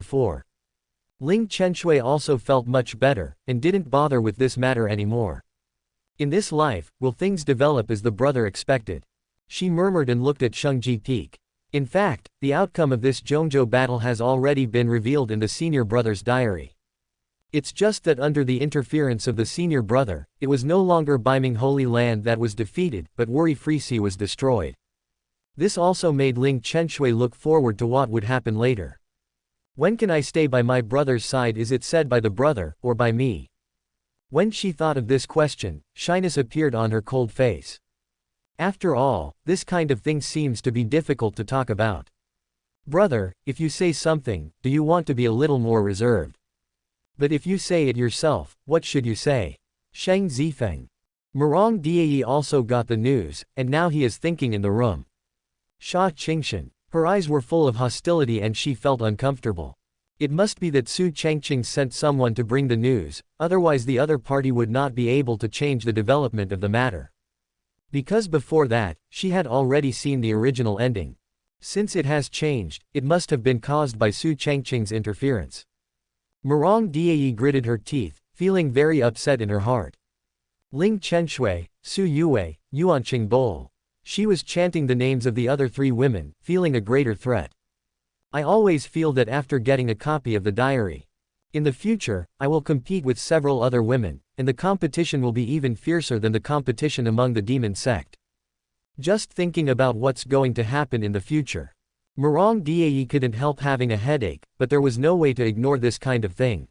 before. Ling Qianshui also felt much better, and didn't bother with this matter anymore. In this life, will things develop as the brother expected? She murmured and looked at Shengji Peak. In fact, the outcome of this Zhongzhou battle has already been revealed in the senior brother's diary. It's just that under the interference of the senior brother, it was no longer Biming Holy Land that was defeated, but Worry-Free Sea was destroyed. This also made Ling Qianshui look forward to what would happen later. When can I stay by my brother's side, is it said by the brother, or by me? When she thought of this question, shyness appeared on her cold face. After all, this kind of thing seems to be difficult to talk about. Brother, if you say something, do you want to be a little more reserved? But if you say it yourself, what should you say? Sheng Zifeng. Murong Diayi also got the news, and now he is thinking in the room. Sha Qingshan. Her eyes were full of hostility and she felt uncomfortable. It must be that Su Changqing sent someone to bring the news, otherwise the other party would not be able to change the development of the matter. Because before that, she had already seen the original ending. Since it has changed, it must have been caused by Su Changqing's interference. Murong Diayi gritted her teeth, feeling very upset in her heart. Ling Qianshui, Su Yue, Yuanqing Bol. She was chanting the names of the other three women, feeling a greater threat. I always feel that after getting a copy of the diary. In the future, I will compete with several other women, and the competition will be even fiercer than the competition among the demon sect. Just thinking about what's going to happen in the future. Murong Diayi couldn't help having a headache, but there was no way to ignore this kind of thing.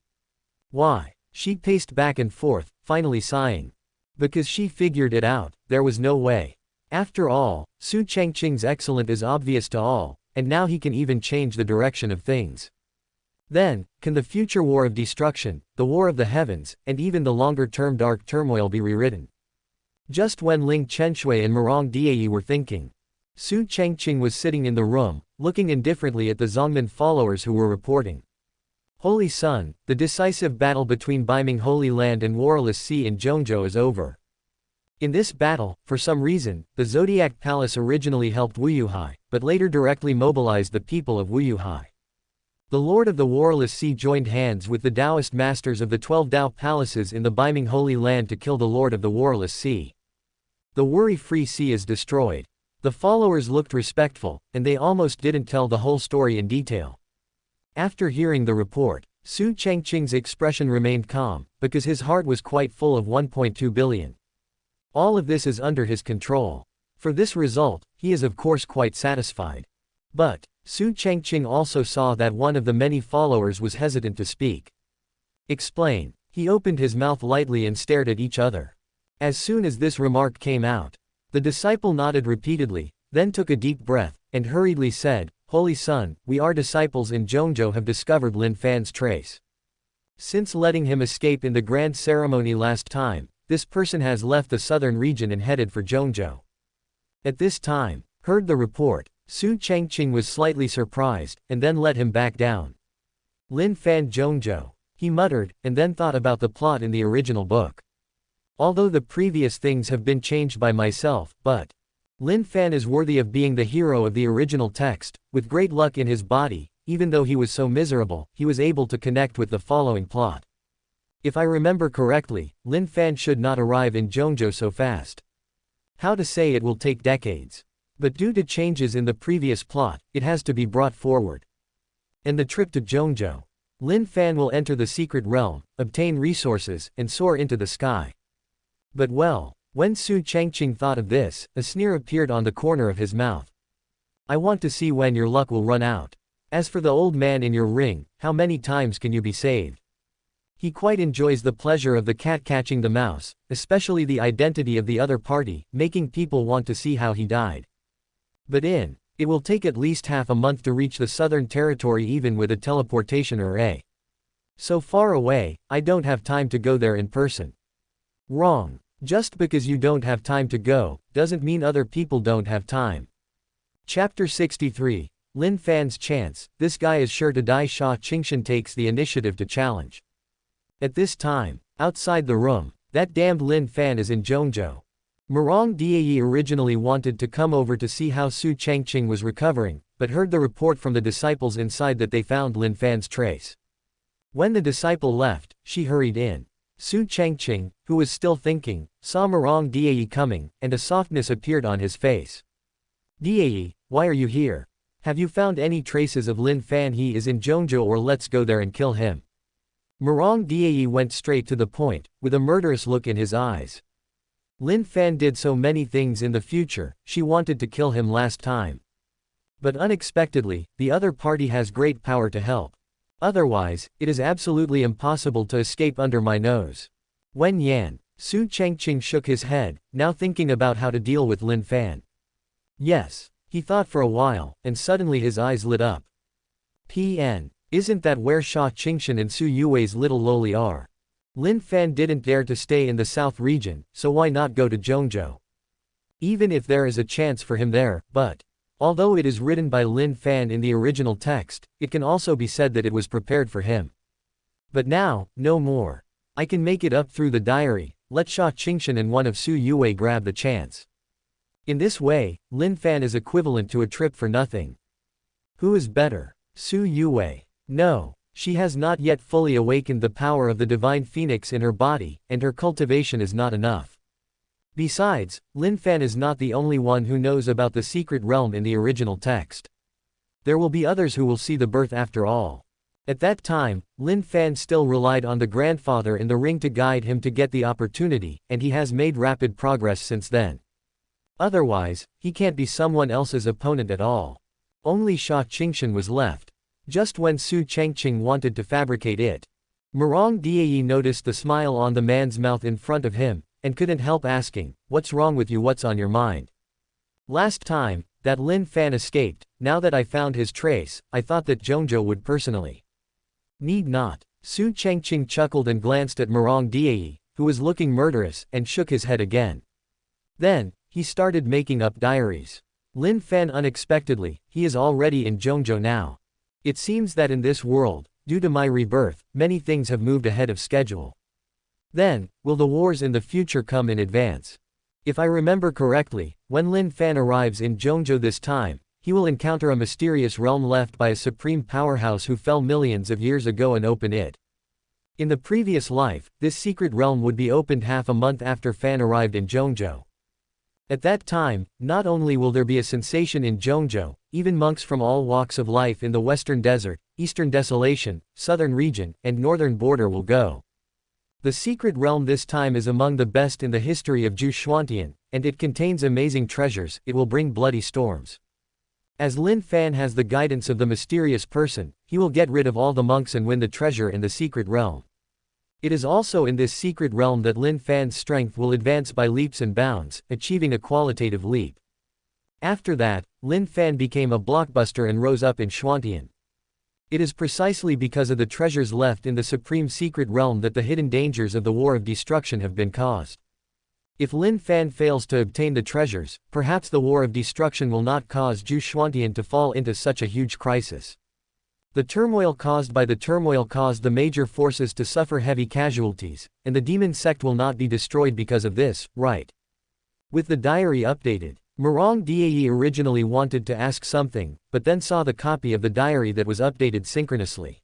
Why? She paced back and forth, finally sighing. Because she figured it out, there was no way. After all, Su Changqing's excellence is obvious to all, and now he can even change the direction of things. Then, can the future war of destruction, the war of the heavens, and even the longer-term dark turmoil be rewritten? Just when Ling Qianshui and Murong Diayi were thinking, Su Changqing was sitting in the room, looking indifferently at the Zongmin followers who were reporting. Holy Sun, the decisive battle between Biming Holy Land and Warless Sea in Zhongzhou is over. In this battle, for some reason, the Zodiac Palace originally helped Wuyuhai, but later directly mobilized the people of Wuyuhai. The Lord of the Warless Sea joined hands with the Taoist masters of the 12 Tao palaces in the Biming Holy Land to kill the Lord of the Warless Sea. The Worry-Free Sea is destroyed. The followers looked respectful, and they almost didn't tell the whole story in detail. After hearing the report, Su Changqing's expression remained calm, because his heart was quite full of 1.2 billion. All of this is under his control. For this result, he is of course quite satisfied. But, Su Changqing also saw that one of the many followers was hesitant to speak. Explain. He opened his mouth lightly and stared at each other. As soon as this remark came out, the disciple nodded repeatedly, then took a deep breath, and hurriedly said, Holy Sun, we our disciples in Zhongzhou have discovered Lin Fan's trace. Since letting him escape in the grand ceremony last time, this person has left the southern region and headed for Zhongzhou. At this time, heard the report, Su Changqing was slightly surprised, and then let him back down. Lin Fan Zhongzhou, he muttered, and then thought about the plot in the original book. Although the previous things have been changed by myself, but Lin Fan is worthy of being the hero of the original text. With great luck in his body, even though he was so miserable, he was able to connect with the following plot. If I remember correctly, Lin Fan should not arrive in Zhongzhou so fast. How to say it will take decades. But due to changes in the previous plot, it has to be brought forward. And the trip to Zhongzhou. Lin Fan will enter the secret realm, obtain resources, and soar into the sky. But well, when Su Changqing thought of this, a sneer appeared on the corner of his mouth. I want to see when your luck will run out. As for the old man in your ring, how many times can you be saved? He quite enjoys the pleasure of the cat catching the mouse, especially the identity of the other party, making people want to see how he died. But it will take at least half a month to reach the southern territory even with a teleportation array. So far away, I don't have time to go there in person. Wrong. Just because you don't have time to go, doesn't mean other people don't have time. Chapter 63. Lin Fan's chance, this guy is sure to die. Sha Qingshan takes the initiative to challenge. At this time, outside the room, that damned Lin Fan is in Zhongzhou. Murong Diayi originally wanted to come over to see how Su Changqing was recovering, but heard the report from the disciples inside that they found Lin Fan's trace. When the disciple left, she hurried in. Su Changqing, who was still thinking, saw Murong Dai coming, and a softness appeared on his face. Dai, why are you here? Have you found any traces of Lin Fan? He is in Zhongzhou, or let's go there and kill him. Murong Dai went straight to the point, with a murderous look in his eyes. Lin Fan did so many things in the future, she wanted to kill him last time. But unexpectedly, the other party has great power to help. Otherwise, it is absolutely impossible to escape under my nose. Wen Yan. Su Changqing shook his head, now thinking about how to deal with Lin Fan. Yes. He thought for a while, and suddenly his eyes lit up. PN. Isn't that where Sha Qingshan and Su Yue's little loli are? Lin Fan didn't dare to stay in the south region, so why not go to Zhongzhou? Even if there is a chance for him there, but although it is written by Lin Fan in the original text, it can also be said that it was prepared for him. But now, no more. I can make it up through the diary, let Sha Qingshan and one of Su Yue grab the chance. In this way, Lin Fan is equivalent to a trip for nothing. Who is better? Su Yue. No. She has not yet fully awakened the power of the divine phoenix in her body, and her cultivation is not enough. Besides, Lin Fan is not the only one who knows about the secret realm in the original text. There will be others who will see the birth after all. At that time, Lin Fan still relied on the grandfather in the ring to guide him to get the opportunity, and he has made rapid progress since then. Otherwise, he can't be someone else's opponent at all. Only Sha Qingshan was left. Just when Su Changqing wanted to fabricate it, Murong Dai noticed the smile on the man's mouth in front of him, and couldn't help asking, "What's wrong with you? What's on your mind?" Last time, that Lin Fan escaped. Now that I found his trace, I thought that Zhongzhou would personally. Need not. Su Changqing chuckled and glanced at Murong Dai, who was looking murderous, and shook his head again. Then, he started making up diaries. Lin Fan unexpectedly, he is already in Zhongzhou now. It seems that in this world, due to my rebirth, many things have moved ahead of schedule. Then, will the wars in the future come in advance? If I remember correctly, when Lin Fan arrives in Zhongzhou this time, he will encounter a mysterious realm left by a supreme powerhouse who fell millions of years ago and open it. In the previous life, this secret realm would be opened half a month after Fan arrived in Zhongzhou. At that time, not only will there be a sensation in Zhongzhou, even monks from all walks of life in the Western Desert, Eastern Desolation, Southern Region, and Northern Border will go. The secret realm this time is among the best in the history of Gu Changqing, and it contains amazing treasures. It will bring bloody storms. As Lin Fan has the guidance of the mysterious person, he will get rid of all the monks and win the treasure in the secret realm. It is also in this secret realm that Lin Fan's strength will advance by leaps and bounds, achieving a qualitative leap. After that, Lin Fan became a blockbuster and rose up in Xuantian. It is precisely because of the treasures left in the supreme secret realm that the hidden dangers of the War of Destruction have been caused. If Lin Fan fails to obtain the treasures, perhaps the War of Destruction will not cause Zhu Xuantian to fall into such a huge crisis. The turmoil caused by the turmoil caused the major forces to suffer heavy casualties, and the demon sect will not be destroyed because of this, right? With the diary updated, Murong Dai originally wanted to ask something, but then saw the copy of the diary that was updated synchronously.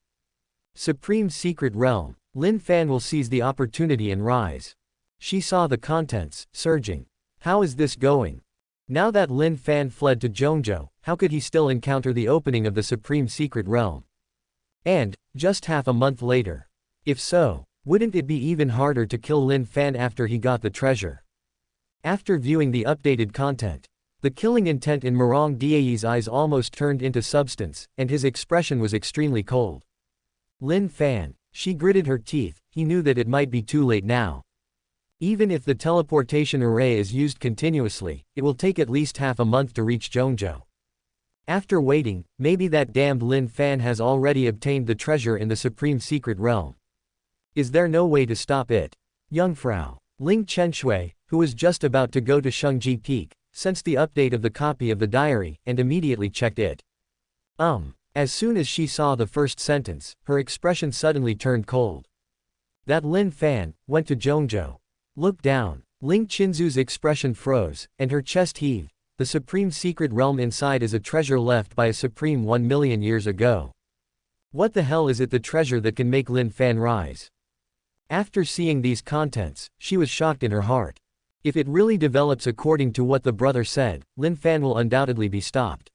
Supreme Secret Realm. Lin Fan will seize the opportunity and rise. She saw the contents, surging. How is this going? Now that Lin Fan fled to Zhongzhou, how could he still encounter the opening of the Supreme Secret Realm? And, just half a month later. If so, wouldn't it be even harder to kill Lin Fan after he got the treasure? After viewing the updated content, the killing intent in Murong Dai's eyes almost turned into substance, and his expression was extremely cold. Lin Fan. She gritted her teeth. He knew that it might be too late now. Even if the teleportation array is used continuously, it will take at least half a month to reach Zhongzhou. After waiting, maybe that damned Lin Fan has already obtained the treasure in the Supreme Secret Realm. Is there no way to stop it? Jungfrau Ling Chenshui, who was just about to go to Shengji Peak, sensed the update of the copy of the diary, and immediately checked it. As soon as she saw the first sentence, her expression suddenly turned cold. That Lin Fan went to Zhongzhou. Look down. Ling Qinzu's expression froze, and her chest heaved. the supreme secret realm inside is a treasure left by a supreme 1 million years ago. What the hell is it, the treasure that can make Lin Fan rise? After seeing these contents, she was shocked in her heart. If it really develops according to what the brother said, Lin Fan will undoubtedly be stopped.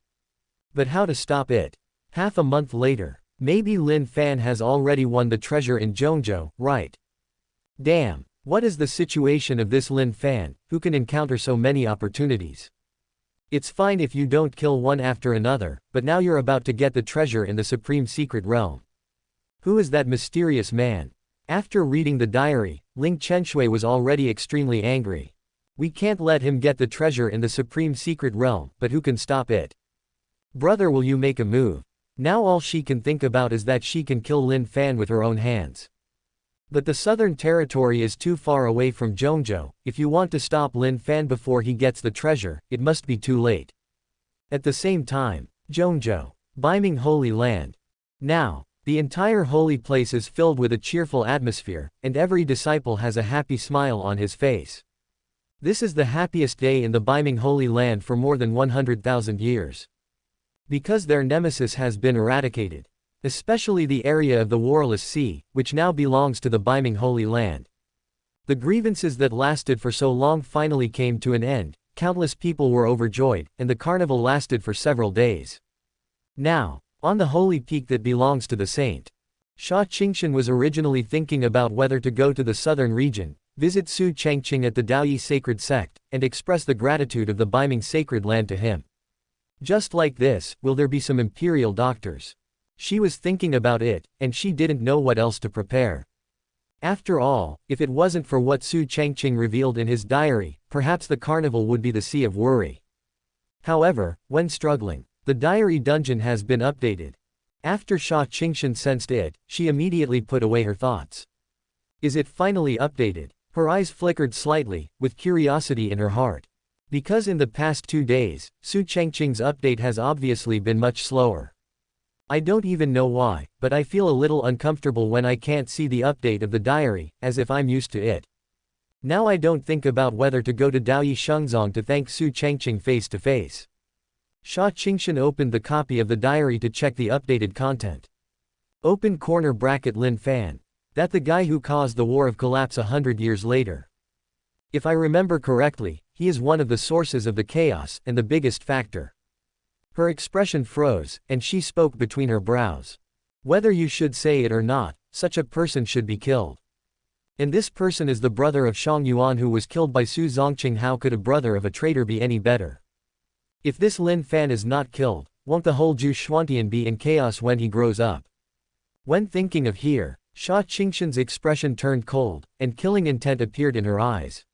But how to stop it? Half a month later. Maybe Lin Fan has already won the treasure in Zhongzhou, right? Damn, what is the situation of this Lin Fan, who can encounter so many opportunities? It's fine if you don't kill one after another, but now you're about to get the treasure in the supreme secret realm. Who is that mysterious man? After reading the diary, Ling Qianshui was already extremely angry. We can't let him get the treasure in the supreme secret realm, but who can stop it? Brother, will you make a move? Now all she can think about is that she can kill Lin Fan with her own hands. But the southern territory is too far away from Zhongzhou. If you want to stop Lin Fan before he gets the treasure, it must be too late. At the same time, Zhongzhou, Beiming Holy Land. Now, the entire holy place is filled with a cheerful atmosphere, and every disciple has a happy smile on his face. This is the happiest day in the Beiming Holy Land for more than 100,000 years. Because their nemesis has been eradicated. Especially the area of the Warless Sea, which now belongs to the Beiming Holy Land. The grievances that lasted for so long finally came to an end, countless people were overjoyed, and the carnival lasted for several days. Now, on the holy peak that belongs to the saint, Su Changqing was originally thinking about whether to go to the southern region, visit Su Changqing at the Daoyi sacred sect, and express the gratitude of the Beiming sacred land to him. Just like this, will there be some imperial doctors? She was thinking about it, and she didn't know what else to prepare. After all, if it wasn't for what Su Changqing revealed in his diary, perhaps the carnival would be the sea of worry. However, when struggling, the diary dungeon has been updated. After Su Changqing sensed it, she immediately put away her thoughts. Is it finally updated? Her eyes flickered slightly, with curiosity in her heart. Because in the past 2 days, Su Changqing's update has obviously been much slower. I don't even know why, but I feel a little uncomfortable when I can't see the update of the diary, as if I'm used to it. Now I don't think about whether to go to Daoyi Shengzong to thank Su Changqing face to face. Su Changqing opened the copy of the diary to check the updated content. Open corner bracket Lin Fan. That the guy who caused the war of collapse 100 years later. If I remember correctly, he is one of the sources of the chaos, and the biggest factor. Her expression froze, and she spoke between her brows. Whether you should say it or not, such a person should be killed. And this person is the brother of Shang Yuan who was killed by Su Changqing. How could a brother of a traitor be any better? If this Lin Fan is not killed, won't the whole Gu Changqing be in chaos when he grows up? When thinking of here, Su Changqing's expression turned cold, and killing intent appeared in her eyes.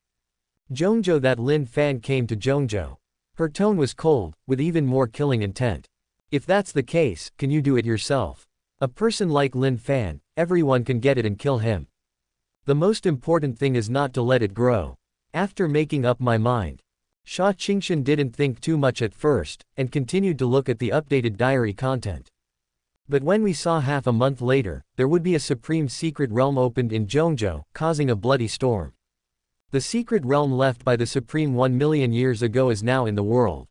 Zhongzhou, that Lin Fan came to Zhongzhou. Her tone was cold, with even more killing intent. If that's the case, can you do it yourself? A person like Lin Fan, everyone can get it and kill him. The most important thing is not to let it grow. After making up my mind, Su Changqing didn't think too much at first, and continued to look at the updated diary content. But when we saw half a month later, there would be a supreme secret realm opened in Zhongzhou, causing a bloody storm. The secret realm left by the Supreme 1 million years ago is now in the world.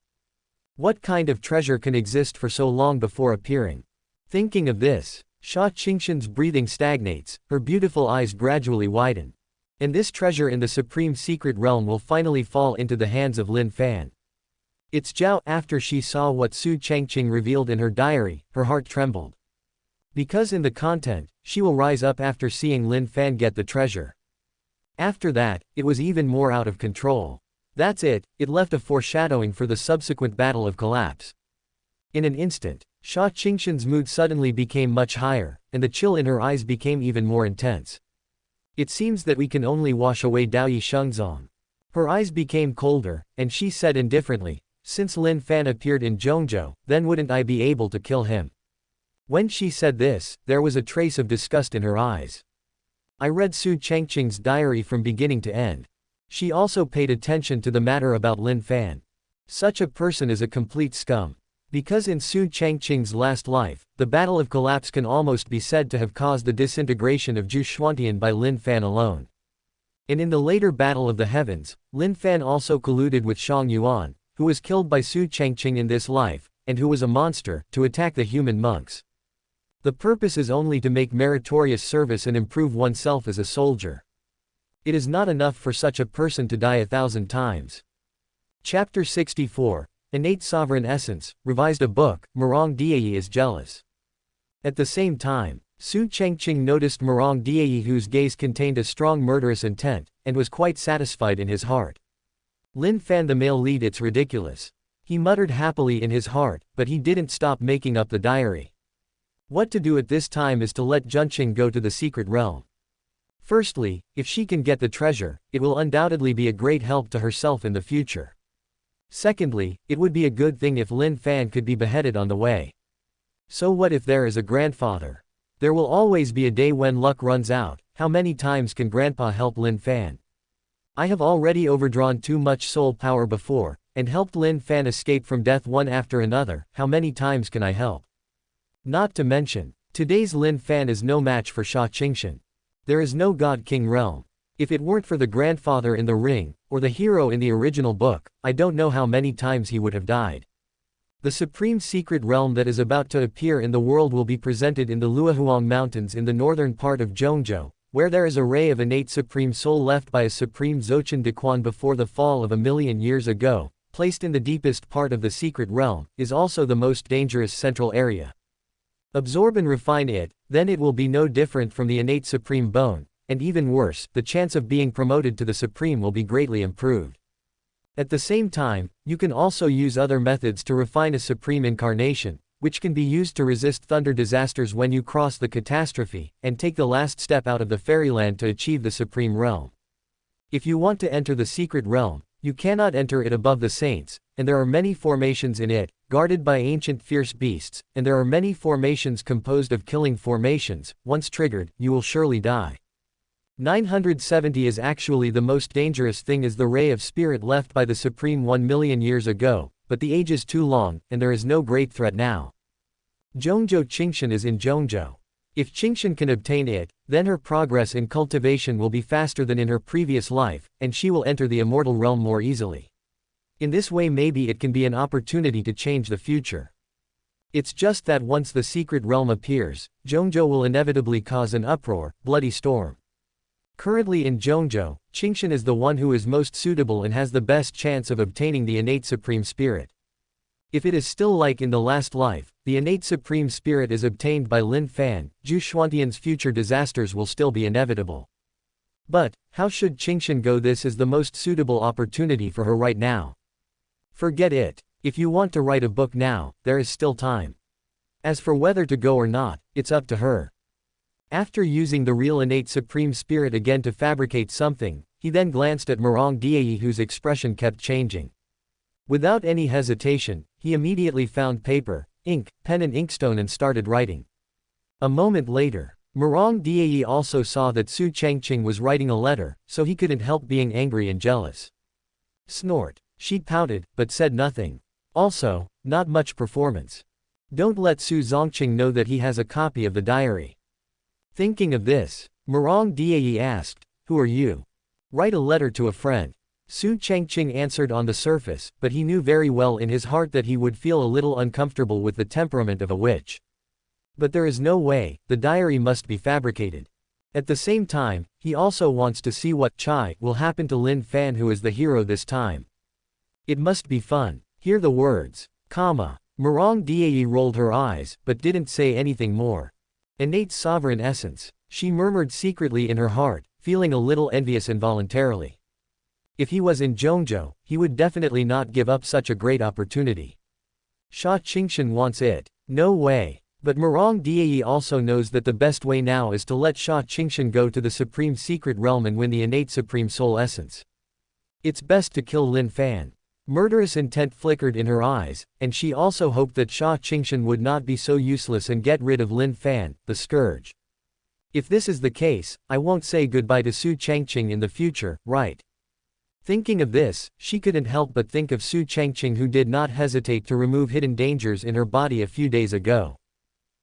What kind of treasure can exist for so long before appearing? Thinking of this, Su Changqing's breathing stagnates, her beautiful eyes gradually widen. And this treasure in the supreme secret realm will finally fall into the hands of Lin Fan. It's Zhao. After she saw what Su Changqing revealed in her diary, her heart trembled. Because in the content, she will rise up after seeing Lin Fan get the treasure. After that, it was even more out of control. That's it left a foreshadowing for the subsequent battle of collapse. In an instant, Su Changqing's mood suddenly became much higher, and the chill in her eyes became even more intense. It seems that we can only wash away Daoyi Shengzong. Her eyes became colder, and she said indifferently, since Lin Fan appeared in Zhongzhou, then wouldn't I be able to kill him? When she said this, there was a trace of disgust in her eyes. I read Su Changqing's diary from beginning to end. She also paid attention to the matter about Lin Fan. Such a person is a complete scum. Because in Su Changqing's last life, the Battle of Collapse can almost be said to have caused the disintegration of Gu Changqing by Lin Fan alone. And in the later Battle of the Heavens, Lin Fan also colluded with Shang Yuan, who was killed by Su Changqing in this life, and who was a monster, to attack the human monks. The purpose is only to make meritorious service and improve oneself as a soldier. It is not enough for such a person to die 1,000 times. Chapter 64, Innate Sovereign Essence, revised. A book. Murong Diayi is jealous. At the same time, Su Changqing noticed Murong Diayi, whose gaze contained a strong murderous intent, and was quite satisfied in his heart. Lin Fan, the male lead, it's ridiculous. He muttered happily in his heart, but he didn't stop making up the diary. What to do at this time is to let Changqing go to the secret realm. Firstly, if she can get the treasure, it will undoubtedly be a great help to herself in the future. Secondly, it would be a good thing if Lin Fan could be beheaded on the way. So what if there is a grandfather? There will always be a day when luck runs out. How many times can Grandpa help Lin Fan? I have already overdrawn too much soul power before, and helped Lin Fan escape from death one after another. How many times can I help? Not to mention, today's Lin Fan is no match for Su Changqing. There is no God-King realm. If it weren't for the grandfather in the ring, or the hero in the original book, I don't know how many times he would have died. The supreme secret realm that is about to appear in the world will be presented in the Luohuang Mountains in the northern part of Zhongzhou, where there is a ray of innate supreme soul left by a supreme Dzogchen Dequan before the fall of 1,000,000 years ago, placed in the deepest part of the secret realm, is also the most dangerous central area. Absorb and refine it, then it will be no different from the innate supreme bone, and even worse, the chance of being promoted to the supreme will be greatly improved. At the same time, you can also use other methods to refine a supreme incarnation, which can be used to resist thunder disasters when you cross the catastrophe, and take the last step out of the fairyland to achieve the supreme realm. If you want to enter the secret realm, you cannot enter it above the saints, and there are many formations in it, guarded by ancient fierce beasts, and there are many formations composed of killing formations. Once triggered, you will surely die. 970 is actually the most dangerous thing, is the ray of spirit left by the Supreme 1,000,000 years ago, but the age is too long, and there is no great threat now. Zhongzhou Qingshan is in Zhongzhou. If Qingshan can obtain it, then her progress in cultivation will be faster than in her previous life, and she will enter the immortal realm more easily. In this way maybe it can be an opportunity to change the future. It's just that once the secret realm appears, Zhongzhou will inevitably cause an uproar, bloody storm. Currently in Zhongzhou, Qingshan is the one who is most suitable and has the best chance of obtaining the innate supreme spirit. If it is still like in the last life, the innate supreme spirit is obtained by Lin Fan, Zhu Xuantian's future disasters will still be inevitable. But, how should Qingshan go? This is the most suitable opportunity for her right now. Forget it. If you want to write a book now, there is still time. As for whether to go or not, it's up to her. After using the real innate supreme spirit again to fabricate something, he then glanced at Murong Diayi, whose expression kept changing. Without any hesitation, he immediately found paper, ink, pen and inkstone and started writing. A moment later, Murong Diayi also saw that Su Changqing was writing a letter, so he couldn't help being angry and jealous. Snort. She pouted, but said nothing. Also, not much performance. Don't let Su Changqing know that he has a copy of the diary. Thinking of this, Murong Diayi asked, "Who are you?" "Write a letter to a friend." Su Changqing answered on the surface, but he knew very well in his heart that he would feel a little uncomfortable with the temperament of a witch. But there is no way, the diary must be fabricated. At the same time, he also wants to see what will happen to Lin Fan, who is the hero this time. It must be fun. Hear the words, Murong Diayi rolled her eyes, but didn't say anything more. Innate sovereign essence, she murmured secretly in her heart, feeling a little envious involuntarily. If he was in Zhongzhou, he would definitely not give up such a great opportunity. Su Changqing wants it. No way. But Murong Diayi also knows that the best way now is to let Su Changqing go to the supreme secret realm and win the innate supreme soul essence. It's best to kill Lin Fan. Murderous intent flickered in her eyes, and she also hoped that Su Changqing would not be so useless and get rid of Lin Fan, the scourge. If this is the case, I won't say goodbye to Su Changqing in the future, right? Thinking of this, she couldn't help but think of Su Changqing, who did not hesitate to remove hidden dangers in her body a few days ago.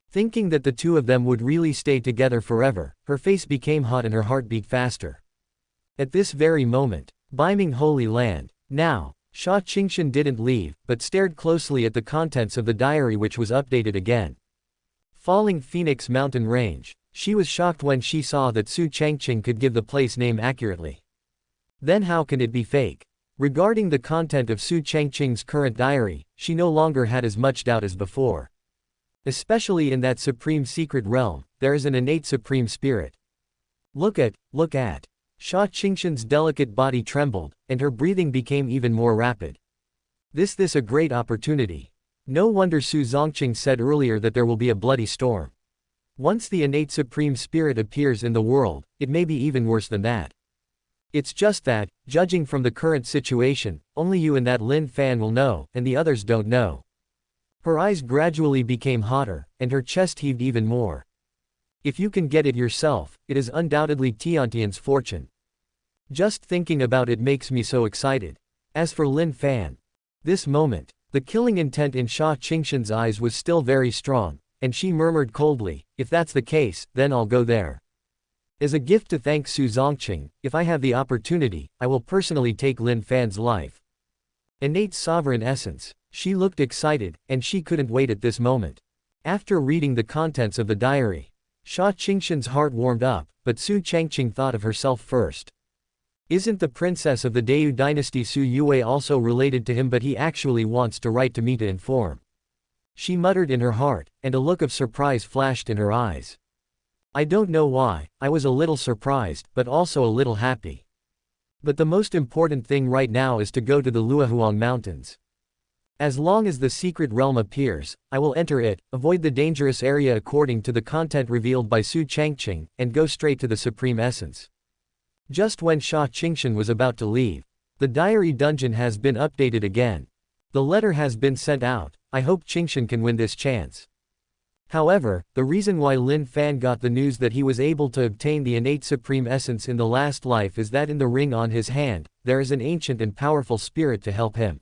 Thinking that the two of them would really stay together forever, her face became hot and her heart beat faster. At this very moment, Beiming Holy Land. Now, Su Changqing didn't leave, but stared closely at the contents of the diary, which was updated again. Falling Phoenix Mountain Range. She was shocked when she saw that Su Changqing could give the place name accurately. Then how can it be fake? Regarding the content of Su Changqing's current diary, she no longer had as much doubt as before. Especially in that supreme secret realm, there is an innate supreme spirit. Look at. Su Changqing's delicate body trembled, and her breathing became even more rapid. This a great opportunity. No wonder Su Changqing said earlier that there will be a bloody storm. Once the innate supreme spirit appears in the world, it may be even worse than that. It's just that, judging from the current situation, only you and that Lin Fan will know, and the others don't know. Her eyes gradually became hotter, and her chest heaved even more. If you can get it yourself, it is undoubtedly Tiantian's fortune. Just thinking about it makes me so excited. As for Lin Fan, this moment, the killing intent in Su Changqing's eyes was still very strong, and she murmured coldly, if that's the case, then I'll go there. As a gift to thank Su Changqing, if I have the opportunity, I will personally take Lin Fan's life. Innate sovereign essence. She looked excited, and she couldn't wait at this moment. After reading the contents of the diary, Su Changqing's heart warmed up, but Su Changqing thought of herself first. Isn't the princess of the Deu dynasty Su Yue also related to him, but he actually wants to write to me to inform? She muttered in her heart, and a look of surprise flashed in her eyes. I don't know why, I was a little surprised, but also a little happy. But the most important thing right now is to go to the Huang mountains. As long as the secret realm appears, I will enter it, avoid the dangerous area according to the content revealed by Su Changqing, and go straight to the supreme essence. Just when Su Changqing was about to leave, the diary dungeon has been updated again. The letter has been sent out. I hope Changqing can win this chance. However, the reason why Lin Fan got the news that he was able to obtain the innate supreme essence in the last life is that in the ring on his hand, there is an ancient and powerful spirit to help him.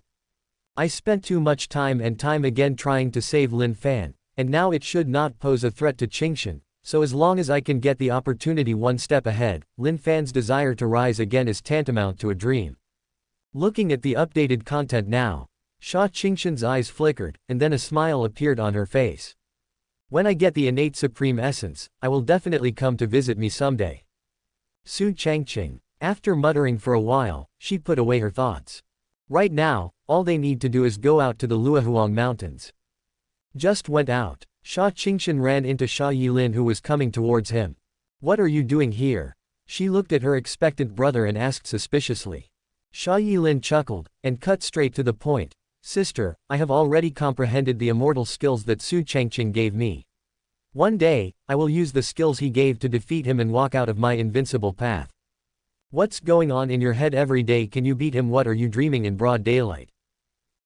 I spent too much time and time again trying to save Lin Fan, and now it should not pose a threat to Changqing, so as long as I can get the opportunity one step ahead, Lin Fan's desire to rise again is tantamount to a dream. Looking at the updated content now, Su Changqing's eyes flickered, and then a smile appeared on her face. When I get the innate supreme essence, I will definitely come to visit me someday. Su Changqing. After muttering for a while, she put away her thoughts. Right now, all they need to do is go out to the Huang mountains. Just went out. Su Changqing ran into Su Yilin, who was coming towards him. What are you doing here? She looked at her expectant brother and asked suspiciously. Su Yilin chuckled, and cut straight to the point. Sister, I have already comprehended the immortal skills that Su Changqing gave me. One day, I will use the skills he gave to defeat him and walk out of my invincible path. What's going on in your head? Every day can you beat him? What are you dreaming in broad daylight?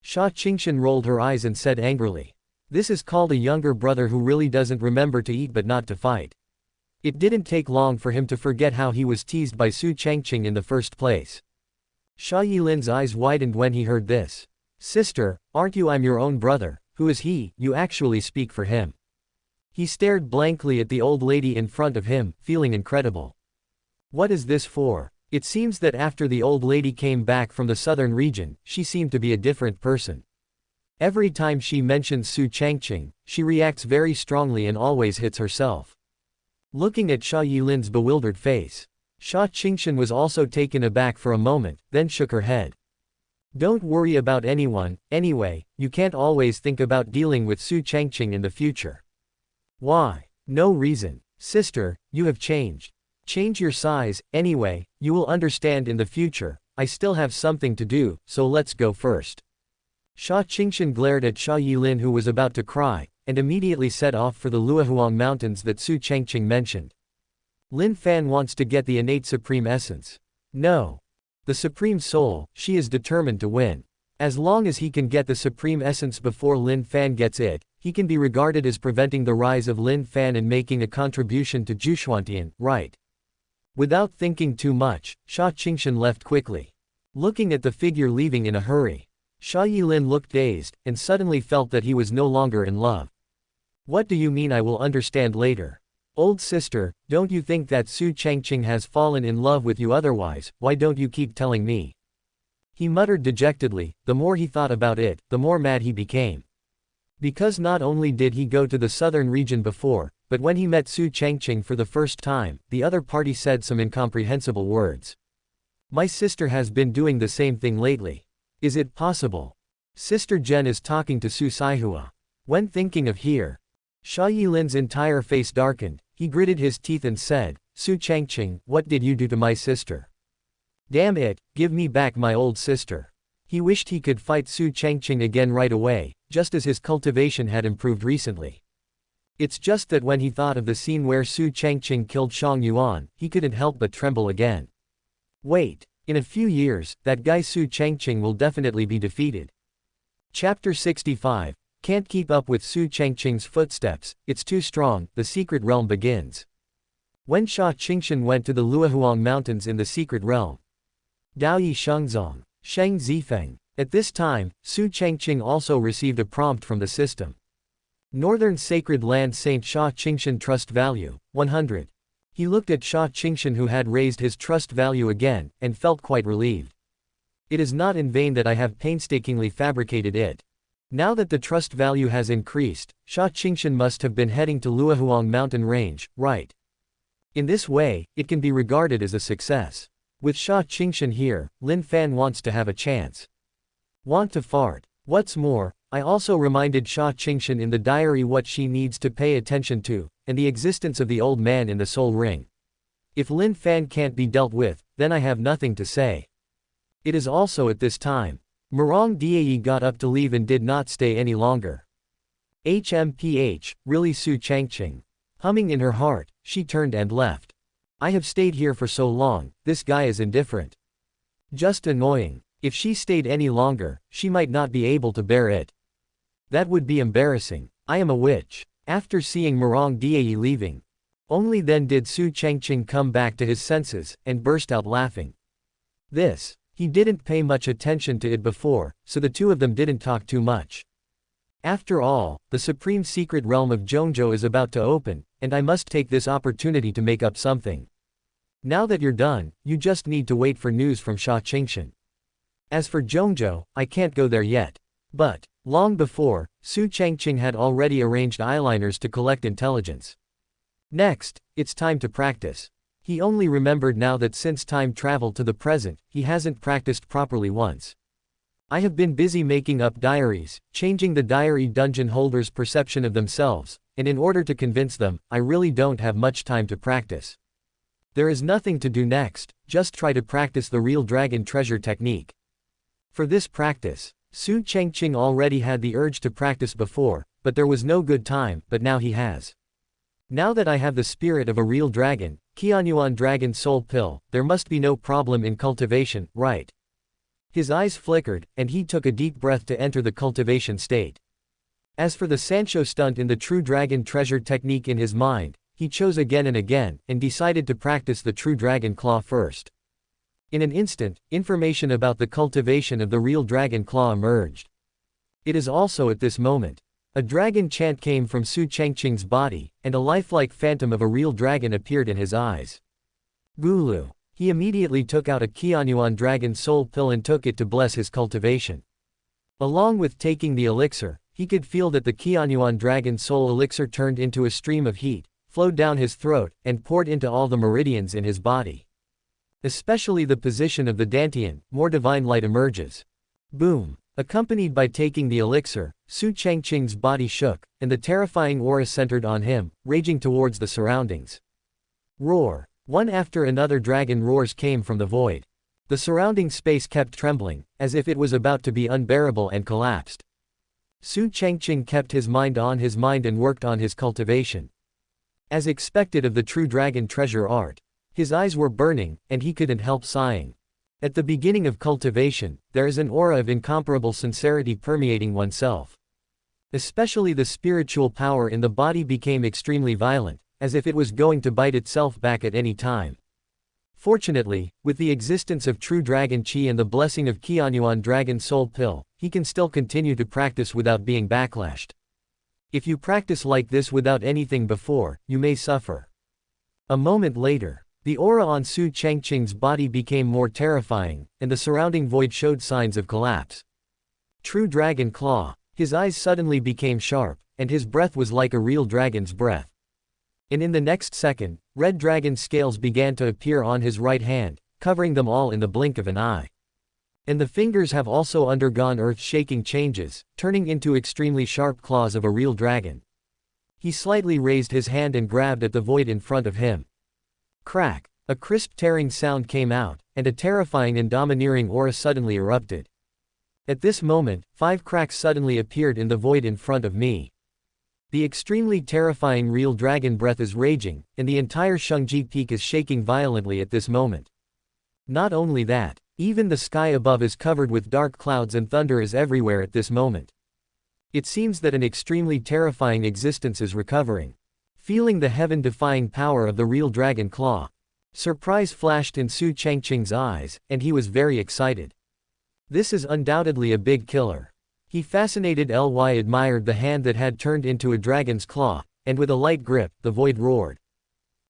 Su Changqing rolled her eyes and said angrily. This is called a younger brother who really doesn't remember to eat but not to fight. It didn't take long for him to forget how he was teased by Su Changqing in the first place. Su Yilin's eyes widened when he heard this. Sister, aren't you? I'm your own brother. Who is he? You actually speak for him. He stared blankly at the old lady in front of him, feeling incredible. What is this for? It seems that after the old lady came back from the southern region, she seemed to be a different person. Every time she mentions Su Changqing, she reacts very strongly and always hits herself. Looking at Su Yilin's bewildered face, Su Changqing was also taken aback for a moment, then shook her head. Don't worry about anyone, anyway, you can't always think about dealing with Su Changqing in the future. Why? No reason. Sister, you have changed. Change your size, anyway, you will understand in the future. I still have something to do, so let's go first. Su Changqing glared at Su Yilin, who was about to cry, and immediately set off for the Huang mountains that Su Changqing mentioned. Lin Fan wants to get the innate supreme essence. No. The supreme soul, she is determined to win. As long as he can get the supreme essence before Lin Fan gets it, he can be regarded as preventing the rise of Lin Fan and making a contribution to Tiantian, right? Without thinking too much, Su Changqing left quickly. Looking at the figure leaving in a hurry, Su Yilin looked dazed, and suddenly felt that he was no longer in love. What do you mean? I will understand later. Old sister, don't you think that Su Changqing has fallen in love with you? Otherwise, why don't you keep telling me? He muttered dejectedly. The more he thought about it, the more mad he became. Because not only did he go to the southern region before, but when he met Su Changqing for the first time, the other party said some incomprehensible words. My sister has been doing the same thing lately. Is it possible? Sister Jen is talking to Su Saihua. When thinking of here, Xia Yilin's entire face darkened. He gritted his teeth and said, Su Changqing, what did you do to my sister? Damn it, give me back my old sister. He wished he could fight Su Changqing again right away, just as his cultivation had improved recently. It's just that when he thought of the scene where Su Changqing killed Shang Yuan, he couldn't help but tremble again. Wait, in a few years, that guy Su Changqing will definitely be defeated. Chapter 65. Can't keep up with Su Changqing's footsteps, it's too strong, the secret realm begins. When Xia Qingshan went to the Luohuang Mountains in the secret realm. Daoyi Shengzong, Sheng Zifeng. At this time, Su Changqing also received a prompt from the system. Northern Sacred Land Saint Xia Qingshan Trust Value, 100. He looked at Xia Qingshan who had raised his trust value again, and felt quite relieved. It is not in vain that I have painstakingly fabricated it. Now that the trust value has increased, Xia Qingshan must have been heading to Luohuang mountain range, right? In this way, it can be regarded as a success. With Xia Qingshan here, Lin Fan wants to have a chance. Want to fart. What's more, I also reminded Xia Qingshan in the diary what she needs to pay attention to, and the existence of the old man in the soul ring. If Lin Fan can't be dealt with, then I have nothing to say. It is also at this time. Murong Dae got up to leave and did not stay any longer. HMPH, really Su Changqing. Humming in her heart, she turned and left. I have stayed here for so long, this guy is indifferent. Just annoying. If she stayed any longer, she might not be able to bear it. That would be embarrassing. I am a witch. After seeing Murong Dae leaving. Only then did Su Changqing come back to his senses, and burst out laughing. This. He didn't pay much attention to it before, so the two of them didn't talk too much. After all, the supreme secret realm of Zhongzhou is about to open, and I must take this opportunity to make up something. Now that you're done, you just need to wait for news from Xia Qingshan. As for Zhongzhou, I can't go there yet. But, long before, Su Changqing had already arranged eyeliners to collect intelligence. Next, it's time to practice. He only remembered now that since time traveled to the present, he hasn't practiced properly once. I have been busy making up diaries, changing the diary dungeon holders' perception of themselves, and in order to convince them, I really don't have much time to practice. There is nothing to do next, just try to practice the real dragon treasure technique. For this practice, Su Changqing already had the urge to practice before, but there was no good time, but now he has. Now that I have the spirit of a real dragon, Qianyuan Dragon Soul Pill, there must be no problem in cultivation, right? His eyes flickered, and he took a deep breath to enter the cultivation state. As for the Sancho stunt in the true dragon treasure technique in his mind, he chose again and again, and decided to practice the true dragon claw first. In an instant, information about the cultivation of the real dragon claw emerged. It is also at this moment. A dragon chant came from Su Changqing's body, and a lifelike phantom of a real dragon appeared in his eyes. Gulu. He immediately took out a Qianyuan Dragon Soul Pill and took it to bless his cultivation. Along with taking the elixir, he could feel that the Qianyuan Dragon Soul elixir turned into a stream of heat, flowed down his throat, and poured into all the meridians in his body. Especially the position of the dantian, more divine light emerges. Boom. Accompanied by taking the elixir, Su Changqing's body shook, and the terrifying aura centered on him, raging towards the surroundings. Roar. One after another dragon roars came from the void. The surrounding space kept trembling, as if it was about to be unbearable and collapsed. Su Changqing kept his mind and worked on his cultivation. As expected of the true dragon treasure art, his eyes were burning, and he couldn't help sighing. At the beginning of cultivation, there is an aura of incomparable sincerity permeating oneself. Especially the spiritual power in the body became extremely violent, as if it was going to bite itself back at any time. Fortunately, with the existence of true dragon qi and the blessing of Qianyuan Dragon Soul Pill, he can still continue to practice without being backlashed. If you practice like this without anything before, you may suffer. A moment later, The aura on Su Changqing's body became more terrifying, and the surrounding void showed signs of collapse. True dragon claw. His eyes suddenly became sharp, and his breath was like a real dragon's breath. And in the next second, red dragon scales began to appear on his right hand, covering them all in the blink of an eye. And the fingers have also undergone earth-shaking changes, turning into extremely sharp claws of a real dragon. He slightly raised his hand and grabbed at the void in front of him. Crack! A crisp tearing sound came out, and a terrifying and domineering aura suddenly erupted. At this moment, 5 cracks suddenly appeared in the void in front of me. The extremely terrifying real dragon breath is raging, and the entire Changqing peak is shaking violently at this moment. Not only that, even the sky above is covered with dark clouds and thunder is everywhere at this moment. It seems that an extremely terrifying existence is recovering. Feeling the heaven-defying power of the real dragon claw. Surprise flashed in Su Changqing's eyes, and he was very excited. This is undoubtedly a big killer. He fascinated admired the hand that had turned into a dragon's claw, and with a light grip, the void roared.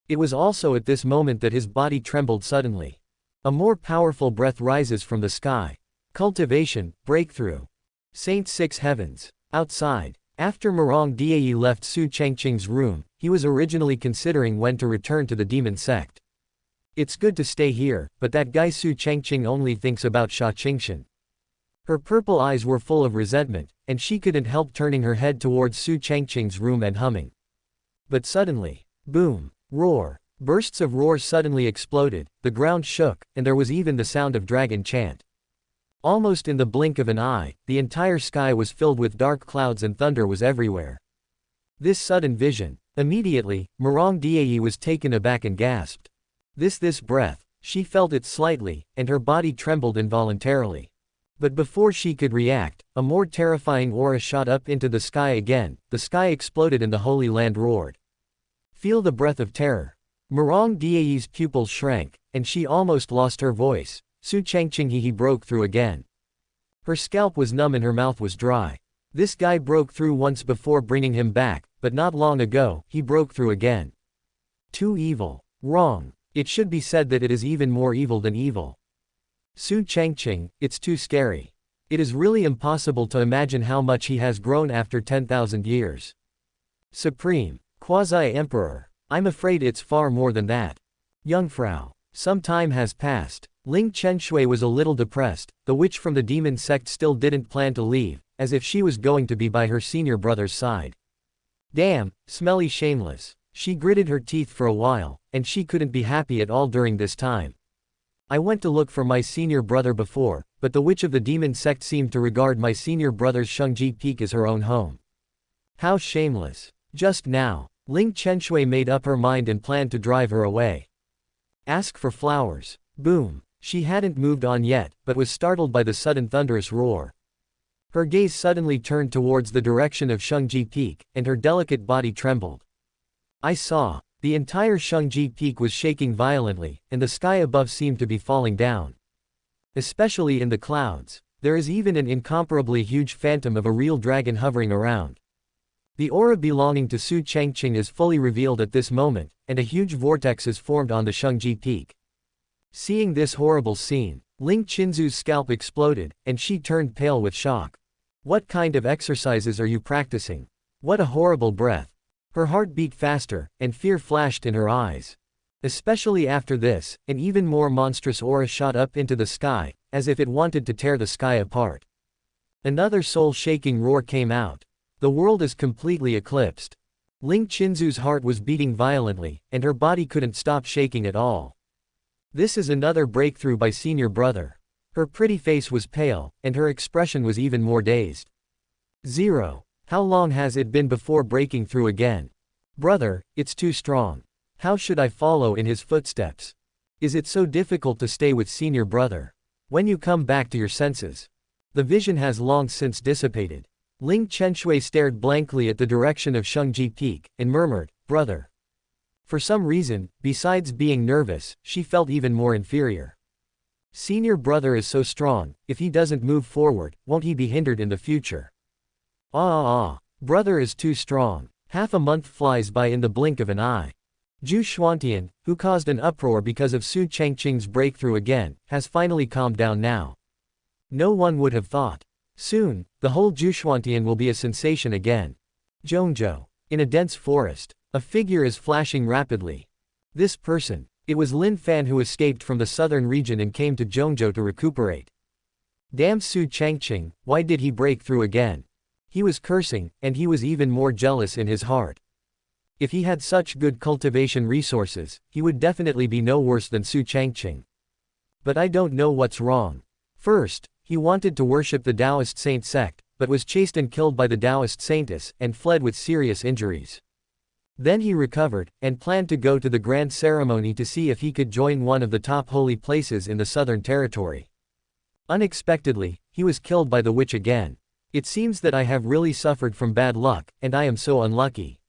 It was also at this moment that his body trembled suddenly. A more powerful breath rises from the sky. Cultivation, breakthrough. Saint Six Heavens. Outside. After Murong Dai left Su Changqing's room, he was originally considering when to return to the demon sect. It's good to stay here, but that guy Su Changqing only thinks about Su Changqing. Her purple eyes were full of resentment, and she couldn't help turning her head towards Su Changqing's room and humming. But suddenly, boom, roar, bursts of roars suddenly exploded, the ground shook, and there was even the sound of dragon chant. Almost in the blink of an eye, the entire sky was filled with dark clouds and thunder was everywhere. This sudden vision. Immediately, Murong Dai was taken aback and gasped. This breath. She felt it slightly, and her body trembled involuntarily. But before she could react, a more terrifying aura shot up into the sky again, the sky exploded and the Holy Land roared. Feel the breath of terror. Murong Dai's pupils shrank, and she almost lost her voice. Su Changqing he broke through again. Her scalp was numb and her mouth was dry. This guy broke through once before bringing him back, but not long ago, he broke through again. Too evil. Wrong. It should be said that it is even more evil than evil. Su Changqing, it's too scary. It is really impossible to imagine how much he has grown after 10,000 years. Supreme. Quasi-Emperor. I'm afraid it's far more than that. Jungfrau. Some time has passed. Ling Chenshui was a little depressed. The witch from the demon sect still didn't plan to leave, as if she was going to be by her senior brother's side. Damn, smelly shameless. She gritted her teeth for a while, and she couldn't be happy at all during this time. I went to look for my senior brother before, but the witch of the demon sect seemed to regard my senior brother's Changqing peak as her own home. How shameless. Just now, Ling Chenshui made up her mind and planned to drive her away. Ask for flowers. Boom. She hadn't moved on yet, but was startled by the sudden thunderous roar. Her gaze suddenly turned towards the direction of Changqing Peak, and her delicate body trembled. I saw. The entire Changqing Peak was shaking violently, and the sky above seemed to be falling down. Especially in the clouds. There is even an incomparably huge phantom of a real dragon hovering around. The aura belonging to Su Changqing is fully revealed at this moment, and a huge vortex is formed on the Changqing Peak. Seeing this horrible scene, Ling Qinzu's scalp exploded, and she turned pale with shock. What kind of exercises are you practicing? What a horrible breath. Her heart beat faster, and fear flashed in her eyes. Especially after this, an even more monstrous aura shot up into the sky, as if it wanted to tear the sky apart. Another soul-shaking roar came out. The world is completely eclipsed. Ling Qinzu's heart was beating violently, and her body couldn't stop shaking at all. This is another breakthrough by senior brother. Her pretty face was pale, and her expression was even more dazed. 0. How long has it been before breaking through again? Brother, it's too strong. How should I follow in his footsteps? Is it so difficult to stay with senior brother? When you come back to your senses. The vision has long since dissipated. Ling Chenshui stared blankly at the direction of Changqing Peak, and murmured, brother. For some reason, besides being nervous, she felt even more inferior. Senior brother is so strong, if he doesn't move forward, won't he be hindered in the future? Brother is too strong. Half a month flies by in the blink of an eye. Gu Changqing, who caused an uproar because of Su Changqing's breakthrough again, has finally calmed down now. No one would have thought. Soon, the whole Gu Changqing will be a sensation again. Zhongzhou. In a dense forest, a figure is flashing rapidly. This person. It was Lin Fan who escaped from the southern region and came to Zhongzhou to recuperate. Damn Su Changqing, why did he break through again? He was cursing, and he was even more jealous in his heart. If he had such good cultivation resources, he would definitely be no worse than Su Changqing. But I don't know what's wrong. First, he wanted to worship the Taoist saint sect, but was chased and killed by the Taoist saintess, and fled with serious injuries. Then he recovered, and planned to go to the grand ceremony to see if he could join one of the top holy places in the southern territory. Unexpectedly, he was killed by the witch again. It seems that I have really suffered from bad luck, and I am so unlucky.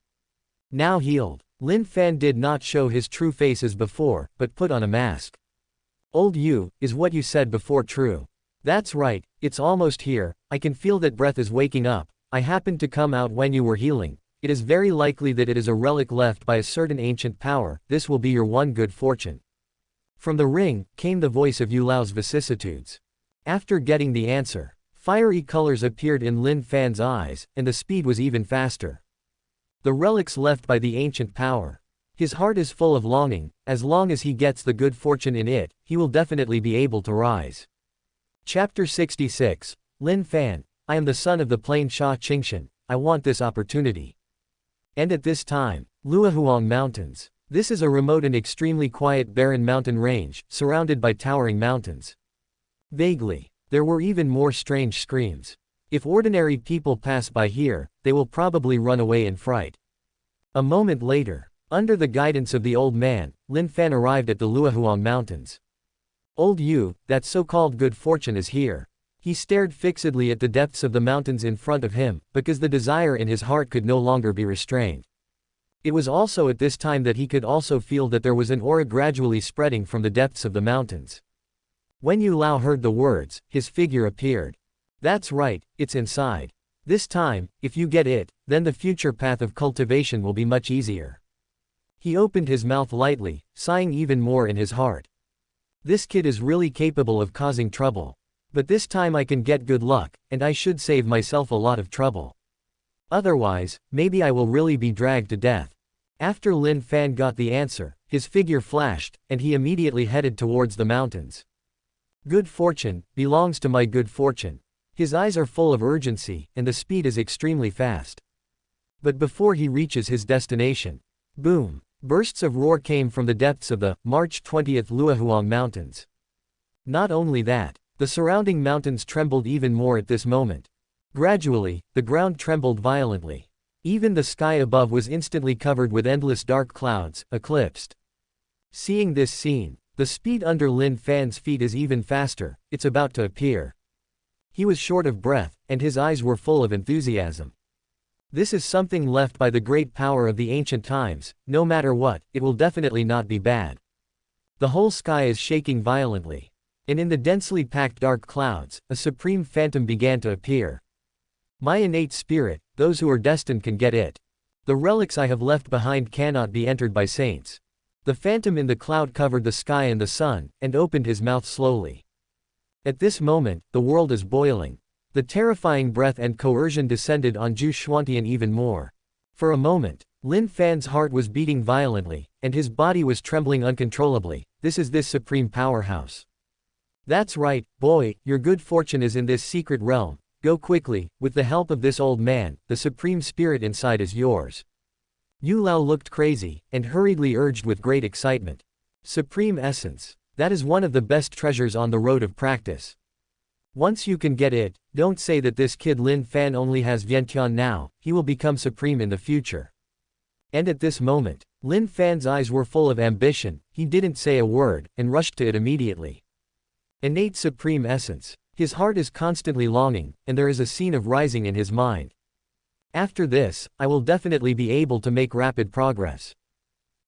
Now healed, Lin Fan did not show his true face as before, but put on a mask. Old you, is what you said before true? That's right, it's almost here, I can feel that breath is waking up. I happened to come out when you were healing. It is very likely that it is a relic left by a certain ancient power. This will be your one good fortune. From the ring, came the voice of Yu Lao's vicissitudes. After getting the answer, fiery colors appeared in Lin Fan's eyes, and the speed was even faster. The relics left by the ancient power. His heart is full of longing. As long as he gets the good fortune in it, he will definitely be able to rise. Chapter 66. Lin Fan. I am the son of the plain Sha Qingshan. I want this opportunity. And at this time, Huang Mountains. This is a remote and extremely quiet barren mountain range, surrounded by towering mountains. Vaguely, there were even more strange screams. If ordinary people pass by here, they will probably run away in fright. A moment later, under the guidance of the old man, Lin Fan arrived at the Huang Mountains. Old Yu, that so-called good fortune is here. He stared fixedly at the depths of the mountains in front of him, because the desire in his heart could no longer be restrained. It was also at this time that he could also feel that there was an aura gradually spreading from the depths of the mountains. When Yu Lao heard the words, his figure appeared. That's right, it's inside. This time, if you get it, then the future path of cultivation will be much easier. He opened his mouth lightly, sighing even more in his heart. This kid is really capable of causing trouble. But this time I can get good luck, and I should save myself a lot of trouble. Otherwise, maybe I will really be dragged to death. After Lin Fan got the answer, his figure flashed, and he immediately headed towards the mountains. Good fortune, belongs to my good fortune. His eyes are full of urgency, and the speed is extremely fast. But before he reaches his destination, boom, bursts of roar came from the depths of the March 20th Huang Mountains. Not only that, the surrounding mountains trembled even more at this moment. Gradually, the ground trembled violently. Even the sky above was instantly covered with endless dark clouds, eclipsed. Seeing this scene, the speed under Lin Fan's feet is even faster. It's about to appear. He was short of breath, and his eyes were full of enthusiasm. This is something left by the great power of the ancient times. No matter what, it will definitely not be bad. The whole sky is shaking violently. And in the densely packed dark clouds, a supreme phantom began to appear. My innate spirit, those who are destined can get it. The relics I have left behind cannot be entered by saints. The phantom in the cloud covered the sky and the sun, and opened his mouth slowly. At this moment, the world is boiling. The terrifying breath and coercion descended on Gu Changqing even more. For a moment, Lin Fan's heart was beating violently, and his body was trembling uncontrollably. This is this supreme powerhouse. That's right, boy, your good fortune is in this secret realm. Go quickly, with the help of this old man, the supreme spirit inside is yours. Yu Lao looked crazy, and hurriedly urged with great excitement. Supreme essence. That is one of the best treasures on the road of practice. Once you can get it, don't say that this kid Lin Fan only has Vientian now, he will become supreme in the future. And at this moment, Lin Fan's eyes were full of ambition. He didn't say a word, and rushed to it immediately. Innate supreme essence. His heart is constantly longing, and there is a scene of rising in his mind. After this, I will definitely be able to make rapid progress.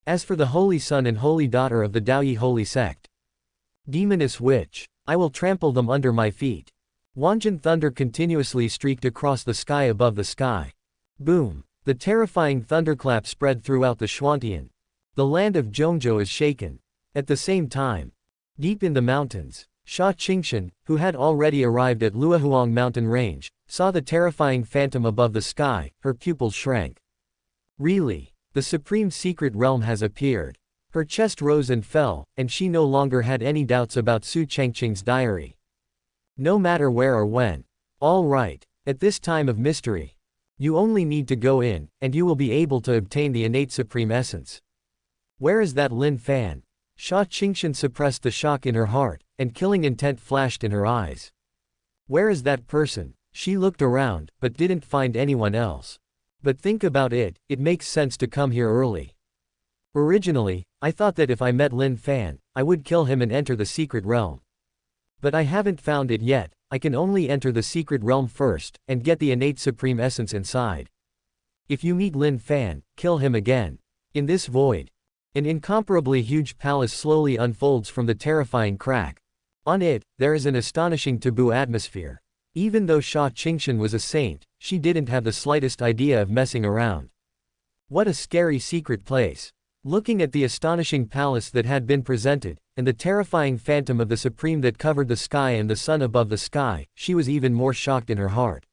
As for the holy son and holy daughter of the Daoyi holy sect, demoness witch, I will trample them under my feet. Wanjin thunder continuously streaked across the sky above the sky. Boom! The terrifying thunderclap spread throughout the Xuantian. The land of Zhongzhou is shaken. At the same time, deep in the mountains, Su Changqing, who had already arrived at Huang mountain range, saw the terrifying phantom above the sky. Her pupils shrank. Really? The supreme secret realm has appeared. Her chest rose and fell, and she no longer had any doubts about Su Changqing's diary. No matter where or when. All right, at this time of mystery. You only need to go in, and you will be able to obtain the innate supreme essence. Where is that Lin Fan? Su Changqing suppressed the shock in her heart, and killing intent flashed in her eyes. Where is that person? She looked around, but didn't find anyone else. But think about it, it makes sense to come here early. Originally, I thought that if I met Lin Fan, I would kill him and enter the secret realm. But I haven't found it yet. I can only enter the secret realm first, and get the innate supreme essence inside. If you meet Lin Fan, kill him again. In this void, an incomparably huge palace slowly unfolds from the terrifying crack. On it, there is an astonishing taboo atmosphere. Even though Su Changqing was a saint, she didn't have the slightest idea of messing around. What a scary secret place. Looking at the astonishing palace that had been presented, and the terrifying phantom of the Supreme that covered the sky and the sun above the sky, she was even more shocked in her heart.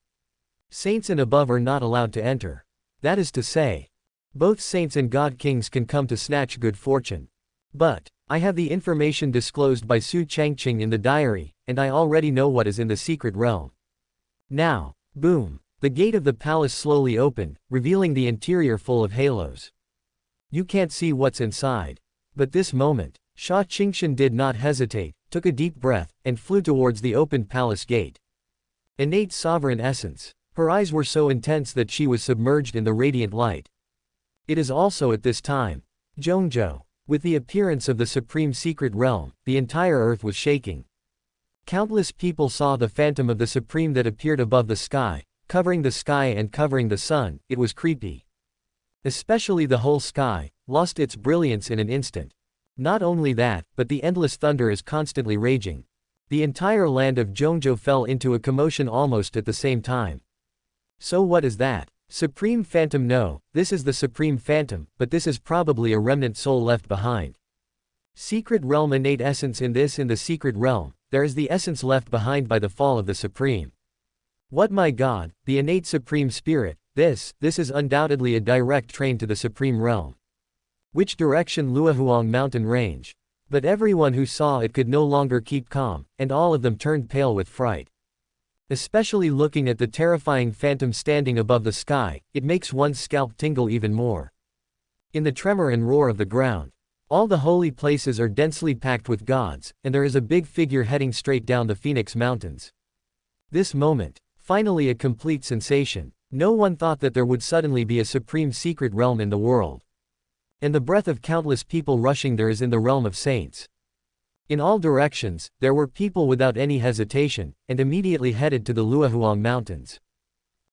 Saints and above are not allowed to enter. That is to say, both saints and god kings can come to snatch good fortune. But, I have the information disclosed by Su Changqing in the diary, and I already know what is in the secret realm. Now, boom, the gate of the palace slowly opened, revealing the interior full of halos. You can't see what's inside. But this moment, Su Changqing did not hesitate, took a deep breath, and flew towards the opened palace gate. Innate sovereign essence. Her eyes were so intense that she was submerged in the radiant light. It is also at this time. Zhongzhou. With the appearance of the supreme secret realm, the entire earth was shaking. Countless people saw the phantom of the Supreme that appeared above the sky, covering the sky and covering the sun. It was creepy. Especially the whole sky, lost its brilliance in an instant. Not only that, but the endless thunder is constantly raging. The entire land of Zhongzhou fell into a commotion almost at the same time. So what is that? Supreme Phantom? No, this is the Supreme Phantom, but this is probably a remnant soul left behind. Secret Realm innate essence. In the Secret Realm, there is the essence left behind by the fall of the Supreme. What, my God, the innate Supreme Spirit. This is undoubtedly a direct train to the Supreme Realm. Which direction? Huang mountain range. But everyone who saw it could no longer keep calm, and all of them turned pale with fright. Especially looking at the terrifying phantom standing above the sky, it makes one's scalp tingle even more. In the tremor and roar of the ground, all the holy places are densely packed with gods, and there is a big figure heading straight down the Phoenix Mountains. This moment, finally a complete sensation. No one thought that there would suddenly be a supreme secret realm in the world. And the breath of countless people rushing there is in the realm of saints. In all directions, there were people without any hesitation, and immediately headed to the Huang Mountains.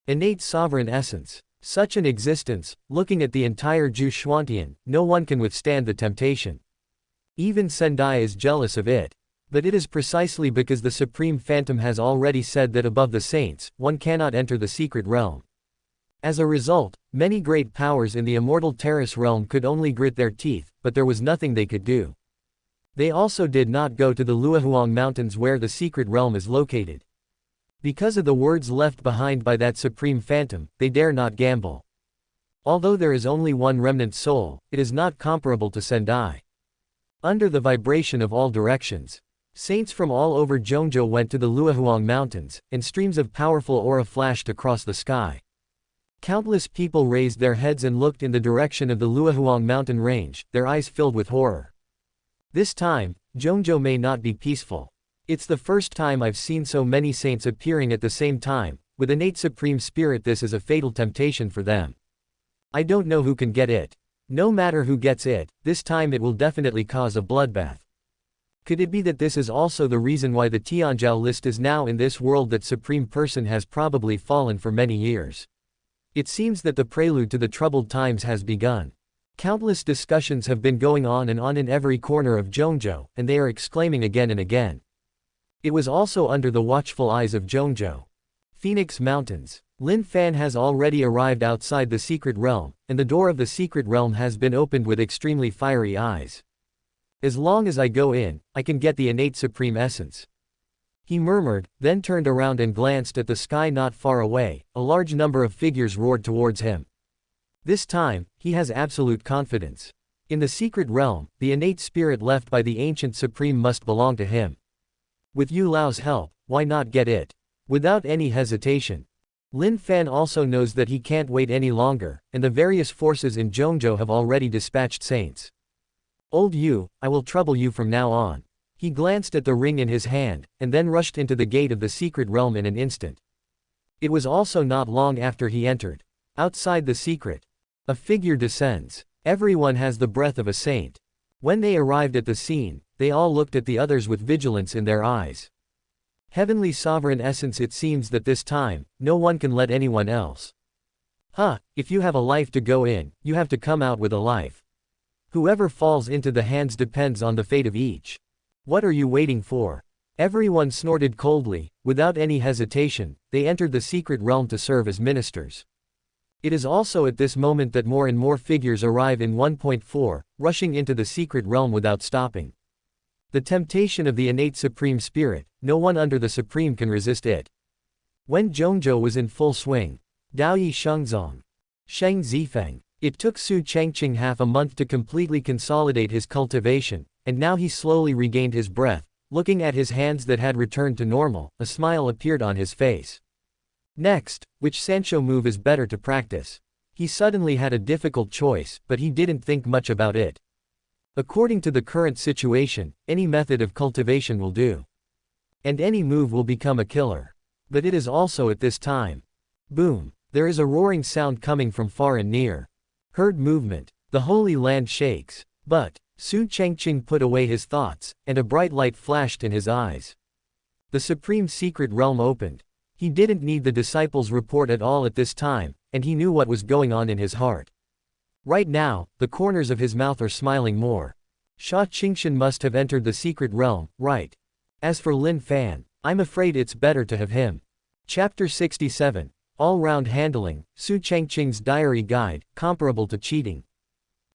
Innate sovereign essence. Such an existence, looking at the entire Gu Changqing, no one can withstand the temptation. Even Sendai is jealous of it. But it is precisely because the Supreme Phantom has already said that above the saints, one cannot enter the secret realm. As a result, many great powers in the immortal terrace realm could only grit their teeth, but there was nothing they could do. They also did not go to the Huang Mountains where the secret realm is located. Because of the words left behind by that Supreme Phantom, they dare not gamble. Although there is only one remnant soul, it is not comparable to Sendai. Under the vibration of all directions, saints from all over Zhongzhou went to the Huang Mountains, and streams of powerful aura flashed across the sky. Countless people raised their heads and looked in the direction of the Huang mountain range, their eyes filled with horror. This time, Zhongzhou may not be peaceful. It's the first time I've seen so many saints appearing at the same time. With innate supreme spirit, this is a fatal temptation for them. I don't know who can get it. No matter who gets it, this time it will definitely cause a bloodbath. Could it be that this is also the reason why the Tianzhou list is now in this world? That Supreme Person has probably fallen for many years. It seems that the prelude to the troubled times has begun. Countless discussions have been going on in every corner of Zhongzhou, and they are exclaiming again and again. It was also under the watchful eyes of Zhongzhou. Phoenix Mountains. Lin Fan has already arrived outside the secret realm, and the door of the secret realm has been opened with extremely fiery eyes. As long as I go in, I can get the innate supreme essence. He murmured, then turned around and glanced at the sky not far away. A large number of figures roared towards him. This time, he has absolute confidence. In the secret realm, the innate spirit left by the ancient supreme must belong to him. With Yu Lao's help, why not get it? Without any hesitation. Lin Fan also knows that he can't wait any longer, and the various forces in Zhongzhou have already dispatched saints. Old Yu, I will trouble you from now on. He glanced at the ring in his hand, and then rushed into the gate of the secret realm in an instant. It was also not long after he entered. Outside the secret, a figure descends. Everyone has the breath of a saint. When they arrived at the scene, they all looked at the others with vigilance in their eyes. Heavenly sovereign essence, it seems that this time, no one can let anyone else. If you have a life to go in, you have to come out with a life. Whoever falls into the hands depends on the fate of each. What are you waiting for? Everyone snorted coldly. Without any hesitation, they entered the secret realm to serve as ministers. It is also at this moment that more and more figures arrive in 1.4, rushing into the secret realm without stopping. The temptation of the innate supreme spirit, no one under the supreme can resist it. When Zhongzhou was in full swing, Daoyi Shengzong, Sheng Zifeng, it took Su Changqing half a month to completely consolidate his cultivation, and now he slowly regained his breath. Looking at his hands that had returned to normal, a smile appeared on his face. Next, which Sancho move is better to practice? He suddenly had a difficult choice, but he didn't think much about it. According to the current situation, any method of cultivation will do. And any move will become a killer. But it is also at this time. Boom! There is a roaring sound coming from far and near. Heard movement. The Holy Land shakes. But Su Changqing put away his thoughts, and a bright light flashed in his eyes. The supreme secret realm opened. He didn't need the disciples' report at all at this time, and he knew what was going on in his heart. Right now, the corners of his mouth are smiling more. Su Changqing must have entered the secret realm, right? As for Lin Fan, I'm afraid it's better to have him. Chapter 67. All-round handling, Su Changqing's diary guide, comparable to cheating.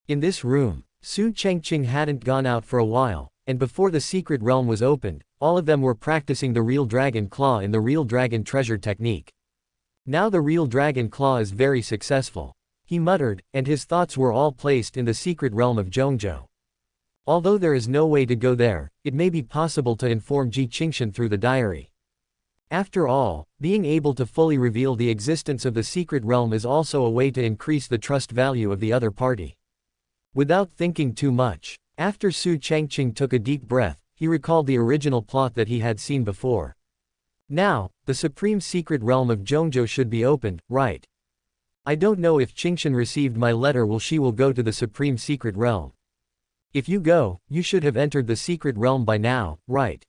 In this room, Su Changqing hadn't gone out for a while, and before the secret realm was opened, all of them were practicing the real dragon claw in the real dragon treasure technique. Now the real dragon claw is very successful. He muttered, and his thoughts were all placed in the secret realm of Zhongzhou. Although there is no way to go there, it may be possible to inform Gu Changqing through the diary. After all, being able to fully reveal the existence of the secret realm is also a way to increase the trust value of the other party. Without thinking too much, after Su Changqing took a deep breath, he recalled the original plot that he had seen before. Now, the supreme secret realm of Zhongzhou should be opened, right? I don't know if Changqing received my letter. She will go to the supreme secret realm. If you go, you should have entered the secret realm by now, right?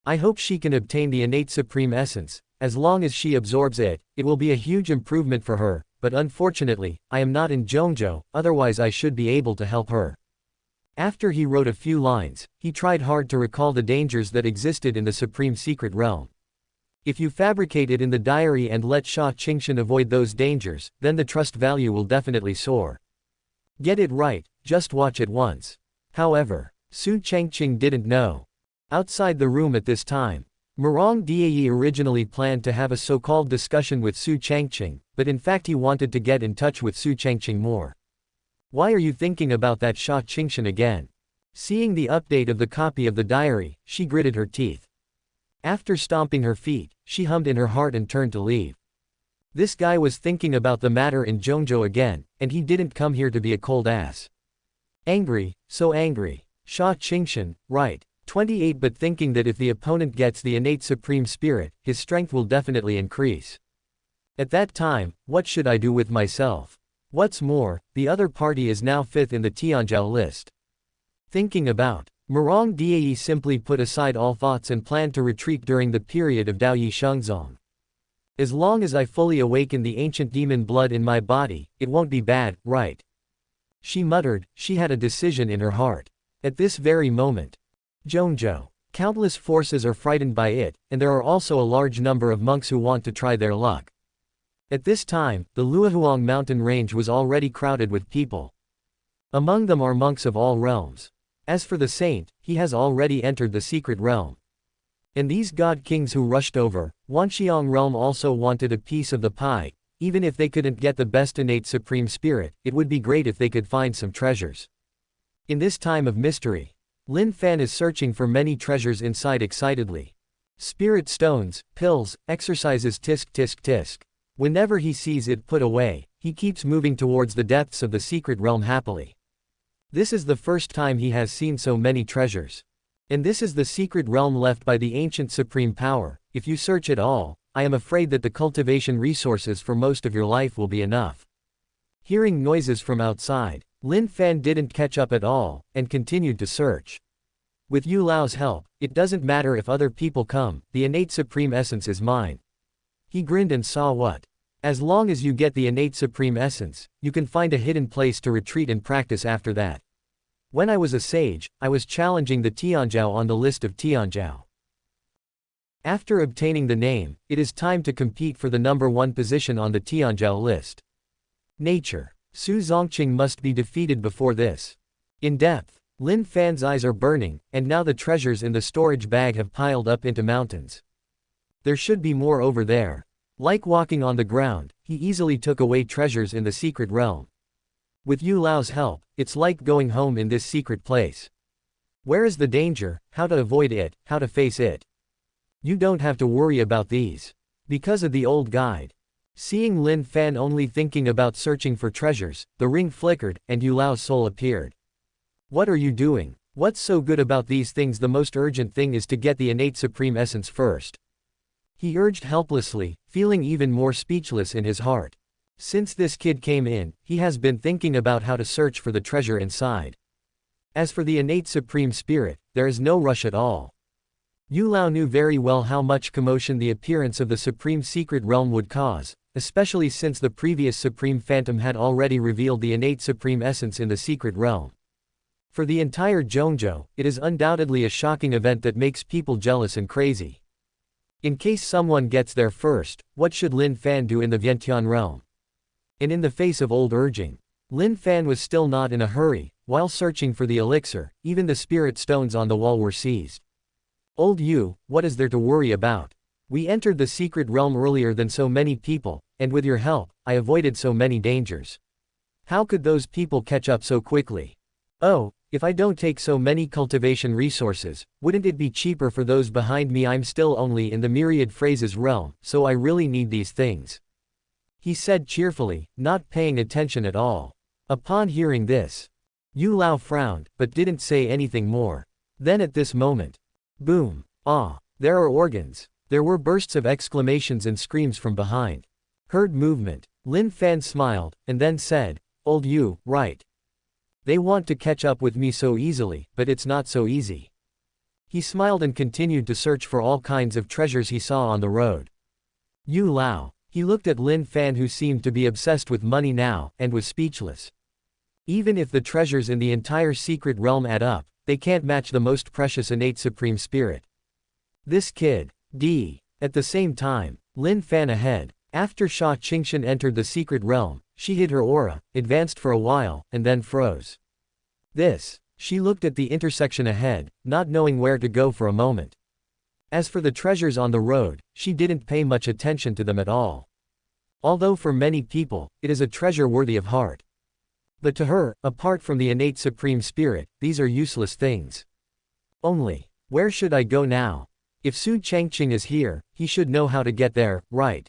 I hope she can obtain the innate supreme essence. As long as she absorbs it, it will be a huge improvement for her, but unfortunately, I am not in Zhongzhou, otherwise I should be able to help her. After he wrote a few lines, he tried hard to recall the dangers that existed in the supreme secret realm. If you fabricate it in the diary and let Su Changqing avoid those dangers, then the trust value will definitely soar. Get it right, just watch it once. However, Su Changqing didn't know. Outside the room at this time, Murong Dai originally planned to have a so-called discussion with Su Changqing, but in fact he wanted to get in touch with Su Changqing more. Why are you thinking about that Su Changqing again? Seeing the update of the copy of the diary, she gritted her teeth. After stomping her feet, she hummed in her heart and turned to leave. This guy was thinking about the matter in Zhongzhou again, and he didn't come here to be a cold ass. Angry, so angry. Su Changqing, right. 28 but thinking that if the opponent gets the innate supreme spirit, his strength will definitely increase. At that time, what should I do with myself? What's more, the other party is now 5th in the Tianzhou list. Thinking about, Murong Dai simply put aside all thoughts and planned to retreat during the period of Daoyi Shengzong. As long as I fully awaken the ancient demon blood in my body, it won't be bad, right? She muttered. She had a decision in her heart. At this very moment, Zhongzhou Countless forces are frightened by it, and there are also a large number of monks who want to try their luck. At this time, the Huang mountain range was already crowded with people. Among them are monks of all realms. As for the saint, he has already entered the secret realm. And these god kings who rushed over, Wanxiang realm also wanted a piece of the pie. Even if they couldn't get the best innate supreme spirit, it would be great if they could find some treasures. In this time of mystery, Lin Fan is searching for many treasures inside excitedly. Spirit stones, pills, exercises tisk tisk tisk. Whenever he sees it put away, he keeps moving towards the depths of the secret realm happily. This is the first time he has seen so many treasures. And this is the secret realm left by the ancient supreme power. If you search it all, I am afraid that the cultivation resources for most of your life will be enough. Hearing noises from outside, Lin Fan didn't catch up at all, and continued to search. With Yu Lao's help, it doesn't matter if other people come, the innate supreme essence is mine. He grinned and saw what? As long as you get the innate supreme essence, you can find a hidden place to retreat and practice after that. When I was a sage, I was challenging the Tianzhao on the list of Tianzhao. After obtaining the name, it is time to compete for the number 1 position on the Tianzhao list. Nature. Su Changqing must be defeated before this. In depth, Lin Fan's eyes are burning, and now the treasures in the storage bag have piled up into mountains. There should be more over there. Like walking on the ground, he easily took away treasures in the secret realm. With Yu Lao's help, it's like going home in this secret place. Where is the danger, how to avoid it, how to face it? You don't have to worry about these. Because of the old guide. Seeing Lin Fan only thinking about searching for treasures, the ring flickered, and Yu Lao's soul appeared. What are you doing? What's so good about these things? The most urgent thing is to get the innate supreme essence first. He urged helplessly, feeling even more speechless in his heart. Since this kid came in, he has been thinking about how to search for the treasure inside. As for the innate supreme spirit, there is no rush at all. Yu Lao knew very well how much commotion the appearance of the supreme secret realm would cause, especially since the previous supreme phantom had already revealed the innate supreme essence in the secret realm. For the entire Zhongzhou, it is undoubtedly a shocking event that makes people jealous and crazy. In case someone gets there first, what should Lin Fan do in the Vientiane realm? And in the face of old urging, Lin Fan was still not in a hurry. While searching for the elixir, even the spirit stones on the wall were seized. Old Yu, what is there to worry about? We entered the secret realm earlier than so many people, and with your help, I avoided so many dangers. How could those people catch up so quickly? Oh, if I don't take so many cultivation resources, wouldn't it be cheaper for those behind me? I'm still only in the myriad phrases realm, so I really need these things. He said cheerfully, not paying attention at all. Upon hearing this, Yu Lao frowned, but didn't say anything more. Then at this moment, boom! Ah! There are organs. There were bursts of exclamations and screams from behind. Heard movement. Lin Fan smiled, and then said, Old Yu, right. They want to catch up with me so easily, but it's not so easy. He smiled and continued to search for all kinds of treasures he saw on the road. Yu Lao. He looked at Lin Fan, who seemed to be obsessed with money now, and was speechless. Even if the treasures in the entire secret realm add up, they can't match the most precious innate supreme spirit. This kid. At the same time, Lin Fan ahead. After Su Changqing entered the secret realm, she hid her aura, advanced for a while, and then froze. She looked at the intersection ahead, not knowing where to go for a moment. As for the treasures on the road, she didn't pay much attention to them at all. Although for many people, it is a treasure worthy of heart. But to her, apart from the innate supreme spirit, these are useless things. Only, where should I go now? If Su Changqing is here, he should know how to get there, right?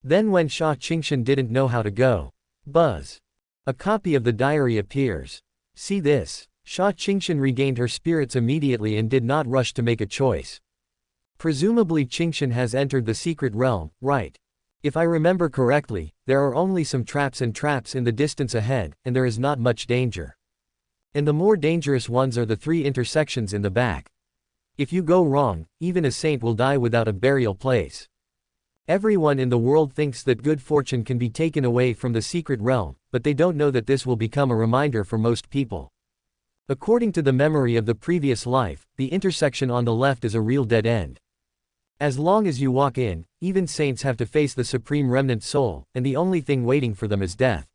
Then when Su Changqing didn't know how to go, buzz. A copy of the diary appears. See this. Su Changqing regained her spirits immediately and did not rush to make a choice. Presumably Changqing has entered the secret realm, right? If I remember correctly, there are only some traps in the distance ahead, and there is not much danger. And the more dangerous ones are the 3 intersections in the back. If you go wrong, even a saint will die without a burial place. Everyone in the world thinks that good fortune can be taken away from the secret realm, but they don't know that this will become a reminder for most people. According to the memory of the previous life, the intersection on the left is a real dead end. As long as you walk in, even saints have to face the supreme remnant soul, and the only thing waiting for them is death.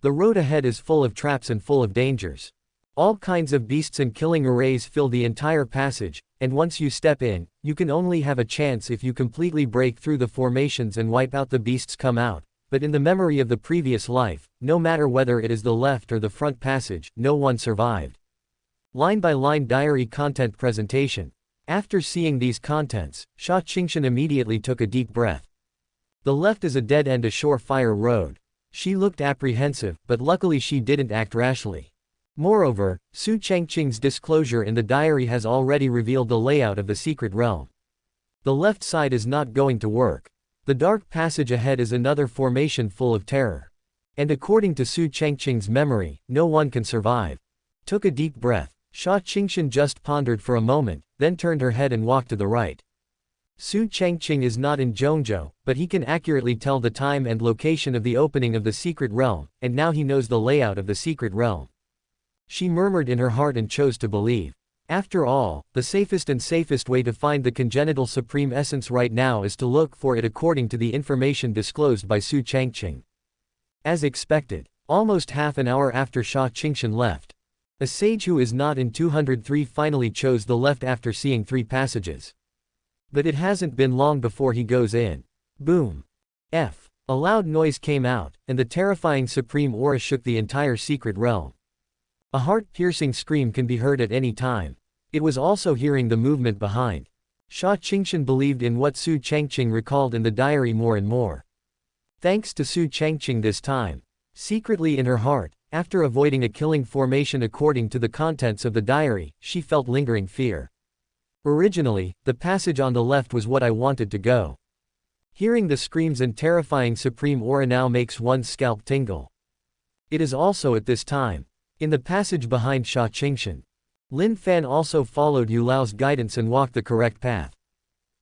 The road ahead is full of traps and full of dangers. All kinds of beasts and killing arrays fill the entire passage, and once you step in, you can only have a chance if you completely break through the formations and wipe out the beasts come out. But in the memory of the previous life, no matter whether it is the left or the front passage, no one survived. Line by line diary content presentation. After seeing these contents, Su Changqing immediately took a deep breath. The left is a dead end, a surefire road. She looked apprehensive, but luckily she didn't act rashly. Moreover, Su Changqing's disclosure in the diary has already revealed the layout of the secret realm. The left side is not going to work. The dark passage ahead is another formation full of terror. And according to Su Changqing's memory, no one can survive. Took a deep breath, Su Changqing just pondered for a moment, then turned her head and walked to the right. Su Changqing is not in Zhongzhou, but he can accurately tell the time and location of the opening of the secret realm, and now he knows the layout of the secret realm. She murmured in her heart and chose to believe. After all, the safest way to find the congenital supreme essence right now is to look for it according to the information disclosed by Su Changqing. As expected, almost half an hour after Su Changqing left, a sage who is not in 203 finally chose the left after seeing 3 passages. But it hasn't been long before he goes in. Boom. F. A loud noise came out, and the terrifying supreme aura shook the entire secret realm. A heart-piercing scream can be heard at any time. It was also hearing the movement behind. Su Changqing believed in what Su Changqing recalled in the diary more and more. Thanks to Su Changqing this time. Secretly in her heart, after avoiding a killing formation according to the contents of the diary, she felt lingering fear. Originally, the passage on the left was what I wanted to go. Hearing the screams and terrifying supreme aura now makes one's scalp tingle. It is also at this time. In the passage behind Su Changqing, Lin Fan also followed Yu Lao's guidance and walked the correct path.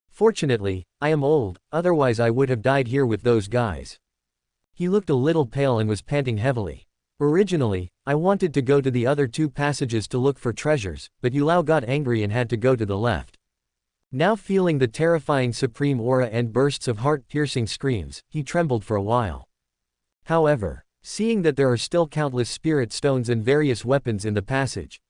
Fortunately, I am old, otherwise I would have died here with those guys. He looked a little pale and was panting heavily. Originally, I wanted to go to the other 2 passages to look for treasures, but Yu Lao got angry and had to go to the left. Now feeling the terrifying supreme aura and bursts of heart-piercing screams, he trembled for a while. However, seeing that there are still countless spirit stones and various weapons in the passage,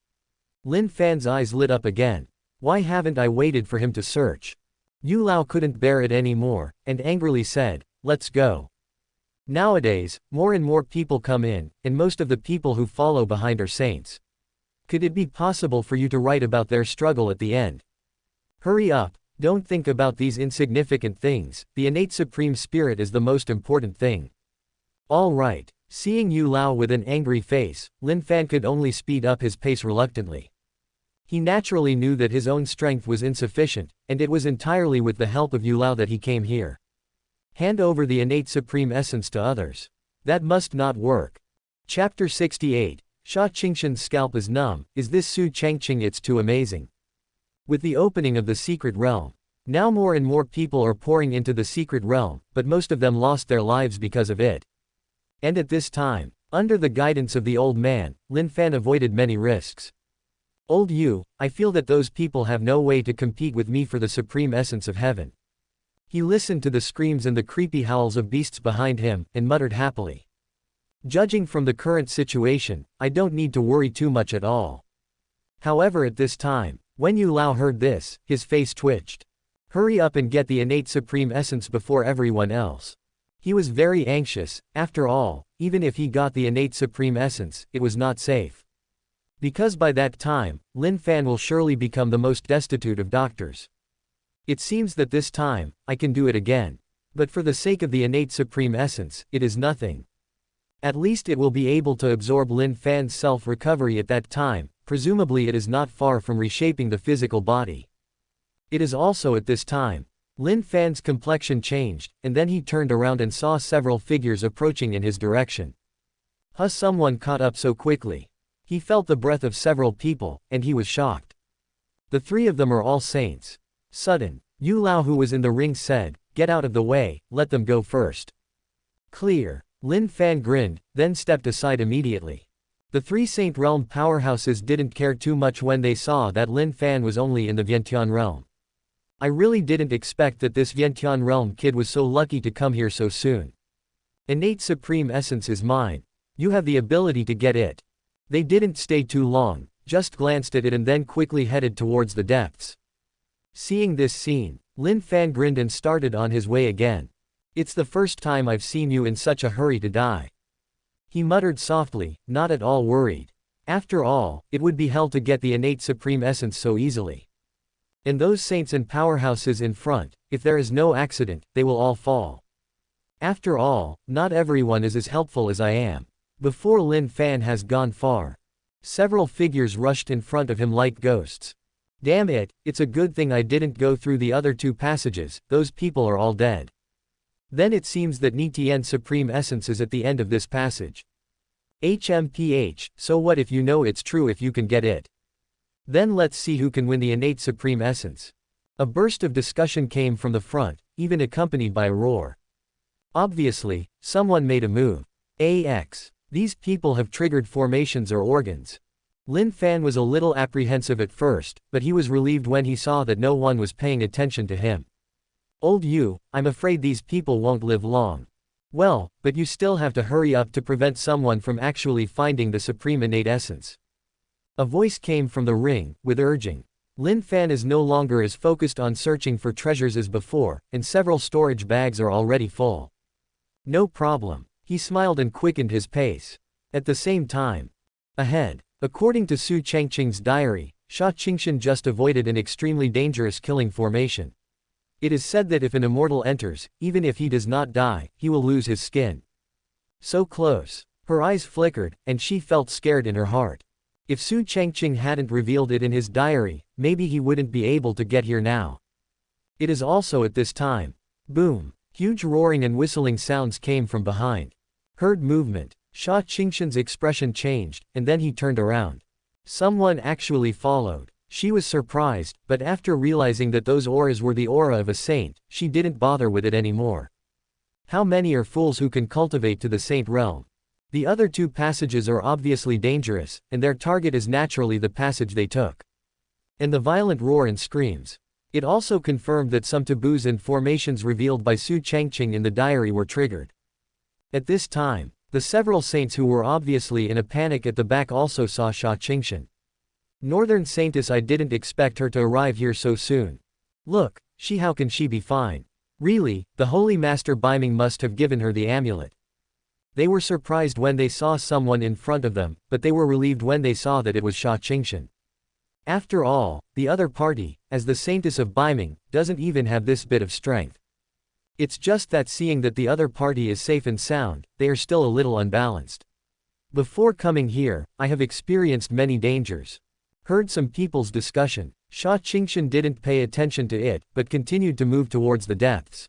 Lin Fan's eyes lit up again. Why haven't I waited for him to search? Yu Lao couldn't bear it anymore, and angrily said, "Let's go." Nowadays, more and more people come in, and most of the people who follow behind are saints. Could it be possible for you to write about their struggle at the end? Hurry up, don't think about these insignificant things, the innate supreme spirit is the most important thing. All right. Seeing Yu Lao with an angry face, Lin Fan could only speed up his pace reluctantly. He naturally knew that his own strength was insufficient, and it was entirely with the help of Yu Lao that he came here. Hand over the innate supreme essence to others. That must not work. Chapter 68. Su Changqing's scalp is numb. Is this Su Changqing? It's too amazing. With the opening of the secret realm, now more and more people are pouring into the secret realm, but most of them lost their lives because of it. And at this time, under the guidance of the old man, Lin Fan avoided many risks. Old Yu, I feel that those people have no way to compete with me for the supreme essence of heaven. He listened to the screams and the creepy howls of beasts behind him, and muttered happily. Judging from the current situation, I don't need to worry too much at all. However, at this time, when Yu Lao heard this, his face twitched. Hurry up and get the innate supreme essence before everyone else. He was very anxious. After all, even if he got the innate supreme essence, it was not safe. Because by that time, Lin Fan will surely become the most destitute of doctors. It seems that this time, I can do it again. But for the sake of the innate supreme essence, it is nothing. At least it will be able to absorb Lin Fan's self-recovery at that time, presumably it is not far from reshaping the physical body. It is also at this time, Lin Fan's complexion changed, and then he turned around and saw several figures approaching in his direction. Someone caught up so quickly. He felt the breath of several people, and he was shocked. The 3 of them are all saints. Sudden, Yu Lao who was in the ring said, "Get out of the way, let them go first." Clear. Lin Fan grinned, then stepped aside immediately. The three Saint Realm powerhouses didn't care too much when they saw that Lin Fan was only in the Vientiane realm. I really didn't expect that this Vientiane realm kid was so lucky to come here so soon. Innate Supreme Essence is mine. You have the ability to get it. They didn't stay too long, just glanced at it and then quickly headed towards the depths. Seeing this scene, Lin Fan grinned and started on his way again. It's the first time I've seen you in such a hurry to die. He muttered softly, not at all worried. After all, it would be hell to get the innate supreme essence so easily. And those saints and powerhouses in front, if there is no accident, they will all fall. After all, not everyone is as helpful as I am. Before Lin Fan has gone far, several figures rushed in front of him like ghosts. Damn it, it's a good thing I didn't go through the other two passages, those people are all dead. Then it seems that Nitian Supreme Essence is at the end of this passage. HMPH, so what if you know it's true if you can get it? Then let's see who can win the innate Supreme Essence. A burst of discussion came from the front, even accompanied by a roar. Obviously, someone made a move. AX. These people have triggered formations or organs. Lin Fan was a little apprehensive at first, but he was relieved when he saw that no one was paying attention to him. Old you, I'm afraid these people won't live long. Well, but you still have to hurry up to prevent someone from actually finding the supreme innate essence. A voice came from the ring, with urging. Lin Fan is no longer as focused on searching for treasures as before, and several storage bags are already full. No problem. He smiled and quickened his pace. At the same time, ahead, according to Su Changqing's diary, Su Changqing just avoided an extremely dangerous killing formation. It is said that if an immortal enters, even if he does not die, he will lose his skin. So close. Her eyes flickered, and she felt scared in her heart. If Su Changqing hadn't revealed it in his diary, maybe he wouldn't be able to get here now. It is also at this time. Boom. Huge roaring and whistling sounds came from behind. Heard movement. Su Changqing's expression changed, and then he turned around. Someone actually followed. She was surprised, but after realizing that those auras were the aura of a saint, she didn't bother with it anymore. How many are fools who can cultivate to the saint realm? The other two passages are obviously dangerous, and their target is naturally the passage they took. And the violent roar and screams. It also confirmed that some taboos and formations revealed by Su Changqing in the diary were triggered. At this time, the several saints who were obviously in a panic at the back also saw Su Changqing. Northern Saintess, I didn't expect her to arrive here so soon. Look, how can she be fine? Really, the Holy Master Biming must have given her the amulet. They were surprised when they saw someone in front of them, but they were relieved when they saw that it was Su Changqing. After all, the other party, as the Saintess of Biming, doesn't even have this bit of strength. It's just that seeing that the other party is safe and sound, they are still a little unbalanced. Before coming here, I have experienced many dangers. Heard some people's discussion. Su Changqing didn't pay attention to it, but continued to move towards the depths.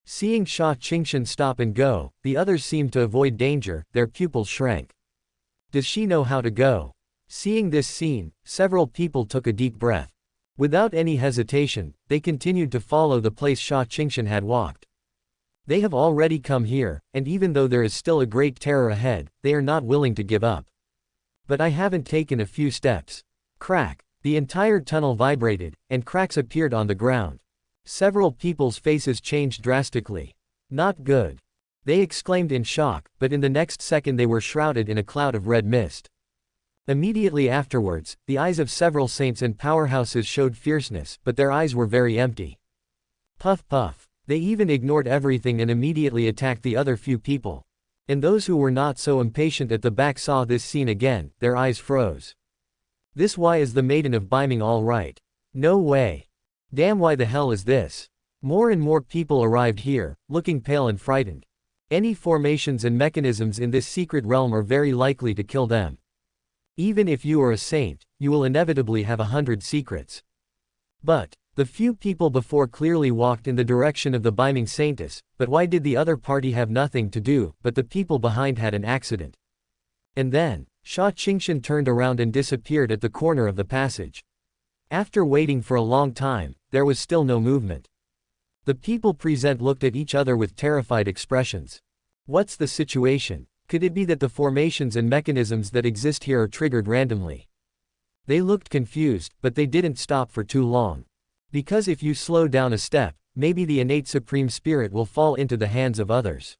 Seeing Su Changqing stop and go, the others seemed to avoid danger, their pupils shrank. Does she know how to go? Seeing this scene, several people took a deep breath. Without any hesitation, they continued to follow the place Su Changqing had walked. They have already come here, and even though there is still a great terror ahead, they are not willing to give up. But I haven't taken a few steps. Crack. The entire tunnel vibrated, and cracks appeared on the ground. Several people's faces changed drastically. Not good. They exclaimed in shock, but in the next second they were shrouded in a cloud of red mist. Immediately afterwards, the eyes of several saints and powerhouses showed fierceness, but their eyes were very empty. Puff puff. They even ignored everything and immediately attacked the other few people. And those who were not so impatient at the back saw this scene again, their eyes froze. This why is the Maiden of Biming all right? No way. Damn, why the hell is this? More and more people arrived here, looking pale and frightened. Any formations and mechanisms in this secret realm are very likely to kill them. Even if you are a saint, you will inevitably have 100 secrets. But, the few people before clearly walked in the direction of the Biming Saintess, but why did the other party have nothing to do, but the people behind had an accident? And then, Su Changqing turned around and disappeared at the corner of the passage. After waiting for a long time, there was still no movement. The people present looked at each other with terrified expressions. What's the situation? Could it be that the formations and mechanisms that exist here are triggered randomly? They looked confused, but they didn't stop for too long. Because if you slow down a step, maybe the innate supreme spirit will fall into the hands of others.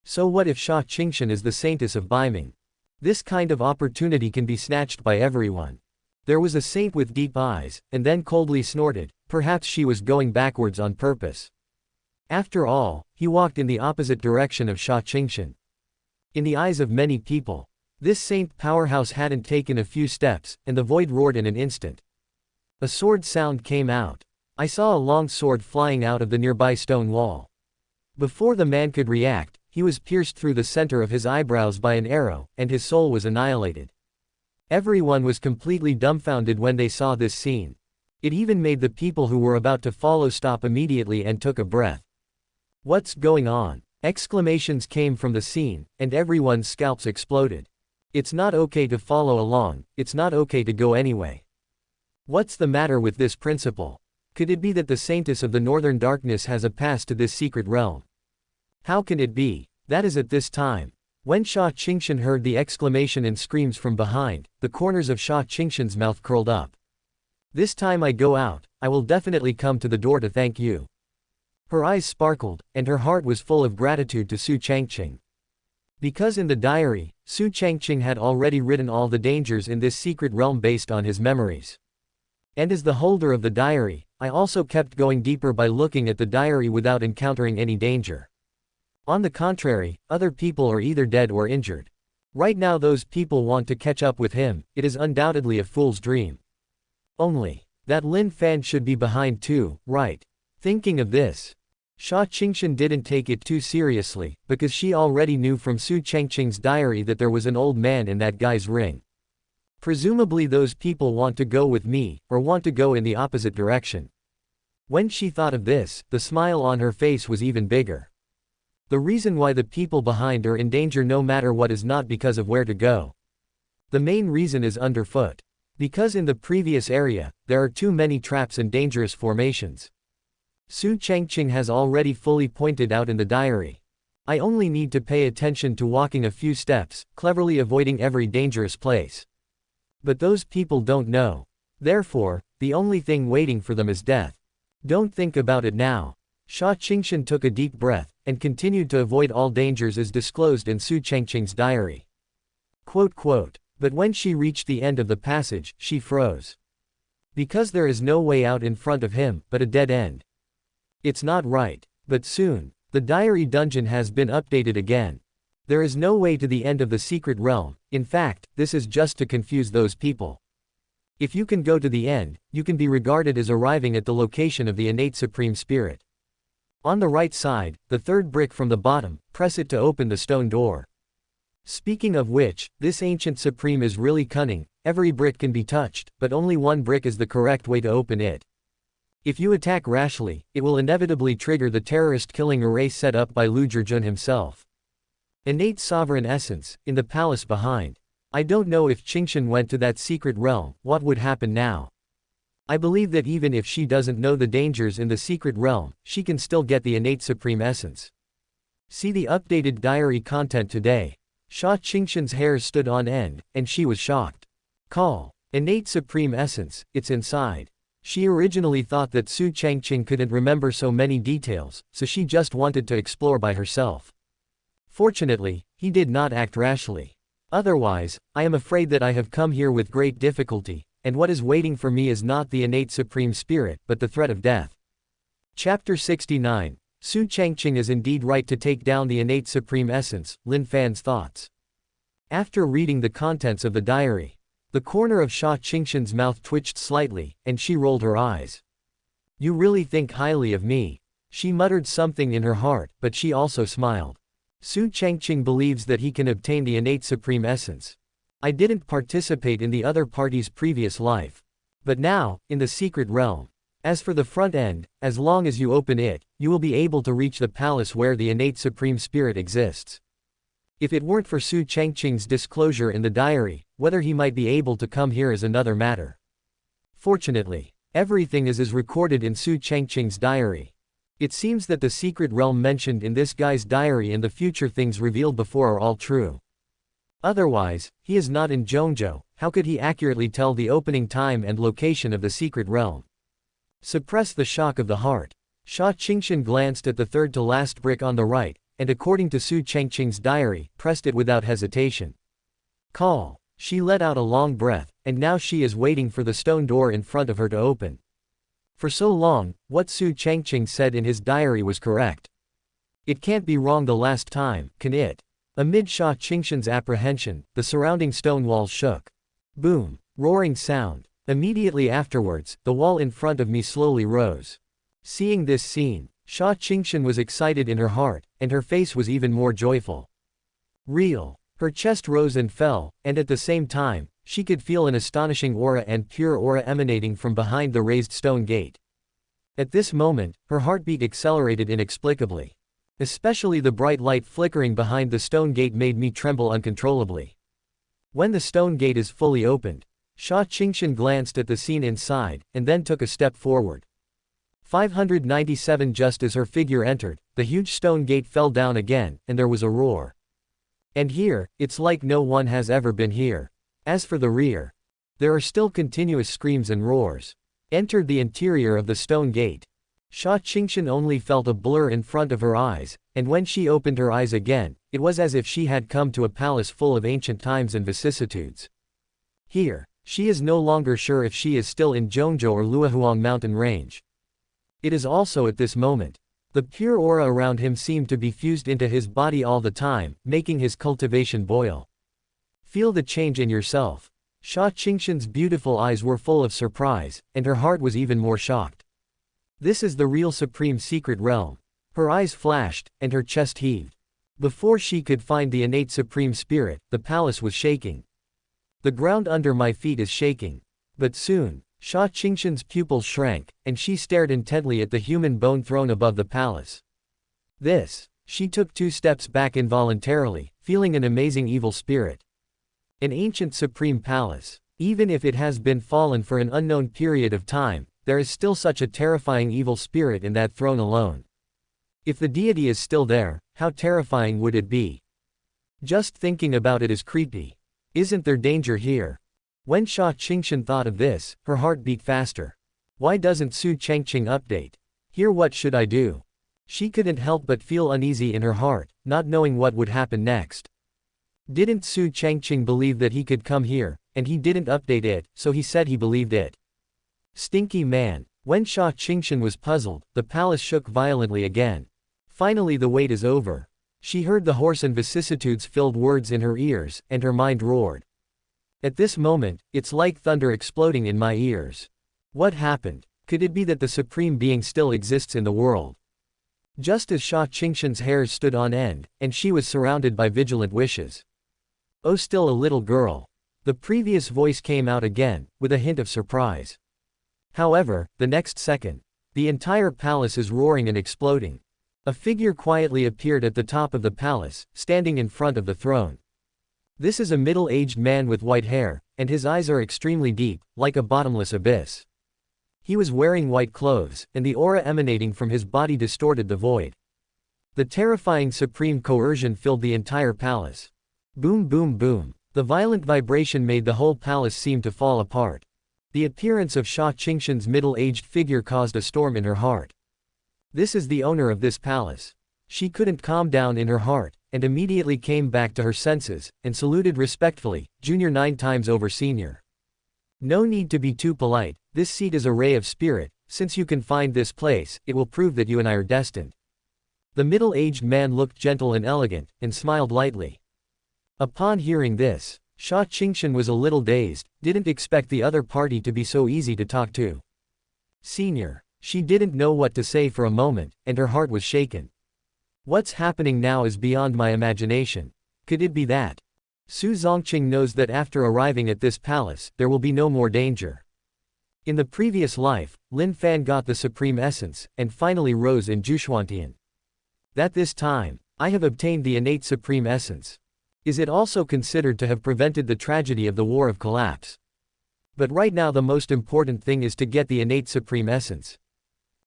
So what if Su Changqing is the saintess of Biming? This kind of opportunity can be snatched by everyone. There was a saint with deep eyes, and then coldly snorted, perhaps she was going backwards on purpose. After all, he walked in the opposite direction of Su Changqing. In the eyes of many people, this saint powerhouse hadn't taken a few steps, and the void roared in an instant. A sword sound came out. I saw a long sword flying out of the nearby stone wall. Before the man could react, he was pierced through the center of his eyebrows by an arrow, and his soul was annihilated. Everyone was completely dumbfounded when they saw this scene. It even made the people who were about to follow stop immediately and took a breath. What's going on? Exclamations came from the scene, and everyone's scalps exploded. It's not okay to follow along, it's not okay to go anyway. What's the matter with this principle? Could it be that the saintess of the northern darkness has a pass to this secret realm? How can it be? That is at this time. When Su Changqing heard the exclamation and screams from behind, the corners of Su Changqing's mouth curled up. This time I go out, I will definitely come to the door to thank you. Her eyes sparkled, and her heart was full of gratitude to Su Changqing. Because in the diary, Su Changqing had already written all the dangers in this secret realm based on his memories. And as the holder of the diary, I also kept going deeper by looking at the diary without encountering any danger. On the contrary, other people are either dead or injured. Right now those people want to catch up with him, it is undoubtedly a fool's dream. Only, that Lin Fan should be behind too, right? Thinking of this, Su Changqing didn't take it too seriously, because she already knew from Su Changqing's diary that there was an old man in that guy's ring. Presumably those people want to go with me, or want to go in the opposite direction. When she thought of this, the smile on her face was even bigger. The reason why the people behind are in danger no matter what is not because of where to go. The main reason is underfoot. Because in the previous area, there are too many traps and dangerous formations. Su Changqing has already fully pointed out in the diary. I only need to pay attention to walking a few steps, cleverly avoiding every dangerous place. But those people don't know. Therefore, the only thing waiting for them is death. Don't think about it now. Su Changqing took a deep breath, and continued to avoid all dangers as disclosed in Su Changqing's diary. But when she reached the end of the passage, she froze. Because there is no way out in front of him, but a dead end. It's not right. But soon, the diary dungeon has been updated again. There is no way to the end of the secret realm, in fact, this is just to confuse those people. If you can go to the end, you can be regarded as arriving at the location of the innate supreme spirit. On the right side, the third brick from the bottom, press it to open the stone door. Speaking of which, this ancient supreme is really cunning, every brick can be touched, but only one brick is the correct way to open it. If you attack rashly, it will inevitably trigger the terrorist killing array set up by Lu Zhijun himself. Innate sovereign essence, in the palace behind. I don't know if Changqing went to that secret realm, what would happen now? I believe that even if she doesn't know the dangers in the secret realm, she can still get the innate supreme essence. See the updated diary content today. Su Changqing's hairs stood on end, and she was shocked. Call. Innate supreme essence, it's inside. She originally thought that Su Changqing couldn't remember so many details, so she just wanted to explore by herself. Fortunately, he did not act rashly. Otherwise, I am afraid that I have come here with great difficulty, and what is waiting for me is not the innate supreme spirit, but the threat of death. Chapter 69. Su Changqing is indeed right to take down the innate supreme essence, Lin Fan's thoughts. After reading the contents of the diary, the corner of Su Changqing's mouth twitched slightly, and she rolled her eyes. You really think highly of me. She muttered something in her heart, but she also smiled. Su Changqing believes that he can obtain the innate supreme essence. I didn't participate in the other party's previous life. But now, in the secret realm. As for the front end, as long as you open it, you will be able to reach the palace where the innate supreme spirit exists. If it weren't for Su Changqing's disclosure in the diary, whether he might be able to come here is another matter. Fortunately, everything is as recorded in Su Changqing's diary. It seems that the secret realm mentioned in this guy's diary and the future things revealed before are all true. Otherwise, he is not in Zhongzhou. How could he accurately tell the opening time and location of the secret realm? Suppress the shock of the heart. Su Changqing glanced at the third to last brick on the right, and according to Su Changqing's diary, pressed it without hesitation. Call. She let out a long breath, and now she is waiting for the stone door in front of her to open. For so long, what Su Changqing said in his diary was correct. It can't be wrong the last time, can it? Amid Su Changqing's apprehension, the surrounding stone walls shook. Boom. Roaring sound. Immediately afterwards, the wall in front of me slowly rose. Seeing this scene, Su Changqing was excited in her heart, and her face was even more joyful. Real. Her chest rose and fell, and at the same time, she could feel an astonishing aura and pure aura emanating from behind the raised stone gate. At this moment, her heartbeat accelerated inexplicably. Especially the bright light flickering behind the stone gate made me tremble uncontrollably. When the stone gate is fully opened, Su Changqing glanced at the scene inside, and then took a step forward. 597. Just as her figure entered, the huge stone gate fell down again, and there was a roar. And here, it's like no one has ever been here. As for the rear, there are still continuous screams and roars. Entered the interior of the stone gate. Su Changqing only felt a blur in front of her eyes, and when she opened her eyes again, it was as if she had come to a palace full of ancient times and vicissitudes. Here, she is no longer sure if she is still in Zhongzhou or Luohuang mountain range. It is also at this moment. The pure aura around him seemed to be fused into his body all the time, making his cultivation boil. Feel the change in yourself. Su Changqing's beautiful eyes were full of surprise, and her heart was even more shocked. This is the real supreme secret realm. Her eyes flashed, and her chest heaved. Before she could find the innate supreme spirit, the palace was shaking. The ground under my feet is shaking. But soon, Su Changqing's pupils shrank, and she stared intently at the human bone throne above the palace. She took 2 steps back involuntarily, feeling an amazing evil spirit. An ancient supreme palace. Even if it has been fallen for an unknown period of time, there is still such a terrifying evil spirit in that throne alone. If the deity is still there, how terrifying would it be? Just thinking about it is creepy. Isn't there danger here? When Su Changqing thought of this, her heart beat faster. Why doesn't Su Changqing update? Here, what should I do? She couldn't help but feel uneasy in her heart, not knowing what would happen next. Didn't Su Changqing believe that he could come here, and he didn't update it, so he said he believed it. Stinky man. When Su Changqing was puzzled, the palace shook violently again. Finally the wait is over. She heard the hoarse and vicissitudes-filled words in her ears, and her mind roared. At this moment, it's like thunder exploding in my ears. What happened? Could it be that the Supreme Being still exists in the world? Just as Su Changqing's hairs stood on end, and she was surrounded by vigilant wishes. Oh, still a little girl. The previous voice came out again, with a hint of surprise. However, the next second, the entire palace is roaring and exploding. A figure quietly appeared at the top of the palace, standing in front of the throne. This is a middle-aged man with white hair, and his eyes are extremely deep, like a bottomless abyss. He was wearing white clothes, and the aura emanating from his body distorted the void. The terrifying supreme coercion filled the entire palace. Boom, boom, boom. The violent vibration made the whole palace seem to fall apart. The appearance of Su Changqing's middle-aged figure caused a storm in her heart. This is the owner of this palace. She couldn't calm down in her heart, and immediately came back to her senses, and saluted respectfully, Junior 9 times over Senior. No need to be too polite, this seat is a ray of spirit, since you can find this place, it will prove that you and I are destined. The middle-aged man looked gentle and elegant, and smiled lightly. Upon hearing this, Su Changqing was a little dazed, didn't expect the other party to be so easy to talk to. Senior. She didn't know what to say for a moment, and her heart was shaken. What's happening now is beyond my imagination. Could it be that? Su Changqing knows that after arriving at this palace, there will be no more danger. In the previous life, Lin Fan got the supreme essence, and finally rose in Zhuxuantian. That this time, I have obtained the innate supreme essence. Is it also considered to have prevented the tragedy of the War of Collapse? But right now the most important thing is to get the innate supreme essence.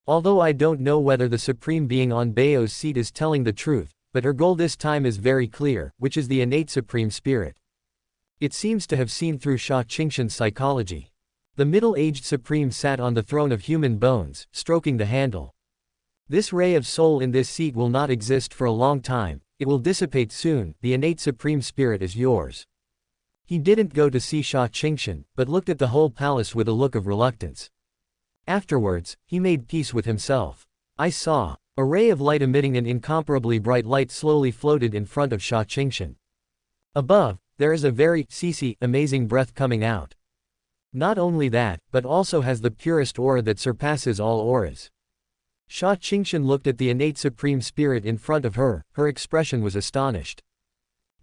Although I don't know whether the Supreme Being on Bao's seat is telling the truth, but her goal this time is very clear, which is the innate Supreme Spirit. It seems to have seen through Su Changqing's psychology. The middle-aged Supreme sat on the throne of human bones, stroking the handle. This ray of soul in this seat will not exist for a long time, it will dissipate soon, the innate Supreme Spirit is yours. He didn't go to see Su Changqing, but looked at the whole palace with a look of reluctance. Afterwards, he made peace with himself. I saw. A ray of light emitting an incomparably bright light slowly floated in front of Su Changqing. Above, there is a very amazing breath coming out. Not only that, but also has the purest aura that surpasses all auras. Su Changqing looked at the innate Supreme Spirit in front of her, her expression was astonished.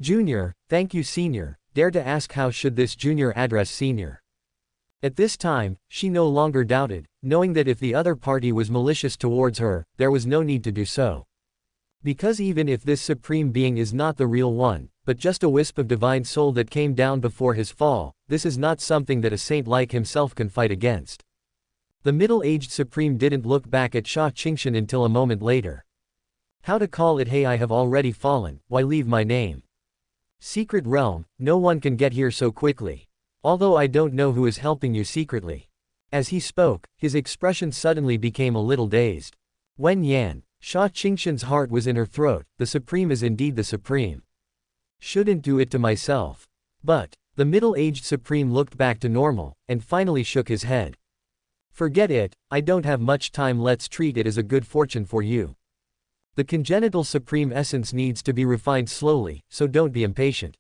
Junior, thank you Senior, dare to ask how should this Junior address Senior. At this time, she no longer doubted, knowing that if the other party was malicious towards her, there was no need to do so. Because even if this Supreme Being is not the real one, but just a wisp of divine soul that came down before his fall, this is not something that a saint like himself can fight against. The middle-aged Supreme didn't look back at Su Changqing until a moment later. How to call it? Hey, I have already fallen, why leave my name? Secret realm, no one can get here so quickly. Although I don't know who is helping you secretly. As he spoke, his expression suddenly became a little dazed. Wen Yan, Su Changqing's heart was in her throat, the Supreme is indeed the Supreme. Shouldn't do it to myself. But, the middle-aged Supreme looked back to normal, and finally shook his head. Forget it, I don't have much time, let's treat it as a good fortune for you. The congenital Supreme essence needs to be refined slowly, so don't be impatient.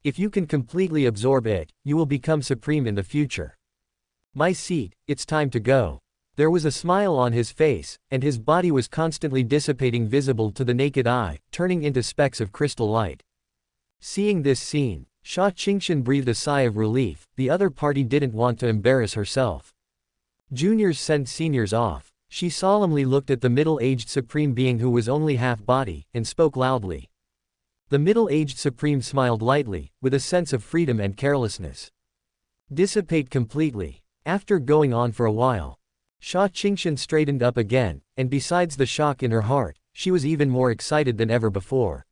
If you can completely absorb it, you will become Supreme in the future. My seat, it's time to go. There was a smile on his face, and his body was constantly dissipating, visible to the naked eye, turning into specks of crystal light. Seeing this scene, Su Changqing breathed a sigh of relief, the other party didn't want to embarrass herself. Juniors sent seniors off. She solemnly looked at the middle-aged Supreme Being who was only half-body, and spoke loudly. The middle-aged Supreme smiled lightly, with a sense of freedom and carelessness. Dissipate completely. After going on for a while, Su Changqing straightened up again, and besides the shock in her heart, she was even more excited than ever before.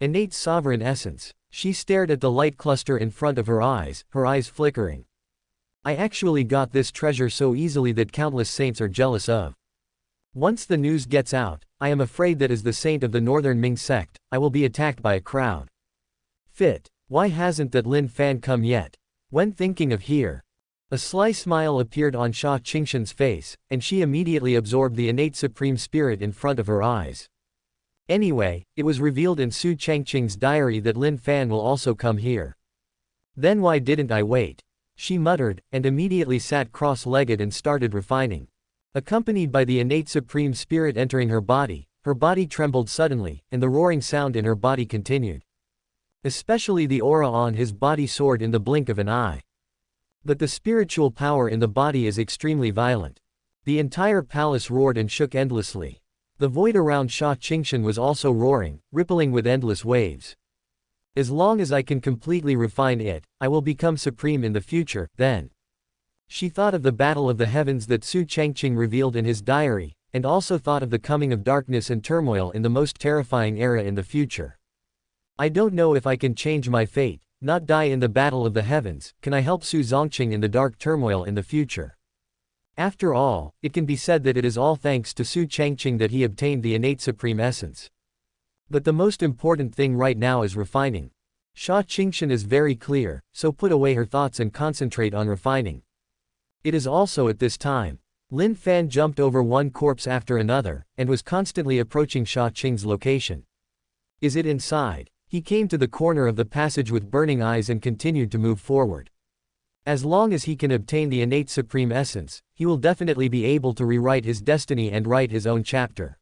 Innate sovereign essence. She stared at the light cluster in front of her eyes flickering. I actually got this treasure so easily that countless saints are jealous of. Once the news gets out, I am afraid that as the saint of the Northern Ming sect, I will be attacked by a crowd. Why hasn't that Lin Fan come yet? When thinking of here, a sly smile appeared on Su Changqing's face, and she immediately absorbed the innate Supreme Spirit in front of her eyes. Anyway, it was revealed in Su Changqing's diary that Lin Fan will also come here. Then why didn't I wait? She muttered, and immediately sat cross-legged and started refining. Accompanied by the innate Supreme Spirit entering her body trembled suddenly, and the roaring sound in her body continued. Especially the aura on his body soared in the blink of an eye. But the spiritual power in the body is extremely violent. The entire palace roared and shook endlessly. The void around Su Changqing was also roaring, rippling with endless waves. As long as I can completely refine it, I will become Supreme in the future, then. She thought of the battle of the heavens that Su Changqing revealed in his diary, and also thought of the coming of darkness and turmoil in the most terrifying era in the future. I don't know if I can change my fate, not die in the battle of the heavens, can I help Su Changqing in the dark turmoil in the future? After all, it can be said that it is all thanks to Su Changqing that he obtained the innate Supreme Essence. But the most important thing right now is refining. Su Changqing is very clear, so put away her thoughts and concentrate on refining. It is also at this time. Lin Fan jumped over one corpse after another, and was constantly approaching Su Changqing's location. Is it inside? He came to the corner of the passage with burning eyes and continued to move forward. As long as he can obtain the innate Supreme Essence, he will definitely be able to rewrite his destiny and write his own chapter.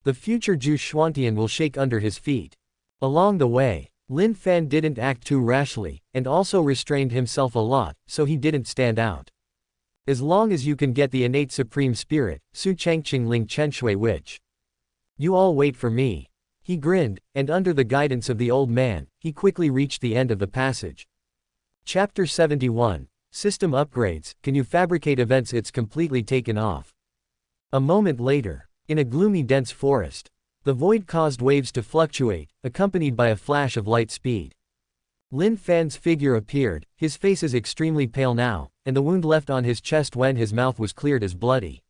The future Gu Changqing will shake under his feet. Along the way, Lin Fan didn't act too rashly, and also restrained himself a lot, so he didn't stand out. As long as you can get the innate Supreme Spirit, Su Changqing Ling Chenshui which. You all wait for me. He grinned, and under the guidance of the old man, he quickly reached the end of the passage. Chapter 71, System Upgrades, Can You Fabricate Events? It's completely taken off. A moment later, in a gloomy dense forest, the void caused waves to fluctuate, accompanied by a flash of light speed. Lin Fan's figure appeared, his face is extremely pale now, and the wound left on his chest when his mouth was cleared is bloody.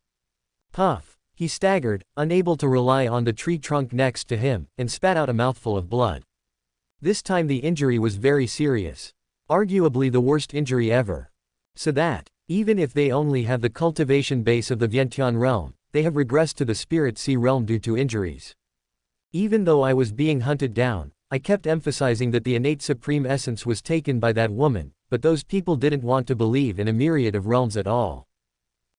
Puff! He staggered, unable to rely on the tree trunk next to him, and spat out a mouthful of blood. This time the injury was very serious. Arguably the worst injury ever. So that, even if they only have the cultivation base of the Vientiane realm, they have regressed to the Spirit Sea realm due to injuries. Even though I was being hunted down, I kept emphasizing that the innate supreme essence was taken by that woman, but those people didn't want to believe in a myriad of realms at all.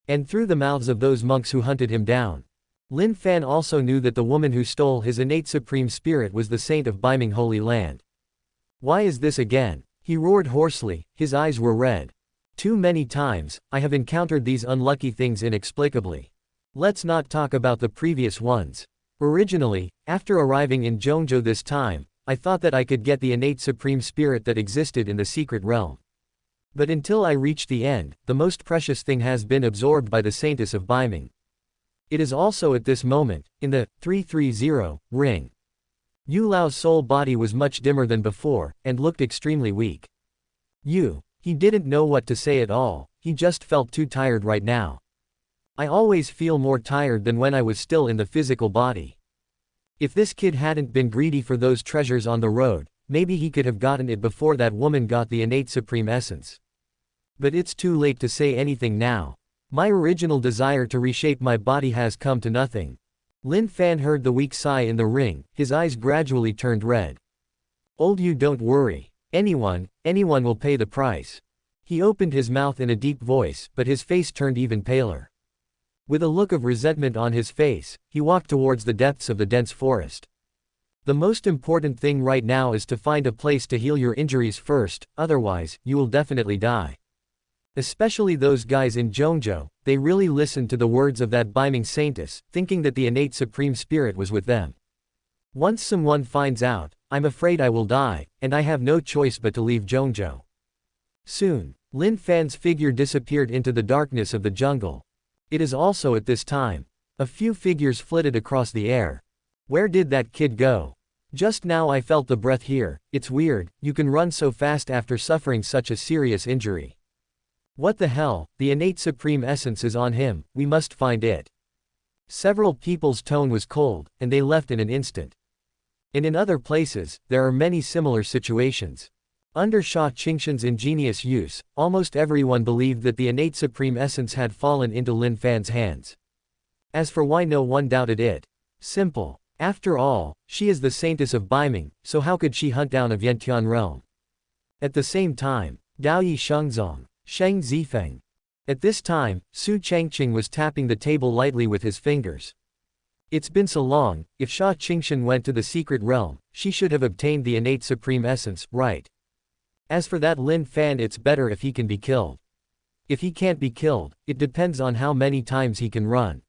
And through the mouths of those monks who hunted him down, Lin Fan also knew that the woman who stole his innate supreme spirit was the saint of Biming Holy Land. Why is this again? He roared hoarsely, his eyes were red. Too many times, I have encountered these unlucky things inexplicably. Let's not talk about the previous ones. Originally, after arriving in Zhongzhou this time, I thought that I could get the innate supreme spirit that existed in the secret realm. But until I reached the end, the most precious thing has been absorbed by the saintess of Biming. It is also at this moment, in the 330 ring. Yu Lao's soul body was much dimmer than before, and looked extremely weak. He didn't know what to say at all, he just felt too tired right now. I always feel more tired than when I was still in the physical body. If this kid hadn't been greedy for those treasures on the road, maybe he could have gotten it before that woman got the innate supreme essence. But it's too late to say anything now. My original desire to reshape my body has come to nothing. Lin Fan heard the weak sigh in the ring, his eyes gradually turned red. Old Yu, don't worry. Anyone will pay the price. He opened his mouth in a deep voice, but his face turned even paler. With a look of resentment on his face, he walked towards the depths of the dense forest. The most important thing right now is to find a place to heal your injuries first, otherwise, you will definitely die. Especially those guys in Zhongzhou, they really listened to the words of that Biming saintess, thinking that the innate supreme spirit was with them. Once someone finds out, I'm afraid I will die, and I have no choice but to leave Zhongzhou. Soon, Lin Fan's figure disappeared into the darkness of the jungle. It is also at this time. A few figures flitted across the air. Where did that kid go? Just now I felt the breath here. It's weird, you can run so fast after suffering such a serious injury. What the hell, the innate supreme essence is on him, we must find it. Several people's tone was cold, and they left in an instant. And in other places, there are many similar situations. Under Su Changqing's ingenious use, almost everyone believed that the innate supreme essence had fallen into Lin Fan's hands. As for why no one doubted it. Simple. After all, she is the saintess of Biming, so how could she hunt down a Vientiane realm? At the same time, Daoyi Shengzong, Sheng Zifeng. At this time, Su Changqing was tapping the table lightly with his fingers. It's been so long, if Su Changqing went to the secret realm, she should have obtained the innate supreme essence, right? As for that Lin Fan, it's better if he can be killed. If he can't be killed, it depends on how many times he can run.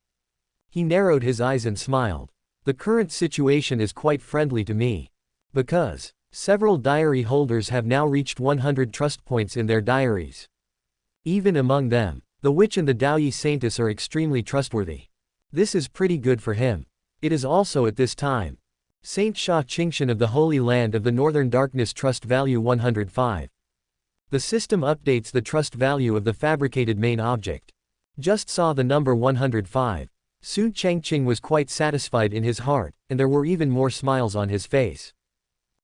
He narrowed his eyes and smiled. The current situation is quite friendly to me. Because several diary holders have now reached 100 trust points in their diaries. Even among them, the witch and the Daoyi saintess are extremely trustworthy. This is pretty good for him. It is also at this time. Saint Su Changqing of the Holy Land of the Northern Darkness Trust Value 105. The system updates the trust value of the fabricated main object. Just saw the number 105. Su Changqing was quite satisfied in his heart, and there were even more smiles on his face.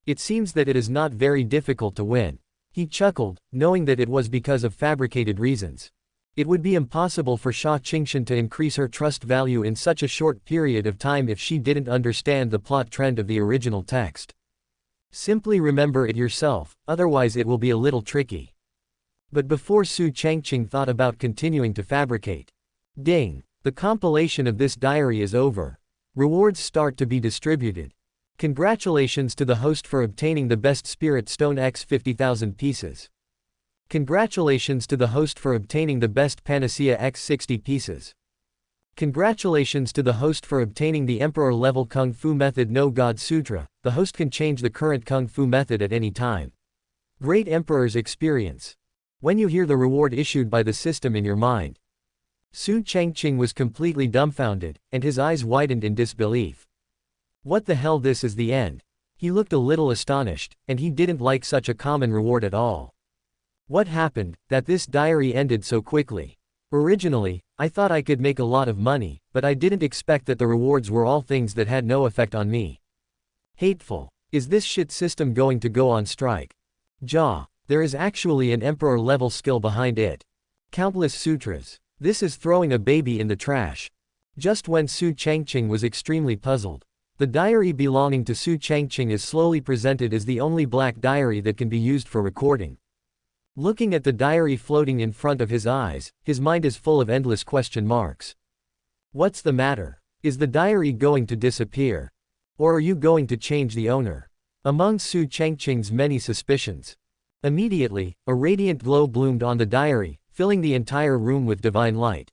It seems that it is not very difficult to win. He chuckled, knowing that it was because of fabricated reasons. It would be impossible for Su Changqing to increase her trust value in such a short period of time if she didn't understand the plot trend of the original text. Simply remember it yourself, otherwise it will be a little tricky. But before Su Changqing thought about continuing to fabricate. Ding! The compilation of this diary is over. Rewards start to be distributed. Congratulations to the host for obtaining the best Spirit Stone X 50,000 pieces. Congratulations to the host for obtaining the best Panacea X 60 pieces. Congratulations to the host for obtaining the Emperor level Kung Fu Method No God Sutra. The host can change the current Kung Fu method at any time. Great Emperor's experience. When you hear the reward issued by the system in your mind, Su Changqing was completely dumbfounded, and his eyes widened in disbelief. What the hell, this is the end? He looked a little astonished, and he didn't like such a common reward at all. What happened, that this diary ended so quickly? Originally, I thought I could make a lot of money, but I didn't expect that the rewards were all things that had no effect on me. Hateful. Is this shit system going to go on strike? There is actually an emperor-level skill behind it. Countless sutras. This is throwing a baby in the trash. Just when Su Changqing was extremely puzzled, the diary belonging to Su Changqing is slowly presented as the only black diary that can be used for recording. Looking at the diary floating in front of his eyes, his mind is full of endless question marks. What's the matter? Is the diary going to disappear? Or are you going to change the owner? Among Su Changqing's many suspicions. Immediately, a radiant glow bloomed on the diary, filling the entire room with divine light.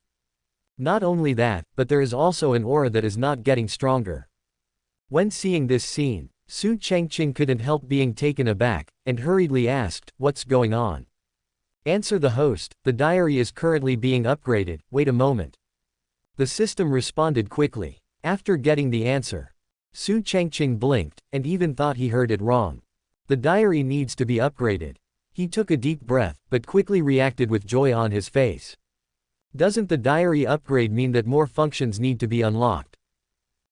Not only that, but there is also an aura that is not getting stronger. When seeing this scene, Su Changqing couldn't help being taken aback, and hurriedly asked, "What's going on?" Answer the host, "The diary is currently being upgraded, wait a moment." The system responded quickly. After getting the answer, Su Changqing blinked, and even thought he heard it wrong. The diary needs to be upgraded. He took a deep breath, but quickly reacted with joy on his face. Doesn't the diary upgrade mean that more functions need to be unlocked?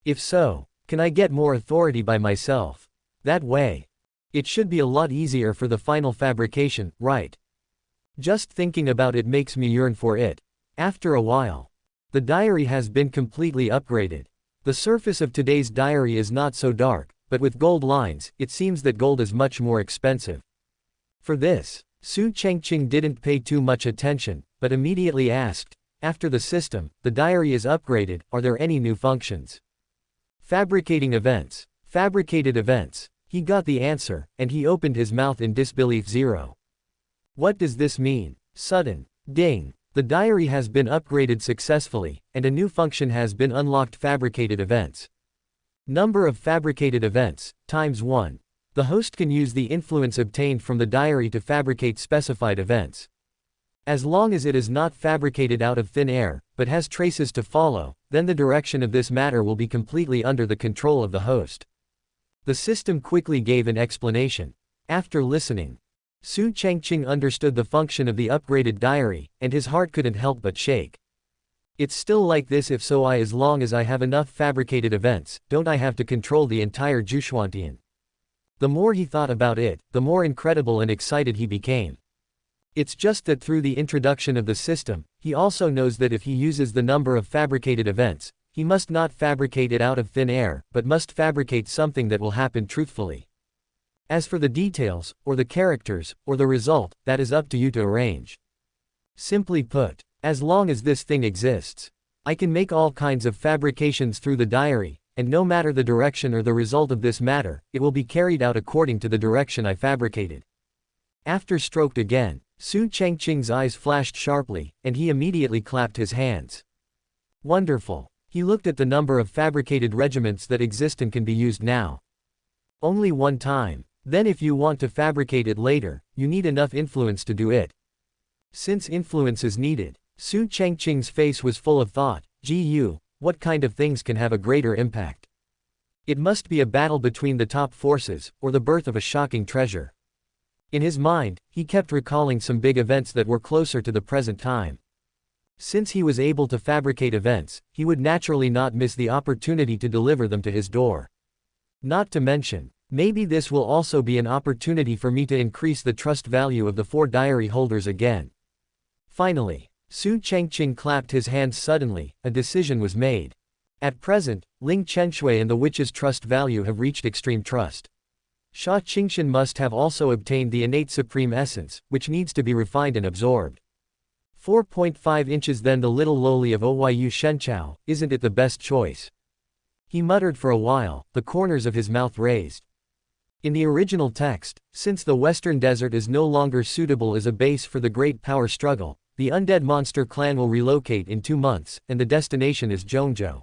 If so, can I get more authority by myself? That way, it should be a lot easier for the final fabrication, right? Just thinking about it makes me yearn for it. After a while, the diary has been completely upgraded. The surface of today's diary is not so dark, but with gold lines, it seems that gold is much more expensive. For this, Su Changqing didn't pay too much attention, but immediately asked, after the system, the diary is upgraded, are there any new functions? Fabricating events. Fabricated events. He got the answer, and he opened his mouth in disbelief. 0. What does this mean? Sudden. Ding. The diary has been upgraded successfully, and a new function has been unlocked. Fabricated events. Number of fabricated events, ×1. The host can use the influence obtained from the diary to fabricate specified events. As long as it is not fabricated out of thin air, but has traces to follow, then the direction of this matter will be completely under the control of the host. The system quickly gave an explanation. After listening, Su Changqing understood the function of the upgraded diary, and his heart couldn't help but shake. It's still like this if so as long as I have enough fabricated events, don't I have to control the entire Gu Changqing? The more he thought about it, the more incredible and excited he became. It's just that through the introduction of the system, he also knows that if he uses the number of fabricated events, he must not fabricate it out of thin air, but must fabricate something that will happen truthfully. As for the details, or the characters, or the result, that is up to you to arrange. Simply put, as long as this thing exists, I can make all kinds of fabrications through the diary, and no matter the direction or the result of this matter, it will be carried out according to the direction I fabricated. After stroked again, Su Changqing's eyes flashed sharply, and he immediately clapped his hands. Wonderful. He looked at the number of fabricated regiments that exist and can be used now. Only one time. Then if you want to fabricate it later, you need enough influence to do it. Since influence is needed, Su Changqing's face was full of thought. What kind of things can have a greater impact? It must be a battle between the top forces, or the birth of a shocking treasure. In his mind, he kept recalling some big events that were closer to the present time. Since he was able to fabricate events, he would naturally not miss the opportunity to deliver them to his door. Not to mention, maybe this will also be an opportunity for me to increase the trust value of the 4 diary holders again. Finally, Su Changqing clapped his hands suddenly, a decision was made. At present, Ling Chenshui and the witch's trust value have reached extreme trust. Sha Qingshan must have also obtained the innate supreme essence, which needs to be refined and absorbed. 4.5 inches. Then the little lowly of Oyu Shenchao, isn't it the best choice? He muttered for a while, the corners of his mouth raised. In the original text, since the Western Desert is no longer suitable as a base for the great power struggle, the undead monster clan will relocate in 2 months, and the destination is Zhongzhou.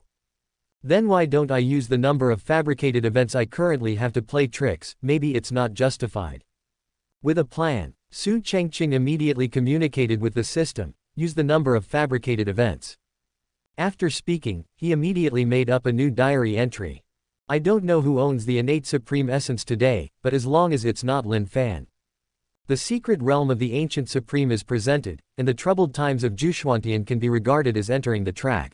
Then why don't I use the number of fabricated events I currently have to play tricks? Maybe it's not justified. With a plan, Su Changqing immediately communicated with the system, use the number of fabricated events. After speaking, he immediately made up a new diary entry. I don't know who owns the innate supreme essence today, but as long as it's not Lin Fan. The secret realm of the ancient supreme is presented, and the troubled times of Gu Changqing can be regarded as entering the track.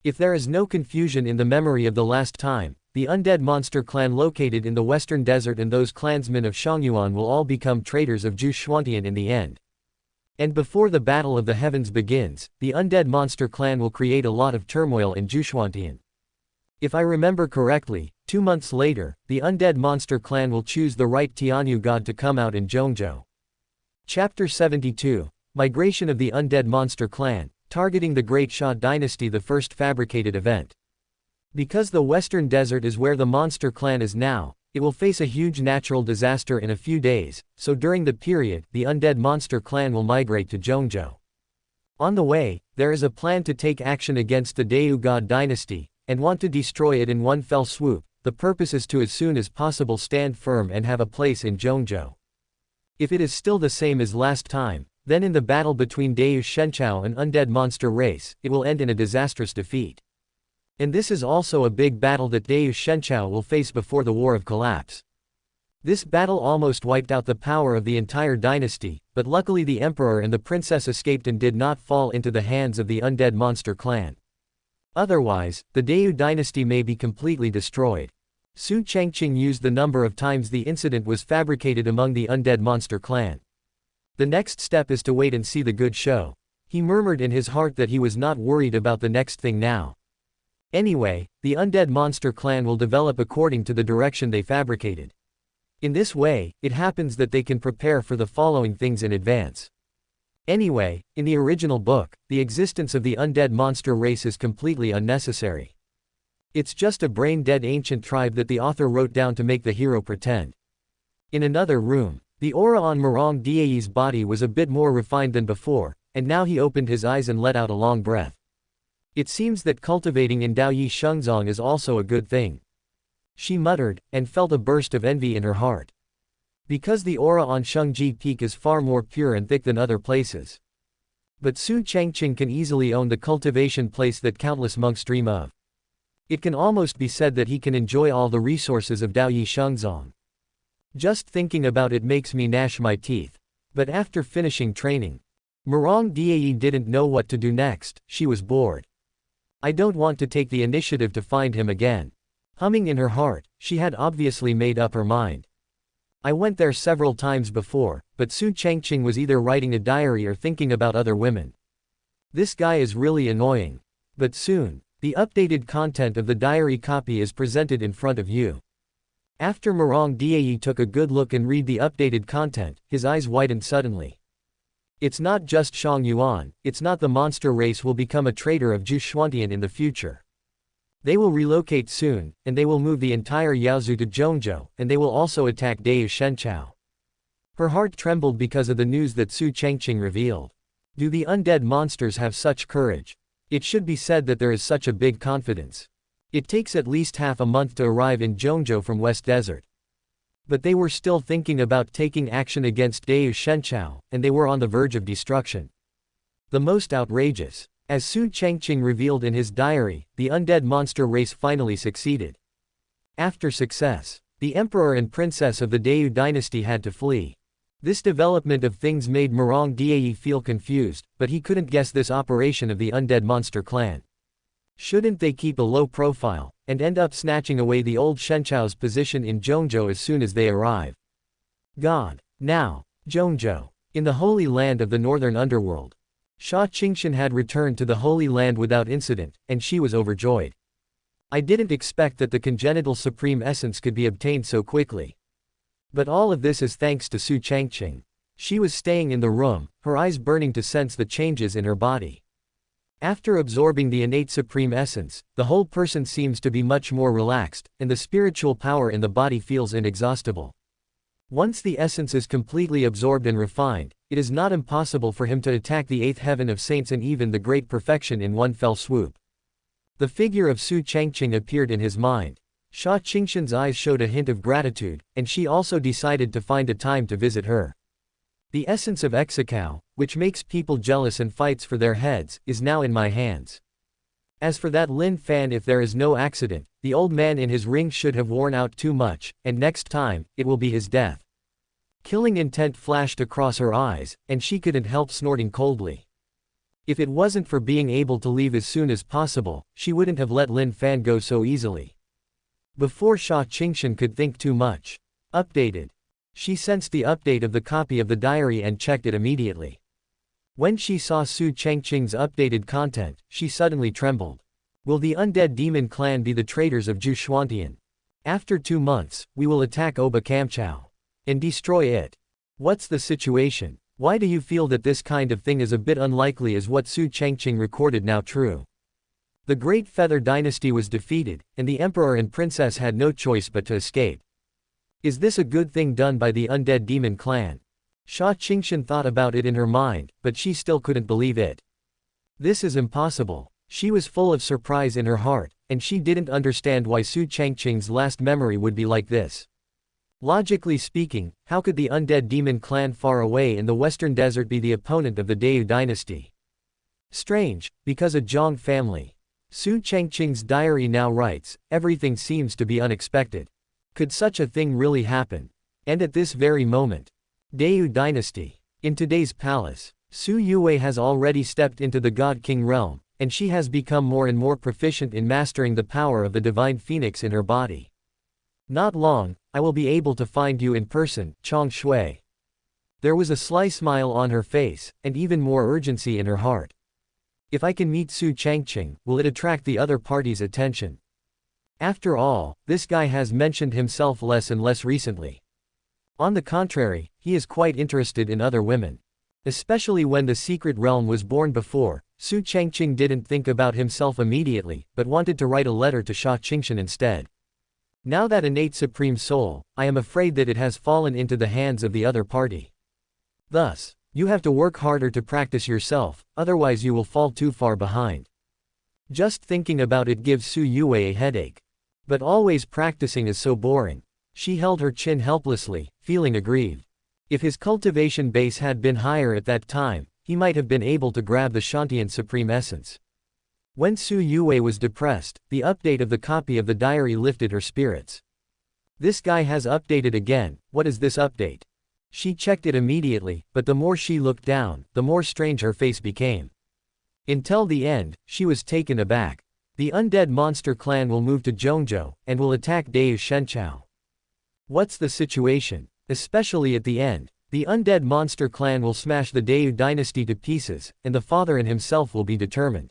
If there is no confusion in the memory of the last time, the undead monster clan located in the western desert and those clansmen of Shangyuan will all become traitors of Gu Changqing in the end. And before the battle of the heavens begins, the undead monster clan will create a lot of turmoil in Gu Changqing. If I remember correctly, 2 months later, the undead monster clan will choose the right Tianyu god to come out in Zhongzhou. Chapter 72, Migration of the Undead Monster Clan, targeting the Great Xia Dynasty, the first fabricated event. Because the western desert is where the monster clan is now, it will face a huge natural disaster in a few days, so during the period, the undead monster clan will migrate to Zhongzhou. On the way, there is a plan to take action against the Dayu god dynasty, and want to destroy it in one fell swoop. The purpose is to as soon as possible stand firm and have a place in Zhongzhou. If it is still the same as last time, then in the battle between Dayu Shenchao and undead monster race, it will end in a disastrous defeat. And this is also a big battle that Dayu Shenchao will face before the War of Collapse. This battle almost wiped out the power of the entire dynasty, but luckily the emperor and the princess escaped and did not fall into the hands of the undead monster clan. Otherwise, the Dayu dynasty may be completely destroyed. Su Changqing used the number of times the incident was fabricated among the undead monster clan. The next step is to wait and see the good show. He murmured in his heart that he was not worried about the next thing now. Anyway, the undead monster clan will develop according to the direction they fabricated. In this way, it happens that they can prepare for the following things in advance. Anyway, in the original book, the existence of the undead monster race is completely unnecessary. It's just a brain-dead ancient tribe that the author wrote down to make the hero pretend. In another room, the aura on Murong Dieyi's body was a bit more refined than before, and now he opened his eyes and let out a long breath. It seems that cultivating in Daoyi Shengzong is also a good thing. She muttered, and felt a burst of envy in her heart. Because the aura on Shengji Peak is far more pure and thick than other places. But Su Changqing can easily own the cultivation place that countless monks dream of. It can almost be said that he can enjoy all the resources of Daoyi Shengzong. Just thinking about it makes me gnash my teeth. But after finishing training, Murong Dieyi didn't know what to do next. She was bored. I don't want to take the initiative to find him again. Humming in her heart, she had obviously made up her mind. I went there several times before, but Su Changqing was either writing a diary or thinking about other women. This guy is really annoying. But soon, the updated content of the diary copy is presented in front of you. After Murong Dieyi took a good look and read the updated content, his eyes widened suddenly. It's not just Shang Yuan, it's not the monster race will become a traitor of Gu Changqing in the future. They will relocate soon, and they will move the entire Yaozu to Zhongzhou, and they will also attack Dayu Shenchao. Her heart trembled because of the news that Su Changqing revealed. Do the undead monsters have such courage? It should be said that there is such a big confidence. It takes at least half a month to arrive in Zhongzhou from West Desert. But they were still thinking about taking action against Dayu Shenchao, and they were on the verge of destruction. The most outrageous. As Su Changqing revealed in his diary, the undead monster race finally succeeded. After success, the emperor and princess of the Dayu dynasty had to flee. This development of things made Murong Dieyi feel confused, but he couldn't guess this operation of the undead monster clan. Shouldn't they keep a low profile, and end up snatching away the old Shenchao's position in Zhongzhou as soon as they arrive? God. Now, Zhongzhou. In the holy land of the northern underworld. Xia Qingshan had returned to the Holy Land without incident, and she was overjoyed. I didn't expect that the congenital supreme essence could be obtained so quickly. But all of this is thanks to Su Changqing. She was staying in the room, her eyes burning to sense the changes in her body. After absorbing the innate supreme essence, the whole person seems to be much more relaxed, and the spiritual power in the body feels inexhaustible. Once the essence is completely absorbed and refined, it is not impossible for him to attack the eighth heaven of saints and even the great perfection in one fell swoop. The figure of Su Changqing appeared in his mind. Xia Qingshan's eyes showed a hint of gratitude, and she also decided to find a time to visit her. The essence of Exakao, which makes people jealous and fights for their heads, is now in my hands. As for that Lin Fan, if there is no accident, the old man in his ring should have worn out too much, and next time, it will be his death. Killing intent flashed across her eyes, and she couldn't help snorting coldly. If it wasn't for being able to leave as soon as possible, she wouldn't have let Lin Fan go so easily. Before Su Changqing could think too much. Updated. She sensed the update of the copy of the diary and checked it immediately. When she saw Su Changqing's updated content, she suddenly trembled. Will the undead demon clan be the traitors of Gu Changqing? After 2 months, we will attack Oba Kamchao and destroy it. What's the situation? Why do you feel that this kind of thing is a bit unlikely? Is what Su Changqing recorded now true? The Great Feather Dynasty was defeated, and the Emperor and Princess had no choice but to escape. Is this a good thing done by the undead demon clan? Su Changqing thought about it in her mind, but she still couldn't believe it. This is impossible. She was full of surprise in her heart, and she didn't understand why Su Changqing's last memory would be like this. Logically speaking, how could the undead demon clan far away in the western desert be the opponent of the Deu dynasty? Strange, because a Zhang family. Su Changqing's diary now writes, everything seems to be unexpected. Could such a thing really happen? And at this very moment. Deu dynasty. In today's palace, Su Yue has already stepped into the God King realm, and she has become more and more proficient in mastering the power of the divine phoenix in her body. Not long, I will be able to find you in person, Chang Shui. There was a sly smile on her face, and even more urgency in her heart. If I can meet Su Changqing, will it attract the other party's attention? After all, this guy has mentioned himself less and less recently. On the contrary, he is quite interested in other women. Especially when the secret realm was born before, Su Changqing didn't think about himself immediately, but wanted to write a letter to Su Changqing instead. Now that innate supreme soul, I am afraid that it has fallen into the hands of the other party. Thus, you have to work harder to practice yourself, otherwise you will fall too far behind. Just thinking about it gives Su Yue a headache. But always practicing is so boring. She held her chin helplessly, feeling aggrieved. If his cultivation base had been higher at that time, he might have been able to grab the Shantian supreme essence. When Su Yue was depressed, the update of the copy of the diary lifted her spirits. This guy has updated again. What is this update? She checked it immediately, but the more she looked down, the more strange her face became. Until the end, she was taken aback. The undead monster clan will move to Zhongzhou, and will attack Deu Shenchao. What's the situation? Especially at the end, the undead monster clan will smash the Deu dynasty to pieces, and the father and himself will be determined.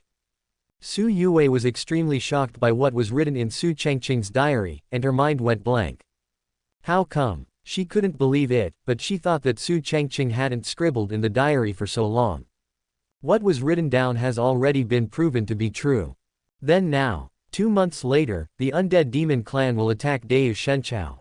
Su Yue was extremely shocked by what was written in Su Changqing's diary, and her mind went blank. How come? She couldn't believe it, but she thought that Su Changqing hadn't scribbled in the diary for so long. What was written down has already been proven to be true. Then now, 2 months later, the undead demon clan will attack Deu Shenchao.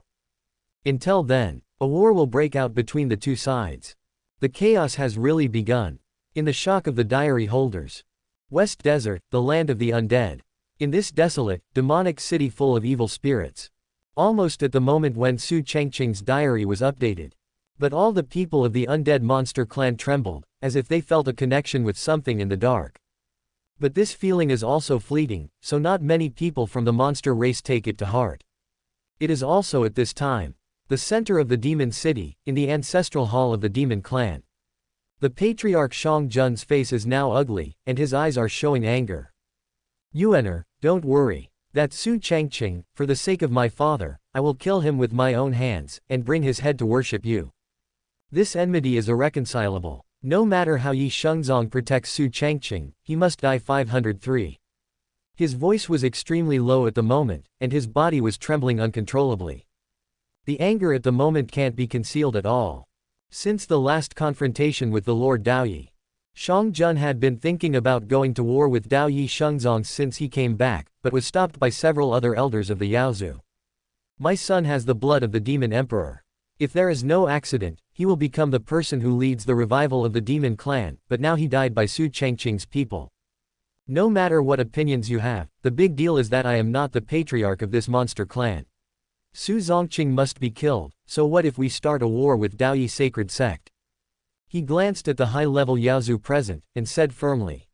Until then, a war will break out between the two sides. The chaos has really begun. In the shock of the diary holders. West Desert, the land of the undead. In this desolate, demonic city full of evil spirits. Almost at the moment when Su Changqing's diary was updated. But all the people of the undead monster clan trembled, as if they felt a connection with something in the dark. But this feeling is also fleeting, so not many people from the monster race take it to heart. It is also at this time, the center of the demon city, in the ancestral hall of the demon clan. The patriarch Shang Jun's face is now ugly, and his eyes are showing anger. Yuener, don't worry. That Su Changqing, for the sake of my father, I will kill him with my own hands, and bring his head to worship you. This enmity is irreconcilable. No matter how Yi Shengzong protects Su Changqing, he must die. 503. His voice was extremely low at the moment, and his body was trembling uncontrollably. The anger at the moment can't be concealed at all. Since the last confrontation with the Lord Daoyi, Shang Jun had been thinking about going to war with Dao Yi Shengzong since he came back, but was stopped by several other elders of the Yaozu. My son has the blood of the demon emperor. If there is no accident, he will become the person who leads the revival of the demon clan, but now he died by Su Changqing's people. No matter what opinions you have, the big deal is that I am not the patriarch of this monster clan. Su Zongqing must be killed, so what if we start a war with Daoyi sacred sect? He glanced at the high-level Yaozu present, and said firmly.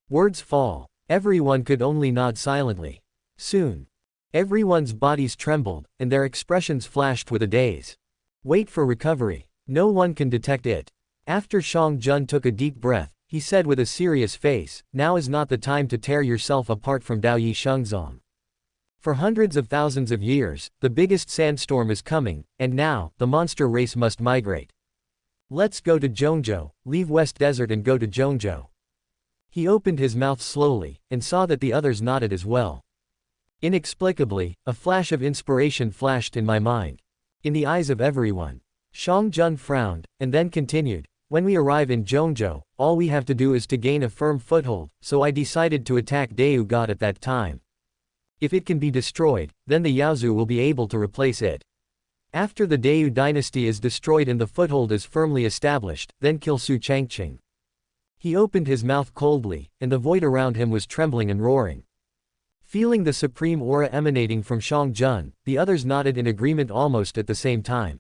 Words fall. Everyone could only nod silently. Soon. Everyone's bodies trembled, and their expressions flashed with a daze. Wait for recovery. No one can detect it. After Shang Jun took a deep breath, he said with a serious face, now is not the time to tear yourself apart from Daoyi Shengzong. For hundreds of thousands of years, the biggest sandstorm is coming, and now, the monster race must migrate. Let's go to Zhongzhou, leave West Desert and go to Zhongzhou. He opened his mouth slowly, and saw that the others nodded as well. Inexplicably, a flash of inspiration flashed in my mind. In the eyes of everyone. Shang Jun frowned, and then continued, when we arrive in Zhongzhou, all we have to do is to gain a firm foothold, so I decided to attack Dayu God at that time. If it can be destroyed, then the Yaozu will be able to replace it. After the Dayu dynasty is destroyed and the foothold is firmly established, then kill Su Changqing. He opened his mouth coldly, and the void around him was trembling and roaring. Feeling the supreme aura emanating from Shang Jun, the others nodded in agreement almost at the same time.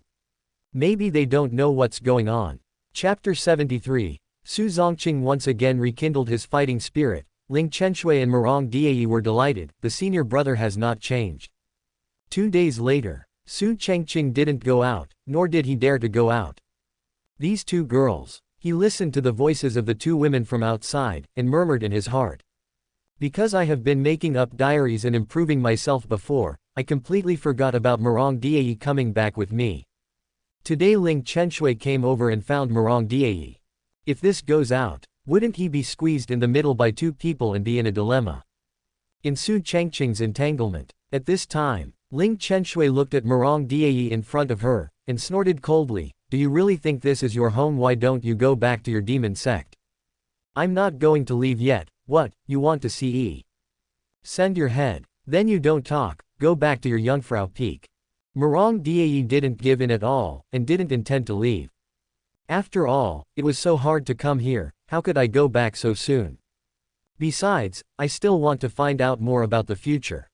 Maybe they don't know what's going on. Chapter 73. Su Changqing once again rekindled his fighting spirit. Ling Chenshui and Murong Dai were delighted, the senior brother has not changed. 2 days later, Su Changqing didn't go out, nor did he dare to go out. These two girls. He listened to the voices of the two women from outside, and murmured in his heart. Because I have been making up diaries and improving myself before, I completely forgot about Murong Dai coming back with me. Today Ling Chenshui came over and found Murong Dai. If this goes out, wouldn't he be squeezed in the middle by two people and be in a dilemma? In Su Changqing's entanglement. At this time, Ling Chenshui looked at Murong Dai in front of her, and snorted coldly, do you really think this is your home? Why don't you go back to your demon sect? I'm not going to leave yet. What, you want to see? Send your head. Then you don't talk, go back to your Jungfrau Peak. Murong Dai didn't give in at all, and didn't intend to leave. After all, it was so hard to come here, how could I go back so soon? Besides, I still want to find out more about the future.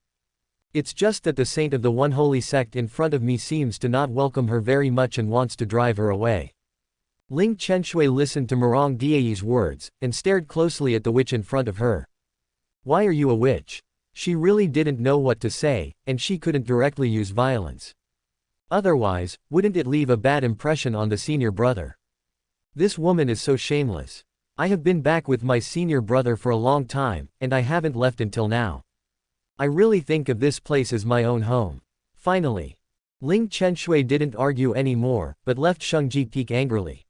It's just that the saint of the one holy sect in front of me seems to not welcome her very much and wants to drive her away. Ling Chenshui listened to Murong Dai's words, and stared closely at the witch in front of her. Why are you a witch? She really didn't know what to say, and she couldn't directly use violence. Otherwise, wouldn't it leave a bad impression on the senior brother? This woman is so shameless. I have been back with my senior brother for a long time, and I haven't left until now. I really think of this place as my own home. Finally. Ling Chenshui didn't argue anymore, but left Shangji Peak angrily.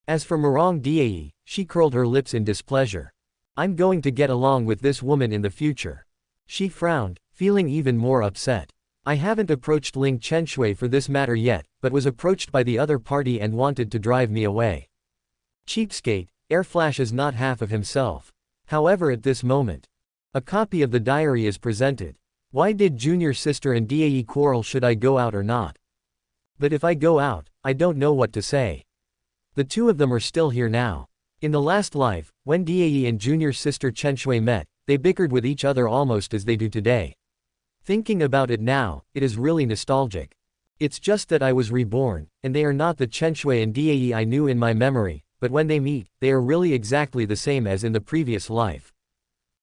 As for Murong Dai, she curled her lips in displeasure. I'm going to get along with this woman in the future. She frowned, feeling even more upset. I haven't approached Ling Chenshui for this matter yet, but was approached by the other party and wanted to drive me away. Cheapskate, Air Flash is not half of himself. However, at this moment, a copy of the diary is presented. Why did junior sister and Dai quarrel? Should I go out or not? But if I go out, I don't know what to say. The two of them are still here now. In the last life, when Dai and junior sister Chenshui met, they bickered with each other almost as they do today. Thinking about it now, it is really nostalgic. It's just that I was reborn, and they are not the Chenshui and Dai I knew in my memory, but when they meet, they are really exactly the same as in the previous life.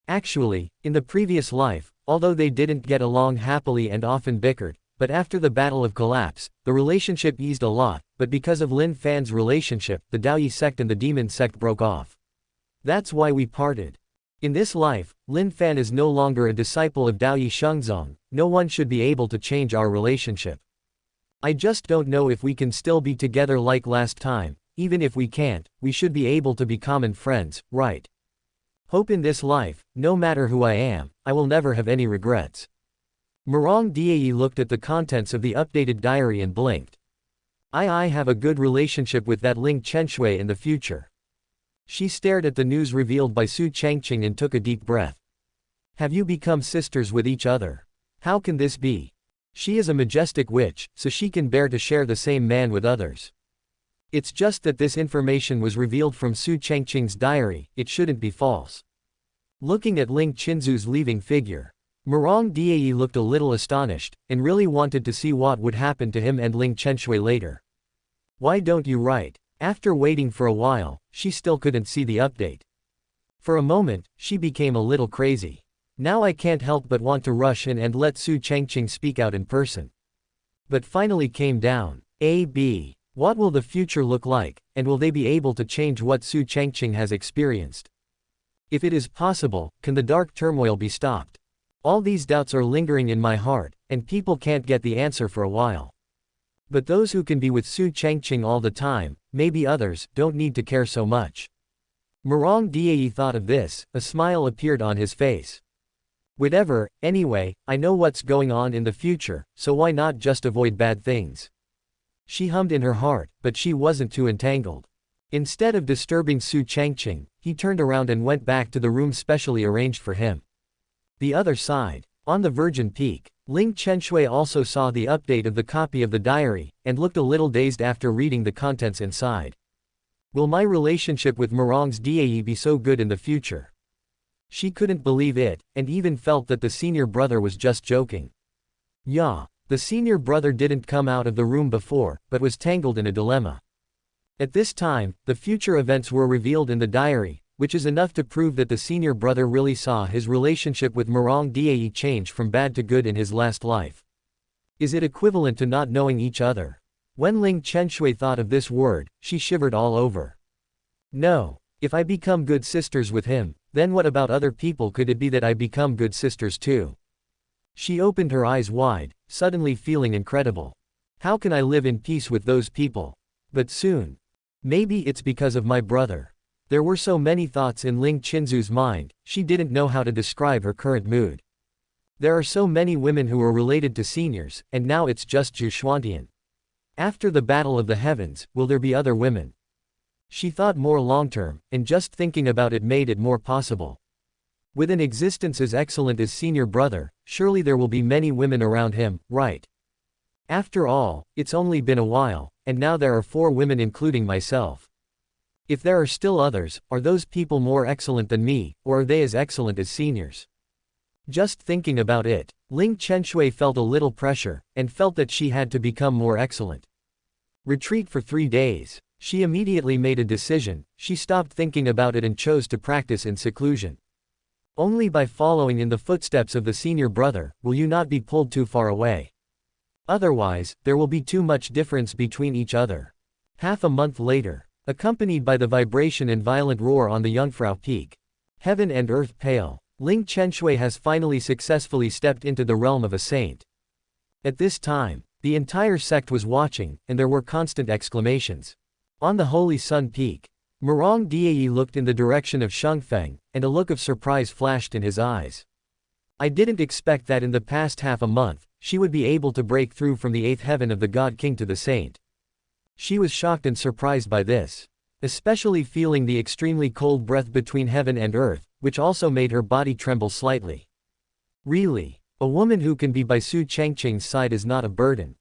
Actually, in the previous life, although they didn't get along happily and often bickered, but after the Battle of Collapse, the relationship eased a lot, but because of Lin Fan's relationship, the Daoyi sect and the demon sect broke off. That's why we parted. In this life, Lin Fan is no longer a disciple of Daoyi Shengzong, no one should be able to change our relationship. I just don't know if we can still be together like last time, even if we can't, we should be able to be common friends, right? Hope in this life, no matter who I am, I will never have any regrets. Murong Dai looked at the contents of the updated diary and blinked. I have a good relationship with that Ling Chenshui in the future. She stared at the news revealed by Su Changqing and took a deep breath. Have you become sisters with each other? How can this be? She is a majestic witch, so she can bear to share the same man with others. It's just that this information was revealed from Su Changqing's diary, it shouldn't be false. Looking at Ling Qinzu's leaving figure, Murong Dai looked a little astonished, and really wanted to see what would happen to him and Ling Chenshui later. Why don't you write? After waiting for a while, she still couldn't see the update. For a moment, she became a little crazy. Now I can't help but want to rush in and let Su Changqing speak out in person. But finally came down. A.B. What will the future look like, and will they be able to change what Su Changqing has experienced? If it is possible, can the dark turmoil be stopped? All these doubts are lingering in my heart, and people can't get the answer for a while. But those who can be with Su Changqing all the time, maybe others, don't need to care so much. Murong Dai thought of this, a smile appeared on his face. Whatever, anyway, I know what's going on in the future, so why not just avoid bad things? She hummed in her heart, but she wasn't too entangled. Instead of disturbing Su Changqing, he turned around and went back to the room specially arranged for him. The other side. On the Virgin Peak, Ling Chenshui also saw the update of the copy of the diary, and looked a little dazed after reading the contents inside. Will my relationship with Murong's Dai be so good in the future? She couldn't believe it, and even felt that the senior brother was just joking. Yeah, the senior brother didn't come out of the room before, but was tangled in a dilemma. At this time, the future events were revealed in the diary, which is enough to prove that the senior brother really saw his relationship with Murong Dai change from bad to good in his last life. Is it equivalent to not knowing each other? When Ling Chenshui thought of this word, she shivered all over. No. If I become good sisters with him, then what about other people? Could it be that I become good sisters too? She opened her eyes wide, suddenly feeling incredible. How can I live in peace with those people? But soon. Maybe it's because of my brother. There were so many thoughts in Ling Chinzu's mind, she didn't know how to describe her current mood. There are so many women who are related to seniors, and now it's just Gu Changqing. After the Battle of the Heavens, will there be other women? She thought more long-term, and just thinking about it made it more possible. With an existence as excellent as senior brother, surely there will be many women around him, right? After all, it's only been a while, and now there are 4 women including myself. If there are still others, are those people more excellent than me, or are they as excellent as seniors? Just thinking about it, Ling Chenshui felt a little pressure, and felt that she had to become more excellent. Retreat for 3 days. She immediately made a decision, she stopped thinking about it and chose to practice in seclusion. Only by following in the footsteps of the senior brother, will you not be pulled too far away. Otherwise, there will be too much difference between each other. Half a month later. Accompanied by the vibration and violent roar on the Jungfrau Peak. Heaven and earth pale. Ling Chenshui has finally successfully stepped into the realm of a saint. At this time, the entire sect was watching, and there were constant exclamations. On the Holy Sun Peak, Murong Dai looked in the direction of Shengfeng, and a look of surprise flashed in his eyes. I didn't expect that in the past half a month, she would be able to break through from the 8th heaven of the God King to the saint. She was shocked and surprised by this. Especially feeling the extremely cold breath between heaven and earth, which also made her body tremble slightly. Really, a woman who can be by Su Changqing's side is not a burden.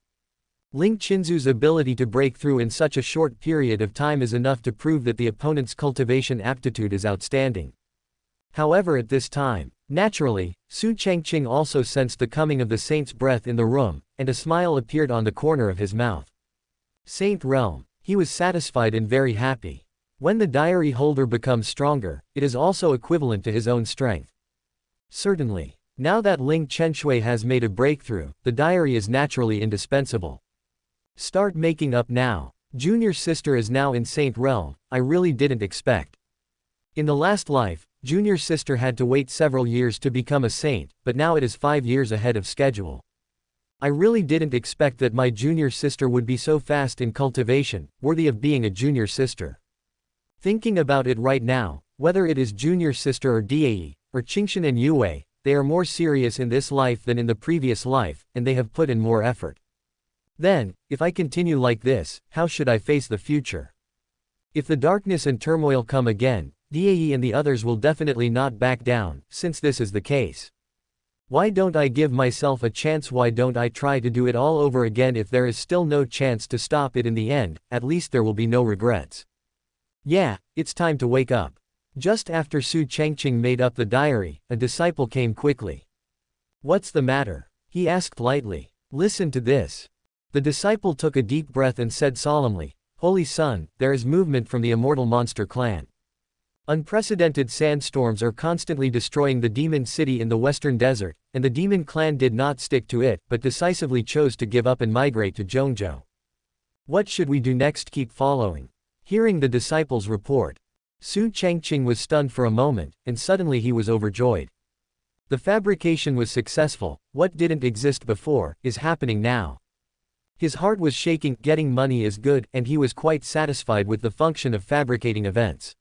Ling Chinzu's ability to break through in such a short period of time is enough to prove that the opponent's cultivation aptitude is outstanding. However, at this time, naturally, Su Changqing also sensed the coming of the saint's breath in the room, and a smile appeared on the corner of his mouth. Saint realm. He was satisfied and very happy. When the diary holder becomes stronger, it is also equivalent to his own strength. Certainly. Now that Ling Chenshui has made a breakthrough, the diary is naturally indispensable. Start making up now. Junior sister is now in saint realm, I really didn't expect. In the last life, junior sister had to wait several years to become a saint, but now it is 5 years ahead of schedule. I really didn't expect that my junior sister would be so fast in cultivation, worthy of being a junior sister. Thinking about it right now, whether it is junior sister or Dai, or Qingshan and Yue, they are more serious in this life than in the previous life, and they have put in more effort. Then, if I continue like this, how should I face the future? If the darkness and turmoil come again, Dai and the others will definitely not back down, since this is the case. Why don't I give myself a chance? Why don't I try to do it all over again? If there is still no chance to stop it in the end, at least there will be no regrets. Yeah, it's time to wake up. Just after Su Changqing made up the diary, a disciple came quickly. What's the matter? He asked lightly. Listen to this. The disciple took a deep breath and said solemnly, Holy Sun, there is movement from the immortal monster clan. Unprecedented sandstorms are constantly destroying the demon city in the western desert, and the demon clan did not stick to it but decisively chose to give up and migrate to Zhongzhou. What should we do next? Keep following. Hearing the disciples' report, Su Changqing was stunned for a moment, and suddenly he was overjoyed. The fabrication was successful. What didn't exist before is happening now. His heart was shaking. Getting money is good, and he was quite satisfied with the function of fabricating events.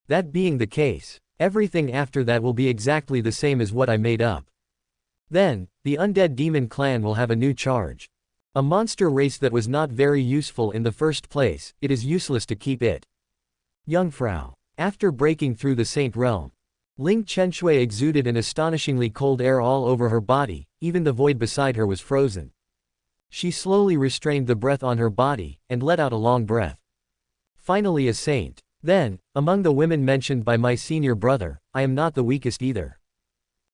That being the case, everything after that will be exactly the same as what I made up. Then, the undead demon clan will have a new charge. A monster race that was not very useful in the first place, it is useless to keep it. Jungfrau. After breaking through the Saint Realm, Ling Chenshui exuded an astonishingly cold air all over her body, even the void beside her was frozen. She slowly restrained the breath on her body, and let out a long breath. Finally a saint. Then, among the women mentioned by my senior brother, I am not the weakest either.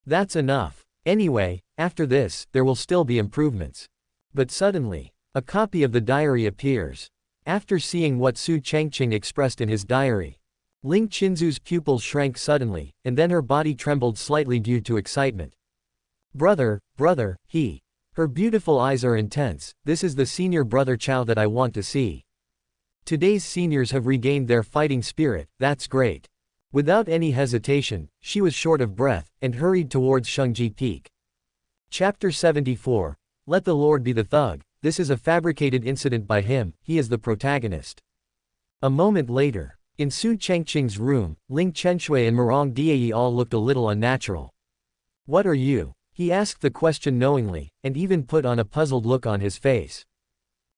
That's enough. Anyway, after this, there will still be improvements. But suddenly, a copy of the diary appears. After seeing what Su Changqing expressed in his diary, Ling Qinzu's pupils shrank suddenly, and then her body trembled slightly due to excitement. Brother, he. Her beautiful eyes are intense. This is the senior brother Chao that I want to see. Today's seniors have regained their fighting spirit, that's great. Without any hesitation, she was short of breath, and hurried towards Shengji Peak. Chapter 74. Let the Lord be the thug. This is a fabricated incident by him, he is the protagonist. A moment later, in Su Changqing's room, Ling Chenshui and Mirong Diayi all looked a little unnatural. What are you? He asked the question knowingly, and even put on a puzzled look on his face.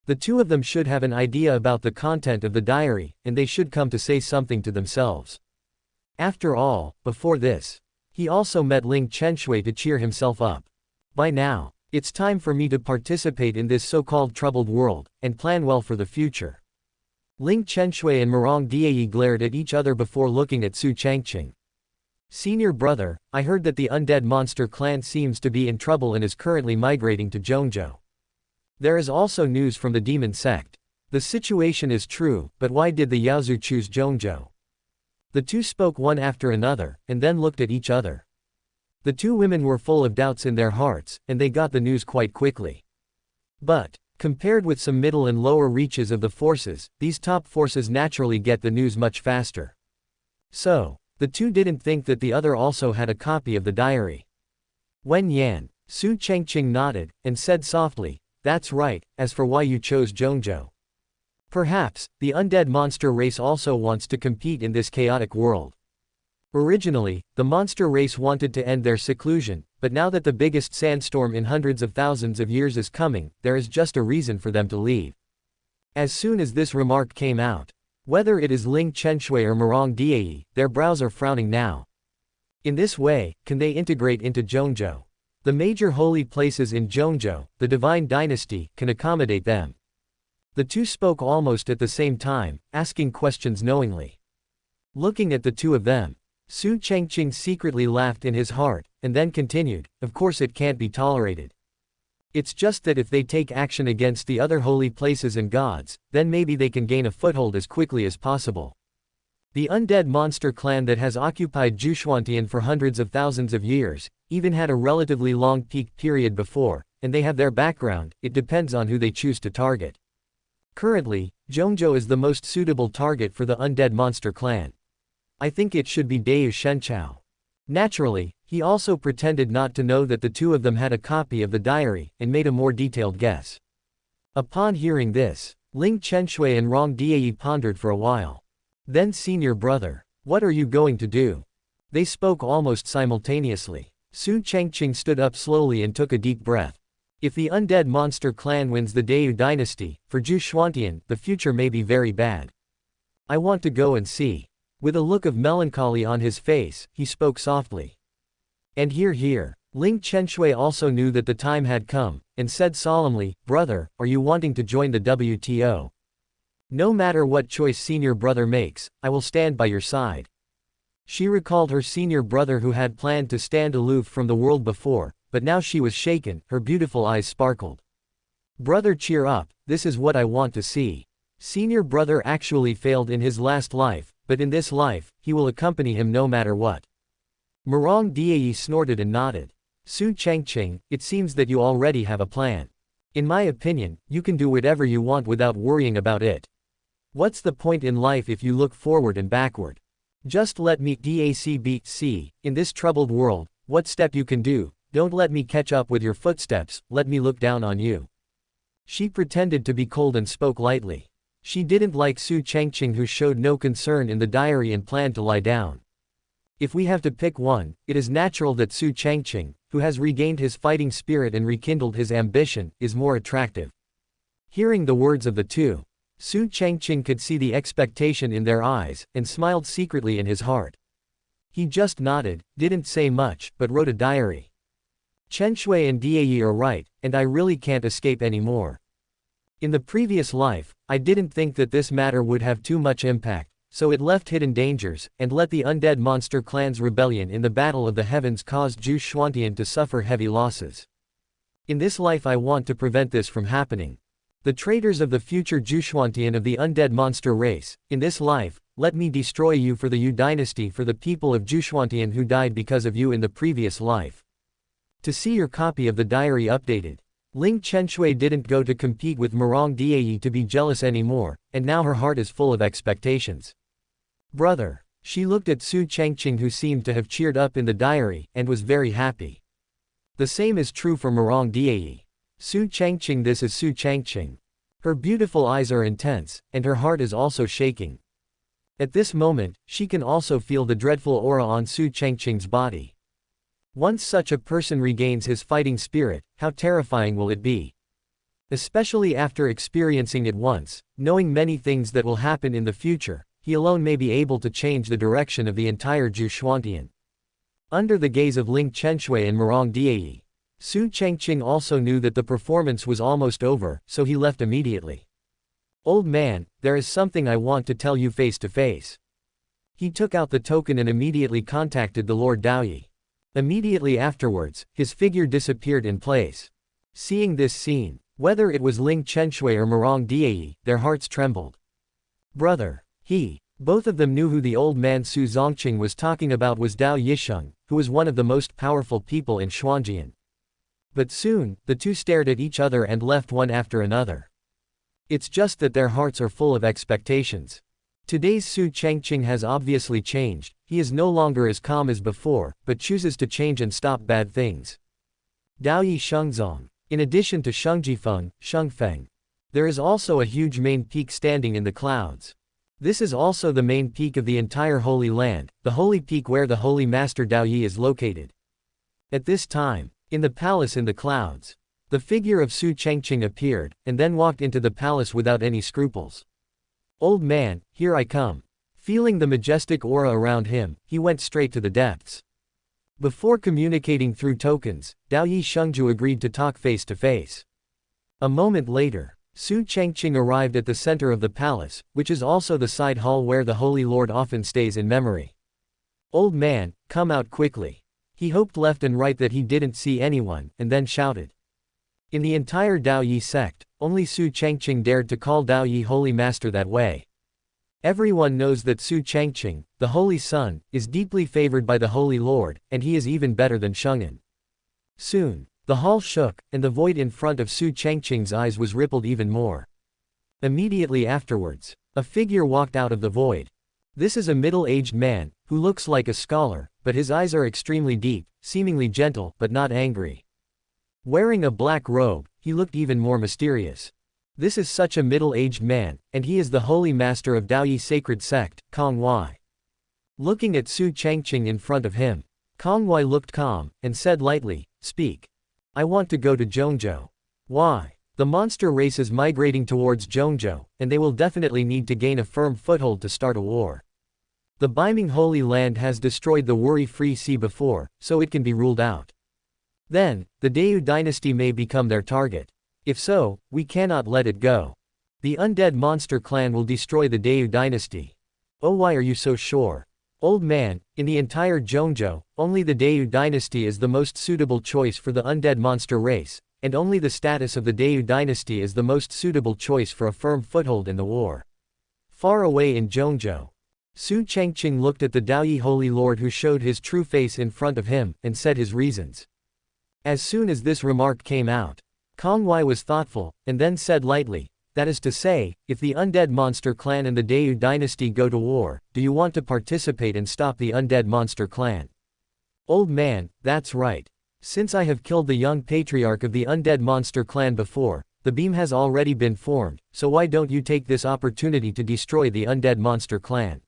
The two of them should have an idea about the content of the diary, and they should come to say something to themselves. After all, before this, he also met Ling Chenshui to cheer himself up. By now, it's time for me to participate in this so-called troubled world, and plan well for the future. Ling Chenshui and Mirong Diayi glared at each other before looking at Su Changqing. Senior brother, I heard that the undead monster clan seems to be in trouble and is currently migrating to Zhongzhou. There is also news from the demon sect. The situation is true, but why did the Yaozu choose Zhongzhou? The two spoke one after another, and then looked at each other. The two women were full of doubts in their hearts, and they got the news quite quickly. But, compared with some middle and lower reaches of the forces, these top forces naturally get the news much faster. So, the two didn't think that the other also had a copy of the diary. Wen Yan, Su Changqing nodded, and said softly, that's right. As for why you chose Zhongzhou, perhaps, the undead monster race also wants to compete in this chaotic world. Originally, the monster race wanted to end their seclusion, but now that the biggest sandstorm in hundreds of thousands of years is coming, there is just a reason for them to leave. As soon as this remark came out, whether it is Ling Chenshui or Mirong Diayi, their brows are frowning now. In this way, can they integrate into Zhongzhou? The major holy places in Zhongzhou, the divine dynasty, can accommodate them. The two spoke almost at the same time, asking questions knowingly. Looking at the two of them, Su Changqing secretly laughed in his heart, and then continued, of course it can't be tolerated. It's just that if they take action against the other holy places and gods, then maybe they can gain a foothold as quickly as possible. The undead monster clan that has occupied Jushuantian for hundreds of thousands of years, even had a relatively long peak period before, and they have their background, it depends on who they choose to target. Currently, Zhongzhou is the most suitable target for the undead monster clan. I think it should be Deu Shenchao. Naturally, he also pretended not to know that the two of them had a copy of the diary, and made a more detailed guess. Upon hearing this, Ling Chenshui and Rong Diayi pondered for a while. Then senior brother, what are you going to do? They spoke almost simultaneously. Su Changqing stood up slowly and took a deep breath. If the undead monster clan wins the Deu dynasty, for Jushuantian, the future may be very bad. I want to go and see. With a look of melancholy on his face, he spoke softly. And here. Ling Chenshui also knew that the time had come, and said solemnly, brother, are you wanting to join the WTO? No matter what choice senior brother makes, I will stand by your side. She recalled her senior brother who had planned to stand aloof from the world before, but now she was shaken, her beautiful eyes sparkled. Brother, cheer up, this is what I want to see. Senior brother actually failed in his last life, but in this life, he will accompany him no matter what. Murong Diayi snorted and nodded. Su Changqing, it seems that you already have a plan. In my opinion, you can do whatever you want without worrying about it. What's the point in life if you look forward and backward? Just let me see, in this troubled world, what step you can do, don't let me catch up with your footsteps, let me look down on you. She pretended to be cold and spoke lightly. She didn't like Su Changqing, who showed no concern in the diary and planned to lie down. If we have to pick one, it is natural that Su Changqing, who has regained his fighting spirit and rekindled his ambition, is more attractive. Hearing the words of the two, Su Changqing could see the expectation in their eyes, and smiled secretly in his heart. He just nodded, didn't say much, but wrote a diary. Chenshui and Diayi are right, and I really can't escape anymore. In the previous life, I didn't think that this matter would have too much impact, so it left hidden dangers, and let the undead monster clan's rebellion in the Battle of the Heavens cause Gu Changqing to suffer heavy losses. In this life I want to prevent this from happening. The traitors of the future Gu Changqing of the undead monster race, in this life, let me destroy you for the Yu dynasty, for the people of Gu Changqing who died because of you in the previous life. To see your copy of the diary updated. Ling Chenshui didn't go to compete with Murong Diayi to be jealous anymore, and now her heart is full of expectations. Brother. She looked at Su Changqing, who seemed to have cheered up in the diary, and was very happy. The same is true for Murong Diayi. Su Changqing, this is Su Changqing. Her beautiful eyes are intense, and her heart is also shaking. At this moment, she can also feel the dreadful aura on Su Changqing's body. Once such a person regains his fighting spirit, how terrifying will it be? Especially after experiencing it once, knowing many things that will happen in the future, he alone may be able to change the direction of the entire Gu Changqing. Under the gaze of Ling Chenshui and Murong Diayi, Su Changqing also knew that the performance was almost over, so he left immediately. Old man, there is something I want to tell you face to face. He took out the token and immediately contacted the Lord Daoyi. Immediately afterwards, his figure disappeared in place. Seeing this scene, whether it was Ling Chenshui or Murong Diayi, their hearts trembled. Brother. Both of them knew who the old man Su Changqing was talking about was Dao Yisheng, who was one of the most powerful people in Xuanjian. But soon, the two stared at each other and left one after another. It's just that their hearts are full of expectations. Today's Su Changqing has obviously changed, he is no longer as calm as before, but chooses to change and stop bad things. Daoyi Shengzong. In addition to Shengjifeng, Shengfeng, there is also a huge main peak standing in the clouds. This is also the main peak of the entire Holy Land, the holy peak where the Holy Master Daoyi is located. At this time, in the palace in the clouds, the figure of Su Changqing appeared, and then walked into the palace without any scruples. Old man, here I come. Feeling the majestic aura around him, he went straight to the depths. Before communicating through tokens, Daoyi Shengju agreed to talk face to face. A moment later, Su Changqing arrived at the center of the palace, which is also the side hall where the Holy Lord often stays in memory. Old man, come out quickly. He hoped left and right that he didn't see anyone, and then shouted. In the entire Daoyi sect, only Su Changqing dared to call Daoyi Holy Master that way. Everyone knows that Su Changqing, the Holy Son, is deeply favored by the Holy Lord, and he is even better than Sheng'an. Soon, the hall shook, and the void in front of Su Changqing's eyes was rippled even more. Immediately afterwards, a figure walked out of the void. This is a middle-aged man, who looks like a scholar, but his eyes are extremely deep, seemingly gentle, but not angry. Wearing a black robe, he looked even more mysterious. This is such a middle-aged man, and he is the Holy Master of Daoyi Sacred Sect, Kong Wai. Looking at Su Changqing in front of him, Kong Wai looked calm, and said lightly, "Speak. I want to go to Zhongzhou." Why? The monster race is migrating towards Zhongzhou, and they will definitely need to gain a firm foothold to start a war. The Beiming Holy Land has destroyed the worry-free sea before, so it can be ruled out. Then, the Dayu dynasty may become their target. If so, we cannot let it go. The undead monster clan will destroy the Dayu dynasty. Oh, why are you so sure? Old man, in the entire Zhongzhou, only the Dayu dynasty is the most suitable choice for the undead monster race, and only the status of the Dayu dynasty is the most suitable choice for a firm foothold in the war. Far away in Zhongzhou, Su Changqing looked at the Daoyi Holy Lord who showed his true face in front of him, and said his reasons. As soon as this remark came out, Kong Wai was thoughtful, and then said lightly, that is to say, if the undead monster clan and the Dayu dynasty go to war, do you want to participate and stop the undead monster clan? Old man, that's right. Since I have killed the young patriarch of the undead monster clan before, the beam has already been formed, so why don't you take this opportunity to destroy the undead monster clan?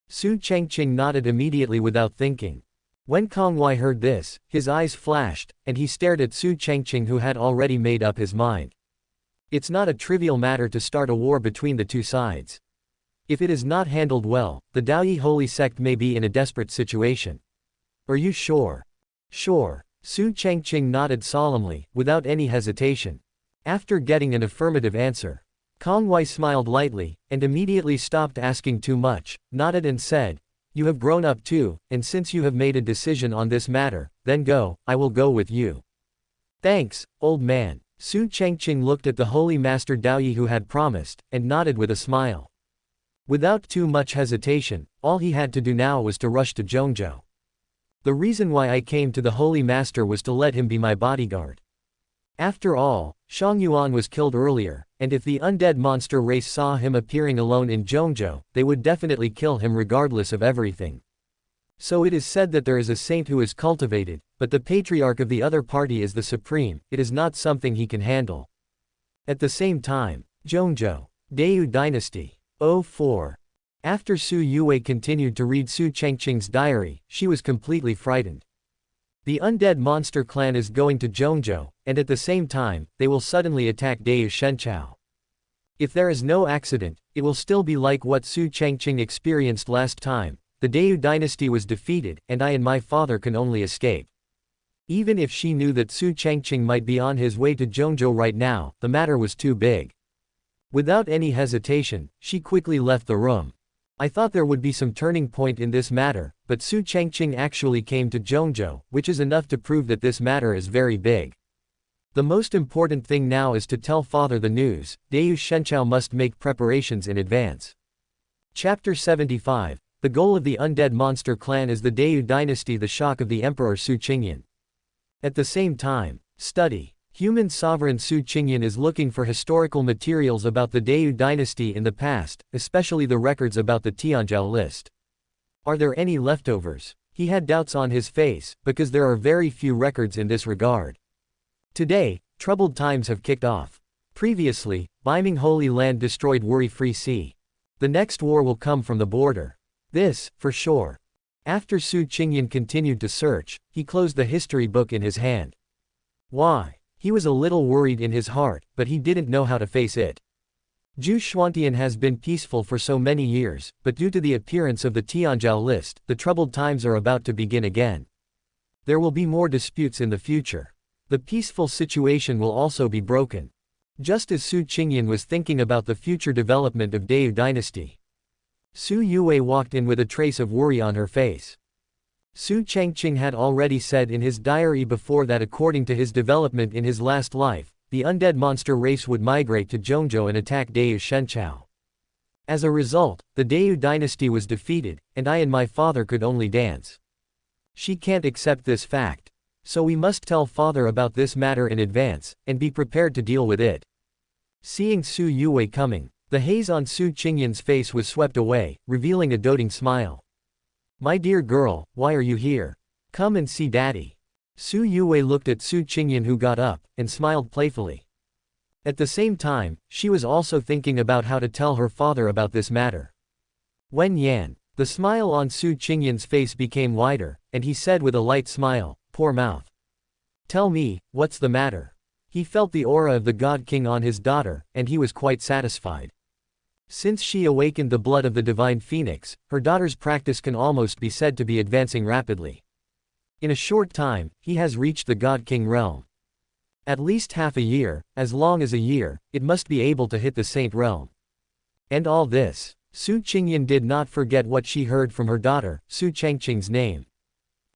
Su Changqing nodded immediately without thinking. When Kong Wai heard this, his eyes flashed, and he stared at Su Changqing who had already made up his mind. It's not a trivial matter to start a war between the two sides. If it is not handled well, the Daoyi Holy Sect may be in a desperate situation. Are you sure? Sure. Su Changqing nodded solemnly, without any hesitation. After getting an affirmative answer, Kong Wai smiled lightly, and immediately stopped asking too much, nodded and said, you have grown up too, and since you have made a decision on this matter, then go, I will go with you. Thanks, old man. Su Changqing looked at the Holy Master Daoyi who had promised, and nodded with a smile. Without too much hesitation, all he had to do now was to rush to Zhongzhou. The reason why I came to the Holy Master was to let him be my bodyguard. After all, Shang Yuan was killed earlier, and if the undead monster race saw him appearing alone in Zhongzhou, they would definitely kill him regardless of everything. So it is said that there is a saint who is cultivated, but the patriarch of the other party is the supreme, it is not something he can handle. At the same time, Zhongzhou, Dayu Dynasty, 04. After Su Yue continued to read Su Changqing's diary, she was completely frightened. The undead monster clan is going to Zhongzhou, and at the same time, they will suddenly attack Dayu Shenchao. If there is no accident, it will still be like what Su Changqing experienced last time. The Dayu dynasty was defeated, and I and my father can only escape. Even if she knew that Su Changqing might be on his way to Zhongzhou right now, the matter was too big. Without any hesitation, she quickly left the room. I thought there would be some turning point in this matter, but Su Changqing actually came to Zhongzhou, which is enough to prove that this matter is very big. The most important thing now is to tell father the news. Dayu Shenchao must make preparations in advance. Chapter 75. The goal of the undead monster clan is the Dayu dynasty, the shock of the Emperor Su Changqing. At the same time, study. Human sovereign Su Changqing is looking for historical materials about the Dayu dynasty in the past, especially the records about the Tianzhou list. Are there any leftovers? He had doubts on his face, because there are very few records in this regard. Today, troubled times have kicked off. Previously, Beiming Holy Land destroyed Worry-Free Sea. The next war will come from the border. This, for sure. After Su Changqing continued to search, he closed the history book in his hand. Why? He was a little worried in his heart, but he didn't know how to face it. Gu Changqing has been peaceful for so many years, but due to the appearance of the Tianzhou list, the troubled times are about to begin again. There will be more disputes in the future. The peaceful situation will also be broken. Just as Su Changqing was thinking about the future development of Dayu dynasty, Su Yue walked in with a trace of worry on her face. Su Changqing had already said in his diary before that according to his development in his last life, the undead monster race would migrate to Zhongzhou and attack Dayu Shenchao. As a result, the Dayu dynasty was defeated, and I and my father could only dance. She can't accept this fact. So we must tell father about this matter in advance, and be prepared to deal with it. Seeing Su Yue coming, the haze on Su Changqing's face was swept away, revealing a doting smile. My dear girl, why are you here? Come and see daddy. Su Yue looked at Su Changqing who got up, and smiled playfully. At the same time, she was also thinking about how to tell her father about this matter. Wen Yan. The smile on Su Changqing's face became wider, and he said with a light smile, poor mouth. Tell me, what's the matter? He felt the aura of the God King on his daughter, and he was quite satisfied. Since she awakened the blood of the divine phoenix, her daughter's practice can almost be said to be advancing rapidly. In a short time, he has reached the God King realm. At least half a year, as long as a year, it must be able to hit the saint realm. And all this, Su Changqing did not forget what she heard from her daughter, Su Changqing's name.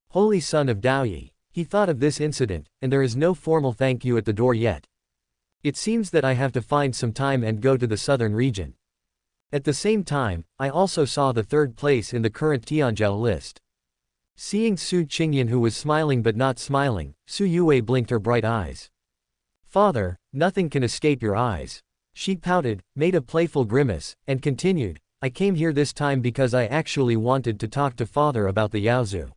Holy son of Daoyi. He thought of this incident, and there is no formal thank you at the door yet. It seems that I have to find some time and go to the southern region. At the same time, I also saw the third place in the current Tianzhou list. Seeing Su Changqing, who was smiling but not smiling, Su Yue blinked her bright eyes. Father, nothing can escape your eyes. She pouted, made a playful grimace, and continued, I came here this time because I actually wanted to talk to father about the Yaozu.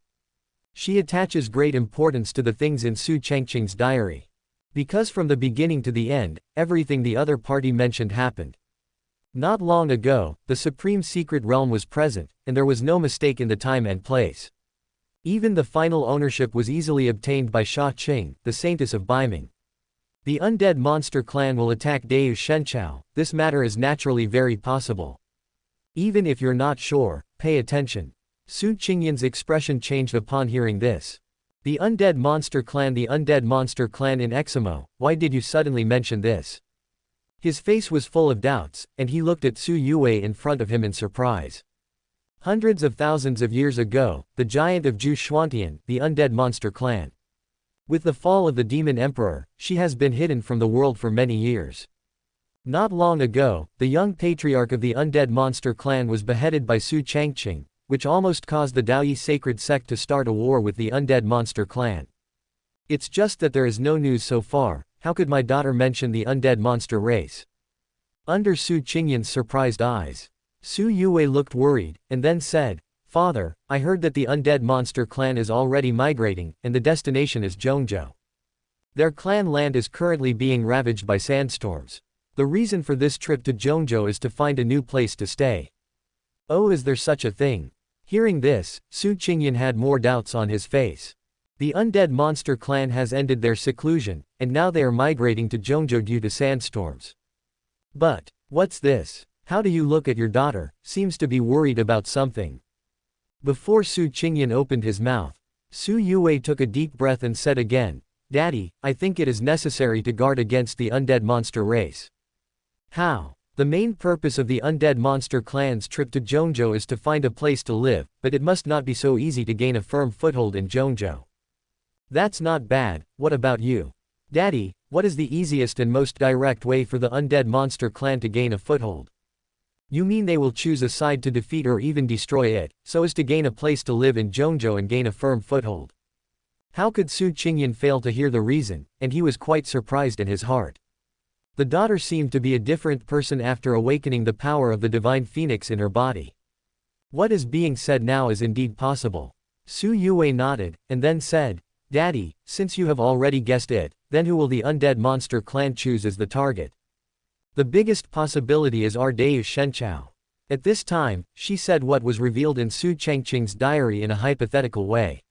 She attaches great importance to the things in Su Changqing's diary. Because from the beginning to the end, everything the other party mentioned happened. Not long ago, the supreme secret realm was present, and there was no mistake in the time and place. Even the final ownership was easily obtained by Sha Qing, the saintess of Baiming. The undead monster clan will attack Deu Shenchao. This matter is naturally very possible. Even if you're not sure, pay attention. Su Changqing's expression changed upon hearing this. The undead monster clan in Eximo, why did you suddenly mention this? His face was full of doubts, and he looked at Su Yue in front of him in surprise. Hundreds of thousands of years ago, the giant of Gu Changqing, the undead monster clan. With the fall of the demon emperor, she has been hidden from the world for many years. Not long ago, the young patriarch of the undead monster clan was beheaded by Su Changqing, which almost caused the Daoyi sacred sect to start a war with the undead monster clan. It's just that there is no news so far. How could my daughter mention the undead monster race? Under Su Changqing's surprised eyes, Su Yue looked worried, and then said, Father, I heard that the undead monster clan is already migrating, and the destination is Zhongzhou. Their clan land is currently being ravaged by sandstorms. The reason for this trip to Zhongzhou is to find a new place to stay. Oh, is there such a thing? Hearing this, Su Changqing had more doubts on his face. The undead monster clan has ended their seclusion, and now they are migrating to Zhongzhou due to sandstorms. But, what's this? How do you look at your daughter? Seems to be worried about something. Before Su Changqing opened his mouth, Su Yue took a deep breath and said again, Daddy, I think it is necessary to guard against the undead monster race. How? The main purpose of the undead monster clan's trip to Zhongzhou is to find a place to live, but it must not be so easy to gain a firm foothold in Zhongzhou. That's not bad. What about you? Daddy, what is the easiest and most direct way for the undead monster clan to gain a foothold? You mean they will choose a side to defeat or even destroy it, so as to gain a place to live in Zhongzhou and gain a firm foothold? How could Su Changqing fail to hear the reason, and he was quite surprised in his heart. The daughter seemed to be a different person after awakening the power of the divine phoenix in her body. What is being said now is indeed possible. Su Yue nodded, and then said, Daddy, since you have already guessed it, then who will the undead monster clan choose as the target? The biggest possibility is our Deu Shenchao. At this time, she said what was revealed in Su Changqing's diary in a hypothetical way.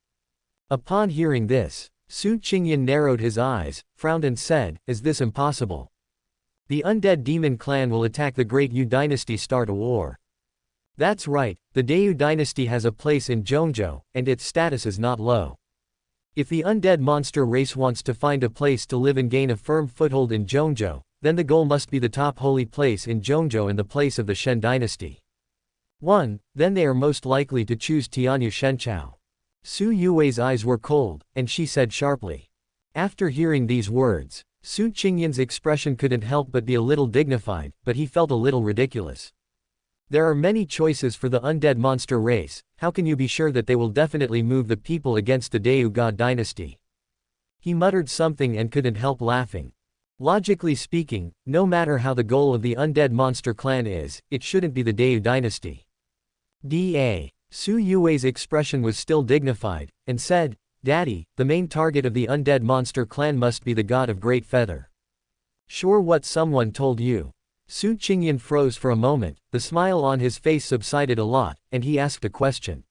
Upon hearing this, Su Changqing narrowed his eyes, frowned and said, Is this impossible? The undead demon clan will attack the great Yu dynasty, start a war. That's right, the Deu dynasty has a place in Zhongzhou, and its status is not low. If the undead monster race wants to find a place to live and gain a firm foothold in Zhongzhou, then the goal must be the top holy place in Zhongzhou in the place of the Shen dynasty. Then they are most likely to choose Tianyu Shenchao. Su Yue's eyes were cold, and she said sharply. After hearing these words, Su Changqing's expression couldn't help but be a little dignified, but he felt a little ridiculous. There are many choices for the undead monster race. How can you be sure that they will definitely move the people against the Deu God dynasty? He muttered something and couldn't help laughing. Logically speaking, no matter how the goal of the undead monster clan is, it shouldn't be the Deu dynasty. Su Yue's expression was still dignified, and said, Daddy, the main target of the undead monster clan must be the god of Great Feather. Sure, what someone told you? Su Changqing froze for a moment, the smile on his face subsided a lot, and he asked a question.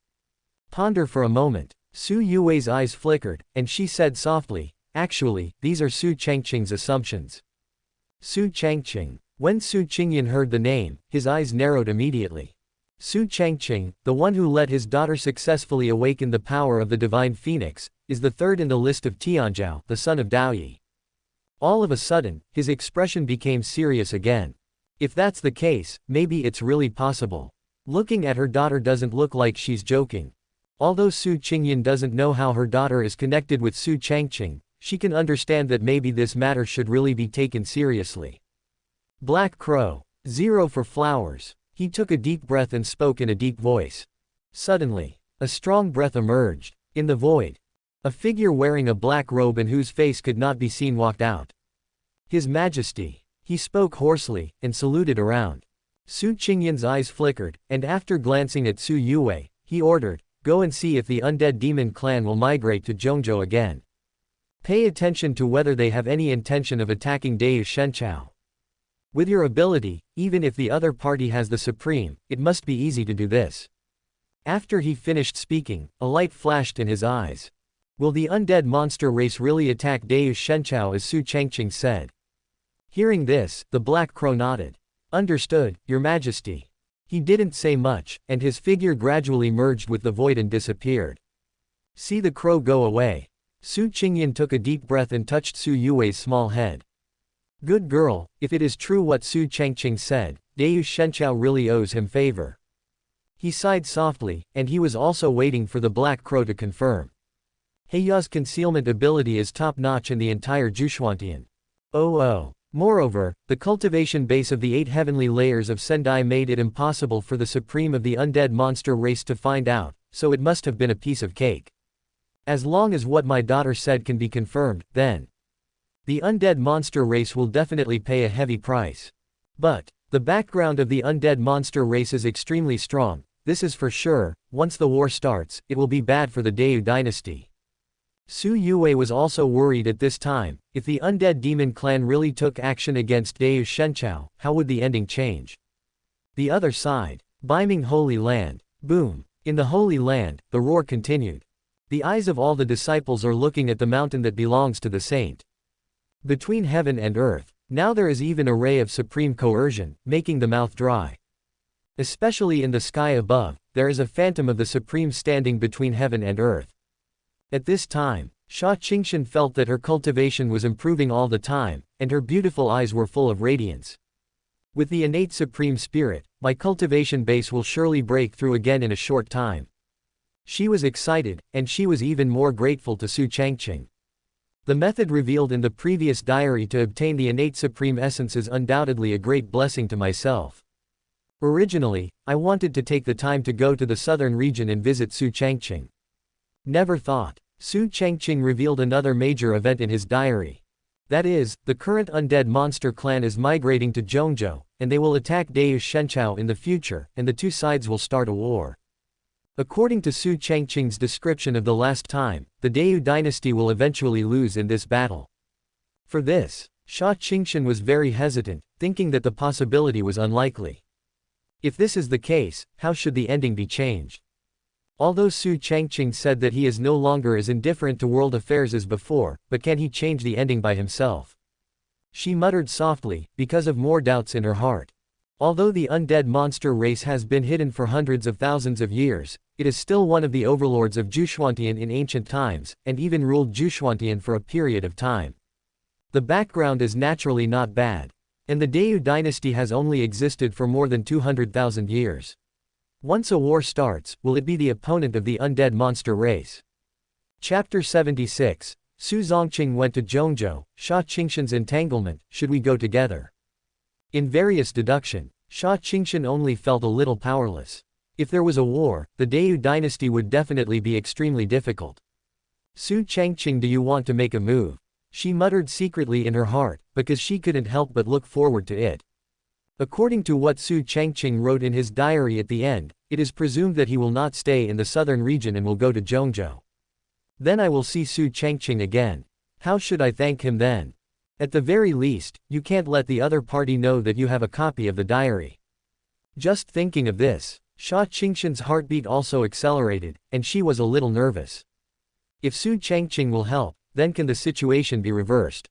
Ponder for a moment. Su Yue's eyes flickered, and she said softly, Actually, these are Su Changqing's assumptions. Su Changqing. When Su Changqing heard the name, his eyes narrowed immediately. Su Changqing, the one who let his daughter successfully awaken the power of the divine phoenix, is the third in the list of Tianzhou, the son of Daoyi. All of a sudden, his expression became serious again. If that's the case, maybe it's really possible. Looking at her daughter doesn't look like she's joking. Although Su Changqing doesn't know how her daughter is connected with Su Changqing, she can understand that maybe this matter should really be taken seriously. Black Crow. 0 for flowers. He took a deep breath and spoke in a deep voice. Suddenly, a strong breath emerged. In the void, a figure wearing a black robe and whose face could not be seen walked out. His Majesty. He spoke hoarsely, and saluted around. Su Changqing's eyes flickered, and after glancing at Su Yue, he ordered, "Go and see if the undead demon clan will migrate to Zhongzhou again. Pay attention to whether they have any intention of attacking Deu Shenchao. With your ability, even if the other party has the supreme, it must be easy to do this." After he finished speaking, a light flashed in his eyes. Will the undead monster race really attack Deu Shenchao, as Su Changqing said? Hearing this, the Black Crow nodded. Understood, Your Majesty. He didn't say much, and his figure gradually merged with the void and disappeared. See the crow go away. Su Changqing took a deep breath and touched Su Yue's small head. Good girl, if it is true what Su Changqing said, Deu Shenchao really owes him favor. He sighed softly, and he was also waiting for the Black Crow to confirm. Heya's concealment ability is top-notch in the entire Zhuchuantian. Oh. Moreover, the cultivation base of the 8 heavenly layers of Sendai made it impossible for the supreme of the undead monster race to find out, so it must have been a piece of cake. As long as what my daughter said can be confirmed, then the undead monster race will definitely pay a heavy price. But the background of the undead monster race is extremely strong, this is for sure. Once the war starts, it will be bad for the Deu dynasty. Su Yue was also worried at this time. If the undead demon clan really took action against Deu Shenchao, how would the ending change? The other side. Biming Holy Land. Boom. In the Holy Land, the roar continued. The eyes of all the disciples are looking at the mountain that belongs to the saint. Between heaven and earth, now there is even a ray of supreme coercion, making the mouth dry. Especially in the sky above, there is a phantom of the supreme standing between heaven and earth. At this time, Su Changqing felt that her cultivation was improving all the time, and her beautiful eyes were full of radiance. With the innate supreme spirit, my cultivation base will surely break through again in a short time. She was excited, and she was even more grateful to Su Changqing. The method revealed in the previous diary to obtain the innate supreme essence is undoubtedly a great blessing to myself. Originally, I wanted to take the time to go to the southern region and visit Su Changqing. Never thought. Su Changqing revealed another major event in his diary. That is, the current undead monster clan is migrating to Zhongzhou, and they will attack Deu Shenchao in the future, and the two sides will start a war. According to Su Changqing's description of the last time, the Deu dynasty will eventually lose in this battle. For this, Su Changqing was very hesitant, thinking that the possibility was unlikely. If this is the case, how should the ending be changed? Although Su Changqing said that he is no longer as indifferent to world affairs as before, but can he change the ending by himself? She muttered softly, because of more doubts in her heart. Although the undead monster race has been hidden for hundreds of thousands of years, it is still one of the overlords of Zhuchuantian in ancient times, and even ruled Zhuchuantian for a period of time. The background is naturally not bad. And the Deu dynasty has only existed for more than 200,000 years. Once a war starts, will it be the opponent of the undead monster race? Chapter 76. Su Changqing went to Zhongzhou. Su Changqing's entanglement. Should we go together? In various deduction, Su Changqing only felt a little powerless. If there was a war, the Deu dynasty would definitely be extremely difficult. Su Changqing, do you want to make a move? She muttered secretly in her heart, because she couldn't help but look forward to it. According to what Su Changqing wrote in his diary at the end, it is presumed that he will not stay in the southern region and will go to Zhongzhou. Then I will see Su Changqing again. How should I thank him then? At the very least, you can't let the other party know that you have a copy of the diary. Just thinking of this, Su Changqing's heartbeat also accelerated, and she was a little nervous. If Su Changqing will help, then can the situation be reversed?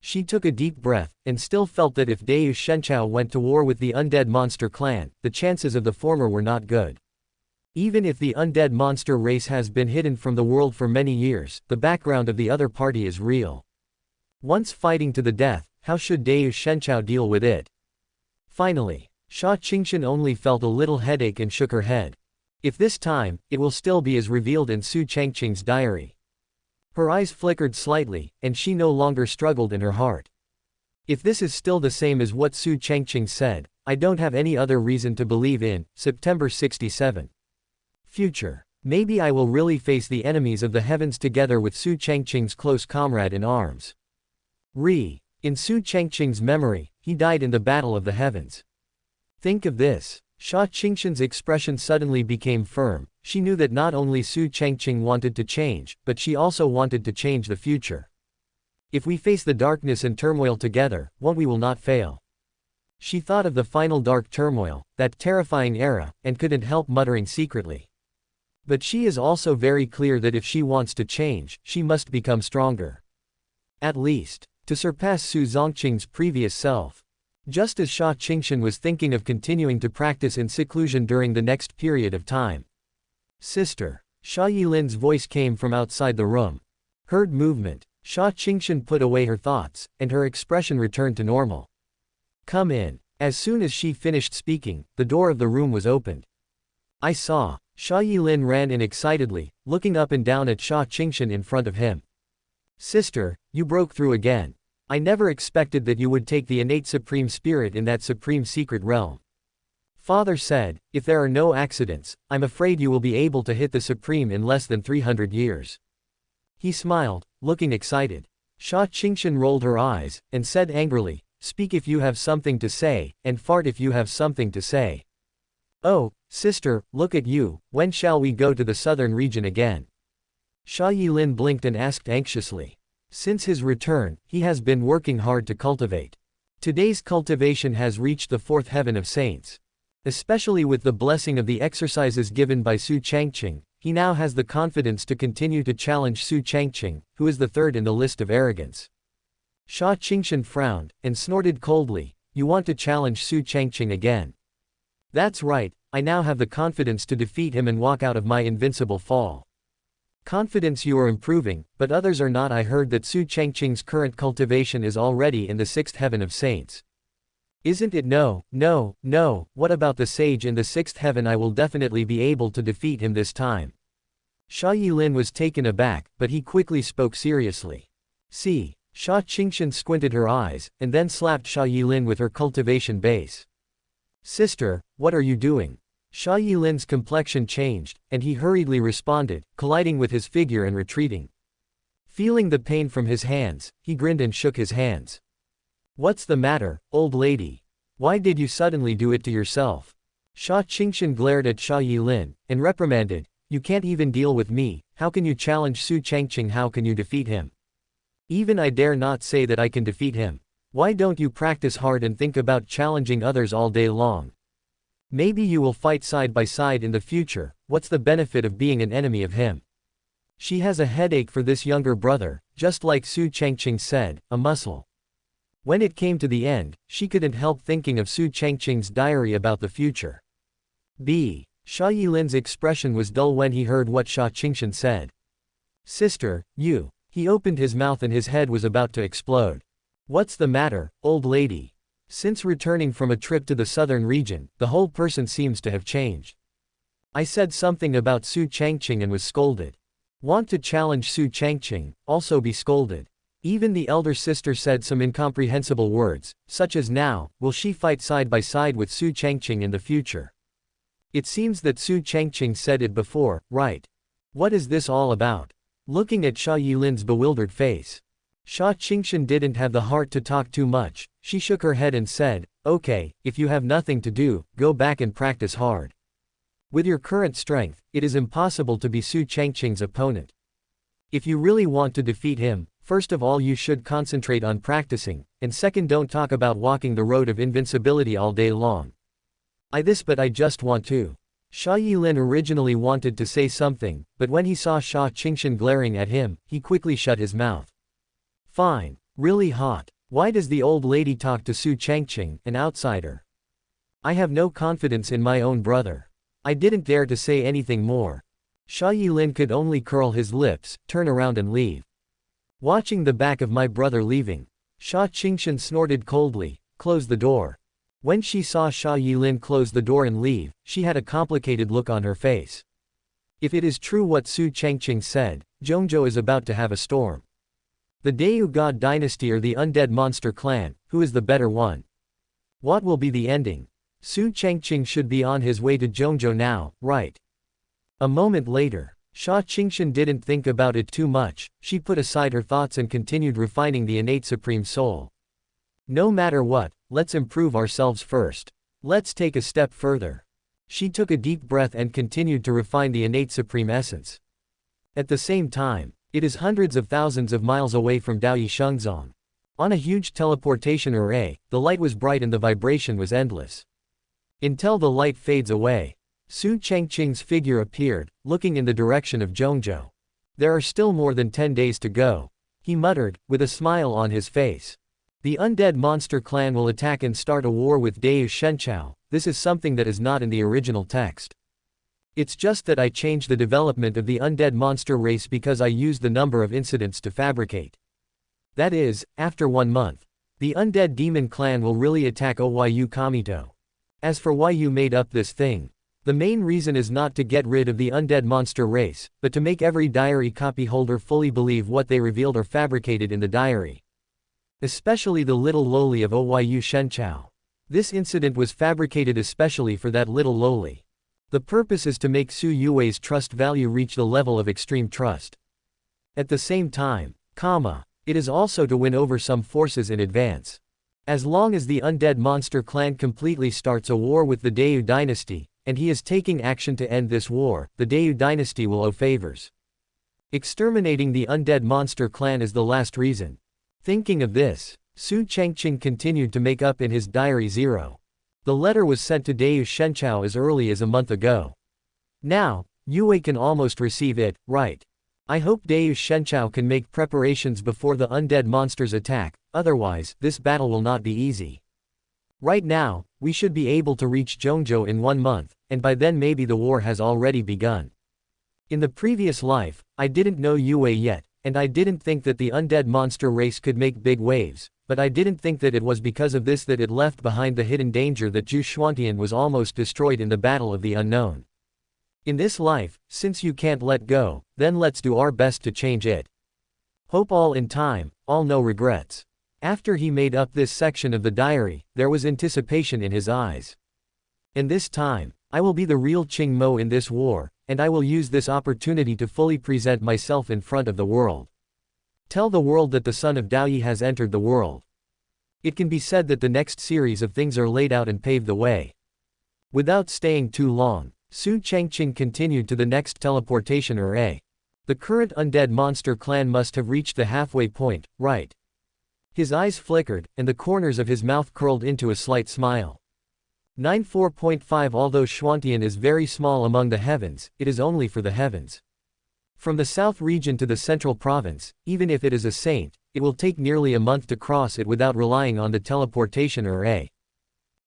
She took a deep breath, and still felt that if Deu Shenchao went to war with the undead monster clan, the chances of the former were not good. Even if the undead monster race has been hidden from the world for many years, the background of the other party is real. Once fighting to the death, how should Deu Shenchao deal with it? Finally, Su Changqing only felt a little headache and shook her head. If this time, it will still be as revealed in Su Changqing's diary. Her eyes flickered slightly, and she no longer struggled in her heart. If this is still the same as what Su Changqing said, I don't have any other reason to believe in. September 67. Future. Maybe I will really face the enemies of the heavens together with Su Changqing's close comrade in arms. In Su Changqing's memory, he died in the Battle of the Heavens. Think of this. Xia Qingxian's expression suddenly became firm. She knew that not only Su Changqing wanted to change, but she also wanted to change the future. If we face the darkness and turmoil together, we will not fail. She thought of the final dark turmoil, that terrifying era, and couldn't help muttering secretly. But she is also very clear that if she wants to change, she must become stronger. At least, to surpass Su Changqing's previous self. Just as Xia Qingxian was thinking of continuing to practice in seclusion during the next period of time. Sister. Xia Yilin's voice came from outside the room. Heard movement. Xia Qingxian put away her thoughts, and her expression returned to normal. Come in. As soon as she finished speaking, the door of the room was opened. I saw. Xia Yilin ran in excitedly, looking up and down at Xia Qingxian in front of him. Sister, you broke through again. I never expected that you would take the innate supreme spirit in that supreme secret realm. Father said, if there are no accidents, I'm afraid you will be able to hit the supreme in less than 300 years. He smiled, looking excited. Xia Qingxian rolled her eyes, and said angrily, speak if you have something to say, and fart if you have something to say. Oh, sister, look at you, when shall we go to the southern region again? Xia Yilin blinked and asked anxiously. Since his return, he has been working hard to cultivate. Today's cultivation has reached the fourth heaven of saints. Especially with the blessing of the exercises given by Su Changqing, he now has the confidence to continue to challenge Su Changqing, who is the third in the list of arrogance. Xia Qingxian frowned, and snorted coldly, you want to challenge Su Changqing again? That's right, I now have the confidence to defeat him and walk out of my invincible fall. Confidence you are improving, but others are not. I heard that Su Changqing's current cultivation is already in the sixth heaven of saints. Isn't it? No, what about the sage in the sixth heaven? I will definitely be able to defeat him this time. Xia Yilin was taken aback, but he quickly spoke seriously. See, Xia Qingxian squinted her eyes, and then slapped Xia Yilin with her cultivation base. Sister, what are you doing? Xia Yilin's complexion changed, and he hurriedly responded, colliding with his figure and retreating. Feeling the pain from his hands, he grinned and shook his hands. What's the matter, old lady? Why did you suddenly do it to yourself? Xia Qingxian glared at Xia Yilin, and reprimanded, you can't even deal with me, how can you challenge Su Changqing? How can you defeat him? Even I dare not say that I can defeat him. Why don't you practice hard and think about challenging others all day long? Maybe you will fight side by side in the future. What's the benefit of being an enemy of him? She has a headache for this younger brother, just like Su Changqing said, a muscle. When it came to the end, she couldn't help thinking of Su Changqing's diary about the future. Xia Yilin's expression was dull when he heard what Xia Qingxian said. Sister, you. He opened his mouth and his head was about to explode. What's the matter, old lady? Since returning from a trip to the southern region, the whole person seems to have changed. I said something about Su Changqing and was scolded. Want to challenge Su Changqing, also be scolded. Even the elder sister said some incomprehensible words, such as now, will she fight side by side with Su Changqing in the future? It seems that Su Changqing said it before, right? What is this all about? Looking at Xia Yilin's bewildered face. Xia Qingxian didn't have the heart to talk too much. She shook her head and said, okay, if you have nothing to do, go back and practice hard. With your current strength, it is impossible to be Su Changqing's opponent. If you really want to defeat him, first of all you should concentrate on practicing, and second don't talk about walking the road of invincibility all day long. But I just want to. Xia Yilin originally wanted to say something, but when he saw Xia Qingxian glaring at him, he quickly shut his mouth. Fine. Really hot. Why does the old lady talk to Su Changqing, an outsider? I have no confidence in my own brother. I didn't dare to say anything more. Xia Yilin could only curl his lips, turn around and leave. Watching the back of my brother leaving. Xia Qingxian snorted coldly, close the door. When she saw Xia Yilin close the door and leave, she had a complicated look on her face. If it is true what Su Changqing said, Zhongzhou is about to have a storm. The Dayu God dynasty or the undead monster clan, who is the better one? What will be the ending? Su Changqing should be on his way to Zhongzhou now, right? A moment later, Xia Qingshan didn't think about it too much, she put aside her thoughts and continued refining the innate supreme soul. No matter what, let's improve ourselves first. Let's take a step further. She took a deep breath and continued to refine the innate supreme essence. At the same time, it is hundreds of thousands of miles away from Daoyi Shengzong. On a huge teleportation array, the light was bright and the vibration was endless. Until the light fades away, Su Changqing's figure appeared, looking in the direction of Zhongzhou. There are still more than 10 days to go, he muttered, with a smile on his face. The undead monster clan will attack and start a war with Dayu Shenchao. This is something that is not in the original text. It's just that I changed the development of the undead monster race because I used the number of incidents to fabricate. That is, after 1 month, the undead demon clan will really attack Oyu Kamito. As for why you made up this thing, the main reason is not to get rid of the undead monster race, but to make every diary copy holder fully believe what they revealed or fabricated in the diary. Especially the little lowly of Oyu Shenchao. This incident was fabricated especially for that little lowly. The purpose is to make Su Yue's trust value reach the level of extreme trust. At the same time, it is also to win over some forces in advance. As long as the undead monster clan completely starts a war with the Dayu dynasty, and he is taking action to end this war, the Dayu dynasty will owe favors. Exterminating the undead monster clan is the last reason. Thinking of this, Su Changqing continued to make up in his diary 0. The letter was sent to Dayu Shenchao as early as a month ago. Now, Yue can almost receive it, right? I hope Dayu Shenchao can make preparations before the undead monsters attack, otherwise, this battle will not be easy. Right now, we should be able to reach Zhongzhou in 1 month, and by then maybe the war has already begun. In the previous life, I didn't know Yue yet, and I didn't think that the undead monster race could make big waves, but I didn't think that it was because of this that it left behind the hidden danger that Gu Changqing was almost destroyed in the Battle of the Unknown. In this life, since you can't let go, then let's do our best to change it. Hope all in time, all no regrets. After he made up this section of the diary, there was anticipation in his eyes. And this time, I will be the real Qing Mo in this war, and I will use this opportunity to fully present myself in front of the world. Tell the world that the son of Daoyi has entered the world. It can be said that the next series of things are laid out and paved the way. Without staying too long, Su Changqing continued to the next teleportation array. The current undead monster clan must have reached the halfway point, right? His eyes flickered, and the corners of his mouth curled into a slight smile. 94.5 Although Xuantian is very small among the heavens, it is only for the heavens. From the south region to the central province, even if it is a saint, it will take nearly a month to cross it without relying on the teleportation array.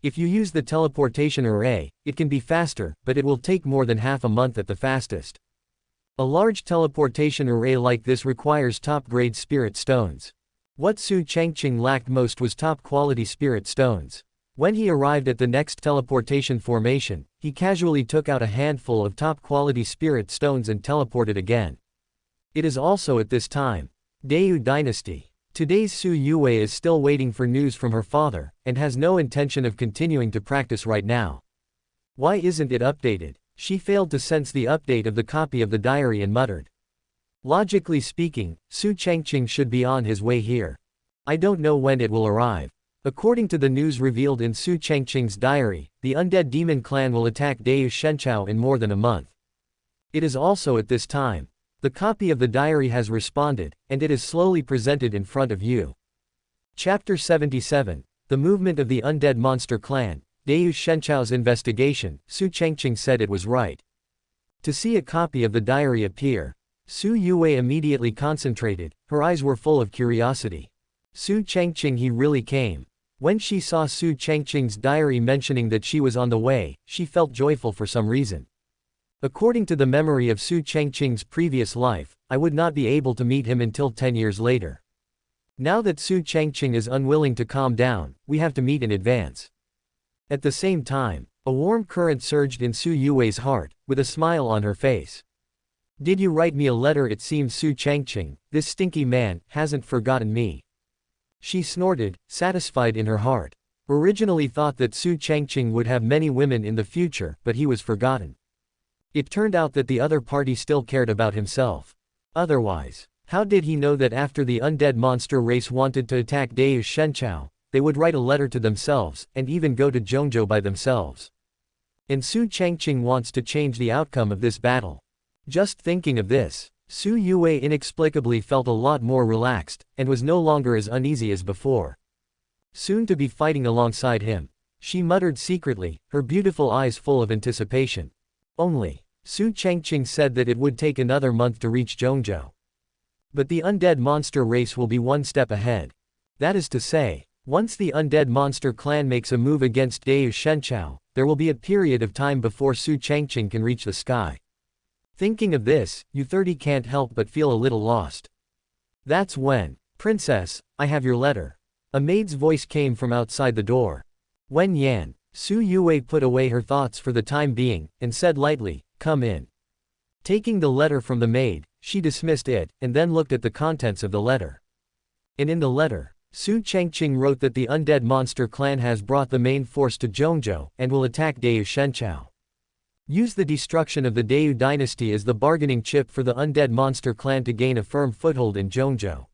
If you use the teleportation array, it can be faster, but it will take more than half a month at the fastest. A large teleportation array like this requires top-grade spirit stones. What Su Changqing lacked most was top-quality spirit stones. When he arrived at the next teleportation formation, he casually took out a handful of top-quality spirit stones and teleported again. It is also at this time. Dayu Dynasty. Today's Su Yue is still waiting for news from her father, and has no intention of continuing to practice right now. Why isn't it updated? She failed to sense the update of the copy of the diary and muttered. Logically speaking, Su Changqing should be on his way here. I don't know when it will arrive. According to the news revealed in Su Changqing's diary, the undead demon clan will attack Dayu Shenchao in more than a month. It is also at this time. The copy of the diary has responded, and it is slowly presented in front of you. Chapter 77. The Movement of the Undead Monster Clan. Dayu Shenchao's investigation. Su Changqing said it was right. To see a copy of the diary appear, Su Yue immediately concentrated, her eyes were full of curiosity. Su Changqing, he really came. When she saw Su Changqing's diary mentioning that she was on the way, she felt joyful for some reason. According to the memory of Su Changqing's previous life, I would not be able to meet him until 10 years later. Now that Su Changqing is unwilling to calm down, we have to meet in advance. At the same time, a warm current surged in Su Yue's heart, with a smile on her face. Did you write me a letter? It seems Su Changqing, this stinky man, hasn't forgotten me. She snorted, satisfied in her heart. Originally thought that Su Changqing would have many women in the future, but he was forgotten. It turned out that the other party still cared about himself. Otherwise, how did he know that after the undead monster race wanted to attack Deu Shenchao, they would write a letter to themselves, and even go to Zhongzhou by themselves? And Su Changqing wants to change the outcome of this battle. Just thinking of this, Su Yue inexplicably felt a lot more relaxed, and was no longer as uneasy as before. Soon to be fighting alongside him, she muttered secretly, her beautiful eyes full of anticipation. Only, Su Changqing said that it would take another month to reach Zhongzhou. But the undead monster race will be one step ahead. That is to say, once the undead monster clan makes a move against Deu Shenchao, there will be a period of time before Su Changqing can reach the sky. Thinking of this, U30 can't help but feel a little lost. That's when, Princess, I have your letter. A maid's voice came from outside the door. Wen Yan, Su Yue put away her thoughts for the time being, and said lightly, come in. Taking the letter from the maid, she dismissed it, and then looked at the contents of the letter. And in the letter, Su Changqing wrote that the undead monster clan has brought the main force to Zhongzhou, and will attack Deu Shenchao. Use the destruction of the Deu dynasty as the bargaining chip for the undead monster clan to gain a firm foothold in Zhongzhou.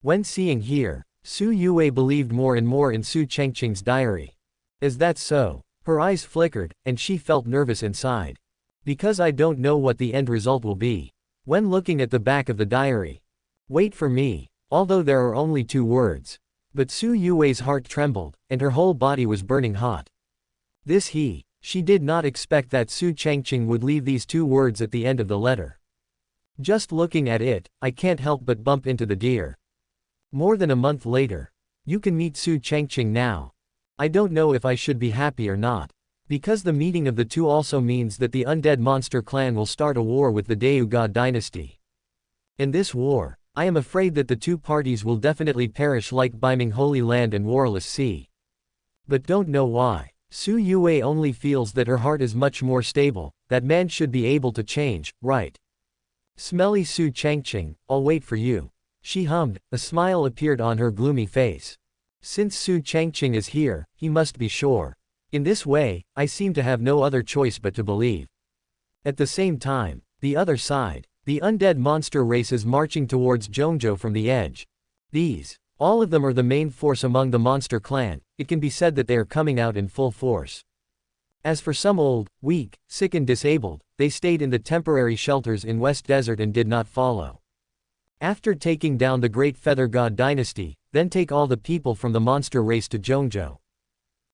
When seeing here, Su Yue believed more and more in Su Changqing's diary. Is that so? Her eyes flickered, and she felt nervous inside. Because I don't know what the end result will be. When looking at the back of the diary. Wait for me, although there are only 2 words. But Su Yue's heart trembled, and her whole body was burning hot. She did not expect that Su Changqing would leave these 2 words at the end of the letter. Just looking at it, I can't help but bump into the deer. More than a month later. You can meet Su Changqing now. I don't know if I should be happy or not. Because the meeting of the 2 also means that the undead monster clan will start a war with the Deu God dynasty. In this war, I am afraid that the 2 parties will definitely perish like Biming Holy Land and Warless Sea. But don't know why. Su Yue only feels that her heart is much more stable, that man should be able to change, right? Smelly Su Changqing, I'll wait for you. She hummed, a smile appeared on her gloomy face. Since Su Changqing is here, he must be sure. In this way, I seem to have no other choice but to believe. At the same time, the other side, the undead monster race is marching towards Zhongzhou from the edge. All of them are the main force among the monster clan. It can be said that they are coming out in full force. As for some old, weak, sick and disabled, they stayed in the temporary shelters in West Desert and did not follow. After taking down the great Feather God dynasty, then take all the people from the monster race to Zhongzhou.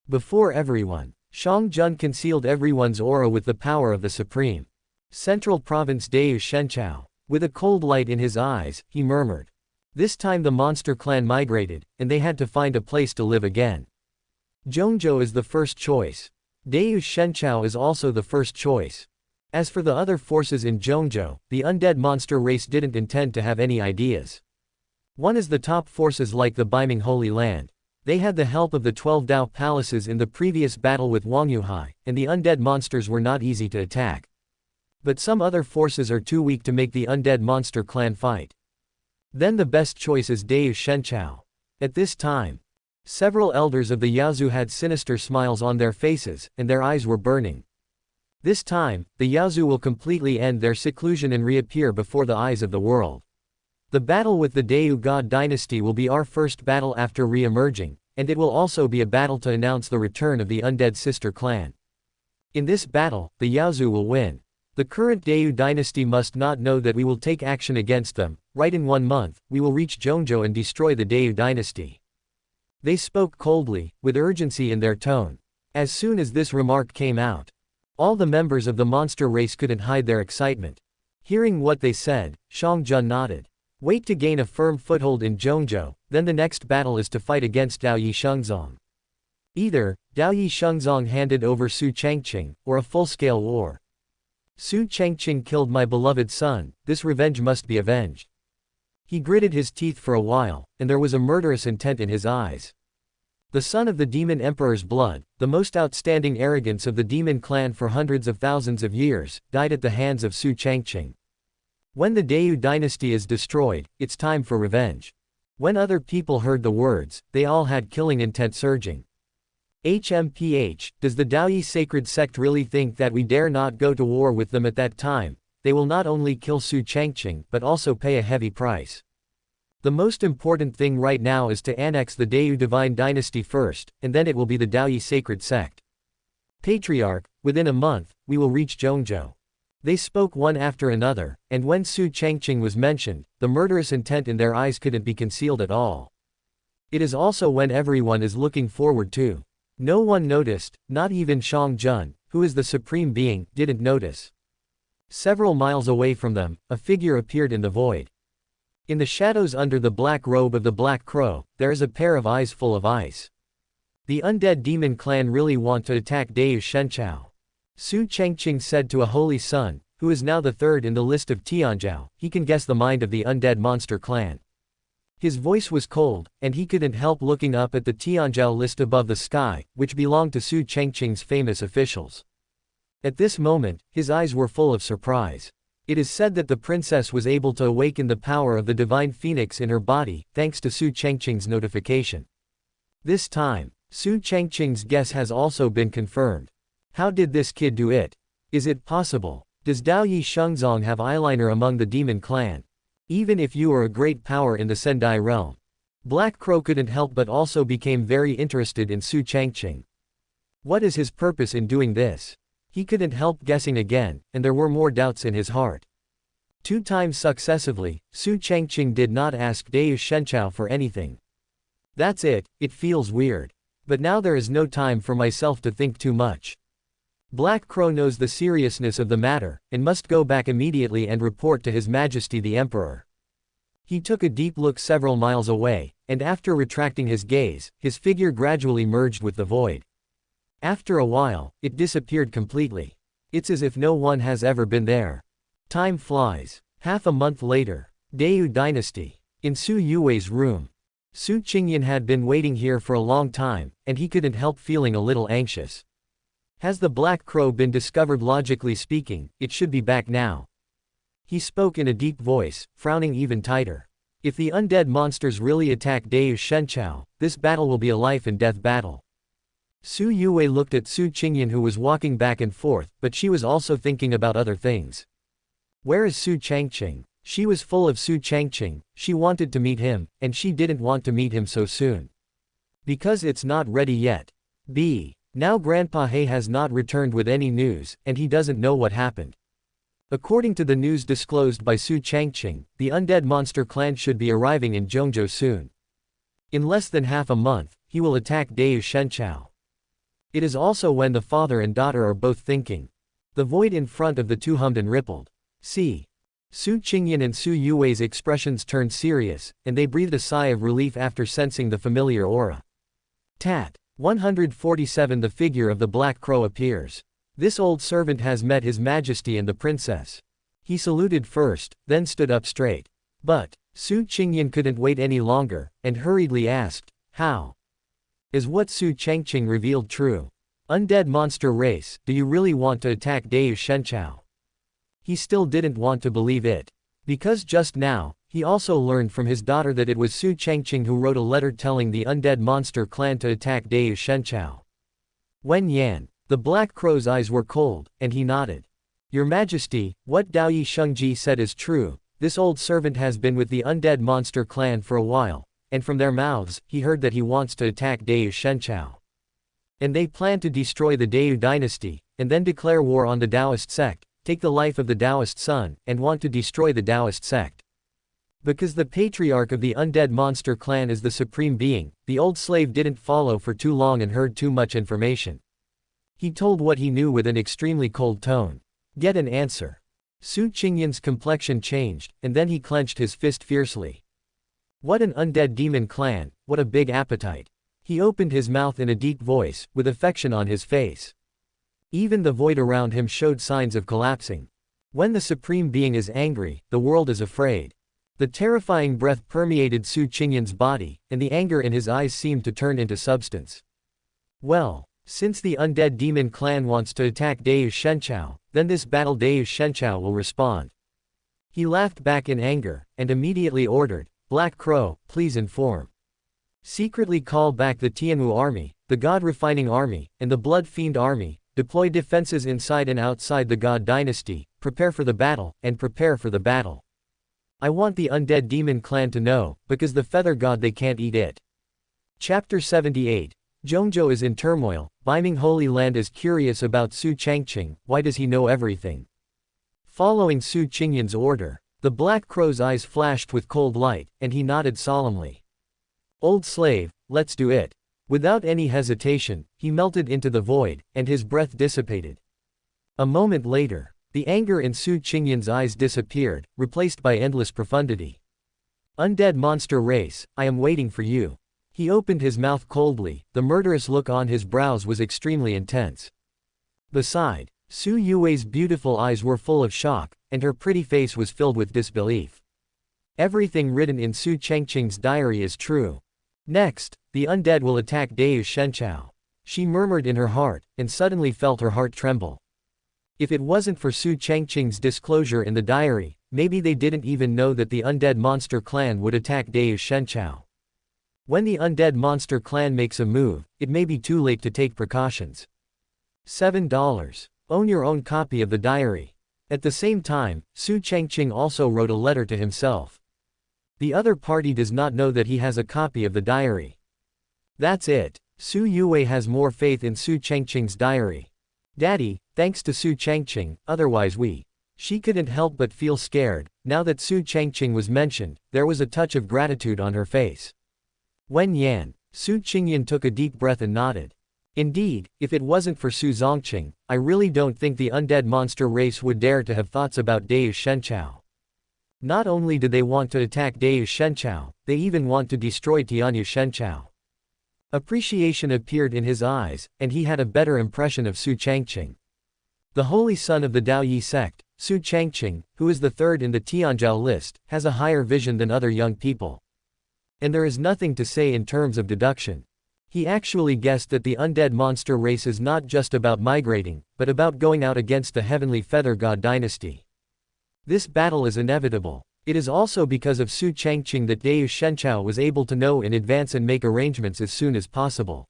Before everyone, Shang Jun concealed everyone's aura with the power of the supreme Central Province Deu Shenchao. With a cold light in his eyes, he murmured. This time the monster clan migrated, and they had to find a place to live again. Zhongzhou is the first choice. Deu Shenchao is also the first choice. As for the other forces in Zhongzhou, the undead monster race didn't intend to have any ideas. One is the top forces like the Biming Holy Land. They had the help of the 12 Dao palaces in the previous battle with Wang Yuhai, and the undead monsters were not easy to attack. But some other forces are too weak to make the undead monster clan fight. Then the best choice is Deu Shenchao. At this time, several elders of the Yaozu had sinister smiles on their faces, and their eyes were burning. This time, the Yaozu will completely end their seclusion and reappear before the eyes of the world. The battle with the Deu God dynasty will be our first battle after re-emerging, and it will also be a battle to announce the return of the undead sister clan. In this battle, the Yaozu will win. The current Deu dynasty must not know that we will take action against them. Right, in 1 month, we will reach Zhongzhou and destroy the Deu dynasty. They spoke coldly, with urgency in their tone. As soon as this remark came out, all the members of the monster race couldn't hide their excitement. Hearing what they said, Shang Jun nodded. Wait to gain a firm foothold in Zhongzhou, then the next battle is to fight against Dao Yi Shengzong. Either, Dao Yi Shengzong handed over Su Changqing, or a full-scale war. Su Changqing killed my beloved son, this revenge must be avenged. He gritted his teeth for a while, and there was a murderous intent in his eyes. The son of the demon emperor's blood, the most outstanding arrogance of the demon clan for hundreds of thousands of years, died at the hands of Su Changqing. When the Dayu dynasty is destroyed, it's time for revenge. When other people heard the words, they all had killing intent surging. HMPH, does the Daoyi sacred sect really think that we dare not go to war with them at that time? They will not only kill Su Changqing but also pay a heavy price. The most important thing right now is to annex the Dayu divine dynasty first, and then it will be the Daoyi sacred sect. Patriarch, within a month, we will reach Zhongzhou. They spoke one after another, and when Su Changqing was mentioned, the murderous intent in their eyes couldn't be concealed at all. It is also when everyone is looking forward to. No one noticed, not even Shang Jun, who is the supreme being, didn't notice. Several miles away from them, a figure appeared in the void. In the shadows under the black robe of the Black Crow, there is a pair of eyes full of ice. The undead demon clan really want to attack Dayu Shenchao. Su Changqing said to a holy son, who is now the third in the list of Tianzhou, he can guess the mind of the undead monster clan. His voice was cold, and he couldn't help looking up at the Tianzhou list above the sky, which belonged to Su Changqing's famous officials. At this moment, his eyes were full of surprise. It is said that the princess was able to awaken the power of the divine phoenix in her body, thanks to Su Changqing's notification. This time, Su Changqing's guess has also been confirmed. How did this kid do it? Is it possible? Does Daoyi Shengzong have eyeliner among the demon clan? Even if you are a great power in the Sendai realm. Black Crow couldn't help but also became very interested in Su Changqing. What is his purpose in doing this? He couldn't help guessing again, and there were more doubts in his heart. 2 times successively, Su Changqing did not ask Dayu Shenchao for anything. That's it, it feels weird. But now there is no time for myself to think too much. Black Crow knows the seriousness of the matter, and must go back immediately and report to His Majesty the Emperor. He took a deep look several miles away, and after retracting his gaze, his figure gradually merged with the void. After a while, it disappeared completely. It's as if no one has ever been there. Time flies. Half a month later. Dayu Dynasty. In Su Yuwei's room. Su Qingyan had been waiting here for a long time, and he couldn't help feeling a little anxious. Has the Black Crow been discovered? Logically speaking, it should be back now. He spoke in a deep voice, frowning even tighter. If the undead monsters really attack Dayu Shenchao, this battle will be a life and death battle. Su Yuwei looked at Su Qingyan, who was walking back and forth, but she was also thinking about other things. Where is Su Changqing? She was full of Su Changqing, she wanted to meet him, and she didn't want to meet him so soon. Because it's not ready yet. Now Grandpa He has not returned with any news, and he doesn't know what happened. According to the news disclosed by Su Changqing, the undead monster clan should be arriving in Zhongzhou soon. In less than half a month, he will attack Dayu Shenchao. It is also when the father and daughter are both thinking. The void in front of the two hummed and rippled. See. Su Qingyan and Su Yuwei's expressions turned serious, and they breathed a sigh of relief after sensing the familiar aura. Tat. 147. The figure of the Black Crow appears. This old servant has met His Majesty and the princess. He saluted first, then stood up straight. But Su Qingyan couldn't wait any longer, and hurriedly asked, how? Is what Su Changqing revealed true? Undead monster race, do you really want to attack Dayu Shenchao? He still didn't want to believe it. Because just now, he also learned from his daughter that it was Su Changqing who wrote a letter telling the undead monster clan to attack Dayu Shenchao. Wen Yan. The Black Crow's eyes were cold, and he nodded. Your Majesty, what Daoyi Shengji said is true. This old servant has been with the undead monster clan for a while, and from their mouths, he heard that he wants to attack Dayu Shenchao. And they plan to destroy the Dayu dynasty, and then declare war on the Taoist sect, take the life of the Taoist son, and want to destroy the Taoist sect. Because the patriarch of the undead monster clan is the supreme being, the old slave didn't follow for too long and heard too much information. He told what he knew with an extremely cold tone. Get an answer. Su Qingyan's complexion changed, and then he clenched his fist fiercely. What an undead demon clan, what a big appetite. He opened his mouth in a deep voice, with affection on his face. Even the void around him showed signs of collapsing. When the supreme being is angry, the world is afraid. The terrifying breath permeated Su Changqing's body, and the anger in his eyes seemed to turn into substance. Well, since the undead demon clan wants to attack Deu Shenchao, then this battle Deu Shenchao will respond. He laughed back in anger, and immediately ordered, Black Crow, please inform. Secretly call back the Tianwu army, the God Refining army, and the Blood Fiend army, deploy defenses inside and outside the God dynasty, prepare for the battle, and prepare for the battle. I want the undead demon clan to know, because the feather god they can't eat it. Chapter 78. Zhongzhou is in turmoil. Beiming Holy Land is curious about Su Changqing. Why does he know everything? Following Su Changqing's order, the Black Crow's eyes flashed with cold light, and he nodded solemnly. Old slave, let's do it. Without any hesitation, he melted into the void, and his breath dissipated. A moment later, the anger in Su Changqing's eyes disappeared, replaced by endless profundity. Undead monster race, I am waiting for you. He opened his mouth coldly, the murderous look on his brows was extremely intense. Beside, Su Yue's beautiful eyes were full of shock, and her pretty face was filled with disbelief. Everything written in Su Changqing's diary is true. Next, the undead will attack Deu Shenchao. She murmured in her heart, and suddenly felt her heart tremble. If it wasn't for Su Changqing's disclosure in the diary, maybe they didn't even know that the undead monster clan would attack Deu Shenchao. When the undead monster clan makes a move, it may be too late to take precautions. $7. Own your own copy of the diary. At the same time, Su Changqing also wrote a letter to himself. The other party does not know that he has a copy of the diary. That's it. Su Yue has more faith in Su Changqing's diary. Daddy, thanks to Su Changqing, otherwise She couldn't help but feel scared. Now that Su Changqing was mentioned, there was a touch of gratitude on her face. Wen Yan, Su Changqing took a deep breath and nodded. Indeed, if it wasn't for Su Changqing, I really don't think the undead monster race would dare to have thoughts about Deu Shenchao. Not only do they want to attack Deu Shenchao, they even want to destroy Tianyu Shenchao. Appreciation appeared in his eyes, and he had a better impression of Su Changqing. The holy son of the Daoyi sect, Su Changqing, who is the third in the Tianzhao list, has a higher vision than other young people. And there is nothing to say in terms of deduction. He actually guessed that the undead monster race is not just about migrating, but about going out against the heavenly feather god dynasty. This battle is inevitable. It is also because of Su Changqing that Deu Shenchao was able to know in advance and make arrangements as soon as possible.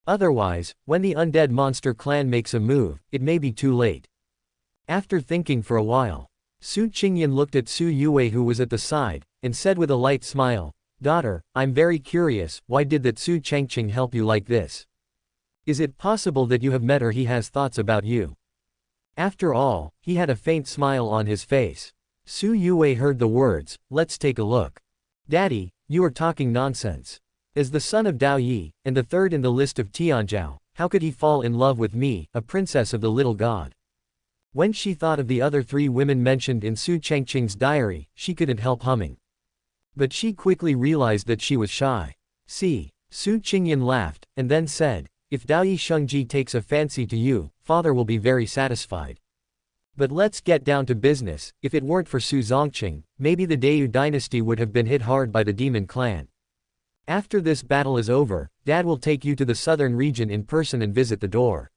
Otherwise, when the undead monster clan makes a move, it may be too late. After thinking for a while, Su Changqing looked at Su Yue who was at the side, and said with a light smile, Daughter, I'm very curious, why did that Su Changqing help you like this? Is it possible that you have met or he has thoughts about you? After all, he had a faint smile on his face. Su Yue heard the words, let's take a look. Daddy, you are talking nonsense. As the son of Dao Yi, and the third in the list of Tianzhao, how could he fall in love with me, a princess of the little god? When she thought of the other three women mentioned in Su Changqing's diary, she couldn't help humming. But she quickly realized that she was shy. See, Su Changqing laughed, and then said, if Daoyi Shengji takes a fancy to you, father will be very satisfied. But let's get down to business. If it weren't for Su Changqing, maybe the Deu dynasty would have been hit hard by the demon clan. After this battle is over, Dad will take you to the southern region in person and visit the door.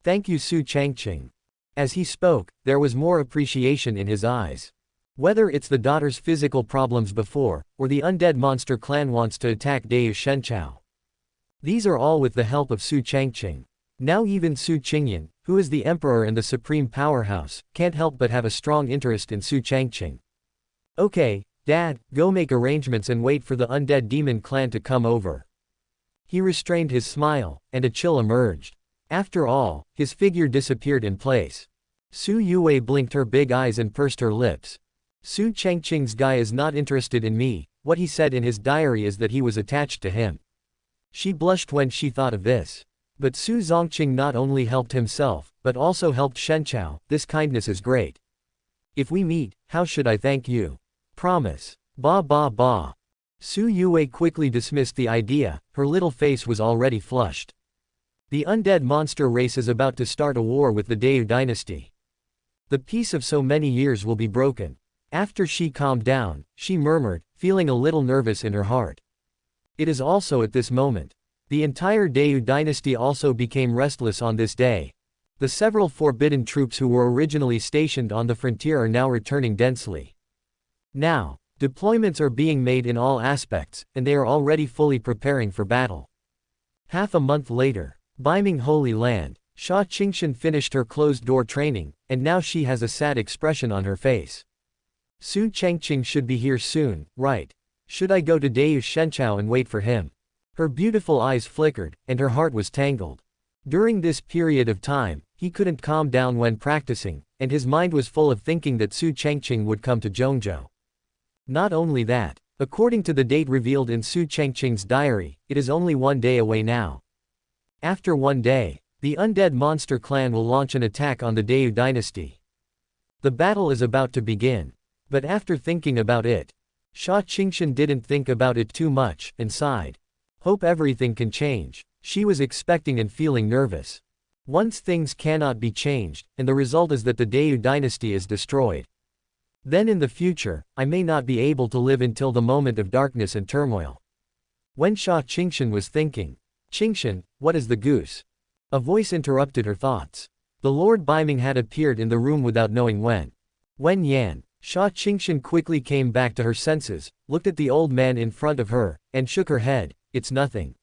Thank you Su Changqing. As he spoke, there was more appreciation in his eyes. Whether it's the daughter's physical problems before, or the undead monster clan wants to attack Deu Shenchao. These are all with the help of Su Changqing. Now even Su Changqing, who is the emperor and the supreme powerhouse, can't help but have a strong interest in Su Changqing. Okay, Dad, go make arrangements and wait for the undead demon clan to come over. He restrained his smile, and a chill emerged. After all, his figure disappeared in place. Su Yue blinked her big eyes and pursed her lips. Su Changqing's guy is not interested in me, what he said in his diary is that he was attached to him. She blushed when she thought of this. But Su Changqing not only helped himself, but also helped Shenchao. This kindness is great. If we meet, how should I thank you? Promise. Ba ba ba. Su Yue quickly dismissed the idea, her little face was already flushed. The undead monster race is about to start a war with the Deu dynasty. The peace of so many years will be broken. After she calmed down, she murmured, feeling a little nervous in her heart. It is also at this moment. The entire Deu dynasty also became restless on this day. The several forbidden troops who were originally stationed on the frontier are now returning densely. Now, deployments are being made in all aspects, and they are already fully preparing for battle. Half a month later, Baiming Holy Land, Su Changqing finished her closed-door training, and now she has a sad expression on her face. Su Changqing should be here soon, right? Should I go to Deu Shenchao and wait for him? Her beautiful eyes flickered, and her heart was tangled. During this period of time, he couldn't calm down when practicing, and his mind was full of thinking that Su Changqing would come to Zhongzhou. Not only that, according to the date revealed in Su Changqing's diary, it is only 1 day away now. After 1 day, the undead monster clan will launch an attack on the Deu dynasty. The battle is about to begin. But after thinking about it, Su Changqing didn't think about it too much, and sighed. Hope everything can change. She was expecting and feeling nervous. Once things cannot be changed, and the result is that the Deu dynasty is destroyed. Then in the future, I may not be able to live until the moment of darkness and turmoil. When Su Changqing was thinking, "Changqing, what is the goose?" a voice interrupted her thoughts. The Lord Baiming had appeared in the room without knowing when. Wen Yan, Su Changqing quickly came back to her senses, looked at the old man in front of her, and shook her head. "It's nothing.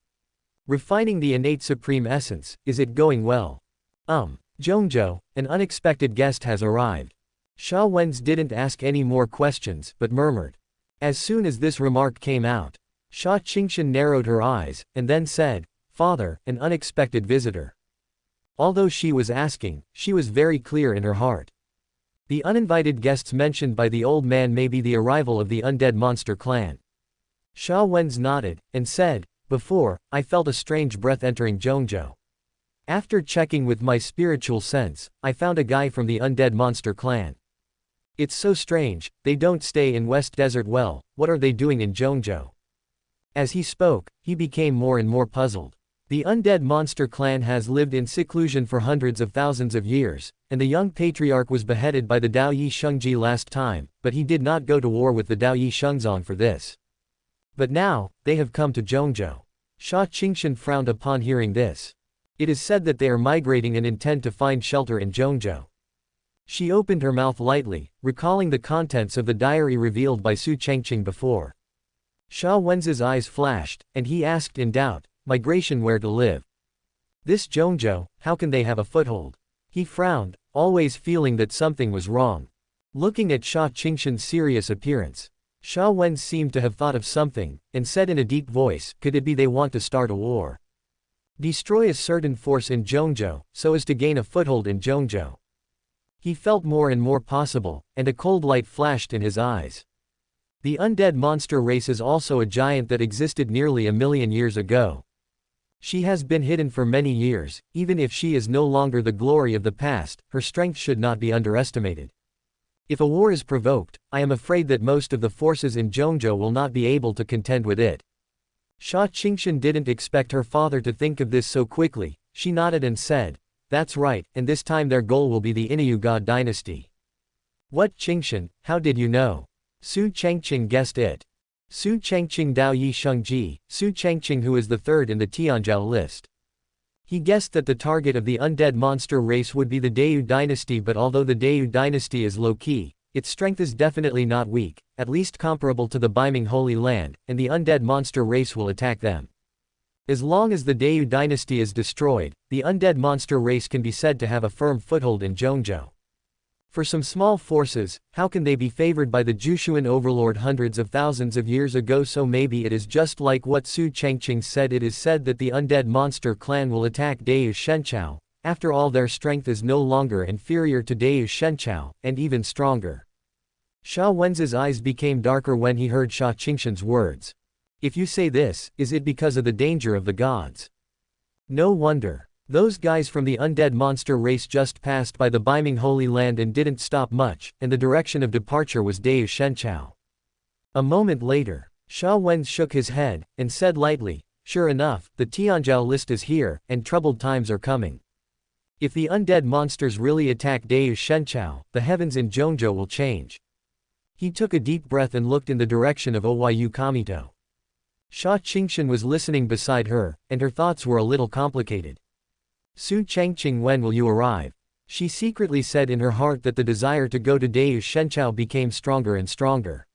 Refining the innate supreme essence, is it going well?" Zhongzhou, an unexpected guest has arrived. Sha Wen's didn't ask any more questions, but murmured. As soon as this remark came out, Su Changqing narrowed her eyes, and then said, "Father, an unexpected visitor." Although she was asking, she was very clear in her heart. The uninvited guests mentioned by the old man may be the arrival of the undead monster clan. Sha Wen's nodded, and said, "Before, I felt a strange breath entering Zhongzhou. After checking with my spiritual sense, I found a guy from the undead monster clan. It's so strange, they don't stay in West Desert. Well, what are they doing in Zhongzhou?" As he spoke, he became more and more puzzled. The undead monster clan has lived in seclusion for hundreds of thousands of years, and the young patriarch was beheaded by the Daoyi Shengji last time, but he did not go to war with the Daoyi Shengzong for this. But now, they have come to Zhongzhou. Su Changqing frowned upon hearing this. It is said that they are migrating and intend to find shelter in Zhongzhou. She opened her mouth lightly, recalling the contents of the diary revealed by Su Changqing before. Sha Wen's eyes flashed, and he asked in doubt, "Migration where to live? This Zhongzhou, how can they have a foothold?" He frowned, always feeling that something was wrong. Looking at Su Changqing's serious appearance, Sha Wen seemed to have thought of something, and said in a deep voice, "Could it be they want to start a war? Destroy a certain force in Zhongzhou, so as to gain a foothold in Zhongzhou?" He felt more and more possible, and a cold light flashed in his eyes. The undead monster race is also a giant that existed nearly 1,000,000 years ago. She has been hidden for many years. Even if she is no longer the glory of the past, her strength should not be underestimated. If a war is provoked, I am afraid that most of the forces in Zhongzhou will not be able to contend with it. Su Changqing didn't expect her father to think of this so quickly. She nodded and said, "That's right, and this time their goal will be the Innu God dynasty." "What, Changqing, how did you know?" Su Changqing guessed it. Su Changqing Daoyi Shengji, Su Changqing, who is the third in the Tianzhou list. He guessed that the target of the undead monster race would be the Deu dynasty, but although the Deu dynasty is low-key, its strength is definitely not weak, at least comparable to the Baiming Holy Land, and the undead monster race will attack them. As long as the Deu dynasty is destroyed, the undead monster race can be said to have a firm foothold in Zhongzhou. For some small forces, how can they be favored by the Jushuan overlord hundreds of thousands of years ago? So maybe it is just like what Su Changqing said. It is said that the undead monster clan will attack Deu Shenchao. After all, their strength is no longer inferior to Deu Shenchao, and even stronger. Sha Wen's eyes became darker when he heard Su Changqing's words. "If you say this, is it because of the danger of the gods?" No wonder. Those guys from the undead monster race just passed by the Baiming Holy Land and didn't stop much, and the direction of departure was Deu Shenchao. A moment later, Sha Wen shook his head, and said lightly, "Sure enough, the Tianzhou list is here, and troubled times are coming. If the undead monsters really attack Deu Shenchao, the heavens in Zhongzhou will change." He took a deep breath and looked in the direction of Oyu Kamito. Su Changqing was listening beside her, and her thoughts were a little complicated. Su Changqing, when will you arrive? She secretly said in her heart that the desire to go to Deu Shenchao became stronger and stronger.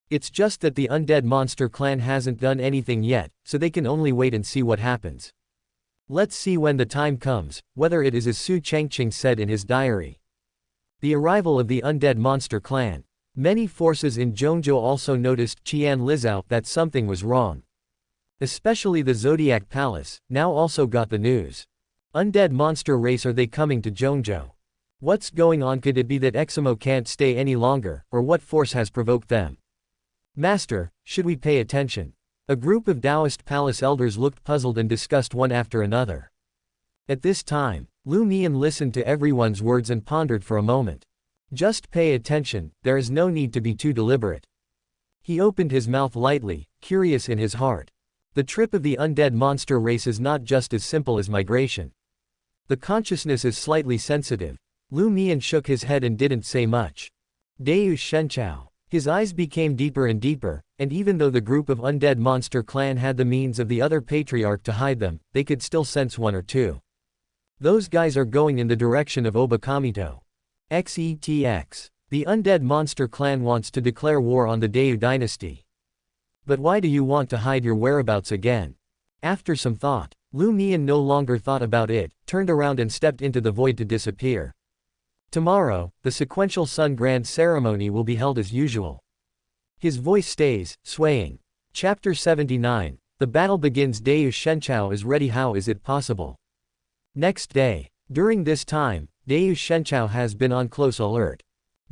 It's just that the undead monster clan hasn't done anything yet, so they can only wait and see what happens. Let's see when the time comes, whether it is as Su Changqing said in his diary. The arrival of the undead monster clan. Many forces in Zhongzhou also noticed Qian Lizao that something was wrong. Especially the Zodiac Palace, now also got the news. Undead monster race, are they coming to Zhongzhou? What's going on? Could it be that Eximo can't stay any longer, or what force has provoked them? Master, should we pay attention? A group of Taoist palace elders looked puzzled and discussed one after another. At this time, Lu Mian listened to everyone's words and pondered for a moment. Just pay attention, there is no need to be too deliberate. He opened his mouth lightly, curious in his heart. The trip of the undead monster race is not just as simple as migration. The consciousness is slightly sensitive. Lu Mian shook his head and didn't say much. Deu Shenchao. His eyes became deeper and deeper, and even though the group of undead monster clan had the means of the other patriarch to hide them, they could still sense one or two. Those guys are going in the direction of Obakamito. XETX. The undead monster clan wants to declare war on the Deu dynasty. But why do you want to hide your whereabouts again? After some thought, Lu Mian no longer thought about it, turned around and stepped into the void to disappear. Tomorrow, the sequential Sun Grand ceremony will be held as usual. His voice stays, swaying. Chapter 79. The battle begins. Deu Shenchao is ready. How is it possible? Next day. During this time, Deu Shenchao has been on close alert.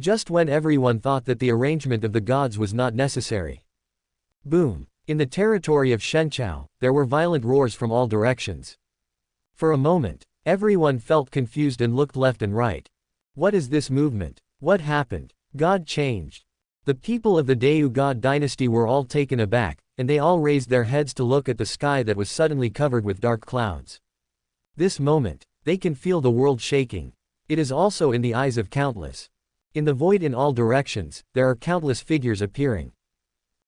Just when everyone thought that the arrangement of the gods was not necessary. Boom. In the territory of Shenchao, there were violent roars from all directions. For a moment, everyone felt confused and looked left and right. What is this movement? What happened? God changed. The people of the Deu God dynasty were all taken aback, and they all raised their heads to look at the sky that was suddenly covered with dark clouds. This moment, they can feel the world shaking. It is also in the eyes of countless. In the void in all directions, there are countless figures appearing.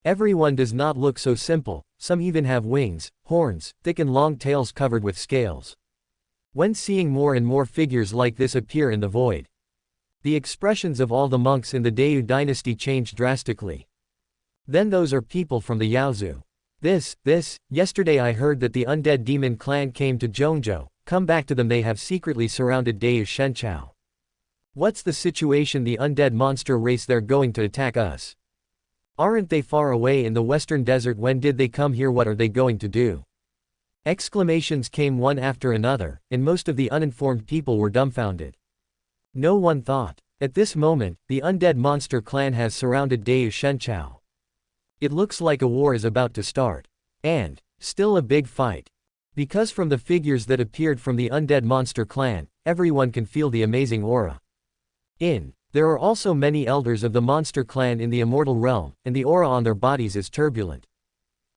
Everyone does not look so simple, some even have wings, horns, thick and long tails covered with scales. When seeing more and more figures like this appear in the void, the expressions of all the monks in the Deu dynasty changed drastically. Then those are people from the Yaozu. Yesterday I heard that the undead demon clan came to Zhongzhou. Come back to them, they have secretly surrounded Deu Shenchao. What's the situation? The undead monster race, they're going to attack us. Aren't they far away in the western desert? When did they come here? What are they going to do? Exclamations came one after another, and most of the uninformed people were dumbfounded. No one thought. At this moment, the undead monster clan has surrounded Deu Shenchao. It looks like a war is about to start. And, still a big fight. Because from the figures that appeared from the undead monster clan, everyone can feel the amazing aura. There are also many elders of the monster clan in the immortal realm, and the aura on their bodies is turbulent.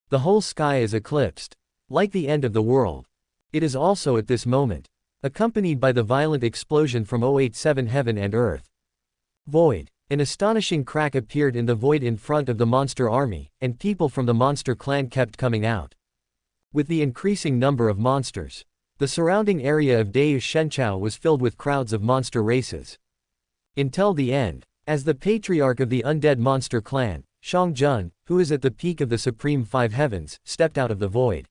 The whole sky is eclipsed. Like the end of the world. It is also at this moment. Accompanied by the violent explosion from 087 heaven and earth. Void. An astonishing crack appeared in the void in front of the monster army, and people from the monster clan kept coming out. With the increasing number of monsters, the surrounding area of Deu Shenchao was filled with crowds of monster races. Until the end, as the patriarch of the undead monster clan, Zhang, who is at the peak of the supreme five heavens, stepped out of the void.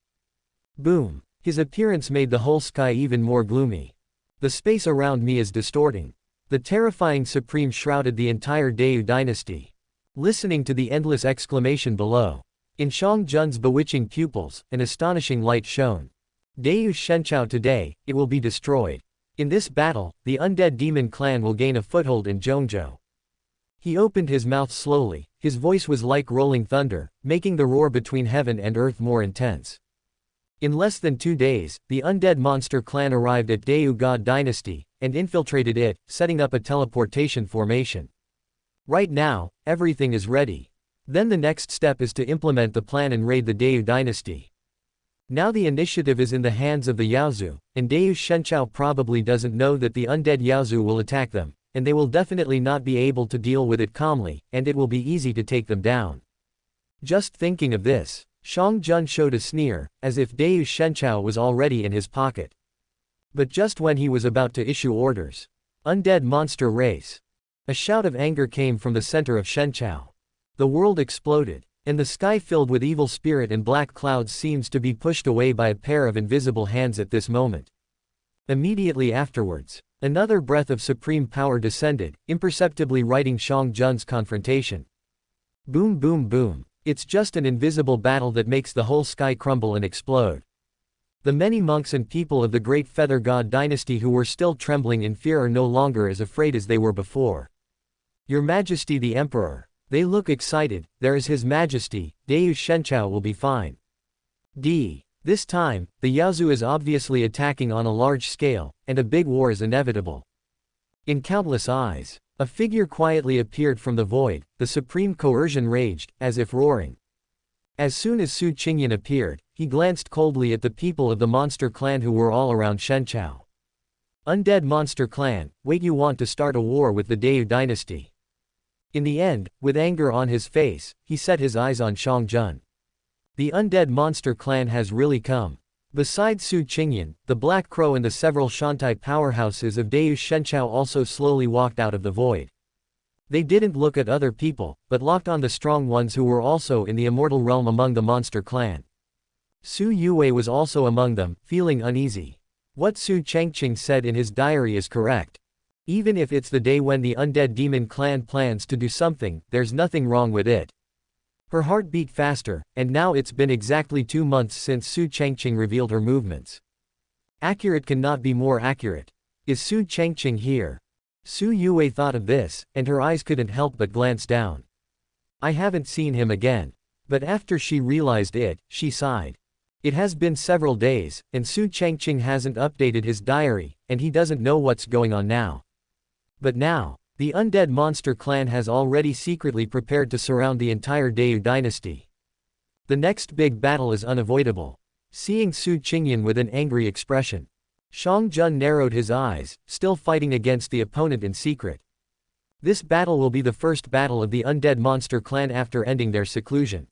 Boom. His appearance made the whole sky even more gloomy. The space around me is distorting. The terrifying supreme shrouded the entire Deu dynasty. Listening to the endless exclamation below. In Zhang's bewitching pupils, an astonishing light shone. Deu Shenchao today, it will be destroyed. In this battle, the undead demon clan will gain a foothold in Zhongzhou. He opened his mouth slowly, his voice was like rolling thunder, making the roar between heaven and earth more intense. In less than 2 days, the undead monster clan arrived at Deu God dynasty, and infiltrated it, setting up a teleportation formation. Right now, everything is ready. Then the next step is to implement the plan and raid the Deu dynasty. Now the initiative is in the hands of the Yaozu, and Deu Shenchao probably doesn't know that the undead Yaozu will attack them, and they will definitely not be able to deal with it calmly, and it will be easy to take them down. Just thinking of this, Shang Jun showed a sneer, as if Deu Shenchao was already in his pocket. But just when he was about to issue orders, "Undead monster race!" A shout of anger came from the center of Shenchao. The world exploded, and the sky filled with evil spirit and black clouds seems to be pushed away by a pair of invisible hands at this moment. Immediately afterwards, another breath of supreme power descended, imperceptibly righting Shang Jun's confrontation. Boom boom boom. It's just an invisible battle that makes the whole sky crumble and explode. The many monks and people of the great Feather God dynasty who were still trembling in fear are no longer as afraid as they were before. Your Majesty the Emperor. They look excited. There is His Majesty, Deu Shenchao will be fine. This time, the Yaozu is obviously attacking on a large scale, and a big war is inevitable. In countless eyes, a figure quietly appeared from the void, the supreme coercion raged, as if roaring. As soon as Su Changqing appeared, he glanced coldly at the people of the monster clan who were all around Shenchao. Undead monster clan, wait, you want to start a war with the Deu dynasty? In the end, with anger on his face, he set his eyes on Shang Jun. The undead monster clan has really come. Besides Su Changqing, the Black Crow and the several Shantai powerhouses of Deu Shenchao also slowly walked out of the void. They didn't look at other people, but locked on the strong ones who were also in the immortal realm among the monster clan. Su Yue was also among them, feeling uneasy. What Su Changqing said in his diary is correct. Even if it's the day when the undead demon clan plans to do something, there's nothing wrong with it. Her heart beat faster, and now it's been exactly 2 months since Su Changqing revealed her movements. Accurate cannot be more accurate. Is Su Changqing here? Su Yue thought of this, and her eyes couldn't help but glance down. I haven't seen him again. But after she realized it, she sighed. It has been several days, and Su Changqing hasn't updated his diary, and he doesn't know what's going on now. But now, the undead monster clan has already secretly prepared to surround the entire Deu dynasty. The next big battle is unavoidable. Seeing Su Changqing with an angry expression, Shang Jun narrowed his eyes, still fighting against the opponent in secret. This battle will be the first battle of the undead monster clan after ending their seclusion.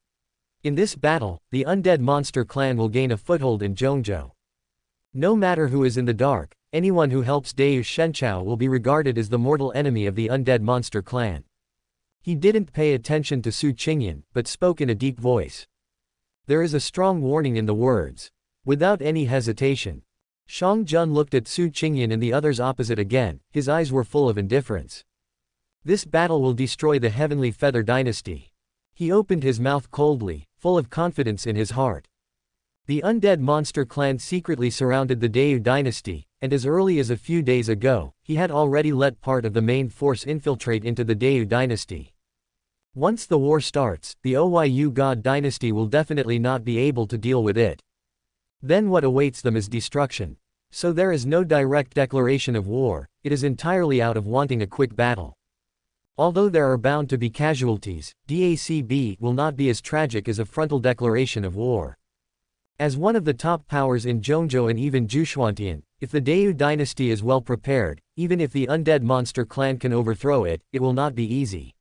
In this battle, the undead monster clan will gain a foothold in Zhongzhou. No matter who is in the dark, anyone who helps Deu Shenchao will be regarded as the mortal enemy of the undead monster clan. He didn't pay attention to Su Changqing, but spoke in a deep voice. There is a strong warning in the words. Without any hesitation, Shang Jun looked at Su Changqing and the others opposite again, his eyes were full of indifference. This battle will destroy the Heavenly Feather dynasty. He opened his mouth coldly, full of confidence in his heart. The undead monster clan secretly surrounded the Deu dynasty, and as early as a few days ago, he had already let part of the main force infiltrate into the Deu dynasty. Once the war starts, the Oyu God dynasty will definitely not be able to deal with it. Then what awaits them is destruction. So there is no direct declaration of war, it is entirely out of wanting a quick battle. Although there are bound to be casualties, DACB will not be as tragic as a frontal declaration of war. As one of the top powers in Zhongzhou and even Jushuantian, if the Deu dynasty is well prepared, even if the undead monster clan can overthrow it, it will not be easy.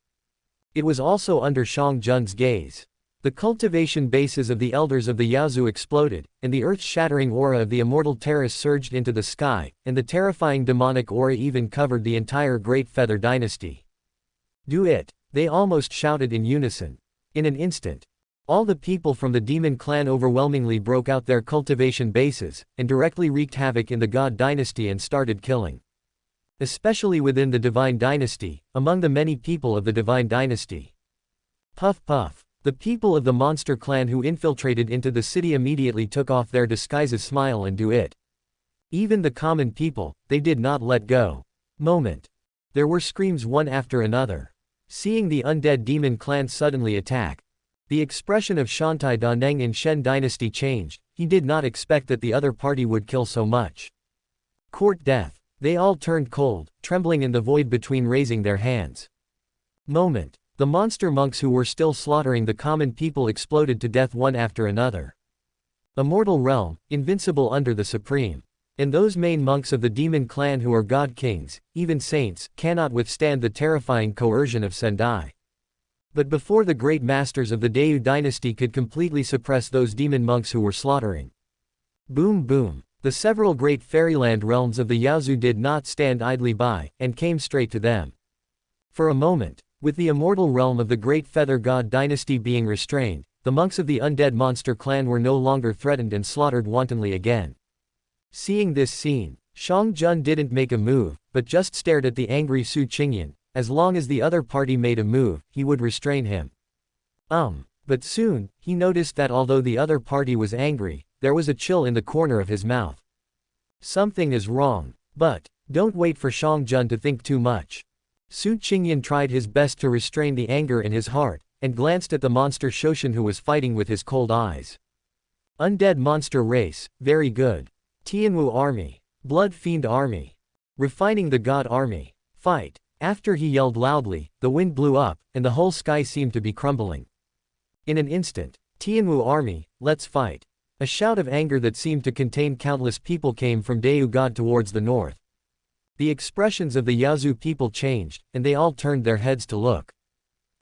It was also under Shang Jun's gaze. The cultivation bases of the elders of the Yaozu exploded, and the earth-shattering aura of the immortal terrace surged into the sky, and the terrifying demonic aura even covered the entire Great Feather dynasty. Do it! They almost shouted in unison. In an instant, all the people from the demon clan overwhelmingly broke out their cultivation bases, and directly wreaked havoc in the God dynasty and started killing. Especially within the Divine dynasty, among the many people of the Divine dynasty. Puff puff. The people of the monster clan who infiltrated into the city immediately took off their disguises, smile and do it. Even the common people, they did not let go. Moment. There were screams one after another. Seeing the undead demon clan suddenly attack, the expression of Shantai Daneng in Shen dynasty changed. He did not expect that the other party would kill so much. Court death. They all turned cold, trembling in the void between raising their hands. Moment. The monster monks who were still slaughtering the common people exploded to death one after another. Immortal realm, invincible under the supreme. And those main monks of the demon clan who are god kings, even saints, cannot withstand the terrifying coercion of Sendai. But before the great masters of the Deu dynasty could completely suppress those demon monks who were slaughtering. Boom boom. The several great fairyland realms of the Yaozu did not stand idly by, and came straight to them. For a moment, with the immortal realm of the great feather god dynasty being restrained, the monks of the undead monster clan were no longer threatened and slaughtered wantonly again. Seeing this scene, Shang Jun didn't make a move, but just stared at the angry Su Changqing. As long as the other party made a move, he would restrain him. But soon, he noticed that although the other party was angry, there was a chill in the corner of his mouth. Something is wrong. But, don't wait for Shang Jun to think too much. Su Changqing tried his best to restrain the anger in his heart, and glanced at the monster Shoshin who was fighting with his cold eyes. Undead monster race, very good. Tianwu army. Blood fiend army. Refining the god army. Fight. After he yelled loudly, the wind blew up, and the whole sky seemed to be crumbling. In an instant, Tianwu army, let's fight. A shout of anger that seemed to contain countless people came from Deu God towards the north. The expressions of the Yaozu people changed, and they all turned their heads to look.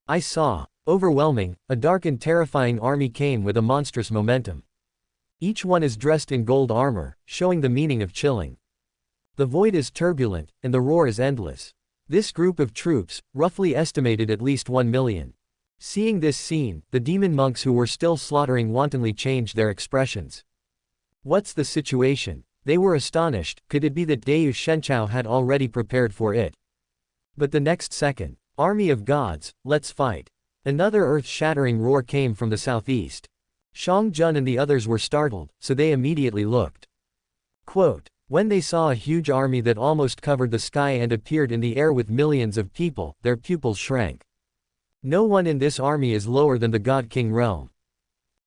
I saw, overwhelming, a dark and terrifying army came with a monstrous momentum. Each one is dressed in gold armor, showing the meaning of chilling. The void is turbulent, and the roar is endless. This group of troops, roughly estimated at least 1 million. Seeing this scene, the demon monks who were still slaughtering wantonly changed their expressions. What's the situation? They were astonished. Could it be that Deu Shenchao had already prepared for it? But the next second, army of gods, let's fight. Another earth-shattering roar came from the southeast. Shang Jun and the others were startled, so they immediately looked. Quote, when they saw a huge army that almost covered the sky and appeared in the air with millions of people, their pupils shrank. No one in this army is lower than the God King realm.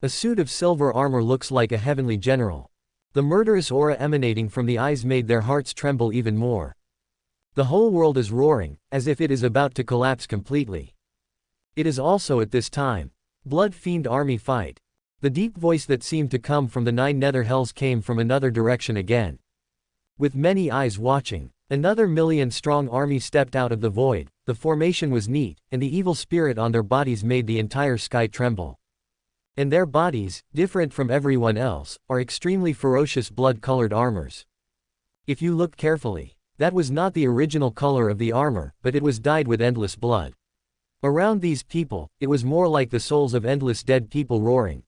A suit of silver armor looks like a heavenly general. The murderous aura emanating from the eyes made their hearts tremble even more. The whole world is roaring, as if it is about to collapse completely. It is also at this time. Blood fiend army fight. The deep voice that seemed to come from the 9 nether hells came from another direction again. With many eyes watching, another million-strong army stepped out of the void. The formation was neat, and the evil spirit on their bodies made the entire sky tremble. And their bodies, different from everyone else, are extremely ferocious blood-colored armors. If you look carefully, that was not the original color of the armor, but it was dyed with endless blood. Around these people, it was more like the souls of endless dead people roaring.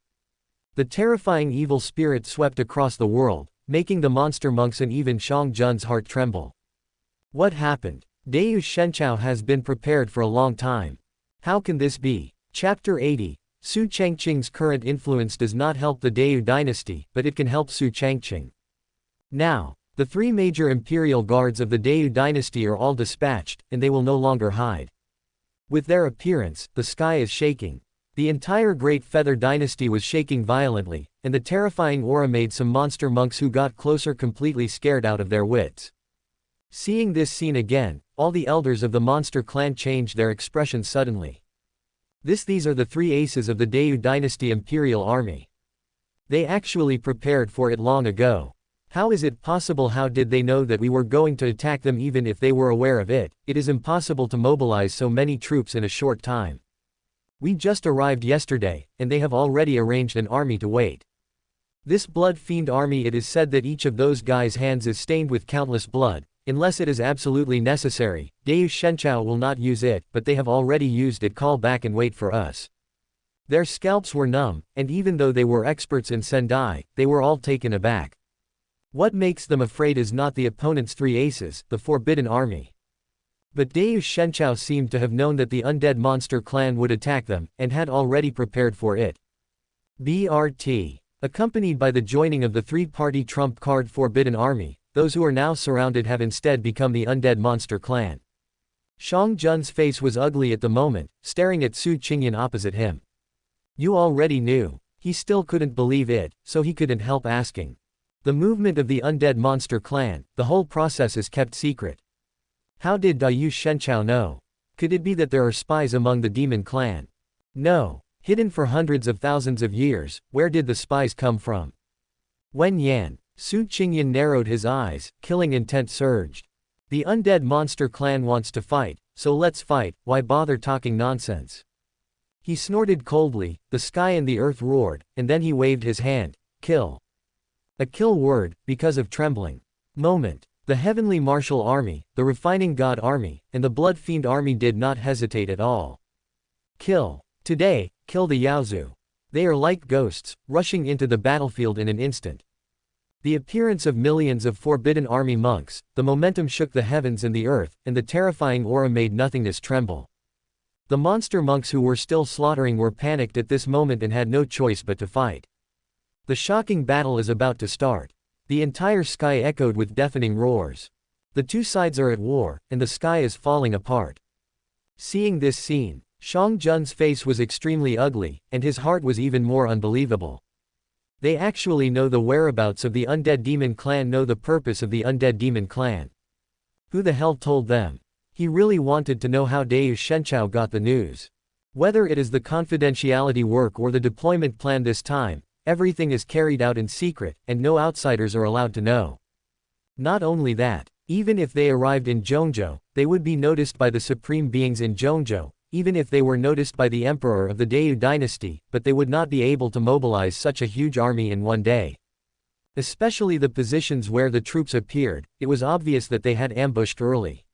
The terrifying evil spirit swept across the world, making the monster monks and even Shang Jun's heart tremble. What happened? Deu Shenchao has been prepared for a long time. How can this be? Chapter 80. Su Changqing's current influence does not help the Deu dynasty, but it can help Su Changqing. Now, the 3 major imperial guards of the Deu dynasty are all dispatched, and they will no longer hide. With their appearance, the sky is shaking. The entire Great Feather dynasty was shaking violently, and the terrifying aura made some monster monks who got closer completely scared out of their wits. Seeing this scene again, all the elders of the monster clan changed their expressions suddenly. These are the 3 aces of the Deu dynasty imperial army. They actually prepared for it long ago. How is it possible? How did they know that we were going to attack them even if they were aware of it? It is impossible to mobilize so many troops in a short time. We just arrived yesterday, and they have already arranged an army to wait. This blood fiend army, it is said that each of those guys' hands is stained with countless blood. Unless it is absolutely necessary, Deu Shenchao will not use it, but they have already used it. Call back and wait for us. Their scalps were numb, and even though they were experts in Sendai, they were all taken aback. What makes them afraid is not the opponent's 3 aces, the forbidden army. But Deu Shenchao seemed to have known that the undead monster clan would attack them, and had already prepared for it. BRT. Accompanied by the joining of the 3-party trump card forbidden army, those who are now surrounded have instead become the undead monster clan. Shang Jun's face was ugly at the moment, staring at Su Changqing opposite him. You already knew. He still couldn't believe it, so he couldn't help asking. The movement of the undead monster clan, the whole process is kept secret. How did Deu Shenchao know? Could it be that there are spies among the demon clan? No. Hidden for hundreds of thousands of years, where did the spies come from? Wen Yan. Su Changqing narrowed his eyes, killing intent surged. The undead monster clan wants to fight, so let's fight, why bother talking nonsense? He snorted coldly, the sky and the earth roared, and then he waved his hand. Kill. A kill word, because of trembling. Moment. The heavenly martial army, the refining god army, and the blood fiend army did not hesitate at all. Kill. Today, kill the Yaozu. They are like ghosts, rushing into the battlefield in an instant. The appearance of millions of forbidden army monks, the momentum shook the heavens and the earth, and the terrifying aura made nothingness tremble. The monster monks who were still slaughtering were panicked at this moment and had no choice but to fight. The shocking battle is about to start. The entire sky echoed with deafening roars. The two sides are at war, and the sky is falling apart. Seeing this scene, Shang Jun's face was extremely ugly, and his heart was even more unbelievable. They actually know the whereabouts of the undead demon clan, know the purpose of the undead demon clan. Who the hell told them? He really wanted to know how Gu Changqing got the news. Whether it is the confidentiality work or the deployment plan this time, everything is carried out in secret, and no outsiders are allowed to know. Not only that, even if they arrived in Zhongzhou, they would be noticed by the supreme beings in Zhongzhou, even if they were noticed by the emperor of the Deu dynasty, but they would not be able to mobilize such a huge army in one day. Especially the positions where the troops appeared, it was obvious that they had ambushed early.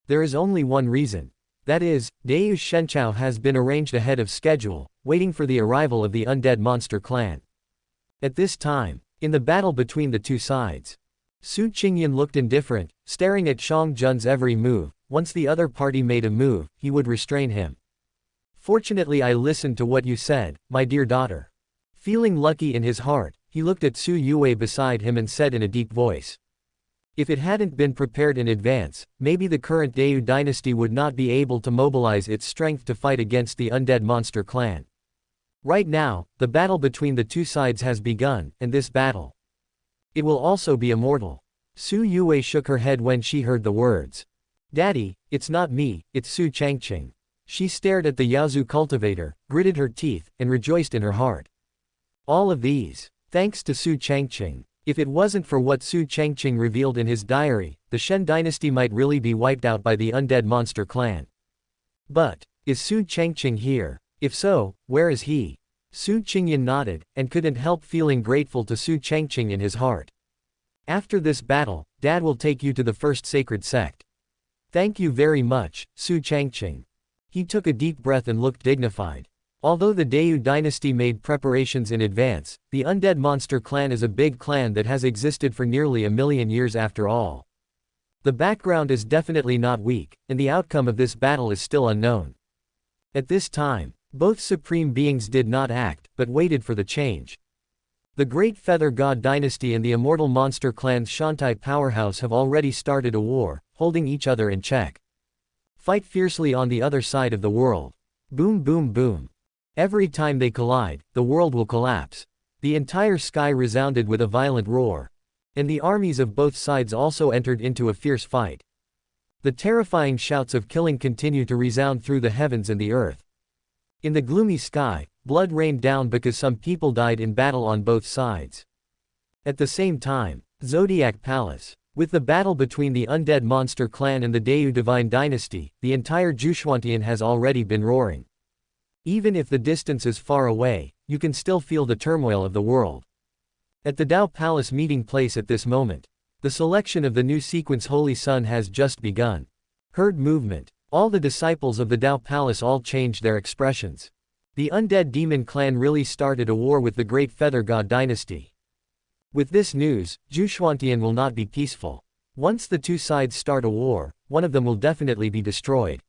There is only one reason. That is, Gu Changqing has been arranged ahead of schedule, waiting for the arrival of the undead monster clan. At this time, in the battle between the two sides, Su Changqing looked indifferent, staring at Shang Jun's every move. Once the other party made a move, he would restrain him. Fortunately, I listened to what you said, my dear daughter. Feeling lucky in his heart, he looked at Su Yue beside him and said in a deep voice. If it hadn't been prepared in advance, maybe the current Deu dynasty would not be able to mobilize its strength to fight against the undead monster clan. Right now, the battle between the two sides has begun, and this battle, it will also be immortal. Su Yue shook her head when she heard the words. Daddy, it's not me, it's Su Changqing. She stared at the Yaozu cultivator, gritted her teeth, and rejoiced in her heart. All of these, thanks to Su Changqing. If it wasn't for what Su Changqing revealed in his diary, the Shen dynasty might really be wiped out by the undead monster clan. But, is Su Changqing here? If so, where is he? Su Changqing nodded, and couldn't help feeling grateful to Su Changqing in his heart. After this battle, Dad will take you to the first sacred sect. Thank you very much, Su Changqing. He took a deep breath and looked dignified. Although the Deu dynasty made preparations in advance, the undead monster clan is a big clan that has existed for nearly 1,000,000 years after all. The background is definitely not weak, and the outcome of this battle is still unknown. At this time, both supreme beings did not act, but waited for the change. The Great Feather God dynasty and the immortal monster clan's Shantai powerhouse have already started a war, holding each other in check. Fight fiercely on the other side of the world. Boom boom boom. Every time they collide, the world will collapse. The entire sky resounded with a violent roar. And the armies of both sides also entered into a fierce fight. The terrifying shouts of killing continue to resound through the heavens and the earth. In the gloomy sky, blood rained down because some people died in battle on both sides. At the same time, Zodiac Palace. With the battle between the undead monster clan and the Deu divine dynasty, the entire Zhuxiantian has already been roaring. Even if the distance is far away, you can still feel the turmoil of the world. At the Dao Palace meeting place at this moment, the selection of the new sequence Holy Sun has just begun. Herd movement. All the disciples of the Dao Palace all changed their expressions. The undead demon clan really started a war with the Great Feather God dynasty. With this news, Zhuxiantian will not be peaceful. Once the two sides start a war, one of them will definitely be destroyed.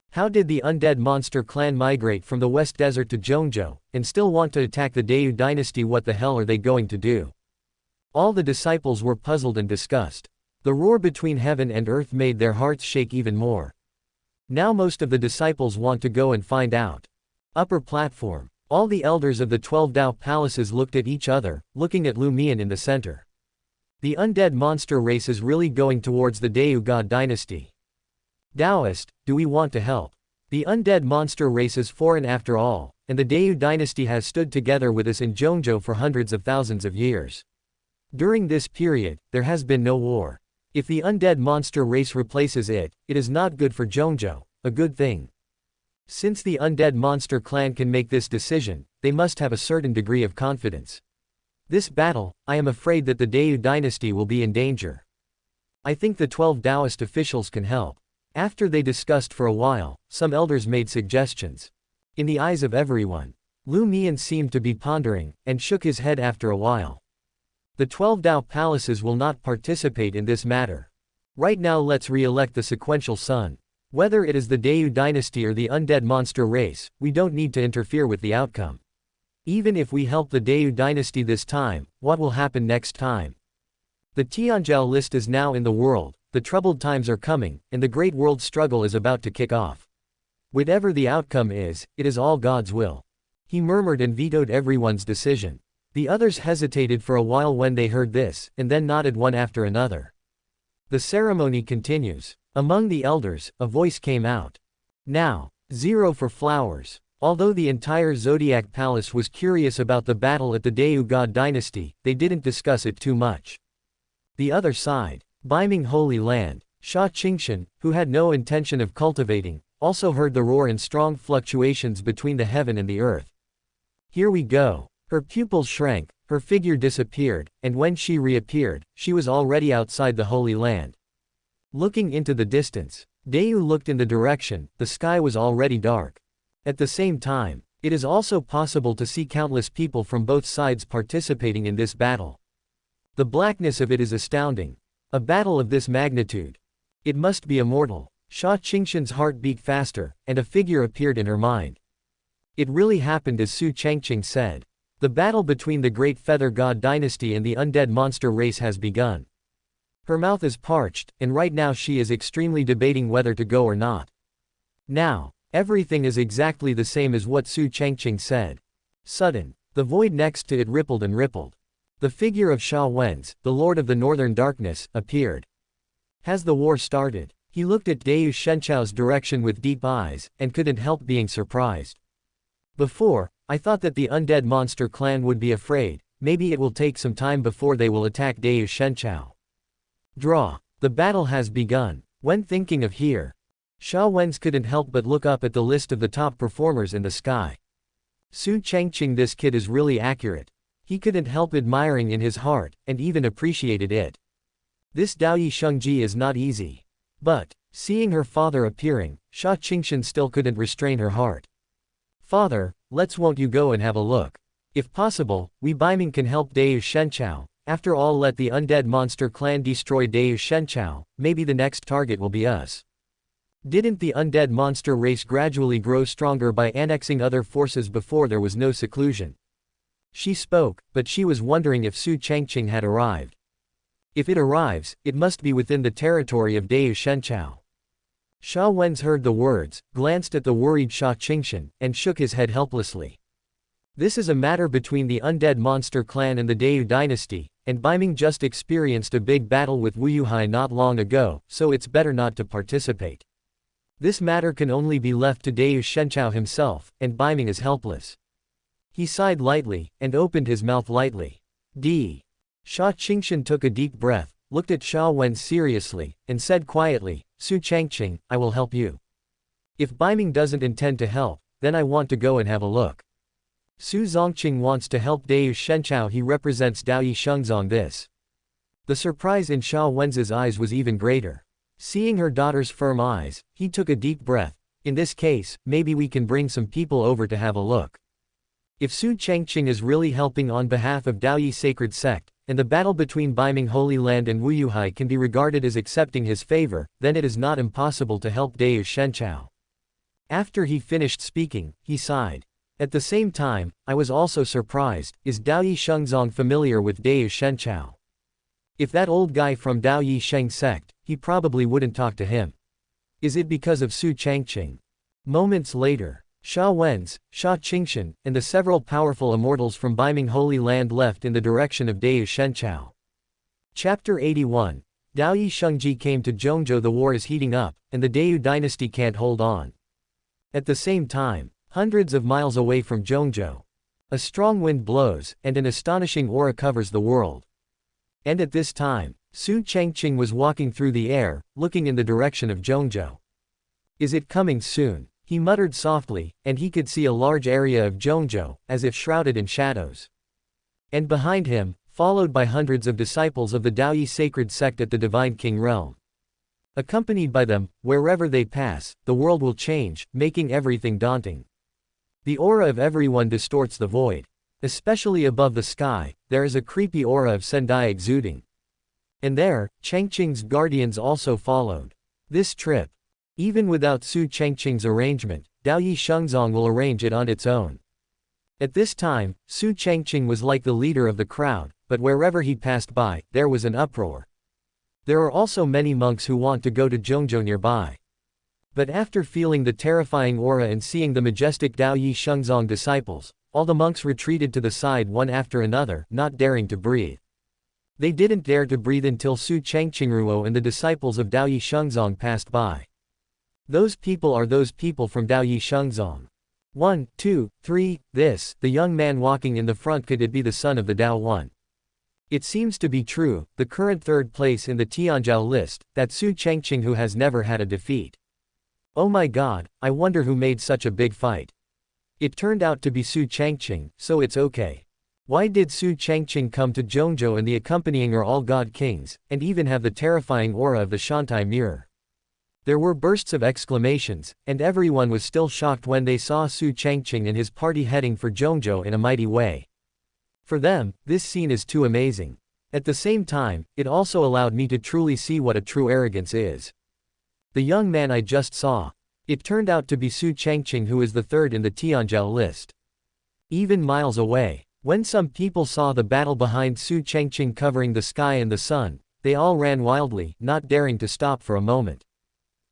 How did the undead monster clan migrate from the West Desert to Zhongzhou, and still want to attack the Deu dynasty? What the hell are they going to do? All the disciples were puzzled and discussed. The roar between heaven and earth made their hearts shake even more. Now most of the disciples want to go and find out. Upper platform. All the elders of the 12 Dao palaces looked at each other, looking at Lu Mian in the center. The undead monster race is really going towards the Deu God dynasty. Taoist, do we want to help? The undead monster race is foreign after all, and the Deu dynasty has stood together with us in Zhongzhou for hundreds of thousands of years. During this period, there has been no war. If the undead monster race replaces it, it is not good for Zhongzhou, a good thing. Since the undead monster clan can make this decision, they must have a certain degree of confidence. This battle, I am afraid that the Dayu dynasty will be in danger. I think the 12 Taoist officials can help. After they discussed for a while, some elders made suggestions. In the eyes of everyone, Lu Mian seemed to be pondering, and shook his head after a while. The 12 Dao palaces will not participate in this matter. Right now let's re-elect the sequential sun. Whether it is the Dayu dynasty or the undead monster race, we don't need to interfere with the outcome. Even if we help the Dayu dynasty this time, what will happen next time? The Tianzhou list is now in the world, the troubled times are coming, and the great world struggle is about to kick off. Whatever the outcome is, it is all God's will. He murmured and vetoed everyone's decision. The others hesitated for a while when they heard this, and then nodded one after another. The ceremony continues. Among the elders, a voice came out. Now, 0 for flowers. Although the entire Zodiac Palace was curious about the battle at the Dayu God dynasty, they didn't discuss it too much. The other side, Baiming Holy Land, Su Changqing, who had no intention of cultivating, also heard the roar and strong fluctuations between the heaven and the earth. Here we go. Her pupils shrank, her figure disappeared, and when she reappeared, she was already outside the Holy Land. Looking into the distance, Dayu looked in the direction, the sky was already dark. At the same time, it is also possible to see countless people from both sides participating in this battle. The blackness of it is astounding. A battle of this magnitude. It must be immortal. Su Changqing's heart beat faster, and a figure appeared in her mind. It really happened as Su Changqing said. The battle between the Great Feather God dynasty and the undead monster race has begun. Her mouth is parched, and right now she is extremely debating whether to go or not. Now, everything is exactly the same as what Su Changqing said. Sudden, the void next to it rippled and rippled. The figure of Sha Wen's, the Lord of the Northern Darkness, appeared. Has the war started? He looked at Dayu Shenchao's direction with deep eyes, and couldn't help being surprised. Before, I thought that the undead monster clan would be afraid, maybe it will take some time before they will attack Dayu Shenchao. Draw. The battle has begun. When thinking of here, Sha Wen's couldn't help but look up at the list of the top performers in the sky. Su Changqing, this kid is really accurate. He couldn't help admiring in his heart, and even appreciated it. This Daoyi Shengji is not easy. But, seeing her father appearing, Su Changqing still couldn't restrain her heart. Father, won't you go and have a look? If possible, we Baiming can help Dayu Shenchao. After all, let the undead monster clan destroy Dayu Shenchao, maybe the next target will be us. Didn't the undead monster race gradually grow stronger by annexing other forces before there was no seclusion? She spoke, but she was wondering if Su Changqing had arrived. If it arrives, it must be within the territory of Dayu Shenchao. Sha Wen's heard the words, glanced at the worried Su Changqing, and shook his head helplessly. This is a matter between the undead monster clan and the Dayu dynasty, and Baiming just experienced a big battle with Wuyuhai not long ago, so it's better not to participate. This matter can only be left to Dayu Shenchao himself, and Baiming is helpless. He sighed lightly, and opened his mouth lightly. Su Changqing took a deep breath, looked at Sha Wen seriously, and said quietly, Su Changqing, I will help you. If Baiming doesn't intend to help, then I want to go and have a look. Su Zongqing wants to help Dayu Shenchao, he represents Daoyi Shengzong this. The surprise in Sha Wen's eyes was even greater. Seeing her daughter's firm eyes, he took a deep breath. In this case, maybe we can bring some people over to have a look. If Su Changqing is really helping on behalf of Daoyi Sacred Sect, and the battle between Baiming Holy Land and Wuyuhai can be regarded as accepting his favor, then it is not impossible to help Dayu Shenchao. After he finished speaking, he sighed. At the same time, I was also surprised, is Daoyi Shengzong familiar with Dayu Shenchao? If that old guy from Daoyi Sheng sect, he probably wouldn't talk to him. Is it because of Su Changqing? Moments later, Sha Wen's, Su Changqing, and the several powerful immortals from Baiming Holy Land left in the direction of Dayu Shenchao. Chapter 81. Daoyi Shengji came to Zhongzhou. The war is heating up, and the Dayu dynasty can't hold on. At the same time, hundreds of miles away from Zhongzhou, a strong wind blows, and an astonishing aura covers the world. And at this time, Su Changqing was walking through the air, looking in the direction of Zhongzhou. Is it coming soon? He muttered softly, and he could see a large area of Zhongzhou, as if shrouded in shadows. And behind him, followed by hundreds of disciples of the Daoyi sacred sect at the Divine King realm. Accompanied by them, wherever they pass, the world will change, making everything daunting. The aura of everyone distorts the void. Especially above the sky, there is a creepy aura of Sendai exuding. And there, Changqing's guardians also followed. This trip. Even without Su Changqing's arrangement, Daoyi Shengzong will arrange it on its own. At this time, Su Changqing was like the leader of the crowd, but wherever he passed by, there was an uproar. There are also many monks who want to go to Zhongzhou nearby. But after feeling the terrifying aura and seeing the majestic Daoyi Shengzong disciples, all the monks retreated to the side one after another, not daring to breathe. They didn't dare to breathe until Su Changqing and the disciples of Daoyi Shengzong passed by. Those people are those people from Daoyi Shengzong. 1, 2, 3, the young man walking in the front, could it be the son of the Dao One? It seems to be true, the current third place in the Tianzhou list, that Su Changqing who has never had a defeat. Oh my god, I wonder who made such a big fight. It turned out to be Su Changqing, so it's okay. Why did Su Changqing come to Zhongzhou and the accompanying are all god kings, and even have the terrifying aura of the Shantai mirror? There were bursts of exclamations, and everyone was still shocked when they saw Su Changqing and his party heading for Zhongzhou in a mighty way. For them, this scene is too amazing. At the same time, it also allowed me to truly see what a true arrogance is. The young man I just saw. It turned out to be Su Changqing, who is the third in the Tianzhou list. Even miles away, when some people saw the battle behind Su Changqing covering the sky and the sun, they all ran wildly, not daring to stop for a moment.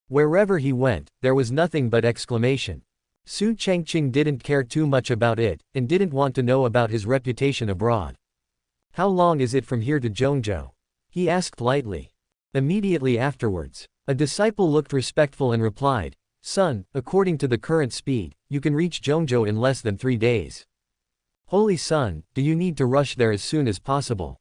Wherever he went, there was nothing but exclamation. Su Changqing didn't care too much about it, and didn't want to know about his reputation abroad. How long is it from here to Zhongzhou? He asked lightly. Immediately afterwards, a disciple looked respectful and replied, Son, according to the current speed, you can reach Zhongzhou in less than 3 days. Holy son, do you need to rush there as soon as possible?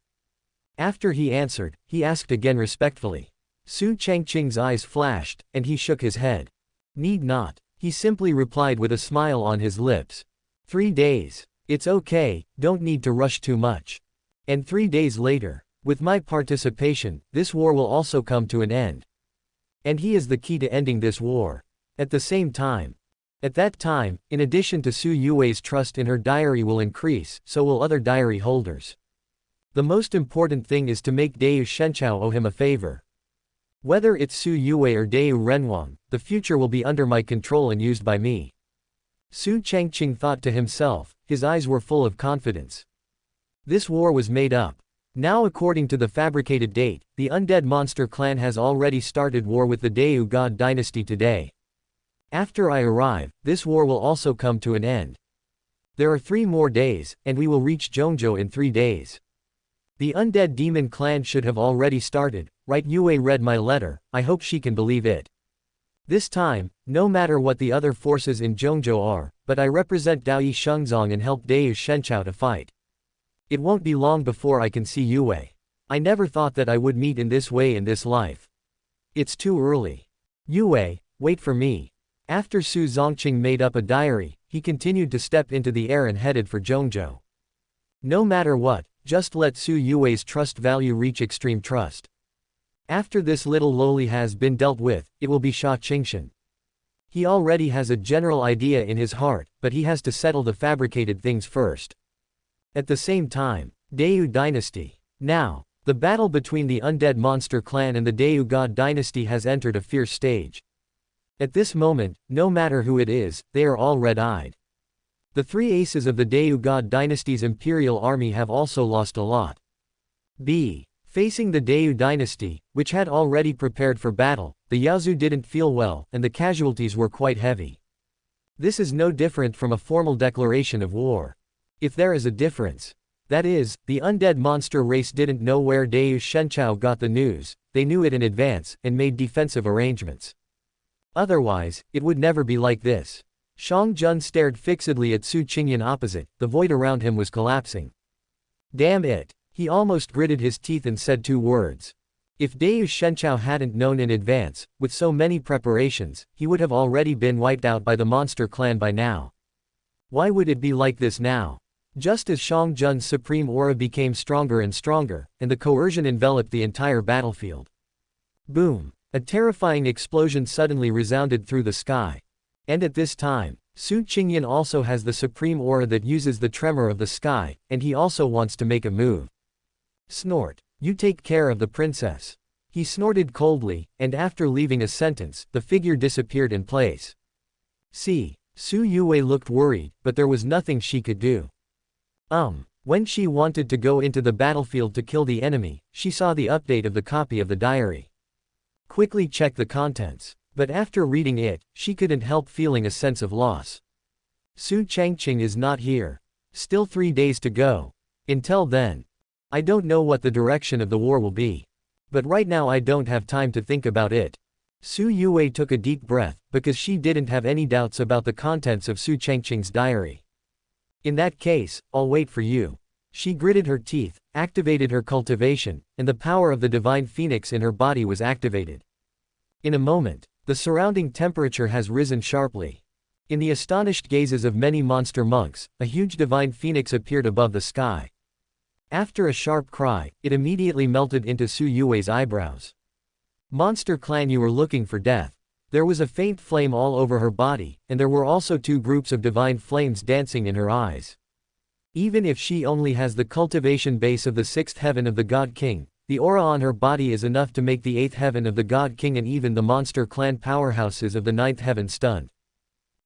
After he answered, he asked again respectfully. Su Changqing's eyes flashed, and he shook his head. Need not. He simply replied with a smile on his lips. 3 days. It's okay, don't need to rush too much. And 3 days later, with my participation, this war will also come to an end. And he is the key to ending this war. At the same time. At that time, in addition to Su Yue's trust in her diary will increase, so will other diary holders. The most important thing is to make Deu Shenchao owe him a favor. Whether it's Su Yue or Deu Renwang, the future will be under my control and used by me. Su Changqing thought to himself, his eyes were full of confidence. This war was made up. Now according to the fabricated date, the undead monster clan has already started war with the Deu god dynasty today. After I arrive, this war will also come to an end. There are 3 more days, and we will reach Zhongzhou in 3 days. The undead demon clan should have already started, right? Yue read my letter, I hope she can believe it. This time, no matter what the other forces in Zhongzhou are, but I represent Daoyi Shengzong and help Deu Shenchao to fight. It won't be long before I can see Yue. I never thought that I would meet in this way in this life. It's too early. Yue, wait for me. After Su Changqing made up a diary, he continued to step into the air and headed for Zhongzhou. No matter what, just let Su Yue's trust value reach extreme trust. After this little lowly has been dealt with, it will be Sha Qingshan. He already has a general idea in his heart, but he has to settle the fabricated things first. At the same time, Deu dynasty. Now, the battle between the undead monster clan and the Deu god dynasty has entered a fierce stage. At this moment, no matter who it is, they are all red-eyed. The 3 aces of the Deu god dynasty's imperial army have also lost a lot. Facing the Deu dynasty, which had already prepared for battle, the Yaozu didn't feel well, and the casualties were quite heavy. This is no different from a formal declaration of war. If there is a difference. That is, the undead monster race didn't know where Deu Shenchao got the news, they knew it in advance, and made defensive arrangements. Otherwise, it would never be like this. Shang Jun stared fixedly at Su Qingyan opposite, the void around him was collapsing. Damn it. He almost gritted his teeth and said 2 words. If Deu Shenchao hadn't known in advance, with so many preparations, he would have already been wiped out by the monster clan by now. Why would it be like this now? Just as Shang Jun's supreme aura became stronger and stronger, and the coercion enveloped the entire battlefield. Boom! A terrifying explosion suddenly resounded through the sky. And at this time, Su Changqing also has the supreme aura that uses the tremor of the sky, and he also wants to make a move. Snort. You take care of the princess. He snorted coldly, and after leaving a sentence, the figure disappeared in place. See, Su Yue looked worried, but there was nothing she could do. When she wanted to go into the battlefield to kill the enemy, she saw the update of the copy of the diary. Quickly check the contents. But after reading it, she couldn't help feeling a sense of loss. Su Changqing is not here. Still 3 days to go. Until then, I don't know what the direction of the war will be. But right now I don't have time to think about it. Su Yue took a deep breath, because she didn't have any doubts about the contents of Su Changqing's diary. In that case, I'll wait for you. She gritted her teeth, activated her cultivation, and the power of the divine phoenix in her body was activated. In a moment, the surrounding temperature has risen sharply. In the astonished gazes of many monster monks, a huge divine phoenix appeared above the sky. After a sharp cry, it immediately melted into Su Yue's eyebrows. Monster clan, you were looking for death. There was a faint flame all over her body, and there were also 2 groups of divine flames dancing in her eyes. Even if she only has the cultivation base of the 6th heaven of the God King, the aura on her body is enough to make the 8th heaven of the God King and even the monster clan powerhouses of the 9th heaven stunned.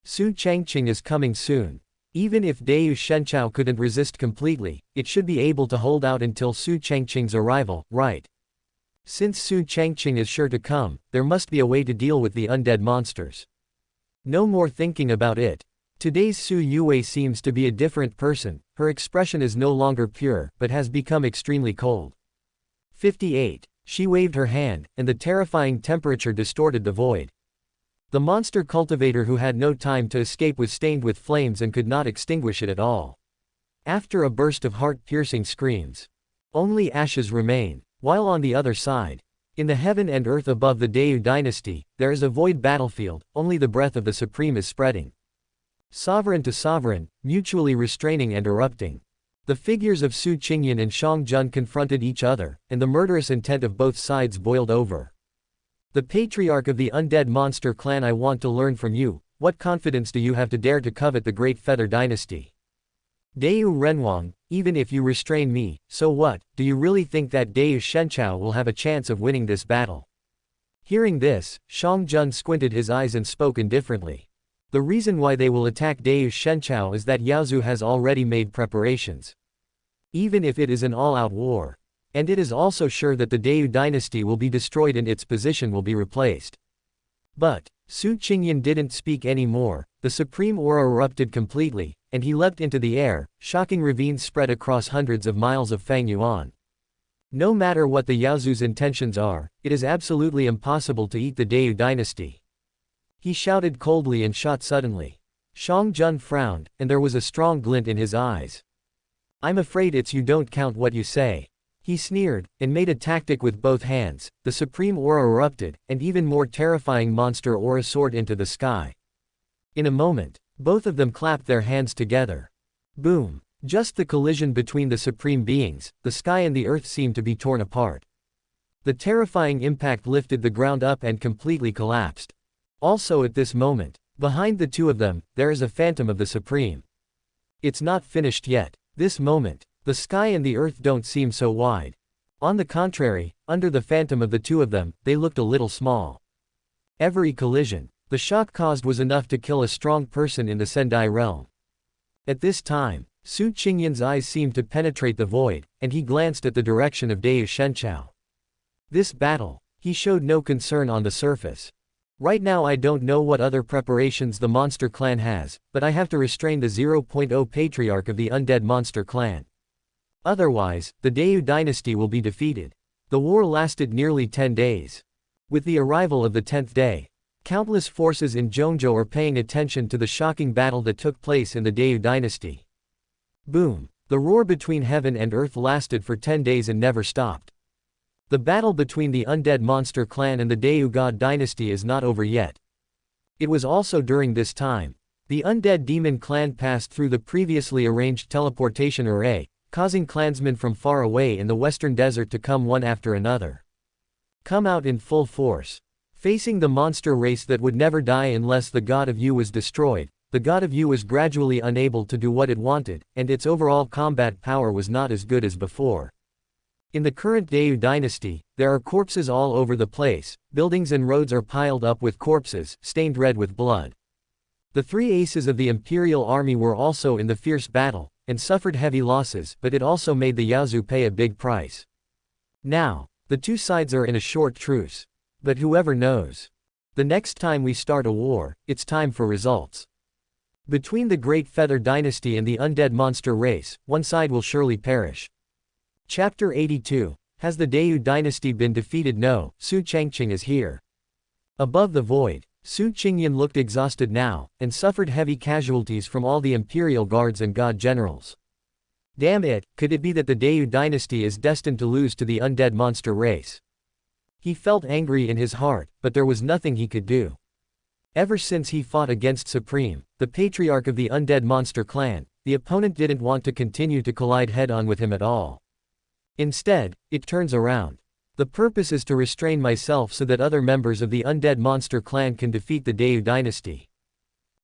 Su Changqing is coming soon. Even if Deu Shenchao couldn't resist completely, it should be able to hold out until Su Changqing's arrival, right? Since Su Changqing is sure to come, there must be a way to deal with the undead monsters. No more thinking about it. Today's Su Yue seems to be a different person. Her expression is no longer pure, but has become extremely cold. 58. She waved her hand, and the terrifying temperature distorted the void. The monster cultivator who had no time to escape was stained with flames and could not extinguish it at all. After a burst of heart-piercing screams, only ashes remain. While on the other side, in the heaven and earth above the Deu dynasty, there is a void battlefield, only the breath of the Supreme is spreading. Sovereign to sovereign, mutually restraining and erupting. The figures of Su Changqing and Shang Jun confronted each other, and the murderous intent of both sides boiled over. The patriarch of the undead monster clan, I want to learn from you, what confidence do you have to dare to covet the great feather dynasty? Deu Renwang, even if you restrain me, so what, do you really think that Deu Shenchao will have a chance of winning this battle? Hearing this, Shang Jun squinted his eyes and spoke indifferently. The reason why they will attack Deu Shenchao is that Yaozu has already made preparations. Even if it is an all-out war. And it is also sure that the Deu dynasty will be destroyed and its position will be replaced. But Su Changqing didn't speak anymore. The supreme aura erupted completely, and he leapt into the air. Shocking ravines spread across hundreds of miles of Fangyuan. No matter what the Yaozu's intentions are, it is absolutely impossible to eat the Deu dynasty. He shouted coldly and shot suddenly. Shang Jun frowned, and there was a strong glint in his eyes. I'm afraid it's you don't count what you say. He sneered, and made a tactic with both hands. The supreme aura erupted, and even more terrifying monster aura soared into the sky. In a moment, both of them clapped their hands together. Boom! Just the collision between the supreme beings, the sky and the earth seemed to be torn apart. The terrifying impact lifted the ground up and completely collapsed. Also at this moment, behind the 2 of them, there is a phantom of the supreme. It's not finished yet. This moment, the sky and the earth don't seem so wide. On the contrary, under the phantom of the 2 of them, they looked a little small. Every collision, the shock caused was enough to kill a strong person in the Sendai realm. At this time, Su Changqing's eyes seemed to penetrate the void, and he glanced at the direction of Deu Shenchao. This battle, he showed no concern on the surface. Right now I don't know what other preparations the monster clan has, but I have to restrain the 0.0 patriarch of the undead monster clan. Otherwise, the Deu dynasty will be defeated. The war lasted nearly 10 days. With the arrival of the 10th day, countless forces in Zhongzhou are paying attention to the shocking battle that took place in the Deu dynasty. Boom! The roar between heaven and earth lasted for 10 days and never stopped. The battle between the undead monster clan and the Dayu god dynasty is not over yet. It was also during this time. The undead demon clan passed through the previously arranged teleportation array, causing clansmen from far away in the western desert to come one after another. Come out in full force. Facing the monster race that would never die unless the god of Yu was destroyed, the god of Yu was gradually unable to do what it wanted, and its overall combat power was not as good as before. In the current Dayu dynasty, there are corpses all over the place, buildings and roads are piled up with corpses, stained red with blood. The three aces of the imperial army were also in the fierce battle, and suffered heavy losses, but it also made the Yaozu pay a big price. Now, the two sides are in a short truce. But whoever knows? The next time we start a war, it's time for results. Between the Great Feather Dynasty and the undead monster race, one side will surely perish. Chapter 82. Has the Dayu dynasty been defeated? No, Su Changqing is here. Above the void, Su Changqing looked exhausted now, and suffered heavy casualties from all the imperial guards and god generals. Damn it, could it be that the Dayu dynasty is destined to lose to the undead monster race? He felt angry in his heart, but there was nothing he could do. Ever since he fought against Supreme, the patriarch of the undead monster clan, the opponent didn't want to continue to collide head-on with him at all. Instead, it turns around. The purpose is to restrain myself so that other members of the undead monster clan can defeat the Dayu dynasty.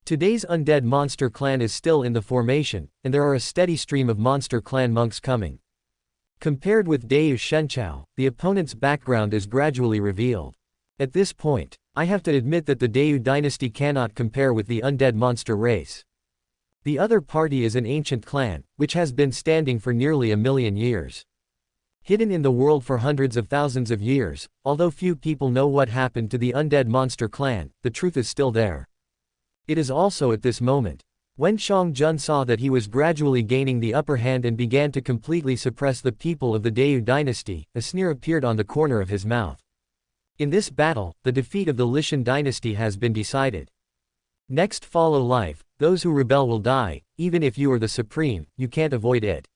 Today's undead monster clan is still in the formation, and there are a steady stream of monster clan monks coming. Compared with Dayu Shenchao, the opponent's background is gradually revealed. At this point, I have to admit that the Dayu dynasty cannot compare with the undead monster race. The other party is an ancient clan, which has been standing for nearly 1,000,000 years. Hidden in the world for hundreds of thousands of years, although few people know what happened to the undead monster clan, the truth is still there. It is also at this moment, when Xiangjun saw that he was gradually gaining the upper hand and began to completely suppress the people of the Dayu dynasty, a sneer appeared on the corner of his mouth. In this battle, the defeat of the Lishan dynasty has been decided. Next follow life, those who rebel will die, even if you are the supreme, you can't avoid it.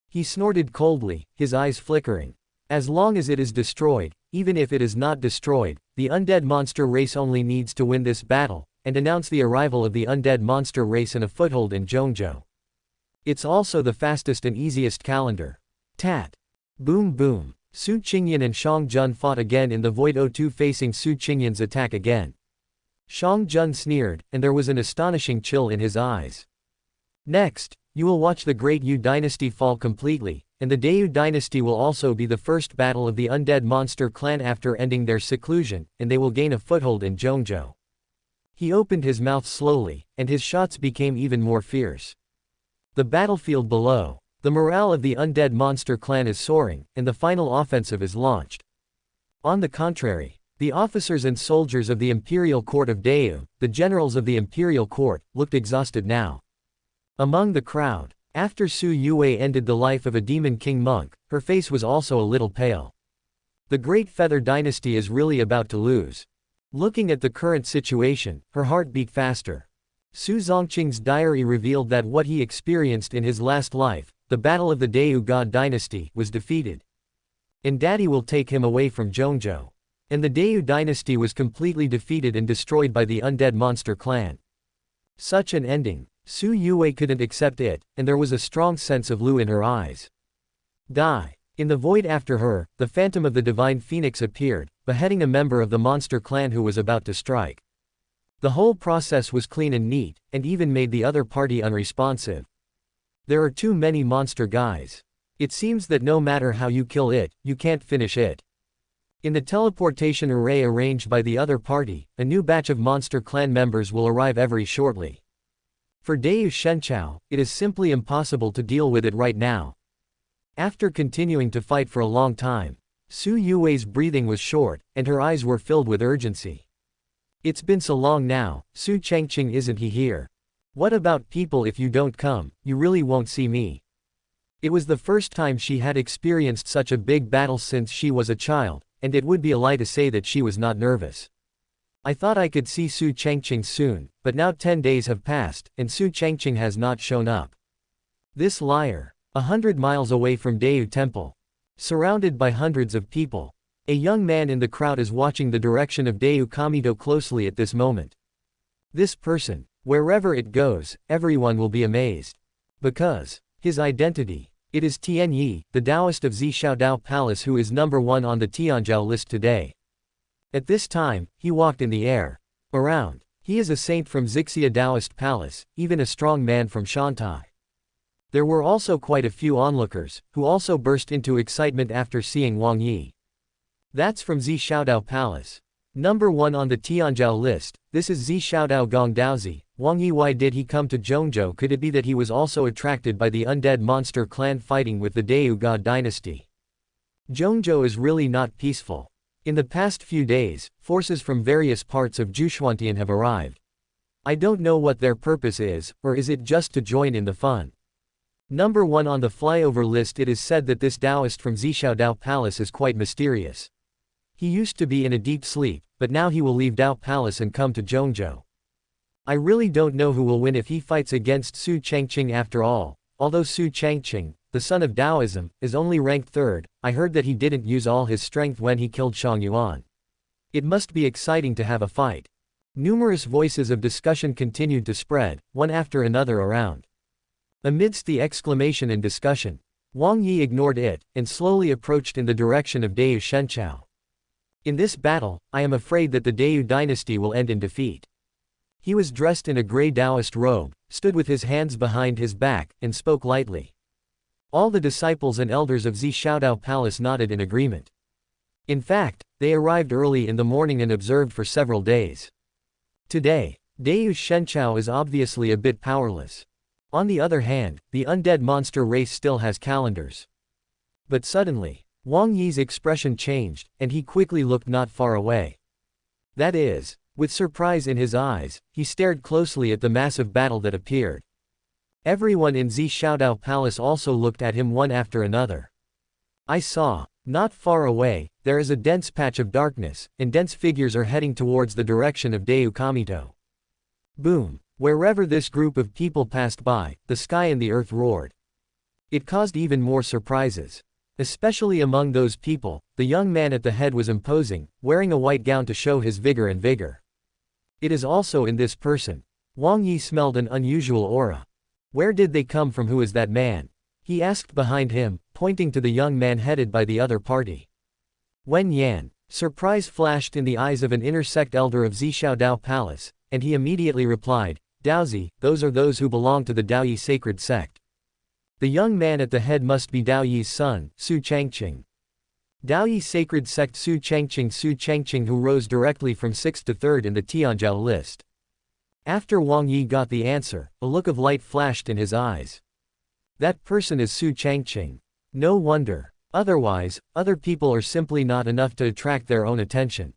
He snorted coldly, his eyes flickering. As long as it is destroyed, even if it is not destroyed, the undead monster race only needs to win this battle, and announce the arrival of the undead monster race and a foothold in Zhongzhou. It's also the fastest and easiest calendar. Tat. Boom boom. Su Changqing and Xiangjun fought again in the Void O2 facing Su Changqing's attack again. Xiangjun sneered, and there was an astonishing chill in his eyes. Next, you will watch the Great Yu dynasty fall completely, and the Dayu dynasty will also be the first battle of the undead monster clan after ending their seclusion, and they will gain a foothold in Zhongzhou. He opened his mouth slowly, and his shots became even more fierce. The battlefield below. The morale of the undead monster clan is soaring, and the final offensive is launched. On the contrary, the officers and soldiers of the imperial court of Dayu, the generals of the imperial court, looked exhausted now. Among the crowd, after Su Yue ended the life of a demon king monk, her face was also a little pale. The Great Feather dynasty is really about to lose. Looking at the current situation, her heart beat faster. Su Changqing's diary revealed that what he experienced in his last life, the battle of the Dayu god dynasty, was defeated. And Daddy will take him away from Zhongzhou. And the Dayu dynasty was completely defeated and destroyed by the undead monster clan. Such an ending, Su Yue couldn't accept it, and there was a strong sense of Lu in her eyes. Die. In the void after her, the phantom of the divine phoenix appeared, beheading a member of the monster clan who was about to strike. The whole process was clean and neat, and even made the other party unresponsive. There are too many monster guys. It seems that no matter how you kill it, you can't finish it. In the teleportation array arranged by the other party, a new batch of monster clan members will arrive very shortly. For Dayu Shenchao, it is simply impossible to deal with it right now. After continuing to fight for a long time, Su Yue's breathing was short, and her eyes were filled with urgency. It's been so long now, Su Changqing, isn't he here? What about people? If you don't come, you really won't see me. It was the first time she had experienced such a big battle since she was a child, and it would be a lie to say that she was not nervous. I thought I could see Su Changqing soon, but now 10 days have passed, and Su Changqing has not shown up. This liar. 100 miles away from Deu Temple. Surrounded by hundreds of people. A young man in the crowd is watching the direction of Deu Kamito closely at this moment. This person, wherever it goes, everyone will be amazed. Because his identity. It is Tian Yi, the Taoist of Zishaodao Palace, who is number 1 on the Tianzhou list today. At this time, he walked in the air. Around. He is a saint from Zixia Taoist Palace, even a strong man from Shantai. There were also quite a few onlookers, who also burst into excitement after seeing Wang Yi. That's from Zishaodao Palace. Number 1 on the Tianzhou list, this is Zishaodao Gong Daozi. Wang Yi. Why did he come to Zhongzhou? Could it be that he was also attracted by the undead monster clan fighting with the Deu God dynasty? Zhongzhou is really not peaceful. In the past few days, forces from various parts of Zhuchuantian have arrived. I don't know what their purpose is, or is it just to join in the fun? Number 1 on the flyover list. It is said that this Taoist from Zishaodao Palace is quite mysterious. He used to be in a deep sleep, but now he will leave Dao Palace and come to Zhongzhou. I really don't know who will win if he fights against Su Changqing after all. Although Su Changqing, the son of Taoism, is only ranked 3rd, I heard that he didn't use all his strength when he killed Shang Yuan. It must be exciting to have a fight. Numerous voices of discussion continued to spread, one after another around. Amidst the exclamation and discussion, Wang Yi ignored it, and slowly approached in the direction of Deu Shenchao. In this battle, I am afraid that the Deu dynasty will end in defeat. He was dressed in a grey Taoist robe, stood with his hands behind his back, and spoke lightly. All the disciples and elders of Zishaodao Palace nodded in agreement. In fact, they arrived early in the morning and observed for several days. Today, Deu Shenchao is obviously a bit powerless. On the other hand, the undead monster race still has calendars. But suddenly, Wang Yi's expression changed, and he quickly looked not far away. That is, with surprise in his eyes, he stared closely at the massive battle that appeared. Everyone in Zishaodao Palace also looked at him one after another. I saw, not far away, there is a dense patch of darkness, and dense figures are heading towards the direction of Deu Kamito. Boom! Wherever this group of people passed by, the sky and the earth roared. It caused even more surprises. Especially among those people, the young man at the head was imposing, wearing a white gown to show his vigor and vigor. It is also in this person. Wang Yi smelled an unusual aura. Where did they come from? Who is that man? He asked behind him, pointing to the young man headed by the other party. Wen Yan. Surprise flashed in the eyes of an inner-sect elder of Zishaodao Palace, and he immediately replied, Daozi, those are those who belong to the Daoyi sacred sect. The young man at the head must be Daoyi's son, Su Changqing. Daoyi sacred sect Su Changqing who rose directly from 6th to 3rd in the Tianzhou list. After Wang Yi got the answer, a look of light flashed in his eyes. That person is Su Changqing. No wonder. Otherwise, other people are simply not enough to attract their own attention.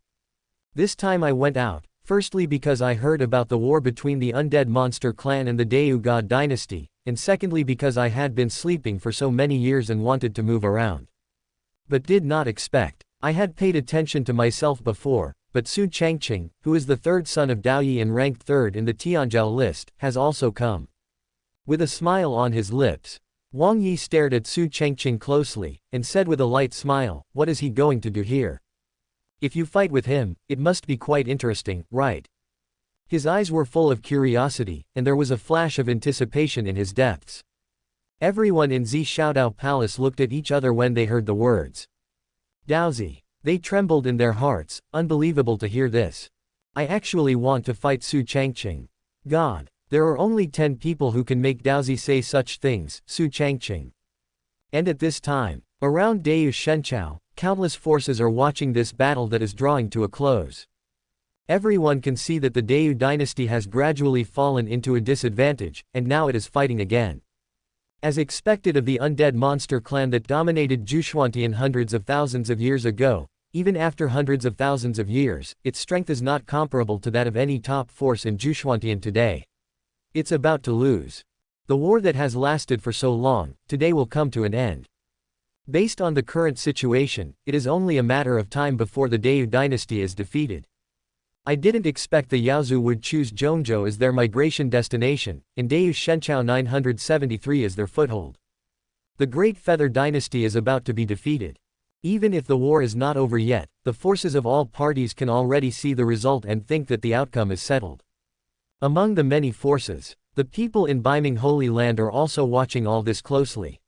This time I went out, firstly because I heard about the war between the undead monster clan and the Deu God dynasty, and secondly because I had been sleeping for so many years and wanted to move around. But did not expect. I had paid attention to myself before, but Su Changqing, who is the 3rd son of Daoyi and ranked 3rd in the Tianzhou list, has also come. With a smile on his lips, Wang Yi stared at Su Changqing closely, and said with a light smile, what is he going to do here? If you fight with him, it must be quite interesting, right? His eyes were full of curiosity, and there was a flash of anticipation in his depths. Everyone in Zishaodao Palace looked at each other when they heard the words. Daozi. They trembled in their hearts, unbelievable to hear this. I actually want to fight Su Changqing. God. There are only 10 people who can make Daozi say such things, Su Changqing. And at this time, around Deu Shenchao, countless forces are watching this battle that is drawing to a close. Everyone can see that the Deu dynasty has gradually fallen into a disadvantage, and now it is fighting again. As expected of the undead monster clan that dominated Zhuchuantian hundreds of thousands of years ago, even after hundreds of thousands of years, its strength is not comparable to that of any top force in Zhuchuantian today. It's about to lose. The war that has lasted for so long, today will come to an end. Based on the current situation, it is only a matter of time before the Deu dynasty is defeated. I didn't expect the Yaozu would choose Zhongzhou as their migration destination, and Deu Shenchao 973 as their foothold. The Great Feather Dynasty is about to be defeated. Even if the war is not over yet, the forces of all parties can already see the result and think that the outcome is settled. Among the many forces, the people in Biming Holy Land are also watching all this closely.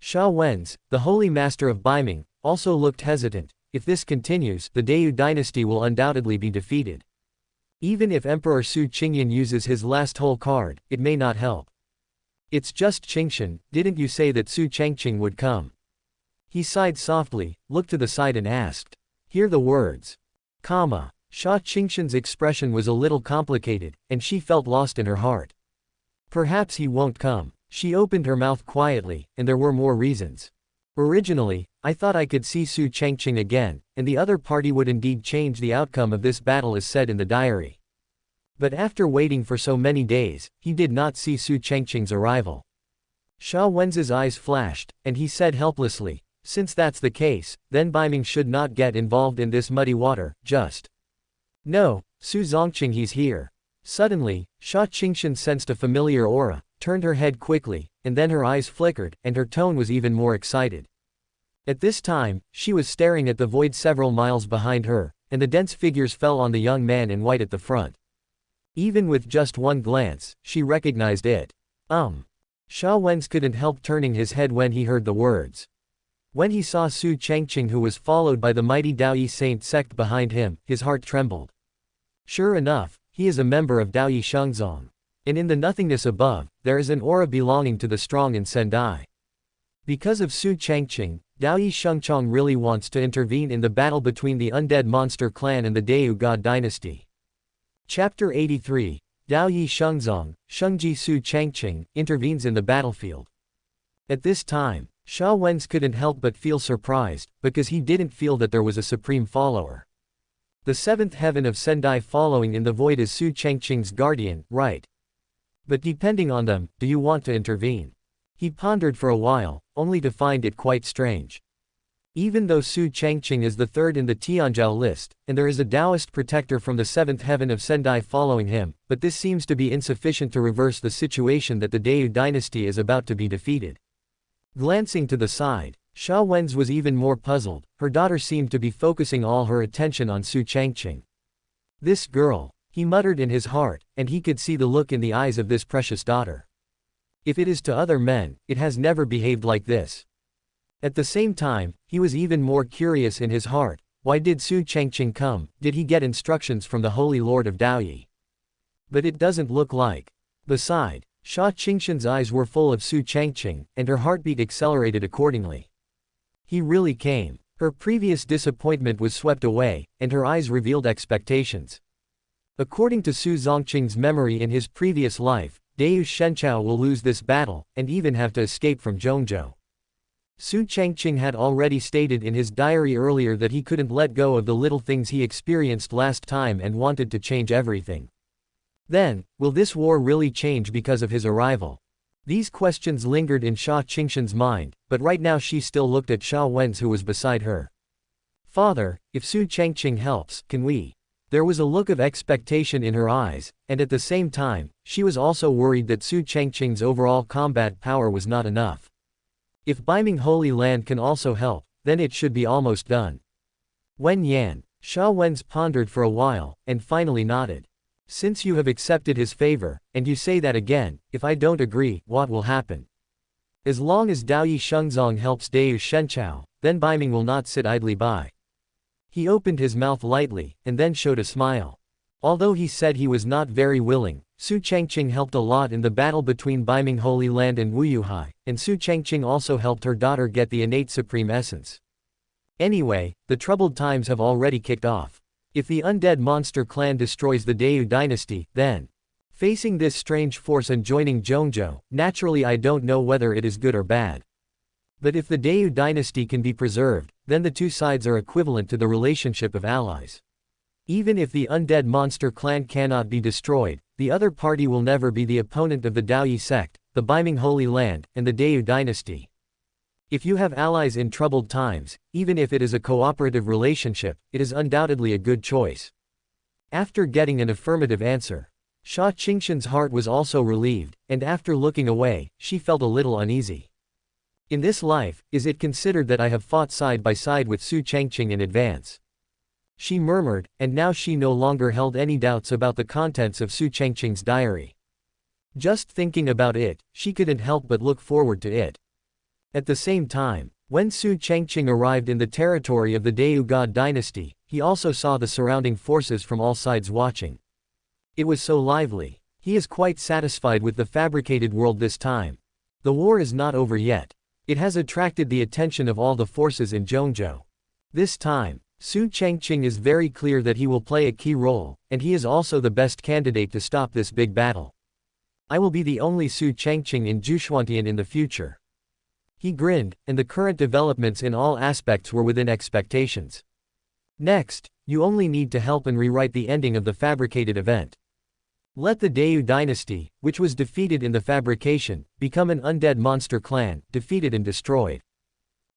Sha Wen's, the Holy Master of Biming, also looked hesitant. If this continues, the Dayu dynasty will undoubtedly be defeated. Even if Emperor Su Changqing uses his last whole card, it may not help. It's just Changqing, didn't you say that Su Changqing would come? He sighed softly, looked to the side and asked. Hear the words. Sha Qingxin's expression was a little complicated, and she felt lost in her heart. Perhaps he won't come. She opened her mouth quietly, and there were more reasons. Originally, I thought I could see Su Changqing again, and the other party would indeed change the outcome of this battle as said in the diary. But after waiting for so many days, he did not see Su Changqing's arrival. Sha Wen's eyes flashed, and he said helplessly, since that's the case, then Biming should not get involved in this muddy water, just. No, Su Changqing, he's here. Suddenly, Sha Qingxin sensed a familiar aura, turned her head quickly, and then her eyes flickered, and her tone was even more excited. At this time, she was staring at the void several miles behind her, and the dense figures fell on the young man in white at the front. Even with just one glance, she recognized it. Sha Wen's couldn't help turning his head when he heard the words. When he saw Su Changqing, who was followed by the mighty Daoyi Saint sect behind him, his heart trembled. Sure enough, he is a member of Daoyi Shengzong. And in the nothingness above, there is an aura belonging to the strong in Sendai. Because of Su Changqing, Daoyi Shengzong really wants to intervene in the battle between the undead monster clan and the Dayu God dynasty. Chapter 83, Daoyi Shengzong, Shengji Su Changqing, intervenes in the battlefield. At this time, Sha Wen's couldn't help but feel surprised, because he didn't feel that there was a supreme follower. The seventh heaven of Sendai following in the void is Su Changqing's guardian, right? But depending on them, do you want to intervene? He pondered for a while, only to find it quite strange. Even though Su Changqing is the third in the Tianzhou list, and there is a Taoist protector from the seventh heaven of Sendai following him, but this seems to be insufficient to reverse the situation that the Dayu dynasty is about to be defeated. Glancing to the side, Sha Wen's was even more puzzled. Her daughter seemed to be focusing all her attention on Su Changqing. This girl, he muttered in his heart, and he could see the look in the eyes of this precious daughter. If it is to other men, it has never behaved like this. At the same time, he was even more curious in his heart. Why did Su Changqing come? Did he get instructions from the Holy Lord of Daoyi? But it doesn't look like. Beside, Sha Qingxin's eyes were full of Su Changqing, and her heartbeat accelerated accordingly. He really came. Her previous disappointment was swept away, and her eyes revealed expectations. According to Su Changqing's memory in his previous life, Dayu Shenchao will lose this battle, and even have to escape from Zhongzhou. Su Changqing had already stated in his diary earlier that he couldn't let go of the little things he experienced last time and wanted to change everything. Then, will this war really change because of his arrival? These questions lingered in Sha Qingxin's mind, but right now she still looked at Sha Wen's, who was beside her. Father, if Su Changqing helps, can we? There was a look of expectation in her eyes, and at the same time, she was also worried that Su Changqing's overall combat power was not enough. If Biming Holy Land can also help, then it should be almost done. Wen Yan, Sha Wen's pondered for a while, and finally nodded. Since you have accepted his favor, and you say that again, if I don't agree, what will happen? As long as Daoyi Shengzong helps Dayu Shenchao, then Biming will not sit idly by. He opened his mouth lightly, and then showed a smile. Although he said he was not very willing, Su Changqing helped a lot in the battle between Biming Holy Land and Wuyuhai, and Su Changqing also helped her daughter get the innate supreme essence. Anyway, the troubled times have already kicked off. If the undead monster clan destroys the Dayu dynasty, then, facing this strange force and joining Zhongzhou, naturally I don't know whether it is good or bad. But if the Dayu dynasty can be preserved, then the two sides are equivalent to the relationship of allies. Even if the undead monster clan cannot be destroyed, the other party will never be the opponent of the Daoyi sect, the Biming Holy Land, and the Dayu dynasty. If you have allies in troubled times, even if it is a cooperative relationship, it is undoubtedly a good choice. After getting an affirmative answer, Sha Qingxin's heart was also relieved, and after looking away, she felt a little uneasy. In this life, is it considered that I have fought side by side with Su Changqing in advance? She murmured, and now she no longer held any doubts about the contents of Su Changqing's diary. Just thinking about it, she couldn't help but look forward to it. At the same time, when Su Changqing arrived in the territory of the Dayu God dynasty, he also saw the surrounding forces from all sides watching. It was so lively. He is quite satisfied with the fabricated world this time. The war is not over yet. It has attracted the attention of all the forces in Zhongzhou. This time, Su Changqing is very clear that he will play a key role, and he is also the best candidate to stop this big battle. I will be the only Su Changqing in Jushuantian in the future. He grinned, and the current developments in all aspects were within expectations. Next, you only need to help and rewrite the ending of the fabricated event. Let the Dayu dynasty, which was defeated in the fabrication, become an undead monster clan, defeated and destroyed.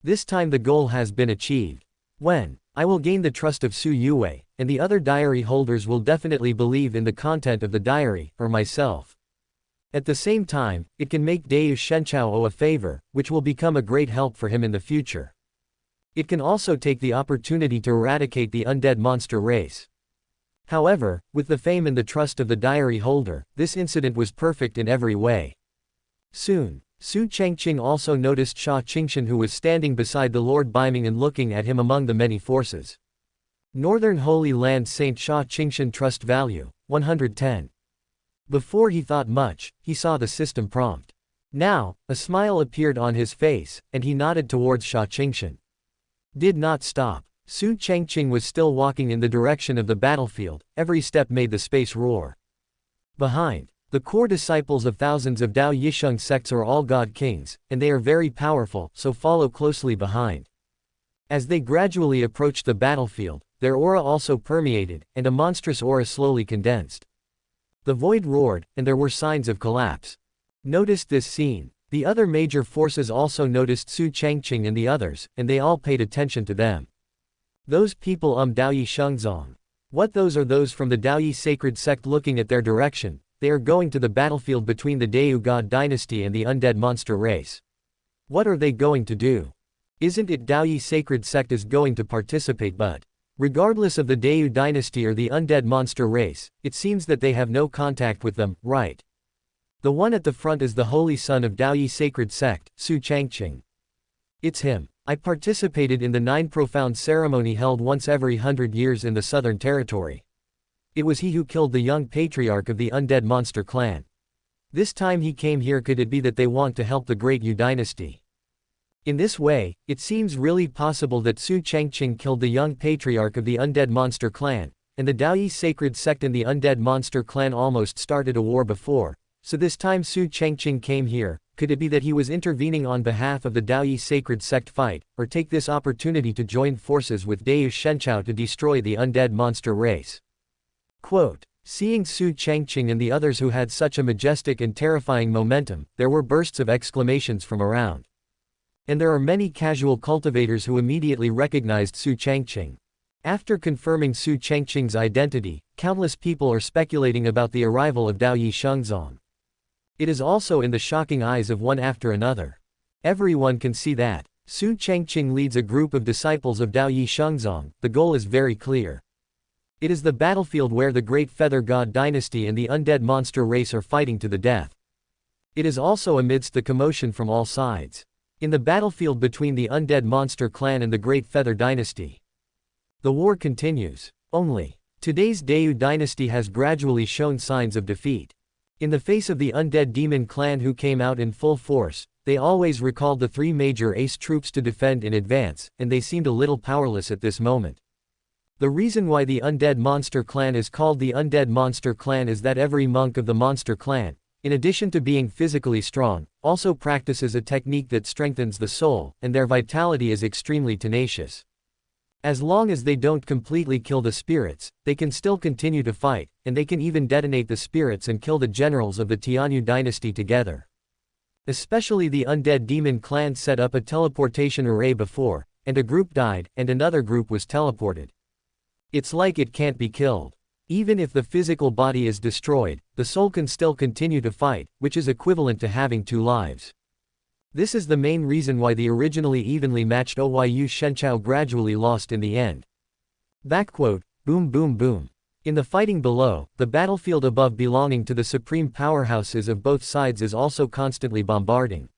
This time the goal has been achieved. When I will gain the trust of Su Yue, and the other diary holders will definitely believe in the content of the diary, or myself. At the same time, it can make Dayu Shenchao a favor, which will become a great help for him in the future. It can also take the opportunity to eradicate the undead monster race. However, with the fame and the trust of the diary holder, this incident was perfect in every way. Soon, Su Changqing also noticed Sha Qingshan, who was standing beside the Lord Biming and looking at him among the many forces. Northern Holy Land Saint Sha Qingshan Trust Value, 110. Before he thought much, he saw the system prompt. Now, a smile appeared on his face, and he nodded towards Sha Qingshan. Did not stop. Su Changqing was still walking in the direction of the battlefield, every step made the space roar. Behind, the core disciples of thousands of Dao Yisheng sects are all god kings, and they are very powerful, so follow closely behind. As they gradually approached the battlefield, their aura also permeated, and a monstrous aura slowly condensed. The void roared, and there were signs of collapse. Noticed this scene. The other major forces also noticed Su Changqing and the others, and they all paid attention to them. Those people Daoyi Shengzong. What those are those from the Daoyi sacred sect looking at their direction, they are going to the battlefield between the Dayu God dynasty and the undead monster race. What are they going to do? Isn't it Daoyi sacred sect is going to participate, but regardless of the Dayu dynasty or the undead monster race, it seems that they have no contact with them, right? The one at the front is the holy son of Daoyi sacred sect, Su Changqing. It's him. I participated in the 9 profound ceremony held once every 100 years in the southern territory. It was he who killed the young patriarch of the undead monster clan. This time he came here. Could it be that they want to help the great Yu dynasty? In this way, it seems really possible that Su Changqing killed the young patriarch of the undead monster clan, and the Daoyi sacred sect and the undead monster clan almost started a war before, so this time Su Changqing came here. Could it be that he was intervening on behalf of the Daoyi sacred sect fight, or take this opportunity to join forces with Dayu Shenchao to destroy the undead monster race? Quote, seeing Su Changqing and the others who had such a majestic and terrifying momentum, there were bursts of exclamations from around. And there are many casual cultivators who immediately recognized Su Changqing. After confirming Su Changqing's identity, countless people are speculating about the arrival of Daoyi Shengzong. It is also in the shocking eyes of one after another. Everyone can see that Su Changqing leads a group of disciples of Daoyi Shengzong. The goal is very clear. It is the battlefield where the great feather god dynasty and the undead monster race are fighting to the death. It is also amidst the commotion from all sides. In the battlefield between the undead monster clan and the great feather dynasty. The war continues. Only, today's Dayu dynasty has gradually shown signs of defeat. In the face of the undead demon clan who came out in full force, they always recalled the 3 major ace troops to defend in advance, and they seemed a little powerless at this moment. The reason why the undead monster clan is called the undead monster clan is that every monk of the monster clan, in addition to being physically strong, also practices a technique that strengthens the soul, and their vitality is extremely tenacious. As long as they don't completely kill the spirits, they can still continue to fight, and they can even detonate the spirits and kill the generals of the Tianyu dynasty together. Especially the undead demon clan set up a teleportation array before, and a group died, and another group was teleported. It's like it can't be killed. Even if the physical body is destroyed, the soul can still continue to fight, which is equivalent to having 2 lives. This is the main reason why the originally evenly matched Oyu Shenchao gradually lost in the end. Boom boom boom. In the fighting below, the battlefield above belonging to the supreme powerhouses of both sides is also constantly bombarding.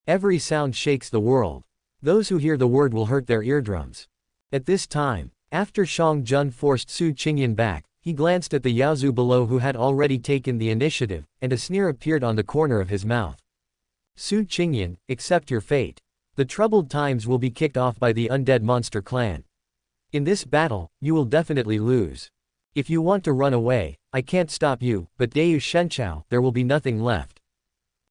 Every sound shakes the world. Those who hear the word will hurt their eardrums. At this time, after Shang Jun forced Su Changqing back, he glanced at the Yaozu below who had already taken the initiative, and a sneer appeared on the corner of his mouth. Su Changqing, accept your fate. The troubled times will be kicked off by the undead monster clan. In this battle, you will definitely lose. If you want to run away, I can't stop you, but Dayu Shenchao, there will be nothing left.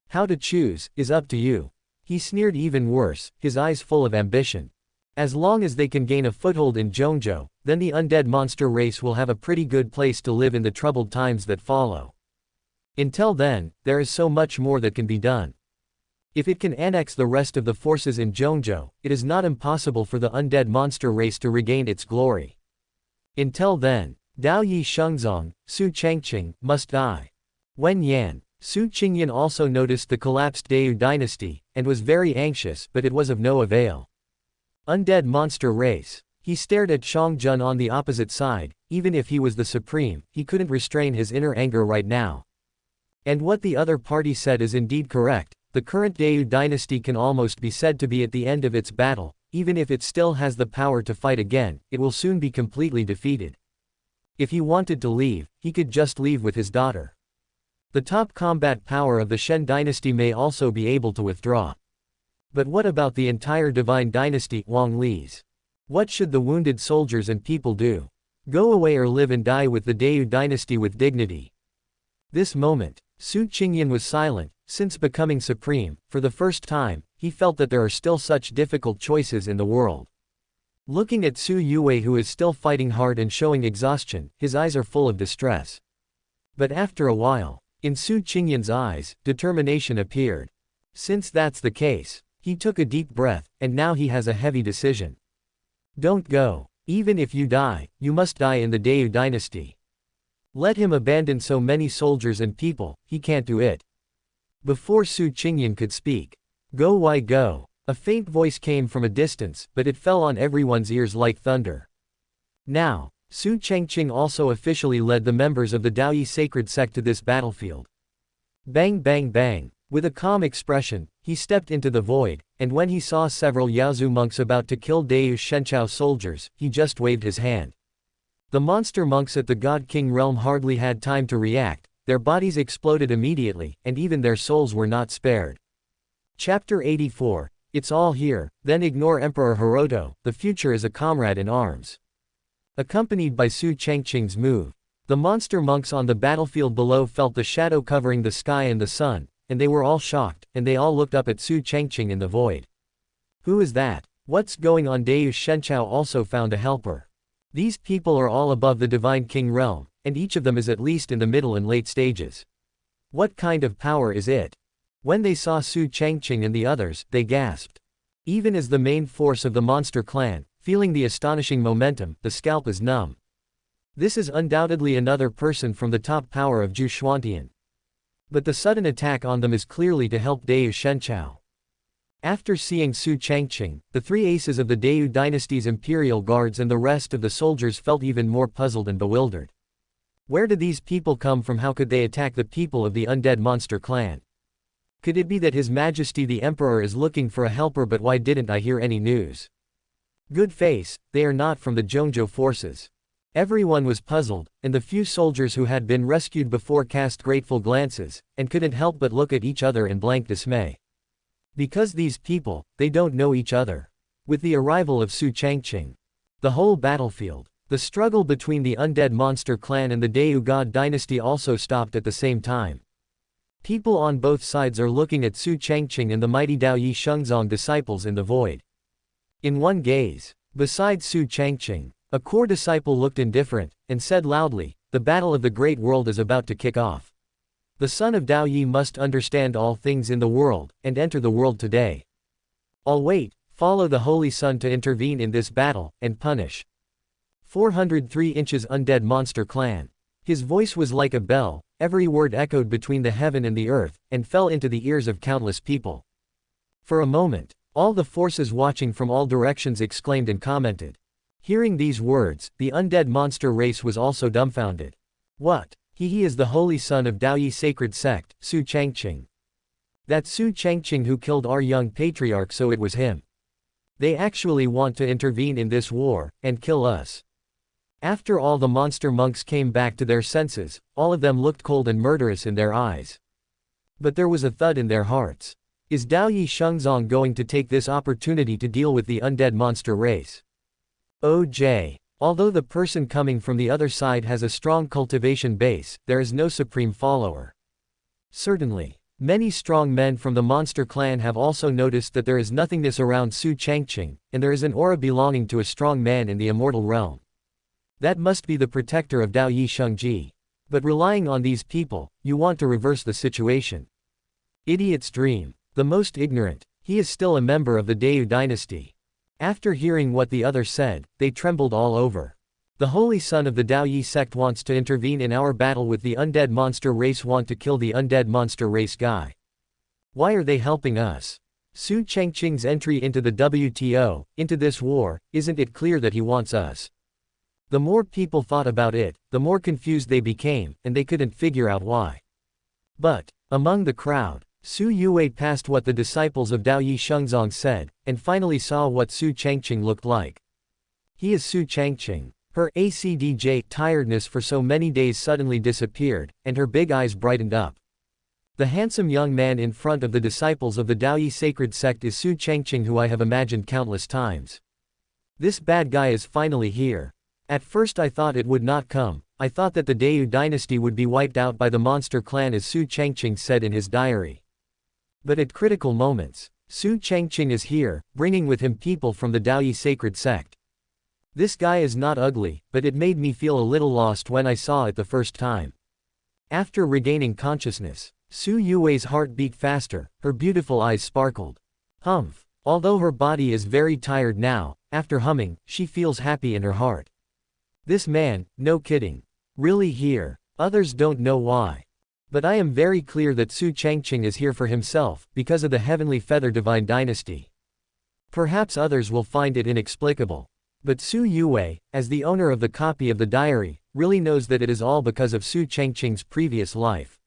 How to choose, is up to you. He sneered even worse, his eyes full of ambition. As long as they can gain a foothold in Zhongzhou, then the undead monster race will have a pretty good place to live in the troubled times that follow. Until then, there is so much more that can be done. If it can annex the rest of the forces in Zhongzhou, it is not impossible for the undead monster race to regain its glory. Until then, Dao Yi Shengzong, Su Changqing, must die. Wen Yan, Su Changqing also noticed the collapsed Dayu dynasty, and was very anxious, but it was of no avail. Undead monster race. He stared at Shang Jun on the opposite side. Even if he was the supreme, he couldn't restrain his inner anger right now. And what the other party said is indeed correct. The current Dayu dynasty can almost be said to be at the end of its battle. Even if it still has the power to fight again, it will soon be completely defeated. If he wanted to leave, he could just leave with his daughter. The top combat power of the Shen dynasty may also be able to withdraw. But what about the entire divine dynasty, Wang Li's? What should the wounded soldiers and people do? Go away or live and die with the Dayu dynasty with dignity. This moment, Su Changqing was silent. Since becoming supreme, for the first time, he felt that there are still such difficult choices in the world. Looking at Su Yue who is still fighting hard and showing exhaustion, his eyes are full of distress. But after a while, in Su Changqing's eyes, determination appeared. Since that's the case, he took a deep breath, and now he has a heavy decision. Don't go. Even if you die, you must die in the Dayu dynasty. Let him abandon so many soldiers and people, he can't do it. Before Su Changqing could speak, go why go? A faint voice came from a distance, but it fell on everyone's ears like thunder. Now, Su Changqing also officially led the members of the Daoyi sacred sect to this battlefield. Bang bang bang. With a calm expression, he stepped into the void, and when he saw several Yaozu monks about to kill Dayu Shenchao soldiers, he just waved his hand. The monster monks at the God King realm hardly had time to react. Their bodies exploded immediately, and even their souls were not spared. Chapter 84. It's all here, then ignore Emperor Hiroto, the future is a comrade in arms. Accompanied by Su Changqing's move, the monster monks on the battlefield below felt the shadow covering the sky and the sun, and they were all shocked, and they all looked up at Su Changqing in the void. Who is that? What's going on? Dayu Shenchao also found a helper. These people are all above the Divine King realm, and each of them is at least in the middle and late stages. What kind of power is it? When they saw Su Changqing and the others, they gasped. Even as the main force of the monster clan, feeling the astonishing momentum, the scalp is numb. This is undoubtedly another person from the top power of Gu Changqing. But the sudden attack on them is clearly to help Dayu Shenchao. After seeing Su Changqing, the three aces of the Dayu dynasty's imperial guards and the rest of the soldiers felt even more puzzled and bewildered. Where did these people come from? How could they attack the people of the undead monster clan? Could it be that His Majesty the Emperor is looking for a helper? But why didn't I hear any news? Good face, they are not from the Zhongzhou forces. Everyone was puzzled, and the few soldiers who had been rescued before cast grateful glances, and couldn't help but look at each other in blank dismay. Because these people, they don't know each other. With the arrival of Su Changqing, the whole battlefield, the struggle between the undead monster clan and the Dayu God dynasty also stopped at the same time. People on both sides are looking at Su Changqing and the mighty Dao Yi Shengzong disciples in the void. In one gaze, besides Su Changqing, a core disciple looked indifferent, and said loudly, "The battle of the great world is about to kick off. The son of Dao Yi must understand all things in the world, and enter the world today. I'll wait, follow the Holy Sun to intervene in this battle, and punish 403 inches undead monster clan." His voice was like a bell, every word echoed between the heaven and the earth, and fell into the ears of countless people. For a moment, all the forces watching from all directions exclaimed and commented. Hearing these words, the undead monster race was also dumbfounded. What? He is the holy son of Daoyi sacred sect, Su Changqing. That Su Changqing who killed our young patriarch, so it was him. They actually want to intervene in this war, and kill us. After all, the monster monks came back to their senses, all of them looked cold and murderous in their eyes. But there was a thud in their hearts. Is Daoyi Shengzong going to take this opportunity to deal with the undead monster race? OJ. Although the person coming from the other side has a strong cultivation base, there is no supreme follower. Certainly. Many strong men from the monster clan have also noticed that there is nothingness around Su Changqing, and there is an aura belonging to a strong man in the immortal realm. That must be the protector of Daoyi Shengji. But relying on these people, you want to reverse the situation. Idiot's dream. The most ignorant. He is still a member of the Dayu dynasty. After hearing what the other said, they trembled all over. The holy son of the Daoyi sect wants to intervene in our battle with the undead monster race, want to kill the undead monster race guy. Why are they helping us? Su Changqing's entry into the WTO, into this war, isn't it clear that he wants us? The more people thought about it, the more confused they became, and they couldn't figure out why. But, among the crowd, Su Yue passed what the disciples of Daoyi Shengzong said, and finally saw what Su Changqing looked like. He is Su Changqing. Her ACDJ tiredness for so many days suddenly disappeared, and her big eyes brightened up. The handsome young man in front of the disciples of the Daoyi sacred sect is Su Changqing, who I have imagined countless times. This bad guy is finally here. At first I thought it would not come. I thought that the Dayu dynasty would be wiped out by the monster clan, as Su Changqing said in his diary. But at critical moments, Su Changqing is here, bringing with him people from the Daoyi sacred sect. This guy is not ugly, but it made me feel a little lost when I saw it the first time. After regaining consciousness, Su Yue's heart beat faster, her beautiful eyes sparkled. Humph. Although her body is very tired now, after humming, she feels happy in her heart. This man, no kidding. Really here. Others don't know why. But I am very clear that Su Changqing is here for himself, because of the heavenly feather divine dynasty. Perhaps others will find it inexplicable. But Su Yue, as the owner of the copy of the diary, really knows that it is all because of Su Changqing's previous life.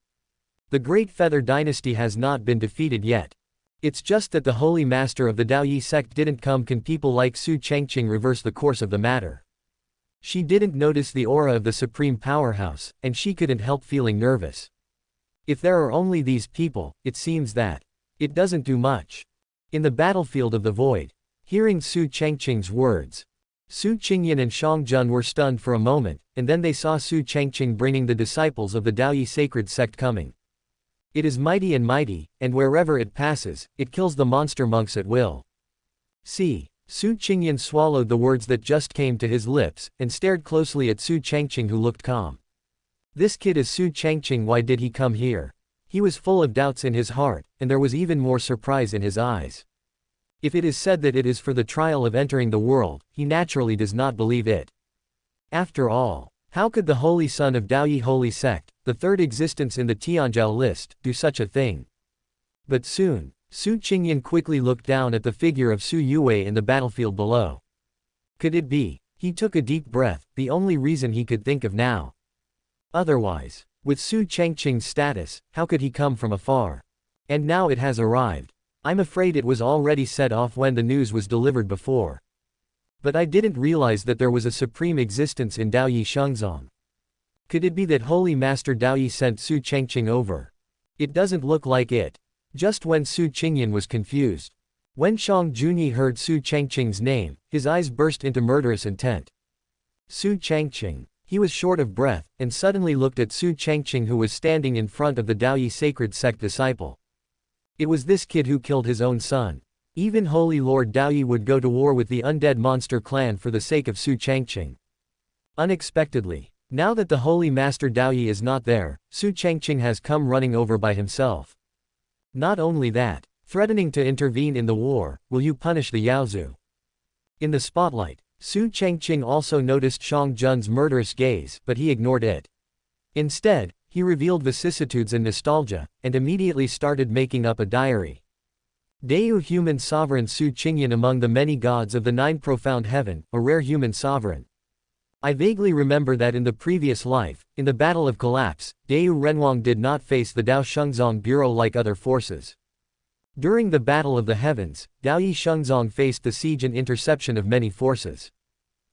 The Great Feather Dynasty has not been defeated yet. It's just that the holy master of the Daoyi sect didn't come. Can people like Su Changqing reverse the course of the matter? She didn't notice the aura of the supreme powerhouse, and she couldn't help feeling nervous. If there are only these people, it seems that it doesn't do much. In the battlefield of the void, hearing Su Changqing's words, Su Qingyan and Xiangjun were stunned for a moment, and then they saw Su Changqing bringing the disciples of the Daoyi sacred sect coming. It is mighty, and wherever it passes, it kills the monster monks at will. See, Su Qingyan swallowed the words that just came to his lips, and stared closely at Su Changqing, who looked calm. This kid is Su Changqing. Why did he come here? He was full of doubts in his heart, and there was even more surprise in his eyes. If it is said that it is for the trial of entering the world, he naturally does not believe it. After all, how could the holy son of Daoyi holy sect, the third existence in the Tianzhou list, do such a thing? But soon, Su Qingyan quickly looked down at the figure of Su Yue in the battlefield below. Could it be? He took a deep breath, the only reason he could think of now. Otherwise, with Su Changqing's status, how could he come from afar? And now it has arrived. I'm afraid it was already set off when the news was delivered before. But I didn't realize that there was a supreme existence in Daoyi Shengzong. Could it be that Holy Master Daoyi sent Su Changqing over? It doesn't look like it. Just when Su Qingyan was confused. When Shang Junyi heard Su Changqing's name, his eyes burst into murderous intent. Su Changqing. He was short of breath, and suddenly looked at Su Changqing, who was standing in front of the Daoyi sacred sect disciple. It was this kid who killed his own son. Even Holy Lord Daoyi would go to war with the undead monster clan for the sake of Su Changqing. Unexpectedly, now that the Holy Master Daoyi is not there, Su Changqing has come running over by himself. Not only that, threatening to intervene in the war. Will you punish the Yaozu? In the spotlight, Su Changqing also noticed Xiangjun's murderous gaze, but he ignored it. Instead, he revealed vicissitudes and nostalgia, and immediately started making up a diary. Deu human sovereign Su Changqing among the many gods of the nine profound heaven, a rare human sovereign. I vaguely remember that in the previous life, in the Battle of Collapse, Deu Renwang did not face the Dao Shengzong Bureau like other forces. During the Battle of the Heavens, Dao Yi Shengzong faced the siege and interception of many forces.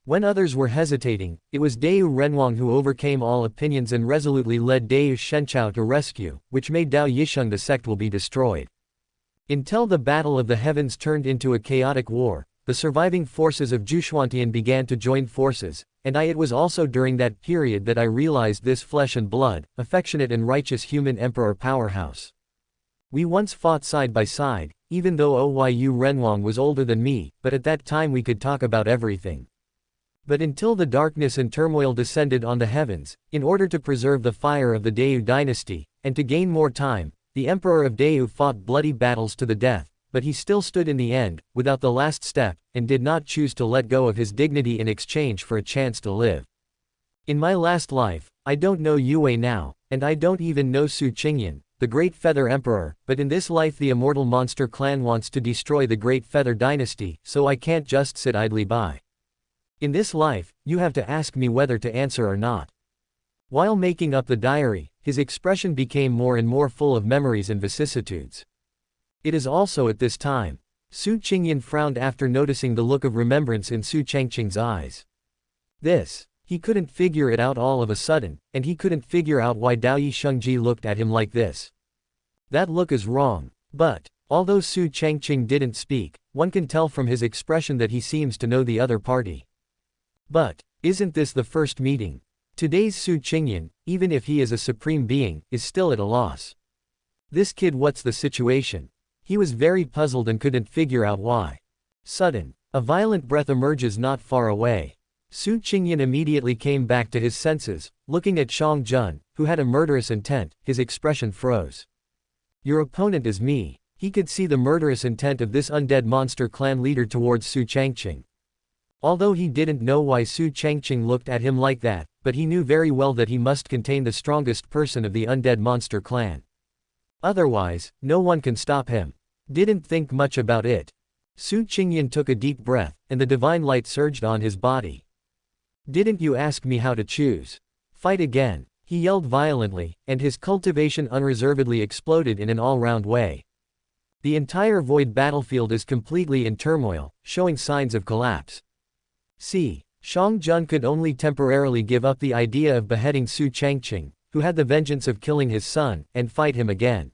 When others were hesitating, it was Deu Renwang who overcame all opinions and resolutely led Deu Shenchao to rescue, which made Dao Yisheng the sect will be destroyed. Until the Battle of the Heavens turned into a chaotic war, the surviving forces of Gu Changqing began to join forces, and it was also during that period that I realized this flesh and blood, affectionate and righteous human emperor powerhouse. We once fought side by side, even though Oyu Renwang was older than me, but at that time we could talk about everything. But until the darkness and turmoil descended on the heavens, in order to preserve the fire of the Deu dynasty, and to gain more time, the Emperor of Deu fought bloody battles to the death, but he still stood in the end, without the last step, and did not choose to let go of his dignity in exchange for a chance to live. In my last life, I don't know Yue now, and I don't even know Su Changqing, the Great Feather Emperor, but in this life the immortal monster clan wants to destroy the Great Feather dynasty, so I can't just sit idly by. In this life, you have to ask me whether to answer or not. While making up the diary, his expression became more and more full of memories and vicissitudes. It is also at this time. Su Changqing frowned after noticing the look of remembrance in Su Changqing's eyes. He couldn't figure it out all of a sudden, and he couldn't figure out why Dao Yi Shengji looked at him like this. That look is wrong. But, although Su Changqing didn't speak, one can tell from his expression that he seems to know the other party. But, isn't this the first meeting? Today's Su Changqing, even if he is a supreme being, is still at a loss. This kid, what's the situation? He was very puzzled and couldn't figure out why. Sudden, a violent breath emerges not far away. Su Changqing immediately came back to his senses, looking at Shang Jun, who had a murderous intent. His expression froze. Your opponent is me. He could see the murderous intent of this undead monster clan leader towards Su Changqing. Although he didn't know why Su Changqing looked at him like that, but he knew very well that he must contain the strongest person of the undead monster clan. Otherwise, no one can stop him. Didn't think much about it. Su Changqing took a deep breath, and the divine light surged on his body. Didn't you ask me how to choose? Fight again. He yelled violently, and his cultivation unreservedly exploded in an all-round way. The entire void battlefield is completely in turmoil, showing signs of collapse. Shang Jun could only temporarily give up the idea of beheading Su Changqing, who had the vengeance of killing his son, and fight him again.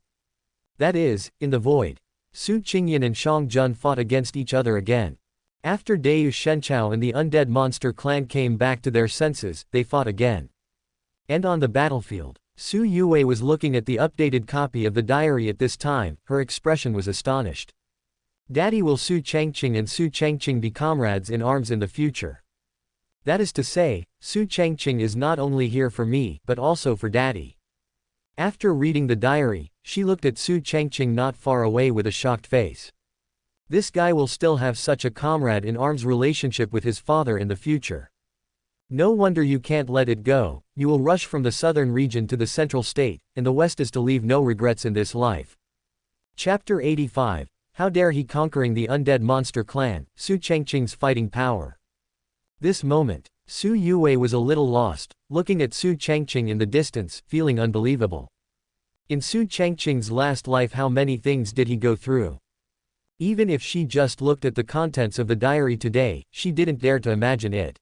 That is, in the void. Su Changqing and Shang Jun fought against each other again. After Deu Shenchao and the undead monster clan came back to their senses, they fought again. And on the battlefield, Su Yue was looking at the updated copy of the diary at this time. Her expression was astonished. Daddy, will Su Changqing and Su Changqing be comrades in arms in the future? That is to say, Su Changqing is not only here for me, but also for Daddy. After reading the diary, she looked at Su Changqing not far away with a shocked face. This guy will still have such a comrade in arms relationship with his father in the future. No wonder you can't let it go. You will rush from the southern region to the central state, and the west is to leave no regrets in this life. Chapter 85. How dare he conquering the undead monster clan, Su Changqing's fighting power. This moment, Su Yue was a little lost, looking at Su Changqing in the distance, feeling unbelievable. In Su Changqing's last life, how many things did he go through? Even if she just looked at the contents of the diary today, she didn't dare to imagine it.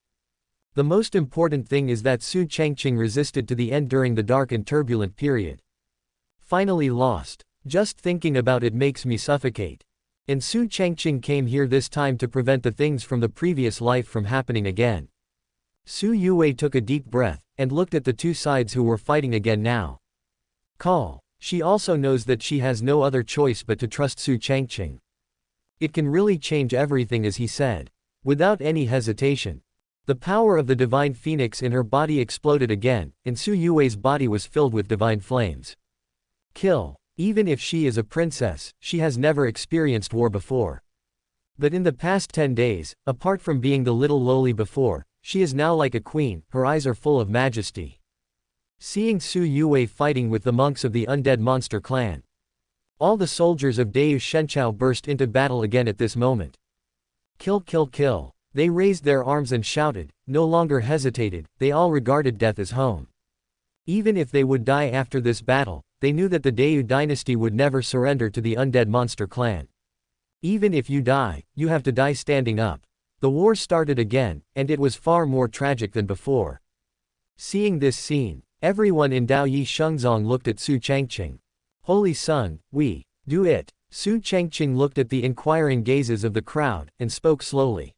The most important thing is that Su Changqing resisted to the end during the dark and turbulent period. Finally lost. Just thinking about it makes me suffocate. And Su Changqing came here this time to prevent the things from the previous life from happening again. Su Yue took a deep breath, and looked at the two sides who were fighting again now. Call. She also knows that she has no other choice but to trust Su Changqing. It can really change everything, as he said. Without any hesitation. The power of the divine phoenix in her body exploded again, and Su Yue's body was filled with divine flames. Kill. Even if she is a princess, she has never experienced war before. But in the past 10 days, apart from being the little lowly before, she is now like a queen. Her eyes are full of majesty. Seeing Su Yue fighting with the monks of the undead monster clan, All the soldiers of Deu Shenchao burst into battle again at this moment. Kill, kill, kill. They raised their arms and shouted, no longer hesitated, they all regarded death as home. Even if they would die after this battle, they knew that the Deu dynasty would never surrender to the undead monster clan. Even if you die, you have to die standing up. The war started again, and it was far more tragic than before. Seeing this scene, everyone in Daoyi Shengzong looked at Su Changqing. Holy Sun, we do it. Su Changqing looked at the inquiring gazes of the crowd, and spoke slowly.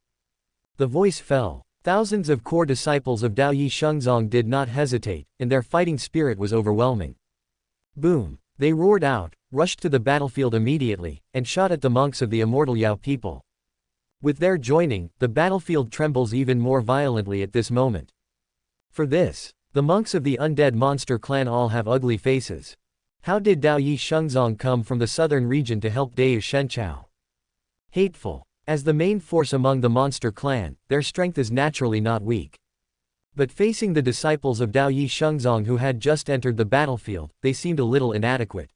The voice fell. Thousands of core disciples of Daoyi Shengzong did not hesitate, and their fighting spirit was overwhelming. Boom! They roared out, rushed to the battlefield immediately, and shot at the monks of the immortal Yao people. With their joining, the battlefield trembles even more violently at this moment. For this, the monks of the undead monster clan all have ugly faces. How did Daoyi Shengzong come from the southern region to help Deu Shenchao? Hateful. As the main force among the monster clan, their strength is naturally not weak. But facing the disciples of Daoyi Shengzong who had just entered the battlefield, they seemed a little inadequate.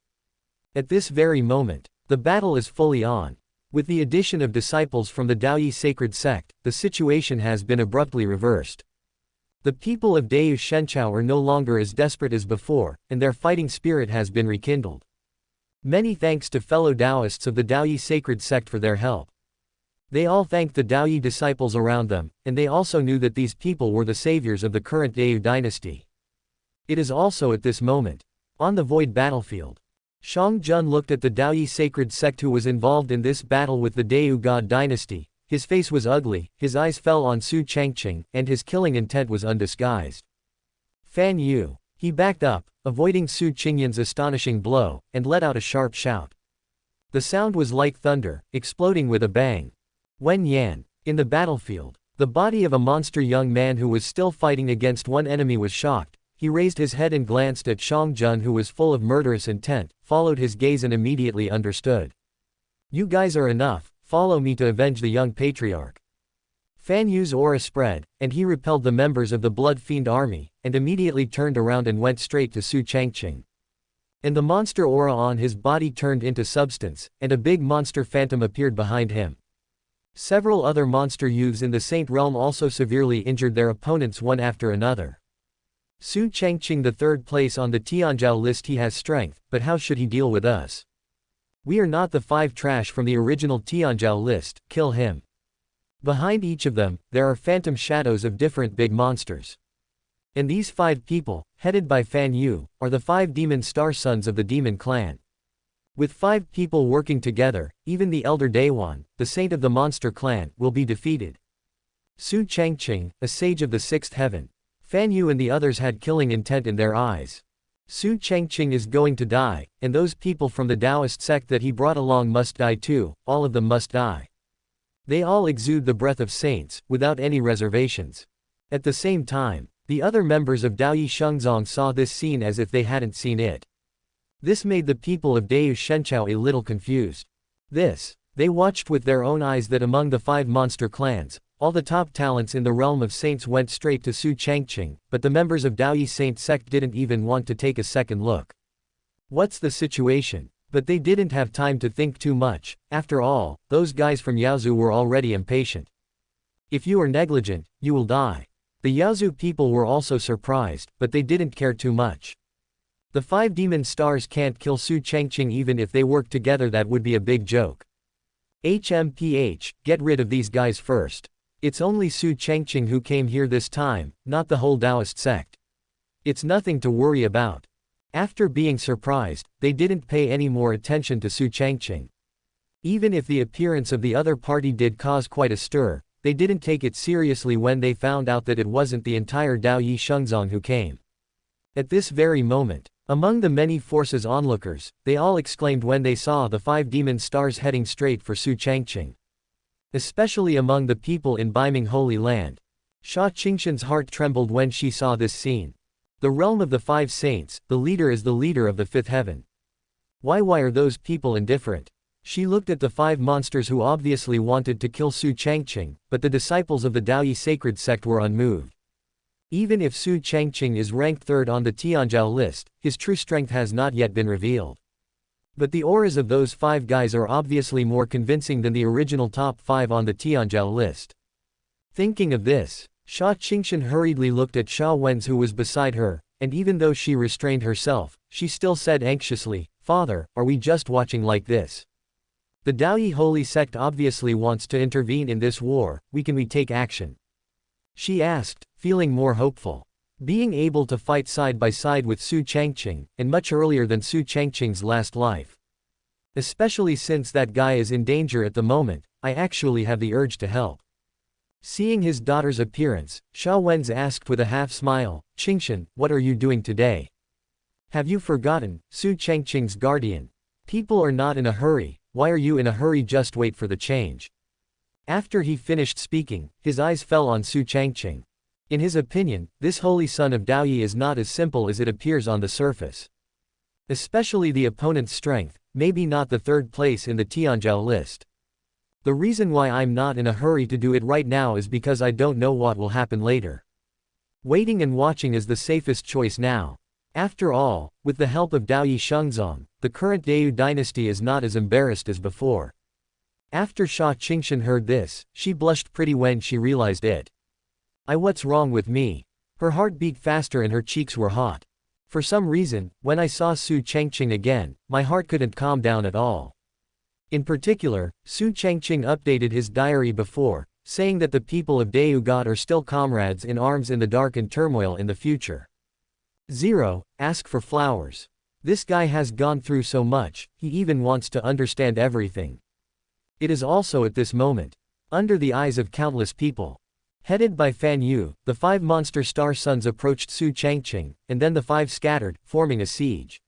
At this very moment, the battle is fully on. With the addition of disciples from the Daoyi sacred sect, the situation has been abruptly reversed. The people of Deu Shenchao are no longer as desperate as before, and their fighting spirit has been rekindled. Many thanks to fellow Taoists of the Daoyi sacred sect for their help. They all thanked the Daoyi disciples around them, and they also knew that these people were the saviors of the current Deu dynasty. It is also at this moment, on the void battlefield, Shang Jun looked at the Daoyi sacred sect who was involved in this battle with the Deu God dynasty. His face was ugly, his eyes fell on Su Changqing, and his killing intent was undisguised. Fan Yu. He backed up, avoiding Su Qingyan's astonishing blow, and let out a sharp shout. The sound was like thunder, exploding with a bang. Wen Yan. In the battlefield, the body of a monster young man who was still fighting against one enemy was shocked. He raised his head and glanced at Shang Jun who was full of murderous intent, followed his gaze and immediately understood. You guys are enough, follow me to avenge the young patriarch. Fan Yu's aura spread, and he repelled the members of the Blood Fiend army, and immediately turned around and went straight to Su Changqing. And the monster aura on his body turned into substance, and a big monster phantom appeared behind him. Several other monster youths in the Saint Realm also severely injured their opponents one after another. Su Changqing the third place on the Tianzhao list. He has strength, but how should he deal with us? We are not the 5 trash from the original Tianzhao list, kill him. Behind each of them, there are phantom shadows of different big monsters. And these 5 people, headed by Fan Yu, are the 5 demon star sons of the demon clan. With 5 people working together, even the elder Dayuan, the saint of the monster clan, will be defeated. Su Changqing, a sage of the 6th heaven. Fan Yu and the others had killing intent in their eyes. Su Changqing is going to die, and those people from the Taoist sect that he brought along must die too, all of them must die. They all exude the breath of saints, without any reservations. At the same time, the other members of Daoyi Shengzong saw this scene as if they hadn't seen it. This made the people of Deu Shenchao a little confused. They watched with their own eyes that among the 5 monster clans, all the top talents in the realm of saints went straight to Su Changqing, but the members of Daoyi Saint sect didn't even want to take a second look. What's the situation? But they didn't have time to think too much. After all, those guys from Yaozu were already impatient. If you are negligent, you will die. The Yaozu people were also surprised, but they didn't care too much. The 5 demon stars can't kill Su Changqing even if they work together. That would be a big joke. HMPH, get rid of these guys first. It's only Su Changqing who came here this time, not the whole Taoist sect. It's nothing to worry about. After being surprised, they didn't pay any more attention to Su Changqing. Even if the appearance of the other party did cause quite a stir, they didn't take it seriously when they found out that it wasn't the entire Daoyi Shengzong who came. At this very moment, among the many forces onlookers, they all exclaimed when they saw the 5 demon stars heading straight for Su Changqing. Especially among the people in Beiming Holy Land. Sha Qingshan's heart trembled when she saw this scene. The realm of the 5 saints, the leader is the leader of the 5th heaven. Why are those people indifferent? She looked at the 5 monsters who obviously wanted to kill Su Changqing, but the disciples of the Daoyi sacred sect were unmoved. Even if Su Changqing is ranked 3rd on the Tianzhao list, his true strength has not yet been revealed. But the auras of those 5 guys are obviously more convincing than the original top 5 on the Tianzhou list. Thinking of this, Su Changqing hurriedly looked at Sha Wen's, who was beside her, and even though she restrained herself, she still said anxiously, "Father, are we just watching like this? The Daoyi holy sect obviously wants to intervene in this war, can we take action?" She asked, feeling more hopeful. Being able to fight side by side with Su Changqing, and much earlier than Su Changqing's last life. Especially since that guy is in danger at the moment, I actually have the urge to help. Seeing his daughter's appearance, Sha Wen's asked with a half-smile, "Qingqian, what are you doing today? Have you forgotten, Su Changqing's guardian? People are not in a hurry, why are you in a hurry? Just wait for the change." After he finished speaking, his eyes fell on Su Changqing. In his opinion, this holy son of Daoyi is not as simple as it appears on the surface. Especially the opponent's strength, maybe not the 3rd place in the Tianzhou list. The reason why I'm not in a hurry to do it right now is because I don't know what will happen later. Waiting and watching is the safest choice now. After all, with the help of Daoyi Shengzong, the current Dayou dynasty is not as embarrassed as before. After Su Changqing heard this, she blushed pretty when she realized it. What's wrong with me? Her heart beat faster and her cheeks were hot. For some reason, when I saw Su Changqing again, my heart couldn't calm down at all. In particular, Su Changqing updated his diary before, saying that the people of Dayou God are still comrades in arms in the dark and turmoil in the future. 0. Ask for flowers. This guy has gone through so much, he even wants to understand everything. It is also at this moment, under the eyes of countless people. Headed by Fan Yu, the 5 monster star sons approached Su Changqing, and then the 5 scattered, forming a siege.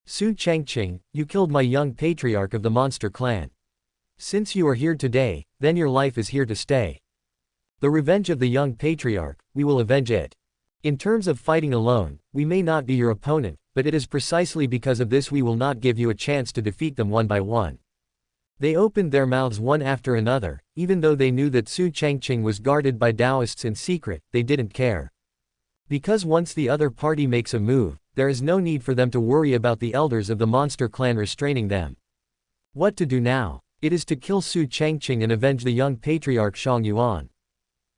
"Su Changqing, you killed my young patriarch of the monster clan. Since you are here today, then your life is here to stay. The revenge of the young patriarch, we will avenge it. In terms of fighting alone, we may not be your opponent, but it is precisely because of this we will not give you a chance to defeat them one by one." They opened their mouths one after another, even though they knew that Su Changqing was guarded by Taoists in secret, they didn't care. Because once the other party makes a move, there is no need for them to worry about the elders of the monster clan restraining them. What to do now? It is to kill Su Changqing and avenge the young patriarch Shang Yuan.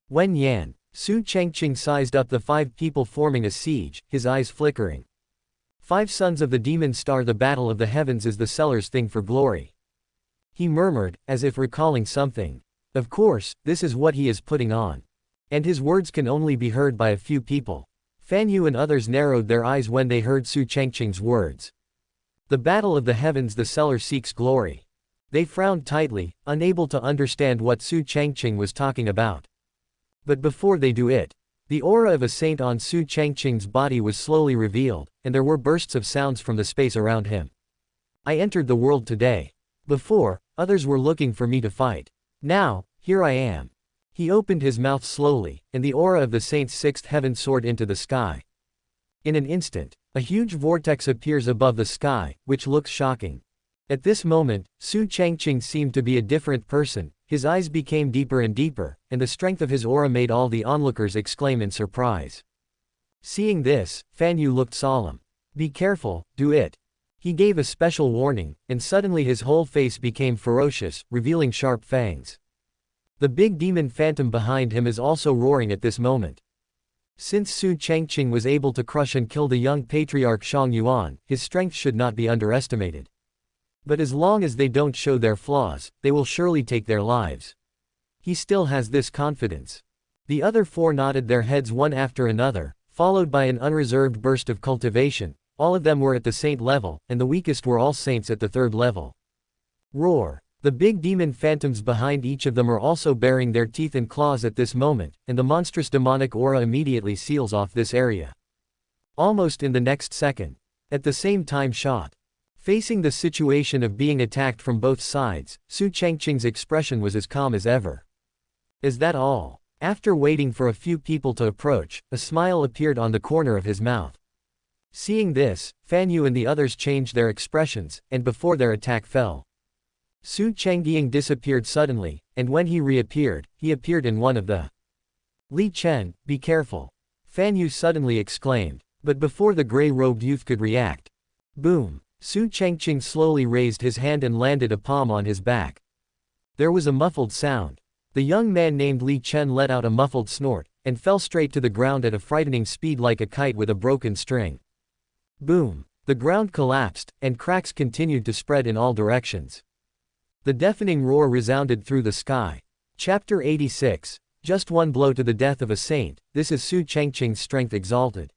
Wen Yan, Su Changqing sized up the 5 people forming a siege, his eyes flickering. 5 sons of the demon star, the battle of the heavens is the seller's thing for glory. He murmured, as if recalling something. Of course, this is what he is putting on. And his words can only be heard by a few people. Fan Yu and others narrowed their eyes when they heard Su Changqing's words. The battle of the heavens, the seller seeks glory. They frowned tightly, unable to understand what Su Changqing was talking about. But before they do it, the aura of a saint on Su Changqing's body was slowly revealed, and there were bursts of sounds from the space around him. I entered the world today. Before, others were looking for me to fight. Now, here I am. He opened his mouth slowly, and the aura of the saint's 6th heaven soared into the sky. In an instant, a huge vortex appears above the sky, which looks shocking. At this moment, Su Changqing seemed to be a different person, his eyes became deeper and deeper, and the strength of his aura made all the onlookers exclaim in surprise. Seeing this, Fan Yu looked solemn. "Be careful, do it." He gave a special warning, and suddenly his whole face became ferocious, revealing sharp fangs. The big demon phantom behind him is also roaring at this moment. Since Su Changqing was able to crush and kill the young patriarch Shang Yuan, his strength should not be underestimated. But as long as they don't show their flaws, they will surely take their lives. He still has this confidence. The other 4 nodded their heads one after another, followed by an unreserved burst of cultivation. All of them were at the saint level, and the weakest were all saints at the 3rd level. Roar! The big demon phantoms behind each of them are also baring their teeth and claws at this moment, and the monstrous demonic aura immediately seals off this area. Almost in the next second. At the same time shot. Facing the situation of being attacked from both sides, Su Changqing's expression was as calm as ever. Is that all? After waiting for a few people to approach, a smile appeared on the corner of his mouth. Seeing this, Fan Yu and the others changed their expressions, and before their attack fell. Su Changqing disappeared suddenly, and when he reappeared, he appeared in one of the. "Li Chen, be careful!" Fan Yu suddenly exclaimed, but before the gray-robed youth could react. Boom! Su Changqing slowly raised his hand and landed a palm on his back. There was a muffled sound. The young man named Li Chen let out a muffled snort, and fell straight to the ground at a frightening speed like a kite with a broken string. Boom! The ground collapsed, and cracks continued to spread in all directions. The deafening roar resounded through the sky. Chapter 86. Just one blow to the death of a saint, this is Su Changqing's strength exalted.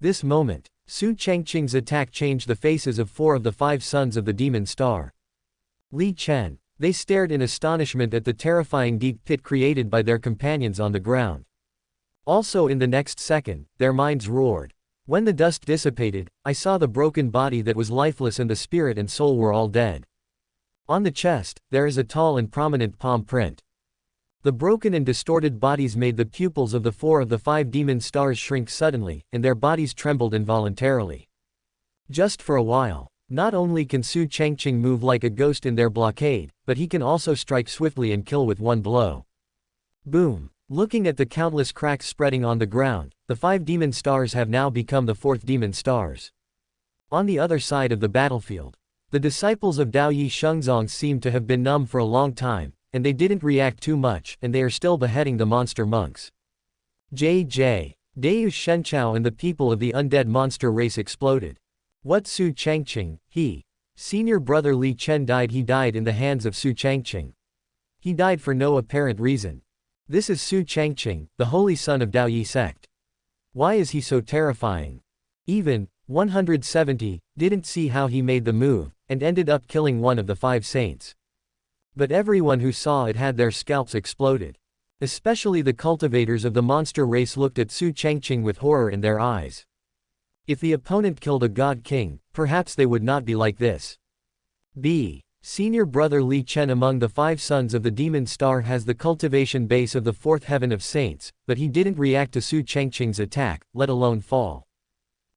This moment, Su Changqing's attack changed the faces of 4 of the 5 sons of the demon star. Li Chen. They stared in astonishment at the terrifying deep pit created by their companions on the ground. Also in the next second, their minds roared. When the dust dissipated, I saw the broken body that was lifeless and the spirit and soul were all dead. On the chest, there is a tall and prominent palm print. The broken and distorted bodies made the pupils of the 4 of the 5 demon stars shrink suddenly, and their bodies trembled involuntarily. Just for a while. Not only can Su Changqing move like a ghost in their blockade, but he can also strike swiftly and kill with one blow. Boom! Looking at the countless cracks spreading on the ground, the 5 demon stars have now become the 4th demon stars. On the other side of the battlefield, the disciples of Dao Yi Shengzong seem to have been numb for a long time, and they didn't react too much, and they are still beheading the monster monks. J.J. Dao Shenchao and the people of the undead monster race exploded. What Su Changqing, senior brother Li Chen died. He died in the hands of Su Changqing. He died for no apparent reason. This is Su Changqing, the holy son of Dao Yi sect. Why is he so terrifying? Even 170 didn't see how he made the move, and ended up killing one of the 5 saints. But everyone who saw it had their scalps exploded. Especially the cultivators of the monster race looked at Su Changqing with horror in their eyes. If the opponent killed a god king, perhaps they would not be like this. Senior brother Li Chen among the 5 sons of the demon star has the cultivation base of the 4th heaven of saints, but he didn't react to Su Changqing's attack, let alone fall.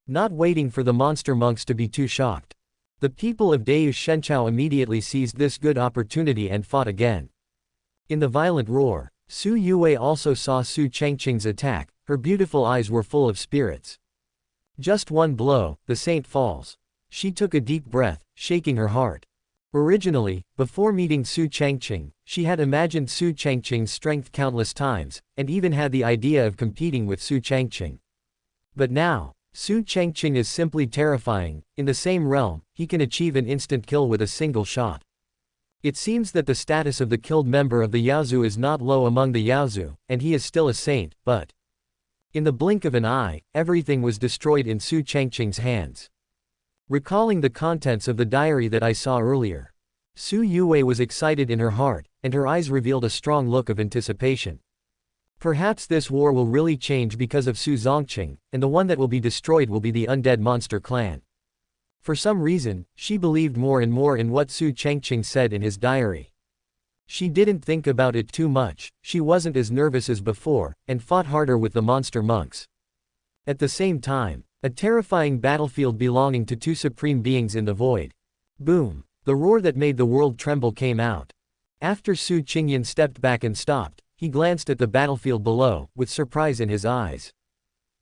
Not waiting for the monster monks to be too shocked. The people of Dao Shenchao immediately seized this good opportunity and fought again. In the violent roar, Su Yue also saw Su Changqing's attack. Her beautiful eyes were full of spirits. Just one blow, the saint falls. She took a deep breath, shaking her heart. Originally, before meeting Su Changqing, she had imagined Su Changqing's strength countless times, and even had the idea of competing with Su Changqing. But now, Su Changqing is simply terrifying. In the same realm, he can achieve an instant kill with a single shot. It seems that the status of the killed member of the Yaozu is not low among the Yaozu, and he is still a saint, but in the blink of an eye, everything was destroyed in Su Changqing's hands. Recalling the contents of the diary that I saw earlier, Su Yue was excited in her heart, and her eyes revealed a strong look of anticipation. Perhaps this war will really change because of Su Changqing, and the one that will be destroyed will be the undead monster clan. For some reason, she believed more and more in what Su Changqing said in his diary. She didn't think about it too much, she wasn't as nervous as before, and fought harder with the monster monks. At the same time, a terrifying battlefield belonging to 2 supreme beings in the void. Boom! The roar that made the world tremble came out. After Su Changqing stepped back and stopped, he glanced at the battlefield below, with surprise in his eyes.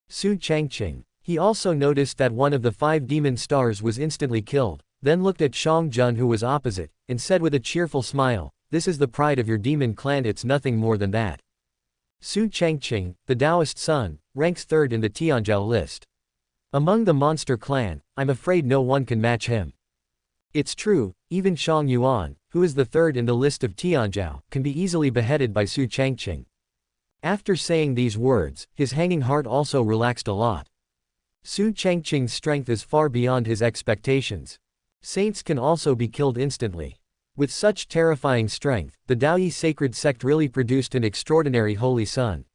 Su Changqing. He also noticed that one of the 5 demon stars was instantly killed, then looked at Shang Jun who was opposite, and said with a cheerful smile, "This is the pride of your demon clan, it's nothing more than that." Su Changqing, the Taoist son, ranks 3rd in the Tianzhou list. Among the monster clan, I'm afraid no one can match him. It's true, even Shang Yuan, who is the 3rd in the list of Tianzhou, can be easily beheaded by Su Changqing. After saying these words, his hanging heart also relaxed a lot. Su Changqing's strength is far beyond his expectations. Saints can also be killed instantly. With such terrifying strength, the Daoyi sacred sect really produced an extraordinary holy son.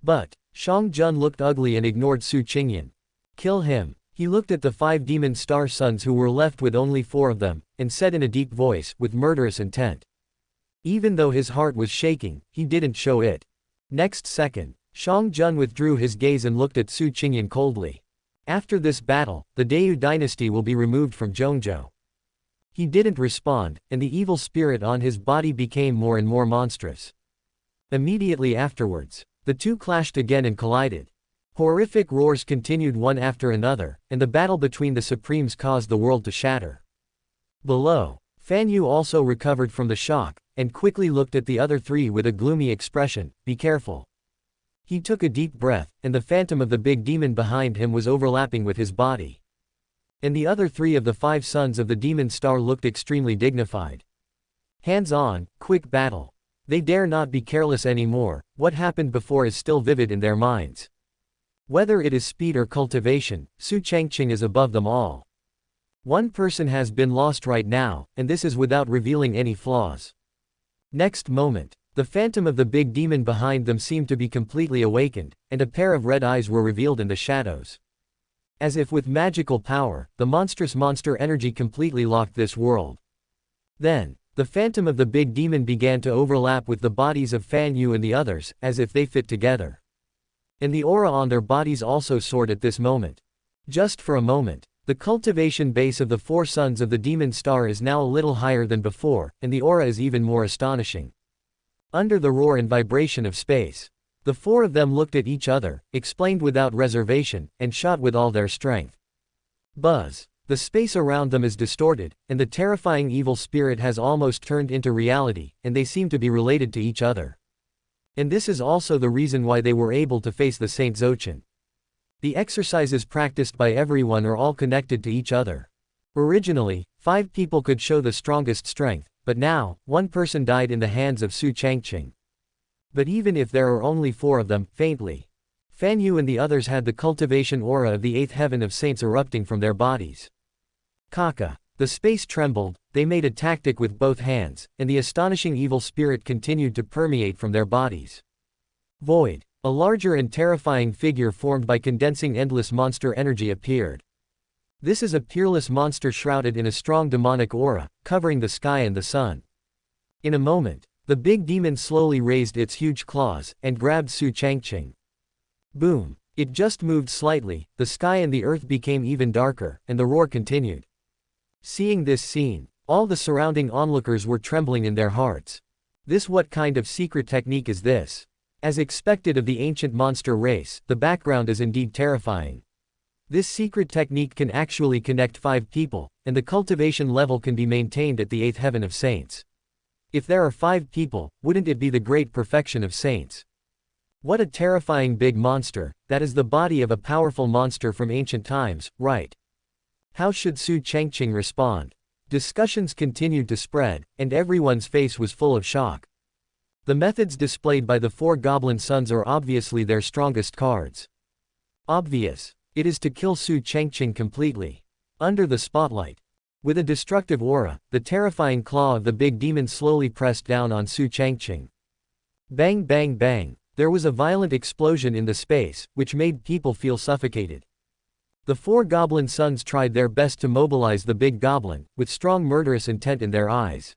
But Shang Jun looked ugly and ignored Su Changqing. Kill him. He looked at the 5 demon star sons who were left with only 4 of them, and said in a deep voice, with murderous intent. Even though his heart was shaking, he didn't show it. Next second, Shang Jun withdrew his gaze and looked at Su Changqing coldly. After this battle, the Dao dynasty will be removed from Zhongzhou. He didn't respond, and the evil spirit on his body became more and more monstrous. Immediately afterwards, the two clashed again and collided. Horrific roars continued one after another, and the battle between the Supremes caused the world to shatter. Below, Fan Yu also recovered from the shock, and quickly looked at the other three with a gloomy expression. Be careful. He took a deep breath, and the phantom of the big demon behind him was overlapping with his body. And the other three of the 5 sons of the demon star looked extremely dignified. Hands on, quick battle. They dare not be careless anymore. What happened before is still vivid in their minds. Whether it is speed or cultivation, Su Changqing is above them all. One person has been lost right now, and this is without revealing any flaws. Next moment, the phantom of the big demon behind them seemed to be completely awakened, and a pair of red eyes were revealed in the shadows. As if with magical power, the monstrous monster energy completely locked this world. Then, the phantom of the big demon began to overlap with the bodies of Fan Yu and the others, as if they fit together. And the aura on their bodies also soared at this moment. Just for a moment, the cultivation base of the 4 sons of the demon star is now a little higher than before, and the aura is even more astonishing. Under the roar and vibration of space, the 4 of them looked at each other, explained without reservation, and shot with all their strength. Buzz. The space around them is distorted, and the terrifying evil spirit has almost turned into reality, and they seem to be related to each other. And this is also the reason why they were able to face the Saint Zochin. The exercises practiced by everyone are all connected to each other. Originally, 5 people could show the strongest strength, but now, 1 person died in the hands of Su Changqing. But even if there are only 4 of them, faintly, Fan Yu and the others had the cultivation aura of the 8th heaven of saints erupting from their bodies. Kaka. The space trembled, they made a tactic with both hands, and the astonishing evil spirit continued to permeate from their bodies. Void. A larger and terrifying figure formed by condensing endless monster energy appeared. This is a peerless monster shrouded in a strong demonic aura, covering the sky and the sun. In a moment, the big demon slowly raised its huge claws, and grabbed Su Changqing. Boom. It just moved slightly, the sky and the earth became even darker, and the roar continued. Seeing this scene, all the surrounding onlookers were trembling in their hearts. What kind of secret technique is this? As expected of the ancient monster race, the background is indeed terrifying. This secret technique can actually connect 5 people, and the cultivation level can be maintained at the 8th heaven of saints. If there are 5 people, wouldn't it be the great perfection of saints? What a terrifying big monster, that is the body of a powerful monster from ancient times, right? How should Su Changqing respond? Discussions continued to spread, and everyone's face was full of shock. The methods displayed by the 4 goblin sons are obviously their strongest cards. Obvious. It is to kill Su Changqing completely. Under the spotlight. With a destructive aura, the terrifying claw of the big demon slowly pressed down on Su Changqing. Bang bang bang. There was a violent explosion in the space, which made people feel suffocated. The 4 goblin sons tried their best to mobilize the big goblin, with strong murderous intent in their eyes.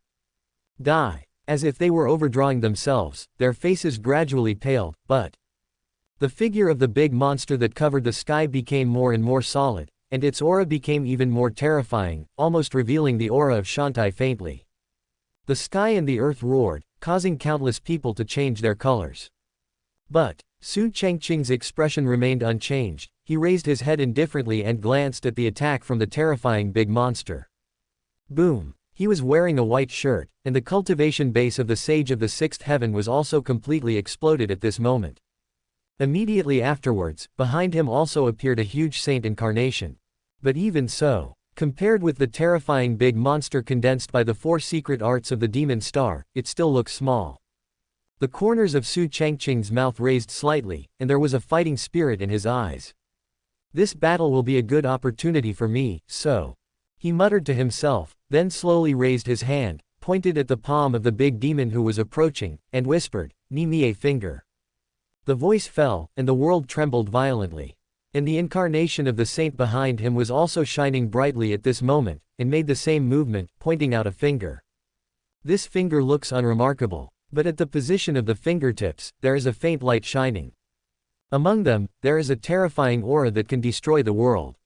Die. As if they were overdrawing themselves, their faces gradually paled, but the figure of the big monster that covered the sky became more and more solid, and its aura became even more terrifying, almost revealing the aura of Shantai faintly. The sky and the earth roared, causing countless people to change their colors. But Su Changqing's expression remained unchanged. He raised his head indifferently and glanced at the attack from the terrifying big monster. Boom. He was wearing a white shirt, and the cultivation base of the Sage of the 6th heaven was also completely exploded at this moment. Immediately afterwards, behind him also appeared a huge saint incarnation. But even so, compared with the terrifying big monster condensed by the 4 secret arts of the demon star, it still looks small. The corners of Su Changqing's mouth raised slightly, and there was a fighting spirit in his eyes. This battle will be a good opportunity for me, so. He muttered to himself, then slowly raised his hand, pointed at the palm of the big demon who was approaching, and whispered, "Ni me a finger." The voice fell, and the world trembled violently. And the incarnation of the saint behind him was also shining brightly at this moment, and made the same movement, pointing out a finger. This finger looks unremarkable, but at the position of the fingertips, there is a faint light shining. Among them, there is a terrifying aura that can destroy the world.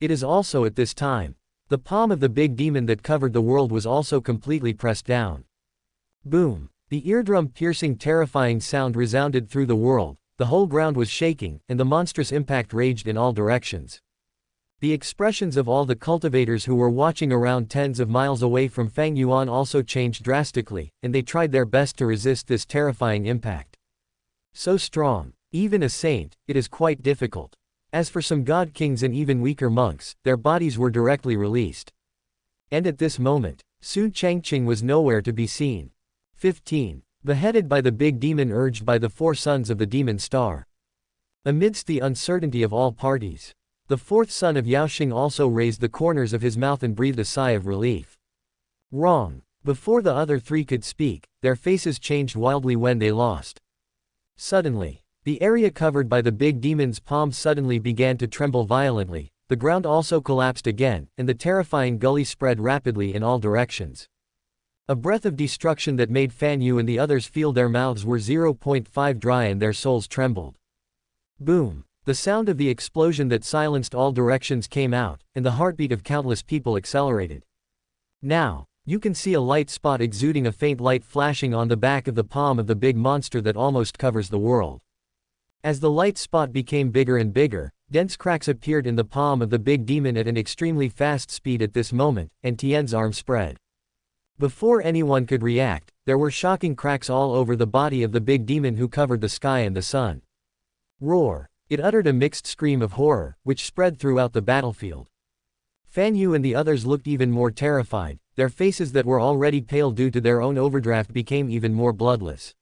It is also at this time. The palm of the big demon that covered the world was also completely pressed down. Boom. The eardrum-piercing terrifying sound resounded through the world, The whole ground was shaking, and the monstrous impact raged in all directions. The expressions of all the cultivators who were watching around tens of miles away from Fang Yuan also changed drastically, and they tried their best to resist this terrifying impact. So strong. Even a saint, it is quite difficult. As for some god kings and even weaker monks, their bodies were directly released. And at this moment, Su Changqing was nowhere to be seen. 15. Beheaded by the big demon urged by the 4 sons of the demon star. Amidst the uncertainty of all parties, the 4th son of Yaoxing also raised the corners of his mouth and breathed a sigh of relief. Wrong. Before the other 3 could speak, their faces changed wildly when they lost. Suddenly, the area covered by the big demon's palm suddenly began to tremble violently, the ground also collapsed again, and the terrifying gully spread rapidly in all directions. A breath of destruction that made Fan Yu and the others feel their mouths were 0.5 dry and their souls trembled. Boom! The sound of the explosion that silenced all directions came out, and the heartbeat of countless people accelerated. Now, you can see a light spot exuding a faint light flashing on the back of the palm of the big monster that almost covers the world. As the light spot became bigger and bigger, dense cracks appeared in the palm of the big demon at an extremely fast speed at this moment, and Tian's arm spread. Before anyone could react, there were shocking cracks all over the body of the big demon who covered the sky and the sun. Roar! It uttered a mixed scream of horror, which spread throughout the battlefield. Fan Yu and the others looked even more terrified, their faces that were already pale due to their own overdraft became even more bloodless.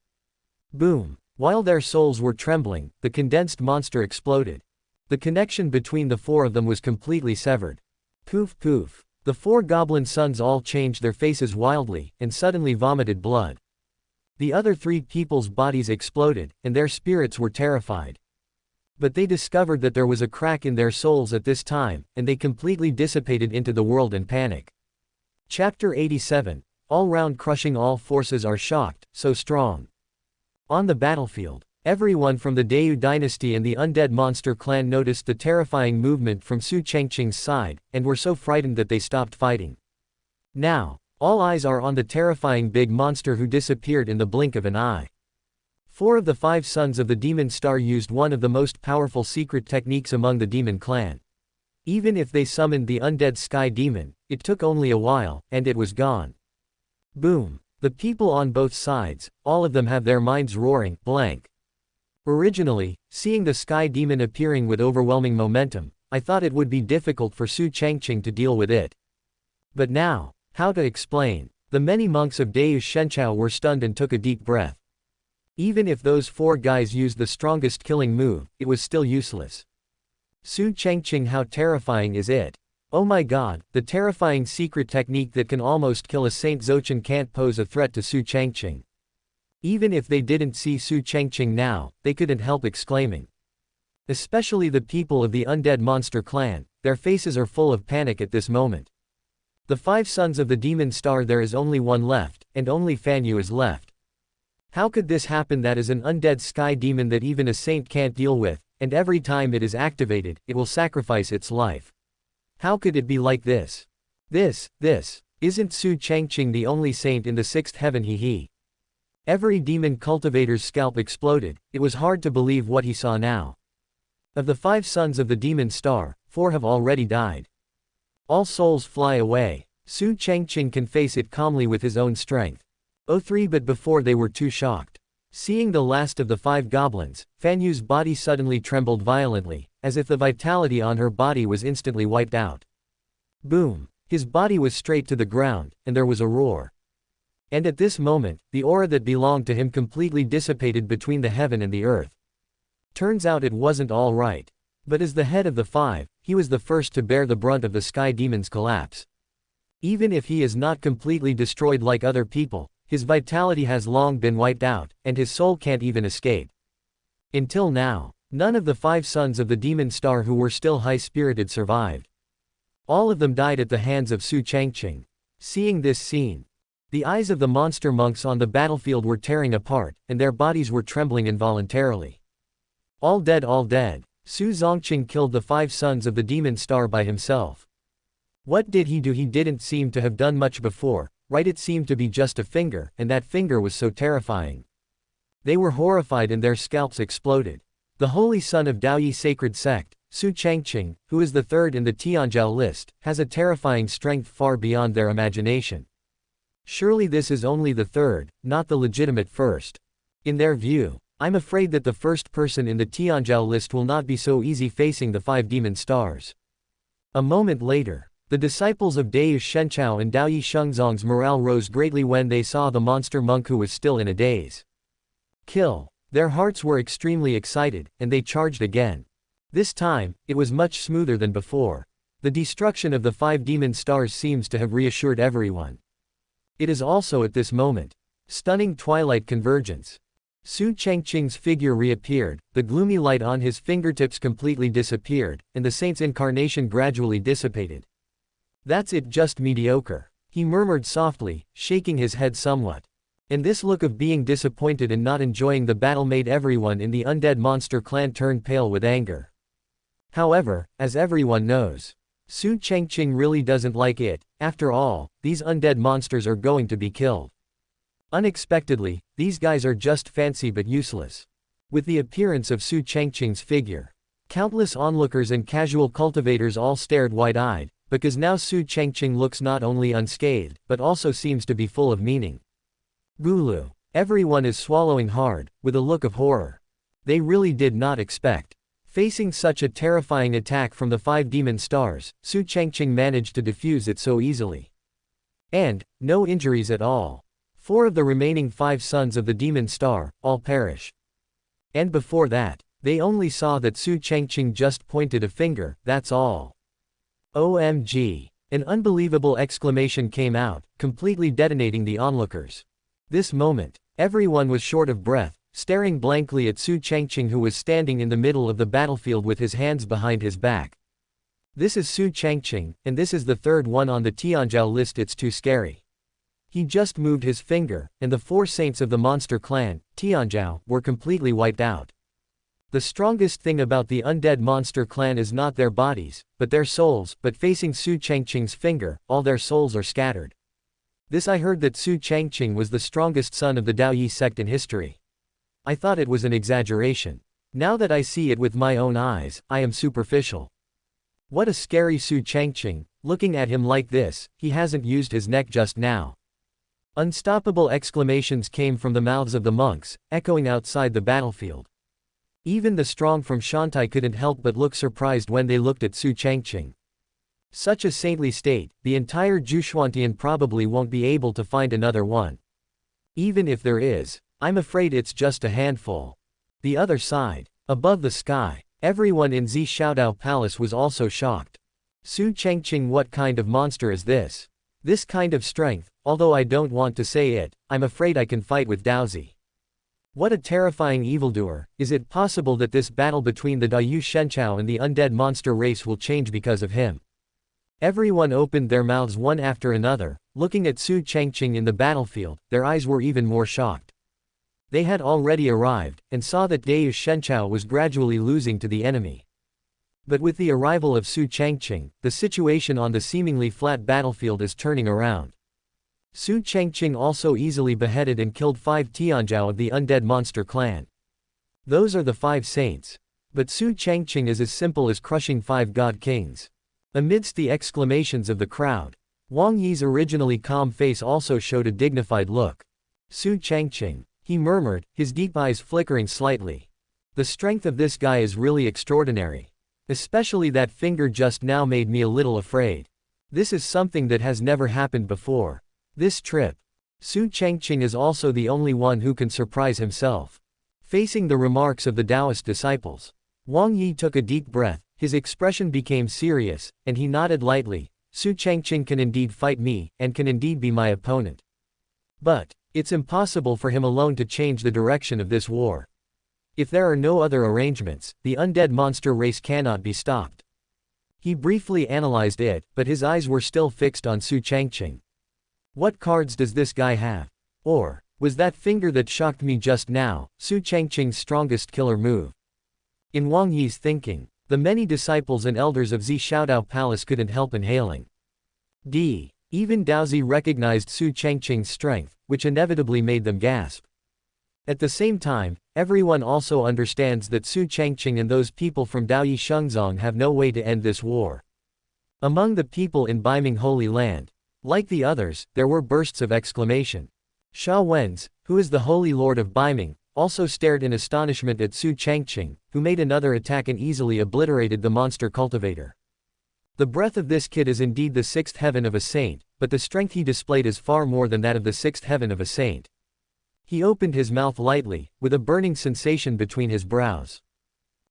Boom! While their souls were trembling, the condensed monster exploded. The connection between the 4 of them was completely severed. Poof poof! The 4 goblin sons all changed their faces wildly, and suddenly vomited blood. The other 3 people's bodies exploded, and their spirits were terrified. But they discovered that there was a crack in their souls at this time, and they completely dissipated into the world in panic. Chapter 87. All round crushing. All forces are shocked, so strong. On the battlefield, everyone from the Dayu dynasty and the undead monster clan noticed the terrifying movement from Su Changqing's side, and were so frightened that they stopped fighting. Now, all eyes are on the terrifying big monster who disappeared in the blink of an eye. 4 of the 5 sons of the demon star used one of the most powerful secret techniques among the demon clan. Even if they summoned the undead sky demon, it took only a while, and it was gone. Boom! The people on both sides, all of them have their minds roaring blank. Originally, seeing the sky demon appearing with overwhelming momentum, I thought it would be difficult for Su Changqing to deal with it. But now, how to explain? The many monks of Dayu Shenchao were stunned and took a deep breath. Even if those 4 guys used the strongest killing move, it was still useless. Su Changqing, how terrifying is it? Oh my god, the terrifying secret technique that can almost kill a Saint Zochan can't pose a threat to Su Changqing. Even if they didn't see Su Changqing now, they couldn't help exclaiming. Especially the people of the undead monster clan, their faces are full of panic at this moment. The 5 sons of the demon star, there is only one left, and only Fan Yu is left. How could this happen? That is an undead sky demon that even a saint can't deal with, and every time it is activated, it will sacrifice its life. How could it be like this? This, isn't Su Changqing the only saint in the 6th heaven? He. Every demon cultivator's scalp exploded, it was hard to believe what he saw now. Of the 5 sons of the demon star, 4 have already died. All souls fly away. Su Changqing can face it calmly with his own strength. O3 But before they were too shocked. Seeing the last of the 5 goblins, Fan Yu's body suddenly trembled violently, as if the vitality on her body was instantly wiped out. Boom! His body was straight to the ground, and there was a roar. And at this moment, the aura that belonged to him completely dissipated between the heaven and the earth. Turns out it wasn't all right. But as the head of the 5, he was the first to bear the brunt of the sky demon's collapse. Even if he is not completely destroyed like other people, his vitality has long been wiped out, and his soul can't even escape. Until now, none of the 5 sons of the demon star who were still high-spirited survived. All of them died at the hands of Su Changqing. Seeing this scene, the eyes of the monster monks on the battlefield were tearing apart, and their bodies were trembling involuntarily. All dead, all dead. Su Changqing killed the 5 sons of the demon star by himself. What did he do? He didn't seem to have done much before. Right, it seemed to be just a finger, and that finger was so terrifying. They were horrified and their scalps exploded. The holy son of Daoyi sacred sect, Su Changqing, who is the third in the Tianzhou list, has a terrifying strength far beyond their imagination. Surely this is only the third, not the legitimate first. In their view, I'm afraid that the first person in the Tianzhou list will not be so easy facing the 5 demon stars. A moment later, the disciples of Dao Shenchao and Daoyi Shengzong's morale rose greatly when they saw the monster monk who was still in a daze. Kill. Their hearts were extremely excited, and they charged again. This time, it was much smoother than before. The destruction of the 5 demon stars seems to have reassured everyone. It is also at this moment. Stunning twilight convergence. Su Changqing's figure reappeared, the gloomy light on his fingertips completely disappeared, and the saint's incarnation gradually dissipated. That's it, just mediocre, he murmured softly, shaking his head somewhat. And this look of being disappointed and not enjoying the battle made everyone in the undead monster clan turn pale with anger. However, as everyone knows, Su Changqing really doesn't like it. After all, these undead monsters are going to be killed. Unexpectedly, these guys are just fancy but useless. With the appearance of Su Changqing's figure, countless onlookers and casual cultivators all stared wide-eyed, because now Su Changqing looks not only unscathed, but also seems to be full of meaning. Gulu. Everyone is swallowing hard, with a look of horror. They really did not expect. Facing such a terrifying attack from the 5 demon stars, Su Changqing managed to defuse it so easily. And, no injuries at all. 4 of the remaining 5 sons of the demon star, all perish. And before that, they only saw that Su Changqing just pointed a finger, that's all. OMG. An unbelievable exclamation came out, completely detonating the onlookers. This moment, everyone was short of breath, staring blankly at Su Changqing, who was standing in the middle of the battlefield with his hands behind his back. This is Su Changqing, and this is the third one on the Tianzhou list. It's too scary. He just moved his finger, and the 4 saints of the monster clan, Tianzhou, were completely wiped out. The strongest thing about the undead monster clan is not their bodies, but their souls, but facing Su Changqing's finger, all their souls are scattered. This I heard that Su Changqing was the strongest son of the Daoyi sect in history. I thought it was an exaggeration. Now that I see it with my own eyes, I am superficial. What a scary Su Changqing, looking at him like this, he hasn't used his neck just now. Unstoppable exclamations came from the mouths of the monks, echoing outside the battlefield. Even the strong from Shantai couldn't help but look surprised when they looked at Su Changqing. Such a saintly state, the entire Zhuchuantian probably won't be able to find another one. Even if there is, I'm afraid it's just a handful. The other side, above the sky, everyone in Zi Shaodao Palace was also shocked. Su Changqing, what kind of monster is this? This kind of strength, although I don't want to say it, I'm afraid I can fight with Daozi. What a terrifying evildoer. Is it possible that this battle between the Daoyu Shenchao and the undead monster race will change because of him? Everyone opened their mouths one after another, looking at Su Changqing in the battlefield. Their eyes were even more shocked. They had already arrived, and saw that Dao Shenchao was gradually losing to the enemy. But with the arrival of Su Changqing, the situation on the seemingly flat battlefield is turning around. Su Changqing also easily beheaded and killed 5 Tianzhou of the undead monster clan. Those are the 5 saints. But Su Changqing is as simple as crushing 5 god kings. Amidst the exclamations of the crowd, Wang Yi's originally calm face also showed a dignified look. Su Changqing, he murmured, his deep eyes flickering slightly. The strength of this guy is really extraordinary. Especially that finger just now made me a little afraid. This is something that has never happened before. This trip. Su Changqing is also the only one who can surprise himself. Facing the remarks of the Taoist disciples, Wang Yi took a deep breath, his expression became serious, and he nodded lightly. Su Changqing can indeed fight me, and can indeed be my opponent. But, it's impossible for him alone to change the direction of this war. If there are no other arrangements, the undead monster race cannot be stopped. He briefly analyzed it, but his eyes were still fixed on Su Changqing. What cards does this guy have? Or, was that finger that shocked me just now, Su Changqing's strongest killer move? In Wang Yi's thinking, the many disciples and elders of Zi Shaodao Palace couldn't help inhaling. Even Daozi recognized Su Changqing's strength, which inevitably made them gasp. At the same time, Everyone also understands that Su Changqing and those people from Daoyi Shengzong have no way to end this war. Among the people in Beiming Holy Land, like the others, there were bursts of exclamation. Sha Wen's, who is the Holy Lord of Beiming, also stared in astonishment at Su Changqing, who made another attack and easily obliterated the monster cultivator. The breath of this kid is indeed the sixth heaven of a saint, but the strength he displayed is far more than that of the sixth heaven of a saint. He opened his mouth lightly, with a burning sensation between his brows.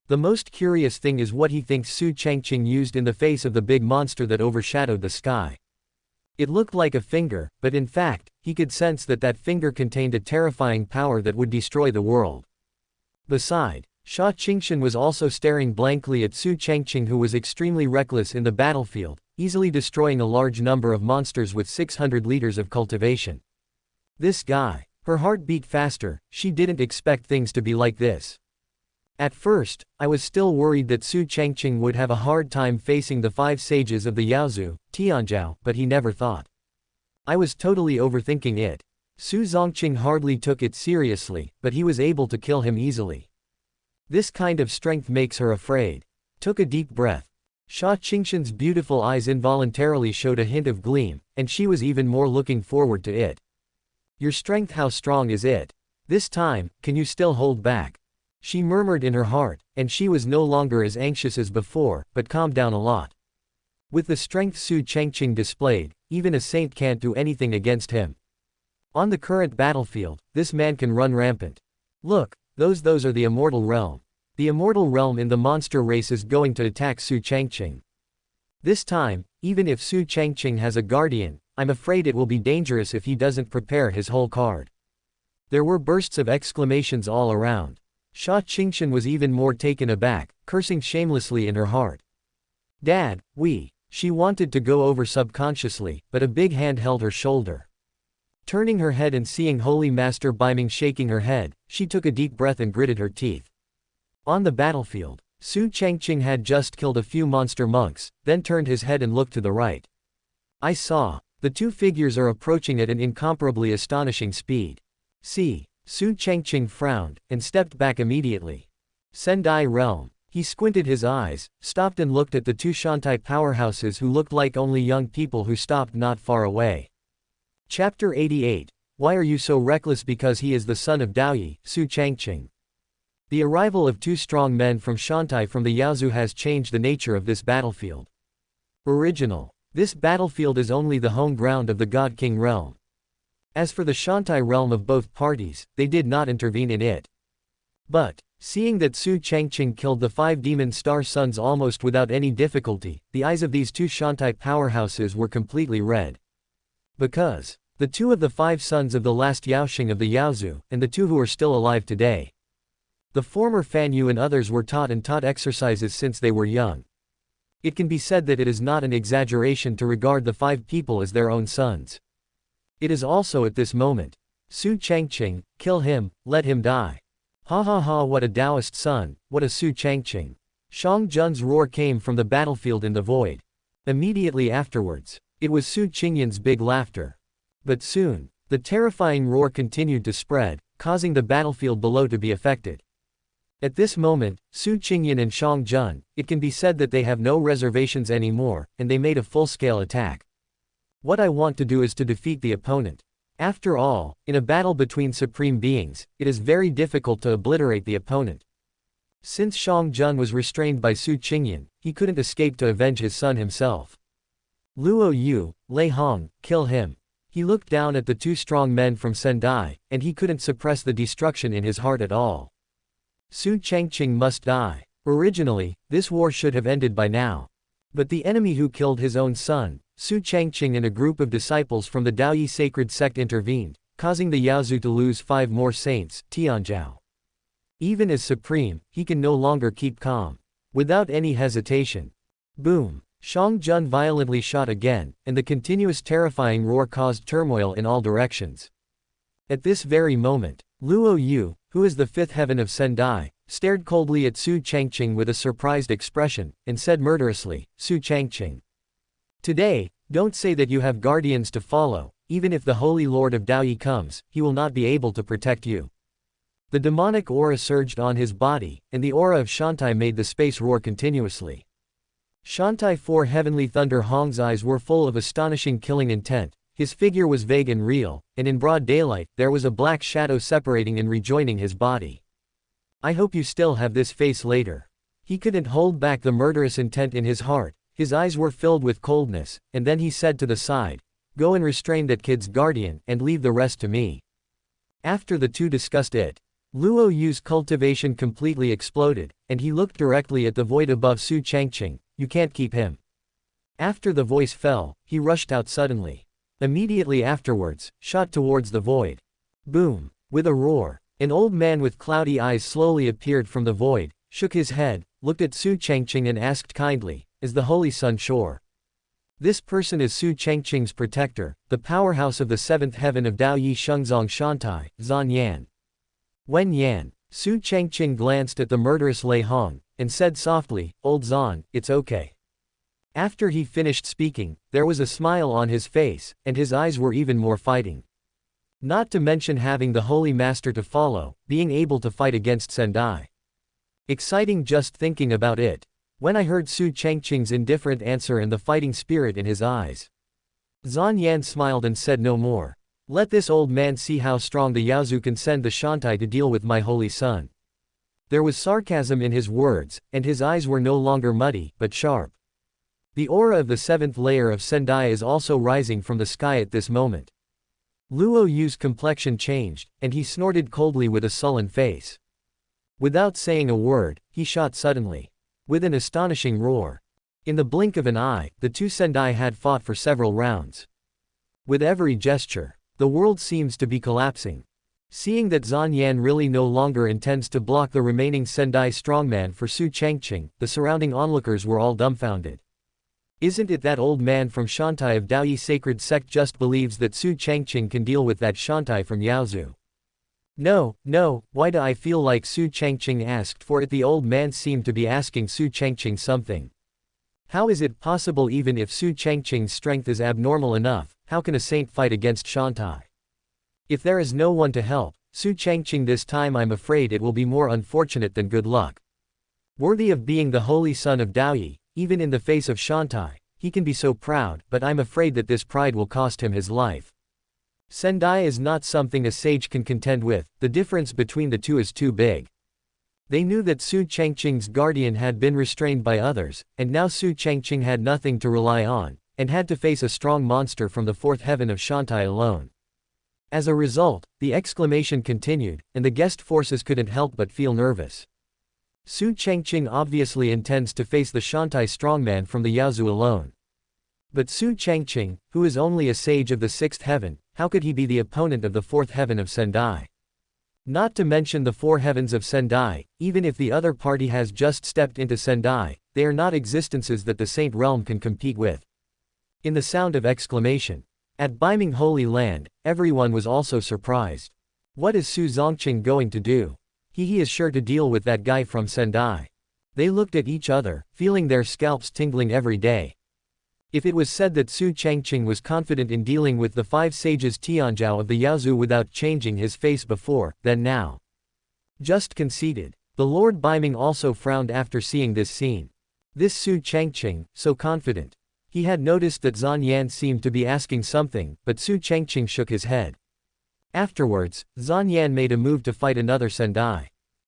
The most curious thing is what he thinks Su Changqing used in the face of the big monster that overshadowed the sky. It looked like a finger, but in fact, he could sense that that finger contained a terrifying power that would destroy the world. Beside, Sha Qingshan was also staring blankly at Su Changqing, who was extremely reckless in the battlefield, easily destroying a large number of monsters with 600 liters of cultivation. This guy. Her heart beat faster. She didn't expect things to be like this. At first, I was still worried that Su Changqing would have a hard time facing the 5 sages of the Yaozu, Tianzhao, but he never thought. I was totally overthinking it. Su Zongqing hardly took it seriously, but he was able to kill him easily. This kind of strength makes her afraid. Took a deep breath. Sha Qingshan's beautiful eyes involuntarily showed a hint of gleam, and she was even more looking forward to it. Your strength, how strong is it? This time, can you still hold back? She murmured in her heart, and she was no longer as anxious as before, but calmed down a lot. With the strength Su Changqing displayed, even a saint can't do anything against him. On the current battlefield, this man can run rampant. Look, those are the immortal realm. The immortal realm in the monster race is going to attack Su Changqing. This time, even if Su Changqing has a guardian, I'm afraid it will be dangerous if he doesn't prepare his whole card. There were bursts of exclamations all around. Sha Qingshan was even more taken aback, cursing shamelessly in her heart. Dad, she wanted to go over subconsciously, but a big hand held her shoulder. Turning her head and seeing Holy Master Beiming shaking her head, she took a deep breath and gritted her teeth. On the battlefield, Su Changqing had just killed a few monster monks, then turned his head and looked to the right. I saw. The 2 figures are approaching at an incomparably astonishing speed. See. Su Changqing frowned, and stepped back immediately. Sendai realm. He squinted his eyes, stopped and looked at the 2 Shantai powerhouses who looked like only young people who stopped not far away. Chapter 88. Why are you so reckless? Because he is the son of Daoyi, Su Changqing. The arrival of 2 strong men from Shantai from the Yaozu has changed the nature of this battlefield. Original. This battlefield is only the home ground of the God King realm. As for the Shantai realm of both parties, they did not intervene in it. But, seeing that Su Changqing killed the 5 demon star sons almost without any difficulty, the eyes of these 2 Shantai powerhouses were completely red. Because, the 2 of the 5 sons of the last Yaoxing of the Yaozu, and the 2 who are still alive today. The former Fan Yu and others were taught exercises since they were young. It can be said that it is not an exaggeration to regard the 5 people as their own sons. It is also at this moment. Su Changqing, kill him, let him die. Ha ha ha, what a Taoist son, what a Su Changqing. Shang Jun's roar came from the battlefield in the void. Immediately afterwards, it was Su Qingyan's big laughter. But soon, the terrifying roar continued to spread, causing the battlefield below to be affected. At this moment, Su Qingyan and Shang Jun, it can be said that they have no reservations anymore, and they made a full-scale attack. What I want to do is to defeat the opponent. After all, in a battle between supreme beings, it is very difficult to obliterate the opponent. Since Shang Jun was restrained by Su Qingyan, he couldn't escape to avenge his son himself. Luo Yu, Lei Hong, kill him. He looked down at the 2 strong men from Sendai, and he couldn't suppress the destruction in his heart at all. Su Changqing must die. Originally, this war should have ended by now. But the enemy who killed his own son, Su Changqing, and a group of disciples from the Daoyi sacred sect intervened, causing the Yaozu to lose 5 more saints, Tianzhao. Even as supreme, he can no longer keep calm. Without any hesitation. Boom! Shang Jun violently shot again, and the continuous terrifying roar caused turmoil in all directions. At this very moment, Luo Yu, who is the 5th heaven of Sendai, stared coldly at Su Changqing with a surprised expression, and said murderously, Su Changqing. Today, don't say that you have guardians to follow. Even if the Holy Lord of Daoyi comes, he will not be able to protect you. The demonic aura surged on his body, and the aura of Shantai made the space roar continuously. Shantai 4 Heavenly Thunder Hong's eyes were full of astonishing killing intent, his figure was vague and real, and in broad daylight, there was a black shadow separating and rejoining his body. I hope you still have this face later. He couldn't hold back the murderous intent in his heart, his eyes were filled with coldness, and then he said to the side, "Go and restrain that kid's guardian, and leave the rest to me." After the two discussed it, Luo Yu's cultivation completely exploded, and he looked directly at the void above Su Changqing. "You can't keep him." After the voice fell, he rushed out suddenly. Immediately afterwards, shot towards the void. Boom! With a roar, an old man with cloudy eyes slowly appeared from the void, shook his head, looked at Su Changqing and asked kindly, "Is the Holy Sun sure?" This person is Su Changqing's protector, the powerhouse of the seventh heaven of Dao Yi Shengzong Shantai, Zan Yan. Wen Yan. Su Changqing glanced at the murderous Lei Hong, and said softly, "Old Zan, it's okay." After he finished speaking, there was a smile on his face, and his eyes were even more fighting. Not to mention having the Holy Master to follow, being able to fight against Sendai. Exciting just thinking about it. When I heard Su Changqing's indifferent answer and the fighting spirit in his eyes, Zan Yan smiled and said no more. Let this old man see how strong the Yaozu can send the Shantai to deal with my holy son. There was sarcasm in his words, and his eyes were no longer muddy, but sharp. The aura of the seventh layer of Sendai is also rising from the sky at this moment. Luo Yu's complexion changed, and he snorted coldly with a sullen face. Without saying a word, he shot suddenly. With an astonishing roar. In the blink of an eye, the two Sendai had fought for several rounds. With every gesture, the world seems to be collapsing. Seeing that Zan Yan really no longer intends to block the remaining Sendai strongman for Su Changqing, the surrounding onlookers were all dumbfounded. Isn't it that old man from Shantai of Daoyi Sacred Sect just believes that Su Changqing can deal with that Shantai from Yaozu? No, why do I feel like Su Changqing asked for it? The old man seemed to be asking Su Changqing something. How is it possible? Even if Su Changqing's strength is abnormal enough, how can a saint fight against Shantai? If there is no one to help, Su Changqing this time, I'm afraid it will be more unfortunate than good luck. Worthy of being the holy son of Daoyi, even in the face of Shantai, he can be so proud, but I'm afraid that this pride will cost him his life. Sendai is not something a sage can contend with, the difference between the two is too big. They knew that Su Changqing's guardian had been restrained by others, and now Su Changqing had nothing to rely on, and had to face a strong monster from the fourth heaven of Shantai alone. As a result, the exclamation continued, and the guest forces couldn't help but feel nervous. Su Changqing obviously intends to face the Shantai strongman from the Yaozu alone. But Su Changqing, who is only a sage of the sixth heaven, how could he be the opponent of the fourth heaven of Sendai? Not to mention the four heavens of Sendai, even if the other party has just stepped into Sendai, they are not existences that the Saint Realm can compete with. In the sound of exclamation. At Beiming Holy Land, everyone was also surprised. What is Su Changqing going to do? He is sure to deal with that guy from Sendai. They looked at each other, feeling their scalps tingling every day. If it was said that Su Changqing was confident in dealing with the five sages Tianzhao of the Yaozu without changing his face before, then now. Just conceded. The Lord Beiming also frowned after seeing this scene. This Su Changqing, so confident. He had noticed that Zan Yan seemed to be asking something, but Su Changqing shook his head. Afterwards, Zan Yan made a move to fight another Sendai.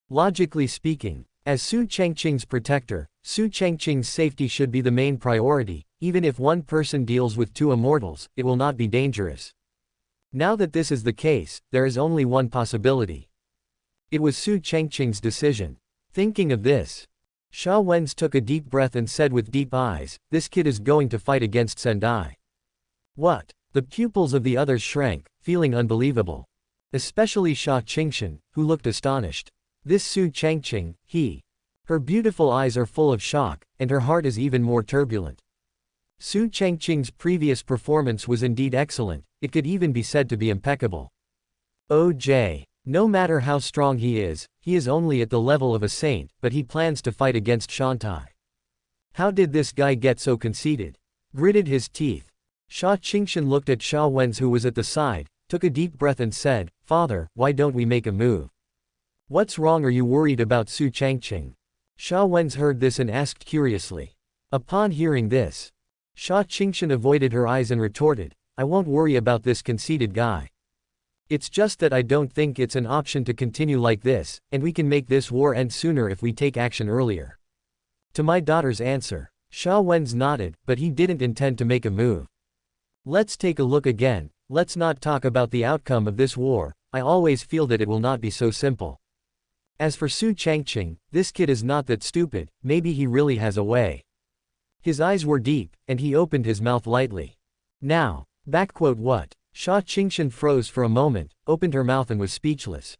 Logically speaking, as Su Changqing's protector, Su Changqing's safety should be the main priority. Even if one person deals with two immortals, it will not be dangerous. Now that this is the case, there is only one possibility. It was Su Changqing's decision. Thinking of this, Sha Wen's took a deep breath and said with deep eyes, "This kid is going to fight against Sendai." What? The pupils of the others shrank, feeling unbelievable. Especially Sha Qingshan, who looked astonished. This Su Changqing, her beautiful eyes are full of shock, and her heart is even more turbulent. Su Changqing's previous performance was indeed excellent, it could even be said to be impeccable. No matter how strong he is only at the level of a saint, but he plans to fight against Shantai. How did this guy get so conceited? Gritted his teeth. Sha Qingshan looked at Sha Wen's, who was at the side, took a deep breath and said, "Father, why don't we make a move? What's wrong, are you worried about Su Changqing? Sha Wen's heard this and asked curiously. Upon hearing this, Sha Qingshan avoided her eyes and retorted, I won't worry about this conceited guy. It's just that I don't think it's an option to continue like this, and we can make this war end sooner if we take action earlier. To my daughter's answer, Sha Wen's nodded, but he didn't intend to make a move. Let's take a look again, let's not talk about the outcome of this war, I always feel that it will not be so simple. As for Su Changqing, this kid is not that stupid, maybe he really has a way. His eyes were deep, and he opened his mouth lightly. Now, what? Sha Qingshan froze for a moment, opened her mouth and was speechless.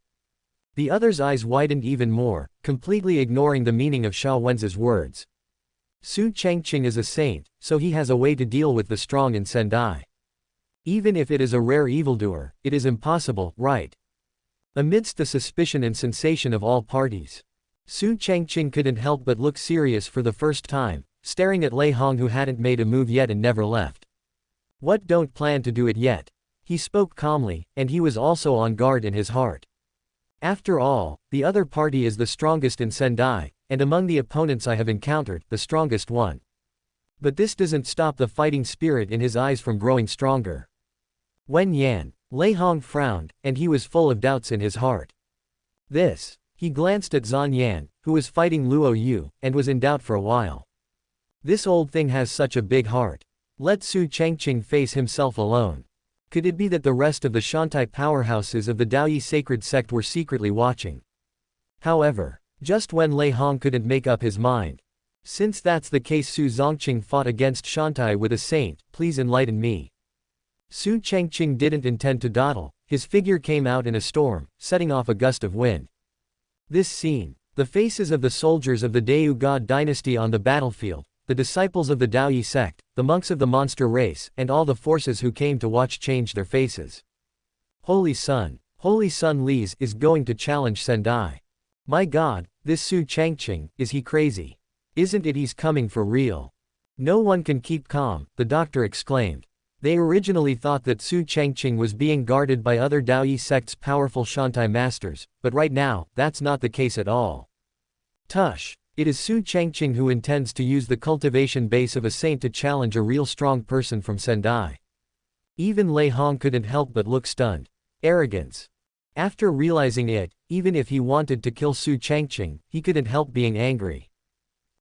The other's eyes widened even more, completely ignoring the meaning of Sha Wen's words. Su Changqing is a saint, so he has a way to deal with the strong in Sendai. Even if it is a rare evildoer, it is impossible, right? Amidst the suspicion and sensation of all parties, Su Changqing couldn't help but look serious for the first time, staring at Lei Hong, who hadn't made a move yet and never left. What, don't plan to do it yet? He spoke calmly, and he was also on guard in his heart. After all, the other party is the strongest in Sendai, and among the opponents I have encountered, the strongest one. But this doesn't stop the fighting spirit in his eyes from growing stronger. Wen Yan, Lei Hong frowned, and he was full of doubts in his heart. He glanced at Zan Yan, who was fighting Luo Yu, and was in doubt for a while. This old thing has such a big heart. Let Su Changqing face himself alone. Could it be that the rest of the Shantai powerhouses of the Daoyi sacred sect were secretly watching? However, just when Lei Hong couldn't make up his mind. Since that's the case, Su Changqing fought against Shantai with a saint, please enlighten me. Su Changqing didn't intend to dawdle, his figure came out in a storm, setting off a gust of wind. This scene, the faces of the soldiers of the Deu God dynasty on the battlefield, the disciples of the Daoyi sect, the monks of the monster race, and all the forces who came to watch changed their faces. Holy Sun Lise is going to challenge Sendai. My God, this Su Changqing, is he crazy? Isn't it he's coming for real? No one can keep calm, the doctor exclaimed. They originally thought that Su Changqing was being guarded by other Daoyi sect's powerful Shantai masters, but right now, that's not the case at all. Tush! It is Su Changqing who intends to use the cultivation base of a saint to challenge a real strong person from Sendai. Even Lei Hong couldn't help but look stunned. Arrogance. After realizing it, even if he wanted to kill Su Changqing, he couldn't help being angry.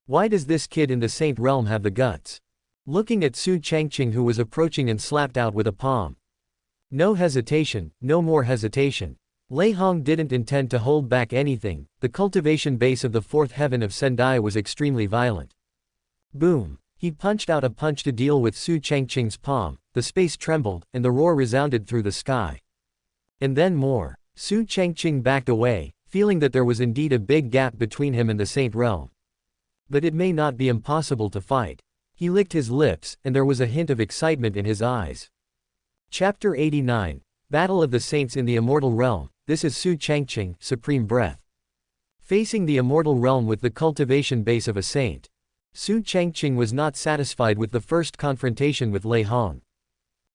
Why does this kid in the saint realm have the guts? Looking at Su Changqing, who was approaching, and slapped out with a palm. No hesitation, no more hesitation. Lei Hong didn't intend to hold back anything. The cultivation base of the fourth heaven of Sendai was extremely violent. Boom! He punched out a punch to deal with Su Changqing's palm, the space trembled, and the roar resounded through the sky. And then more. Su Changqing backed away, feeling that there was indeed a big gap between him and the saint realm. But it may not be impossible to fight. He licked his lips, and there was a hint of excitement in his eyes. Chapter 89. Battle of the Saints in the Immortal Realm. This is Su Changqing, Supreme Breath. Facing the immortal realm with the cultivation base of a saint, Su Changqing was not satisfied with the first confrontation with Lei Hong.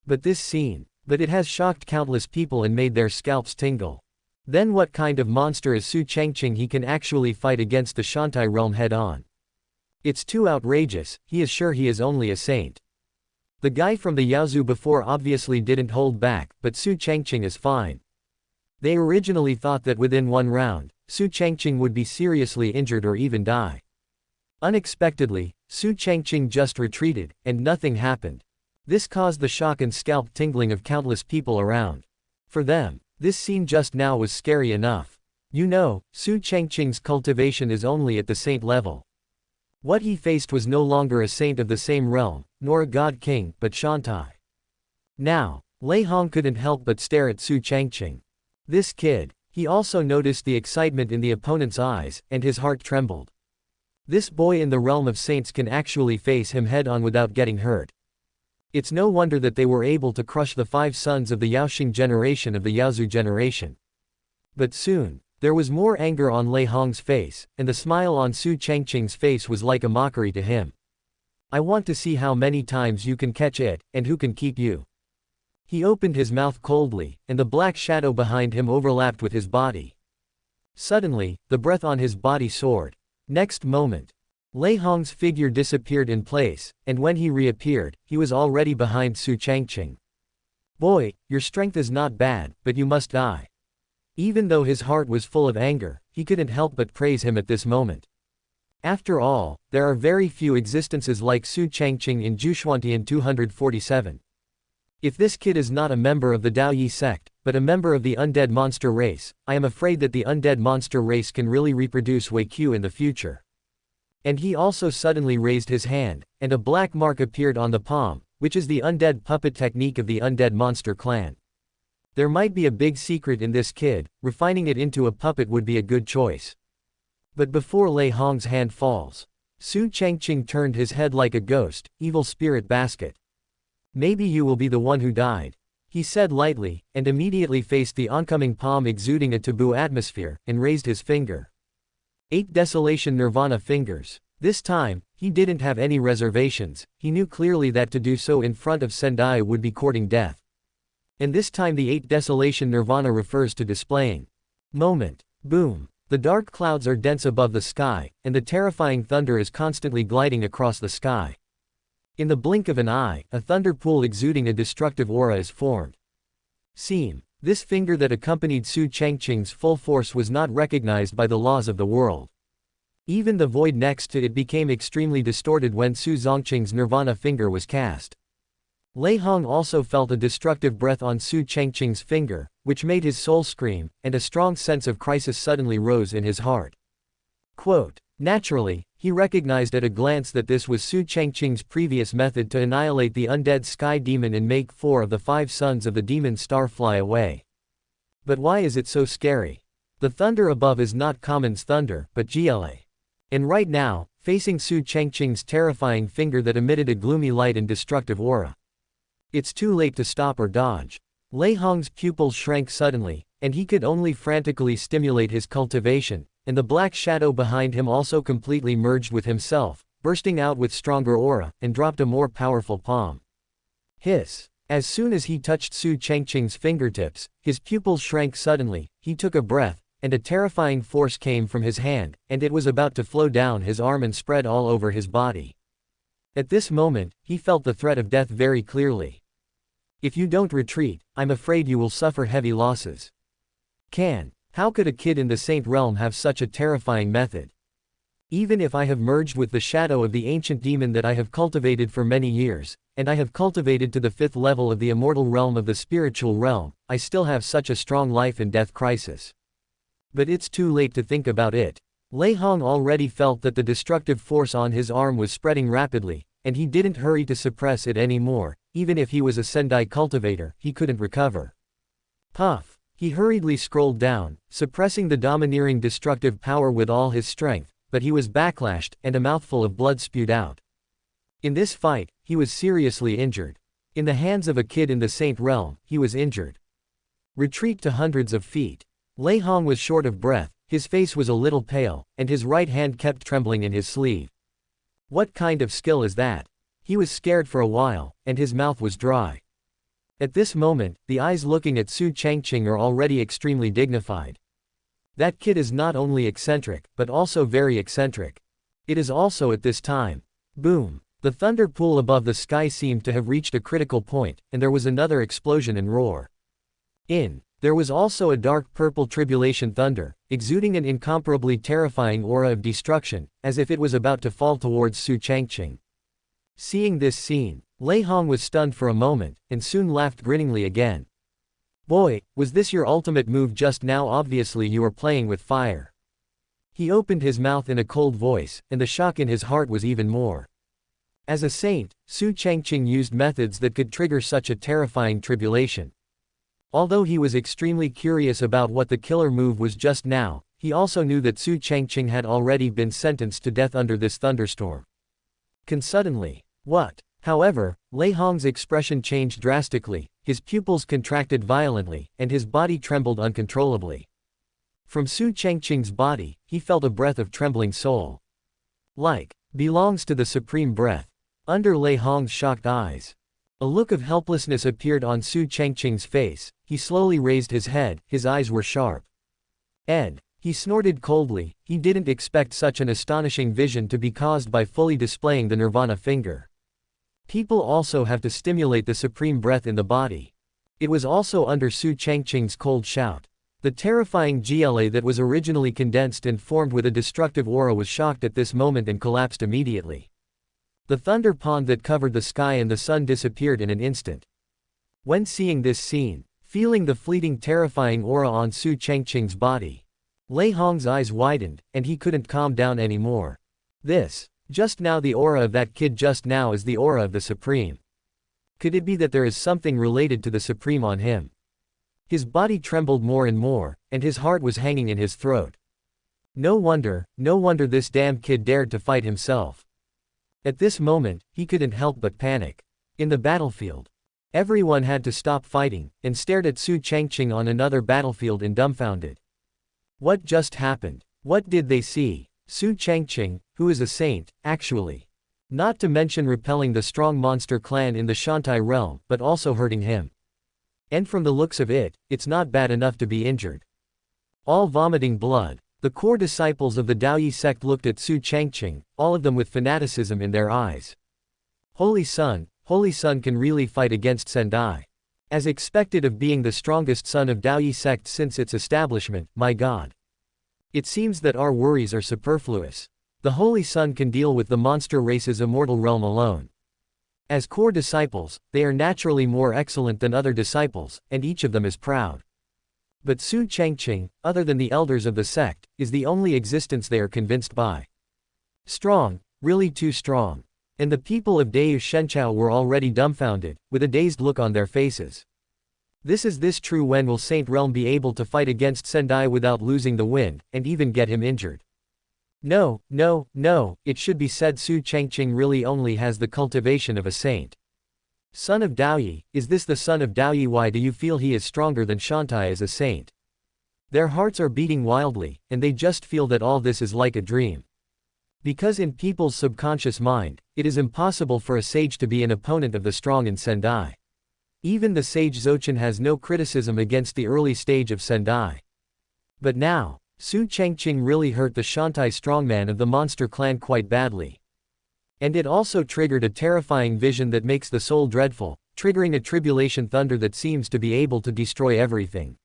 But it has shocked countless people and made their scalps tingle. Then what kind of monster is Su Changqing? He can actually fight against the Shantai realm head-on. It's too outrageous. He is sure he is only a saint. The guy from the Yaozu before obviously didn't hold back, but Su Changqing is fine. They originally thought that within one round, Su Changqing would be seriously injured or even die. Unexpectedly, Su Changqing just retreated, and nothing happened. This caused the shock and scalp tingling of countless people around. For them, this scene just now was scary enough. You know, Su Changqing's cultivation is only at the saint level. What he faced was no longer a saint of the same realm, nor a god king, but Shantai. Now, Lei Hong couldn't help but stare at Su Changqing. This kid. He also noticed the excitement in the opponent's eyes, and his heart trembled. This boy in the realm of saints can actually face him head-on without getting hurt. It's no wonder that they were able to crush the 5 sons of the Yaoxing generation of the Yaozu generation. But soon, there was more anger on Lei Hong's face, and the smile on Su Changqing's face was like a mockery to him. I want to see how many times you can catch it, and who can keep you. He opened his mouth coldly, and the black shadow behind him overlapped with his body. Suddenly, the breath on his body soared. Next moment, Lei Hong's figure disappeared in place, and when he reappeared, he was already behind Su Changqing. Boy, your strength is not bad, but you must die. Even though his heart was full of anger, he couldn't help but praise him at this moment. After all, there are very few existences like Su Changqing in Zhuchuantian 247. If this kid is not a member of the Daoyi sect, but a member of the undead monster race, I am afraid that the undead monster race can really reproduce Weiqiu in the future. And he also suddenly raised his hand, and a black mark appeared on the palm, which is the undead puppet technique of the undead monster clan. There might be a big secret in this kid, refining it into a puppet would be a good choice. But before Lei Hong's hand falls, Su Changqing turned his head like a ghost, evil spirit basket. Maybe you will be the one who died, he said lightly, and immediately faced the oncoming palm exuding a taboo atmosphere, and raised his finger. 8 Desolation Nirvana fingers. This time, he didn't have any reservations, he knew clearly that to do so in front of Sendai would be courting death. And this time the 8 Desolation Nirvana refers to displaying. Moment. Boom. The dark clouds are dense above the sky, and the terrifying thunder is constantly gliding across the sky. In the blink of an eye, a thunder pool exuding a destructive aura is formed. Seem. This finger that accompanied Su Changqing's full force was not recognized by the laws of the world. Even the void next to it became extremely distorted when Su Changqing's nirvana finger was cast. Lei Hong also felt a destructive breath on Su Changqing's finger, which made his soul scream, and a strong sense of crisis suddenly rose in his heart. Quote, naturally, he recognized at a glance that this was Su Changqing's previous method to annihilate the undead sky demon and make 4 of the 5 sons of the demon star fly away. But why is it so scary? The thunder above is not common's thunder, but GLA. And right now, facing Su Changqing's terrifying finger that emitted a gloomy light and destructive aura. It's too late to stop or dodge. Lei Hong's pupils shrank suddenly, and he could only frantically stimulate his cultivation, and the black shadow behind him also completely merged with himself, bursting out with stronger aura, and dropped a more powerful palm. Hiss. As soon as he touched Su Changqing's fingertips, his pupils shrank suddenly, he took a breath, and a terrifying force came from his hand, and it was about to flow down his arm and spread all over his body. At this moment, he felt the threat of death very clearly. If you don't retreat, I'm afraid you will suffer heavy losses. How could a kid in the Saint Realm have such a terrifying method? Even if I have merged with the shadow of the ancient demon that I have cultivated for many years, and I have cultivated to the 5th level of the immortal realm of the spiritual realm, I still have such a strong life and death crisis. But it's too late to think about it. Lei Hong already felt that the destructive force on his arm was spreading rapidly, and he didn't hurry to suppress it anymore. Even if he was a Sendai cultivator, he couldn't recover. Puff. He hurriedly scrolled down, suppressing the domineering destructive power with all his strength, but he was backlashed, and a mouthful of blood spewed out. In this fight, he was seriously injured. In the hands of a kid in the Saint Realm, he was injured. Retreat to hundreds of feet. Lei Hong was short of breath, his face was a little pale, and his right hand kept trembling in his sleeve. What kind of skill is that? He was scared for a while, and his mouth was dry. At this moment, the eyes looking at Su Changqing are already extremely dignified. That kid is not only eccentric, but also very eccentric. It is also at this time. Boom. The thunder pool above the sky seemed to have reached a critical point, and there was another explosion and roar. There was also a dark purple tribulation thunder, exuding an incomparably terrifying aura of destruction, as if it was about to fall towards Su Changqing. Seeing this scene, Lei Hong was stunned for a moment, and soon laughed grinningly again. Boy, was this your ultimate move just now? Obviously you are playing with fire. He opened his mouth in a cold voice, and the shock in his heart was even more. As a saint, Su Changqing used methods that could trigger such a terrifying tribulation. Although he was extremely curious about what the killer move was just now, he also knew that Su Changqing had already been sentenced to death under this thunderstorm. Suddenly. What? However, Lei Hong's expression changed drastically, his pupils contracted violently, and his body trembled uncontrollably. From Su Changqing's body, he felt a breath of trembling soul. Belongs to the supreme breath. Under Lei Hong's shocked eyes. A look of helplessness appeared on Su Changqing's face, he slowly raised his head, his eyes were sharp. He snorted coldly. He didn't expect such an astonishing vision to be caused by fully displaying the nirvana finger. People also have to stimulate the supreme breath in the body. It was also under Su Changqing's cold shout. The terrifying GLA that was originally condensed and formed with a destructive aura was shocked at this moment and collapsed immediately. The thunder pond that covered the sky and the sun disappeared in an instant. When seeing this scene, feeling the fleeting terrifying aura on Su Changqing's body, Lei Hong's eyes widened, and he couldn't calm down anymore. Just now the aura of that kid just now is the aura of the Supreme. Could it be that there is something related to the Supreme on him? His body trembled more and more, and his heart was hanging in his throat. No wonder this damn kid dared to fight himself. At this moment, he couldn't help but panic. In the battlefield, everyone had to stop fighting, and stared at Su Changqing on another battlefield in dumbfounded. What just happened? What did they see? Su Changqing, who is a saint, actually. Not to mention repelling the strong monster clan in the Shantai realm, but also hurting him. And from the looks of it, it's not bad enough to be injured. All vomiting blood. The core disciples of the Daoyi sect looked at Su Changqing, all of them with fanaticism in their eyes. Holy Sun can really fight against Sendai. As expected of being the strongest son of Daoyi sect since its establishment, my god. It seems that our worries are superfluous. The Holy Sun can deal with the monster race's immortal realm alone. As core disciples, they are naturally more excellent than other disciples, and each of them is proud. But Su Changqing, other than the elders of the sect, is the only existence they are convinced by. Strong, really too strong. And the people of Deu Shenchao were already dumbfounded, with a dazed look on their faces. Is this true? When will Saint Realm be able to fight against Sendai without losing the wind, and even get him injured? No, it should be said Su Changqing really only has the cultivation of a saint. Son of Daoyi, is this the son of Daoyi? Why do you feel he is stronger than Shantai as a saint? Their hearts are beating wildly, and they just feel that all this is like a dream. Because in people's subconscious mind, it is impossible for a sage to be an opponent of the strong in Sendai. Even the sage Zochin has no criticism against the early stage of Sendai. But now, Su Changqing really hurt the Shantai strongman of the monster clan quite badly. And it also triggered a terrifying vision that makes the soul dreadful, triggering a tribulation thunder that seems to be able to destroy everything.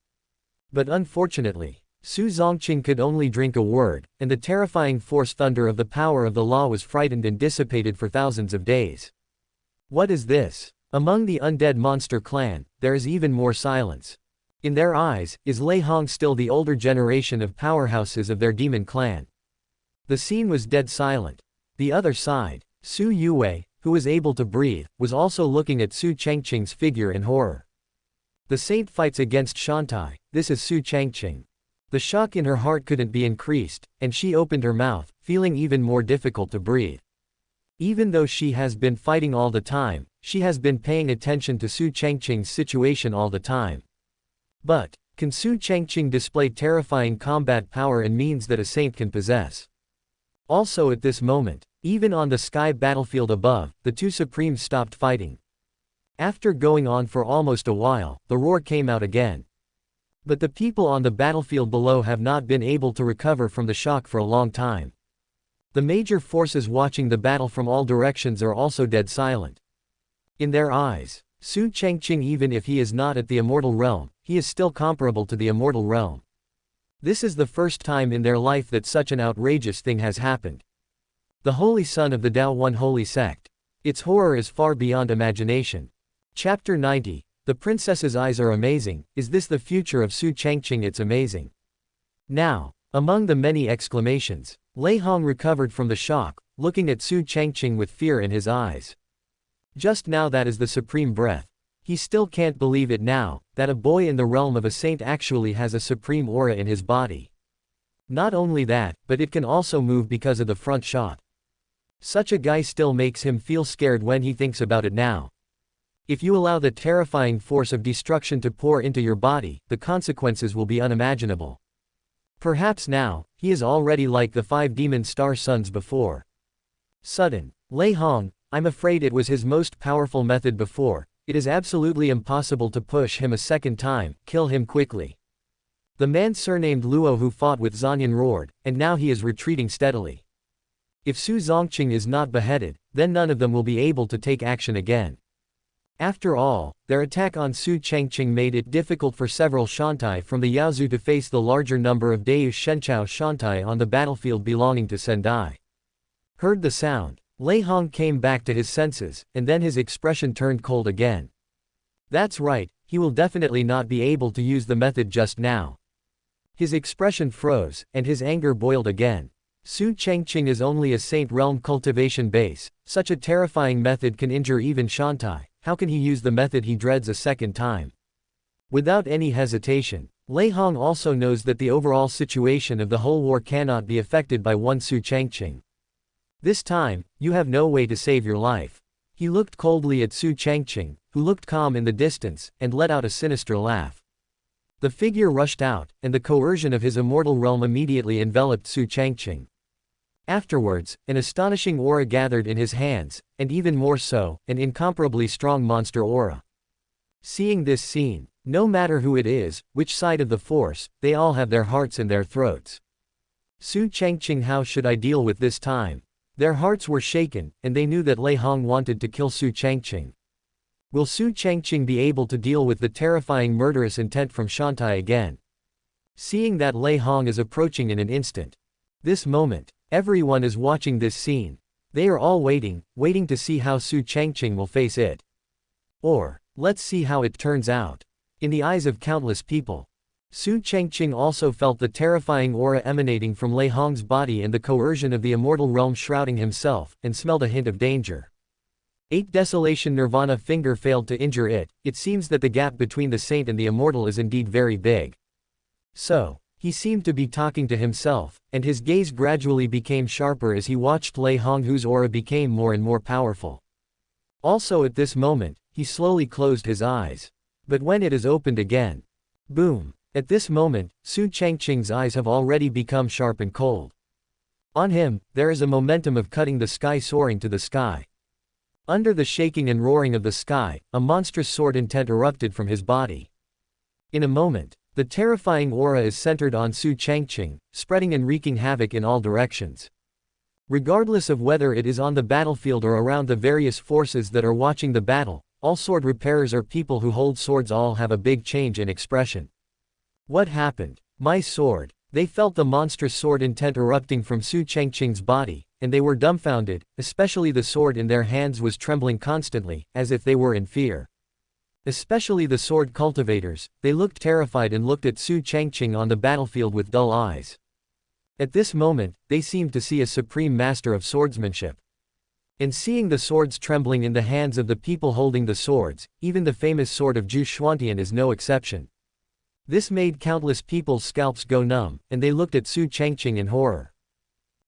But unfortunately, Su Changqing could only drink a word, and the terrifying force thunder of the power of the law was frightened and dissipated for thousands of days. What is this? Among the undead monster clan, there is even more silence. In their eyes, is Lei Hong still the older generation of powerhouses of their demon clan? The scene was dead silent. The other side, Su Yue, who was able to breathe, was also looking at Su Changqing's figure in horror. The saint fights against Shantai, this is Su Changqing. The shock in her heart couldn't be increased, and she opened her mouth, feeling even more difficult to breathe. Even though she has been fighting all the time, she has been paying attention to Su Changqing's situation all the time. But, can Su Changqing display terrifying combat power and means that a saint can possess? Also at this moment, even on the sky battlefield above, the two supremes stopped fighting. After going on for almost a while, the roar came out again. But the people on the battlefield below have not been able to recover from the shock for a long time. The major forces watching the battle from all directions are also dead silent. In their eyes, Su Changqing, even if he is not at the immortal realm, he is still comparable to the immortal realm. This is the first time in their life that such an outrageous thing has happened. The holy son of the Dao One Holy Sect. Its horror is far beyond imagination. Chapter 90. The princess's eyes are amazing. Is this the future of Su Changqing? It's amazing. Now, among the many exclamations, Lei Hong recovered from the shock, looking at Su Changqing with fear in his eyes. Just now, that is the supreme breath. He still can't believe it now, that a boy in the realm of a saint actually has a supreme aura in his body. Not only that, but it can also move because of the front shot. Such a guy still makes him feel scared when he thinks about it now. If you allow the terrifying force of destruction to pour into your body, the consequences will be unimaginable. Perhaps now, he is already like the 5 demon star sons before. Sudden. Lei Hong, I'm afraid it was his most powerful method before. It is absolutely impossible to push him a second time, kill him quickly. The man surnamed Luo who fought with Zanyan roared, and now he is retreating steadily. If Su Changqing is not beheaded, then none of them will be able to take action again. After all, their attack on Su Changqing made it difficult for several Shantai from the Yaozu to face the larger number of Deu Shenchao Shantai on the battlefield belonging to Sendai. Heard the sound, Lei Hong came back to his senses, and then his expression turned cold again. That's right, he will definitely not be able to use the method just now. His expression froze, and his anger boiled again. Su Changqing is only a Saint Realm cultivation base, such a terrifying method can injure even Shantai, how can he use the method he dreads a second time? Without any hesitation, Lei Hong also knows that the overall situation of the whole war cannot be affected by one Su Changqing. This time, you have no way to save your life. He looked coldly at Su Changqing, who looked calm in the distance, and let out a sinister laugh. The figure rushed out, and the coercion of his immortal realm immediately enveloped Su Changqing. Afterwards, an astonishing aura gathered in his hands, and even more so, an incomparably strong monster aura. Seeing this scene, no matter who it is, which side of the force, they all have their hearts in their throats. Su Changqing, how should I deal with this time? Their hearts were shaken, and they knew that Lei Hong wanted to kill Su Changqing. Will Su Changqing be able to deal with the terrifying murderous intent from Shantai again? Seeing that Lei Hong is approaching in an instant. This moment, everyone is watching this scene. They are all waiting to see how Su Changqing will face it. Or, let's see how it turns out. In the eyes of countless people, Su Changqing also felt the terrifying aura emanating from Lei Hong's body and the coercion of the immortal realm shrouding himself, and smelled a hint of danger. 8 Desolation Nirvana finger failed to injure it. It seems that the gap between the saint and the immortal is indeed very big. So, he seemed to be talking to himself, and his gaze gradually became sharper as he watched Lei Hong, whose aura became more and more powerful. Also at this moment, he slowly closed his eyes. But when it is opened again, boom! At this moment, Su Changqing's eyes have already become sharp and cold. On him, there is a momentum of cutting the sky, soaring to the sky. Under the shaking and roaring of the sky, a monstrous sword intent erupted from his body. In a moment, the terrifying aura is centered on Su Changqing, spreading and wreaking havoc in all directions. Regardless of whether it is on the battlefield or around the various forces that are watching the battle, all sword repairers or people who hold swords all have a big change in expression. What happened? My sword. They felt the monstrous sword intent erupting from Su Changqing's body, and they were dumbfounded, especially the sword in their hands was trembling constantly, as if they were in fear. Especially the sword cultivators, they looked terrified and looked at Su Changqing on the battlefield with dull eyes. At this moment, they seemed to see a supreme master of swordsmanship. And seeing the swords trembling in the hands of the people holding the swords, even the famous sword of Gu Changqing is no exception. This made countless people's scalps go numb, and they looked at Su Changqing in horror.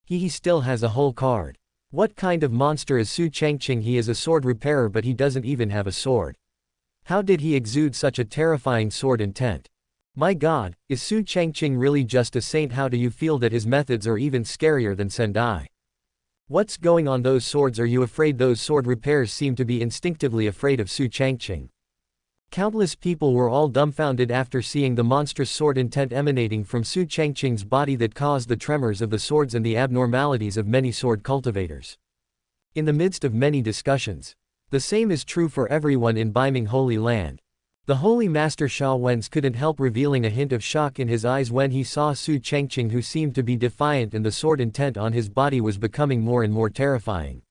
He still has a whole card. What kind of monster is Su Changqing? He is a sword repairer, but he doesn't even have a sword. How did he exude such a terrifying sword intent? My God, is Su Changqing really just a saint? How do you feel that his methods are even scarier than Sendai? What's going on? Those swords, are you afraid? Those sword repairers seem to be instinctively afraid of Su Changqing. Countless people were all dumbfounded after seeing the monstrous sword intent emanating from Su Changqing's body that caused the tremors of the swords and the abnormalities of many sword cultivators. In the midst of many discussions, the same is true for everyone in Baiming Holy Land. The Holy Master Sha Wen's couldn't help revealing a hint of shock in his eyes when he saw Su Changqing, who seemed to be defiant, and the sword intent on his body was becoming more and more terrifying.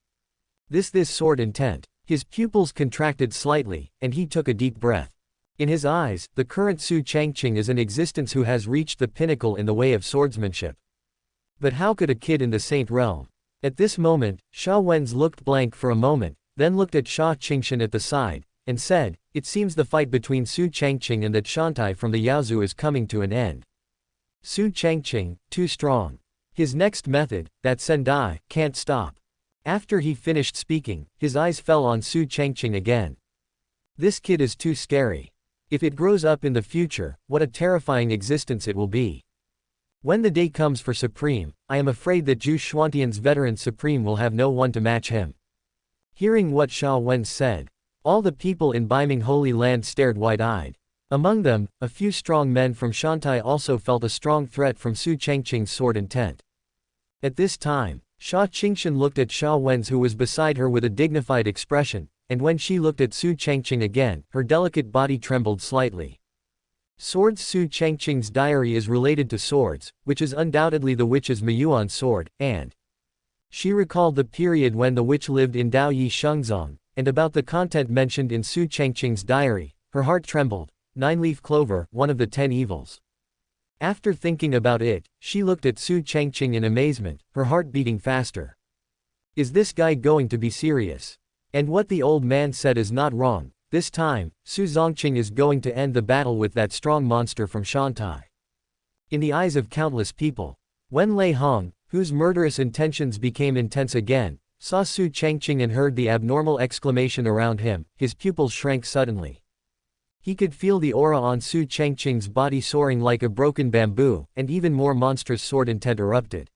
This sword intent. His pupils contracted slightly, and he took a deep breath. In his eyes, the current Su Changqing is an existence who has reached the pinnacle in the way of swordsmanship. But how could a kid in the Saint Realm? At this moment, Sha Wen's looked blank for a moment, then looked at Sha Qingshan at the side, and said, "It seems the fight between Su Changqing and that Shantai from the Yaozu is coming to an end. Su Changqing, too strong. His next method, that Sendai, can't stop." After he finished speaking, his eyes fell on Su Changqing again. This kid is too scary. If it grows up in the future, what a terrifying existence it will be. When the day comes for Supreme, I am afraid that Gu Changqing's veteran Supreme will have no one to match him. Hearing what Sha Wen said, all the people in Baiming Holy Land stared wide-eyed. Among them, a few strong men from Shantai also felt a strong threat from Su Changqing's sword intent. At this time, Sha Qingshan looked at Sha Wen's, who was beside her, with a dignified expression, and when she looked at Su Changqing again, her delicate body trembled slightly. Swords. Su Changqing's diary is related to swords, which is undoubtedly the witch's Miyuan sword, and she recalled the period when the witch lived in Dao Yi Shengzong, and about the content mentioned in Su Changqing's diary, her heart trembled. 9-leaf clover, one of the 10 evils. After thinking about it, she looked at Su Changqing in amazement, her heart beating faster. Is this guy going to be serious? And what the old man said is not wrong. This time, Su Changqing is going to end the battle with that strong monster from Shantai. In the eyes of countless people, when Lei Hong, whose murderous intentions became intense again, saw Su Changqing and heard the abnormal exclamation around him, his pupils shrank suddenly. He could feel the aura on Su Changqing's body soaring like a broken bamboo, and even more monstrous sword intent erupted.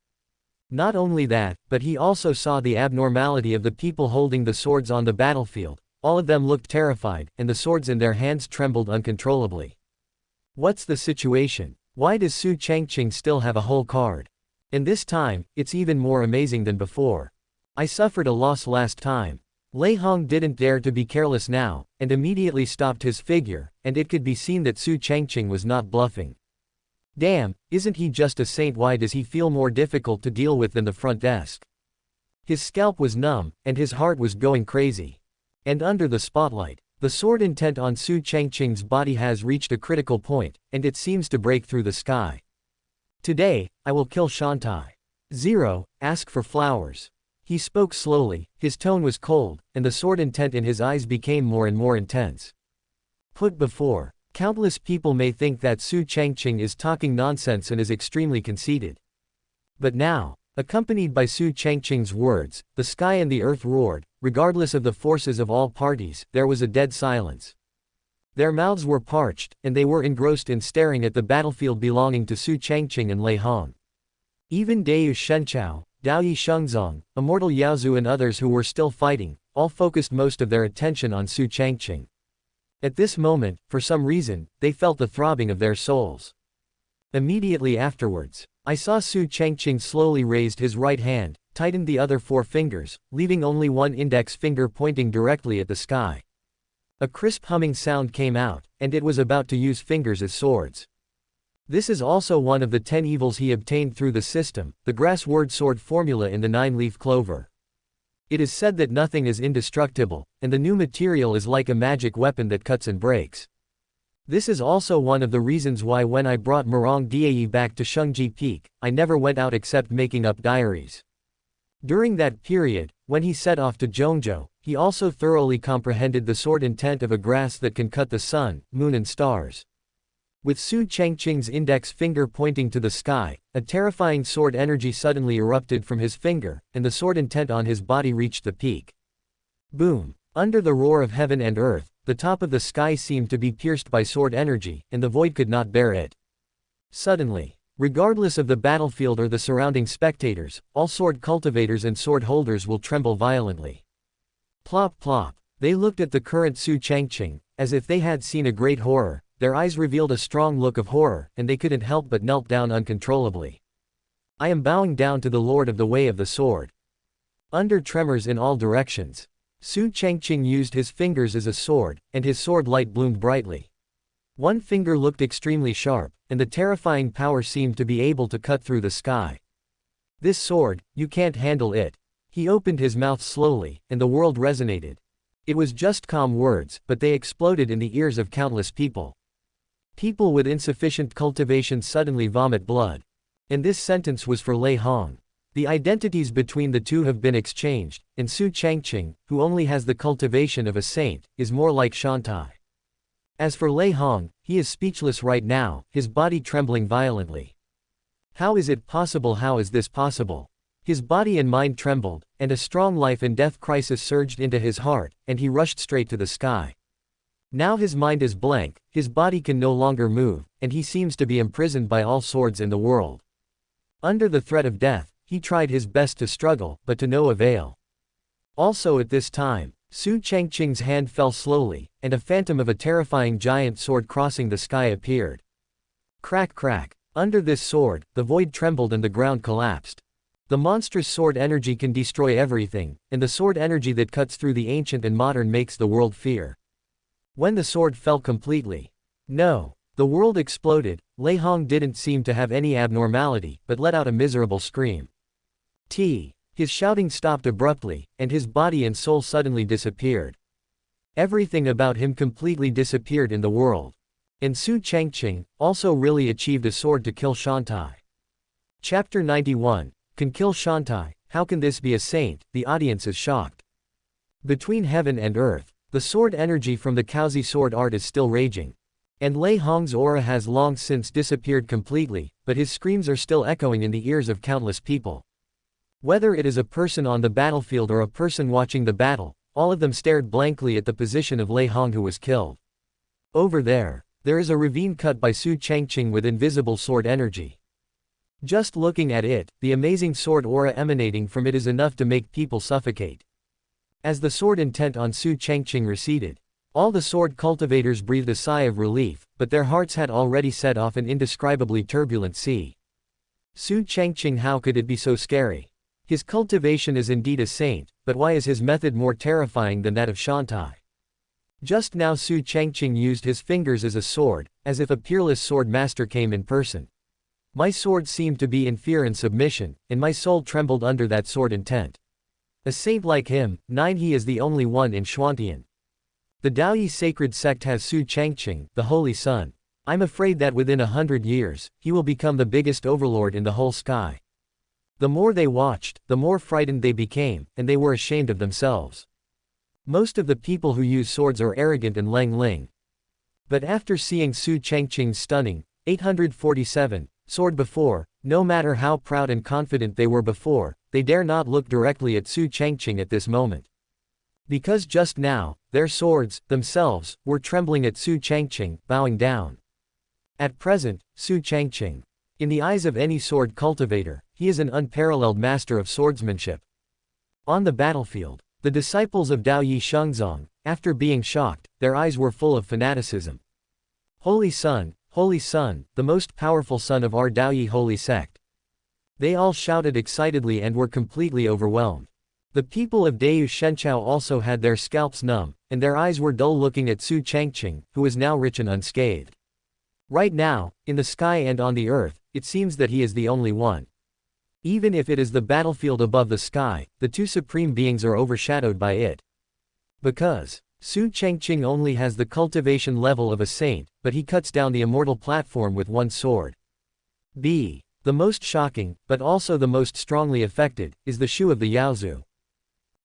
Not only that, but he also saw the abnormality of the people holding the swords on the battlefield. All of them looked terrified, and the swords in their hands trembled uncontrollably. What's the situation? Why does Su Changqing still have a whole card? And this time, it's even more amazing than before. I suffered a loss last time. Lei Hong didn't dare to be careless now, and immediately stopped his figure, and it could be seen that Su Changqing was not bluffing. Damn, isn't he just a saint? Why does he feel more difficult to deal with than the front desk? His scalp was numb, and his heart was going crazy. And under the spotlight, the sword intent on Su Changqing's body has reached a critical point, and it seems to break through the sky. Today, I will kill Shantai. 0, ask for flowers. He spoke slowly, his tone was cold, and the sword intent in his eyes became more and more intense. Put before, countless people may think that Su Changqing is talking nonsense and is extremely conceited. But now, accompanied by Su Changqing's words, the sky and the earth roared. Regardless of the forces of all parties, there was a dead silence. Their mouths were parched, and they were engrossed in staring at the battlefield belonging to Su Changqing and Lei Hong. Even Deu Shenchao, Dao Yi Shengzong, Immortal Yaozu and others who were still fighting, all focused most of their attention on Su Changqing. At this moment, for some reason, they felt the throbbing of their souls. Immediately afterwards, I saw Su Changqing slowly raised his right hand, tightened the other 4 fingers, leaving only one index finger pointing directly at the sky. A crisp humming sound came out, and it was about to use fingers as swords. This is also one of the 10 evils he obtained through the system, the grass word sword formula in the 9-leaf clover. It is said that nothing is indestructible, and the new material is like a magic weapon that cuts and breaks. This is also one of the reasons why when I brought Murong Dai back to Shengji Peak, I never went out except making up diaries. During that period, when he set off to Zhongzhou, he also thoroughly comprehended the sword intent of a grass that can cut the sun, moon and stars. With Su Changqing's index finger pointing to the sky, a terrifying sword energy suddenly erupted from his finger, and the sword intent on his body reached the peak. Boom! Under the roar of heaven and earth, the top of the sky seemed to be pierced by sword energy, and the void could not bear it. Suddenly, regardless of the battlefield or the surrounding spectators, all sword cultivators and sword holders will tremble violently. Plop plop. They looked at the current Su Changqing, as if they had seen a great horror. Their eyes revealed a strong look of horror, and they couldn't help but knelt down uncontrollably. I am bowing down to the Lord of the Way of the Sword. Under tremors in all directions, Su Changqing used his fingers as a sword, and his sword light bloomed brightly. One finger looked extremely sharp, and the terrifying power seemed to be able to cut through the sky. This sword, you can't handle it. He opened his mouth slowly, and the world resonated. It was just calm words, but they exploded in the ears of countless people. People with insufficient cultivation suddenly vomit blood. And this sentence was for Lei Hong. The identities between the two have been exchanged, and Su Changqing, who only has the cultivation of a saint, is more like Shantai. As for Lei Hong, he is speechless right now, his body trembling violently. How is it possible? How is this possible? His body and mind trembled, and a strong life and death crisis surged into his heart, and he rushed straight to the sky. Now his mind is blank, his body can no longer move, and he seems to be imprisoned by all swords in the world. Under the threat of death, he tried his best to struggle, but to no avail. Also at this time, Su Changqing's hand fell slowly, and a phantom of a terrifying giant sword crossing the sky appeared. Crack crack. Under this sword, the void trembled and the ground collapsed. The monstrous sword energy can destroy everything, and the sword energy that cuts through the ancient and modern makes the world fear. When the sword fell completely. No. The world exploded. Huang didn't seem to have any abnormality, but let out a miserable scream. His shouting stopped abruptly, and his body and soul suddenly disappeared. Everything about him completely disappeared in the world. And Su Changqing also really achieved a sword to kill Shantai. Chapter 91. Can kill Shantai, how can this be a saint? The audience is shocked. Between heaven and earth, the sword energy from the Kaozi sword art is still raging. And Huang's aura has long since disappeared completely, but his screams are still echoing in the ears of countless people. Whether it is a person on the battlefield or a person watching the battle, all of them stared blankly at the position of Huang who was killed. Over there is a ravine cut by Su Changqing with invisible sword energy. Just looking at it, the amazing sword aura emanating from it is enough to make people suffocate. As the sword intent on Su Changqing receded, all the sword cultivators breathed a sigh of relief, but their hearts had already set off an indescribably turbulent sea. Su Changqing, how could it be so scary? His cultivation is indeed a saint, but why is his method more terrifying than that of Shantai? Just now Su Changqing used his fingers as a sword, as if a peerless sword master came in person. My sword seemed to be in fear and submission, and my soul trembled under that sword intent. A saint like him, he is the only one in Xuantian. The Daoyi sacred sect has Su Changqing, the holy son. I'm afraid that within 100 years, he will become the biggest overlord in the whole sky. The more they watched, the more frightened they became, and they were ashamed of themselves. Most of the people who use swords are arrogant and Ling. But after seeing Su Changqing's stunning, 847, sword before, no matter how proud and confident they were before, they dare not look directly at Su Changqing at this moment. Because just now, their swords, themselves, were trembling at Su Changqing, bowing down. At present, Su Changqing. In the eyes of any sword cultivator, he is an unparalleled master of swordsmanship. On the battlefield, the disciples of Dao Yi Shengzong, after being shocked, their eyes were full of fanaticism. Holy Son, the most powerful son of our Dao Yi holy sect. They all shouted excitedly and were completely overwhelmed. The people of Deu Shenchao also had their scalps numb, and their eyes were dull looking at Su Changqing, who is now rich and unscathed. Right now, in the sky and on the earth, it seems that he is the only one. Even if it is the battlefield above the sky, the two supreme beings are overshadowed by it. Because Su Changqing only has the cultivation level of a saint, but he cuts down the immortal platform with one sword. The most shocking, but also the most strongly affected, is the shoe of the Yaozu.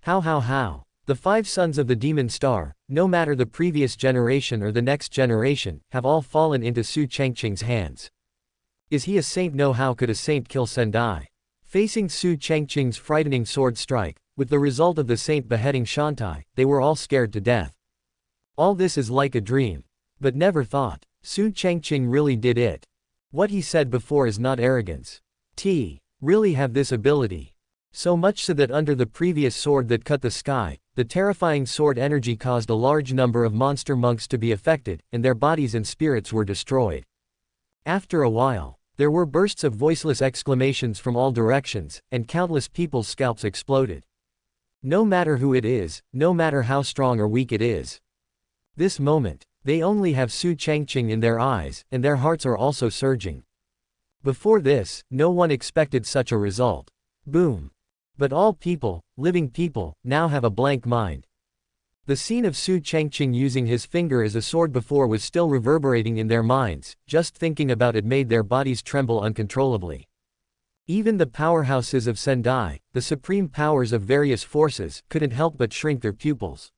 How? The 5 sons of the demon star, no matter the previous generation or the next generation, have all fallen into Su Changqing's hands. Is he a saint? No, how could a saint kill Sendai? Facing Su Changqing's frightening sword strike, with the result of the saint beheading Shantai, they were all scared to death. All this is like a dream. But never thought. Su Changqing really did it. What he said before is not arrogance. Really have this ability. So much so that under the previous sword that cut the sky, the terrifying sword energy caused a large number of monster monks to be affected, and their bodies and spirits were destroyed. After a while, there were bursts of voiceless exclamations from all directions, and countless people's scalps exploded. No matter who it is, no matter how strong or weak it is. This moment, they only have Su Changqing in their eyes, and their hearts are also surging. Before this, no one expected such a result. Boom. But all people, living people, now have a blank mind. The scene of Su Changqing using his finger as a sword before was still reverberating in their minds, just thinking about it made their bodies tremble uncontrollably. Even the powerhouses of Sendai, the supreme powers of various forces, couldn't help but shrink their pupils.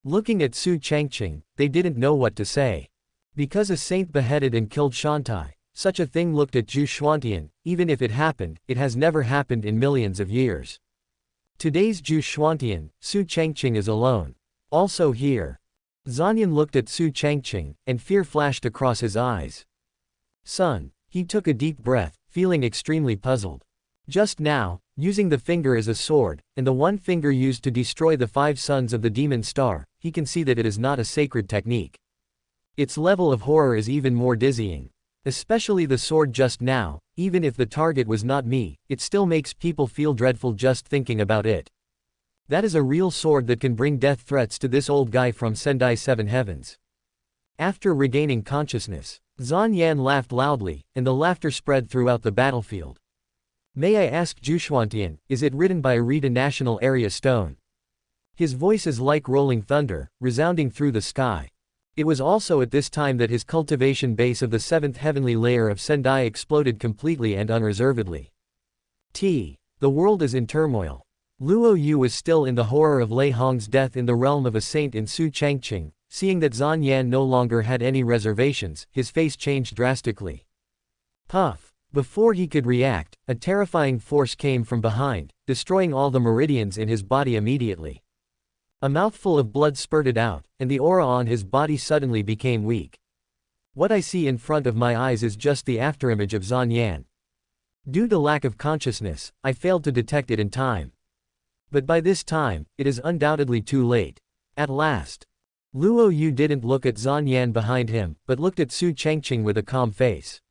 Looking at Su Changqing, they didn't know what to say. Because a saint beheaded and killed Shantai, such a thing looked at Zhu Xuantian, even if it happened, it has never happened in millions of years. Today's Zhu Xuantian, Su Changqing is alone. Also here. Zanyan looked at Su Changqing, and fear flashed across his eyes. Son. He took a deep breath, feeling extremely puzzled. Just now, Using the finger as a sword, and the one finger used to destroy the 5 sons of the demon star, he can see that it is not a sacred technique. Its level of horror is even more dizzying. Especially the sword just now, even if the target was not me, it still makes people feel dreadful just thinking about it. That is a real sword that can bring death threats to this old guy from Sendai 7 Heavens. After regaining consciousness, Zan Yan laughed loudly, and the laughter spread throughout the battlefield. May I ask Gu Changqing, is it written by Rita National Area Stone? His voice is like rolling thunder, resounding through the sky. It was also at this time that his cultivation base of the 7th heavenly layer of Sendai exploded completely and unreservedly. The world is in turmoil. Luo Yu was still in the horror of Lei Hong's death in the realm of a saint in Su Changqing. Seeing that Zan Yan no longer had any reservations, his face changed drastically. Puff! Before he could react, a terrifying force came from behind, destroying all the meridians in his body immediately. A mouthful of blood spurted out, and the aura on his body suddenly became weak. What I see in front of my eyes is just the afterimage of Zan Yan. Due to lack of consciousness, I failed to detect it in time. But by this time, it is undoubtedly too late. At last. Luo Yu didn't look at Zan Yan behind him, but looked at Su Changqing with a calm face.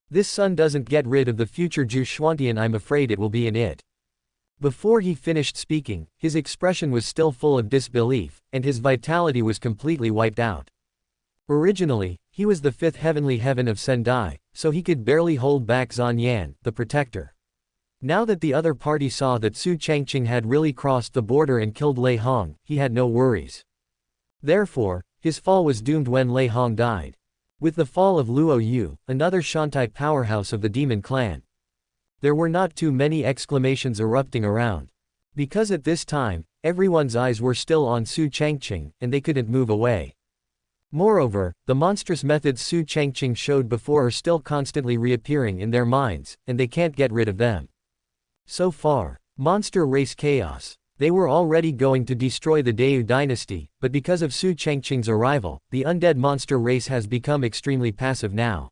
This sun doesn't get rid of the future Gu Changqing, I'm afraid it will be in it. Before he finished speaking, his expression was still full of disbelief, and his vitality was completely wiped out. Originally, he was the 5th heavenly heaven of Sendai, so he could barely hold back Zan Yan, the protector. Now that the other party saw that Su Changqing had really crossed the border and killed Lei Hong, he had no worries. Therefore, his fall was doomed when Lei Hong died. With the fall of Luo Yu, another Shantai powerhouse of the demon clan, there were not too many exclamations erupting around. Because at this time, everyone's eyes were still on Su Changqing, and they couldn't move away. Moreover, the monstrous methods Su Changqing showed before are still constantly reappearing in their minds, and they can't get rid of them. So far, monster race chaos. They were already going to destroy the Dayu dynasty, but because of Su Changqing's arrival, the undead monster race has become extremely passive now.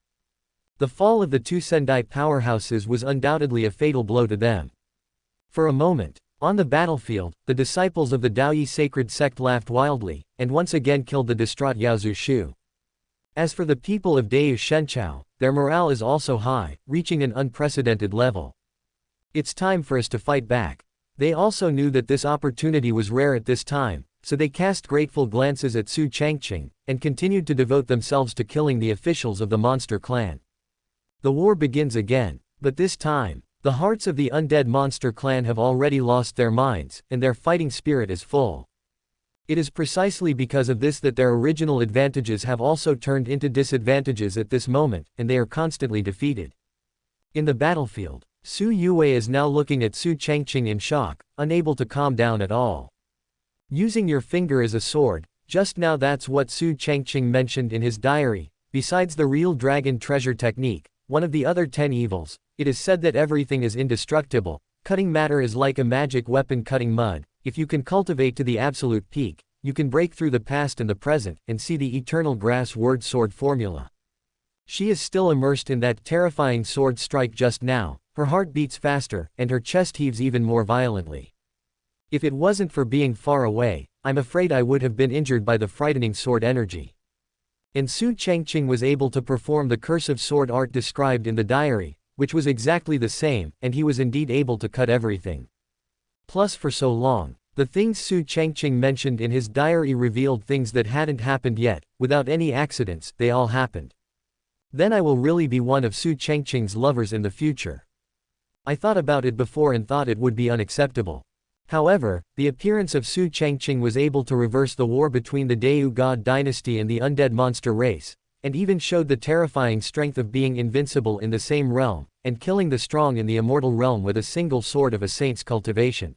The fall of the 2 Sendai powerhouses was undoubtedly a fatal blow to them. For a moment, on the battlefield, the disciples of the Daoyi sacred sect laughed wildly, and once again killed the distraught Yaozu Shu. As for the people of Dayu Shenchao, their morale is also high, reaching an unprecedented level. It's time for us to fight back. They also knew that this opportunity was rare at this time, so they cast grateful glances at Su Changqing, and continued to devote themselves to killing the officials of the monster clan. The war begins again, but this time, the hearts of the undead monster clan have already lost their minds, and their fighting spirit is full. It is precisely because of this that their original advantages have also turned into disadvantages at this moment, and they are constantly defeated. In the battlefield, Su Yue is now looking at Su Changqing in shock, unable to calm down at all. Using your finger as a sword, just now that's what Su Changqing mentioned in his diary. Besides the real dragon treasure technique, one of the other 10 evils, it is said that everything is indestructible. Cutting matter is like a magic weapon cutting mud. If you can cultivate to the absolute peak, you can break through the past and the present, and see the eternal grass word sword formula. She is still immersed in that terrifying sword strike just now, her heart beats faster, and her chest heaves even more violently. If it wasn't for being far away, I'm afraid I would have been injured by the frightening sword energy. And Su Changqing was able to perform the cursive sword art described in the diary, which was exactly the same, and he was indeed able to cut everything. Plus for so long, the things Su Changqing mentioned in his diary revealed things that hadn't happened yet. Without any accidents, they all happened. Then I will really be one of Su Changqing's lovers in the future. I thought about it before and thought it would be unacceptable. However, the appearance of Su Changqing was able to reverse the war between the Dayu god dynasty and the undead monster race, and even showed the terrifying strength of being invincible in the same realm, and killing the strong in the immortal realm with a single sword of a saint's cultivation.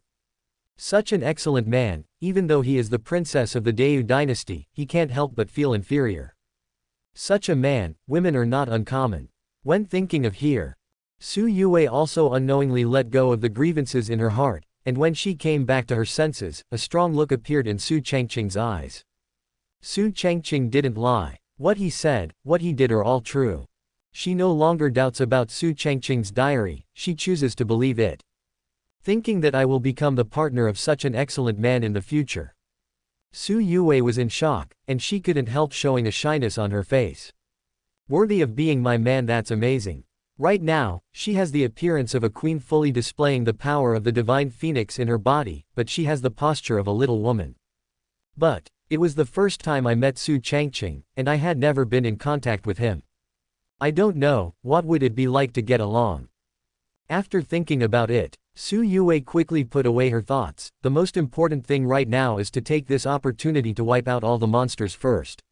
Such an excellent man, even though he is the princess of the Dayu dynasty, he can't help but feel inferior. Such a man, women are not uncommon. When thinking of here, Su Yue also unknowingly let go of the grievances in her heart, and when she came back to her senses, a strong look appeared in Su Changqing's eyes. Su Changqing didn't lie. What he said, what he did are all true. She no longer doubts about Su Changqing's diary, she chooses to believe it. thinking that I will become the partner of such an excellent man in the future. Su Yue was in shock, and she couldn't help showing a shyness on her face. Worthy of being my man, that's amazing. Right now, she has the appearance of a queen, fully displaying the power of the divine phoenix in her body, but she has the posture of a little woman. But it was the first time I met Su Changqing, and I had never been in contact with him. I don't know, what would it be like to get along? After thinking about it, Su Yue quickly put away her thoughts. The most important thing right now is to take this opportunity to wipe out all the monsters first.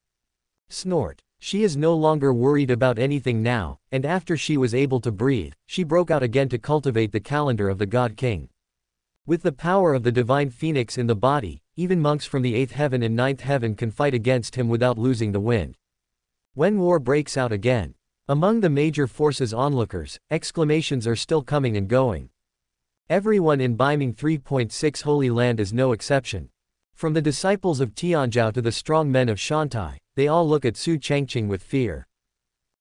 Snort. She is no longer worried about anything now, and after she was able to breathe, she broke out again to cultivate the calendar of the God King. With the power of the divine phoenix in the body, even monks from the 8th heaven and 9th heaven can fight against him without losing the wind. When war breaks out again, among the major forces onlookers, exclamations are still coming and going. Everyone in Beiming 3.6 Holy Land is no exception. From the disciples of Tianzhou to the strong men of Shantai, they all look at Su Changqing with fear.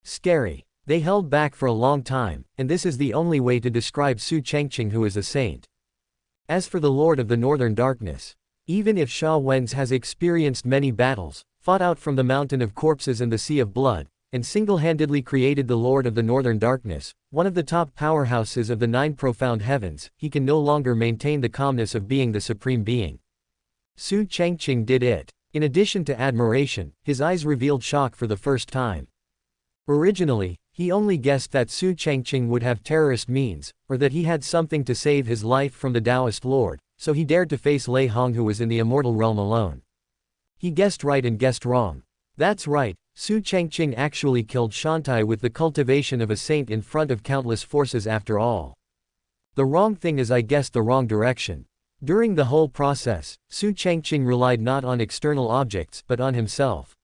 Scary. They held back for a long time, and this is the only way to describe Su Changqing, who is a saint. As for the Lord of the Northern Darkness, even if Sha Wen's has experienced many battles, fought out from the mountain of corpses and the sea of blood, and single-handedly created the Lord of the Northern Darkness, one of the top powerhouses of the 9 profound heavens, he can no longer maintain the calmness of being the supreme being. Su Changqing did it. In addition to admiration, his eyes revealed shock for the first time. Originally, he only guessed that Su Changqing would have terrorist means, or that he had something to save his life from the Taoist Lord, so he dared to face Lei Hong, who was in the immortal realm, alone. He guessed right and guessed wrong. That's right, Su Changqing actually killed Shantai with the cultivation of a saint in front of countless forces after all. The wrong thing is I guessed the wrong direction. During the whole process, Su Changqing relied not on external objects but on himself.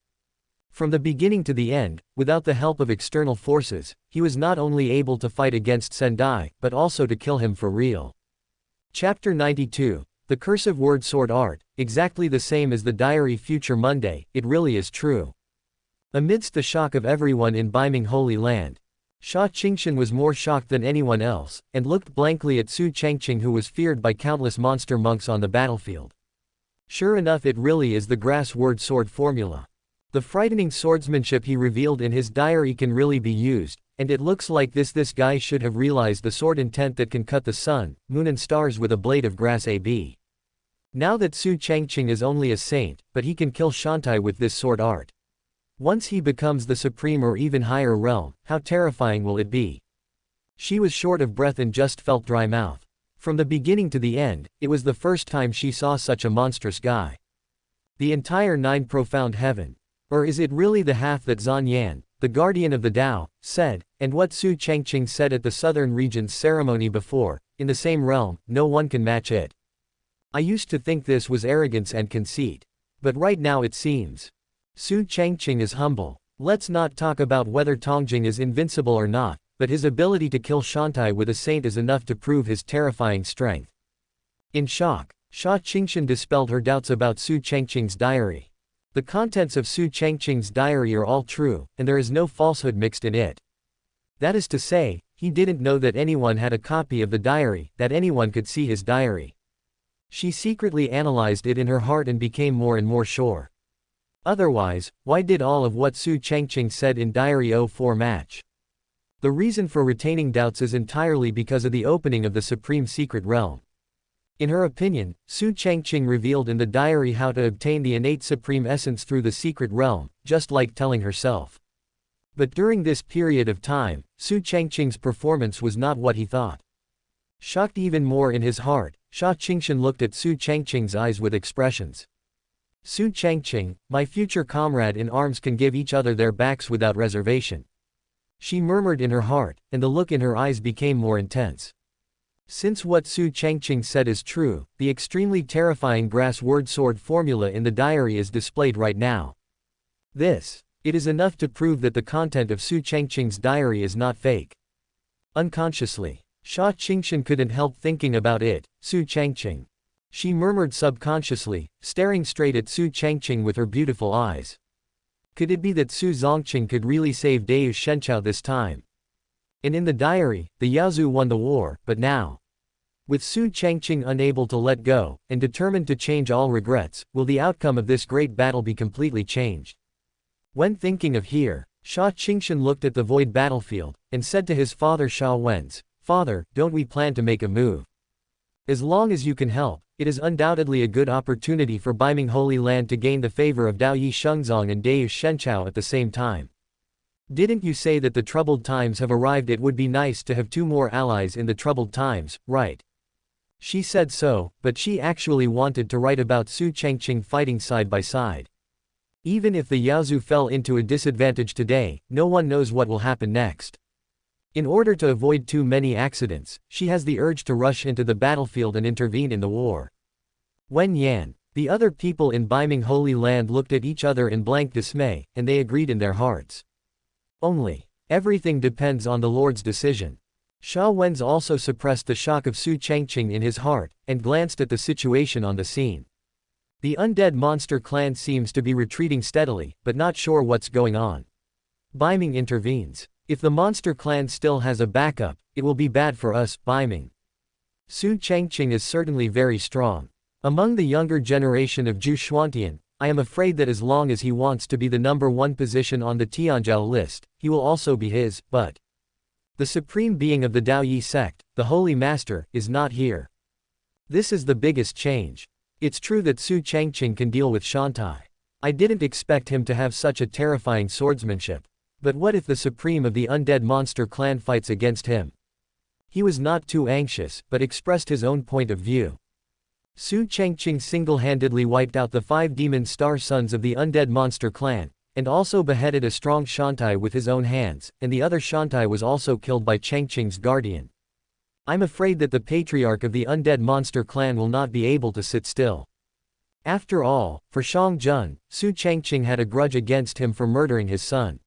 From the beginning to the end, without the help of external forces, he was not only able to fight against Sendai, but also to kill him for real. Chapter 92. The cursive word sword art, exactly the same as the diary Future Monday, it really is true. Amidst the shock of everyone in Beiming Holy Land, Sha Qingshan was more shocked than anyone else, and looked blankly at Su Changqing, who was feared by countless monster monks on the battlefield. Sure enough, it really is the grass word sword formula. The frightening swordsmanship he revealed in his diary can really be used, and it looks like this guy should have realized the sword intent that can cut the sun, moon and stars with a blade of grass AB. Now that Su Changqing is only a saint, but he can kill Shantai with this sword art. Once he becomes the supreme or even higher realm, how terrifying will it be? She was short of breath and just felt dry mouth. From the beginning to the end, it was the first time she saw such a monstrous guy. The entire 9 profound heaven. Or is it really the half that Zan Yan, the guardian of the Tao, said, and what Su Changqing said at the Southern Region's ceremony before, in the same realm, no one can match it. I used to think this was arrogance and conceit. But right now it seems. Su Changqing is humble. Let's not talk about whether Tongjing is invincible or not, but his ability to kill Shantai with a saint is enough to prove his terrifying strength. In shock, Sha Qingshan dispelled her doubts about Su Changqing's diary. The contents of Su Changqing's diary are all true, and there is no falsehood mixed in it. That is to say, he didn't know that anyone had a copy of the diary, that anyone could see his diary. She secretly analyzed it in her heart and became more and more sure. Otherwise, why did all of what Su Changqing said in Diary 04 match? The reason for retaining doubts is entirely because of the opening of the Supreme Secret Realm. In her opinion, Su Changqing revealed in the diary how to obtain the innate Supreme Essence through the Secret Realm, just like telling herself. But during this period of time, Su Changqing's performance was not what he thought. Shocked even more in his heart, Sha Qingshan looked at Su Changqing's eyes with expressions. Su Changqing, my future comrade in arms, can give each other their backs without reservation. She murmured in her heart, and the look in her eyes became more intense. Since what Su Changqing said is true, the extremely terrifying grass word sword formula in the diary is displayed right now. It is enough to prove that the content of Su Changqing's diary is not fake. Unconsciously, Sha Qingshan couldn't help thinking about it, Su Changqing. She murmured subconsciously, staring straight at Su Changqing with her beautiful eyes. Could it be that Su Zongqing could really save Deu Shenchao this time? And in the diary, the Yaozu won the war, but now. With Su Changqing unable to let go, and determined to change all regrets, will the outcome of this great battle be completely changed? When thinking of here, Sha Qingshan looked at the void battlefield, and said to his father Sha Wen's, "Father, don't we plan to make a move? As long as you can help, it is undoubtedly a good opportunity for Baiming Holy Land to gain the favor of Dao Yi Shengzong and Deu Shenchao at the same time. Didn't you say that the troubled times have arrived? It would be nice to have 2 more allies in the troubled times, right?" She said so, but she actually wanted to write about Su Changqing fighting side by side. Even if the Yaozu fell into a disadvantage today, no one knows what will happen next. In order to avoid too many accidents, she has the urge to rush into the battlefield and intervene in the war. Wen Yan, the other people in Baiming Holy Land looked at each other in blank dismay, and they agreed in their hearts. Everything depends on the Lord's decision. Sha Wen's also suppressed the shock of Su Changqing in his heart, and glanced at the situation on the scene. The undead monster clan seems to be retreating steadily, but not sure what's going on. Baiming intervenes. If the monster clan still has a backup, it will be bad for us, Baiming. Su Changqing is certainly very strong. Among the younger generation of Gu Changqing, I am afraid that as long as he wants to be the #1 position on the Tianzhou list, he will also be his, but the supreme being of the Dao Yi sect, the Holy Master, is not here. This is the biggest change. It's true that Su Changqing can deal with Shantai. I didn't expect him to have such a terrifying swordsmanship. But what if the supreme of the undead monster clan fights against him? He was not too anxious, but expressed his own point of view. Su Changqing single-handedly wiped out the 5 demon star sons of the undead monster clan, and also beheaded a strong Shantai with his own hands, and the other Shantai was also killed by Changqing's guardian. I'm afraid that the patriarch of the undead monster clan will not be able to sit still. After all, for Shang Jun, Su Changqing had a grudge against him for murdering his son.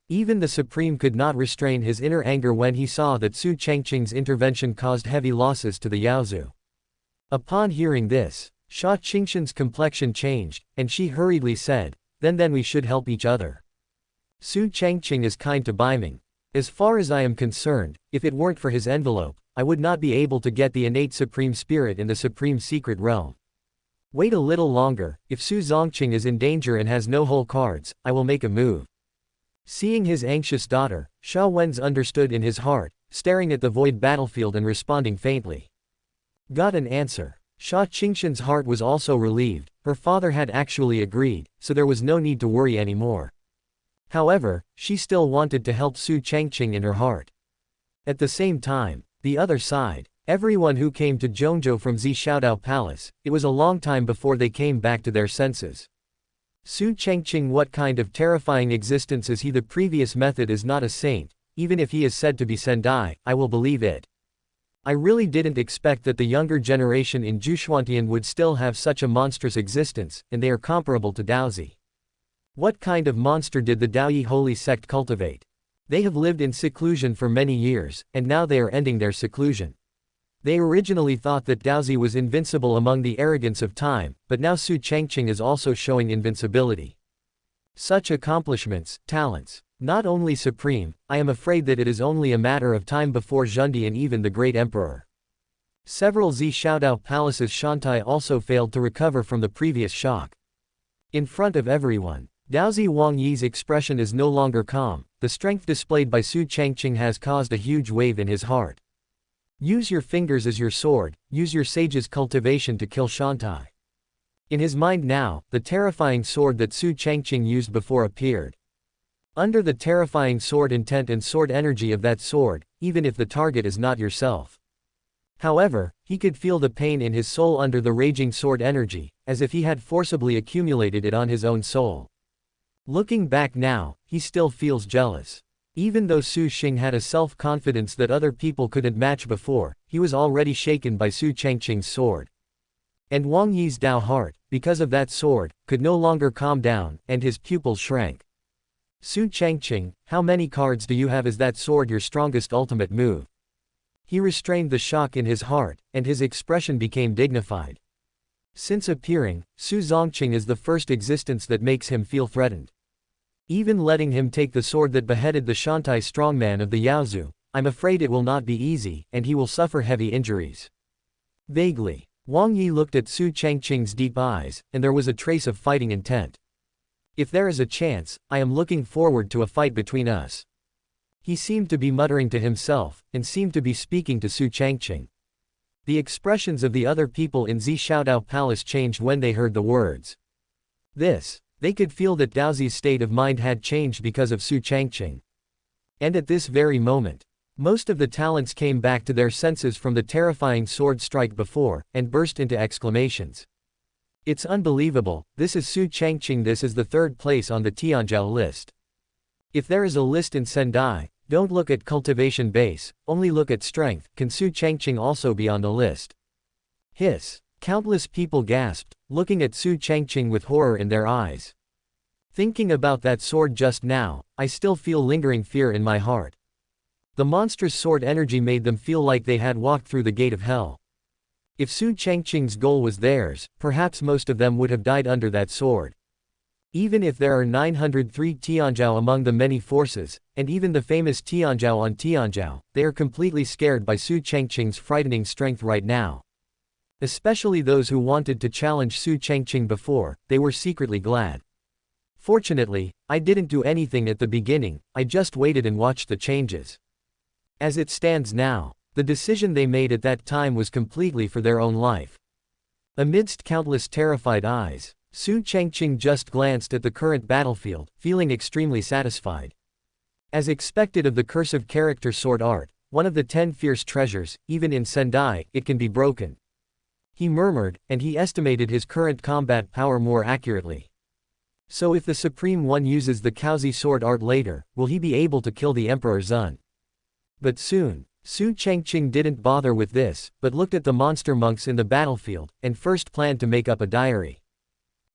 Even the Supreme could not restrain his inner anger when he saw that Su Changqing's intervention caused heavy losses to the Yaozu. Upon hearing this, Sha Qingshan's complexion changed, and she hurriedly said, Then we should help each other. Su Changqing is kind to Baiming. As far as I am concerned, if it weren't for his envelope, I would not be able to get the innate supreme spirit in the supreme secret realm. Wait a little longer, if Su Zongqing is in danger and has no whole cards, I will make a move. Seeing his anxious daughter, Sha Wen's understood in his heart, staring at the void battlefield and responding faintly. Got an answer. Sha Qingshan's heart was also relieved, her father had actually agreed, so there was no need to worry anymore. However, she still wanted to help Su Changqing in her heart. At the same time, the other side, everyone who came to Zhongzhou from Zishaodao Palace, it was a long time before they came back to their senses. Su Changqing, what kind of terrifying existence is he? The previous method is not a saint, even if he is said to be Sendai, I will believe it. I really didn't expect that the younger generation in Jushuantian would still have such a monstrous existence, and they are comparable to Daozi. What kind of monster did the Daoyi holy sect cultivate? They have lived in seclusion for many years, and now they are ending their seclusion. They originally thought that Daozi was invincible among the arrogance of time, but now Su Changqing is also showing invincibility. Such accomplishments, talents, not only supreme, I am afraid that it is only a matter of time before Zhundi and even the great emperor. Several Zishaodao Palace's Shantai also failed to recover from the previous shock. In front of everyone, Daozi Wang Yi's expression is no longer calm. The strength displayed by Su Changqing has caused a huge wave in his heart. Use your fingers as your sword, use your sage's cultivation to kill Shantai. In his mind now, the terrifying sword that Su Changqing used before appeared. Under the terrifying sword intent and sword energy of that sword, even if the target is not yourself. However, he could feel the pain in his soul under the raging sword energy, as if he had forcibly accumulated it on his own soul. Looking back now, he still feels jealous. Even though Su Xing had a self-confidence that other people couldn't match before, he was already shaken by Su Changqing's sword. And Wang Yi's Dao heart, because of that sword, could no longer calm down, and his pupils shrank. Su Changqing, how many cards do you have? Is that sword your strongest ultimate move? He restrained the shock in his heart, and his expression became dignified. Since appearing, Su Zongqing is the first existence that makes him feel threatened. Even letting him take the sword that beheaded the Shantai strongman of the Yaozu, I'm afraid it will not be easy, and he will suffer heavy injuries. Vaguely, Wang Yi looked at Su Changqing's deep eyes, and there was a trace of fighting intent. If there is a chance, I am looking forward to a fight between us. He seemed to be muttering to himself, and seemed to be speaking to Su Changqing. The expressions of the other people in Zishaodao Palace changed when they heard the words. They could feel that Daozi's state of mind had changed because of Su Changqing. And at this very moment, most of the talents came back to their senses from the terrifying sword strike before, and burst into exclamations. It's unbelievable, this is Su Changqing, this is the third place on the Tianzhou list. If there is a list in Sendai, don't look at cultivation base, only look at strength. Can Su Changqing also be on the list? Hiss. Countless people gasped, looking at Su Changqing with horror in their eyes. Thinking about that sword just now, I still feel lingering fear in my heart. The monstrous sword energy made them feel like they had walked through the gate of hell. If Su Changqing's goal was theirs, perhaps most of them would have died under that sword. Even if there are 903 Tianzhou among the many forces, and even the famous Tianzhou on Tianzhou, they are completely scared by Su Changqing's frightening strength right now. Especially those who wanted to challenge Su Changqing before, they were secretly glad. Fortunately, I didn't do anything at the beginning, I just waited and watched the changes. As it stands now, the decision they made at that time was completely for their own life. Amidst countless terrified eyes, Su Changqing just glanced at the current battlefield, feeling extremely satisfied. As expected of the cursive character sword art, one of the 10 fierce treasures, even in Sendai, it can be broken. He murmured, and he estimated his current combat power more accurately. So if the Supreme One uses the Kaozi sword art later, will he be able to kill the Emperor Zun? But soon, Su Changqing didn't bother with this, but looked at the monster monks in the battlefield, and first planned to make up a diary.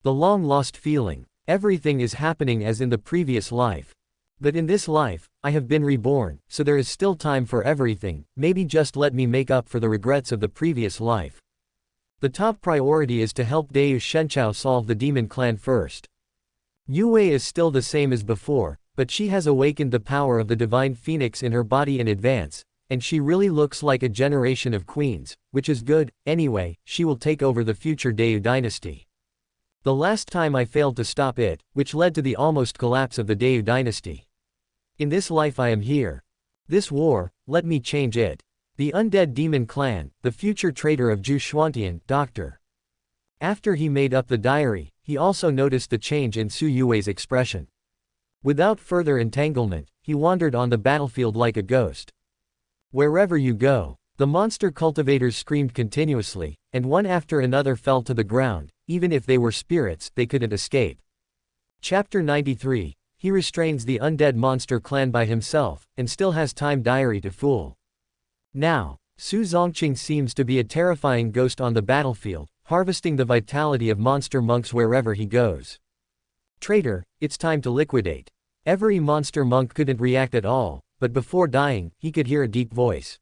The long-lost feeling, everything is happening as in the previous life. But in this life, I have been reborn, so there is still time for everything, maybe just let me make up for the regrets of the previous life. The top priority is to help Deu Shenchao solve the demon clan first. Yue is still the same as before, but she has awakened the power of the divine phoenix in her body in advance, and she really looks like a generation of queens, which is good. Anyway, she will take over the future Deu dynasty. The last time I failed to stop it, which led to the almost collapse of the Deu dynasty. In this life I am here. This war, let me change it. The undead demon clan, the future traitor of Gu Changqing, Dr. After he made up the diary, he also noticed the change in Su Yue's expression. Without further entanglement, he wandered on the battlefield like a ghost. Wherever you go, the monster cultivators screamed continuously, and one after another fell to the ground. Even if they were spirits, they couldn't escape. Chapter 93, he restrains the undead monster clan by himself, and still has time diary to fool. Now, Su Changqing seems to be a terrifying ghost on the battlefield, harvesting the vitality of monster monks wherever he goes. Traitor, it's time to liquidate. Every monster monk couldn't react at all, but before dying, he could hear a deep voice.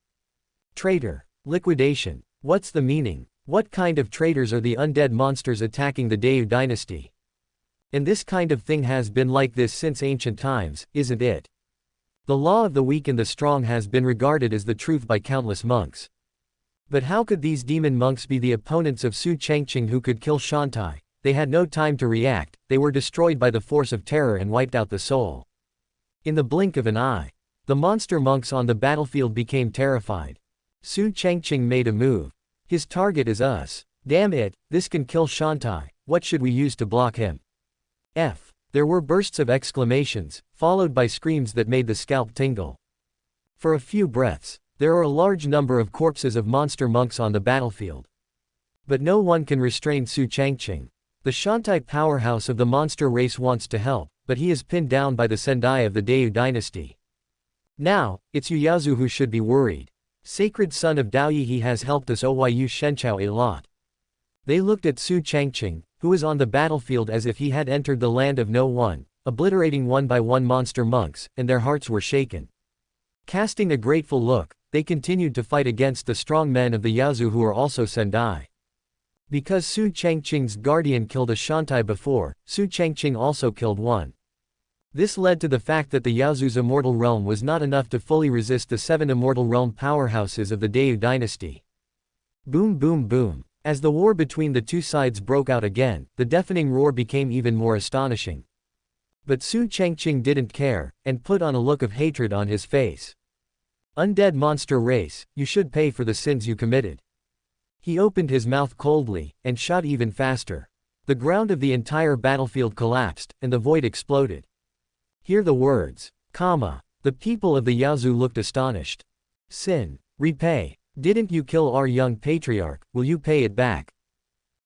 Traitor, liquidation, what's the meaning? What kind of traitors are the undead monsters attacking the Deu dynasty? And this kind of thing has been like this since ancient times, isn't it? The law of the weak and the strong has been regarded as the truth by countless monks. But how could these demon monks be the opponents of Su Changqing who could kill Shantai? They had no time to react, they were destroyed by the force of terror and wiped out the soul. In the blink of an eye, the monster monks on the battlefield became terrified. Su Changqing made a move. His target is us. Damn it, this can kill Shantai, what should we use to block him? There were bursts of exclamations, followed by screams that made the scalp tingle. For a few breaths, there are a large number of corpses of monster monks on the battlefield. But no one can restrain Su Changqing. The Shantai powerhouse of the monster race wants to help, but he is pinned down by the Sendai of the Deu dynasty. Now, it's Ieyasu who should be worried. Sacred son of Daoyi, he has helped us Oyu Shenchao a lot. They looked at Su Changqing, who was on the battlefield as if he had entered the land of no one, obliterating one by one monster monks, and their hearts were shaken. Casting a grateful look, they continued to fight against the strong men of the Yazu who are also Sendai. Because Su Changqing's guardian killed a Shantai before, Su Changqing also killed one. This led to the fact that the Yazu's immortal realm was not enough to fully resist the 7 immortal realm powerhouses of the Deu dynasty. Boom boom boom. As the war between the two sides broke out again, the deafening roar became even more astonishing. But Su Changqing didn't care, and put on a look of hatred on his face. Undead monster race, you should pay for the sins you committed. He opened his mouth coldly, and shot even faster. The ground of the entire battlefield collapsed, and the void exploded. Hear the words, comma. The people of the Yaozu looked astonished. Sin. Repay. Didn't you kill our young patriarch, will you pay it back?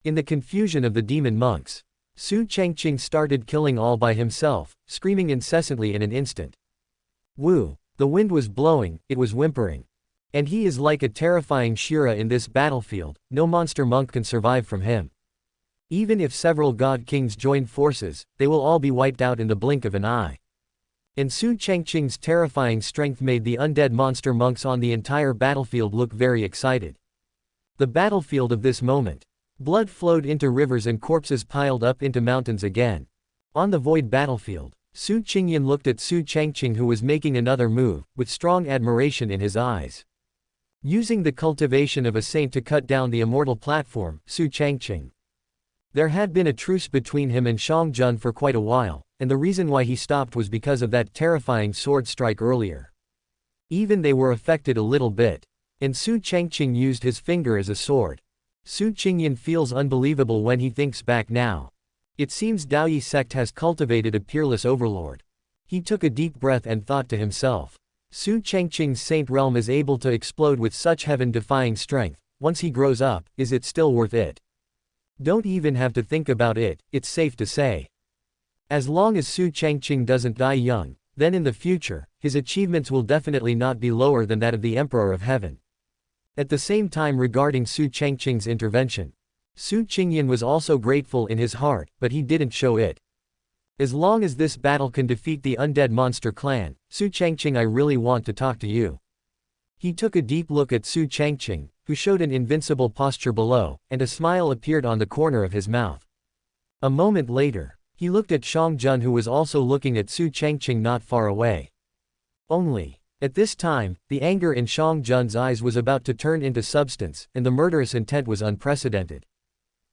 In the confusion of the demon monks, Su Changqing started killing all by himself, screaming incessantly in an instant. Woo! The wind was blowing, it was whimpering. And he is like a terrifying Shira in this battlefield, no monster monk can survive from him. Even if several god kings join forces, they will all be wiped out in the blink of an eye. And Su Changqing's terrifying strength made the undead monster monks on the entire battlefield look very excited. The battlefield of this moment. Blood flowed into rivers and corpses piled up into mountains again. On the void battlefield, Su Changqing looked at Su Changqing, who was making another move, with strong admiration in his eyes. Using the cultivation of a saint to cut down the immortal platform, Su Changqing. There had been a truce between him and Xiangjun for quite a while, and the reason why he stopped was because of that terrifying sword strike earlier. Even they were affected a little bit. And Su Changqing used his finger as a sword. Su Changqing feels unbelievable when he thinks back now. It seems Daoyi sect has cultivated a peerless overlord. He took a deep breath and thought to himself. Su Changqing's saint realm is able to explode with such heaven-defying strength. Once he grows up, is it still worth it? Don't even have to think about it, it's safe to say. As long as Su Changqing doesn't die young, then in the future, his achievements will definitely not be lower than that of the Emperor of Heaven. At the same time, regarding Su Changqing's intervention, Su Changqing was also grateful in his heart, but he didn't show it. As long as this battle can defeat the undead monster clan, Su Changqing, I really want to talk to you. He took a deep look at Su Changqing, who showed an invincible posture below, and a smile appeared on the corner of his mouth. A moment later, he looked at Xiangjun, who was also looking at Su Changqing not far away. Only, at this time, the anger in Xiangjun's eyes was about to turn into substance, and the murderous intent was unprecedented.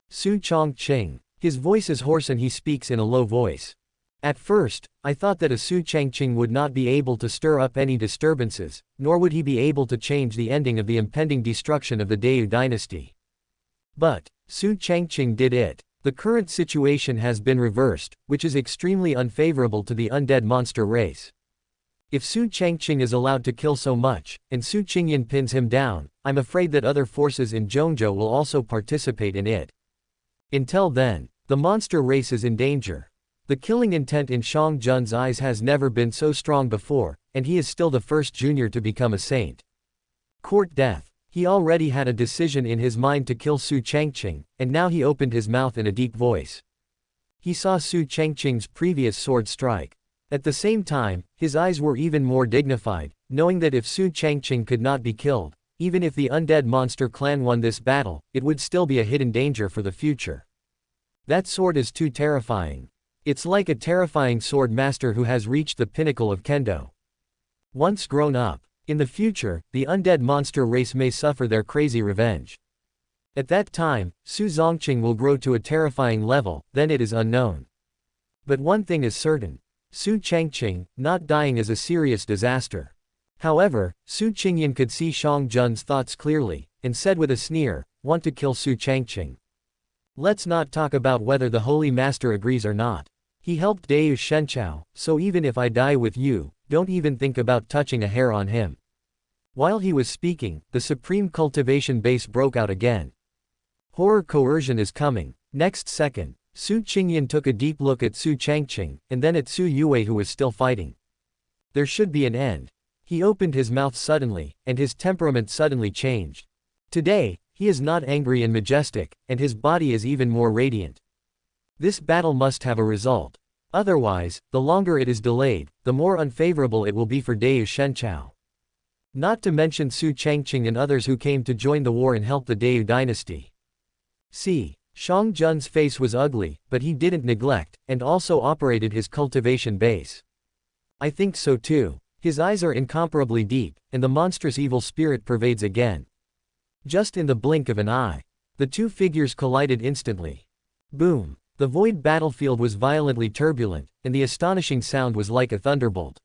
Su Changqing. His voice is hoarse and he speaks in a low voice. At first, I thought that a Su Changqing would not be able to stir up any disturbances, nor would he be able to change the ending of the impending destruction of the Deu dynasty. But, Su Changqing did it. The current situation has been reversed, which is extremely unfavorable to the undead monster race. If Su Changqing is allowed to kill so much, and Su Changqing pins him down, I'm afraid that other forces in Zhongzhou will also participate in it. Until then, the monster race is in danger. The killing intent in Xiangjun's eyes has never been so strong before, and he is still the first junior to become a saint. Court death. He already had a decision in his mind to kill Su Changqing, and now he opened his mouth in a deep voice. He saw Su Changqing's previous sword strike. At the same time, his eyes were even more dignified, knowing that if Su Changqing could not be killed, even if the undead monster clan won this battle, it would still be a hidden danger for the future. That sword is too terrifying. It's like a terrifying sword master who has reached the pinnacle of kendo. Once grown up, in the future, the undead monster race may suffer their crazy revenge. At that time, Su Changqing will grow to a terrifying level, then it is unknown. But one thing is certain. Su Changqing, not dying is a serious disaster. However, Su Changqing could see Xiangjun's thoughts clearly, and said with a sneer, "Want to kill Su Changqing? Let's not talk about whether the Holy Master agrees or not. He helped Deu Shenchao, so even if I die with you, don't even think about touching a hair on him." While he was speaking, the supreme cultivation base broke out again. Horror coercion is coming. Next second, Su Changqing took a deep look at Su Changqing, and then at Su Yue, who was still fighting. There should be an end. He opened his mouth suddenly, and his temperament suddenly changed. Today, he is not angry and majestic, and his body is even more radiant. This battle must have a result. Otherwise, the longer it is delayed, the more unfavorable it will be for Deu Shenchao. Not to mention Su Changqing and others who came to join the war and help the Deu dynasty. See, Xiangjun's face was ugly, but he didn't neglect, and also operated his cultivation base. I think so too. His eyes are incomparably deep, and the monstrous evil spirit pervades again. Just in the blink of an eye, the two figures collided instantly. Boom! The void battlefield was violently turbulent, and the astonishing sound was like a thunderbolt.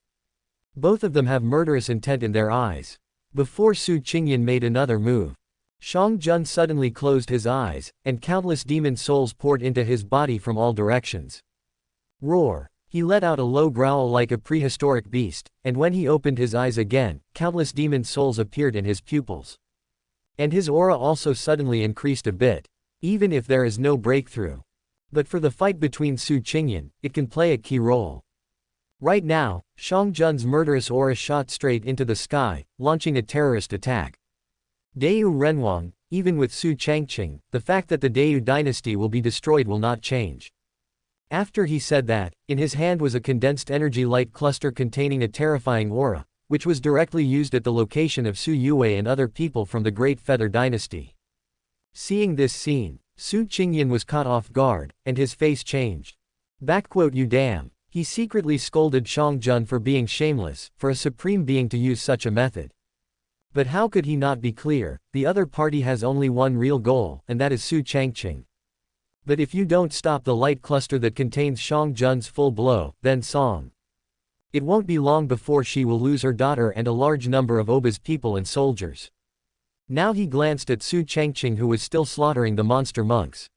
Both of them have murderous intent in their eyes. Before Su Changqing made another move, Shang Jun suddenly closed his eyes, and countless demon souls poured into his body from all directions. Roar! He let out a low growl like a prehistoric beast, and when he opened his eyes again, countless demon souls appeared in his pupils. And his aura also suddenly increased a bit, even if there is no breakthrough. But for the fight between Su Changqing, it can play a key role. Right now, Shang Jun's murderous aura shot straight into the sky, launching a terrorist attack. Dayu Renwang, even with Su Changqing, the fact that the Dayu dynasty will be destroyed will not change. After he said that, in his hand was a condensed energy light cluster containing a terrifying aura, which was directly used at the location of Su Yue and other people from the Great Feather Dynasty. Seeing this scene, Su Changqing was caught off guard, and his face changed. "You damn." He secretly scolded Shang Jun for being shameless, for a supreme being to use such a method. But how could he not be clear? The other party has only one real goal, and that is Su Changqing. But if you don't stop the light cluster that contains Shang Jun's full blow, then Song. It won't be long before she will lose her daughter and a large number of Oba's people and soldiers. Now he glanced at Su Changqing, who was still slaughtering the monster monks.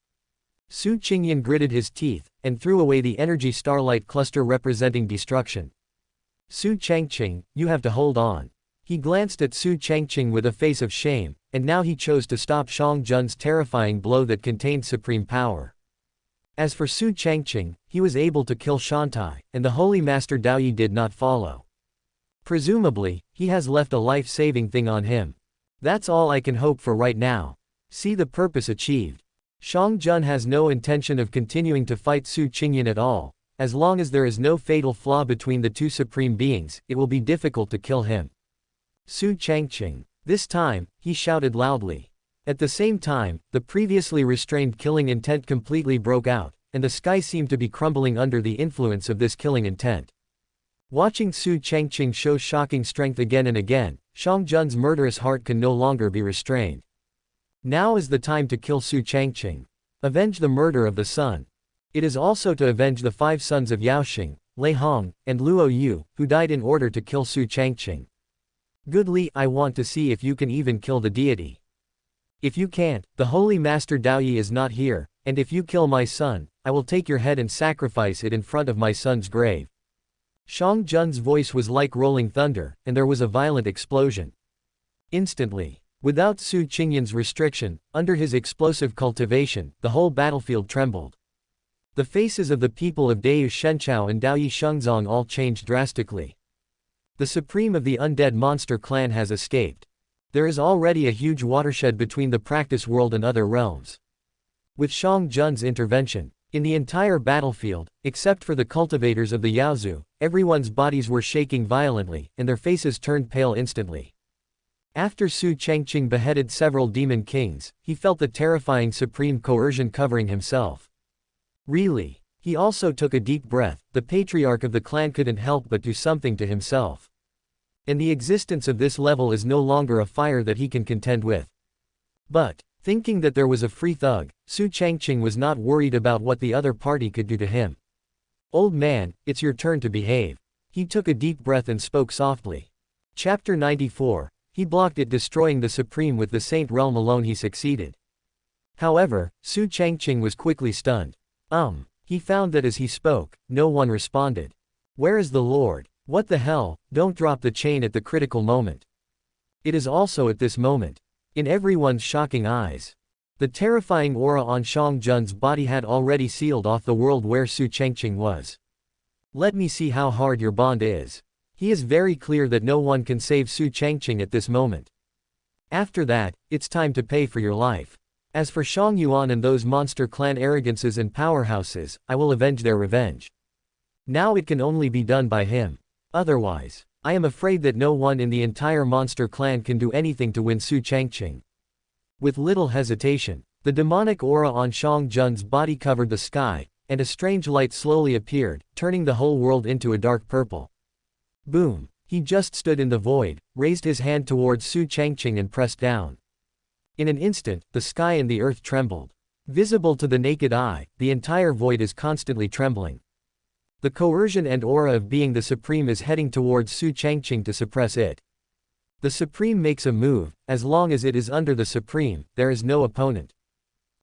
Su Changqing gritted his teeth, and threw away the energy starlight cluster representing destruction. "Su Changqing, you have to hold on." He glanced at Su Changqing with a face of shame, and now he chose to stop Shang Jun's terrifying blow that contained supreme power. As for Su Changqing, he was able to kill Shantai, and the Holy Master Daoyi did not follow. Presumably, he has left a life-saving thing on him. That's all I can hope for right now. See the purpose achieved. Shang Jun has no intention of continuing to fight Su Changqing at all. As long as there is no fatal flaw between the two supreme beings, it will be difficult to kill him. Su Changqing. This time, he shouted loudly. At the same time, the previously restrained killing intent completely broke out, and the sky seemed to be crumbling under the influence of this killing intent. Watching Su Changqing show shocking strength again and again, Shang Jun's murderous heart can no longer be restrained. Now is the time to kill Su Changqing. Avenge the murder of the son. It is also to avenge the 5 sons of Yaoxing, Lei Hong, and Luo Yu, who died in order to kill Su Changqing. Goodly, I want to see if you can even kill the deity. If you can't, the Holy Master Daoyi is not here, and if you kill my son, I will take your head and sacrifice it in front of my son's grave. Shang Jun's voice was like rolling thunder, and there was a violent explosion. Instantly, without Su Changqing's restriction, under his explosive cultivation, the whole battlefield trembled. The faces of the people of Dayu Shenchao and Daoyi Shengzong all changed drastically. The supreme of the undead monster clan has escaped. There is already a huge watershed between the practice world and other realms. With Shang Jun's intervention, in the entire battlefield, except for the cultivators of the Yaozu, everyone's bodies were shaking violently, and their faces turned pale instantly. After Su Changqing beheaded several demon kings, he felt the terrifying supreme coercion covering himself. Really? He also took a deep breath. The patriarch of the clan couldn't help but do something to himself. And the existence of this level is no longer a fire that he can contend with. But, thinking that there was a free thug, Su Changqing was not worried about what the other party could do to him. "Old man, it's your turn to behave." He took a deep breath and spoke softly. Chapter 94. He blocked it, destroying the supreme. With the Saint Realm alone he succeeded. However, Su Changqing was quickly stunned. He found that as he spoke, no one responded. Where is the Lord? What the hell? Don't drop the chain at the critical moment. It is also at this moment. In everyone's shocking eyes. The terrifying aura on Shang Jun's body had already sealed off the world where Su Changqing was. Let me see how hard your bond is. He is very clear that no one can save Su Changqing at this moment. After that, it's time to pay for your life. As for Shang Yuan and those monster clan arrogances and powerhouses, I will avenge their revenge. Now it can only be done by him. Otherwise, I am afraid that no one in the entire monster clan can do anything to win Su Changqing. With little hesitation, the demonic aura on Shang Jun's body covered the sky, and a strange light slowly appeared, turning the whole world into a dark purple. Boom! He just stood in the void, raised his hand towards Su Changqing and pressed down. In an instant, the sky and the earth trembled. Visible to the naked eye, the entire void is constantly trembling. The coercion and aura of being the Supreme is heading towards Su Changqing to suppress it. The Supreme makes a move. As long as it is under the Supreme, there is no opponent.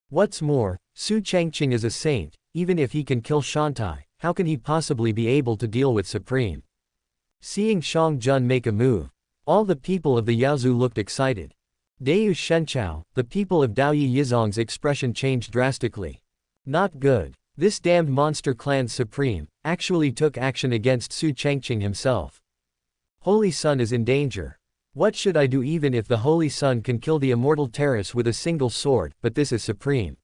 What's more, Su Changqing is a saint. Even if he can kill Shantai, how can he possibly be able to deal with Supreme? Seeing Shang Jun make a move, all the people of the Yaozu looked excited. Deu Shenchao, the people of Daoyi Yizong's expression changed drastically. Not good. This damned monster clan's Supreme actually took action against Su Changqing himself. Holy Sun is in danger. What should I do? Even if the Holy Sun can kill the immortal Terrace with a single sword, but this is Supreme.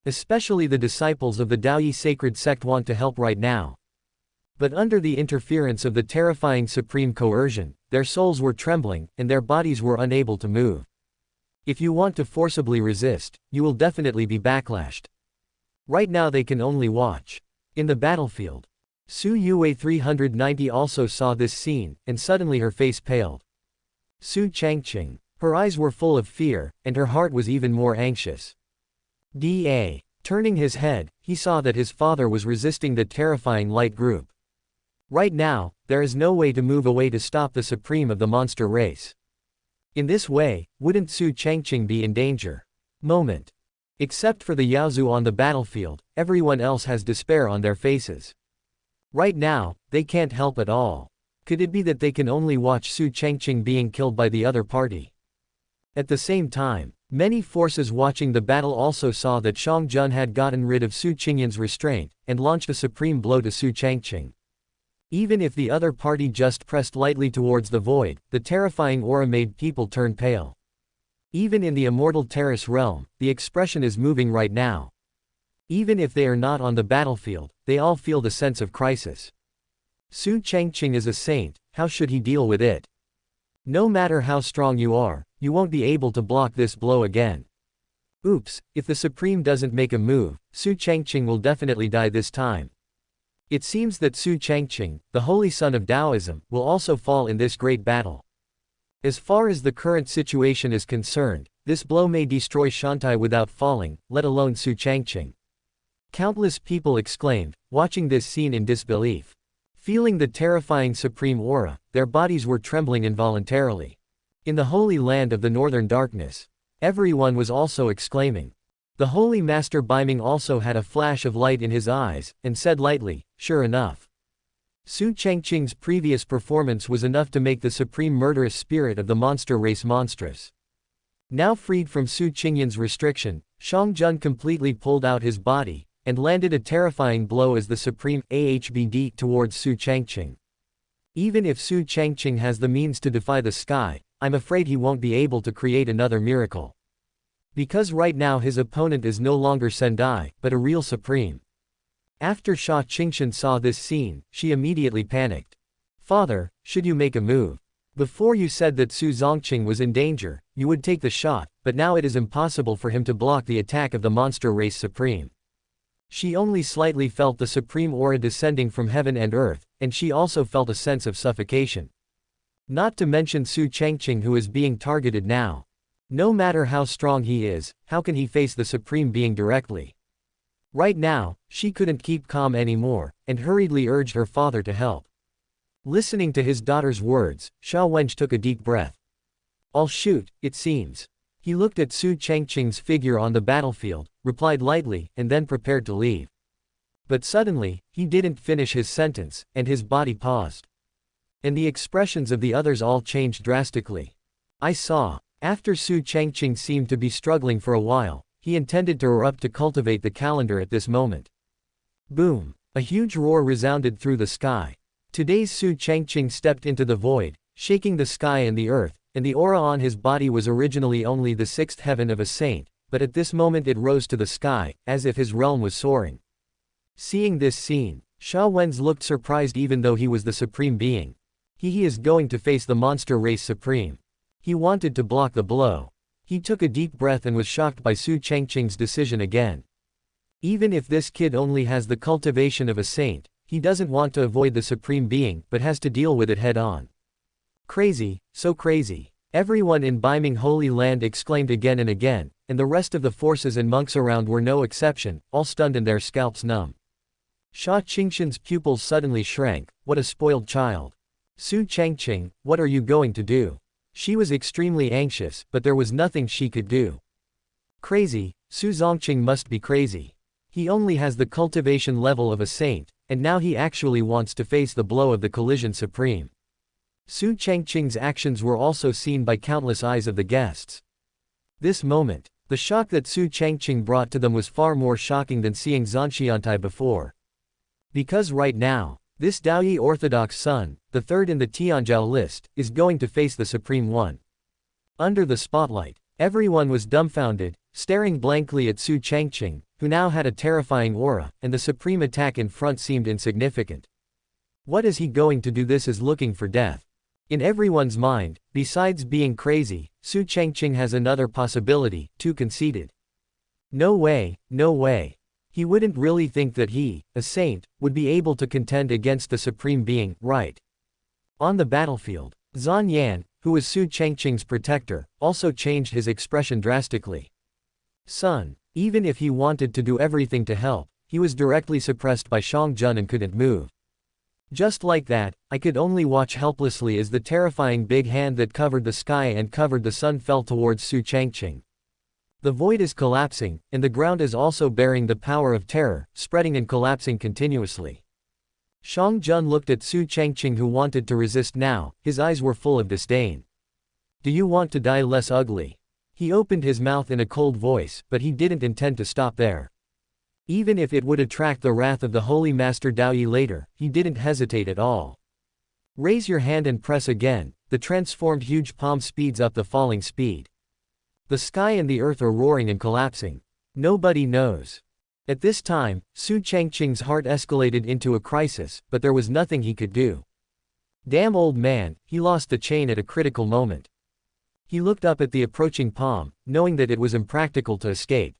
Especially the disciples of the Daoyi sacred sect want to help right now. But under the interference of the terrifying Supreme coercion, their souls were trembling, and their bodies were unable to move. If you want to forcibly resist, you will definitely be backlashed. Right now they can only watch. In the battlefield, Su Yue 390 also saw this scene, and suddenly her face paled. Su Changqing. Her eyes were full of fear, and her heart was even more anxious. Turning his head, he saw that his father was resisting the terrifying light group. Right now, there is no way to move away to stop the Supreme of the monster race. In this way, wouldn't Su Changqing be in danger? Except for the Yaozu on the battlefield, everyone else has despair on their faces. Right now, they can't help at all. Could it be that they can only watch Su Changqing being killed by the other party? At the same time, many forces watching the battle also saw that Shang Jun had gotten rid of Su Qingyan's restraint, and launched a supreme blow to Su Changqing. Even if the other party just pressed lightly towards the void, the terrifying aura made people turn pale. Even in the immortal Terrace realm, the expression is moving right now. Even if they are not on the battlefield, they all feel the sense of crisis. Su Changqing is a saint, how should he deal with it? No matter how strong you are, you won't be able to block this blow again. Oops, if the Supreme doesn't make a move, Su Changqing will definitely die this time. It seems that Su Changqing, the holy son of Taoism, will also fall in this great battle. As far as the current situation is concerned, this blow may destroy Shantai without falling, let alone Su Changqing. Countless people exclaimed, watching this scene in disbelief. Feeling the terrifying supreme aura, their bodies were trembling involuntarily. In the holy land of the northern darkness, everyone was also exclaiming. The holy master Baiming also had a flash of light in his eyes, and said lightly, "Sure enough." Su Changqing's previous performance was enough to make the supreme murderous spirit of the monster race monstrous. Now freed from Su Qingyan's restriction, Shang Jun completely pulled out his body, and landed a terrifying blow as the supreme ahbd towards Su Changqing. Even if Su Changqing has the means to defy the sky, I'm afraid he won't be able to create another miracle. Because right now his opponent is no longer Sendai, but a real supreme. After Sha Qingshan saw this scene, she immediately panicked. "Father, should you make a move? Before you said that Su Zongqing was in danger, you would take the shot, but now it is impossible for him to block the attack of the monster race supreme." She only slightly felt the supreme aura descending from heaven and earth, and she also felt a sense of suffocation. Not to mention Su Changqing, who is being targeted now. No matter how strong he is, how can he face the supreme being directly? Right now, she couldn't keep calm anymore, and hurriedly urged her father to help. Listening to his daughter's words, Sha Wenj took a deep breath. "I'll shoot, it seems." He looked at Su Changqing's figure on the battlefield, replied lightly, and then prepared to leave. But suddenly, he didn't finish his sentence, and his body paused. And the expressions of the others all changed drastically. I saw. After Su Changqing seemed to be struggling for a while, he intended to erupt to cultivate the calendar at this moment. Boom! A huge roar resounded through the sky. Today's Su Changqing stepped into the void, shaking the sky and the earth, and the aura on his body was originally only the sixth heaven of a saint, but at this moment it rose to the sky, as if his realm was soaring. Seeing this scene, Sha Wenz looked surprised even though he was the supreme being. He is going to face the monster race supreme. He wanted to block the blow. He took a deep breath and was shocked by Su Changqing's decision again. Even if this kid only has the cultivation of a saint, he doesn't want to avoid the supreme being but has to deal with it head on. Crazy, so crazy. Everyone in Beiming Holy Land exclaimed again and again, and the rest of the forces and monks around were no exception, all stunned and their scalps numb. Sha Qingxin's pupils suddenly shrank. What a spoiled child. Su Changqing, what are you going to do? She was extremely anxious, but there was nothing she could do. Crazy, Su Changqing must be crazy. He only has the cultivation level of a saint, and now he actually wants to face the blow of the collision supreme. Su Changqing's actions were also seen by countless eyes of the guests. This moment, the shock that Su Changqing brought to them was far more shocking than seeing Zhanxiantai before. Because right now, this Daoyi Orthodox son, the third in the Tianzhou list, is going to face the Supreme One. Under the spotlight, everyone was dumbfounded, staring blankly at Su Changqing, who now had a terrifying aura, and the supreme attack in front seemed insignificant. What is he going to do? This is looking for death. In everyone's mind, besides being crazy, Su Changqing has another possibility, too conceited. No way, no way. He wouldn't really think that he, a saint, would be able to contend against the Supreme Being, right? On the battlefield, Zhan Yan, who was Su Changqing's protector, also changed his expression drastically. Son, even if he wanted to do everything to help, he was directly suppressed by Shang Jun and couldn't move. Just like that, I could only watch helplessly as the terrifying big hand that covered the sky and covered the sun fell towards Su Changqing. The void is collapsing, and the ground is also bearing the power of terror, spreading and collapsing continuously. Shang Jun looked at Su Changqing, who wanted to resist now. His eyes were full of disdain. Do you want to die less ugly? He opened his mouth in a cold voice, but he didn't intend to stop there. Even if it would attract the wrath of the Holy Master Daoyi later, he didn't hesitate at all. Raise your hand and press again. The transformed huge palm speeds up the falling speed. The sky and the earth are roaring and collapsing. Nobody knows. At this time, Su Changqing's heart escalated into a crisis, but there was nothing he could do. Damn old man, he lost the chain at a critical moment. He looked up at the approaching palm, knowing that it was impractical to escape.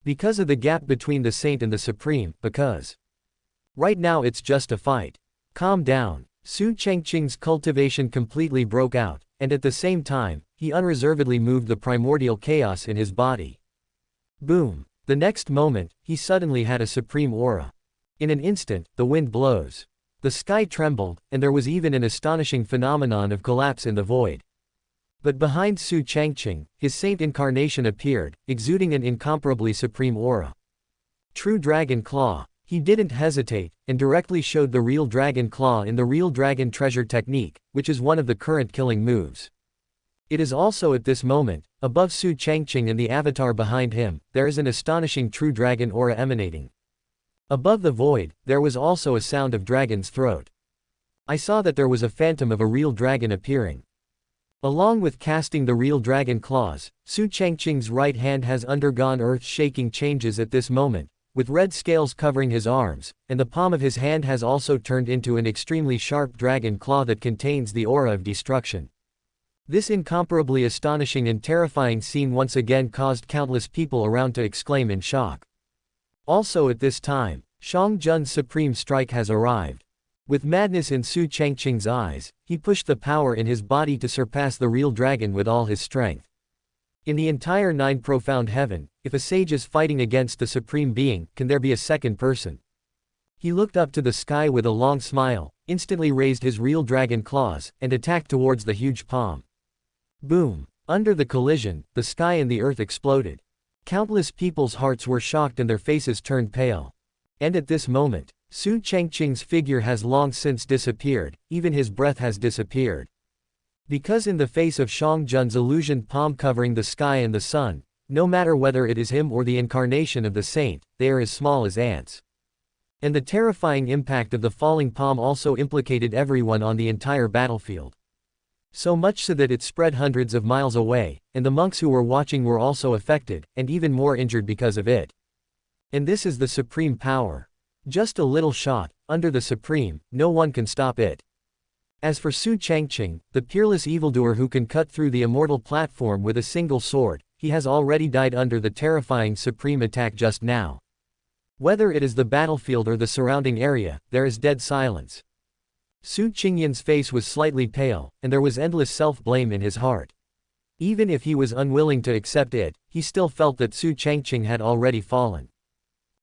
Because of the gap between the saint and the supreme, because right now it's just a fight. Calm down. Su Changqing's cultivation completely broke out, and at the same time, he unreservedly moved the primordial chaos in his body. Boom. The next moment, he suddenly had a supreme aura. In an instant, the wind blows. The sky trembled, and there was even an astonishing phenomenon of collapse in the void. But behind Su Changqing, his saint incarnation appeared, exuding an incomparably supreme aura. True Dragon Claw. He didn't hesitate, and directly showed the real Dragon Claw in the real Dragon Treasure technique, which is one of the current killing moves. It is also at this moment, above Su Changqing and the avatar behind him, there is an astonishing true dragon aura emanating. Above the void, there was also a sound of dragon's throat. I saw that there was a phantom of a real dragon appearing. Along with casting the real dragon claws, Su Changqing's right hand has undergone earth-shaking changes at this moment, with red scales covering his arms, and the palm of his hand has also turned into an extremely sharp dragon claw that contains the aura of destruction. This incomparably astonishing and terrifying scene once again caused countless people around to exclaim in shock. Also at this time, Shang Jun's supreme strike has arrived. With madness in Su Changqing's eyes, he pushed the power in his body to surpass the real dragon with all his strength. In the entire nine profound heaven, if a sage is fighting against the Supreme Being, can there be a second person? He looked up to the sky with a long smile, instantly raised his real dragon claws, and attacked towards the huge palm. Boom! Under the collision, the sky and the earth exploded. Countless people's hearts were shocked and their faces turned pale. And at this moment, Su Changqing's figure has long since disappeared, even his breath has disappeared. Because in the face of Shang Jun's illusioned palm covering the sky and the sun, no matter whether it is him or the incarnation of the saint, they are as small as ants. And the terrifying impact of the falling palm also implicated everyone on the entire battlefield. So much so that it spread hundreds of miles away, and the monks who were watching were also affected, and even more injured because of it. And this is the supreme power. Just a little shot, under the supreme, no one can stop it. As for Su Changqing, the peerless evildoer who can cut through the immortal platform with a single sword, he has already died under the terrifying supreme attack just now. Whether it is the battlefield or the surrounding area, there is dead silence. Su Qingyin's face was slightly pale, and there was endless self-blame in his heart. Even if he was unwilling to accept it, he still felt that Su Changqing had already fallen.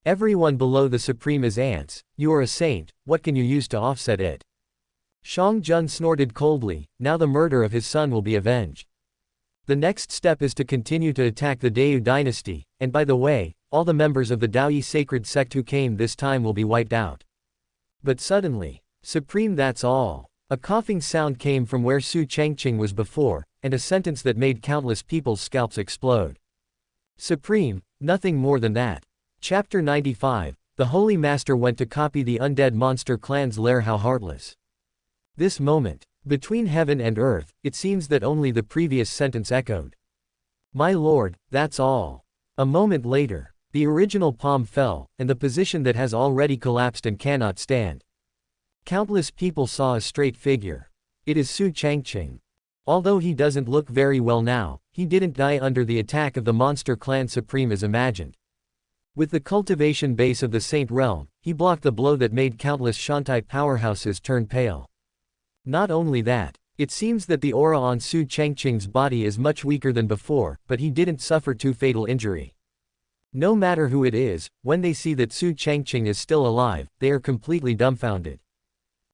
Everyone below the Supreme is ants. You are a saint, what can you use to offset it? Shang Jun snorted coldly, now the murder of his son will be avenged. The next step is to continue to attack the Dayou dynasty, and by the way, all the members of the Daoyi sacred sect who came this time will be wiped out. But suddenly, Supreme, that's all. A coughing sound came from where Su Changqing was before, and a sentence that made countless people's scalps explode. Supreme, nothing more than that. Chapter 95, The Holy Master went to copy the undead monster clan's lair. How heartless. This moment, between heaven and earth, it seems that only the previous sentence echoed. My lord, that's all. A moment later, the original palm fell, and the position that has already collapsed and cannot stand. Countless people saw a straight figure. It is Su Changqing. Although he doesn't look very well now, he didn't die under the attack of the monster clan Supreme as imagined. With the cultivation base of the Saint Realm, he blocked the blow that made countless Shantai powerhouses turn pale. Not only that, it seems that the aura on Su Changqing's body is much weaker than before, but he didn't suffer too fatal injury. No matter who it is, when they see that Su Changqing is still alive, they are completely dumbfounded.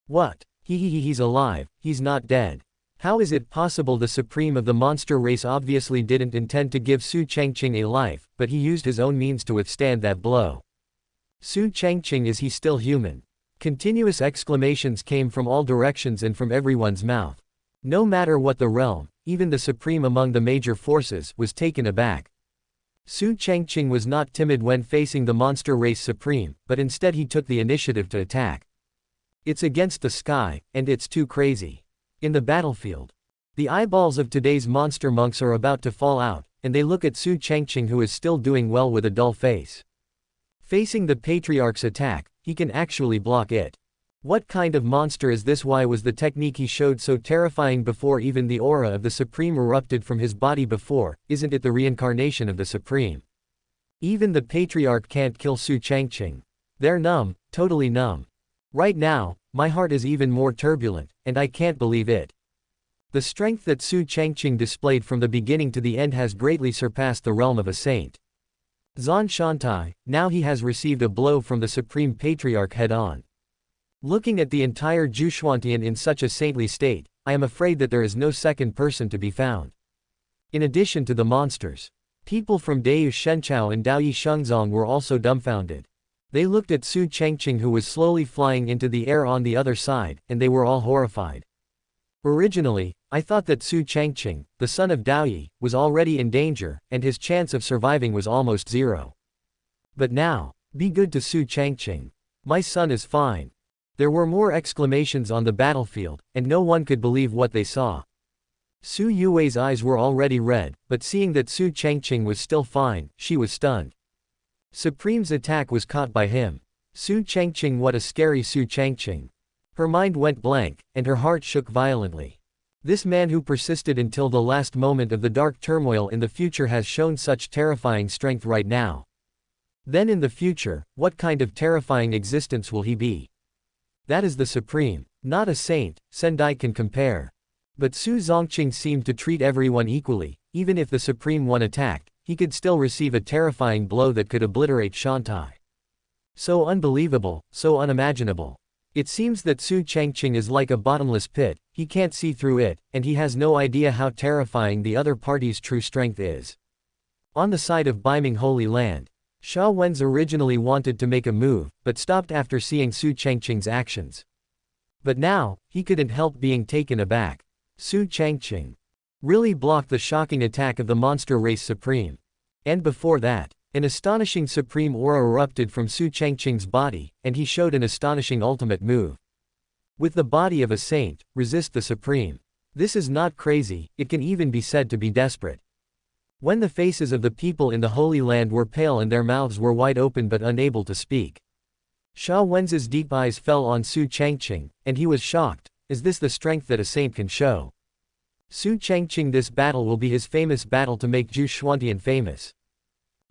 What? He's alive, he's not dead. How is it possible? The Supreme of the monster race obviously didn't intend to give Su Changqing a life, but he used his own means to withstand that blow. Su Changqing, is he still human? Continuous exclamations came from all directions and from everyone's mouth. No matter what the realm, even the Supreme among the major forces, was taken aback. Su Changqing was not timid when facing the monster race Supreme, but instead he took the initiative to attack. It's against the sky, and it's too crazy. In the battlefield, the eyeballs of today's monster monks are about to fall out, and they look at Su Changqing, who is still doing well, with a dull face. Facing the Patriarch's attack, he can actually block it. What kind of monster is this? Why was the technique he showed so terrifying before even the aura of the Supreme erupted from his body before? Isn't it the reincarnation of the Supreme? Even the Patriarch can't kill Su Changqing. They're numb, totally numb. Right now, my heart is even more turbulent, and I can't believe it. The strength that Su Changqing displayed from the beginning to the end has greatly surpassed the realm of a saint. Zan Shantai, now he has received a blow from the Supreme Patriarch head-on. Looking at the entire Zhuchuantian in such a saintly state, I am afraid that there is no second person to be found. In addition to the monsters, people from Dayou Shenchao and Daoyi Shengzong were also dumbfounded. They looked at Su Changqing, who was slowly flying into the air on the other side, and they were all horrified. Originally, I thought that Su Changqing, the son of Daoyi, was already in danger, and his chance of surviving was almost zero. But now, be good to Su Changqing. My son is fine. There were more exclamations on the battlefield, and no one could believe what they saw. Su Yue's eyes were already red, but seeing that Su Changqing was still fine, she was stunned. Supreme's attack was caught by him. Su Changqing, what a scary Su Changqing. Her mind went blank, and her heart shook violently. This man who persisted until the last moment of the dark turmoil in the future has shown such terrifying strength right now. Then in the future, what kind of terrifying existence will he be? That is the Supreme, not a saint, Sendai can compare. But Su Changqing seemed to treat everyone equally. Even if the Supreme one attacked, he could still receive a terrifying blow that could obliterate Shantai. So unbelievable, so unimaginable. It seems that Su Changqing is like a bottomless pit, he can't see through it, and he has no idea how terrifying the other party's true strength is. On the side of Beiming Holy Land, Sha Wen's originally wanted to make a move, but stopped after seeing Su Changqing's actions. But now, he couldn't help being taken aback. Su Changqing really blocked the shocking attack of the monster race Supreme. And before that, an astonishing Supreme aura erupted from Su Changqing's body, and he showed an astonishing ultimate move. With the body of a saint, resist the Supreme. This is not crazy, it can even be said to be desperate. When the faces of the people in the Holy Land were pale and their mouths were wide open but unable to speak, Sha Wen's deep eyes fell on Su Changqing, and he was shocked. Is this the strength that a saint can show? Su Changqing, this battle will be his famous battle to make Zhuchuantian famous.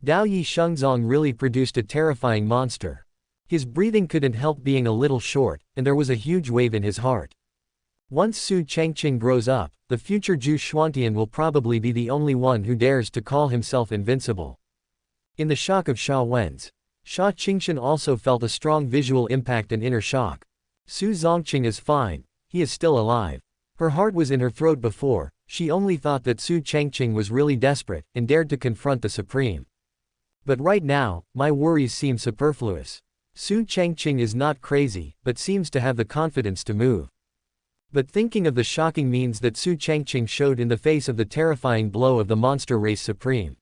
Daoyi Shengzong really produced a terrifying monster. His breathing couldn't help being a little short, and there was a huge wave in his heart. Once Su Changqing grows up, the future Gu Changqing will probably be the only one who dares to call himself invincible. In the shock of Sha Wen's, Su Changqing also felt a strong visual impact and inner shock. Su Changqing is fine, he is still alive. Her heart was in her throat before, she only thought that Su Changqing was really desperate, and dared to confront the Supreme. But right now, my worries seem superfluous. Su Changqing is not crazy, but seems to have the confidence to move. But thinking of the shocking means that Su Changqing showed in the face of the terrifying blow of the monster race Supreme.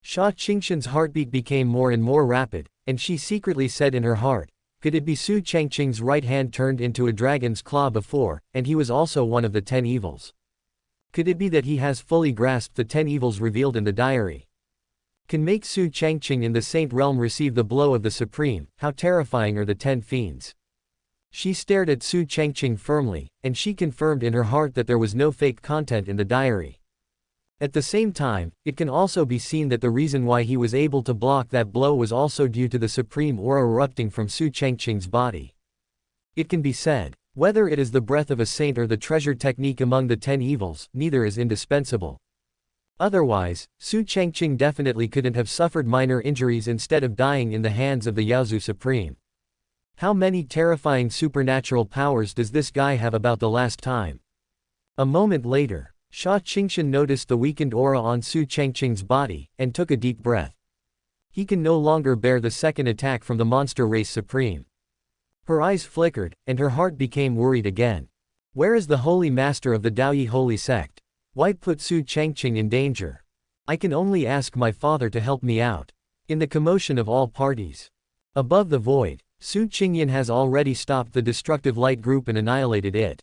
Su Changqing's heartbeat became more and more rapid, and she secretly said in her heart, could it be Su Changqing's right hand turned into a dragon's claw before, and he was also one of the 10 evils? Could it be that he has fully grasped the 10 evils revealed in the diary? Can make Su Changqing in the Saint Realm receive the blow of the Supreme? How terrifying are the 10 fiends? She stared at Su Changqing firmly, and she confirmed in her heart that there was no fake content in the diary. At the same time, it can also be seen that the reason why he was able to block that blow was also due to the Supreme aura erupting from Su Changqing's body. It can be said, whether it is the breath of a saint or the treasured technique among the 10 evils, neither is indispensable. Otherwise, Su Changqing definitely couldn't have suffered minor injuries instead of dying in the hands of the Yaozu Supreme. How many terrifying supernatural powers does this guy have about the last time? A moment later, Su Changqing noticed the weakened aura on Su Changqing's body, and took a deep breath. He can no longer bear the second attack from the monster race Supreme. Her eyes flickered, and her heart became worried again. Where is the holy master of the Daoyi holy sect? Why put Su Changqing in danger? I can only ask my father to help me out. In the commotion of all parties. Above the void, Su Changqing has already stopped the destructive light group and annihilated it.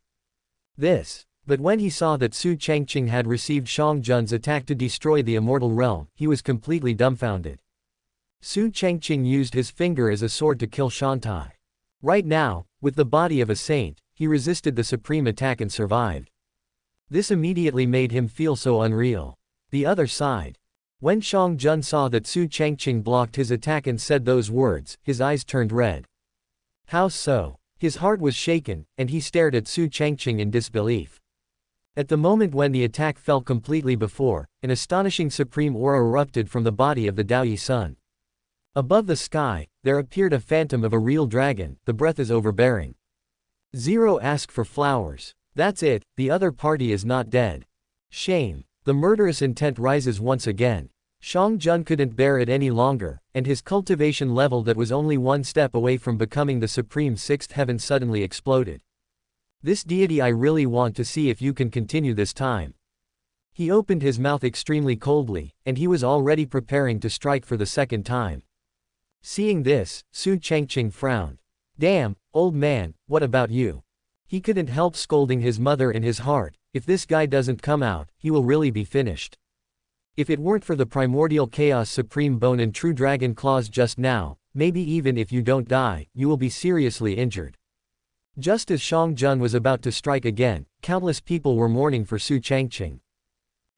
But when he saw that Su Changqing had received Shang Jun's attack to destroy the immortal realm, he was completely dumbfounded. Su Changqing used his finger as a sword to kill Shantai. Right now, with the body of a saint, he resisted the supreme attack and survived. This immediately made him feel so unreal. The other side. When Shang Jun saw that Su Changqing blocked his attack and said those words, his eyes turned red. How so? His heart was shaken, and he stared at Su Changqing in disbelief. At the moment when the attack fell completely before, an astonishing supreme aura erupted from the body of the Daoyi Sun. Above the sky, there appeared a phantom of a real dragon. The breath is overbearing. Zero ask for flowers. That's it, the other party is not dead. Shame. The murderous intent rises once again. Shang Jun couldn't bear it any longer, and his cultivation level that was only one step away from becoming the supreme sixth heaven suddenly exploded. This deity, I really want to see if you can continue this time. He opened his mouth extremely coldly, and he was already preparing to strike for the second time. Seeing this, Su Changqing frowned. Damn, old man, what about you? He couldn't help scolding his mother in his heart. If this guy doesn't come out, he will really be finished. If it weren't for the primordial chaos supreme bone and true dragon claws just now, maybe even if you don't die, you will be seriously injured. Just as Shang Jun was about to strike again, countless people were mourning for Su Changqing.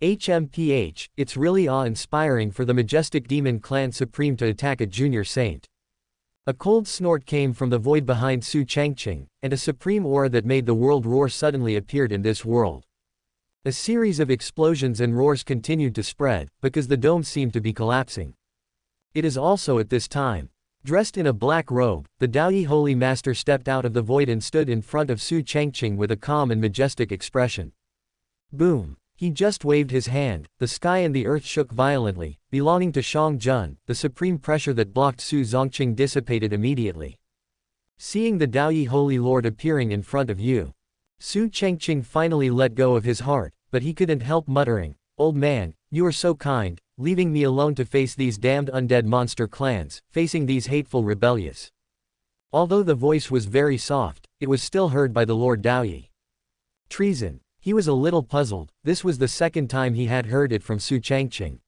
HMPH, it's really awe-inspiring for the majestic demon clan supreme to attack a junior saint. A cold snort came from the void behind Su Changqing, and a supreme aura that made the world roar suddenly appeared in this world. A series of explosions and roars continued to spread, because the dome seemed to be collapsing. It is also at this time. Dressed in a black robe, the Daoyi Holy Master stepped out of the void and stood in front of Su Changqing with a calm and majestic expression. Boom! He just waved his hand, the sky and the earth shook violently, belonging to Shang Jun. The supreme pressure that blocked Su Changqing dissipated immediately. Seeing the Daoyi Holy Lord appearing in front of you, Su Changqing finally let go of his heart, but he couldn't help muttering, "Old man, you are so kind, leaving me alone to face these damned undead monster clans, facing these hateful rebellious." Although the voice was very soft, it was still heard by the Lord Daoyi. Treason. He was a little puzzled. This was the second time he had heard it from Su Changqing.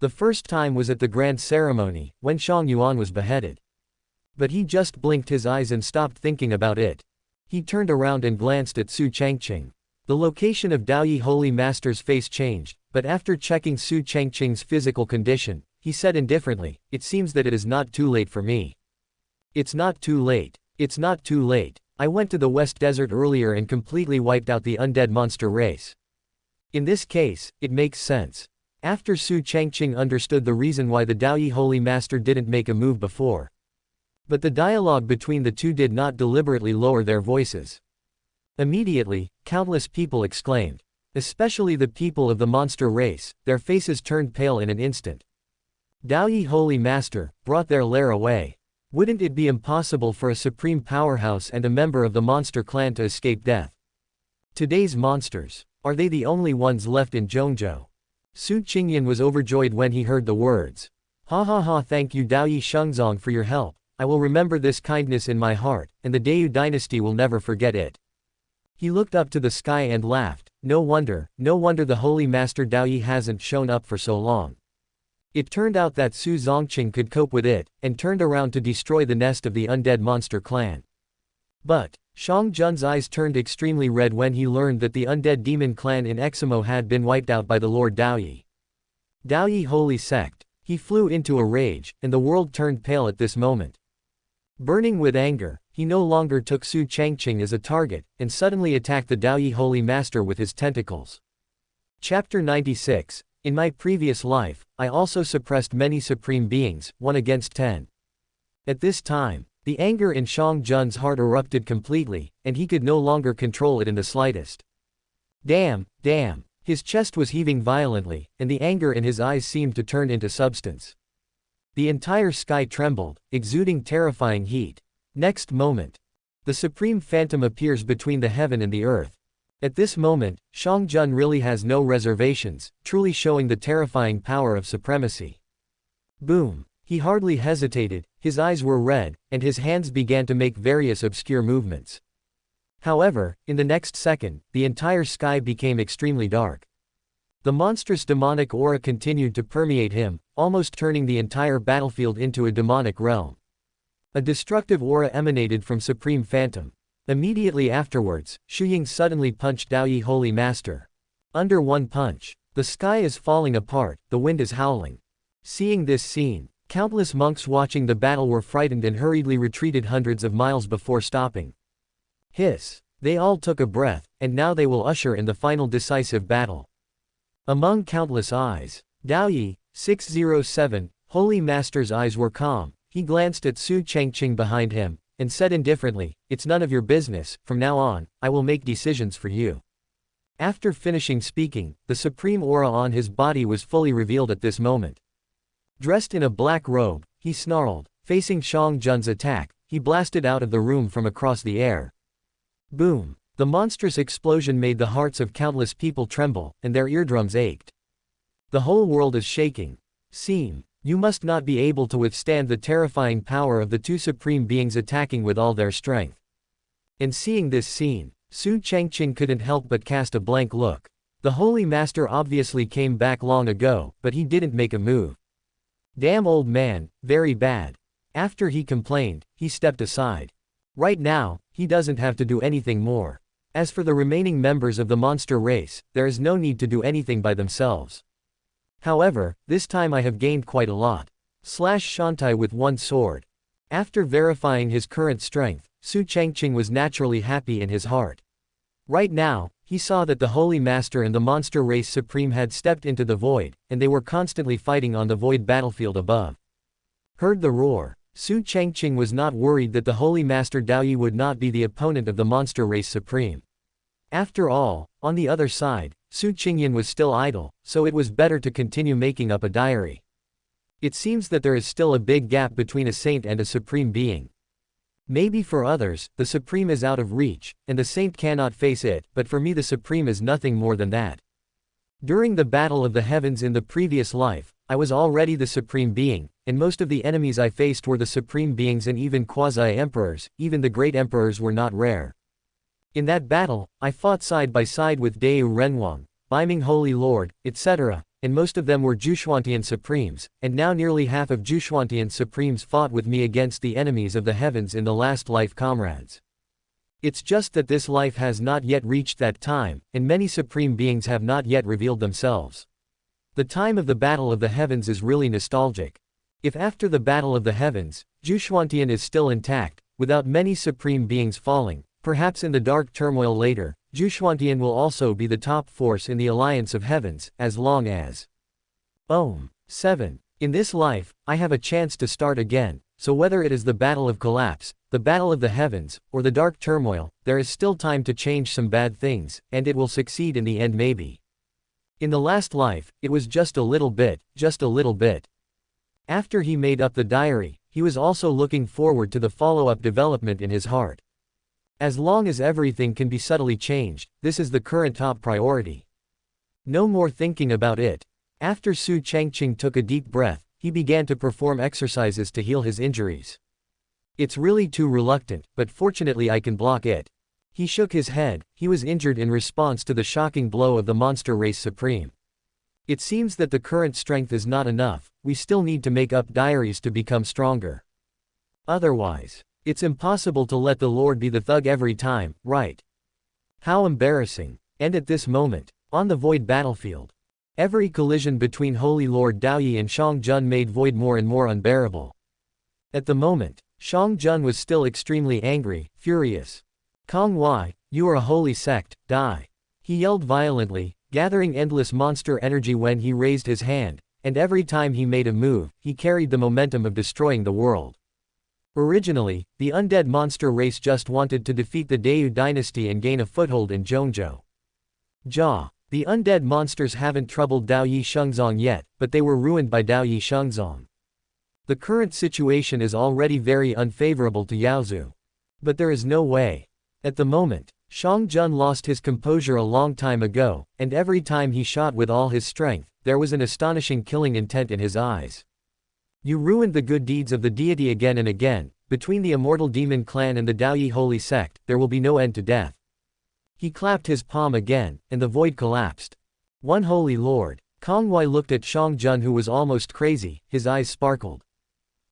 The first time was at the grand ceremony, when Shang Yuan was beheaded. But he just blinked his eyes and stopped thinking about it. He turned around and glanced at Su Changqing. The location of Daoyi Holy Master's face changed, but after checking Su Changqing's physical condition, he said indifferently, "It seems that it is not too late for me." It's not too late. It's not too late. I went to the West Desert earlier and completely wiped out the undead monster race. In this case, it makes sense. After Su Changqing understood the reason why the Daoyi Holy Master didn't make a move before. But the dialogue between the two did not deliberately lower their voices. Immediately, countless people exclaimed. Especially the people of the monster race, their faces turned pale in an instant. Daoyi Holy Master brought their lair away. Wouldn't it be impossible for a supreme powerhouse and a member of the monster clan to escape death? Today's monsters, are they the only ones left in Zhongzhou? Su Changqing was overjoyed when he heard the words. Ha ha ha, thank you Daoyi Shengzong for your help. I will remember this kindness in my heart, and the Daoyu dynasty will never forget it. He looked up to the sky and laughed. No wonder the Holy Master Daoyi hasn't shown up for so long. It turned out that Su Changqing could cope with it, and turned around to destroy the nest of the undead monster clan. But, Shang Jun's eyes turned extremely red when he learned that the undead demon clan in Eximo had been wiped out by the Lord Daoyi. Daoyi Holy Sect. He flew into a rage, and the world turned pale at this moment. Burning with anger, he no longer took Su Changqing as a target, and suddenly attacked the Daoyi Holy Master with his tentacles. Chapter 96. In my previous life, I also suppressed many supreme beings, 1 against 10. At this time, the anger in Shang Jun's heart erupted completely, and he could no longer control it in the slightest. Damn. His chest was heaving violently, and the anger in his eyes seemed to turn into substance. The entire sky trembled, exuding terrifying heat. Next moment, the supreme phantom appears between the heaven and the earth. At this moment, Shang Jun really has no reservations, truly showing the terrifying power of supremacy. Boom! He hardly hesitated, his eyes were red, and his hands began to make various obscure movements. However, in the next second, the entire sky became extremely dark. The monstrous demonic aura continued to permeate him, almost turning the entire battlefield into a demonic realm. A destructive aura emanated from Supreme Phantom. Immediately afterwards, Xu Ying suddenly punched Daoyi Holy Master. Under one punch, the sky is falling apart, the wind is howling. Seeing this scene, countless monks watching the battle were frightened and hurriedly retreated hundreds of miles before stopping. Hiss! They all took a breath, and now they will usher in the final decisive battle. Among countless eyes, Daoyi, 607, Holy Master's eyes were calm. He glanced at Su Changqing behind him, and said indifferently, "It's none of your business, from now on, I will make decisions for you." After finishing speaking, the supreme aura on his body was fully revealed at this moment. Dressed in a black robe, he snarled. Facing Shang Jun's attack, he blasted out of the room from across the air. Boom! The monstrous explosion made the hearts of countless people tremble, and their eardrums ached. The whole world is shaking. Seem, you must not be able to withstand the terrifying power of the two supreme beings attacking with all their strength. And seeing this scene, Su Changqing couldn't help but cast a blank look. The Holy Master obviously came back long ago, but he didn't make a move. Damn old man, very bad. After he complained, he stepped aside. Right now, he doesn't have to do anything more. As for the remaining members of the monster race, there is no need to do anything by themselves. However, this time I have gained quite a lot. Shantai with one sword. After verifying his current strength, Su Changqing was naturally happy in his heart. Right now, he saw that the Holy Master and the monster race supreme had stepped into the void, and they were constantly fighting on the void battlefield above. Heard the roar. Su Changqing was not worried that the Holy Master Daoyi would not be the opponent of the monster race supreme. After all, on the other side, Su Changqing was still idle, so it was better to continue making up a diary. It seems that there is still a big gap between a saint and a supreme being. Maybe for others, the supreme is out of reach, and the saint cannot face it, but for me the supreme is nothing more than that. During the battle of the heavens in the previous life, I was already the supreme being, and most of the enemies I faced were the supreme beings and even quasi-emperors, even the great emperors were not rare. In that battle, I fought side by side with Ruenren, Biming Holy Lord, etc., and most of them were Zhuchuantian Supremes, and now nearly half of Zhuchuantian Supremes fought with me against the enemies of the heavens in the last life, comrades. It's just that this life has not yet reached that time, and many supreme beings have not yet revealed themselves. The time of the battle of the heavens is really nostalgic. If after the Battle of the Heavens, Gu Changqing is still intact, without many supreme beings falling, perhaps in the dark turmoil later, Gu Changqing will also be the top force in the alliance of heavens, as long as 7. In this life, I have a chance to start again, so whether it is the battle of collapse, the battle of the heavens, or the dark turmoil, there is still time to change some bad things, and it will succeed in the end maybe. In the last life, it was just a little bit, just a little bit. After he made up the diary, he was also looking forward to the follow-up development in his heart. As long as everything can be subtly changed, this is the current top priority. No more thinking about it. After Su Changqing took a deep breath, he began to perform exercises to heal his injuries. It's really too reluctant, but fortunately I can block it. He shook his head. He was injured in response to the shocking blow of the monster race supreme. It seems that the current strength is not enough, we still need to make up diaries to become stronger. Otherwise, it's impossible to let the Lord be the thug every time, right? How embarrassing. And at this moment, on the Void battlefield, every collision between Holy Lord Daoyi and Shang Jun made Void more and more unbearable. At the moment, Shang Jun was still extremely angry, furious. Kong Wai, you are a holy sect, die. He yelled violently, gathering endless monster energy when he raised his hand, and every time he made a move, he carried the momentum of destroying the world. Originally, the undead monster race just wanted to defeat the Dayu dynasty and gain a foothold in Zhongzhou. The undead monsters haven't troubled Daoyi Shengzong yet, but they were ruined by Daoyi Shengzong. The current situation is already very unfavorable to Yaozu. But there is no way. At the moment, Shang Jun lost his composure a long time ago, and every time he shot with all his strength, there was an astonishing killing intent in his eyes. You ruined the good deeds of the deity again and again. Between the immortal demon clan and the Daoyi holy sect, there will be no end to death. He clapped his palm again, and the void collapsed. One holy lord. Kong Wai looked at Shang Jun, who was almost crazy, his eyes sparkled.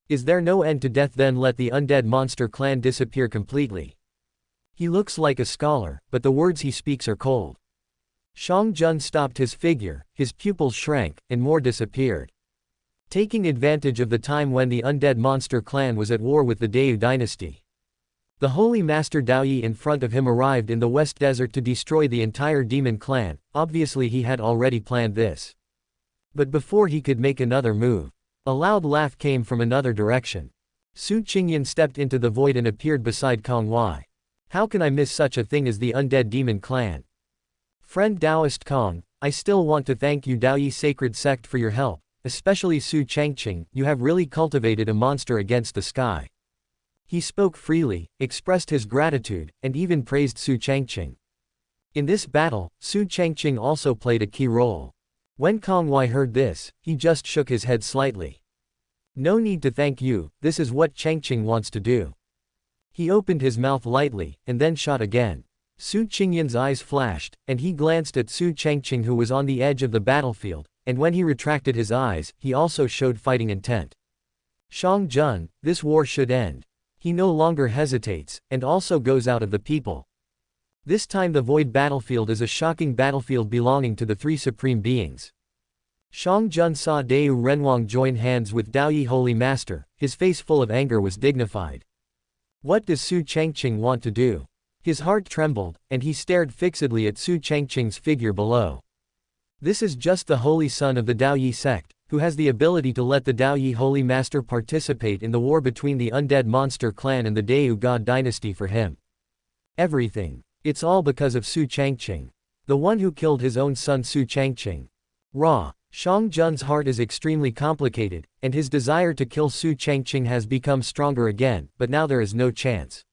Is there no end to death? Then let the undead monster clan disappear completely. He looks like a scholar, but the words he speaks are cold. Shang Jun stopped his figure, his pupils shrank, and more disappeared. Taking advantage of the time when the undead monster clan was at war with the Dayu dynasty, the holy master Daoyi in front of him arrived in the West Desert to destroy the entire demon clan. Obviously he had already planned this. But before he could make another move, a loud laugh came from another direction. Su Changqing stepped into the void and appeared beside Kong Wai. How can I miss such a thing as the undead demon clan? Friend Taoist Kong, I still want to thank you Daoyi sacred sect for your help, especially Su Changqing. You have really cultivated a monster against the sky. He spoke freely, expressed his gratitude, and even praised Su Changqing. In this battle, Su Changqing also played a key role. When Kong Wai heard this, he just shook his head slightly. No need to thank you, this is what Changqing wants to do. He opened his mouth lightly, and then shot again. Su Changqing's eyes flashed, and he glanced at Su Changqing, who was on the edge of the battlefield, and when he retracted his eyes, he also showed fighting intent. Shang Jun, this war should end. He no longer hesitates, and also goes out of the people. This time the void battlefield is a shocking battlefield belonging to the three supreme beings. Shang Jun saw Dayu Renwang join hands with Daoyi Holy Master, his face full of anger was dignified. What does Su Changqing want to do? His heart trembled, and he stared fixedly at Su Changqing's figure below. This is just the holy son of the Daoyi sect, who has the ability to let the Daoyi Holy Master participate in the war between the undead monster clan and the Dayu god dynasty for him. Everything. It's all because of Su Changqing. The one who killed his own son Su Changqing. Shang Jun's heart is extremely complicated, and his desire to kill Su Changqing has become stronger again, but now there is no chance.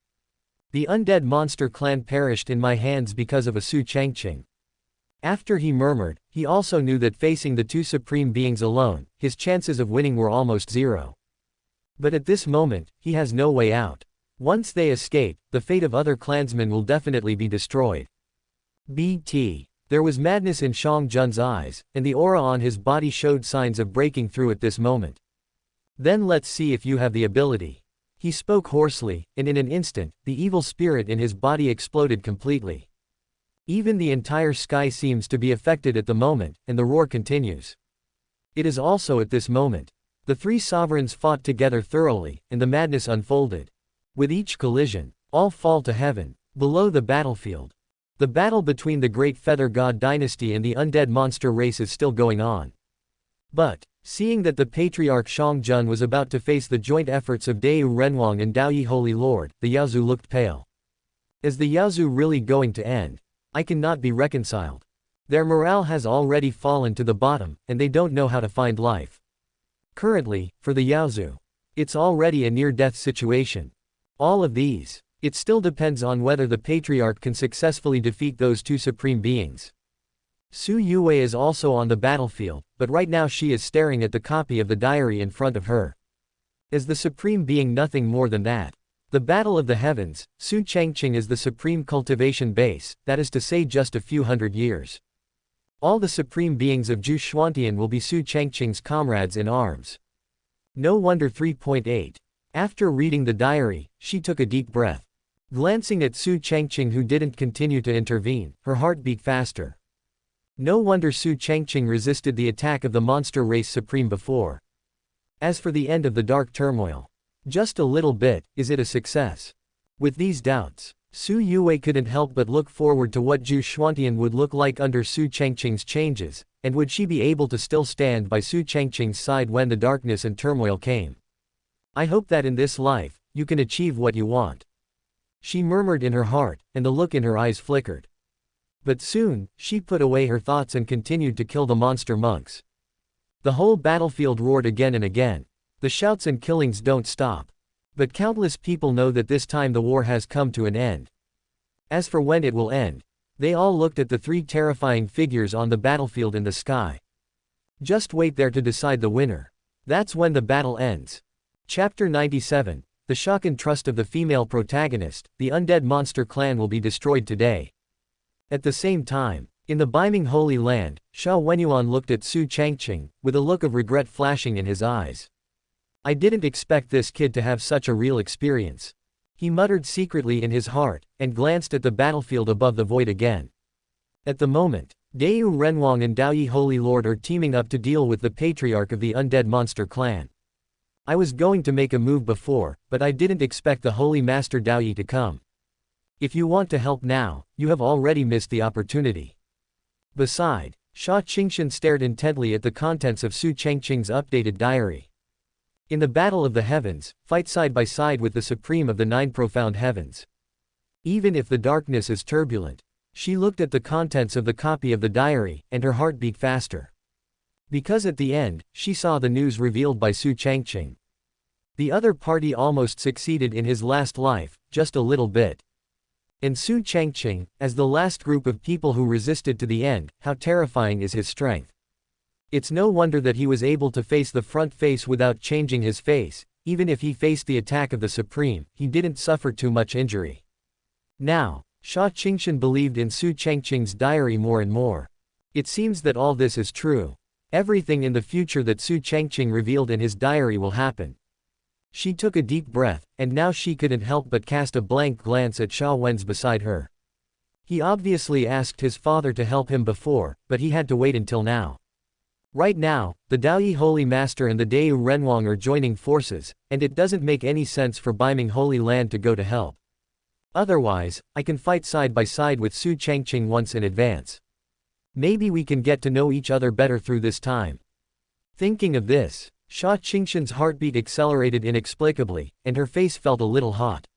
The undead monster clan perished in my hands because of a Su Changqing. After he murmured, he also knew that facing the two supreme beings alone, his chances of winning were almost zero. But at this moment, he has no way out. Once they escape, the fate of other clansmen will definitely be destroyed. There was madness in Shang Jun's eyes, and the aura on his body showed signs of breaking through at this moment. Then let's see if you have the ability. He spoke hoarsely, and in an instant, the evil spirit in his body exploded completely. Even the entire sky seems to be affected at the moment, and the roar continues. It is also at this moment. The three sovereigns fought together thoroughly, and the madness unfolded. With each collision, all fall to heaven. Below the battlefield, the battle between the great feather god dynasty and the undead monster race is still going on. But, seeing that the patriarch Xiangjun was about to face the joint efforts of Deu Renwang and Daoyi Holy Lord, the Yaozu looked pale. Is the Yaozu really going to end? I cannot be reconciled. Their morale has already fallen to the bottom, and they don't know how to find life. Currently, for the Yaozu, it's already a near-death situation. All of these. It still depends on whether the patriarch can successfully defeat those two supreme beings. Su Yue is also on the battlefield, but right now she is staring at the copy of the diary in front of her. Is the supreme being nothing more than that? The battle of the heavens, Su Changqing is the supreme cultivation base, that is to say just a few hundred years. All the supreme beings of Gu Changqing will be Su Changqing's comrades in arms. No wonder 3.8. After reading the diary, she took a deep breath. Glancing at Su Changqing, who didn't continue to intervene, her heart beat faster. No wonder Su Changqing resisted the attack of the monster race supreme before. As for the end of the dark turmoil, just a little bit, is it a success? With these doubts, Su Yue couldn't help but look forward to what Gu Changqing would look like under Su Changqing's changes, and would she be able to still stand by Su Changqing's side when the darkness and turmoil came? I hope that in this life, you can achieve what you want. She murmured in her heart, and the look in her eyes flickered. But soon, she put away her thoughts and continued to kill the monster monks. The whole battlefield roared again and again. The shouts and killings don't stop. But countless people know that this time the war has come to an end. As for when it will end, they all looked at the three terrifying figures on the battlefield in the sky. Just wait there to decide the winner. That's when the battle ends. Chapter 97. The shock and trust of the female protagonist, the undead monster clan will be destroyed today. At the same time, in the beaming Holy Land, Sha Wenyuan looked at Su Changqing, with a look of regret flashing in his eyes. I didn't expect this kid to have such a real experience. He muttered secretly in his heart, and glanced at the battlefield above the void again. At the moment, Deu Renwang and Daoyi Holy Lord are teaming up to deal with the patriarch of the undead monster clan. I was going to make a move before, but I didn't expect the Holy Master Daoyi to come. If you want to help now, you have already missed the opportunity. Beside, Sha Qingshan stared intently at the contents of Su Changqing's updated diary. In the battle of the heavens, fight side by side with the supreme of the nine profound heavens. Even if the darkness is turbulent, she looked at the contents of the copy of the diary, and her heart beat faster. Because at the end, she saw the news revealed by Su Changqing. The other party almost succeeded in his last life, just a little bit. And Su Changqing, as the last group of people who resisted to the end, how terrifying is his strength. It's no wonder that he was able to face the front face without changing his face. Even if he faced the attack of the Supreme, he didn't suffer too much injury. Now, Sha Qingshan believed in Su Changqing's diary more and more. It seems that all this is true. Everything in the future that Su Changqing revealed in his diary will happen. She took a deep breath, and now she couldn't help but cast a blank glance at Sha Wen's beside her. He obviously asked his father to help him before, but he had to wait until now. Right now, the Daoyi Holy Master and the Deu Renwang are joining forces, and it doesn't make any sense for Beiming Holy Land to go to help. Otherwise, I can fight side by side with Su Changqing once in advance. Maybe we can get to know each other better through this time. Thinking of this, Sha Qingshan's heartbeat accelerated inexplicably, and her face felt a little hot.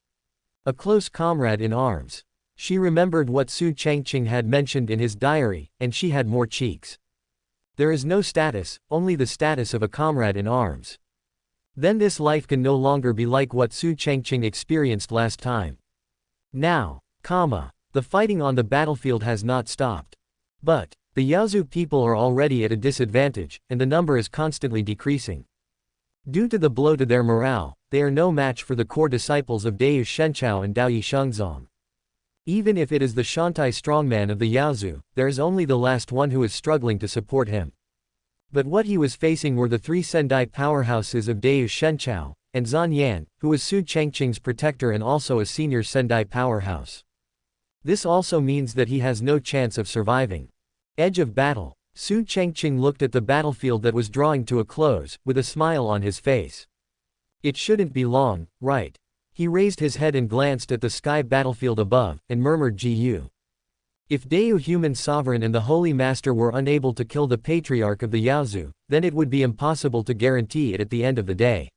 A close comrade in arms. She remembered what Su Changqing had mentioned in his diary, and she had more cheeks. There is no status, only the status of a comrade in arms. Then this life can no longer be like what Su Changqing experienced last time. Now, the fighting on the battlefield has not stopped. But, the Yaozu people are already at a disadvantage, and the number is constantly decreasing. Due to the blow to their morale, they are no match for the core disciples of Deu Shenchao and Daoyi Shengzong. Even if it is the Shantai strongman of the Yaozu, there is only the last one who is struggling to support him. But what he was facing were the three Sendai powerhouses of Deu Shenchao, and Zan Yan, who was Su Changqing's protector and also a senior Sendai powerhouse. This also means that he has no chance of surviving. Edge of battle. Su Changqing looked at the battlefield that was drawing to a close, with a smile on his face. It shouldn't be long, right? He raised his head and glanced at the sky battlefield above, and murmured Gu. If Deu human sovereign and the Holy Master were unable to kill the patriarch of the Yaozu, then it would be impossible to guarantee it at the end of the day.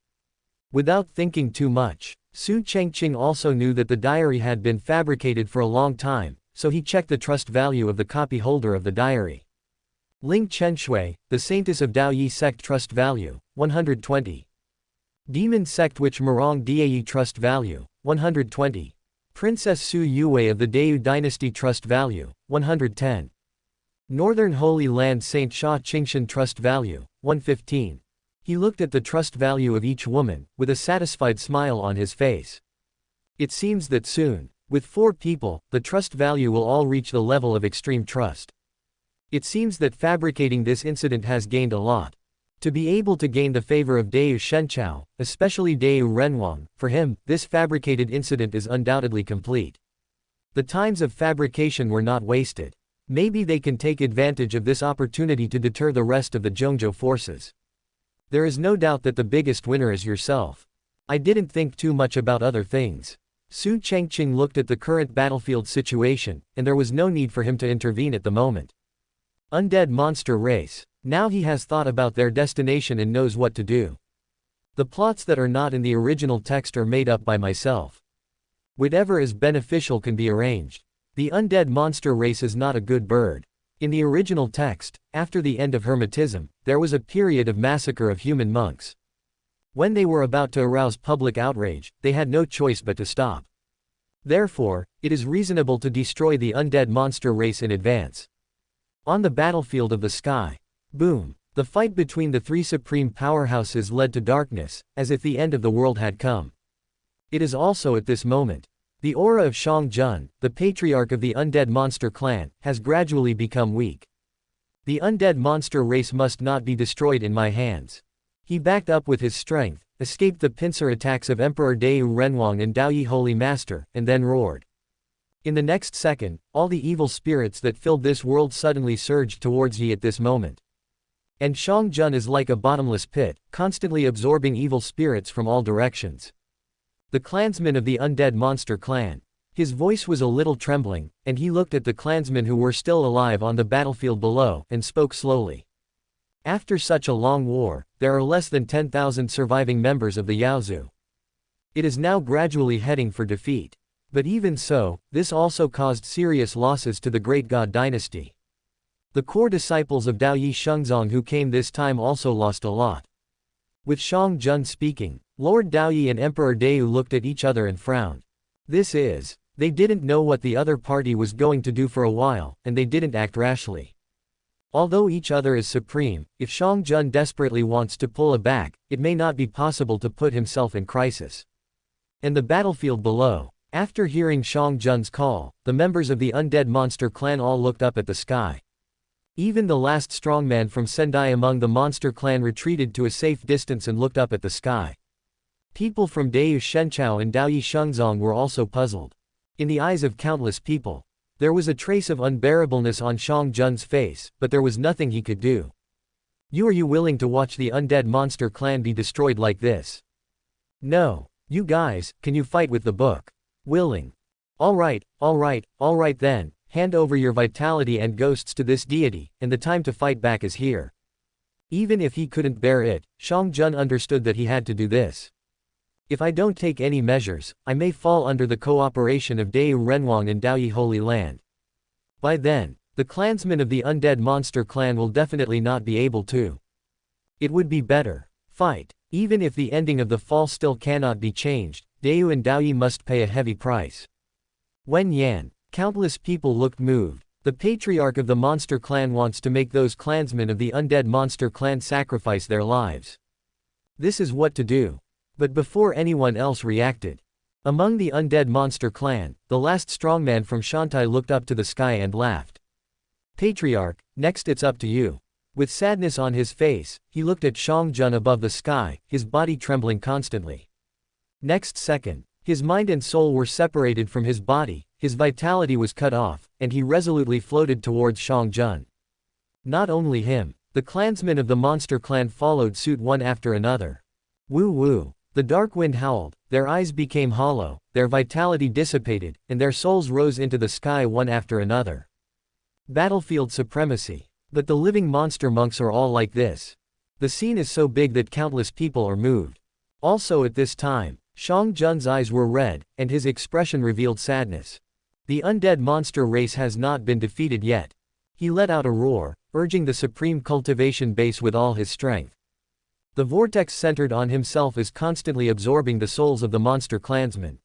Without thinking too much, Su Changqing also knew that the diary had been fabricated for a long time, so he checked the trust value of the copy holder of the diary. Ling Chenshui, the Saintess of Daoyi Sect Trust Value, 120. Demon Sect Witch Murong Dai Trust Value, 120. Princess Su Yue of the Deu Dynasty Trust Value, 110. Northern Holy Land Saint Sha Qingshan Trust Value, 115. He looked at the trust value of each woman, with a satisfied smile on his face. It seems that soon, with 4 people, the trust value will all reach the level of extreme trust. It seems that fabricating this incident has gained a lot. To be able to gain the favor of Deu Shenchao, especially Deu Renwang, for him, this fabricated incident is undoubtedly complete. The times of fabrication were not wasted. Maybe they can take advantage of this opportunity to deter the rest of the Zhongzhou forces. There is no doubt that the biggest winner is yourself. I didn't think too much about other things. Su Changqing looked at the current battlefield situation, and there was no need for him to intervene at the moment. Undead monster race. Now he has thought about their destination and knows what to do. The plots that are not in the original text are made up by myself. Whatever is beneficial can be arranged. The undead monster race is not a good bird. In the original text, after the end of Hermetism, there was a period of massacre of human monks. When they were about to arouse public outrage, they had no choice but to stop. Therefore, it is reasonable to destroy the undead monster race in advance. On the battlefield of the sky. Boom. The fight between the 3 supreme powerhouses led to darkness, as if the end of the world had come. It is also at this moment. The aura of Shang Jun, the patriarch of the undead monster clan, has gradually become weak. The undead monster race must not be destroyed in my hands. He backed up with his strength, escaped the pincer attacks of Emperor Deu Renwang and Daoyi Holy Master, and then roared. In the next second, all the evil spirits that filled this world suddenly surged towards Yi at this moment. And Shang Jun is like a bottomless pit, constantly absorbing evil spirits from all directions. The clansman of the undead monster clan. His voice was a little trembling, and he looked at the clansmen who were still alive on the battlefield below, and spoke slowly. After such a long war, there are less than 10,000 surviving members of the Yaozu. It is now gradually heading for defeat. But even so, this also caused serious losses to the Great God Dynasty. The core disciples of Daoyi Shengzong who came this time also lost a lot. With Shang Jun speaking, Lord Daoyi and Emperor Deu looked at each other and frowned. They didn't know what the other party was going to do for a while, and they didn't act rashly. Although each other is supreme, if Shang Jun desperately wants to pull a back, it may not be possible to put himself in crisis. And the battlefield below. After hearing Shang Jun's call, the members of the undead monster clan all looked up at the sky. Even the last strongman from Sendai among the monster clan retreated to a safe distance and looked up at the sky. People from Deu Shenchao and Daoyi Shengzong were also puzzled. In the eyes of countless people, there was a trace of unbearableness on Shang Jun's face, but there was nothing he could do. Are you willing to watch the undead monster clan be destroyed like this? No. You guys, can you fight with the book? Willing. Alright then, hand over your vitality and ghosts to this deity, and the time to fight back is here. Even if he couldn't bear it, Shang Jun understood that he had to do this. If I don't take any measures, I may fall under the cooperation of Deu Renwang and Daoyi Holy Land. By then, the clansmen of the undead monster clan will definitely not be able to. It would be better. Fight. Even if the ending of the fall still cannot be changed, Deu and Daoyi must pay a heavy price. Wen Yan. Countless people looked moved. The patriarch of the monster clan wants to make those clansmen of the undead monster clan sacrifice their lives. This is what to do. But before anyone else reacted. Among the undead monster clan, the last strongman from Shantai looked up to the sky and laughed. Patriarch, next it's up to you. With sadness on his face, he looked at Shang Jun above the sky, his body trembling constantly. Next second, his mind and soul were separated from his body, his vitality was cut off, and he resolutely floated towards Shang Jun. Not only him, the clansmen of the monster clan followed suit one after another. Woo woo. The dark wind howled, their eyes became hollow, their vitality dissipated, and their souls rose into the sky one after another. Battlefield supremacy. But the living monster monks are all like this. The scene is so big that countless people are moved. Also at this time, Shang Jun's eyes were red, and his expression revealed sadness. The undead monster race has not been defeated yet. He let out a roar, urging the supreme cultivation base with all his strength. The vortex centered on himself is constantly absorbing the souls of the monster clansmen.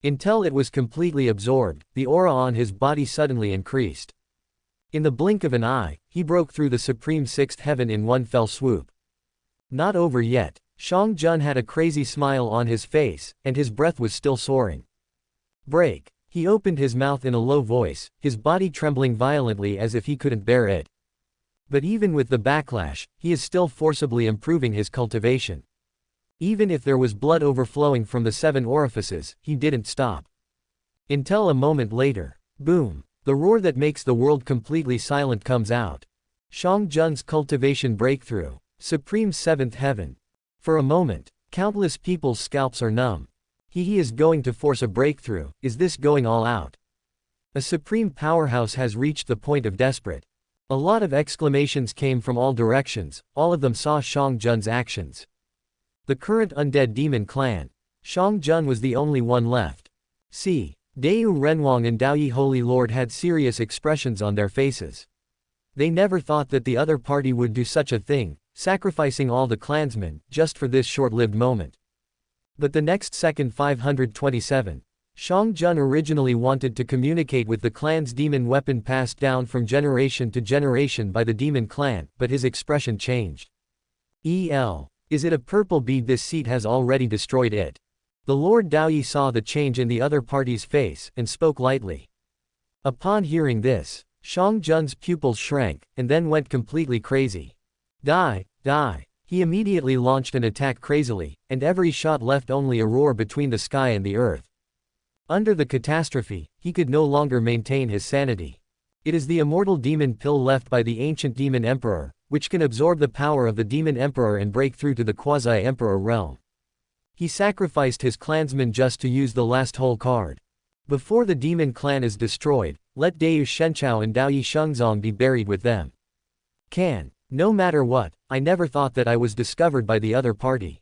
Until it was completely absorbed, the aura on his body suddenly increased. In the blink of an eye, he broke through the supreme sixth heaven in one fell swoop. Not over yet. Shang Jun had a crazy smile on his face, and his breath was still soaring. Break. He opened his mouth in a low voice, his body trembling violently as if he couldn't bear it. But even with the backlash, he is still forcibly improving his cultivation. Even if there was blood overflowing from the 7 orifices, he didn't stop. Until a moment later. Boom. The roar that makes the world completely silent comes out. Shang Jun's cultivation breakthrough. Supreme 7th heaven. For a moment, countless people's scalps are numb. He is going to force a breakthrough. Is this going all out? A supreme powerhouse has reached the point of desperate. A lot of exclamations came from all directions, all of them saw Shang Jun's actions. The current undead demon clan. Shang Jun was the only one left. See, Dayu Renwang and Daoyi Holy Lord had serious expressions on their faces. They never thought that the other party would do such a thing, sacrificing all the clansmen, just for this short-lived moment. But the next second 527. Shang Jun originally wanted to communicate with the clan's demon weapon passed down from generation to generation by the demon clan, but his expression changed. Is it a purple bead? This seed has already destroyed it. The Lord Daoyi saw the change in the other party's face, and spoke lightly. Upon hearing this, Shang Jun's pupils shrank, and then went completely crazy. Die, die. He immediately launched an attack crazily, and every shot left only a roar between the sky and the earth. Under the catastrophe, he could no longer maintain his sanity. It is the immortal demon pill left by the ancient demon emperor, which can absorb the power of the demon emperor and break through to the quasi-emperor realm. He sacrificed his clansmen just to use the last whole card. Before the demon clan is destroyed, let Dayu Shenchao and Daoyi Shengzong be buried with them. No matter what, I never thought that I was discovered by the other party.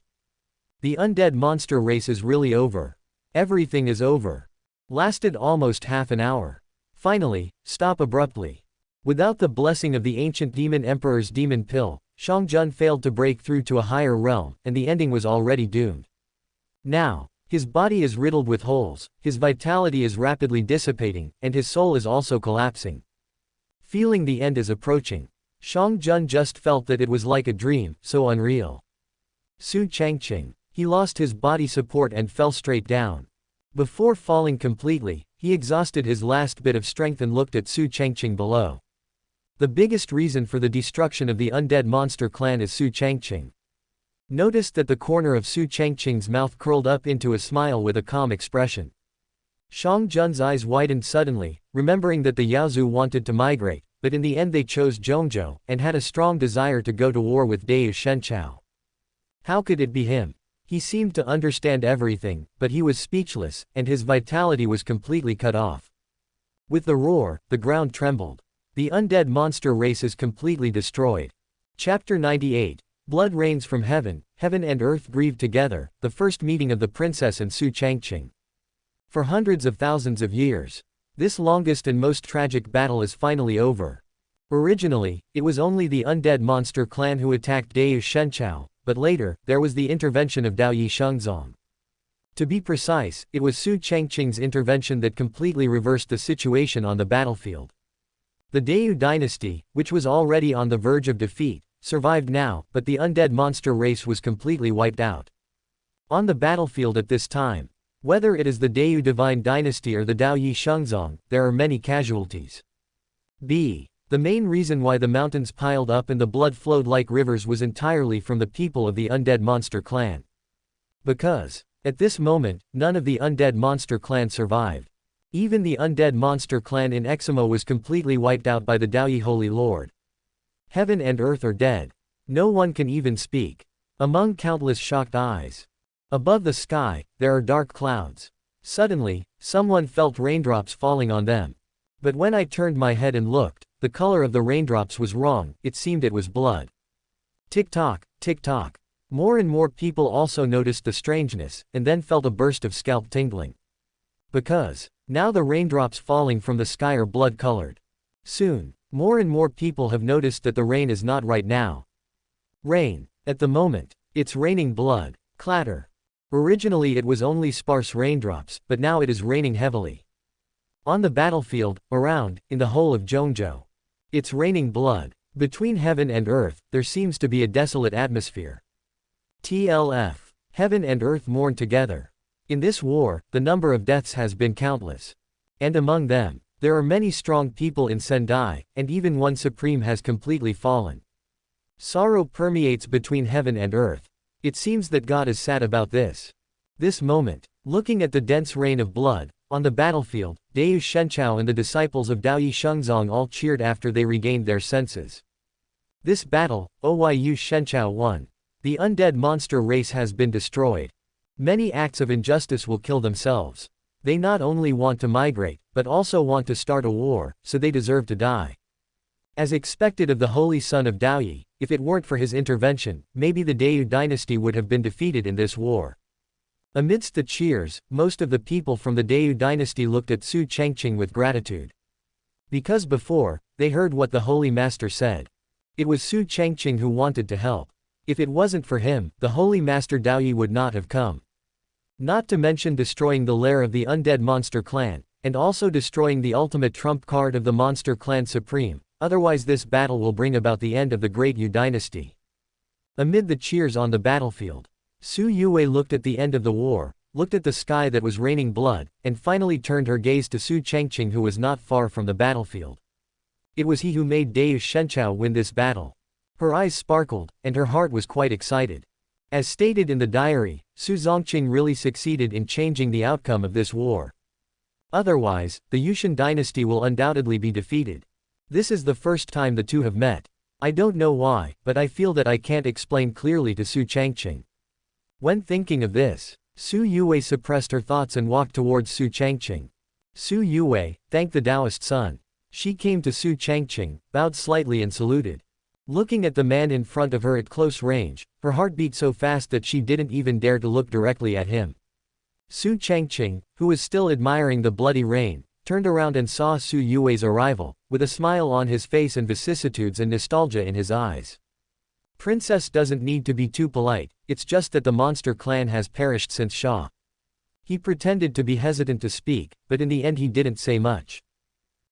The undead monster race is really over. Everything is over. Lasted almost half an hour. Finally, stop abruptly. Without the blessing of the ancient demon emperor's demon pill, Shang Jun failed to break through to a higher realm, and the ending was already doomed. Now, his body is riddled with holes, his vitality is rapidly dissipating, and his soul is also collapsing. Feeling the end is approaching, Shang Jun just felt that it was like a dream, so unreal. Su Changqing. He lost his body support and fell straight down. Before falling completely, he exhausted his last bit of strength and looked at Su Changqing below. The biggest reason for the destruction of the undead monster clan is Su Changqing. Noticed that the corner of Su Changqing's mouth curled up into a smile with a calm expression. Shang Jun's eyes widened suddenly, remembering that the Yaozu wanted to migrate, but in the end they chose Zhongzhou, and had a strong desire to go to war with Dayu Shenchao. How could it be him? He seemed to understand everything, but he was speechless, and his vitality was completely cut off. With the roar, the ground trembled. The undead monster race is completely destroyed. Chapter 98. Blood rains from heaven, heaven and earth grieved together, the first meeting of the princess and Su Changqing. For hundreds of thousands of years, this longest and most tragic battle is finally over. Originally, it was only the undead monster clan who attacked Dayu Shenchao, but later, there was the intervention of Daoyi Shengzong. To be precise, it was Su Changqing's intervention that completely reversed the situation on the battlefield. The Dayu dynasty, which was already on the verge of defeat, survived now, but the undead monster race was completely wiped out. On the battlefield at this time, whether it is the Dayu divine dynasty or the Daoyi Shengzong, there are many casualties. The main reason why the mountains piled up and the blood flowed like rivers was entirely from the people of the undead monster clan. Because, at this moment, none of the undead monster clan survived. Even the undead monster clan in Eximo was completely wiped out by the Daoyi Holy Lord. Heaven and earth are dead. No one can even speak. Among countless shocked eyes. Above the sky, there are dark clouds. Suddenly, someone felt raindrops falling on them. But when I turned my head and looked, the color of the raindrops was wrong, it seemed it was blood. Tick-tock, tick-tock. More and more people also noticed the strangeness, and then felt a burst of scalp tingling. Because, now the raindrops falling from the sky are blood-colored. Soon, more and more people have noticed that the rain is not right now. Rain. At the moment, it's raining blood. Clatter. Originally it was only sparse raindrops, but now it is raining heavily. On the battlefield, around, in the whole of Zhongzhou. It's raining blood. Between heaven and earth, there seems to be a desolate atmosphere. TLF. Heaven and earth mourn together. In this war, the number of deaths has been countless. And among them, there are many strong people in Sendai, and even one supreme has completely fallen. Sorrow permeates between heaven and earth. It seems that God is sad about this. This moment, looking at the dense rain of blood, on the battlefield, Deu Shenchao and the disciples of Daoyi Shengzong all cheered after they regained their senses. This battle, Oyu Shenchao won. The undead monster race has been destroyed. Many acts of injustice will kill themselves. They not only want to migrate, but also want to start a war, so they deserve to die. As expected of the holy son of Daoyi, if it weren't for his intervention, maybe the Deu dynasty would have been defeated in this war. Amidst the cheers, most of the people from the Deu dynasty looked at Su Changqing with gratitude. Because before, they heard what the holy master said. It was Su Changqing who wanted to help. If it wasn't for him, the holy master Daoyi would not have come. Not to mention destroying the lair of the undead monster clan, and also destroying the ultimate trump card of the monster clan supreme, otherwise this battle will bring about the end of the great Yu dynasty. Amid the cheers on the battlefield, Su Yue looked at the end of the war, looked at the sky that was raining blood, and finally turned her gaze to Su Changqing who was not far from the battlefield. It was he who made Deu Shenchao win this battle. Her eyes sparkled, and her heart was quite excited. As stated in the diary, Su Changqing really succeeded in changing the outcome of this war. Otherwise, the Yushan dynasty will undoubtedly be defeated. This is the first time the two have met. I don't know why, but I feel that I can't explain clearly to Su Changqing. When thinking of this, Su Yue suppressed her thoughts and walked towards Su Changqing. Su Yue, thank the Taoist sun. She came to Su Changqing, bowed slightly and saluted. Looking at the man in front of her at close range, her heart beat so fast that she didn't even dare to look directly at him. Su Changqing, who was still admiring the bloody rain, turned around and saw Su Yue's arrival, with a smile on his face and vicissitudes and nostalgia in his eyes. Princess doesn't need to be too polite, it's just that the monster clan has perished since Shah. He pretended to be hesitant to speak, but in the end he didn't say much.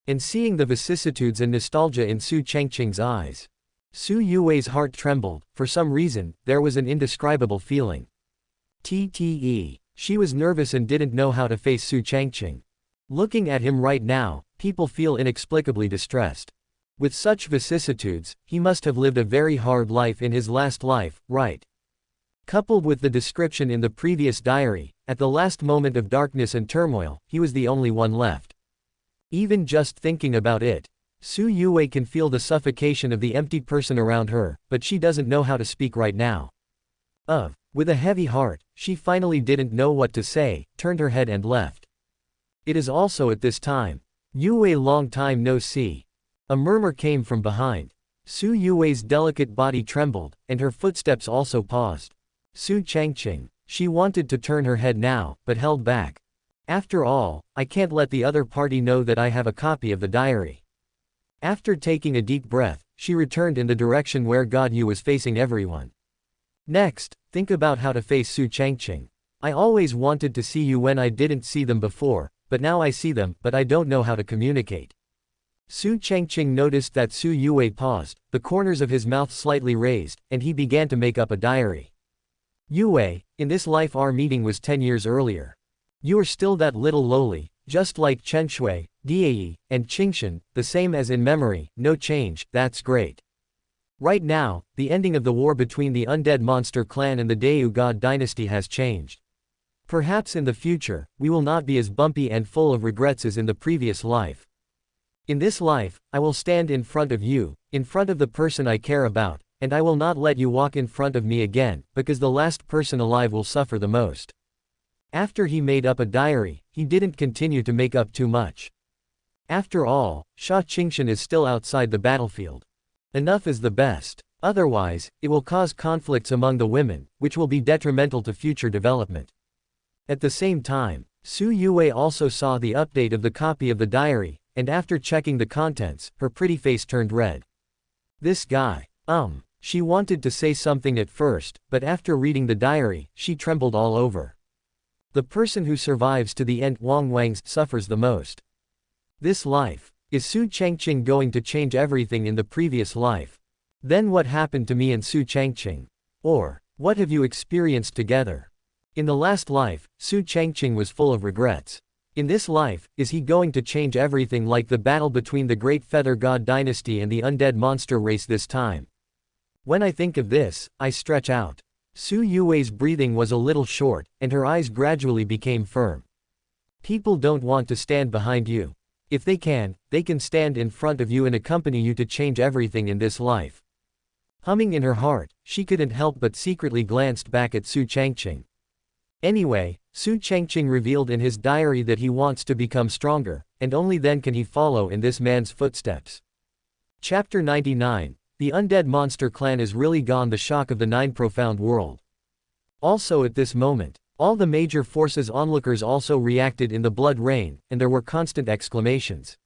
And seeing the vicissitudes and nostalgia in Su Changqing's eyes, Su Yue's heart trembled. For some reason, there was an indescribable feeling. She was nervous and didn't know how to face Su Changqing. Looking at him right now, people feel inexplicably distressed. With such vicissitudes, he must have lived a very hard life in his last life, right? Coupled with the description in the previous diary, at the last moment of darkness and turmoil, he was the only one left. Even just thinking about it, Su Yue can feel the suffocation of the empty person around her, but she doesn't know how to speak right now. With a heavy heart, she finally didn't know what to say, turned her head and left. It is also at this time. Yue long time no see. A murmur came from behind. Su Yue's delicate body trembled, and her footsteps also paused. Su Changqing. She wanted to turn her head now, but held back. After all, I can't let the other party know that I have a copy of the diary. After taking a deep breath, she returned in the direction where God Yu was facing everyone. Next, think about how to face Su Changqing. I always wanted to see you when I didn't see them before, but now I see them, but I don't know how to communicate. Su Changqing noticed that Su Yue paused, the corners of his mouth slightly raised, and he began to make up a diary. Yue, in this life our meeting was 10 years earlier. You are still that little lowly, just like Chen Shui, Diayi, and Qingshan, the same as in memory, no change, that's great. Right now, the ending of the war between the undead monster clan and the Deu god dynasty has changed. Perhaps in the future, we will not be as bumpy and full of regrets as in the previous life. In this life, I will stand in front of you, in front of the person I care about, and I will not let you walk in front of me again, because the last person alive will suffer the most. After he made up a diary, he didn't continue to make up too much. After all, Su Changqing is still outside the battlefield. Enough is the best. Otherwise, it will cause conflicts among the women, which will be detrimental to future development. At the same time, Su Yue also saw the update of the copy of the diary, and after checking the contents, her pretty face turned red. This guy. She wanted to say something at first, but after reading the diary, she trembled all over. The person who survives to the end Wang suffers the most. This life. Is Su Changqing going to change everything in the previous life? Then what happened to me and Su Changqing? Or, what have you experienced together? In the last life, Su Changqing was full of regrets. In this life, is he going to change everything like the battle between the Great Feather God dynasty and the undead monster race this time? When I think of this, I stretch out. Su Yue's breathing was a little short, and her eyes gradually became firm. People don't want to stand behind you. If they can stand in front of you and accompany you to change everything in this life. Humming in her heart, she couldn't help but secretly glanced back at Su Changqing. Anyway, Su Changqing revealed in his diary that he wants to become stronger, and only then can he follow in this man's footsteps. Chapter 99. The undead monster clan is really gone. The shock of the Nine Profound World. Also at this moment, all the major forces onlookers also reacted in the blood rain, and there were constant exclamations.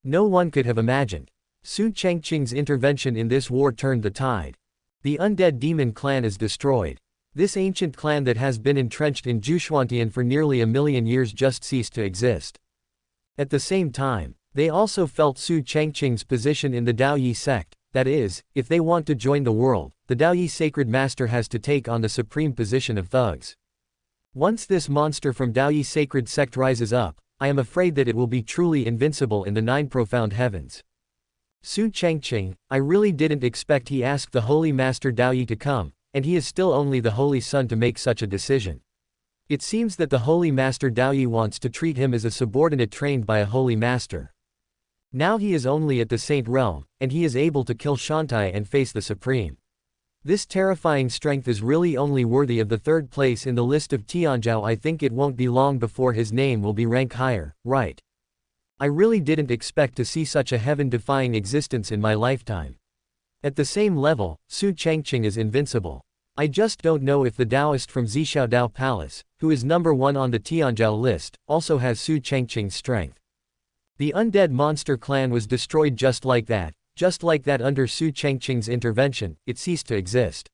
No one could have imagined. Su Changqing's intervention in this war turned the tide. The undead demon clan is destroyed. This ancient clan that has been entrenched in Juchuantian for nearly a million years just ceased to exist. At the same time, they also felt Su Changqing's position in the Daoyi sect, that is, if they want to join the world, the Daoyi sacred master has to take on the supreme position of thugs. Once this monster from Daoyi sacred sect rises up, I am afraid that it will be truly invincible in the Nine Profound Heavens. Su Changqing, I really didn't expect he asked the Holy Master Daoyi to come, and he is still only the Holy Son to make such a decision. It seems that the Holy Master Daoyi wants to treat him as a subordinate trained by a Holy Master. Now he is only at the Saint Realm, and he is able to kill Shantai and face the Supreme. This terrifying strength is really only worthy of the third place in the list of Tianzhou. I think it won't be long before his name will be rank higher, right? I really didn't expect to see such a heaven-defying existence in my lifetime. At the same level, Su Changqing is invincible. I just don't know if the Taoist from Zhixiao Dao Palace, who is number 1 on the Tianzhou list, also has Su Changqing's strength. The undead monster clan was destroyed just like that under Su Changqing's intervention, it ceased to exist.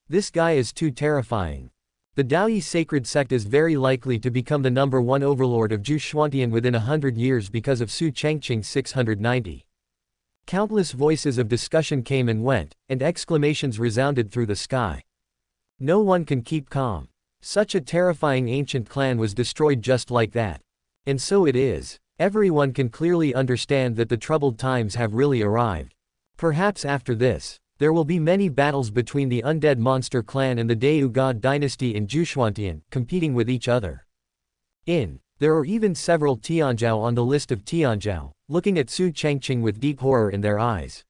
This guy is too terrifying. The Daoyi sacred sect is very likely to become the number 1 overlord of Juchuantian within 100 years because of Su Changqing 690. Countless voices of discussion came and went, and exclamations resounded through the sky. No one can keep calm. Such a terrifying ancient clan was destroyed just like that. And so it is. Everyone can clearly understand that the troubled times have really arrived. Perhaps after this, there will be many battles between the undead monster clan and the Deu God dynasty in Juchuantian, competing with each other. There are even several Tianzhou on the list of Tianzhou, looking at Su Changqing with deep horror in their eyes.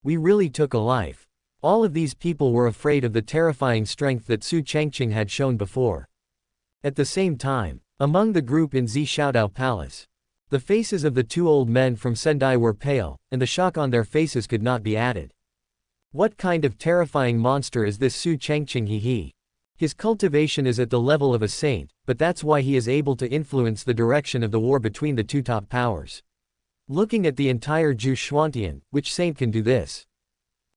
We really took a life. All of these people were afraid of the terrifying strength that Su Changqing had shown before. At the same time, among the group in Zhixiaodao Palace, the faces of the 2 old men from Sendai were pale, and the shock on their faces could not be added. What kind of terrifying monster is this Su Changqing? His cultivation is at the level of a saint, but that's why he is able to influence the direction of the war between the 2 top powers. Looking at the entire Juchuantian, which saint can do this?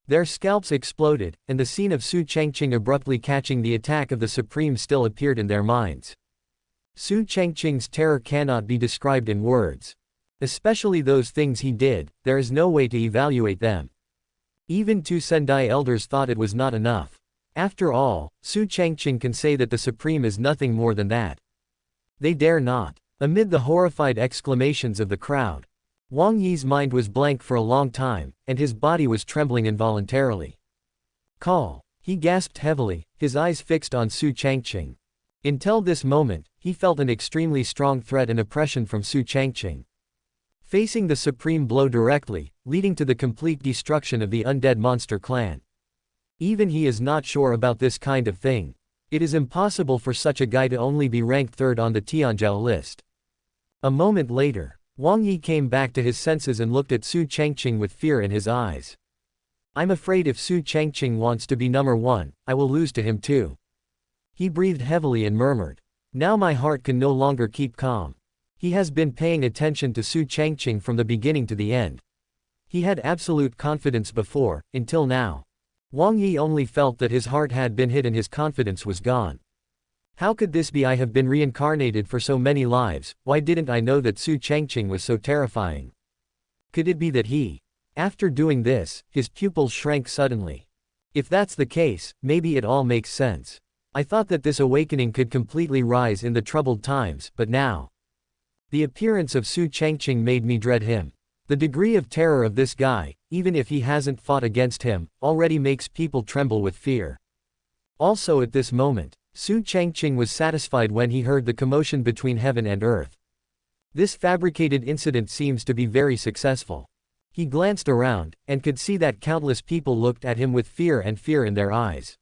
Their scalps exploded, and the scene of Su Changqing abruptly catching the attack of the Supreme still appeared in their minds. Su Changqing's terror cannot be described in words. Especially those things he did, there is no way to evaluate them. Even 2 Sendai elders thought it was not enough. After all, Su Changqing can say that the Supreme is nothing more than that. They dare not. Amid the horrified exclamations of the crowd, Wang Yi's mind was blank for a long time, and his body was trembling involuntarily. Call. He gasped heavily, his eyes fixed on Su Changqing. Until this moment, he felt an extremely strong threat and oppression from Su Changqing. facing the supreme blow directly, leading to the complete destruction of the undead monster clan. Even he is not sure about this kind of thing. It is impossible for such a guy to only be ranked third on the Tianzhou list. A moment later, Wang Yi came back to his senses and looked at Su Changqing with fear in his eyes. I'm afraid if Su Changqing wants to be number one, I will lose to him too. He breathed heavily and murmured. Now my heart can no longer keep calm. He has been paying attention to Su Changqing from the beginning to the end. He had absolute confidence before, until now. Wang Yi only felt that his heart had been hit and his confidence was gone. How could this be? I have been reincarnated for so many lives, why didn't I know that Su Changqing was so terrifying? Could it be that he? After doing this, his pupils shrank suddenly. If that's the case, maybe it all makes sense. I thought that this awakening could completely rise in the troubled times, but now. The appearance of Su Changqing made me dread him. The degree of terror of this guy, even if he hasn't fought against him, already makes people tremble with fear. Also at this moment, Su Changqing was satisfied when he heard the commotion between heaven and earth. This fabricated incident seems to be very successful. He glanced around, and could see that countless people looked at him with fear in their eyes.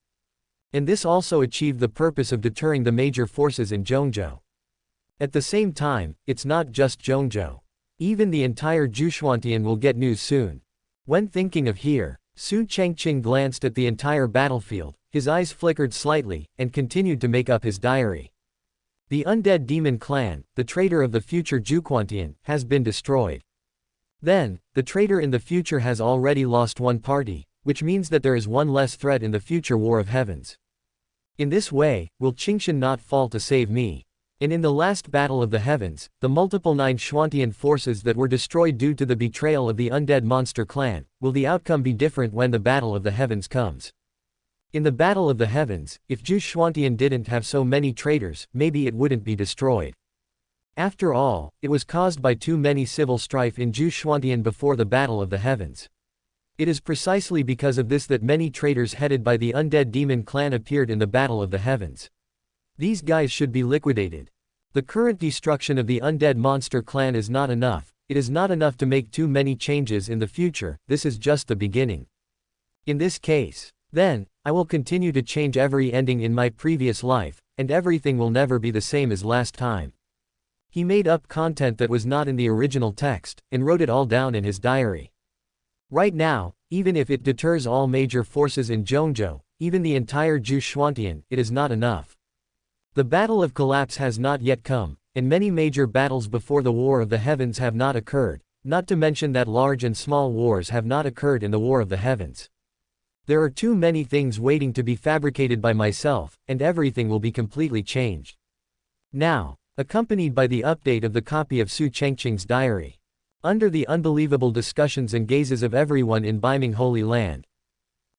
And this also achieved the purpose of deterring the major forces in Zhongzhou. At the same time, it's not just Zhongzhou. Even the entire Zhuchuantian will get news soon. When thinking of here, Su Changqing glanced at the entire battlefield, his eyes flickered slightly, and continued to make up his diary. The undead demon clan, the traitor of the future Zhuchuantian, has been destroyed. Then, the traitor in the future has already lost one party, which means that there is one less threat in the future war of heavens. In this way, will Qingxian not fall to save me? And in the last battle of the heavens, the multiple 9 Xuantian forces that were destroyed due to the betrayal of the undead monster clan, will the outcome be different when the battle of the heavens comes? In the battle of the heavens, if Zhu Xuantian didn't have so many traitors, maybe it wouldn't be destroyed. After all, it was caused by too many civil strife in Zhu Xuantian before the battle of the heavens. It is precisely because of this that many traitors headed by the undead demon clan appeared in the battle of the heavens. These guys should be liquidated. The current destruction of the undead monster clan is not enough. It is not enough to make too many changes in the future, this is just the beginning. In this case, then, I will continue to change every ending in my previous life, and everything will never be the same as last time. He made up content that was not in the original text, and wrote it all down in his diary. Right now, even if it deters all major forces in Zhongzhou, even the entire Zhuchuantian, it is not enough. The battle of collapse has not yet come, and many major battles before the war of the heavens have not occurred, not to mention that large and small wars have not occurred in the war of the heavens. There are too many things waiting to be fabricated by myself, and everything will be completely changed. Now, accompanied by the update of the copy of Su Changqing's diary. Under the unbelievable discussions and gazes of everyone in Beiming Holy Land,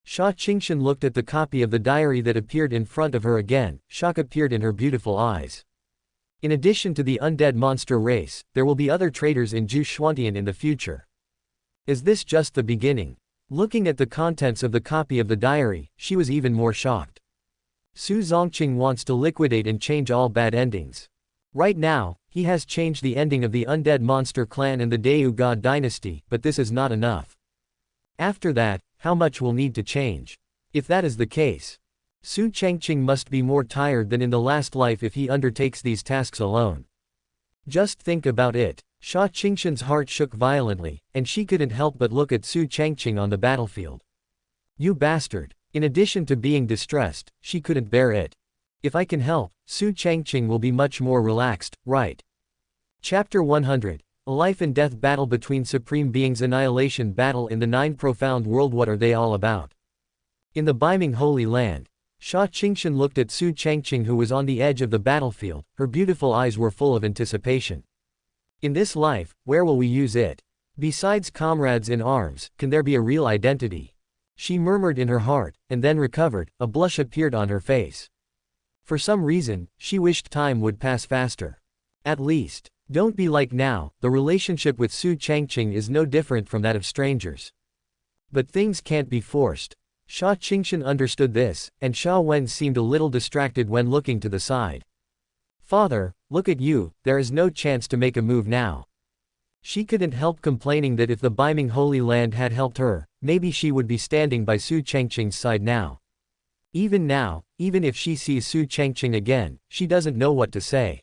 Xia Qingshan looked at the copy of the diary that appeared in front of her again. Shock appeared in her beautiful eyes. In addition to the undead monster race, there will be other traitors in Zhuchuantian in the future. Is this just the beginning? Looking at the contents of the copy of the diary, she was even more shocked. Su Changqing wants to liquidate and change all bad endings. Right now, he has changed the ending of the undead monster clan and the Dayu God dynasty, but this is not enough. After that, how much will need to change? If that is the case, Su Changqing must be more tired than in the last life if he undertakes these tasks alone. Just think about it. Xia Qingshan's heart shook violently, and she couldn't help but look at Su Changqing on the battlefield. You bastard! In addition to being distressed, she couldn't bear it. If I can help, Su Changqing will be much more relaxed, right? Chapter 100. A life and death battle between supreme beings. Annihilation battle in the 9 profound world. What are they all about? In the Beiming Holy Land, Xia Qingshan looked at Su Changqing, who was on the edge of the battlefield. Her beautiful eyes were full of anticipation. In this life, where will we use it? Besides comrades in arms, can there be a real identity? She murmured in her heart, and then recovered. A blush appeared on her face. For some reason, she wished time would pass faster. At least, don't be like now. The relationship with Su Changqing is no different from that of strangers. But things can't be forced. Xia Qingshan understood this, and Xia Wen seemed a little distracted when looking to the side. Father, look at you, there is no chance to make a move now. She couldn't help complaining that if the Biming Holy Land had helped her, maybe she would be standing by Su Changqing's side now. Now, even if she sees Su Changqing again, she doesn't know what to say.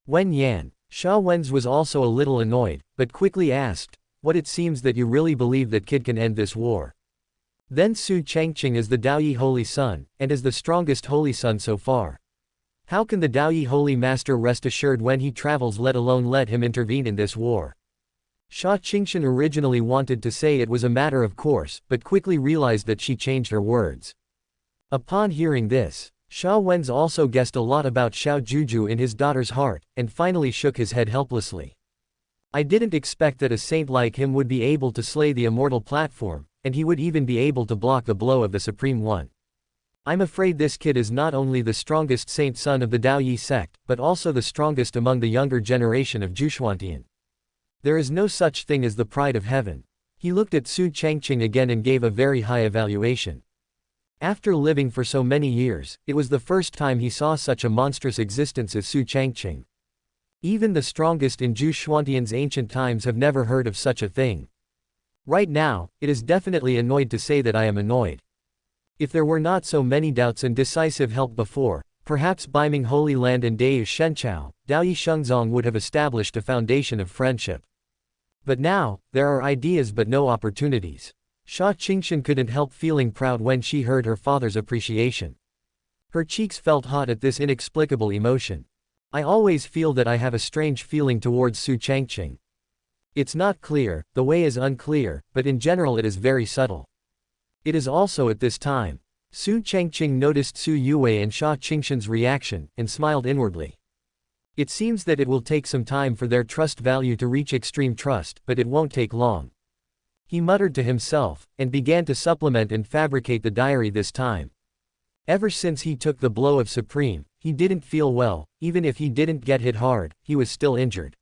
Wen Yan, Sha Wen's was also a little annoyed, but quickly asked, "What, it seems that you really believe that kid can end this war?" Then Su Changqing is the Daoyi Holy Son, and is the strongest Holy Son so far. How can the Daoyi Holy Master rest assured when he travels, let alone let him intervene in this war? Sha Qingshan originally wanted to say it was a matter of course, but quickly realized that she changed her words. Upon hearing this, Sha Wen's also guessed a lot about Xiao Juju in his daughter's heart, and finally shook his head helplessly. I didn't expect that a saint like him would be able to slay the immortal platform, and he would even be able to block the blow of the Supreme One. I'm afraid this kid is not only the strongest saint son of the Daoyi sect, but also the strongest among the younger generation of Juxuantian. There is no such thing as the pride of heaven. He looked at Su Changqing again and gave a very high evaluation. After living for so many years, it was the first time he saw such a monstrous existence as Su Changqing. Even the strongest in Juxuantian's ancient times have never heard of such a thing. Right now, it is definitely annoyed to say that I am annoyed. If there were not so many doubts and decisive help before, perhaps Biming Holy Land and Deu Shenchao, Daoyi Shengzong would have established a foundation of friendship. But now, there are ideas but no opportunities. Sha Qingshan couldn't help feeling proud when she heard her father's appreciation. Her cheeks felt hot at this inexplicable emotion. I always feel that I have a strange feeling towards Su Changqing. It's not clear, the way is unclear, but in general it is very subtle. It is also at this time. Su Changqing noticed Su Yue and Sha Qingshan's reaction, and smiled inwardly. It seems that it will take some time for their trust value to reach extreme trust, but it won't take long. He muttered to himself, and began to supplement and fabricate the diary this time. Ever since he took the blow of Supreme, he didn't feel well. Even if he didn't get hit hard, he was still injured.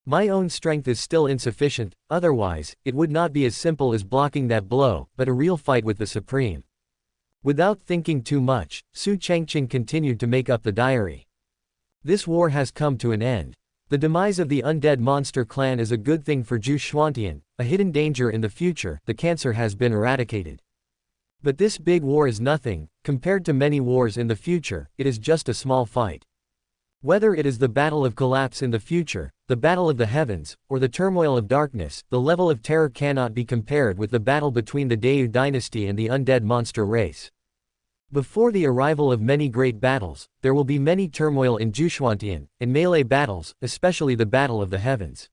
My own strength is still insufficient, otherwise, it would not be as simple as blocking that blow, but a real fight with the Supreme. Without thinking too much, Su Changqing continued to make up the diary. This war has come to an end. The demise of the undead monster clan is a good thing for Juxuantian, a hidden danger in the future. The cancer has been eradicated. But this big war is nothing, compared to many wars in the future. It is just a small fight. Whether it is the battle of collapse in the future, the battle of the heavens, or the turmoil of darkness, the level of terror cannot be compared with the battle between the Deu dynasty and the undead monster race. Before the arrival of many great battles, there will be many turmoil in Juxuantian, and melee battles, especially the battle of the heavens.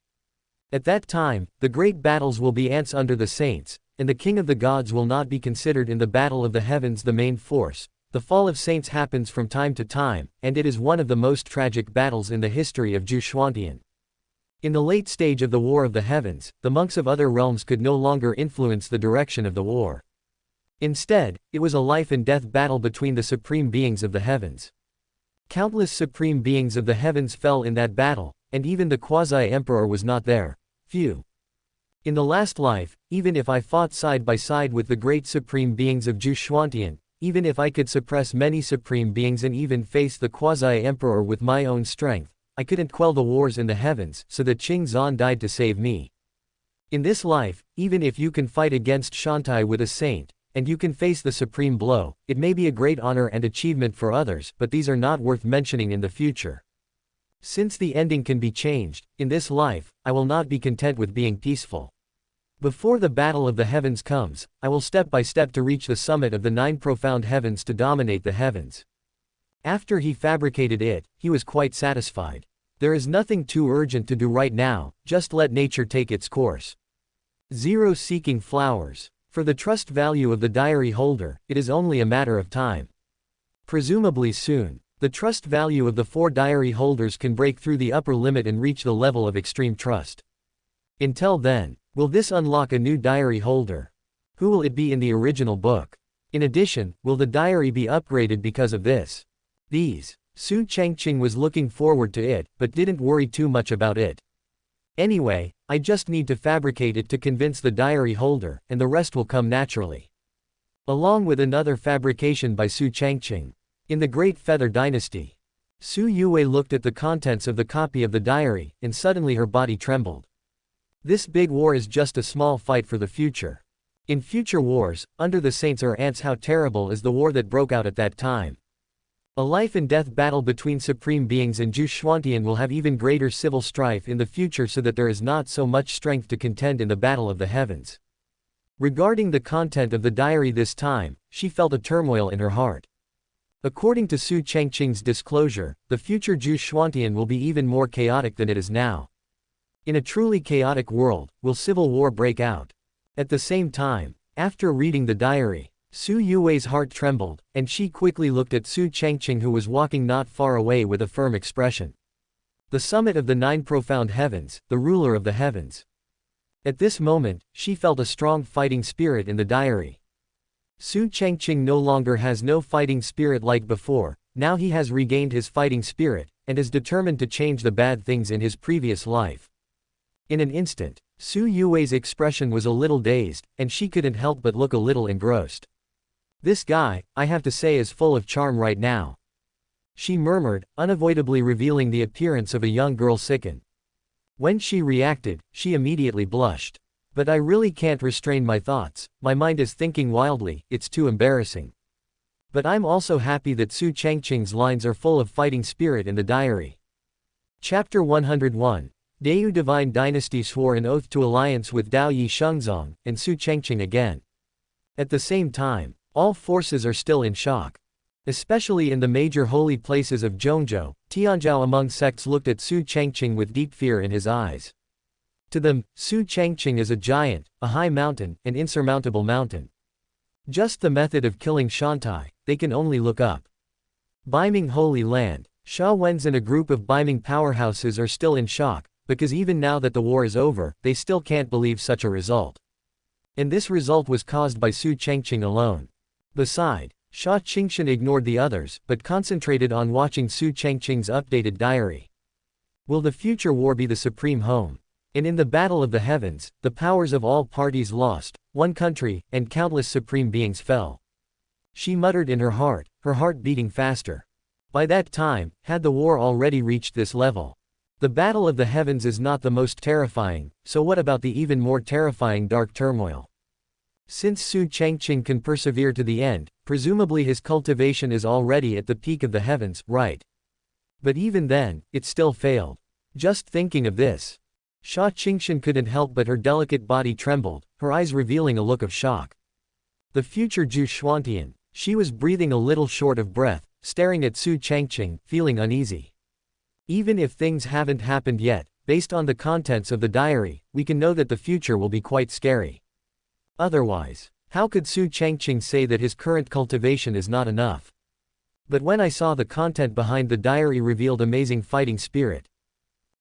At that time, the great battles will be ants under the saints, and the king of the gods will not be considered in the battle of the heavens the main force. The fall of saints happens from time to time, and it is one of the most tragic battles in the history of Juxuantian. In the late stage of the War of the Heavens, the monks of other realms could no longer influence the direction of the war. Instead, it was a life-and-death battle between the supreme beings of the heavens. Countless supreme beings of the heavens fell in that battle, and even the quasi-emperor was not there. Phew. In the last life, even if I fought side by side with the great supreme beings of Juxuantian, even if I could suppress many supreme beings and even face the quasi-emperor with my own strength, I couldn't quell the wars in the heavens, so that Qing Zan died to save me. In this life, even if you can fight against Shantai with a saint, and you can face the supreme blow, it may be a great honor and achievement for others, but these are not worth mentioning in the future. Since the ending can be changed, in this life, I will not be content with being peaceful. Before the battle of the heavens comes, I will step by step to reach the summit of the 9 profound heavens to dominate the heavens. After he fabricated it, he was quite satisfied. There is nothing too urgent to do right now, just let nature take its course. 0 Seeking flowers. For the trust value of the diary holder, it is only a matter of time. Presumably soon, the trust value of the 4 diary holders can break through the upper limit and reach the level of extreme trust. Until then, will this unlock a new diary holder? Who will it be in the original book? In addition, will the diary be upgraded because of this? Su Changqing was looking forward to it, but didn't worry too much about it. Anyway, I just need to fabricate it to convince the diary holder, and the rest will come naturally. Along with another fabrication by Su Changqing. In the Great Feather Dynasty. Su Yue looked at the contents of the copy of the diary, and suddenly her body trembled. This big war is just a small fight for the future. In future wars, under the saints or ants, how terrible is the war that broke out at that time. A life and death battle between supreme beings and Gu Changqing will have even greater civil strife in the future, so that there is not so much strength to contend in the battle of the heavens. Regarding the content of the diary this time, she felt a turmoil in her heart. According to Su Changqing's disclosure, the future Gu Changqing will be even more chaotic than it is now. In a truly chaotic world, will civil war break out? At the same time, after reading the diary, Su Yuwei's heart trembled, and she quickly looked at Su Changqing, who was walking not far away with a firm expression. The summit of the 9 profound heavens, the ruler of the heavens. At this moment, she felt a strong fighting spirit in the diary. Su Changqing no longer has no fighting spirit like before. Now he has regained his fighting spirit, and is determined to change the bad things in his previous life. In an instant, Su Yuwei's expression was a little dazed, and she couldn't help but look a little engrossed. "This guy, I have to say, is full of charm right now," she murmured, unavoidably revealing the appearance of a young girl sicken. When she reacted, she immediately blushed. "But I really can't restrain my thoughts, my mind is thinking wildly, it's too embarrassing." But I'm also happy that Su Changqing's lines are full of fighting spirit in the diary. Chapter 101. Deu Divine Dynasty swore an oath to alliance with Dao Yi Shengzong, and Su Changqing again. At the same time, all forces are still in shock. Especially in the major holy places of Zhongzhou, Tianzhou, among sects looked at Su Changqing with deep fear in his eyes. To them, Su Changqing is a giant, a high mountain, an insurmountable mountain. Just the method of killing Shantai, they can only look up. Beiming Holy Land, Sha Wen's and a group of Beiming powerhouses are still in shock, because even now that the war is over, they still can't believe such a result. And this result was caused by Su Changqing alone. Beside, Sha Qingshan ignored the others, but concentrated on watching Su Changqing's updated diary. Will the future war be the supreme home? And in the battle of the heavens, the powers of all parties lost, one country, and countless supreme beings fell. She muttered in her heart beating faster. By that time, had the war already reached this level? The battle of the heavens is not the most terrifying, so what about the even more terrifying dark turmoil? Since Su Changqing can persevere to the end, presumably his cultivation is already at the peak of the heavens, right? But even then, it still failed. Just thinking of this, Sha Qingshan couldn't help but her delicate body trembled, her eyes revealing a look of shock. The future Gu Changqing, she was breathing a little short of breath, staring at Su Changqing, feeling uneasy. Even if things haven't happened yet, based on the contents of the diary, we can know that the future will be quite scary. Otherwise, how could Su Changqing say that his current cultivation is not enough? But when I saw the content behind the diary revealed amazing fighting spirit.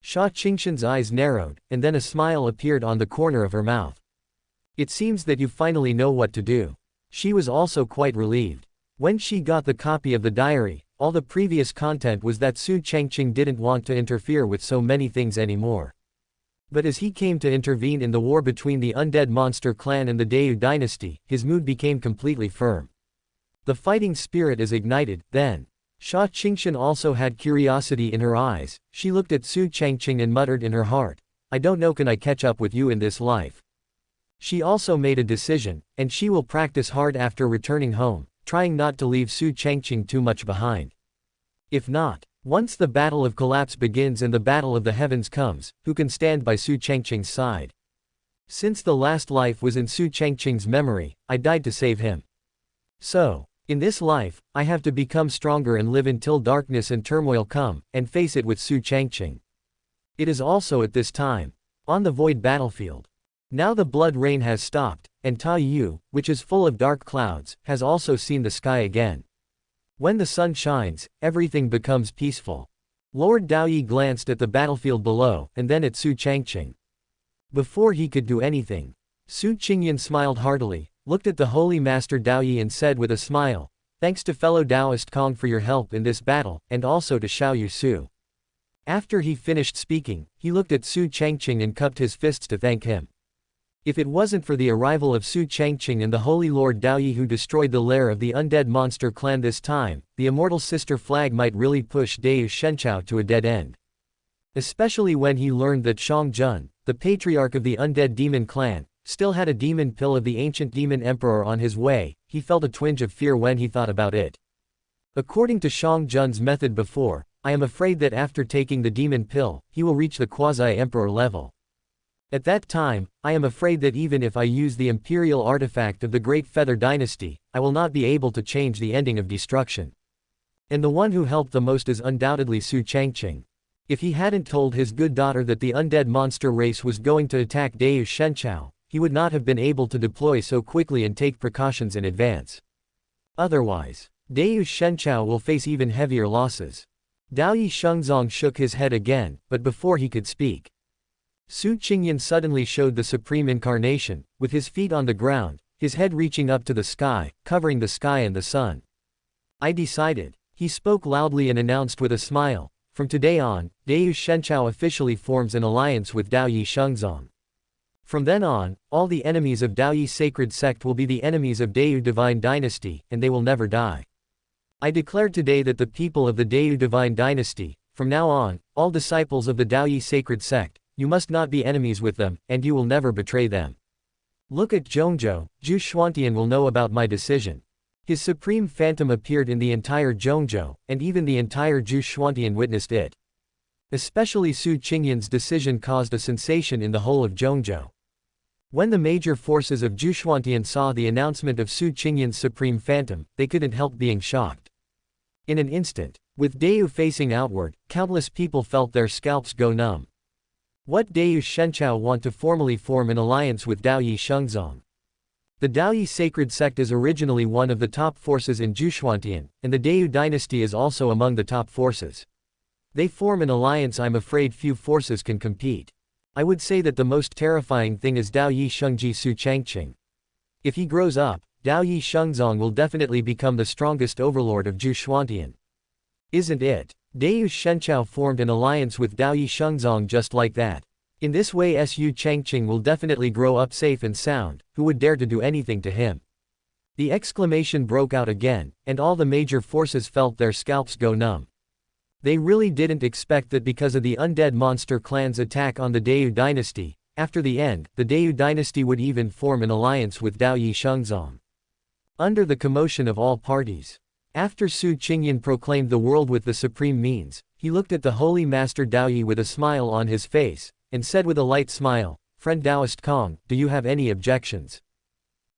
Sha Qingshan's eyes narrowed, and then a smile appeared on the corner of her mouth. It seems that you finally know what to do. She was also quite relieved. When she got the copy of the diary, all the previous content was that Su Changqing didn't want to interfere with so many things anymore. But as he came to intervene in the war between the undead monster clan and the Deu dynasty, his mood became completely firm. The fighting spirit is ignited, then. Sha Qingshan also had curiosity in her eyes. She looked at Su Changqing and muttered in her heart, "I don't know, can I catch up with you in this life?" She also made a decision, and she will practice hard after returning home, trying not to leave Su Changqing too much behind. If not, once the battle of collapse begins and the battle of the heavens comes, who can stand by Su Changqing's side? Since the last life was in Su Changqing's memory, I died to save him. So, in this life, I have to become stronger and live until darkness and turmoil come, and face it with Su Changqing. It is also at this time, on the void battlefield. Now the blood rain has stopped, and Ta Yu, which is full of dark clouds, has also seen the sky again. When the sun shines, everything becomes peaceful. Lord Daoyi glanced at the battlefield below, and then at Su Changqing. Before he could do anything, Su Qingyan smiled heartily, looked at the Holy Master Daoyi and said with a smile, "Thanks to fellow Taoist Kong for your help in this battle, and also to Xiaoyu Su." After he finished speaking, he looked at Su Changqing and cupped his fists to thank him. If it wasn't for the arrival of Su Changqing and the Holy Lord Daoyi who destroyed the lair of the undead monster clan this time, the immortal sister flag might really push Deu Shenchao to a dead end. Especially when he learned that Shang Jun, the patriarch of the undead demon clan, still had a demon pill of the ancient demon emperor on his way. He felt a twinge of fear when he thought about it. According to Shang Jun's method before, I am afraid that after taking the demon pill, he will reach the quasi-emperor level. At that time, I am afraid that even if I use the imperial artifact of the Great Feather Dynasty, I will not be able to change the ending of destruction. And the one who helped the most is undoubtedly Su Changqing. If he hadn't told his good daughter that the undead monster race was going to attack Gu Changqing, he would not have been able to deploy so quickly and take precautions in advance. Otherwise, Gu Changqing will face even heavier losses. Daoyi Shengzong shook his head again, but before he could speak, Su Changqing suddenly showed the supreme incarnation, with his feet on the ground, his head reaching up to the sky, covering the sky and the sun. I decided. He spoke loudly and announced with a smile, from today on, Gu Changqing officially forms an alliance with Daoyi Shengzong. From then on, all the enemies of Daoyi sacred sect will be the enemies of Daoyi divine dynasty, and they will never die. I declare today that the people of the Daoyi divine dynasty, from now on, all disciples of the Daoyi sacred sect, you must not be enemies with them, and you will never betray them. Look at Zhongzhou, Gu Changqing will know about my decision. His supreme phantom appeared in the entire Zhongzhou, and even the entire Gu Changqing witnessed it. Especially Su Changqing's decision caused a sensation in the whole of Zhongzhou. When the major forces of Gu Changqing saw the announcement of Su Changqing's supreme phantom, they couldn't help being shocked. In an instant, with Daoyu facing outward, countless people felt their scalps go numb. What Gu Changqing want to formally form an alliance with Daoyi Shengzong? The Daoyi sacred sect is originally one of the top forces in Gu Changqing, and the Daoyu dynasty is also among the top forces. They form an alliance I'm afraid few forces can compete. I would say that the most terrifying thing is Daoyi Shengji Su Changqing. If he grows up, Daoyi Shengzong will definitely become the strongest overlord of Gu Changqing. Isn't it? Gu Changqing formed an alliance with Daoyi Shengzong just like that. In this way Su Changqing will definitely grow up safe and sound. Who would dare to do anything to him? The exclamation broke out again, and all the major forces felt their scalps go numb. They really didn't expect that because of the undead monster clan's attack on the Daoyu dynasty, after the end, the Daoyu dynasty would even form an alliance with Daoyi Shengzong. Under the commotion of all parties, after Su Changqing proclaimed the world with the supreme means, he looked at the holy master Daoyi with a smile on his face, and said with a light smile, "Friend Taoist Kong, do you have any objections?"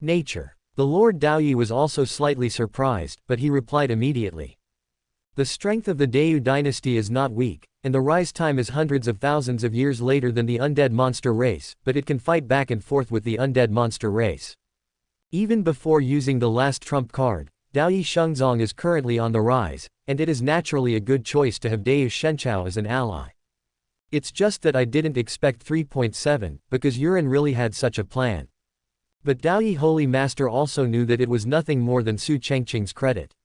Nature. The Lord Daoyi was also slightly surprised, but he replied immediately. The strength of the Daoyu dynasty is not weak, and the rise time is hundreds of thousands of years later than the undead monster race, but it can fight back and forth with the undead monster race. Even before using the last trump card, Daoyi Shengzong is currently on the rise, and it is naturally a good choice to have Gu Changqing as an ally. It's just that I didn't expect 3.7, because Ruenren really had such a plan. But Daoyi Holy Master also knew that it was nothing more than Su Changqing's credit.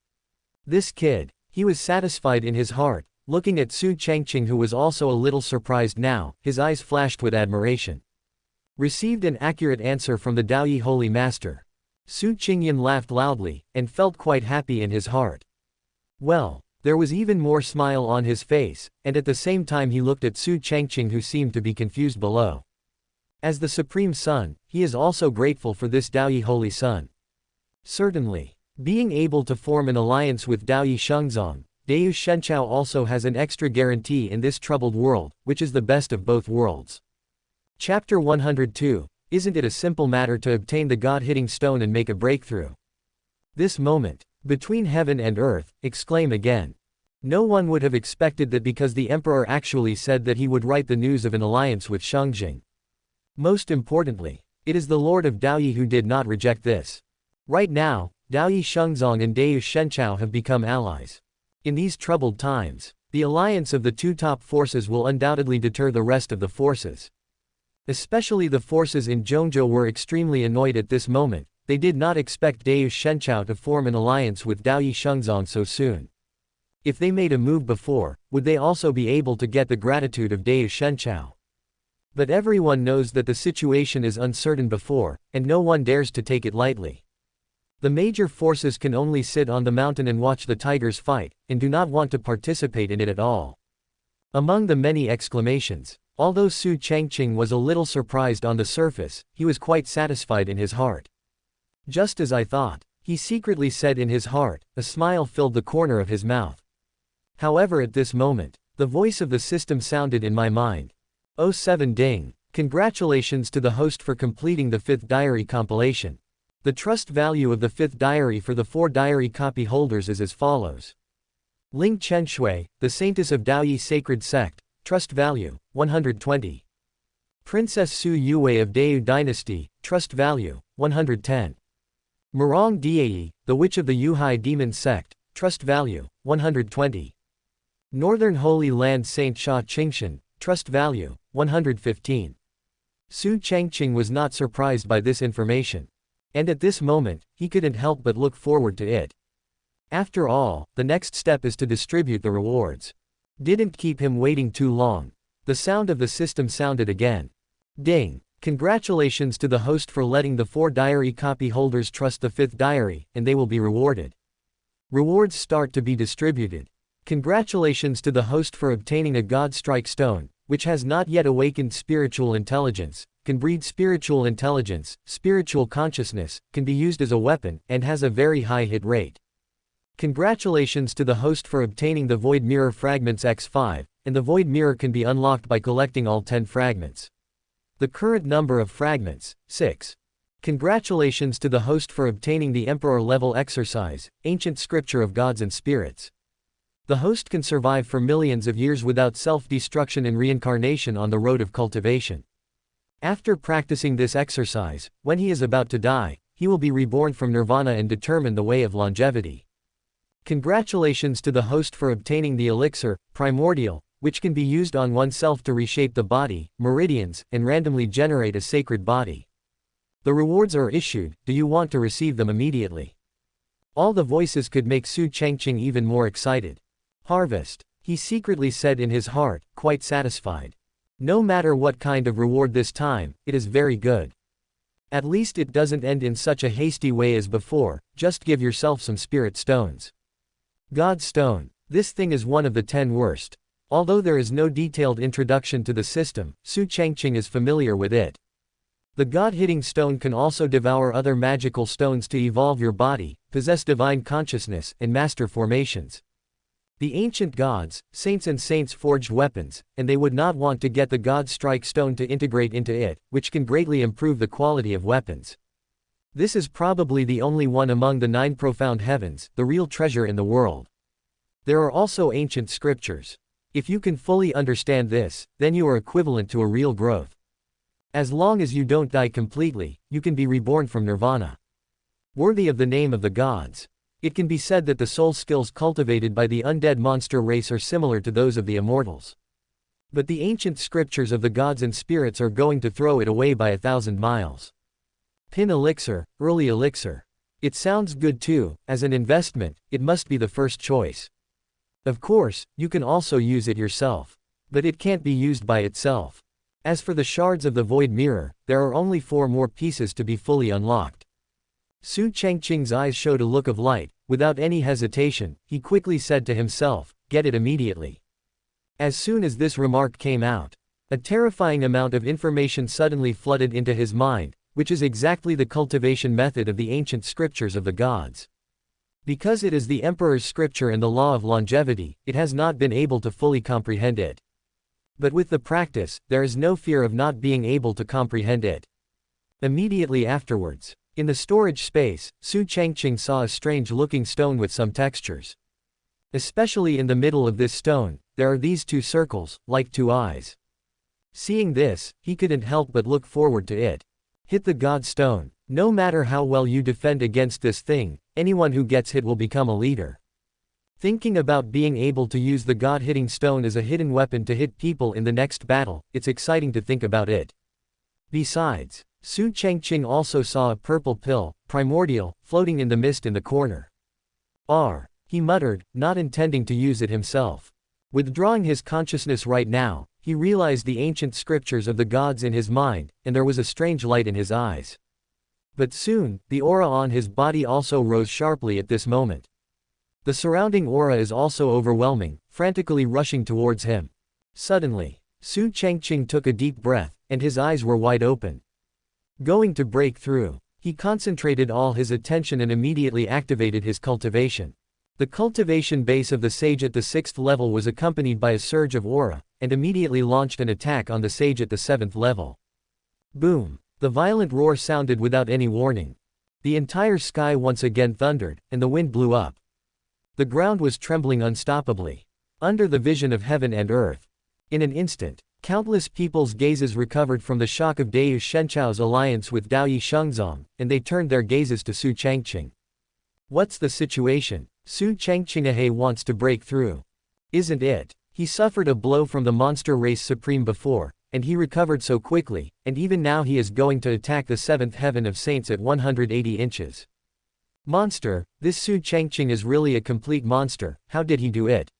This kid, he was satisfied in his heart, looking at Su Changqing who was also a little surprised now, his eyes flashed with admiration. Received an accurate answer from the Daoyi Holy Master. Su Changqing laughed loudly, and felt quite happy in his heart. Well, there was even more smile on his face, and at the same time he looked at Su Changqing who seemed to be confused below. As the Supreme Son, he is also grateful for this Daoyi Holy Son. Certainly. Being able to form an alliance with Daoyi Shengzong, Gu Changqing also has an extra guarantee in this troubled world, which is the best of both worlds. Chapter 102. Isn't it a simple matter to obtain the God-hitting stone and make a breakthrough? This moment, between heaven and earth, exclaim again. No one would have expected that because the emperor actually said that he would write the news of an alliance with Shangqing. Most importantly, it is the Lord of Daoyi who did not reject this. Right now, Daoyi Shengzong and Gu Changqing have become allies. In these troubled times, the alliance of the two top forces will undoubtedly deter the rest of the forces. Especially the forces in Zhongzhou were extremely annoyed at this moment. They did not expect Gu Changqing to form an alliance with Daoyi Shengzong so soon. If they made a move before, would they also be able to get the gratitude of Gu Changqing? But everyone knows that the situation is uncertain before, and no one dares to take it lightly. The major forces can only sit on the mountain and watch the tigers fight, and do not want to participate in it at all. Among the many exclamations, Although Su Changqing was a little surprised on the surface, he was quite satisfied in his heart. Just as I thought, he secretly said in his heart, a smile filled the corner of his mouth. However, at this moment, the voice of the system sounded in my mind. Oh 7 ding. Congratulations to the host for completing the 5th diary compilation. The trust value of the 5th diary for the 4 diary copy holders is as follows. Ling Chenshui, the Saintess of Daoyi Sacred Sect, trust value, 120. Princess Su Yue of Deu Dynasty, trust value, 110. Murong Diei, the Witch of the Yuhai Demon Sect, trust value, 120. Northern Holy Land Saint Sha Qingshan, trust value, 115. Su Changqing was not surprised by this information. And at this moment, he couldn't help but look forward to it. After all, the next step is to distribute the rewards. Didn't keep him waiting too long. The sound of the system sounded again. Ding! Congratulations to the host for letting the 4 diary copy holders trust the 5th diary, and they will be rewarded. Rewards start to be distributed. Congratulations to the host for obtaining a God Strike Stone, which has not yet awakened spiritual intelligence, can breed spiritual intelligence, spiritual consciousness, can be used as a weapon, and has a very high hit rate. Congratulations to the host for obtaining the Void Mirror Fragments X5, and the Void Mirror can be unlocked by collecting all 10 fragments. The current number of fragments, 6. Congratulations to the host for obtaining the Emperor Level Exercise, Ancient Scripture of Gods and Spirits. The host can survive for millions of years without self-destruction and reincarnation on the road of cultivation. After practicing this exercise, when he is about to die, he will be reborn from nirvana and determine the way of longevity. Congratulations to the host for obtaining the elixir, primordial, which can be used on oneself to reshape the body, meridians, and randomly generate a sacred body. The rewards are issued, do you want to receive them immediately? All the voices could make Su Changqing even more excited. Harvest, he secretly said in his heart, quite satisfied. No matter what kind of reward this time, it is very good. At least it doesn't end in such a hasty way as before, just give yourself some spirit stones. God Stone, this thing is one of the 10 worst. Although there is no detailed introduction to the system, Su Changqing is familiar with it. The God-hitting stone can also devour other magical stones to evolve your body, possess divine consciousness, and master formations. The ancient gods, saints forged weapons, and they would not want to get the God Strike Stone to integrate into it, which can greatly improve the quality of weapons. This is probably the only one among the 9 profound heavens, the real treasure in the world. There are also ancient scriptures. If you can fully understand this, then you are equivalent to a real growth. As long as you don't die completely, you can be reborn from nirvana. Worthy of the name of the gods. It can be said that the soul skills cultivated by the undead monster race are similar to those of the immortals. But the ancient scriptures of the gods and spirits are going to throw it away by 1,000 miles. Pin elixir, early elixir. It sounds good too, as an investment, it must be the first choice. Of course, you can also use it yourself. But it can't be used by itself. As for the shards of the Void Mirror, there are only 4 more pieces to be fully unlocked. Su Changqing's eyes showed a look of light. Without any hesitation, he quickly said to himself, get it immediately. As soon as this remark came out, a terrifying amount of information suddenly flooded into his mind, which is exactly the cultivation method of the ancient scriptures of the gods. Because it is the Emperor's scripture and the law of longevity, it has not been able to fully comprehend it. But with the practice, there is no fear of not being able to comprehend it. Immediately afterwards, in the storage space, Su Changqing saw a strange-looking stone with some textures. Especially in the middle of this stone, there are these 2 circles, like 2 eyes. Seeing this, he couldn't help but look forward to it. Hit the God Stone. No matter how well you defend against this thing, anyone who gets hit will become a leader. Thinking about being able to use the God-hitting stone as a hidden weapon to hit people in the next battle, it's exciting to think about it. Besides, Su Changqing also saw a purple pill, primordial, floating in the mist in the corner. He muttered, not intending to use it himself. Withdrawing his consciousness right now, he realized the ancient scriptures of the gods in his mind, and there was a strange light in his eyes. But soon, the aura on his body also rose sharply at this moment. The surrounding aura is also overwhelming, frantically rushing towards him. Suddenly, Su Changqing took a deep breath, and his eyes were wide open. Going to break through. He concentrated all his attention and immediately activated his cultivation. The cultivation base of the sage at the 6th level was accompanied by a surge of aura, and immediately launched an attack on the sage at the 7th level. Boom! The violent roar sounded without any warning. The entire sky once again thundered, and the wind blew up. The ground was trembling unstoppably. Under the vision of heaven and earth. In an instant, countless people's gazes recovered from the shock of Gu Changqing's alliance with Gu Changqing, and they turned their gazes to Su Changqing. What's the situation? Su Changqing wants to break through. Isn't it? He suffered a blow from the monster race supreme before, and he recovered so quickly, and even now he is going to attack the 7th heaven of saints at 180 inches. Monster, this Su Changqing is really a complete monster. How did he do it?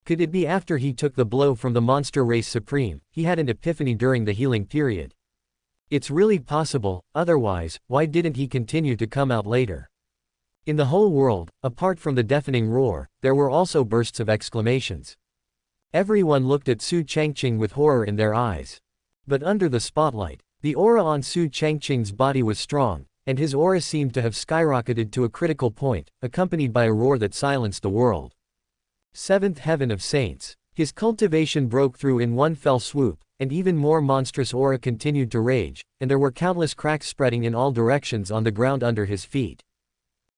Could it be after he took the blow from the monster race supreme, he had an epiphany during the healing period? It's really possible, otherwise, why didn't he continue to come out later? In the whole world, apart from the deafening roar, there were also bursts of exclamations. Everyone looked at Su Changqing with horror in their eyes. But under the spotlight, the aura on Su Changqing's body was strong, and his aura seemed to have skyrocketed to a critical point, accompanied by a roar that silenced the world. 7th heaven of saints. His cultivation broke through in one fell swoop, and even more monstrous aura continued to rage, and there were countless cracks spreading in all directions on the ground under his feet.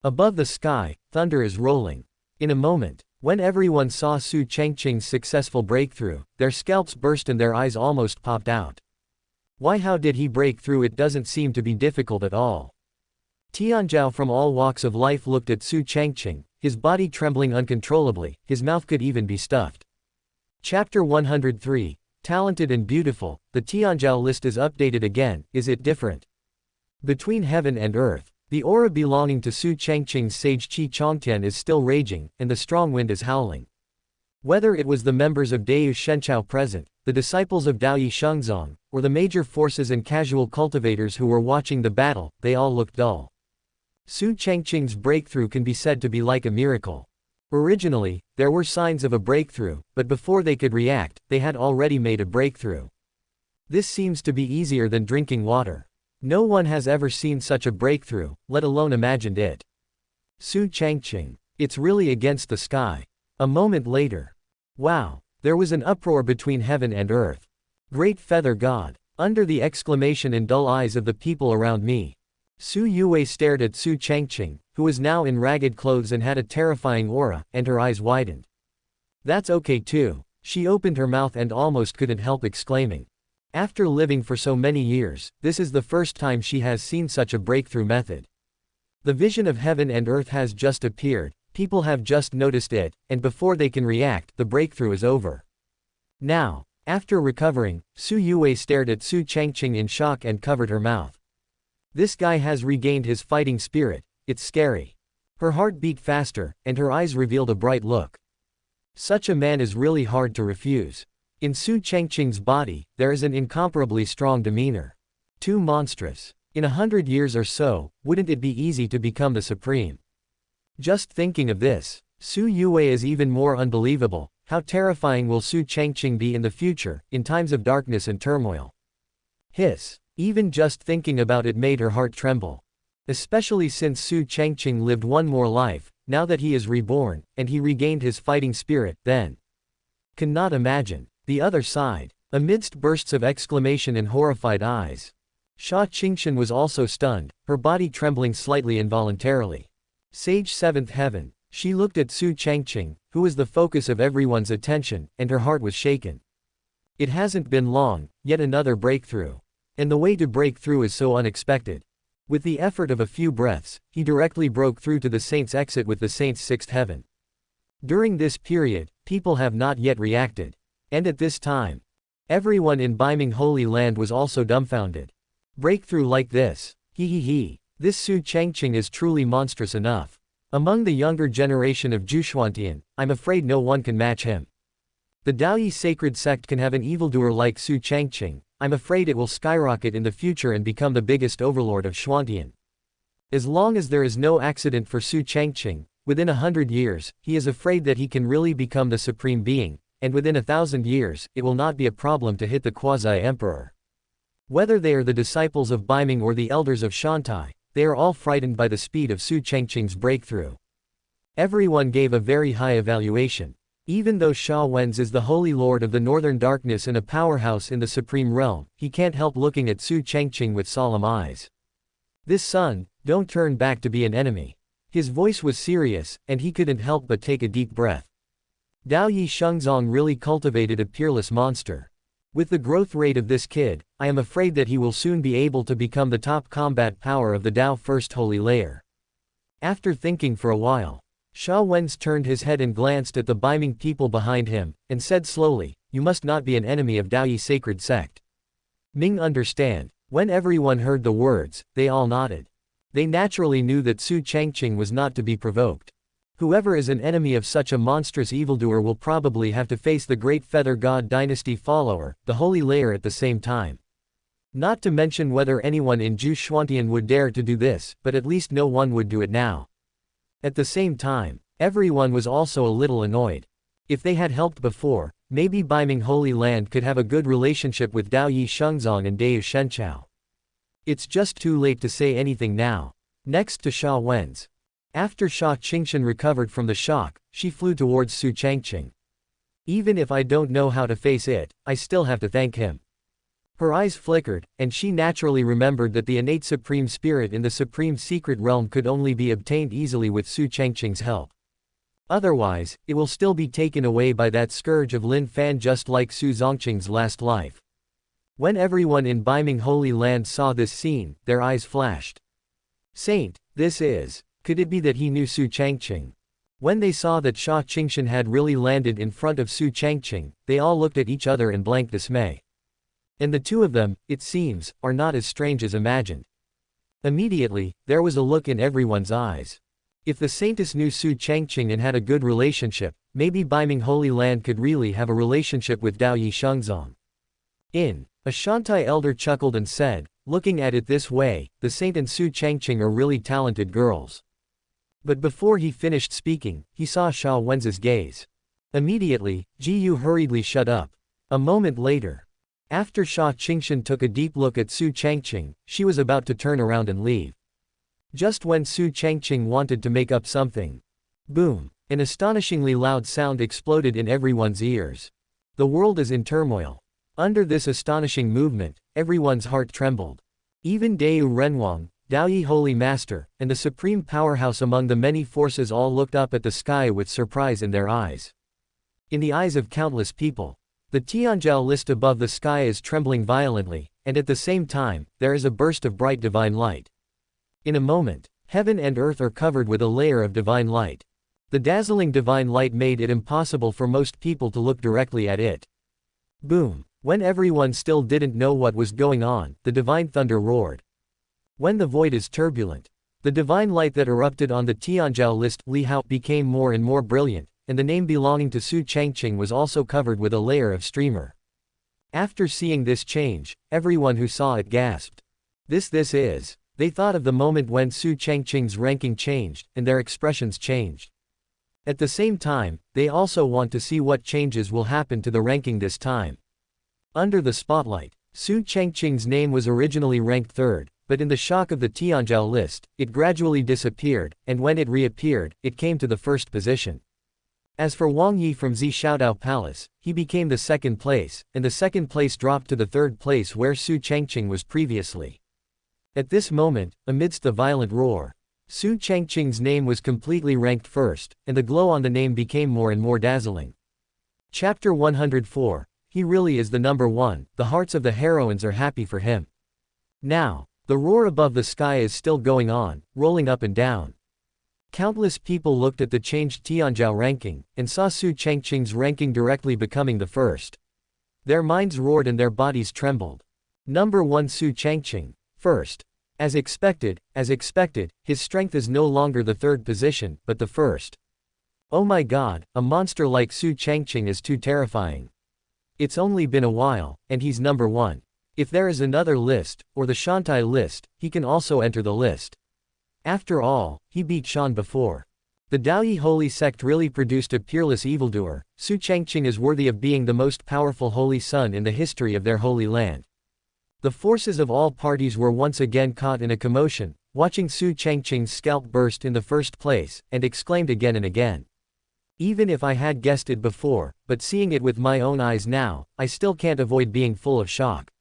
Above the sky, thunder is rolling. In a moment, when everyone saw Su Changqing's successful breakthrough, their scalps burst and their eyes almost popped out. How did he break through? It doesn't seem to be difficult at all. Tianzhao from all walks of life looked at Su Changqing, his body trembling uncontrollably, his mouth could even be stuffed. Chapter 103, Talented and Beautiful, the Tianzhao list is updated again. Is it different? Between heaven and earth, the aura belonging to Su Changqing's sage Gu Changqing is still raging, and the strong wind is howling. Whether it was the members of Gu Changqing present, the disciples of Gu Changqing, or the major forces and casual cultivators who were watching the battle, they all looked dull. Su Changqing's breakthrough can be said to be like a miracle. Originally, there were signs of a breakthrough, but before they could react, they had already made a breakthrough. This seems to be easier than drinking water. No one has ever seen such a breakthrough, let alone imagined it. Su Changqing. It's really against the sky. A moment later. Wow! There was an uproar between heaven and earth. Great feather god! Under the exclamation and dull eyes of the people around me. Su Yue stared at Su Changqing, who was now in ragged clothes and had a terrifying aura, and her eyes widened. That's okay too. She opened her mouth and almost couldn't help exclaiming. After living for so many years, this is the first time she has seen such a breakthrough method. The vision of heaven and earth has just appeared, people have just noticed it, and before they can react, the breakthrough is over. Now, after recovering, Su Yue stared at Su Changqing in shock and covered her mouth. This guy has regained his fighting spirit, it's scary. Her heart beat faster, and her eyes revealed a bright look. Such a man is really hard to refuse. In Su Changqing's body, there is an incomparably strong demeanor. Too monstrous. In 100 years or so, wouldn't it be easy to become the supreme? Just thinking of this, Su Yue is even more unbelievable. How terrifying will Su Changqing be in the future, in times of darkness and turmoil? Hiss. Even just thinking about it made her heart tremble. Especially since Su Changqing lived one more life, now that he is reborn, and he regained his fighting spirit, then. Cannot imagine. The other side. Amidst bursts of exclamation and horrified eyes. Su Changqing was also stunned, her body trembling slightly involuntarily. Sage 7th heaven. She looked at Su Changqing, who was the focus of everyone's attention, and her heart was shaken. It hasn't been long, yet another breakthrough. And the way to break through is so unexpected. With the effort of a few breaths, he directly broke through to the saint's exit with the saint's 6th heaven. During this period, people have not yet reacted. And at this time, everyone in Beiming Holy Land was also dumbfounded. Breakthrough like this. This Su Changqing is truly monstrous enough. Among the younger generation of Zhuxuantian, I'm afraid no one can match him. The Daoyi sacred sect can have an evildoer like Su Changqing. I'm afraid it will skyrocket in the future and become the biggest overlord of Xuantian. As long as there is no accident for Su Changqing, within 100 years, he is afraid that he can really become the supreme being, and within 1,000 years, it will not be a problem to hit the quasi-emperor. Whether they are the disciples of Biming or the elders of Shantai, they are all frightened by the speed of Su Changqing's breakthrough. Everyone gave a very high evaluation. Even though Sha Wen's is the Holy Lord of the Northern Darkness and a powerhouse in the Supreme Realm, he can't help looking at Su Changqing with solemn eyes. This son, don't turn back to be an enemy. His voice was serious, and he couldn't help but take a deep breath. Dao Yi Shengzong really cultivated a peerless monster. With the growth rate of this kid, I am afraid that he will soon be able to become the top combat power of the Dao First Holy Layer. After thinking for a while, Sha Wen's turned his head and glanced at the Biming people behind him, and said slowly, "You must not be an enemy of Dao Yi sacred sect." Ming understand. When everyone heard the words, they all nodded. They naturally knew that Su Changqing was not to be provoked. Whoever is an enemy of such a monstrous evildoer will probably have to face the great Feather God Dynasty follower, the Holy Layer at the same time. Not to mention whether anyone in Gu Changqing would dare to do this, but at least no one would do it now. At the same time, everyone was also a little annoyed. If they had helped before, maybe Biming Holy Land could have a good relationship with Dao Yi Shengzong and Deu Shenchao. It's just too late to say anything now. Next to Sha Wen's. After Sha Qingshan recovered from the shock, she flew towards Su Changqing. Even if I don't know how to face it, I still have to thank him. Her eyes flickered, and she naturally remembered that the innate supreme spirit in the supreme secret realm could only be obtained easily with Su Changqing's help. Otherwise, it will still be taken away by that scourge of Lin Fan, just like Su Zongqing's last life. When everyone in Biming Holy Land saw this scene, their eyes flashed. Saint, this is. Could it be that he knew Su Changqing? When they saw that Sha Qingshan had really landed in front of Su Changqing, they all looked at each other in blank dismay. And the two of them, it seems, are not as strange as imagined. Immediately, there was a look in everyone's eyes. If the Saintess knew Su Changqing and had a good relationship, maybe Biming Holy Land could really have a relationship with Dao Yi Shengzong. A Shantai elder chuckled and said, "Looking at it this way, the Saint and Su Changqing are really talented girls." But before he finished speaking, he saw Sha Wen's gaze. Immediately, Ji Yu hurriedly shut up. A moment later, after Sha Qingshan took a deep look at Su Changqing, she was about to turn around and leave. Just when Su Changqing wanted to make up something. Boom! An astonishingly loud sound exploded in everyone's ears. The world is in turmoil. Under this astonishing movement, everyone's heart trembled. Even Deu Renwang, Dao Yi Holy Master, and the supreme powerhouse among the many forces all looked up at the sky with surprise in their eyes. In the eyes of countless people, the Tianjiao list above the sky is trembling violently, and at the same time, there is a burst of bright divine light. In a moment, heaven and earth are covered with a layer of divine light. The dazzling divine light made it impossible for most people to look directly at it. Boom! When everyone still didn't know what was going on, the divine thunder roared. When the void is turbulent, the divine light that erupted on the Tianjiao list Li Hao became more and more brilliant, and the name belonging to Su Changqing was also covered with a layer of streamer. After seeing this change, everyone who saw it gasped. This is. They thought of the moment when Su Changqing's ranking changed, and their expressions changed. At the same time, they also want to see what changes will happen to the ranking this time. Under the spotlight, Su Changqing's name was originally ranked third, but in the shock of the Tianjiao list, it gradually disappeared, and when it reappeared, it came to the first position. As for Wang Yi from Zishaodao Palace, he became the second place, and the second place dropped to the third place where Su Changqing was previously. At this moment, amidst the violent roar, Su Changqing's name was completely ranked first, and the glow on the name became more and more dazzling. Chapter 104. He really is the number one, the hearts of the heroines are happy for him. Now, the roar above the sky is still going on, rolling up and down. Countless people looked at the changed Tianjiao ranking, and saw Su Changqing's ranking directly becoming the first. Their minds roared and their bodies trembled. Number 1 Su Changqing, first. As expected, his strength is no longer the third position, but the first. Oh my god, a monster like Su Changqing is too terrifying. It's only been a while, and he's number 1. If there is another list, or the Shantai list, he can also enter the list. After all, he beat Shan before. The Daoyi holy sect really produced a peerless evildoer. Su Changqing is worthy of being the most powerful holy son in the history of their holy land. The forces of all parties were once again caught in a commotion, watching Su Changqing's scalp burst in the first place, and exclaimed again and again. Even if I had guessed it before, but seeing it with my own eyes now, I still can't avoid being full of shock.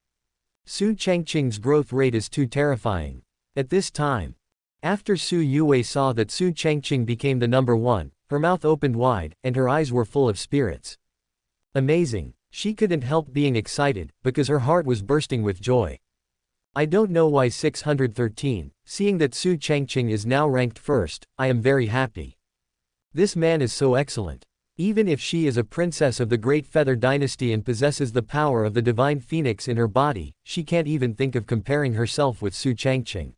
Su Changqing's growth rate is too terrifying. At this time, after Su Yue saw that Su Changqing became the number one, her mouth opened wide, and her eyes were full of spirits. Amazing. She couldn't help being excited, because her heart was bursting with joy. I don't know why 613, seeing that Su Changqing is now ranked first, I am very happy. This man is so excellent. Even if she is a princess of the Great Feather Dynasty and possesses the power of the Divine Phoenix in her body, she can't even think of comparing herself with Su Changqing.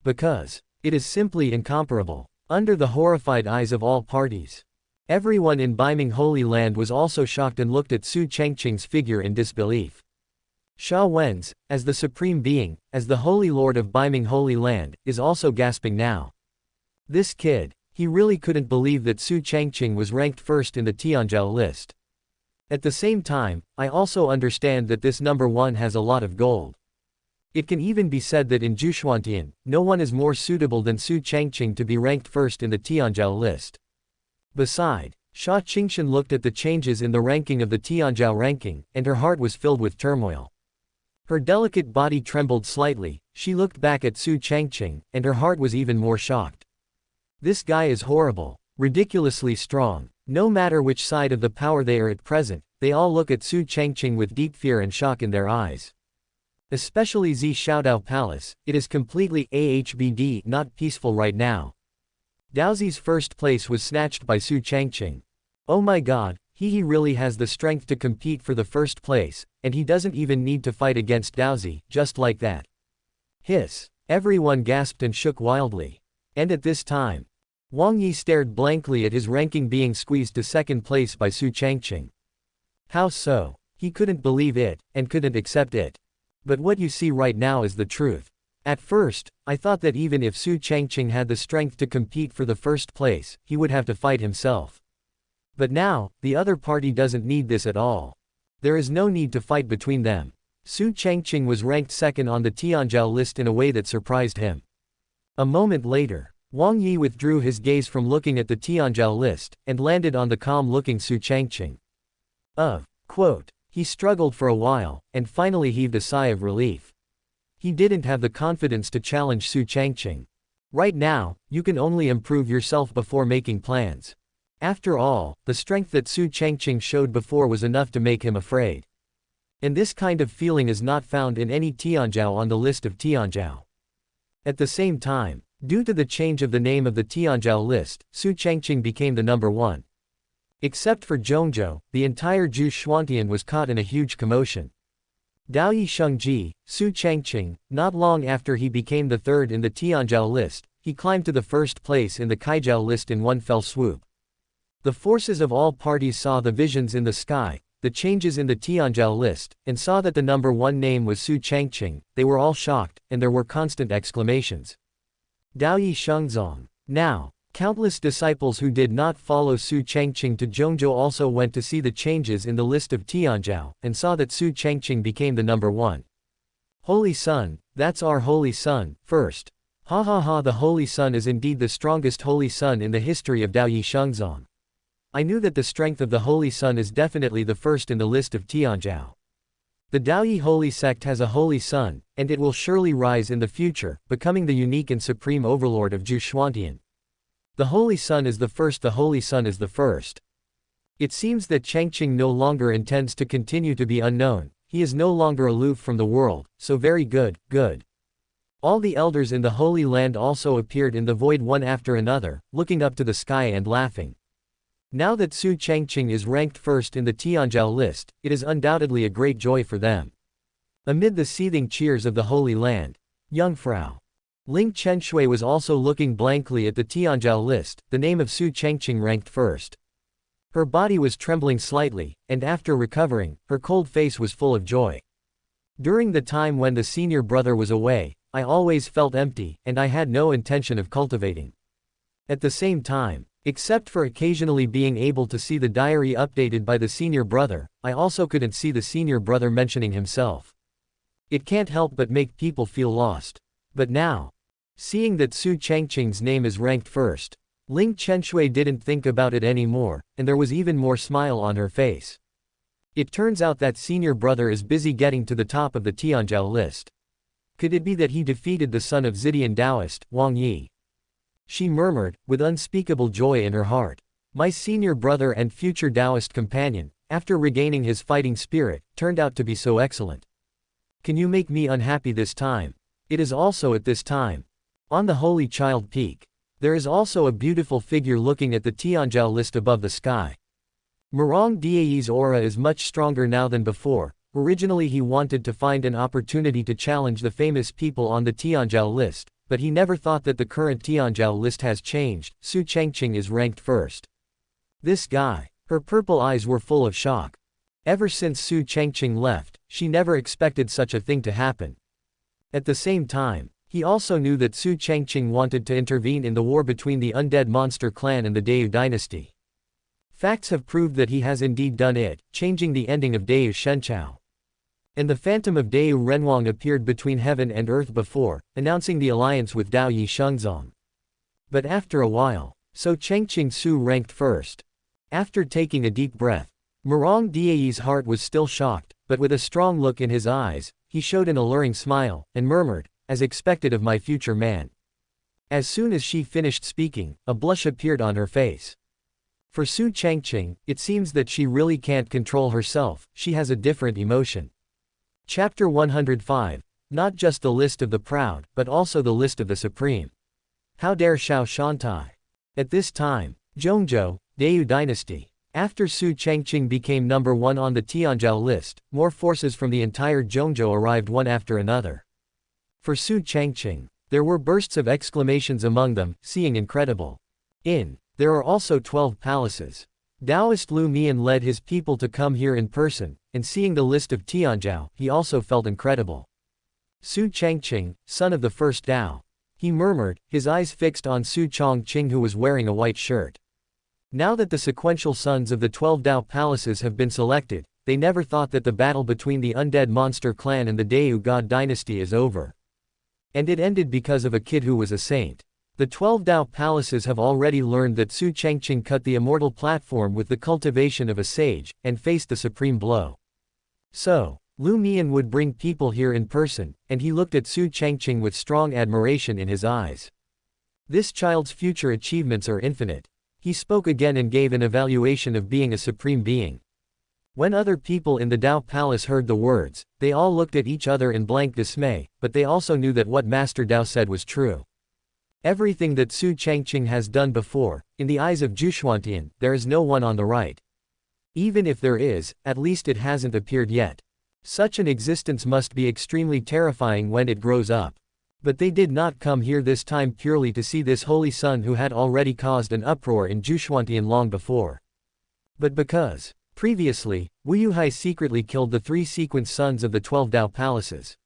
Because it is simply incomparable. Under the horrified eyes of all parties, everyone in Beiming Holy Land was also shocked and looked at Su Changqing's figure in disbelief. Sha Wen's, as the Supreme Being, as the Holy Lord of Beiming Holy Land, is also gasping now. This kid, he really couldn't believe that Su Changqing was ranked first in the Tianzhou list. At the same time, I also understand that this number one has a lot of gold. It can even be said that in Jushuantian, no one is more suitable than Su Changqing to be ranked first in the Tianzhou list. Beside, Sha Qingshan looked at the changes in the ranking of the Tianzhou ranking, and her heart was filled with turmoil. Her delicate body trembled slightly, she looked back at Su Changqing, and her heart was even more shocked. This guy is horrible, ridiculously strong. No matter which side of the power they are at present, they all look at Su Changqing with deep fear and shock in their eyes. Especially Z Xiaodao Palace, it is completely ahbd not peaceful right now. Daozi's first place was snatched by Su Changqing. Oh my god, he really has the strength to compete for the first place, and he doesn't even need to fight against Daozi, just like that. Hiss. Everyone gasped and shook wildly. And at this time, Wang Yi stared blankly at his ranking being squeezed to second place by Su Changqing. How so? He couldn't believe it, and couldn't accept it. But what you see right now is the truth. At first, I thought that even if Su Changqing had the strength to compete for the first place, he would have to fight himself. But now, the other party doesn't need this at all. There is no need to fight between them. Su Changqing was ranked second on the Tianzhou list in a way that surprised him. A moment later, Wang Yi withdrew his gaze from looking at the Tianzhou list, and landed on the calm-looking Su Changqing. He struggled for a while, and finally heaved a sigh of relief. He didn't have the confidence to challenge Su Changqing. Right now, you can only improve yourself before making plans. After all, the strength that Su Changqing showed before was enough to make him afraid. And this kind of feeling is not found in any Tianzhou on the list of Tianzhou. At the same time, due to the change of the name of the Tianzhou list, Su Changqing became the number one. Except for Zhongzhou, the entire Jushuantian was caught in a huge commotion. Daoyi Shengji, Su Changqing, not long after he became the third in the Tianzhou list, he climbed to the first place in the Kaizhou list in one fell swoop. The forces of all parties saw the visions in the sky, the changes in the Tianzhou list, and saw that the number one name was Su Changqing. They were all shocked, and there were constant exclamations. Daoyi Shengzong. Now, countless disciples who did not follow Su Changqing to Zhongzhou also went to see the changes in the list of Tianzhou, and saw that Su Changqing became the number one. Holy Sun, that's our Holy Sun, first. Ha ha ha, the Holy Sun is indeed the strongest Holy Sun in the history of Daoyi Shengzong. I knew that the strength of the Holy Sun is definitely the first in the list of Tianzhou. The Daoyi Holy Sect has a Holy Sun, and it will surely rise in the future, becoming the unique and supreme overlord of Jushuantian. The Holy Sun is the first, the Holy Sun is the first. It seems that Changqing no longer intends to continue to be unknown, he is no longer aloof from the world, so very good, good. All the elders in the Holy Land also appeared in the void one after another, looking up to the sky and laughing. Now that Su Changqing is ranked first in the Tianzhou list, it is undoubtedly a great joy for them. Amid the seething cheers of the Holy Land, Jungfrau Ling Chenshui was also looking blankly at the Tianzhou list, the name of Su Changqing ranked first. Her body was trembling slightly, and after recovering, her cold face was full of joy. During the time when the senior brother was away, I always felt empty, and I had no intention of cultivating. At the same time, except for occasionally being able to see the diary updated by the senior brother, I also couldn't see the senior brother mentioning himself. It can't help but make people feel lost. But now, seeing that Su Changqing's name is ranked first, Ling Qianshui didn't think about it anymore, and there was even more smile on her face. It turns out that senior brother is busy getting to the top of the Tianzhou list. Could it be that he defeated the son of Zidian Taoist, Wang Yi? She murmured, with unspeakable joy in her heart. My senior brother and future Taoist companion, after regaining his fighting spirit, turned out to be so excellent. Can you make me unhappy this time? It is also at this time. On the Holy Child Peak, there is also a beautiful figure looking at the Tianzhou list above the sky. Murong Dai's aura is much stronger now than before. Originally he wanted to find an opportunity to challenge the famous people on the Tianzhou list, but he never thought that the current Tianzhou list has changed. Su Changqing is ranked first. This guy. Her purple eyes were full of shock. Ever since Su Changqing left, she never expected such a thing to happen. At the same time, he also knew that Su Changqing wanted to intervene in the war between the undead monster clan and the Deu dynasty. Facts have proved that he has indeed done it, changing the ending of Deu Shenchao. And the phantom of Deu Renwang appeared between heaven and earth before, announcing the alliance with Dao Yi Shengzong. But after a while, Su Changqing Su ranked first. After taking a deep breath, Murong Dai's heart was still shocked, but with a strong look in his eyes, he showed an alluring smile, and murmured, as expected of my future man. As soon as she finished speaking, a blush appeared on her face. For Su Changqing, it seems that she really can't control herself, she has a different emotion. Chapter 105. Not just the list of the proud, but also the list of the supreme. How dare Xiao Shantai? At this time, Zhongzhou, Deu dynasty. After Su Changqing became number 1 on the Tianzhou list, more forces from the entire Zhongzhou arrived one after another. For Su Changqing, there were bursts of exclamations among them, seeing incredible. There are also 12 palaces. Taoist Lu Mian led his people to come here in person, and seeing the list of Tianzhou, he also felt incredible. Su Changqing, son of the first Dao. He murmured, his eyes fixed on Su Changqing who was wearing a white shirt. Now that the sequential sons of the 12 Dao palaces have been selected, they never thought that the battle between the undead monster clan and the Deu god dynasty is over. And it ended because of a kid who was a saint. The 12 Dao palaces have already learned that Su Changqing cut the immortal platform with the cultivation of a sage, and faced the supreme blow. So, Lu Mian would bring people here in person, and he looked at Su Changqing with strong admiration in his eyes. This child's future achievements are infinite. He spoke again and gave an evaluation of being a supreme being. When other people in the Dao palace heard the words, they all looked at each other in blank dismay, but they also knew that what Master Dao said was true. Everything that Su Changqing has done before, in the eyes of Gu Changqing, there is no one on the right. Even if there is, at least it hasn't appeared yet. Such an existence must be extremely terrifying when it grows up. But they did not come here this time purely to see this holy son who had already caused an uproar in Gu Changqing long before. But because, previously, Wu Yuhai secretly killed the 3 sequence sons of the 12 Dao palaces.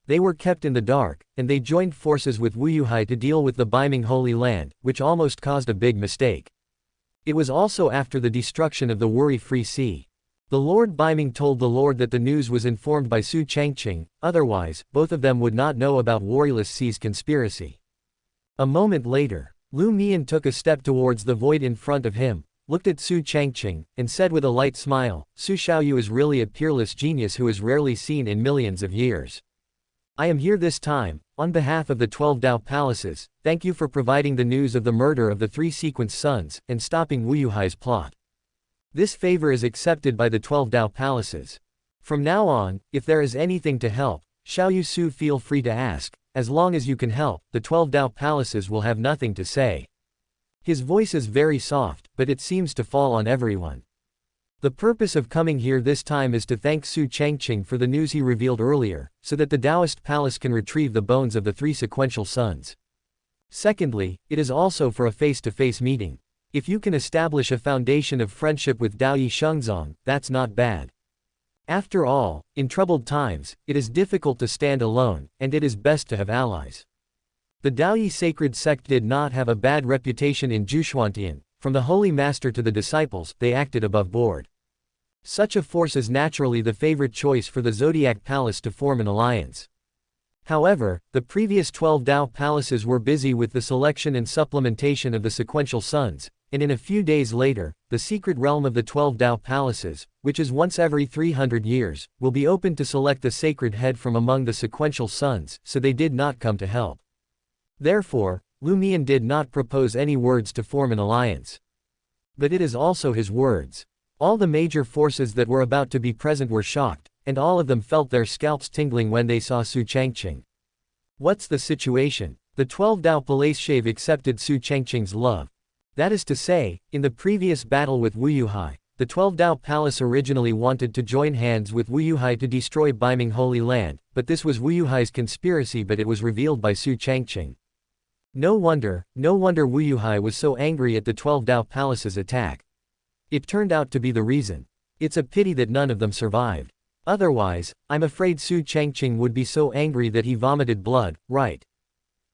They were kept in the dark, and they joined forces with Wu Yuhai to deal with the Baiming Holy Land, which almost caused a big mistake. It was also after the destruction of the Worry-Free Sea. The Lord Baiming told the Lord that the news was informed by Su Changqing, otherwise, both of them would not know about Worryless Sea's conspiracy. A moment later, Lu Mian took a step towards the void in front of him, looked at Su Changqing, and said with a light smile, Su Xiaoyu is really a peerless genius who is rarely seen in millions of years. I am here this time, on behalf of the 12 Dao palaces, thank you for providing the news of the murder of the 3 sequence sons, and stopping Wu Yuhai's plot. This favor is accepted by the 12 Dao palaces. From now on, if there is anything to help, Xiaoyu Su feel free to ask, as long as you can help, the 12 Dao palaces will have nothing to say. His voice is very soft, but it seems to fall on everyone. The purpose of coming here this time is to thank Su Changqing for the news he revealed earlier, so that the Taoist palace can retrieve the bones of the 3 sequential sons. Secondly, it is also for a face-to-face meeting. If you can establish a foundation of friendship with Dao Yi Shengzong, that's not bad. After all, in troubled times, it is difficult to stand alone, and it is best to have allies. The Daoyi sacred sect did not have a bad reputation in Zhuchuantian. From the holy master to the disciples, they acted above board. Such a force is naturally the favorite choice for the Zodiac Palace to form an alliance. However, the previous 12 Dao palaces were busy with the selection and supplementation of the sequential suns, and in a few days later, the secret realm of the 12 Dao palaces, which is once every 300 years, will be opened to select the sacred head from among the sequential suns, so they did not come to help. Therefore, Lu Mian did not propose any words to form an alliance. But it is also his words. All the major forces that were about to be present were shocked, and all of them felt their scalps tingling when they saw Su Changqing. What's the situation? The 12 Dao Palatieshave accepted Su Changqing's love. That is to say, in the previous battle with Wu Yuhai, the 12 Dao Palace originally wanted to join hands with Wu Yuhai to destroy Baiming Holy Land, but this was Wu Yuhai's conspiracy, but it was revealed by Su Changqing. No wonder Wu Yuhai was so angry at the 12 Dao Palace's attack. It turned out to be the reason. It's a pity that none of them survived. Otherwise, I'm afraid Su Changqing would be so angry that he vomited blood, right?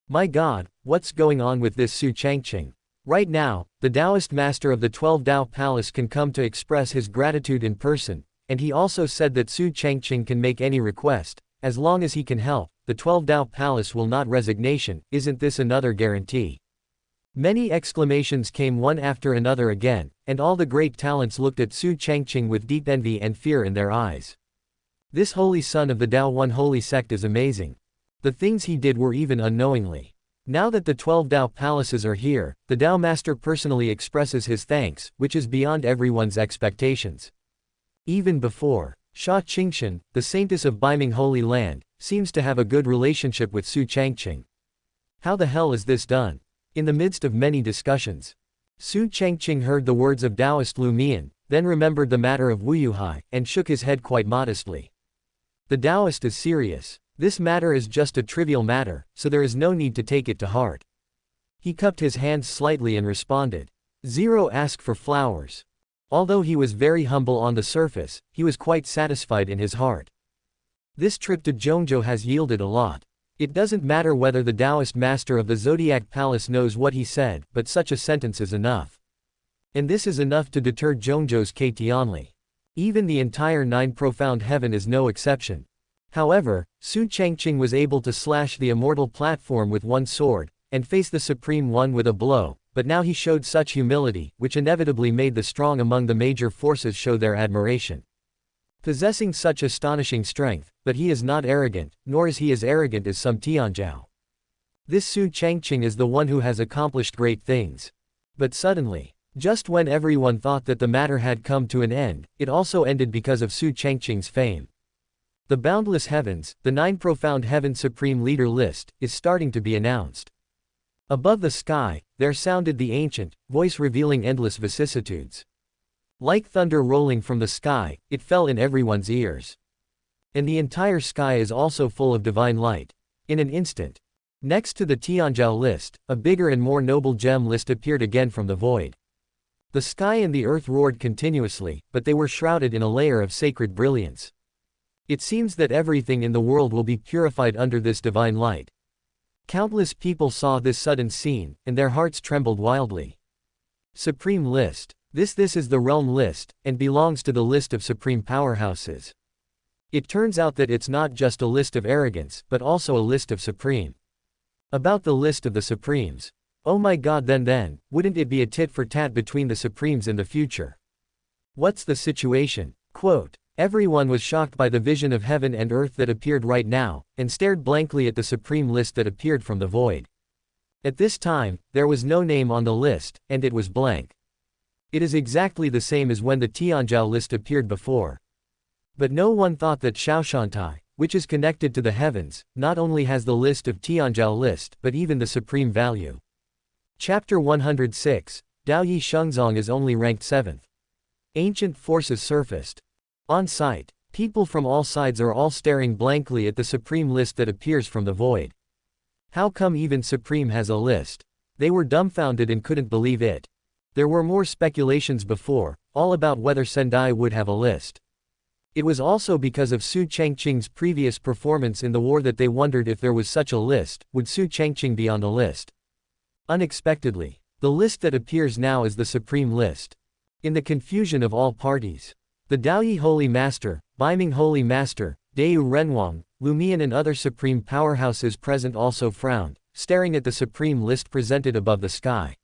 My God, what's going on with this Su Changqing? Right now, the Taoist master of the 12 Dao Palace can come to express his gratitude in person, and he also said that Su Changqing can make any request, as long as he can help. The 12 Dao Palace will not resignation. Isn't this another guarantee? Many exclamations came one after another again, and all the great talents looked at Su Changqing with deep envy and fear in their eyes. This holy son of the Dao One holy sect is amazing. The things he did were even unknowingly. Now that the 12 Dao palaces are here, the Dao master personally expresses his thanks, which is beyond everyone's expectations. Even before, Sha Qingshan, the saintess of Baiming Holy Land, seems to have a good relationship with Su Changqing. How the hell is this done? In the midst of many discussions, Su Changqing heard the words of Taoist Lu Mian, then remembered the matter of Wu Yuhai, and shook his head quite modestly. The Taoist is serious. This matter is just a trivial matter, so there is no need to take it to heart. He cupped his hands slightly and responded. Zero ask for flowers. Although he was very humble on the surface, he was quite satisfied in his heart. This trip to Zhongzhou has yielded a lot. It doesn't matter whether the Taoist master of the Zodiac Palace knows what he said, but such a sentence is enough. And this is enough to deter Zhongzhou's Ke Tianli. Even the entire Nine Profound Heaven is no exception. However, Su Changqing was able to slash the immortal platform with one sword, and face the Supreme One with a blow, but now he showed such humility, which inevitably made the strong among the major forces show their admiration. Possessing such astonishing strength, but he is not arrogant, nor is he as arrogant as some Tianzhao. This Su Changqing is the one who has accomplished great things. But suddenly, just when everyone thought that the matter had come to an end, it also ended because of Su Changqing's fame. The Boundless Heavens, the Nine Profound Heaven Supreme Leader list, is starting to be announced. Above the sky, there sounded the ancient voice revealing endless vicissitudes. Like thunder rolling from the sky, it fell in everyone's ears. And the entire sky is also full of divine light. In an instant. Next to the Tianzhao list, a bigger and more noble gem list appeared again from the void. The sky and the earth roared continuously, but they were shrouded in a layer of sacred brilliance. It seems that everything in the world will be purified under this divine light. Countless people saw this sudden scene, and their hearts trembled wildly. Supreme List. This is the Realm List, and belongs to the list of supreme powerhouses. It turns out that it's not just a list of arrogance, but also a list of supreme. About the list of the supremes. Oh my God, then, wouldn't it be a tit for tat between the supremes in the future? What's the situation? Quote, everyone was shocked by the vision of heaven and earth that appeared right now, and stared blankly at the supreme list that appeared from the void. At this time, there was no name on the list, and it was blank. It is exactly the same as when the Tianzhao list appeared before. But no one thought that Shaoshantai, which is connected to the heavens, not only has the list of Tianzhao list, but even the supreme value. Chapter 106, Dao Yi Shengzong is only ranked 7th. Ancient forces surfaced. On site, people from all sides are all staring blankly at the supreme list that appears from the void. How come even Supreme has a list? They were dumbfounded and couldn't believe it. There were more speculations before, all about whether Sendai would have a list. It was also because of Su Changqing's previous performance in the war that they wondered if there was such a list, would Su Changqing be on the list? Unexpectedly, the list that appears now is the Supreme List. In the confusion of all parties, the Daoyi Holy Master, Baiming Holy Master, Deu Renwang, Lumian and other supreme powerhouses present also frowned, staring at the Supreme List presented above the sky.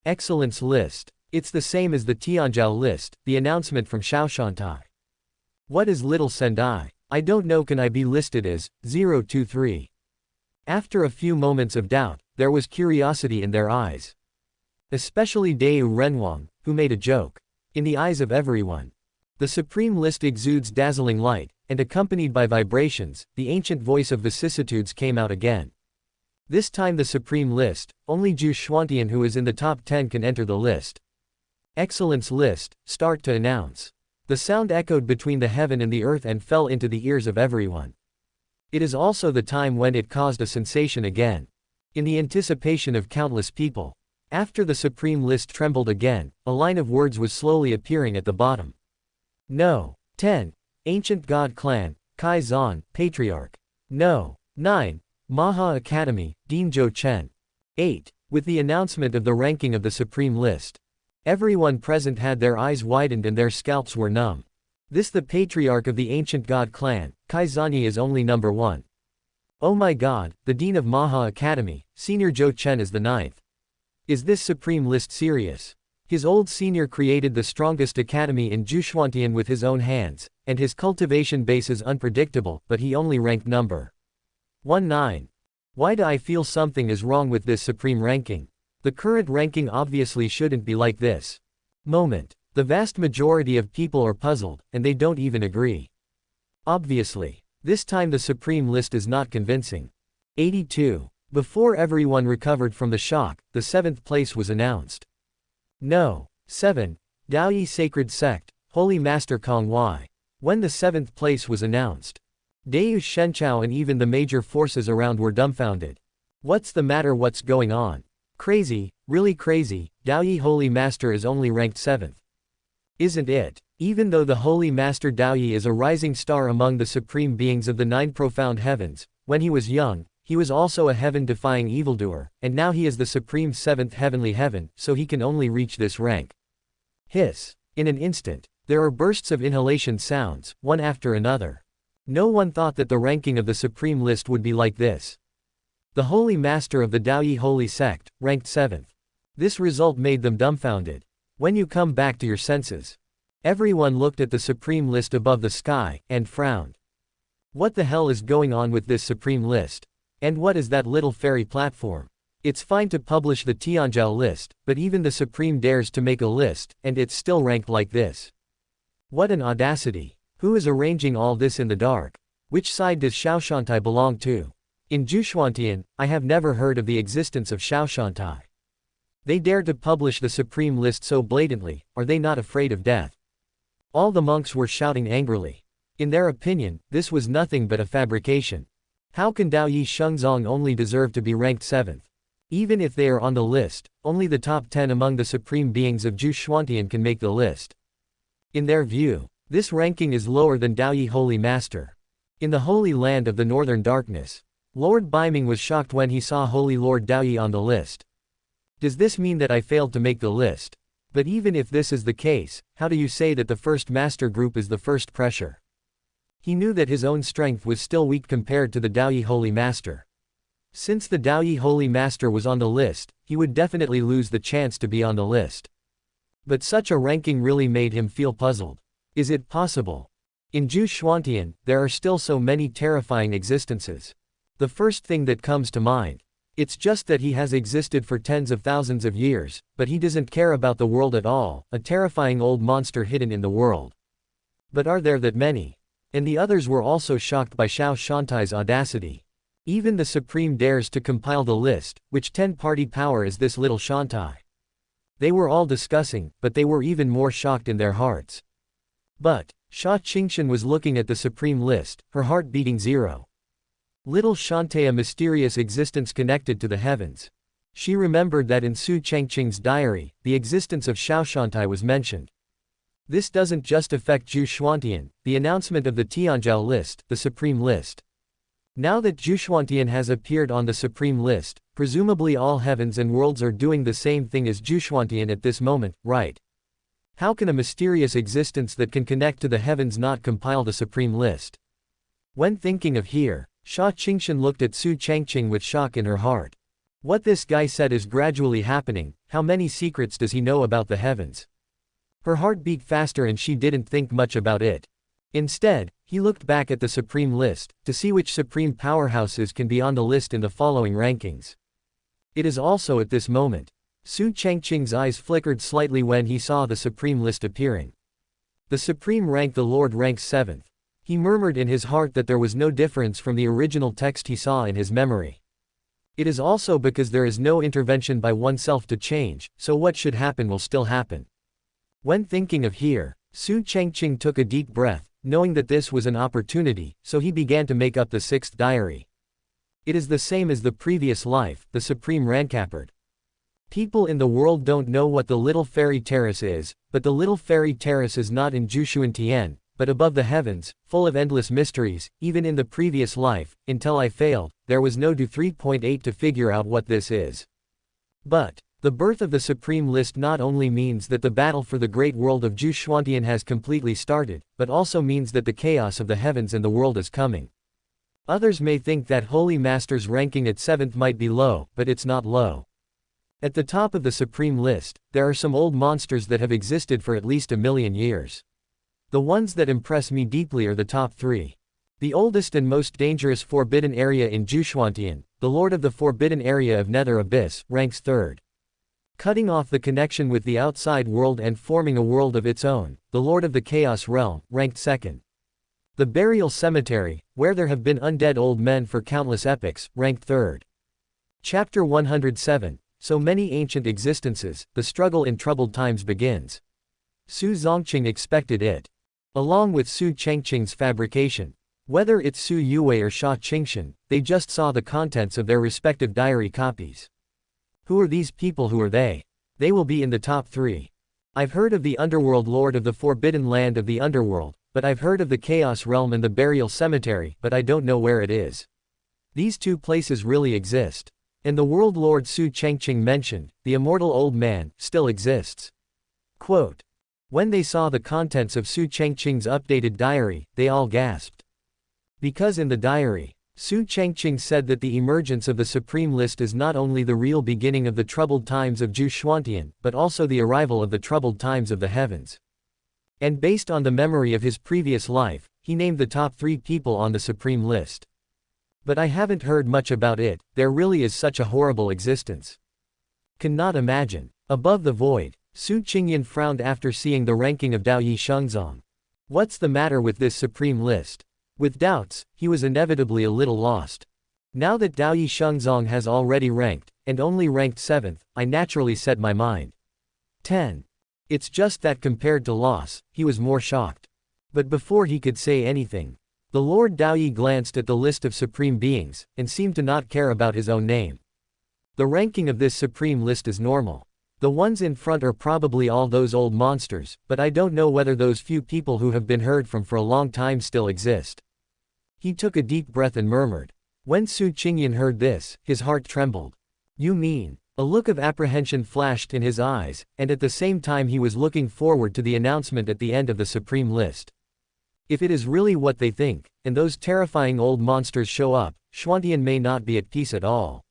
Excellence List. It's the same as the Tianzhou List, the announcement from Xiaoshantai. What is Little Sendai? I don't know. Can I be listed as 023? After a few moments of doubt, there was curiosity in their eyes. Especially Deu Renwang, who made a joke. In the eyes of everyone, the Supreme List exudes dazzling light, and accompanied by vibrations, the ancient voice of vicissitudes came out again. This time the Supreme List, only Gu Changqing who is in the top 10 can enter the list. Excellence List, start to announce. The sound echoed between the heaven and the earth and fell into the ears of everyone. It is also the time when it caused a sensation again. In the anticipation of countless people. After the Supreme List trembled again, a line of words was slowly appearing at the bottom. No. 10. Ancient God Clan, Kai Zan, Patriarch. No. 9. Maha Academy, Dean Zhou Chen. 8. With the announcement of the ranking of the Supreme List, everyone present had their eyes widened and their scalps were numb. This the Patriarch of the Ancient God Clan, Kai Zanyi is only number 1. Oh my God, the Dean of Maha Academy, Senior Zhou Chen is the 9th. Is this Supreme List serious? His old senior created the strongest academy in Gu Changqing with his own hands, and his cultivation base is unpredictable, but he only ranked number 19. Why do I feel something is wrong with this supreme ranking? The current ranking obviously shouldn't be like this. Moment. The vast majority of people are puzzled, and they don't even agree. Obviously. This time the Supreme List is not convincing. 82. Before everyone recovered from the shock, the 7th place was announced. No. 7. Daoyi Sacred Sect, Holy Master Kong Y. When the 7th place was announced, Deu Shenchao and even the major forces around were dumbfounded. What's the matter? What's going on? Crazy, really crazy, Daoyi Holy Master is only ranked 7th. Isn't it? Even though the Holy Master Daoyi is a rising star among the supreme beings of the 9 profound heavens, when he was young, he was also a heaven-defying evildoer, and now he is the supreme 7th heavenly heaven, so he can only reach this rank. Hiss. In an instant, there are bursts of inhalation sounds, one after another. No one thought that the ranking of the Supreme List would be like this. The Holy Master of the Daoyi Holy Sect, ranked 7th. This result made them dumbfounded. When you come back to your senses. Everyone looked at the Supreme List above the sky, and frowned. What the hell is going on with this Supreme List? And what is that little fairy platform? It's fine to publish the Tianzhou list, but even the Supreme dares to make a list, and it's still ranked like this. What an audacity. Who is arranging all this in the dark? Which side does Xiaoshantai belong to? In Gu Changqing, I have never heard of the existence of Xiaoshantai. They dare to publish the Supreme List so blatantly, are they not afraid of death? All the monks were shouting angrily. In their opinion, this was nothing but a fabrication. How can Daoyi Shengzong only deserve to be ranked 7th? Even if they are on the list, only the top 10 among the supreme beings of Gu Changqing can make the list. In their view, this ranking is lower than Daoyi Holy Master. In the Holy Land of the Northern Darkness, Lord Baiming was shocked when he saw Holy Lord Daoyi on the list. Does this mean that I failed to make the list? But even if this is the case, how do you say that the first master group is the first pressure? He knew that his own strength was still weak compared to the Daoyi Holy Master. Since the Daoyi Holy Master was on the list, he would definitely lose the chance to be on the list. But such a ranking really made him feel puzzled. Is it possible? In Gu Changqing, there are still so many terrifying existences. The first thing that comes to mind. It's just that he has existed for tens of thousands of years, but he doesn't care about the world at all, a terrifying old monster hidden in the world. But are there that many? And the others were also shocked by Xiaoshantai's audacity. Even the Supreme dares to compile the list, which 10-party power is this little Shantai? They were all discussing, but they were even more shocked in their hearts. But, Su Changqing was looking at the Supreme List, her heart beating 0. Little Shantai, a mysterious existence connected to the heavens. She remembered that in Su Changqing's diary, the existence of Xiaoshantai was mentioned. This doesn't just affect Gu Changqing, the announcement of the Tianzhou list, the Supreme List. Now that Gu Changqing has appeared on the Supreme List, presumably all heavens and worlds are doing the same thing as Gu Changqing at this moment, right? How can a mysterious existence that can connect to the heavens not compile the Supreme List? When thinking of here, Su Changqing looked at Su Changqing with shock in her heart. What this guy said is gradually happening. How many secrets does he know about the heavens? Her heart beat faster and she didn't think much about it. Instead, he looked back at the Supreme List, to see which supreme powerhouses can be on the list in the following rankings. It is also at this moment. Su Changqing's eyes flickered slightly when he saw the Supreme List appearing. The Supreme rank, the Lord ranks 7th. He murmured in his heart that there was no difference from the original text he saw in his memory. It is also because there is no intervention by oneself to change, so what should happen will still happen. When thinking of here, Su Changqing took a deep breath, knowing that this was an opportunity, so he began to make up the 6th diary. It is the same as the previous life, the Supreme Rancapard. People in the world don't know what the Little Fairy Terrace is, but the Little Fairy Terrace is not in Jushuantian, but above the heavens, full of endless mysteries. Even in the previous life, until I failed, there was no do 3.8 to figure out what this is. But the birth of the Supreme List not only means that the battle for the great world of Jushuantian has completely started, but also means that the chaos of the heavens and the world is coming. Others may think that Holy Master's ranking at 7th might be low, but it's not low. At the top of the Supreme List, there are some old monsters that have existed for at least 1,000,000 years. The ones that impress me deeply are the top 3. The oldest and most dangerous forbidden area in Jushuantian, the Lord of the Forbidden Area of Nether Abyss, ranks 3rd. Cutting off the connection with the outside world and forming a world of its own, the Lord of the Chaos Realm, ranked 2nd. The Burial Cemetery, where there have been undead old men for countless epochs, ranked 3rd. Chapter 107, So Many Ancient Existences, the Struggle in Troubled Times begins. Su Changqing expected it. Along with Su Changqing's fabrication. Whether it's Su Yue or Su Changqing, they just saw the contents of their respective diary copies. Who are these people? Who are they? They will be in the top 3. I've heard of the Underworld Lord of the Forbidden Land of the Underworld, but I've heard of the Chaos Realm and the Burial Cemetery, but I don't know where it is. These 2 places really exist. And the World Lord Su Changqing mentioned, the immortal old man, still exists. Quote. When they saw the contents of Su Changqing's updated diary, they all gasped. Because in the diary, Su Changqing said that the emergence of the Supreme List is not only the real beginning of the troubled times of Jushuantian, but also the arrival of the troubled times of the heavens. And based on the memory of his previous life, he named the top 3 people on the Supreme List. But I haven't heard much about it. There really is such a horrible existence. Cannot imagine. Above the void, Su Changqing frowned after seeing the ranking of Dao Yi Shengzong. What's the matter with this Supreme List? With doubts, he was inevitably a little lost. Now that Dao Yi Shengzong has already ranked, and only ranked 7th, I naturally set my mind. 10. It's just that compared to loss, he was more shocked. But before he could say anything, the Lord Dao Yi glanced at the list of supreme beings, and seemed to not care about his own name. The ranking of this Supreme List is normal. The ones in front are probably all those old monsters, but I don't know whether those few people who have been heard from for a long time still exist. He took a deep breath and murmured. When Su Changqing heard this, his heart trembled. You mean? A look of apprehension flashed in his eyes, and at the same time he was looking forward to the announcement at the end of the Supreme List. If it is really what they think, and those terrifying old monsters show up, Xuantian may not be at peace at all.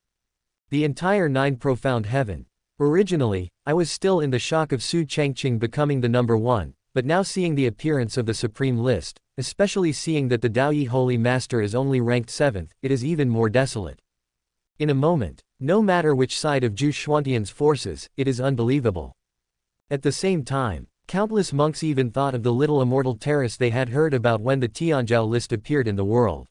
The entire 9 profound heaven. Originally, I was still in the shock of Su Changqing becoming the number 1, but now seeing the appearance of the Supreme List, especially seeing that the Dao Yi Holy Master is only ranked 7th, it is even more desolate. In a moment, no matter which side of Jushuantian's forces, it is unbelievable. At the same time, countless monks even thought of the little immortal terrace they had heard about when the Tianzhou list appeared in the world.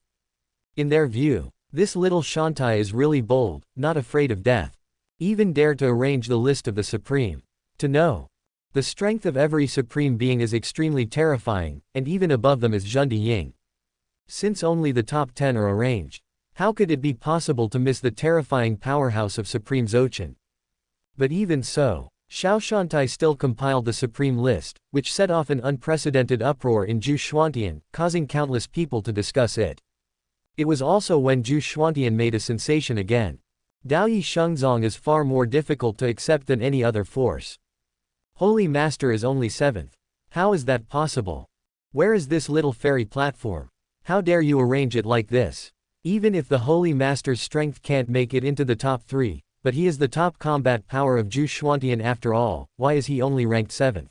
In their view, this little Shantai is really bold, not afraid of death. Even dared to arrange the list of the Supreme. To know the strength of every Supreme being is extremely terrifying, and even above them is Zhundi Ying. Since only the top 10 are arranged, how could it be possible to miss the terrifying powerhouse of Supreme Zochan? But even so, Xiao Shantai still compiled the supreme list, which set off an unprecedented uproar in Gu Changqing, causing countless people to discuss it. It was also when Gu Changqing made a sensation again. Daoyi Shengzong is far more difficult to accept than any other force. Holy Master is only 7th. How is that possible? Where is this little fairy platform? How dare you arrange it like this? Even if the Holy Master's strength can't make it into the top 3, but he is the top combat power of Gu Changqing after all, why is he only ranked 7th?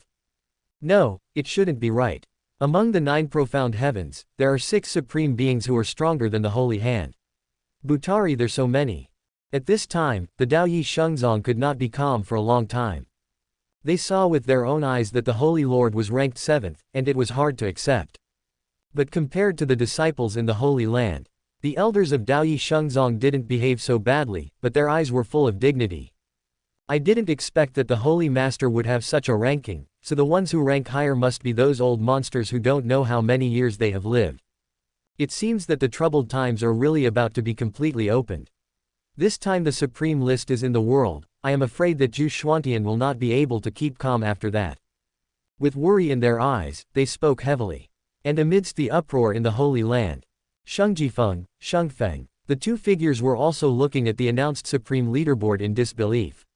No, it shouldn't be right. Among the 9 profound heavens, there are 6 supreme beings who are stronger than the Holy Hand. Butari, there's so many. At this time, the Daoyi Shengzong could not be calm for a long time. They saw with their own eyes that the Holy Lord was ranked 7th, and it was hard to accept. But compared to the disciples in the Holy Land, the elders of Daoyi Shengzong didn't behave so badly, but their eyes were full of dignity. I didn't expect that the Holy Master would have such a ranking, so the ones who rank higher must be those old monsters who don't know how many years they have lived. It seems that the troubled times are really about to be completely opened. This time the supreme list is in the world. I am afraid that Gu Changqing will not be able to keep calm after that. With worry in their eyes, they spoke heavily. And amidst the uproar in the Holy Land, Shengji Shengfeng, the 2 figures were also looking at the announced supreme leaderboard in disbelief.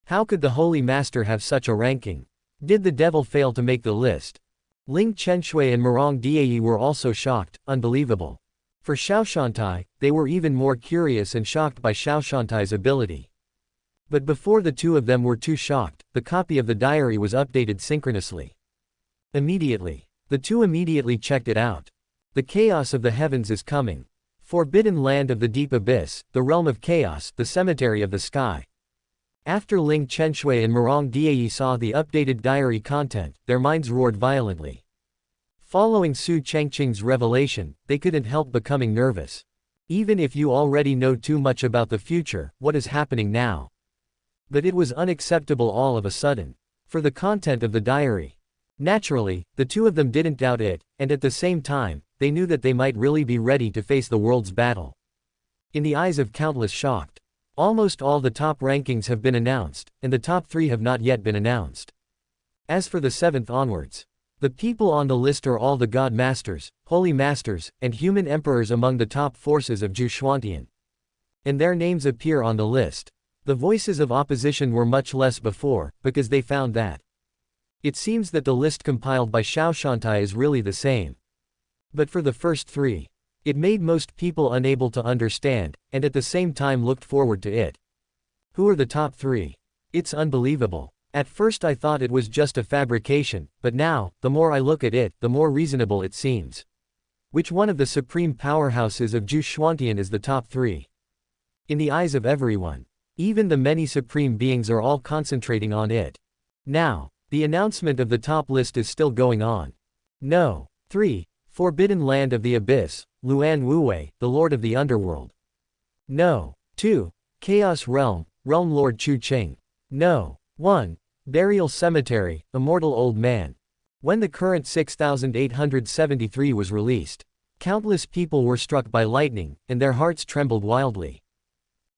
How could the Holy Master have such a ranking? Did the devil fail to make the list? Ling Chenshui and Murong Diayi were also shocked, unbelievable. For Xiao Shantai, they were even more curious and shocked by Xiao Shantai's ability. But before the 2 of them were too shocked, the copy of the diary was updated synchronously. Immediately, the 2 immediately checked it out. The chaos of the heavens is coming. Forbidden land of the deep abyss, the realm of chaos, the cemetery of the sky. After Ling Chenshui and Murong Diayi saw the updated diary content, their minds roared violently. Following Su Changqing's revelation, they couldn't help becoming nervous. Even if you already know too much about the future, what is happening now? But it was unacceptable all of a sudden. For the content of the diary. Naturally, the 2 of them didn't doubt it, and at the same time, they knew that they might really be ready to face the world's battle. In the eyes of countless shocked, almost all the top rankings have been announced, and the top 3 have not yet been announced. As for the 7th onwards, the people on the list are all the God Masters, Holy Masters, and human emperors among the top forces of Gu Changqing. And their names appear on the list. The voices of opposition were much less before, because they found that it seems that the list compiled by Xiao Shantai is really the same. But for the first 3, it made most people unable to understand, and at the same time looked forward to it. Who are the top 3? It's unbelievable. At first I thought it was just a fabrication, but now, the more I look at it, the more reasonable it seems. Which one of the supreme powerhouses of Gu Changqing is the top 3? In the eyes of everyone, even the many supreme beings are all concentrating on it. Now, the announcement of the top list is still going on. No. 3. Forbidden Land of the Abyss, Luan Wuwei, the Lord of the Underworld. No. 2. Chaos Realm, Realm Lord Chu Ching. No. 1. Burial Cemetery, Immortal Old Man. When the current 6873 was released, countless people were struck by lightning, and their hearts trembled wildly.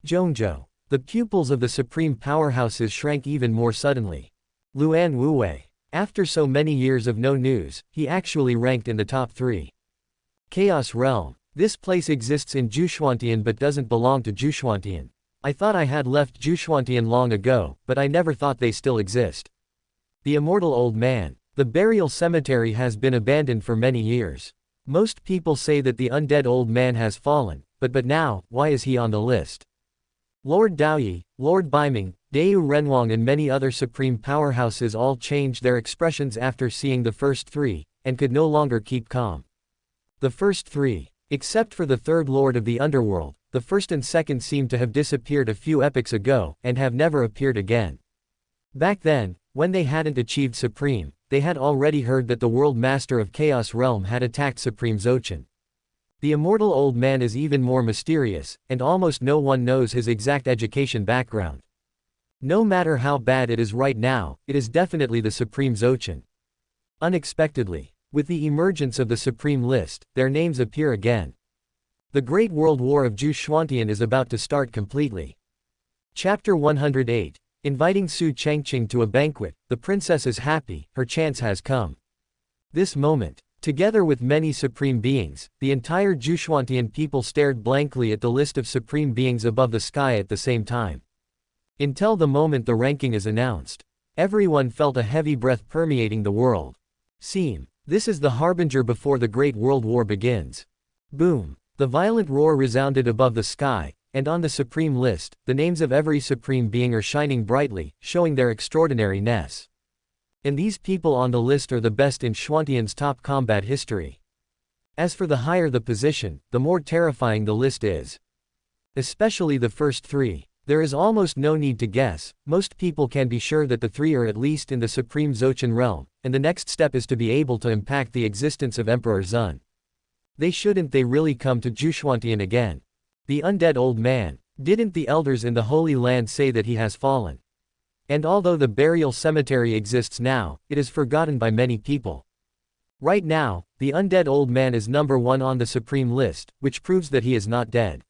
Zhongzhou. The pupils of the supreme powerhouses shrank even more suddenly. Luan Wuwei. After so many years of no news, he actually ranked in the top 3. Chaos Realm. This place exists in Gu Changqing but doesn't belong to Gu Changqing. I thought I had left Gu Changqing long ago, but I never thought they still exist. The Immortal Old Man. The burial cemetery has been abandoned for many years. Most people say that the undead old man has fallen, but now, why is he on the list? Lord Daoyi, Lord Baiming, Dayu Renwang and many other supreme powerhouses all changed their expressions after seeing the first 3, and could no longer keep calm. The first 3, except for the 3rd Lord of the Underworld, the 1st and 2nd seemed to have disappeared a few epochs ago, and have never appeared again. Back then, when they hadn't achieved Supreme, they had already heard that the World Master of Chaos Realm had attacked Supreme Zochin. The Immortal Old Man is even more mysterious, and almost no one knows his exact education background. No matter how bad it is right now, it is definitely the Supreme Zochin. Unexpectedly, with the emergence of the Supreme List, their names appear again. The Great World War of Gu Changqing is about to start completely. Chapter 108. inviting Su Changqing to a banquet. The princess is happy, her chance has come. This moment, together with many supreme beings, the entire Juxuantian people stared blankly at the list of supreme beings above the sky at the same time. Until the moment the ranking is announced, everyone felt a heavy breath permeating the world. This is the harbinger before the Great World War begins. Boom! The violent roar resounded above the sky, and on the supreme list, the names of every supreme being are shining brightly, showing their extraordinariness. And these people on the list are the best in Xuantian's top combat history. As for the higher the position, the more terrifying the list is. Especially the first three. There is almost no need to guess, most people can be sure that the three are at least in the supreme Xochen realm, and the next step is to be able to impact the existence of Emperor Zun. Shouldn't they really come to Juxuantian again? The undead old man. Didn't the elders in the Holy Land say that he has fallen? And although the burial cemetery exists now, it is forgotten by many people. Right now, the undead old man is number 1 on the supreme list, which proves that he is not dead.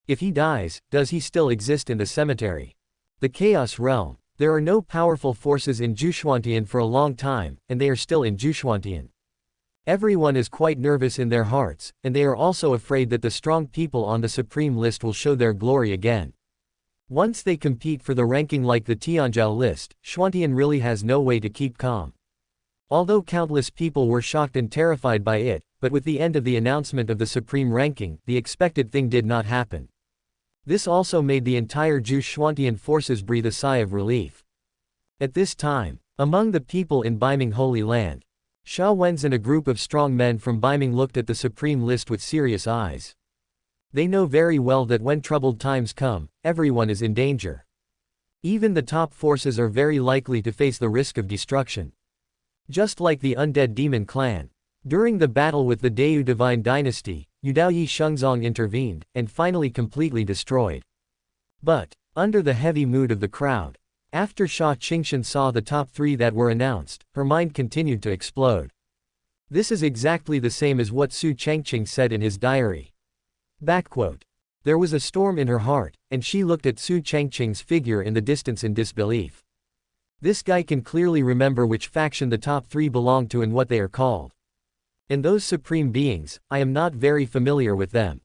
If he dies, does he still exist in the cemetery? The Chaos Realm. There are no powerful forces in Juxuantian for a long time, and they are still in Juxuantian. Everyone is quite nervous in their hearts, and they are also afraid that the strong people on the supreme list will show their glory again. Once they compete for the ranking like the Tianzhou list, Xuantian really has no way to keep calm. Although countless people were shocked and terrified by it, but with the end of the announcement of the supreme ranking, the expected thing did not happen. This also made the entire Juxuantian forces breathe a sigh of relief. At this time, among the people in Beiming Holy Land, Sha Wenz and a group of strong men from Beiming looked at the supreme list with serious eyes. They know very well that when troubled times come, everyone is in danger. Even the top forces are very likely to face the risk of destruction. Just like the undead demon clan. During the battle with the Deu divine dynasty, Yudaoyi Shengzong intervened, and finally completely destroyed. But, under the heavy mood of the crowd, after Sha Qingshan saw the top 3 that were announced, her mind continued to explode. This is exactly the same as what Su Changqing said in his diary. There was a storm in her heart, and she looked at Su Changqing's figure in the distance in disbelief. This guy can clearly remember which faction the top 3 belong to and what they are called. And those supreme beings, I am not very familiar with them.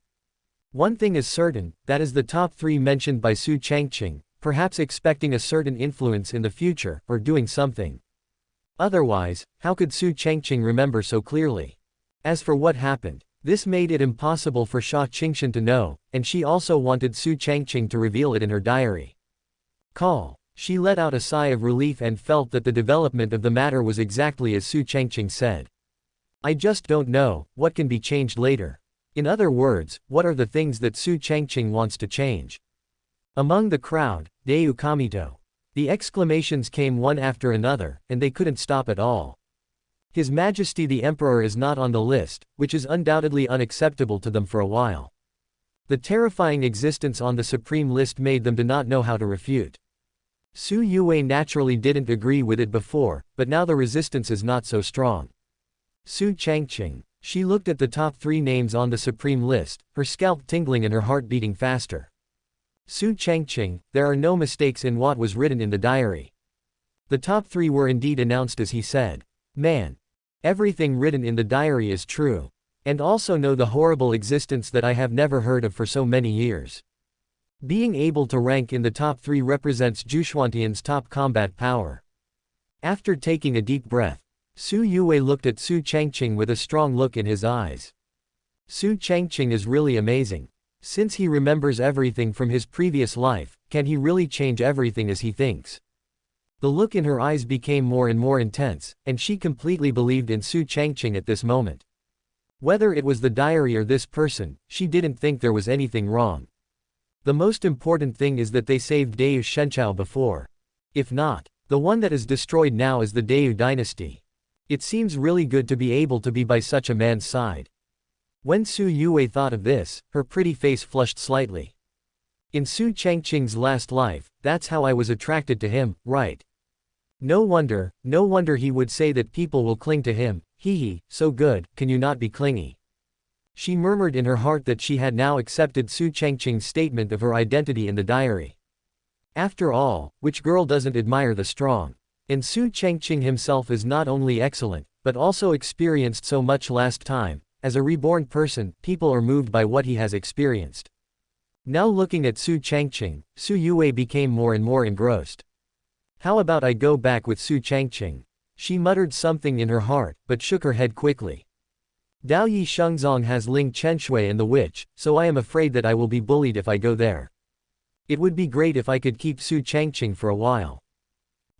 One thing is certain, that is the top 3 mentioned by Su Changqing, perhaps expecting a certain influence in the future, or doing something. Otherwise, how could Su Changqing remember so clearly? As for what happened, this made it impossible for Sha Qingshan to know, and she also wanted Su Changqing to reveal it in her diary. She let out a sigh of relief and felt that the development of the matter was exactly as Su Changqing said. I just don't know, what can be changed later. In other words, what are the things that Su Changqing wants to change? Among the crowd, Deu Kamito. The exclamations came one after another, and they couldn't stop at all. His Majesty the Emperor is not on the list, which is undoubtedly unacceptable to them for a while. The terrifying existence on the supreme list made them to not know how to refute. Su Yue naturally didn't agree with it before, but now the resistance is not so strong. Su Changqing. She looked at the top 3 names on the supreme list, her scalp tingling and her heart beating faster. Su Changqing, there are no mistakes in what was written in the diary. The top 3 were indeed announced as he said. Man. Everything written in the diary is true. And also know the horrible existence that I have never heard of for so many years. Being able to rank in the top 3 represents Juxuantian's top combat power. After taking a deep breath, Su Yue looked at Su Changqing with a strong look in his eyes. Su Changqing is really amazing. Since he remembers everything from his previous life, can he really change everything as he thinks? The look in her eyes became more and more intense, and she completely believed in Su Changqing at this moment. Whether it was the diary or this person, she didn't think there was anything wrong. The most important thing is that they saved Deu Shenchao before. If not, the one that is destroyed now is the Deu dynasty. It seems really good to be able to be by such a man's side. When Su Yue thought of this, her pretty face flushed slightly. In Su Changqing's last life, that's how I was attracted to him, right? No wonder he would say that people will cling to him. Hee, so good, can you not be clingy? She murmured in her heart that she had now accepted Su Changqing's statement of her identity in the diary. After all, which girl doesn't admire the strong? And Su Changqing himself is not only excellent, but also experienced so much last time. As a reborn person, people are moved by what he has experienced. Now looking at Su Changqing, Su Yue became more and more engrossed. How about I go back with Su Changqing? She muttered something in her heart, but shook her head quickly. Dao Yi Shengzong has Ling Chenshui and the witch, so I am afraid that I will be bullied if I go there. It would be great if I could keep Su Changqing for a while.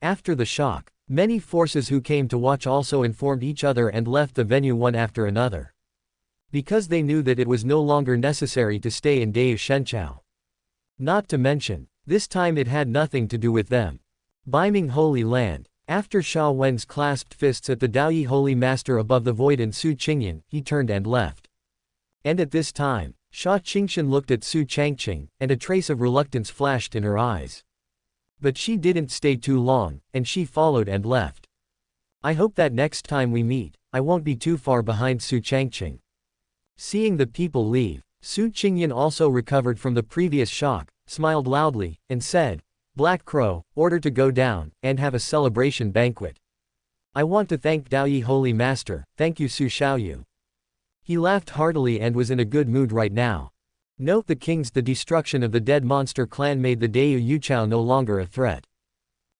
After the shock, many forces who came to watch also informed each other and left the venue one after another. Because they knew that it was no longer necessary to stay in Dao Shenchao. Not to mention, this time it had nothing to do with them. Biming Holy Land. After Sha Wen's clasped fists at the Daoyi Holy Master above the void and Su Changqing, he turned and left. And at this time, Sha Qingshan looked at Su Changqing, and a trace of reluctance flashed in her eyes. But she didn't stay too long, and she followed and left. I hope that next time we meet, I won't be too far behind Su Changqing. Seeing the people leave, Su Qingyan also recovered from the previous shock, smiled loudly, and said, Black Crow, order to go down, and have a celebration banquet. I want to thank Daoyi Holy Master, thank you Su Xiaoyu. He laughed heartily and was in a good mood right now. Note the destruction of the dead monster clan made the Dao Yuchao no longer a threat.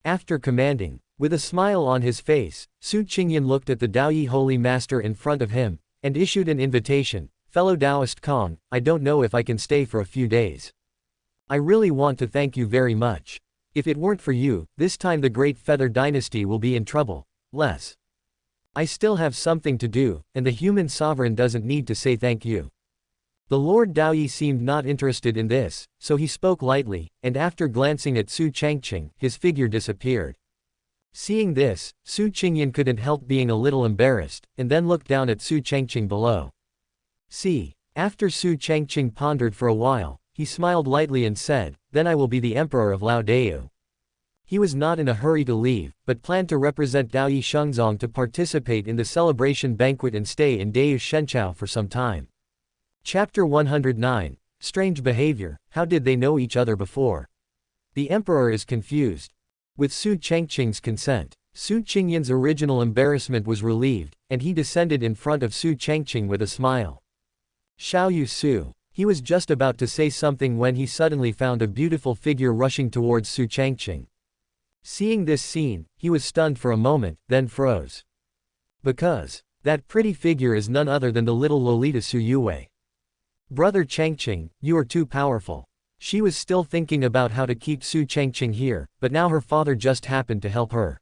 After commanding, with a smile on his face, Su Qingyan looked at the Daoyi Holy Master in front of him, and issued an invitation, fellow Taoist Kong, I don't know if I can stay for a few days. I really want to thank you very much. If it weren't for you, this time the Great Feather Dynasty will be in trouble. Less. I still have something to do, and the human sovereign doesn't need to say thank you. The Lord Daoyi seemed not interested in this, so he spoke lightly, and after glancing at Su Changqing, his figure disappeared. Seeing this, Su Qingyan couldn't help being a little embarrassed, and then looked down at Su Changqing below. See. After Su Changqing pondered for a while, he smiled lightly and said, then I will be the emperor of Lao Dao. He was not in a hurry to leave, but planned to represent Daoyi Shengzong to participate in the celebration banquet and stay in Dao Shenchao for some time. Chapter 109. Strange behavior, how did they know each other before? The emperor is confused. With Su Changqing's consent, Su Qingyan's original embarrassment was relieved, and he descended in front of Su Changqing with a smile. Xiaoyu Su. He was just about to say something when he suddenly found a beautiful figure rushing towards Su Changqing. Seeing this scene, he was stunned for a moment, then froze. Because that pretty figure is none other than the little Lolita Su Yue. Brother Changqing, you are too powerful. She was still thinking about how to keep Su Changqing here, but now her father just happened to help her.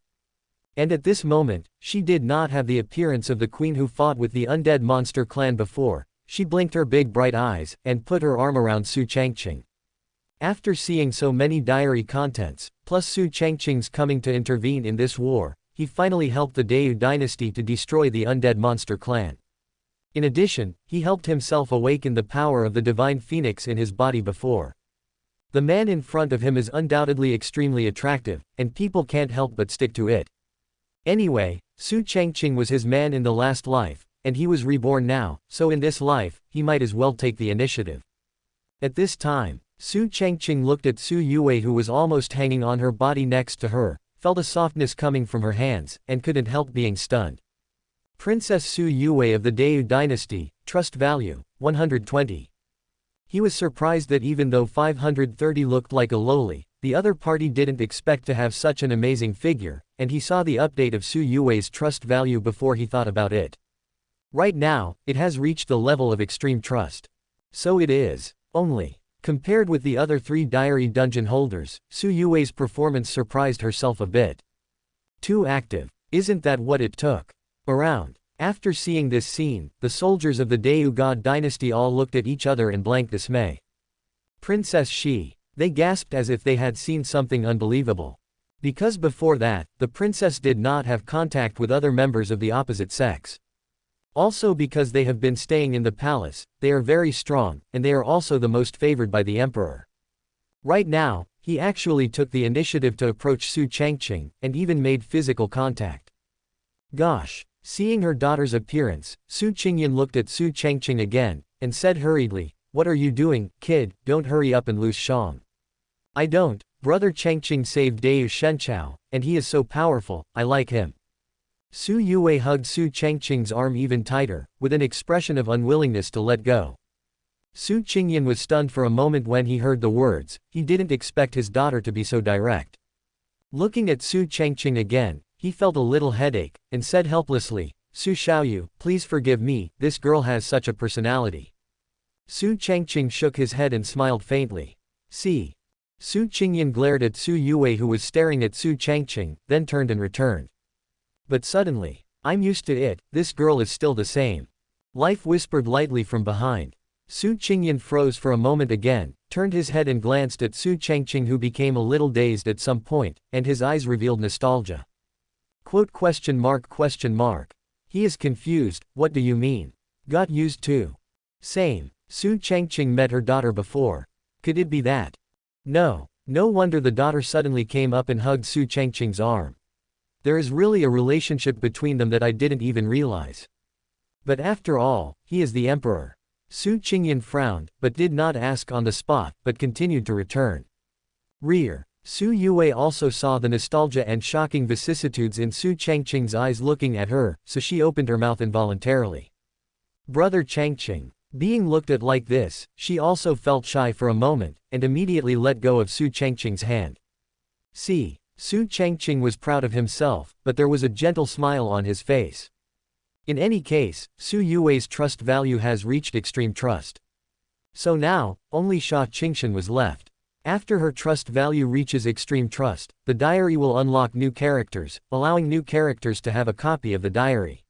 And at this moment, she did not have the appearance of the queen who fought with the undead monster clan before. She blinked her big bright eyes, and put her arm around Su Changqing. After seeing so many diary contents, plus Su Changqing's coming to intervene in this war, he finally helped the Dao dynasty to destroy the undead monster clan. In addition, he helped himself awaken the power of the divine phoenix in his body before. The man in front of him is undoubtedly extremely attractive, and people can't help but stick to it. Anyway, Su Changqing was his man in the last life, and he was reborn now, so in this life, he might as well take the initiative. At this time, Su Changqing looked at Su Yue who was almost hanging on her body next to her, felt a softness coming from her hands, and couldn't help being stunned. Princess Su Yue of the Dao dynasty, trust value, 120. He was surprised that even though 530 looked like a lowly, the other party didn't expect to have such an amazing figure, and he saw the update of Su Yue's trust value before he thought about it. Right now, it has reached the level of extreme trust. So it is. Only. Compared with the other 3 diary dungeon holders, Su Yue's performance surprised herself a bit. Too active. Isn't that what it took? Around. After seeing this scene, the soldiers of the Dao God dynasty all looked at each other in blank dismay. Princess Shi. They gasped as if they had seen something unbelievable. Because before that, the princess did not have contact with other members of the opposite sex. Also because they have been staying in the palace, they are very strong, and they are also the most favored by the emperor. Right now, he actually took the initiative to approach Su Changqing, and even made physical contact. Gosh. Seeing her daughter's appearance, Su Qingyan looked at Su Changqing again, and said hurriedly, what are you doing, kid, don't hurry up and lose Shang. I don't, Brother Changqing saved Deu Shenchao, and he is so powerful, I like him. Su Yue hugged Su Changqing's arm even tighter, with an expression of unwillingness to let go. Su Changqing was stunned for a moment when he heard the words. He didn't expect his daughter to be so direct. Looking at Su Changqing again, he felt a little headache, and said helplessly, Su Xiaoyu, please forgive me, this girl has such a personality. Su Changqing shook his head and smiled faintly. See. Su Changqing glared at Su Yue who was staring at Su Changqing, then turned and returned. But suddenly, I'm used to it, this girl is still the same. Life whispered lightly from behind. Su Changqing froze for a moment again, turned his head and glanced at Su Changqing who became a little dazed at some point, and his eyes revealed nostalgia. Quote question mark. He is confused, what do you mean? Got used to? Same. Su Changqing met her daughter before. Could it be that? No. No wonder the daughter suddenly came up and hugged Su Changqing's arm. There is really a relationship between them that I didn't even realize. But after all, he is the emperor. Su Changqing frowned, but did not ask on the spot, but continued to return. Rear. Su Yue also saw the nostalgia and shocking vicissitudes in Su Changqing's eyes looking at her, so she opened her mouth involuntarily. Brother Changqing. Being looked at like this, she also felt shy for a moment, and immediately let go of Su Changqing's hand. See. Su Changqing was proud of himself, but there was a gentle smile on his face. In any case, Su Yue's trust value has reached extreme trust. So now, only Sha Qingshan was left. After her trust value reaches extreme trust, the diary will unlock new characters, allowing new characters to have a copy of the diary.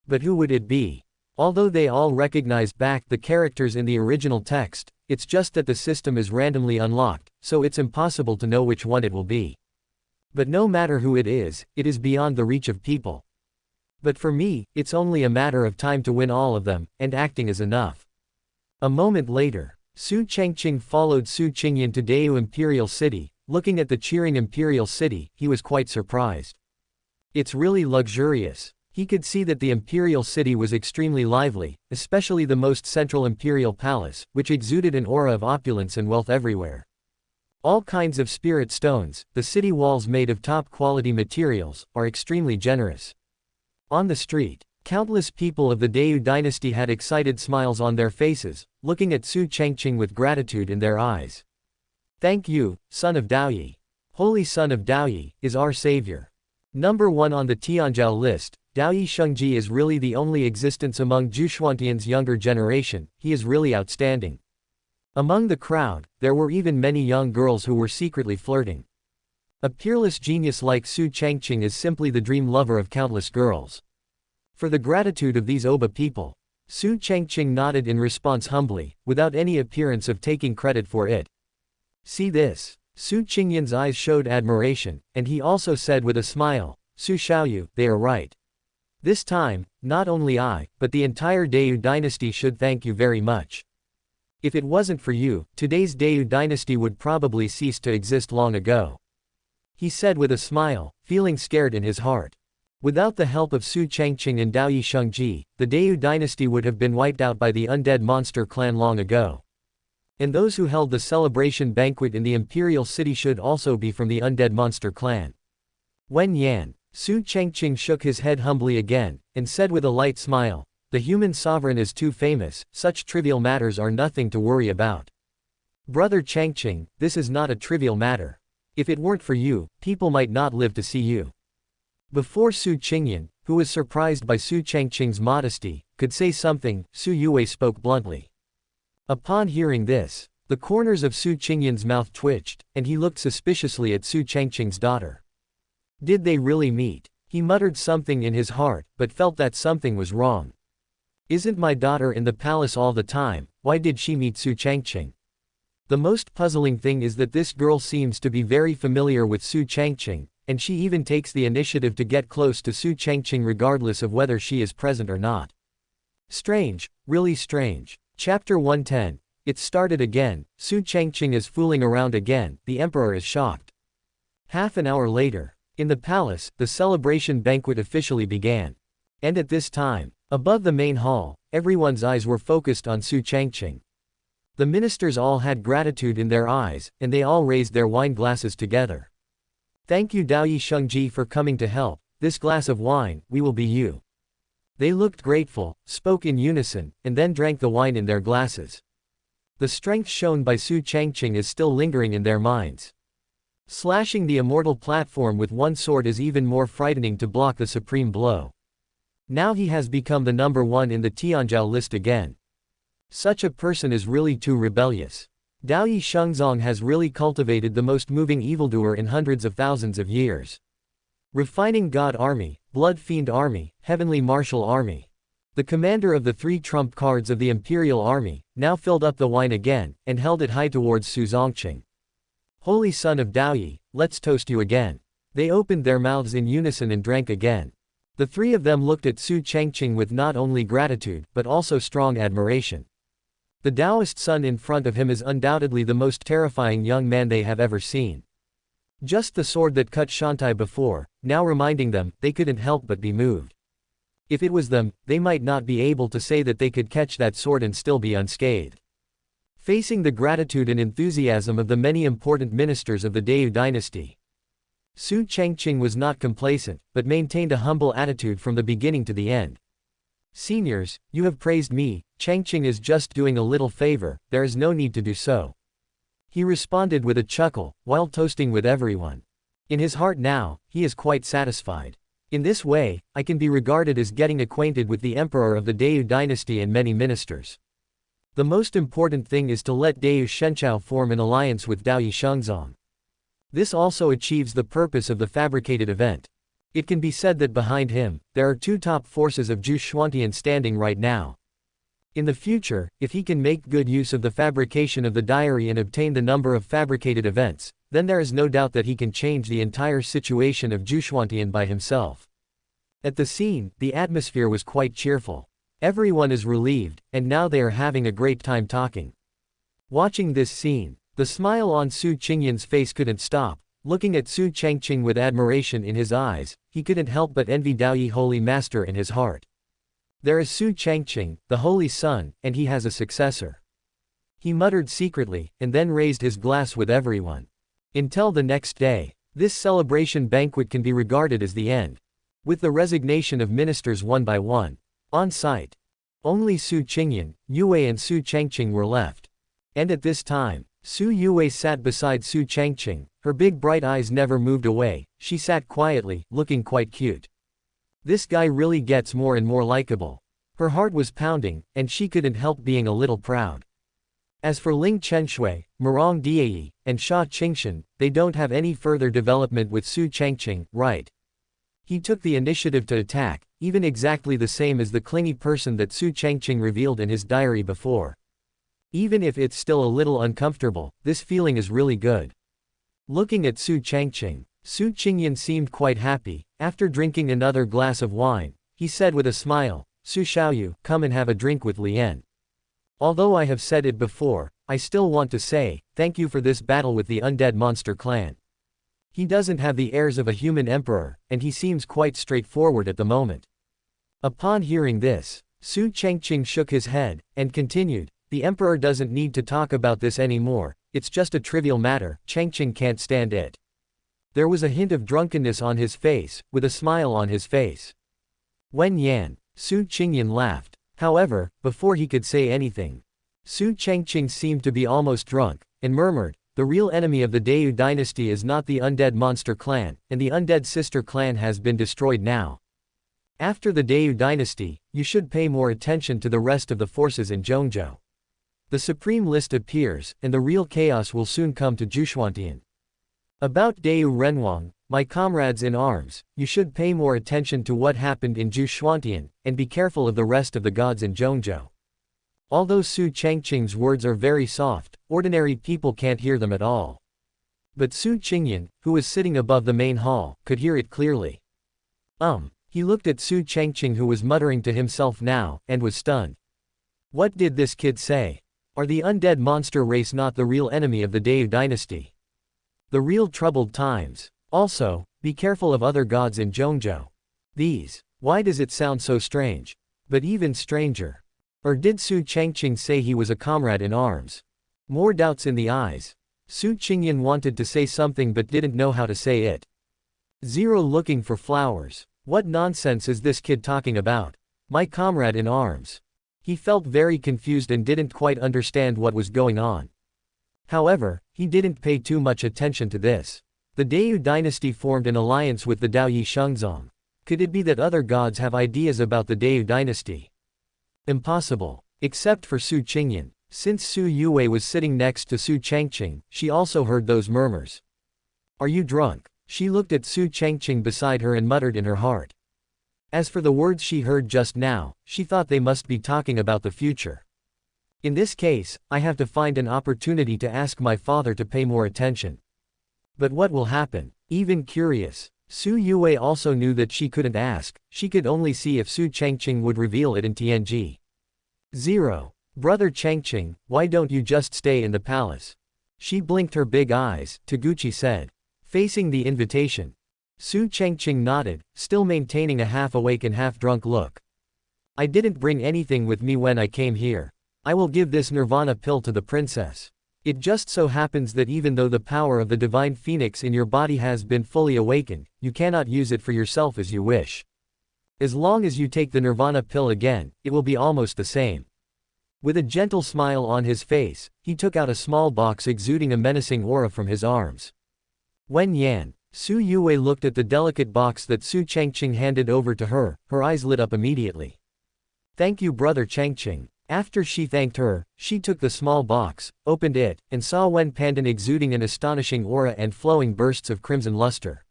But who would it be? Although they all recognize back the characters in the original text, it's just that the system is randomly unlocked, so it's impossible to know which one it will be. But no matter who it is beyond the reach of people. But for me, it's only a matter of time to win all of them, and acting is enough. A moment later, Su Changqing followed Su Changqing to Deu Imperial City. Looking at the cheering Imperial City, he was quite surprised. It's really luxurious. He could see that the Imperial City was extremely lively, especially the most central Imperial Palace, which exuded an aura of opulence and wealth everywhere. All kinds of spirit stones, the city walls made of top-quality materials, are extremely generous. On the street, countless people of the Deu dynasty had excited smiles on their faces, looking at Su Changqing with gratitude in their eyes. Thank you, son of Daoyi. Holy son of Daoyi, is our savior. Number 1 on the Tianzhou list, Daoyi Shengji is really the only existence among Gu Changqing's younger generation, he is really outstanding. Among the crowd, there were even many young girls who were secretly flirting. A peerless genius like Su Changqing is simply the dream lover of countless girls. For the gratitude of these Oba people, Su Changqing nodded in response humbly, without any appearance of taking credit for it. See this. Su Changqing's eyes showed admiration, and he also said with a smile, Su Xiaoyu, they are right. This time, not only I, but the entire Deu dynasty should thank you very much. If it wasn't for you, today's Deu dynasty would probably cease to exist long ago. He said with a smile, feeling scared in his heart. Without the help of Su Changqing and Daoyi Shengji, the Deu dynasty would have been wiped out by the undead monster clan long ago. And those who held the celebration banquet in the Imperial City should also be from the undead monster clan. Wen Yan. Su Changqing shook his head humbly again, and said with a light smile, the human sovereign is too famous, such trivial matters are nothing to worry about. Brother Changqing, this is not a trivial matter. If it weren't for you, people might not live to see you. Before Su Changqing, who was surprised by Su Changqing's modesty, could say something, Su Yue spoke bluntly. Upon hearing this, the corners of Su Changqing's mouth twitched, and he looked suspiciously at Su Changqing's daughter. Did they really meet? He muttered something in his heart, but felt that something was wrong. Isn't my daughter in the palace all the time, why did she meet Su Changqing? The most puzzling thing is that this girl seems to be very familiar with Su Changqing, and she even takes the initiative to get close to Su Changqing regardless of whether she is present or not. Strange, really strange. Chapter 110. It started again, Su Changqing is fooling around again, the emperor is shocked. Half an hour later, in the palace, the celebration banquet officially began. And at this time, above the main hall, everyone's eyes were focused on Su Changqing. The ministers all had gratitude in their eyes, and they all raised their wine glasses together. Thank you Gu Changqing for coming to help, this glass of wine, we will be you. They looked grateful, spoke in unison, and then drank the wine in their glasses. The strength shown by Su Changqing is still lingering in their minds. Slashing the immortal platform with one sword is even more frightening to block the supreme blow. Now he has become the number one in the Tianzhou list again. Such a person is really too rebellious. Gu Changqing has really cultivated the most moving evildoer in hundreds of thousands of years. Refining God Army, Blood Fiend Army, Heavenly Martial Army. The commander of the 3 trump cards of the Imperial Army, now filled up the wine again, and held it high towards Su Changqing. Holy Son of Daoyi, let's toast you again. They opened their mouths in unison and drank again. The 3 of them looked at Su Changqing with not only gratitude but also strong admiration. The Taoist son in front of him is undoubtedly the most terrifying young man they have ever seen. Just the sword that cut Shantai before, now reminding them, they couldn't help but be moved. If it was them, they might not be able to say that they could catch that sword and still be unscathed. Facing the gratitude and enthusiasm of the many important ministers of the Deu dynasty, Su Changqing was not complacent, but maintained a humble attitude from the beginning to the end. Seniors, you have praised me, Changqing is just doing a little favor, there is no need to do so. He responded with a chuckle, while toasting with everyone. In his heart now, he is quite satisfied. In this way, I can be regarded as getting acquainted with the emperor of the Deu dynasty and many ministers. The most important thing is to let Deu Shenchao form an alliance with Gu Changqing. This also achieves the purpose of the fabricated event. It can be said that behind him, there are 2 top forces of Gu Changqing standing right now. In the future, if he can make good use of the fabrication of the diary and obtain the number of fabricated events, then there is no doubt that he can change the entire situation of Gu Changqing by himself. At the scene, the atmosphere was quite cheerful. Everyone is relieved, and now they are having a great time talking. Watching this scene, the smile on Su Changqing's face couldn't stop. Looking at Su Changqing with admiration in his eyes, he couldn't help but envy Daoyi Holy Master in his heart. There is Su Changqing, the Holy Son, and he has a successor. He muttered secretly, and then raised his glass with everyone. Until the next day, this celebration banquet can be regarded as the end. With the resignation of ministers one by one. On site, only Su Changqing, Yue and Su Changqing were left. And at this time, Su Yue sat beside Su Changqing. Her big bright eyes never moved away, she sat quietly, looking quite cute. This guy really gets more and more likable. Her heart was pounding, and she couldn't help being a little proud. As for Ling Chenshui, Murong Diayi, and Sha Qingshan, they don't have any further development with Su Changqing, right? He took the initiative to attack, even exactly the same as the clingy person that Su Changqing revealed in his diary before. Even if it's still a little uncomfortable, this feeling is really good. Looking at Su Changqing, Su Changqing seemed quite happy. After drinking another glass of wine, he said with a smile, Su Xiaoyu, come and have a drink with Lian. Although I have said it before, I still want to say, thank you for this battle with the undead monster clan. He doesn't have the airs of a human emperor, and he seems quite straightforward at the moment. Upon hearing this, Su Changqing shook his head, and continued, the emperor doesn't need to talk about this anymore, it's just a trivial matter, Changqing can't stand it. There was a hint of drunkenness on his face, with a smile on his face. Wen Yan, Su Changqing laughed. However, before he could say anything, Su Changqing seemed to be almost drunk, and murmured, the real enemy of the Deu dynasty is not the undead monster clan, and the undead sister clan has been destroyed now. After the Deu dynasty, you should pay more attention to the rest of the forces in Zhongzhou. The supreme list appears, and the real chaos will soon come to Juxuantian. About Deu Renwang, my comrades in arms, you should pay more attention to what happened in Juxuantian, and be careful of the rest of the gods in Zhongzhou. Although Su Changqing's words are very soft, ordinary people can't hear them at all. But Su Changqing, who was sitting above the main hall, could hear it clearly. He looked at Su Changqing, who was muttering to himself now, and was stunned. What did this kid say? Are the undead monster race not the real enemy of the Deu dynasty? The real troubled times. Also, be careful of other gods in Zhongzhou. Why does it sound so strange? But even stranger. Or did Su Changqing say he was a comrade in arms? More doubts in the eyes. Su Changqing wanted to say something but didn't know how to say it. Zero looking for flowers. What nonsense is this kid talking about? My comrade in arms. He felt very confused and didn't quite understand what was going on. However, he didn't pay too much attention to this. The Dayou dynasty formed an alliance with the Daoyi Shengzong. Could it be that other gods have ideas about the Dayou dynasty? Impossible. Except for Su Changqing. Since Su Yue was sitting next to Su Changqing, she also heard those murmurs. Are you drunk? She looked at Su Changqing beside her and muttered in her heart. As for the words she heard just now, she thought they must be talking about the future. In this case, I have to find an opportunity to ask my father to pay more attention. But what will happen? Even curious, Su Yue also knew that she couldn't ask, she could only see if Su Changqing would reveal it in Tianji. 0. Brother Changqing, why don't you just stay in the palace? She blinked her big eyes, Taguchi said. Facing the invitation. Su Changqing nodded, still maintaining a half-awake and half-drunk look. I didn't bring anything with me when I came here. I will give this nirvana pill to the princess. It just so happens that even though the power of the divine phoenix in your body has been fully awakened, you cannot use it for yourself as you wish. As long as you take the nirvana pill again, it will be almost the same. With a gentle smile on his face, he took out a small box exuding a menacing aura from his arms. Wen Yan, Su Yue looked at the delicate box that Su Changqing handed over to her, her eyes lit up immediately. Thank you, brother Changqing. After she thanked her, she took the small box, opened it, and saw Wen Pandan exuding an astonishing aura and flowing bursts of crimson luster.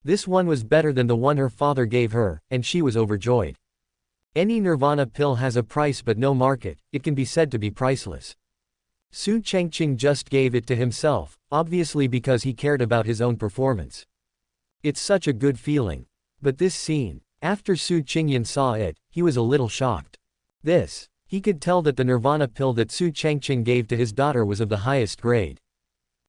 This one was better than the one her father gave her, and she was overjoyed. Any nirvana pill has a price but no market, it can be said to be priceless. Su Changqing just gave it to himself, obviously because he cared about his own performance. It's such a good feeling. But this scene, after Su Changqing saw it, he was a little shocked. He could tell that the nirvana pill that Su Changqing gave to his daughter was of the highest grade.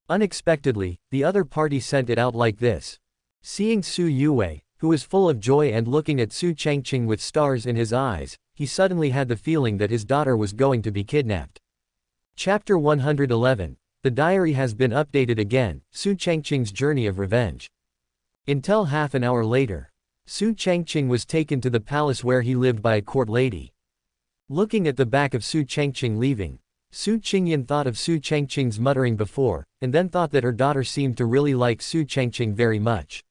Unexpectedly, the other party sent it out like this. Seeing Su Yue, who was full of joy and looking at Su Changqing with stars in his eyes, he suddenly had the feeling that his daughter was going to be kidnapped. Chapter 111. The diary has been updated again, Su Changqing's journey of revenge. Until half an hour later, Su Changqing was taken to the palace where he lived by a court lady. Looking at the back of Su Changqing leaving, Su Changyin thought of Su Changqing's muttering before, and then thought that her daughter seemed to really like Su Changqing very much.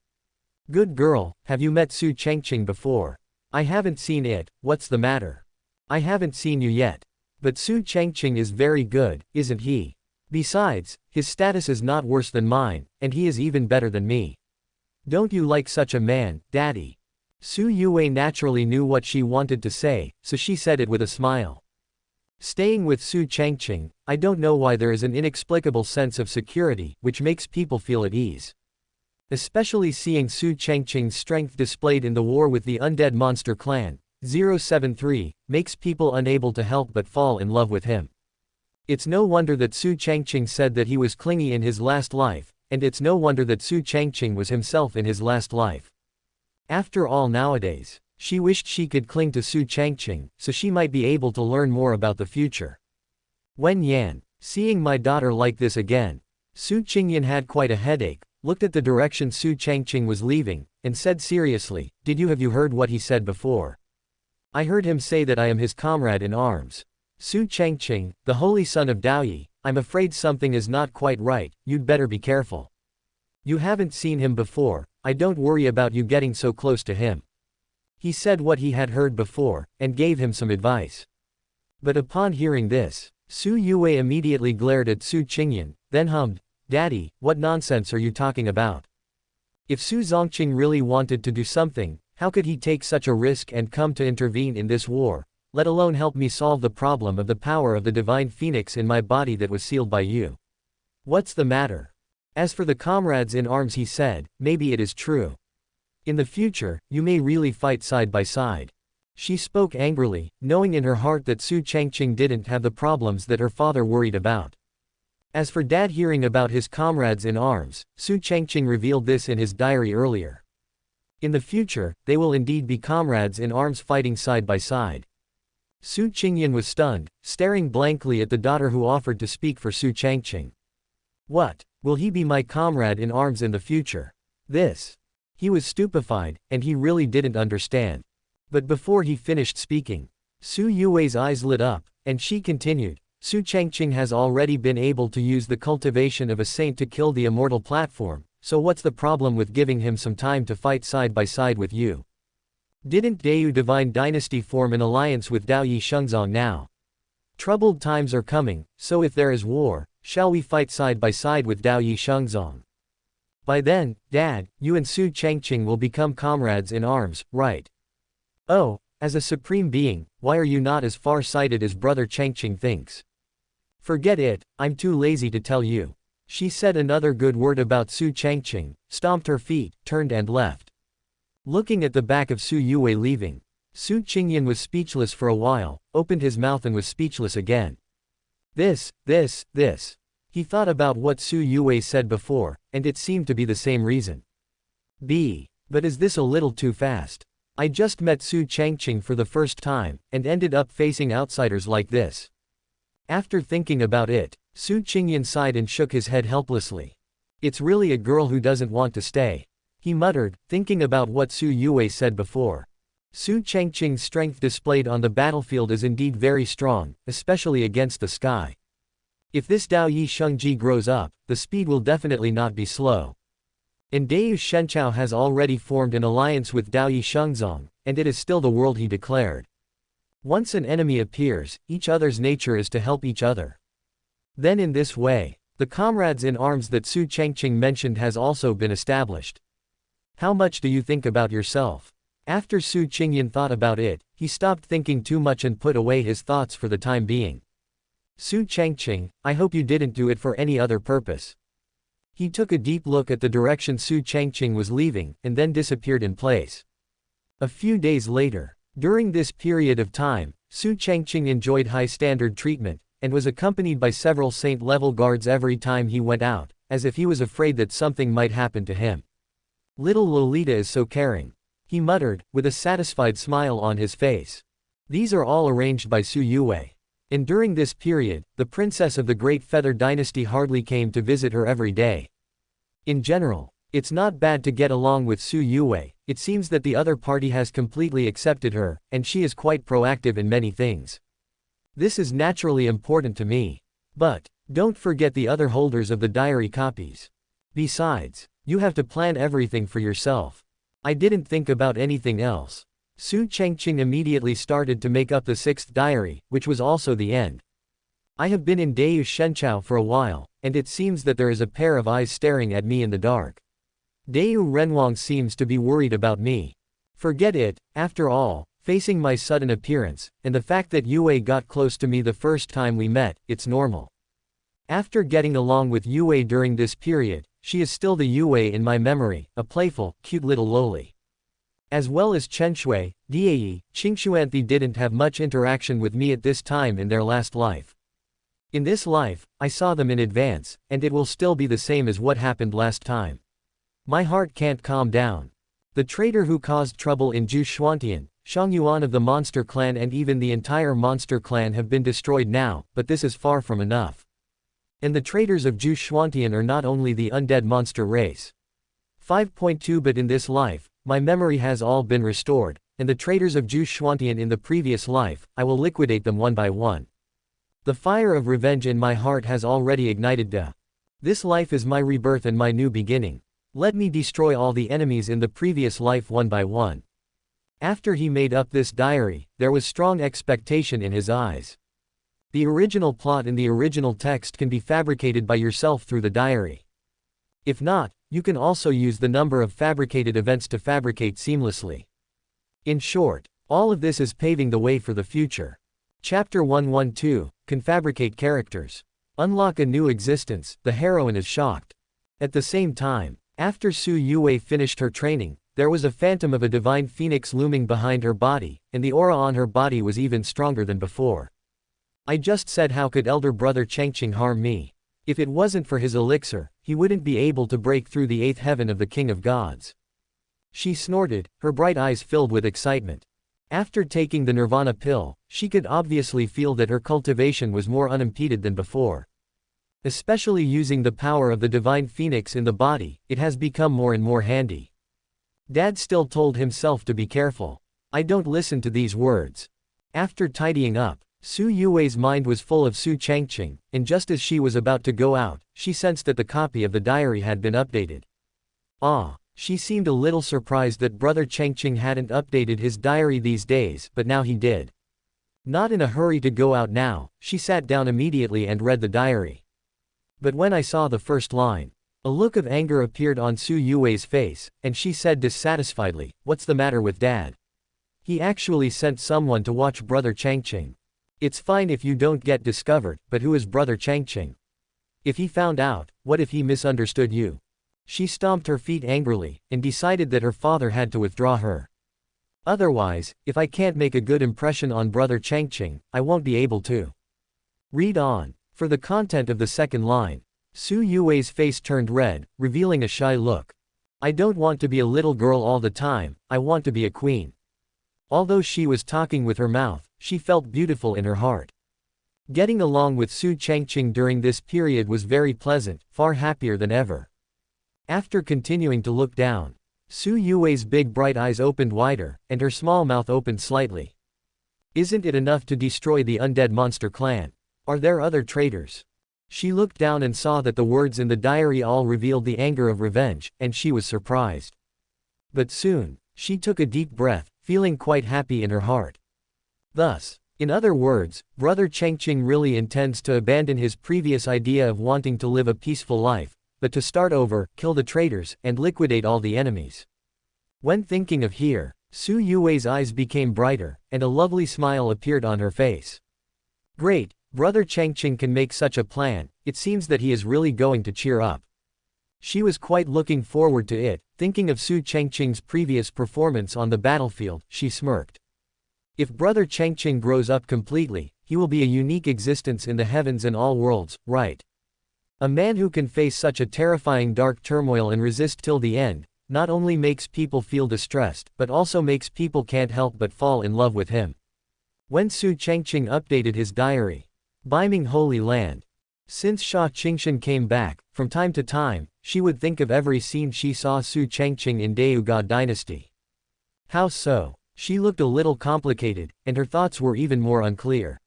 Good girl, have you met Su Changqing before? I haven't seen it, what's the matter? I haven't seen you yet. But Su Changqing is very good, isn't he? Besides, his status is not worse than mine, and he is even better than me. Don't you like such a man, Daddy? Su Yue naturally knew what she wanted to say, so she said it with a smile. Staying with Su Changqing, I don't know why there is an inexplicable sense of security, which makes people feel at ease. Especially seeing Su Changqing's strength displayed in the war with the undead monster clan, 073, makes people unable to help but fall in love with him. It's no wonder that Su Changqing said that he was clingy in his last life, and it's no wonder that Su Changqing was himself in his last life. After all, nowadays, she wished she could cling to Su Changqing, so she might be able to learn more about the future. Wen Yan, seeing my daughter like this again, Su Changyin had quite a headache, looked at the direction Su Changqing was leaving, and said seriously, Have you heard what he said before? I heard him say that I am his comrade in arms. Su Changqing, the holy son of Daoyi, I'm afraid something is not quite right, you'd better be careful. You haven't seen him before, I don't worry about you getting so close to him. He said what he had heard before, and gave him some advice. But upon hearing this, Su Yue immediately glared at Su Changyin, then hummed, Daddy, what nonsense are you talking about? If Su Changqing really wanted to do something, how could he take such a risk and come to intervene in this war, let alone help me solve the problem of the power of the divine phoenix in my body that was sealed by you? What's the matter? As for the comrades in arms, he said, maybe it is true. In the future, you may really fight side by side. She spoke angrily, knowing in her heart that Su Changqing didn't have the problems that her father worried about. As for Dad hearing about his comrades in arms, Su Changqing revealed this in his diary earlier. In the future, they will indeed be comrades in arms fighting side by side. Su Changqing was stunned, staring blankly at the daughter who offered to speak for Su Changqing. What? Will he be my comrade in arms in the future? This. He was stupefied, and he really didn't understand. But before he finished speaking, Su Yue's eyes lit up, and she continued, Su Changqing has already been able to use the cultivation of a saint to kill the immortal platform, so what's the problem with giving him some time to fight side by side with you? Didn't Deu Divine Dynasty form an alliance with Dao Yi Shengzong now? Troubled times are coming, so if there is war, shall we fight side by side with Dao Yi Shengzong? By then, Dad, you and Su Changqing will become comrades in arms, right? Oh, as a supreme being, why are you not as far-sighted as brother Changqing thinks? Forget it, I'm too lazy to tell you. She said another good word about Su Changqing, stomped her feet, turned and left. Looking at the back of Su Yue leaving, Su Changqing was speechless for a while, opened his mouth and was speechless again. This. He thought about what Su Yue said before, and it seemed to be the same reason. But is this a little too fast? I just met Su Changqing for the first time, and ended up facing outsiders like this. After thinking about it, Su Changqing sighed and shook his head helplessly. It's really a girl who doesn't want to stay. He muttered, thinking about what Su Yue said before. Su Changqing's strength displayed on the battlefield is indeed very strong, especially against the sky. If this Dao Yi Shengji grows up, the speed will definitely not be slow. And Deu Shenchao has already formed an alliance with Dao Yi Shengzong, and it is still the world he declared. Once an enemy appears, each other's nature is to help each other. Then in this way, the comrades in arms that Su Changqing mentioned has also been established. How much do you think about yourself? After Su Changqing thought about it, he stopped thinking too much and put away his thoughts for the time being. Su Changqing, I hope you didn't do it for any other purpose. He took a deep look at the direction Su Changqing was leaving, and then disappeared in place. A few days later, during this period of time, Su Changqing enjoyed high-standard treatment, and was accompanied by several saint-level guards every time he went out, as if he was afraid that something might happen to him. Little Lolita is so caring, he muttered, with a satisfied smile on his face. These are all arranged by Su Yue. And during this period, the princess of the Great Feather Dynasty hardly came to visit her every day. In general, it's not bad to get along with Su Yue. It seems that the other party has completely accepted her, and she is quite proactive in many things. This is naturally important to me. But, don't forget the other holders of the diary copies. Besides, you have to plan everything for yourself. I didn't think about anything else. Su Changqing immediately started to make up the 6th diary, which was also the end. I have been in Deu Shenchao for a while, and it seems that there is a pair of eyes staring at me in the dark. Deu Renwang seems to be worried about me. Forget it, after all, facing my sudden appearance, and the fact that Yue got close to me the first time we met, it's normal. After getting along with Yue during this period, she is still the Yue in my memory, a playful, cute little loli. As well as Chen Shui, Diayi, Qingxuanthi didn't have much interaction with me at this time in their last life. In this life, I saw them in advance, and it will still be the same as what happened last time. My heart can't calm down. The traitor who caused trouble in Gu Changqing, Shang Yuan of the Monster Clan and even the entire Monster Clan have been destroyed now, but this is far from enough. And the traitors of Gu Changqing are not only the undead monster race. 5.2 But in this life, my memory has all been restored, and the traitors of Gu Changqing in the previous life, I will liquidate them one by one. The fire of revenge in my heart has already ignited. This life is my rebirth and my new beginning. Let me destroy all the enemies in the previous life one by one. After he made up this diary, there was strong expectation in his eyes. The original plot in the original text can be fabricated by yourself through the diary. If not, you can also use the number of fabricated events to fabricate seamlessly. In short, all of this is paving the way for the future. Chapter 112, Can Fabricate Characters. Unlock a new existence, the heroine is shocked. At the same time, after Su Yue finished her training, there was a phantom of a divine phoenix looming behind her body, and the aura on her body was even stronger than before. I just said how could elder brother Changqing harm me? If it wasn't for his elixir, he wouldn't be able to break through the 8th heaven of the King of Gods. She snorted, her bright eyes filled with excitement. After taking the nirvana pill, she could obviously feel that her cultivation was more unimpeded than before. Especially using the power of the divine phoenix in the body, it has become more and more handy. Dad still told himself to be careful. I don't listen to these words. After tidying up, Su Yue's mind was full of Su Changqing, and just as she was about to go out, she sensed that the copy of the diary had been updated. She seemed a little surprised that Brother Changqing hadn't updated his diary these days, but now he did. Not in a hurry to go out now, she sat down immediately and read the diary. But when I saw the first line, a look of anger appeared on Su Yue's face, and she said dissatisfiedly, "What's the matter with Dad? He actually sent someone to watch Brother Changqing. It's fine if you don't get discovered, but who is Brother Changqing? If he found out, what if he misunderstood you?" She stomped her feet angrily, and decided that her father had to withdraw her. Otherwise, if I can't make a good impression on Brother Changqing, I won't be able to. Read on. For the content of the second line, Su Yue's face turned red, revealing a shy look. I don't want to be a little girl all the time, I want to be a queen. Although she was talking with her mouth, she felt beautiful in her heart. Getting along with Su Changqing during this period was very pleasant, far happier than ever. After continuing to look down, Su Yue's big bright eyes opened wider, and her small mouth opened slightly. Isn't it enough to destroy the undead monster clan? Are there other traitors? She looked down and saw that the words in the diary all revealed the anger of revenge, and she was surprised. But soon, she took a deep breath, feeling quite happy in her heart. Thus, in other words, Brother Changqing really intends to abandon his previous idea of wanting to live a peaceful life, but to start over, kill the traitors, and liquidate all the enemies. When thinking of here, Su Yue's eyes became brighter, and a lovely smile appeared on her face. Great, Brother Changqing can make such a plan, it seems that he is really going to cheer up. She was quite looking forward to it, thinking of Su Changqing's previous performance on the battlefield, she smirked. If Brother Changqing grows up completely, he will be a unique existence in the heavens and all worlds, right? A man who can face such a terrifying dark turmoil and resist till the end, not only makes people feel distressed, but also makes people can't help but fall in love with him. When Su Changqing updated his diary, Beiming Holy Land. Since Su Changqing came back, from time to time, she would think of every scene she saw Su Changqing in Gu Dynasty. How so? She looked a little complicated, and her thoughts were even more unclear.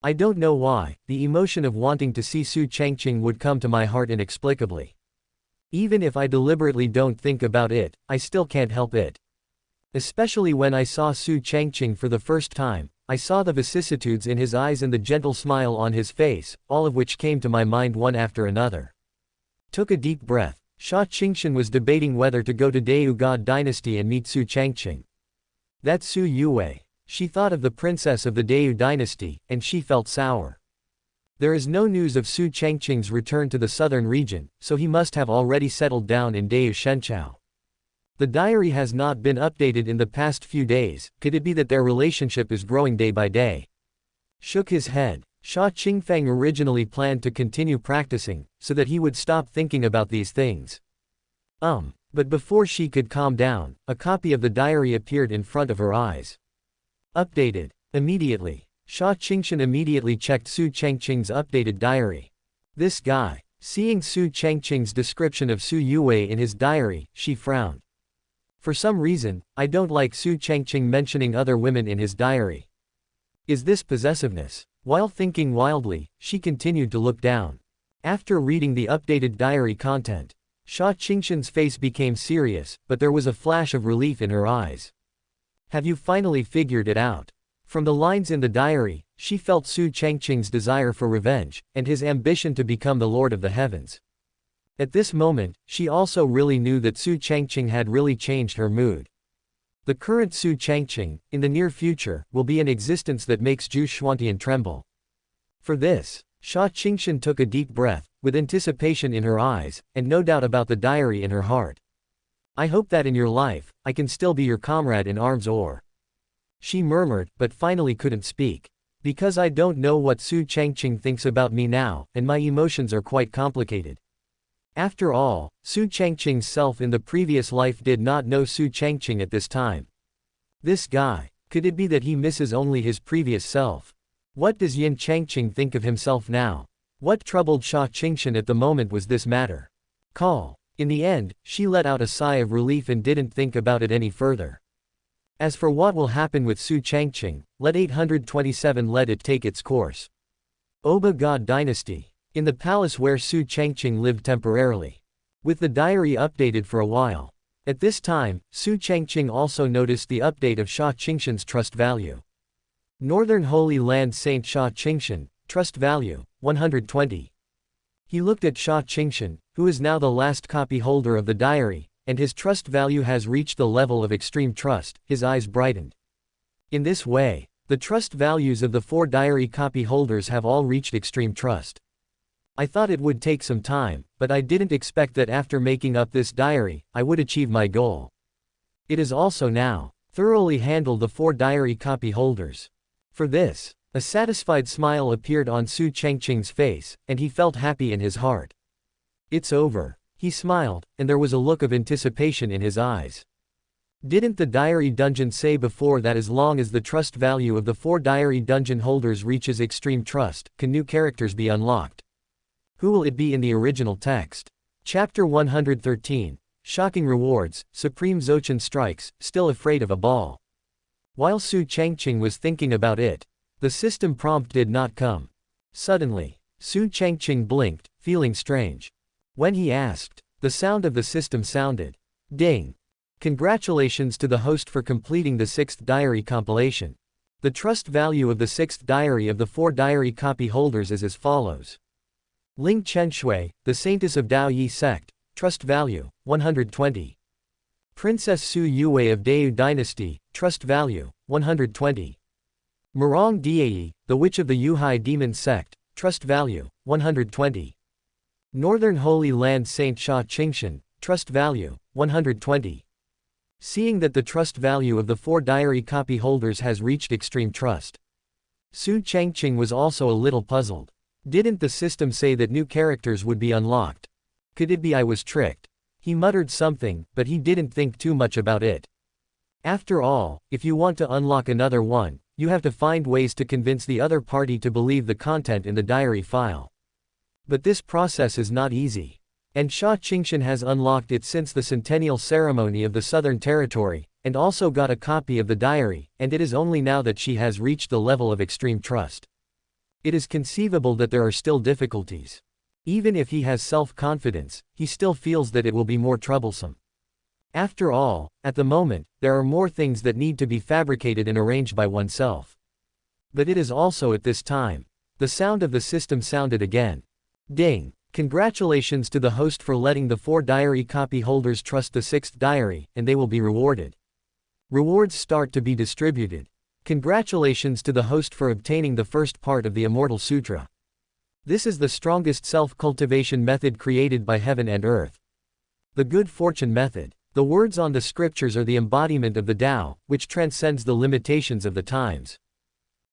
I don't know why, the emotion of wanting to see Su Changqing would come to my heart inexplicably. Even if I deliberately don't think about it, I still can't help it. Especially when I saw Su Changqing for the first time, I saw the vicissitudes in his eyes and the gentle smile on his face, all of which came to my mind one after another. Took a deep breath. Su Changqing was debating whether to go to Gu Dynasty and meet Su Changqing. That's Su Yue. She thought of the princess of the Gu dynasty, and she felt sour. There is no news of Su Changqing's return to the southern region, so he must have already settled down in Gu Shenchao. The diary has not been updated in the past few days, could it be that their relationship is growing day by day? Shook his head. Su Changqing originally planned to continue practicing, so that he would stop thinking about these things. But before she could calm down, a copy of the diary appeared in front of her eyes. Updated. Immediately. Su Changqing immediately checked Su Changqing's updated diary. This guy. Seeing Su Changqing's description of Su Yue in his diary, she frowned. For some reason, I don't like Su Changqing mentioning other women in his diary. Is this possessiveness? While thinking wildly, she continued to look down. After reading the updated diary content, Su Changqing's face became serious, but there was a flash of relief in her eyes. Have you finally figured it out? From the lines in the diary, she felt Su Changqing's desire for revenge, and his ambition to become the Lord of the Heavens. At this moment, she also really knew that Su Changqing had really changed her mood. The current Su Changqing, in the near future, will be an existence that makes Gu Changqing tremble. For this, Su Changqing took a deep breath, with anticipation in her eyes, and no doubt about the diary in her heart. I hope that in your life, I can still be your comrade in arms or. She murmured, but finally couldn't speak. Because I don't know what Su Changqing thinks about me now, and my emotions are quite complicated. After all, Su Changqing's self in the previous life did not know Su Changqing at this time. This guy. Could it be that he misses only his previous self? What does Yin Changqing think of himself now? What troubled Su Changqing at the moment was this matter. Call. In the end, she let out a sigh of relief and didn't think about it any further. As for what will happen with Su Changqing, let 827 let it take its course. Oba God Dynasty. In the palace where Su Changqing lived temporarily. With the diary updated for a while. At this time, Su Changqing also noticed the update of Su Changqing's trust value. Northern Holy Land Saint Su Changqing, trust value, 120. He looked at Su Changqing, who is now the last copy holder of the diary, and his trust value has reached the level of extreme trust. His eyes brightened. In this way, the trust values of the 4 diary copy holders have all reached extreme trust. I thought it would take some time, but I didn't expect that after making up this diary, I would achieve my goal. It is also now thoroughly handle the 4 diary copy holders. For this, a satisfied smile appeared on Su Changqing's face, and he felt happy in his heart. It's over. He smiled, and there was a look of anticipation in his eyes. Didn't the diary dungeon say before that as long as the trust value of the 4 diary dungeon holders reaches extreme trust, can new characters be unlocked? Who will it be in the original text? Chapter 113. Shocking Rewards, Supreme Zochen Strikes, Still Afraid of a Ball. While Su Changqing was thinking about it, the system prompt did not come. Suddenly, Su Changqing blinked, feeling strange. When he asked, the sound of the system sounded. Ding! Congratulations to the host for completing the 6th diary compilation. The trust value of the 6th diary of the 4 diary copy holders is as follows. Ling Chenshui, the Saintess of Dao Yi Sect, trust value, 120. Princess Su Yue of Deu Dynasty, trust value, 120. Murong Diei, the Witch of the Yuhai Demon Sect, trust value, 120. Northern Holy Land Saint Su Changqing, trust value, 120. Seeing that the trust value of the 4 diary copy holders has reached extreme trust, Su Changqing was also a little puzzled. Didn't the system say that new characters would be unlocked? Could it be I was tricked? He muttered something, but he didn't think too much about it. After all, if you want to unlock another one, you have to find ways to convince the other party to believe the content in the diary file. But this process is not easy. And Su Changqing has unlocked it since the centennial ceremony of the Southern Territory, and also got a copy of the diary, and it is only now that she has reached the level of extreme trust. It is conceivable that there are still difficulties. Even if he has self-confidence, he still feels that it will be more troublesome. After all, at the moment, there are more things that need to be fabricated and arranged by oneself. But it is also at this time. The sound of the system sounded again. Ding! Congratulations to the host for letting the 4 diary copy holders trust the 6th diary, and they will be rewarded. Rewards start to be distributed. Congratulations to the host for obtaining the first part of the Immortal Sutra. This is the strongest self-cultivation method created by heaven and earth. The good fortune method. The words on the scriptures are the embodiment of the Tao, which transcends the limitations of the times.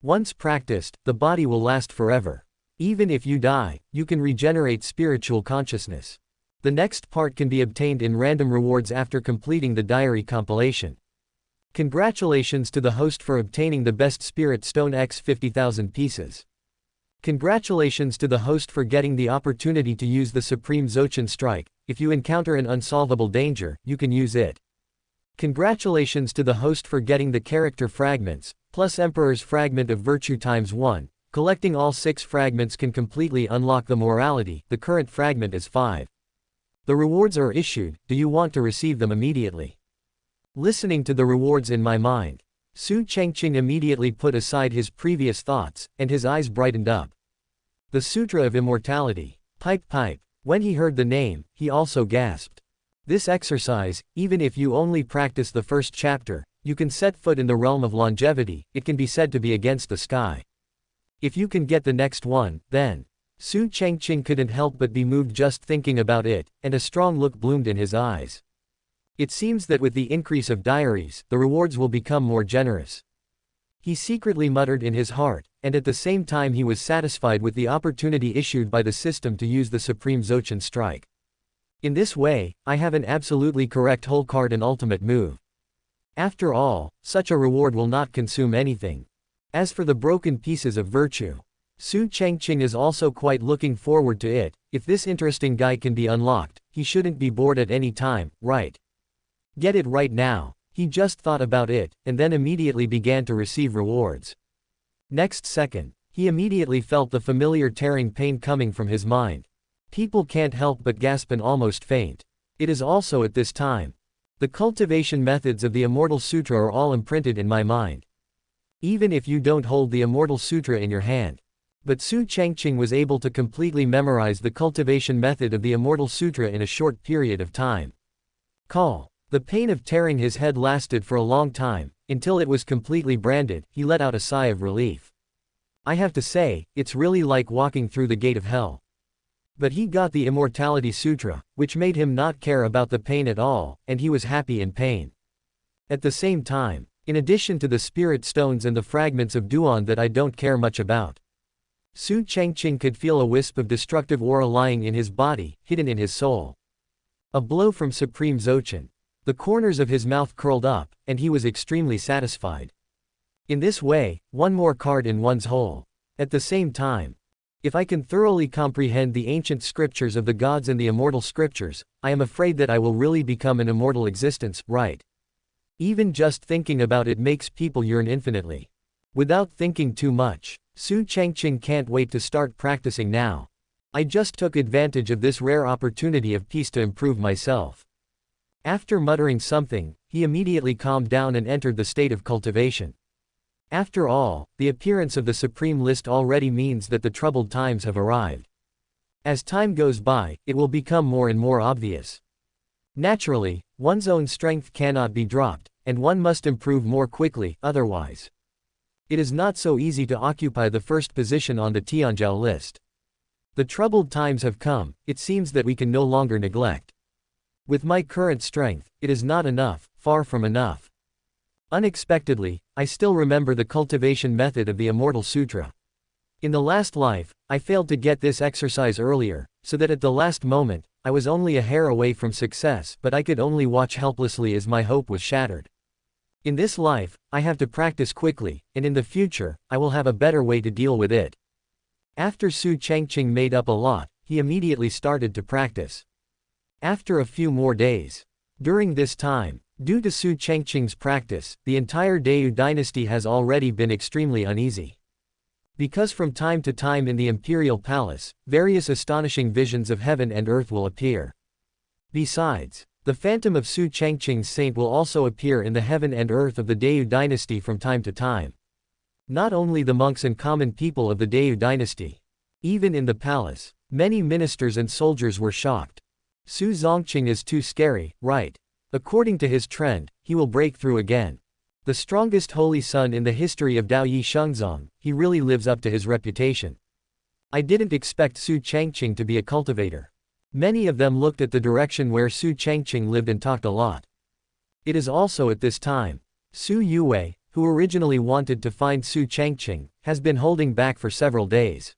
Once practiced, the body will last forever. Even if you die, you can regenerate spiritual consciousness. The next part can be obtained in random rewards after completing the diary compilation. Congratulations to the host for obtaining the best spirit stone x 50,000 pieces. Congratulations to the host for getting the opportunity to use the Supreme Zochen Strike. If you encounter an unsolvable danger, you can use it. Congratulations to the host for getting the character fragments, plus Emperor's Fragment of Virtue ×1. Collecting all 6 fragments can completely unlock the morality. The current fragment is 5. The rewards are issued. Do you want to receive them immediately? Listening to the rewards in my mind, Su Changqing immediately put aside his previous thoughts, and his eyes brightened up. The Sutra of Immortality. Pipe pipe. When he heard the name, he also gasped. This exercise, even if you only practice the first chapter, you can set foot in the realm of longevity. It can be said to be against the sky. If you can get the next one, then. Su Changqing couldn't help but be moved just thinking about it, and a strong look bloomed in his eyes. It seems that with the increase of diaries, the rewards will become more generous. He secretly muttered in his heart, and at the same time he was satisfied with the opportunity issued by the system to use the Supreme Zochen Strike. In this way, I have an absolutely correct whole card and ultimate move. After all, such a reward will not consume anything. As for the broken pieces of virtue, Su Changqing is also quite looking forward to it. If this interesting guy can be unlocked, he shouldn't be bored at any time, right? Get it right now. He just thought about it, and then immediately began to receive rewards. Next second, he immediately felt the familiar tearing pain coming from his mind. People can't help but gasp and almost faint. It is also at this time. The cultivation methods of the Immortal Sutra are all imprinted in my mind. Even if you don't hold the Immortal Sutra in your hand. But Su Changqing was able to completely memorize the cultivation method of the Immortal Sutra in a short period of time. The pain of tearing his head lasted for a long time, until it was completely branded. He let out a sigh of relief. I have to say, it's really like walking through the gate of hell. But he got the Immortality Sutra, which made him not care about the pain at all, and he was happy in pain. At the same time, in addition to the spirit stones and the fragments of Duan that I don't care much about, Su Changqing could feel a wisp of destructive aura lying in his body, hidden in his soul. A blow from Supreme Dzogchen. The corners of his mouth curled up, and he was extremely satisfied. In this way, one more card in one's hole. At the same time, if I can thoroughly comprehend the ancient scriptures of the gods and the immortal scriptures, I am afraid that I will really become an immortal existence, right? Even just thinking about it makes people yearn infinitely. Without thinking too much, Su Changqing can't wait to start practicing now. I just took advantage of this rare opportunity of peace to improve myself. After muttering something, he immediately calmed down and entered the state of cultivation. After all, the appearance of the Supreme List already means that the troubled times have arrived. As time goes by, it will become more and more obvious. Naturally, one's own strength cannot be dropped, and one must improve more quickly, otherwise. It is not so easy to occupy the first position on the Tianzhou list. The troubled times have come, it seems that we can no longer neglect. With my current strength, it is not enough, far from enough. Unexpectedly, I still remember the cultivation method of the Immortal Sutra. In the last life, I failed to get this exercise earlier, so that at the last moment, I was only a hair away from success, but I could only watch helplessly as my hope was shattered. In this life, I have to practice quickly, and in the future, I will have a better way to deal with it. After Su Changqing made up a lot, he immediately started to practice. After a few more days. During this time, due to Su Changqing's practice, the entire Dayu dynasty has already been extremely uneasy. Because from time to time in the imperial palace, various astonishing visions of heaven and earth will appear. Besides, the phantom of Su Changqing's saint will also appear in the heaven and earth of the Dayu dynasty from time to time. Not only the monks and common people of the Dayu dynasty. Even in the palace, many ministers and soldiers were shocked. Su Changqing is too scary, right? According to his trend, he will break through again. The strongest holy son in the history of Dao Yi Shengzong, he really lives up to his reputation. I didn't expect Su Changqing to be a cultivator. Many of them looked at the direction where Su Changqing lived and talked a lot. It is also at this time. Su Yue, who originally wanted to find Su Changqing, has been holding back for several days.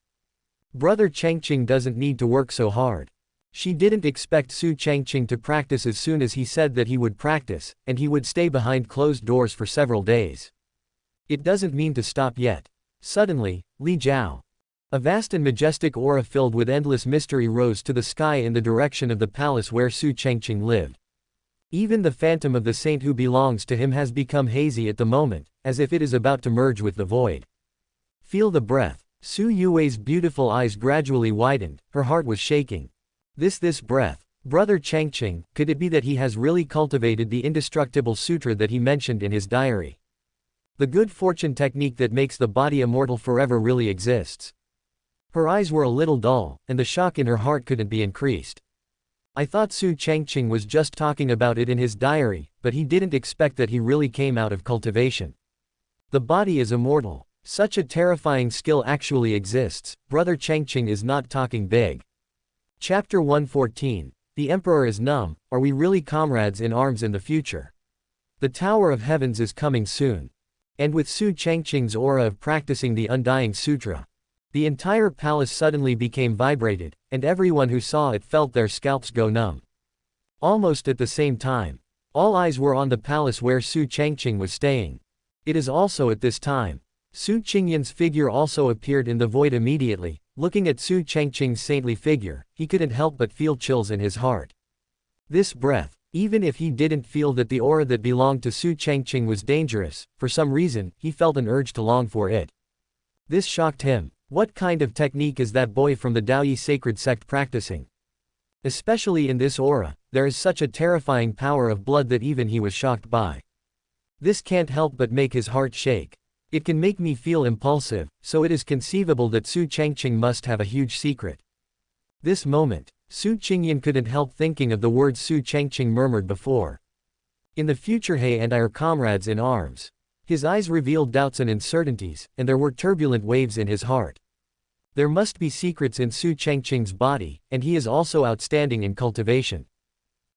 Brother Changqing doesn't need to work so hard. She didn't expect Su Changqing to practice as soon as he said that he would practice, and he would stay behind closed doors for several days. It doesn't mean to stop yet. Suddenly, Li Jiao. A vast and majestic aura filled with endless mystery rose to the sky in the direction of the palace where Su Changqing lived. Even the phantom of the saint who belongs to him has become hazy at the moment, as if it is about to merge with the void. Feel the breath. Su Yue's beautiful eyes gradually widened, her heart was shaking. This breath. Brother Changqing, could it be that he has really cultivated the indestructible sutra that he mentioned in his diary? The good fortune technique that makes the body immortal forever really exists. Her eyes were a little dull, and the shock in her heart couldn't be increased. I thought Su Changqing was just talking about it in his diary, but he didn't expect that he really came out of cultivation. The body is immortal. Such a terrifying skill actually exists. Brother Changqing is not talking big. Chapter 114. The Emperor is numb. Are we really comrades in arms in the future? The Tower of Heavens is coming soon. And with Su Changqing's aura of practicing the Undying Sutra, the entire palace suddenly became vibrated, and everyone who saw it felt their scalps go numb. Almost at the same time, All eyes were on the palace where Su Changqing was staying. It is also at this time. Su Qingyan's figure also appeared in the void immediately. Looking at Su Changqing's saintly figure, he couldn't help but feel chills in his heart. This breath, even if he didn't feel that the aura that belonged to Su Changqing was dangerous, for some reason, he felt an urge to long for it. This shocked him. What kind of technique is that boy from the Daoyi sacred sect practicing? Especially in this aura, there is such a terrifying power of blood that even he was shocked by. This can't help but make his heart shake. It can make me feel impulsive, so it is conceivable that Su Changqing must have a huge secret. This moment, Su Qingyan couldn't help thinking of the words Su Changqing murmured before. In the future, He and I are comrades in arms. His eyes revealed doubts and uncertainties, and there were turbulent waves in his heart. There must be secrets in Su Changqing's body, and he is also outstanding in cultivation.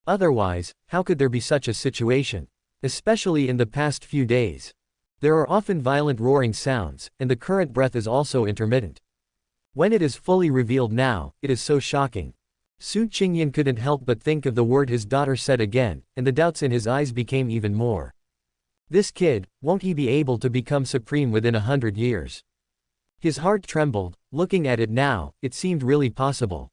Otherwise, how could there be such a situation? Especially in the past few days. There are often violent roaring sounds, and the current breath is also intermittent. When it is fully revealed now, it is so shocking. Su Qingyan couldn't help but think of the word his daughter said again, and the doubts in his eyes became even more. This kid, won't he be able to become supreme within 100 years? His heart trembled. Looking at it now, it seemed really possible.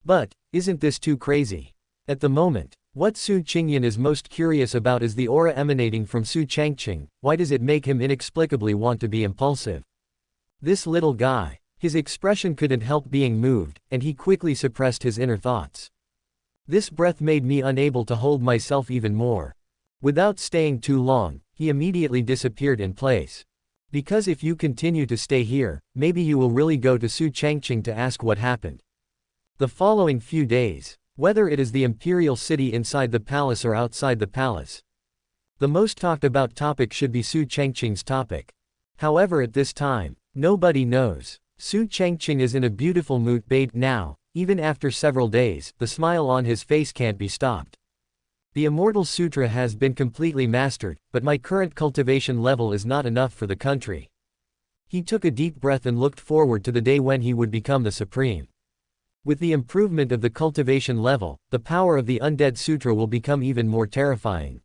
But, isn't this too crazy? At the moment, what Su Qingyan is most curious about is the aura emanating from Su Changqing. Why does it make him inexplicably want to be impulsive? This little guy. His expression couldn't help being moved, and he quickly suppressed his inner thoughts. This breath made me unable to hold myself even more. Without staying too long, he immediately disappeared in place. Because if you continue to stay here, maybe you will really go to Su Changqing to ask what happened. The following few days, whether it is the imperial city inside the palace or outside the palace, the most talked about topic should be Su Changqing's topic. However, at this time, nobody knows. Su Changqing is in a beautiful mood now. Even after several days, the smile on his face can't be stopped. The Immortal Sutra has been completely mastered, but my current cultivation level is not enough for the country. He took a deep breath and looked forward to the day when he would become the Supreme. With the improvement of the cultivation level, the power of the Undead Sutra will become even more terrifying.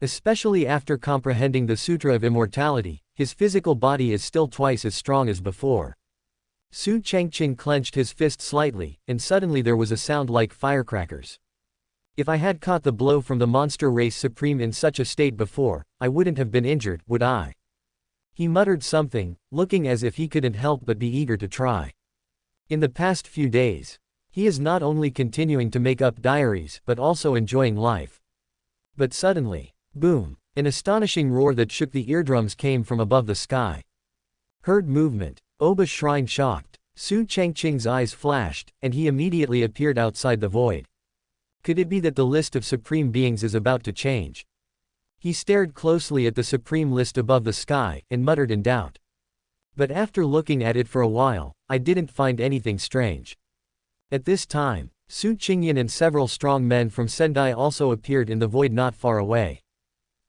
Especially after comprehending the Sutra of Immortality, his physical body is still twice as strong as before. Su Changqing clenched his fist slightly, and suddenly there was a sound like firecrackers. If I had caught the blow from the monster race supreme in such a state before, I wouldn't have been injured, would I? He muttered something, looking as if he couldn't help but be eager to try. In the past few days, he is not only continuing to make up diaries but also enjoying life. But suddenly, boom, an astonishing roar that shook the eardrums came from above the sky. Heard movement. Oba Shrine shocked. Su Changqing's eyes flashed, and he immediately appeared outside the void. Could it be that the list of supreme beings is about to change? He stared closely at the supreme list above the sky, and muttered in doubt. But after looking at it for a while, I didn't find anything strange. At this time, Su Qingyan and several strong men from Sendai also appeared in the void not far away.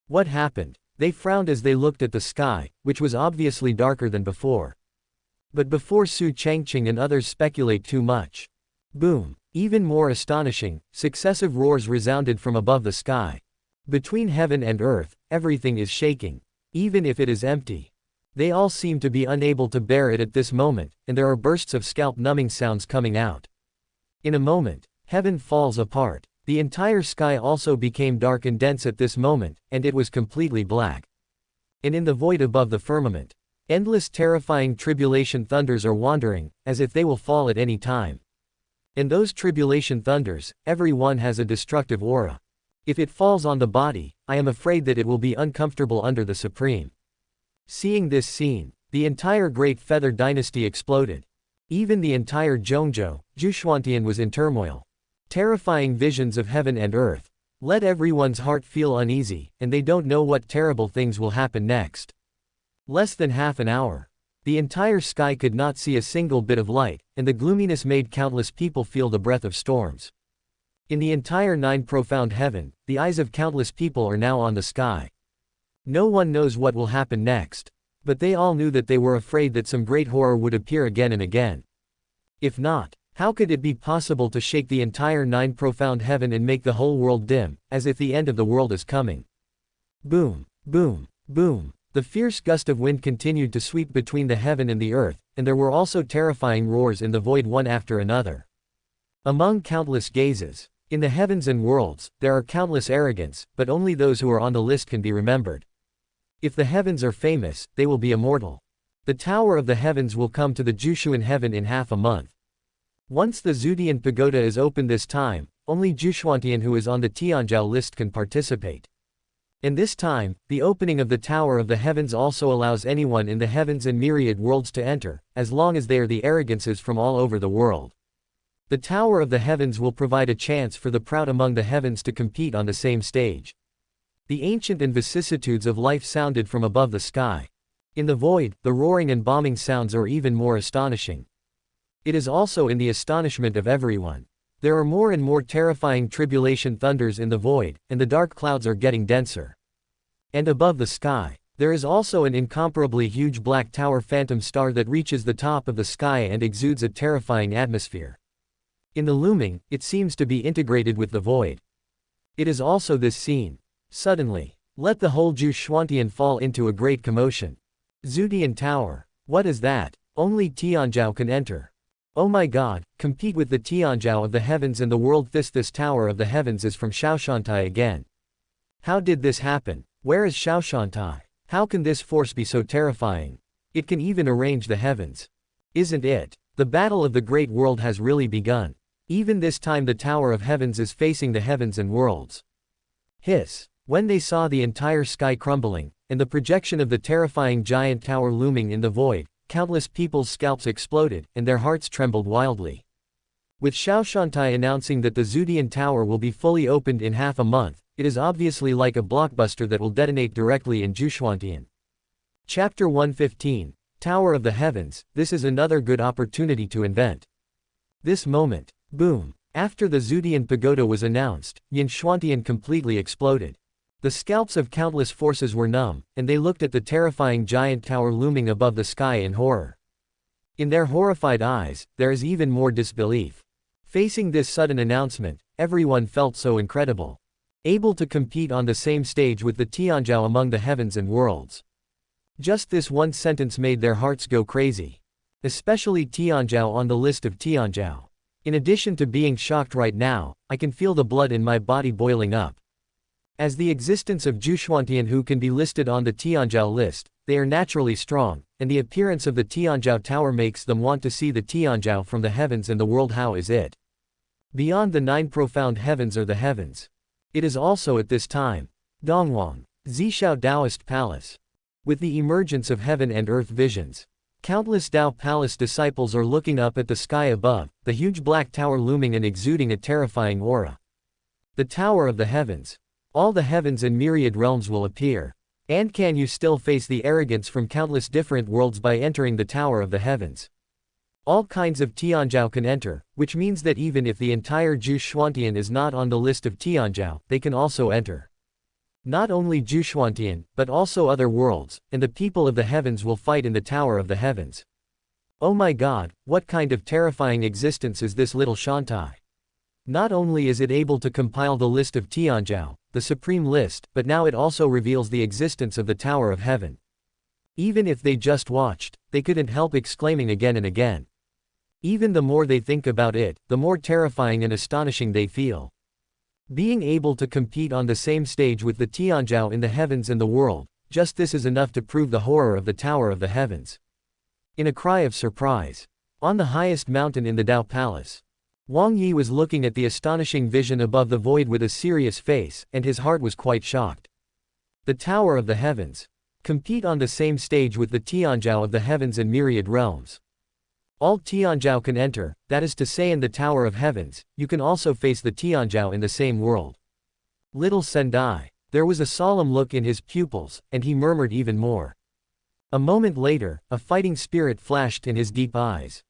What happened? They frowned as they looked at the sky, which was obviously darker than before. But before Su Changqing and others speculate too much. Boom! Even more astonishing, successive roars resounded from above the sky. Between heaven and earth, everything is shaking. Even if it is empty. They all seem to be unable to bear it at this moment, and there are bursts of scalp-numbing sounds coming out. In a moment, heaven falls apart. The entire sky also became dark and dense at this moment, and it was completely black. And in the void above the firmament, endless terrifying tribulation thunders are wandering, as if they will fall at any time. In those tribulation thunders, every one has a destructive aura. If it falls on the body, I am afraid that it will be uncomfortable under the Supreme. Seeing this scene, the entire Great Feather Dynasty exploded. Even the entire Zhongzhou, Zhuchuantian was in turmoil. Terrifying visions of heaven and earth. Let everyone's heart feel uneasy, and they don't know what terrible things will happen next. Less than half an hour. The entire sky could not see a single bit of light, and the gloominess made countless people feel the breath of storms. In the entire nine profound heaven, the eyes of countless people are now on the sky. No one knows what will happen next. But they all knew that they were afraid that some great horror would appear again and again. If not, How could it be possible to shake the entire nine profound heaven and make the whole world dim, as if the end of the world is coming? Boom, boom, boom. The fierce gust of wind continued to sweep between the heaven and the earth, and there were also terrifying roars in the void one after another. Among countless gazes, in the heavens and worlds, there are countless arrogants, but only those who are on the list can be remembered. If the heavens are famous, they will be immortal. The Tower of the Heavens will come to the Jushuan heaven in half a month. Once the Zudian pagoda is open this time, only Jushuantian who is on the Tianzhao list can participate. And this time, the opening of the Tower of the Heavens also allows anyone in the heavens and myriad worlds to enter, as long as they are the arrogances from all over the world. The Tower of the Heavens will provide a chance for the proud among the heavens to compete on the same stage. The ancient and vicissitudes of life sounded from above the sky. In the void, the roaring and bombing sounds are even more astonishing. It is also in the astonishment of everyone. There are more and more terrifying tribulation thunders in the void, and the dark clouds are getting denser. And above the sky, there is also an incomparably huge black tower phantom star that reaches the top of the sky and exudes a terrifying atmosphere. In the looming, it seems to be integrated with the void. It is also this scene. Suddenly, let the whole Jushuantian fall into a great commotion. Zudian Tower. What is that? Only Tianzhao can enter. Oh my god, compete with the Tianzhao of the heavens and the world. This Tower of the Heavens is from Shaoshantai again. How did this happen? Where is Shaoshantai? How can this force be so terrifying? It can even arrange the heavens. Isn't it? The battle of the great world has really begun. Even this time the Tower of Heavens is facing the heavens and worlds. Hiss. When they saw the entire sky crumbling, and the projection of the terrifying giant tower looming in the void, countless people's scalps exploded, and their hearts trembled wildly. With Shaoshantai announcing that the Zudian Tower will be fully opened in half a month, it is obviously like a blockbuster that will detonate directly in Jushuantian. Chapter 115, Tower of the Heavens. This is another good opportunity to invent. This moment. Boom. After the Zudian pagoda was announced, Yunshuantian completely exploded. The scalps of countless forces were numb, and they looked at the terrifying giant tower looming above the sky in horror. In their horrified eyes, there is even more disbelief. Facing this sudden announcement, everyone felt so incredible. Able to compete on the same stage with the Tianzhao among the heavens and worlds. Just this one sentence made their hearts go crazy. Especially Tianzhao on the list of Tianzhao. In addition to being shocked right now, I can feel the blood in my body boiling up. As the existence of Jushuantian who can be listed on the Tianzhao list, they are naturally strong, and the appearance of the Tianzhao Tower makes them want to see the Tianzhao from the heavens and the world. How is it? Beyond the nine profound heavens are the heavens. It is also at this time. Dongwang, Zishao Taoist Palace. With the emergence of heaven and earth visions. Countless Dao Palace disciples are looking up at the sky above, the huge black tower looming and exuding a terrifying aura. The Tower of the Heavens. All the heavens and myriad realms will appear. And can you still face the arrogance from countless different worlds by entering the Tower of the Heavens? All kinds of Tianzhao can enter, which means that even if the entire Jushuantian is not on the list of Tianzhao, they can also enter. Not only Jushuantian, but also other worlds, and the people of the heavens will fight in the Tower of the Heavens. Oh my god, what kind of terrifying existence is this little Shantai? Not only is it able to compile the list of Tianzhao, the supreme list, but now it also reveals the existence of the Tower of Heaven. Even if they just watched, they couldn't help exclaiming again and again. Even the more they think about it, the more terrifying and astonishing they feel. Being able to compete on the same stage with the Tianzhao in the heavens and the world, just this is enough to prove the horror of the Tower of the Heavens. In a cry of surprise, on the highest mountain in the Dao Palace, Wang Yi was looking at the astonishing vision above the void with a serious face, and his heart was quite shocked. The Tower of the Heavens. Compete on the same stage with the Tianzhao of the heavens and myriad realms. All Tianzhao can enter, that is to say in the Tower of Heavens, you can also face the Tianzhao in the same world. Little Sendai. There was a solemn look in his pupils, and he murmured even more. A moment later, a fighting spirit flashed in his deep eyes.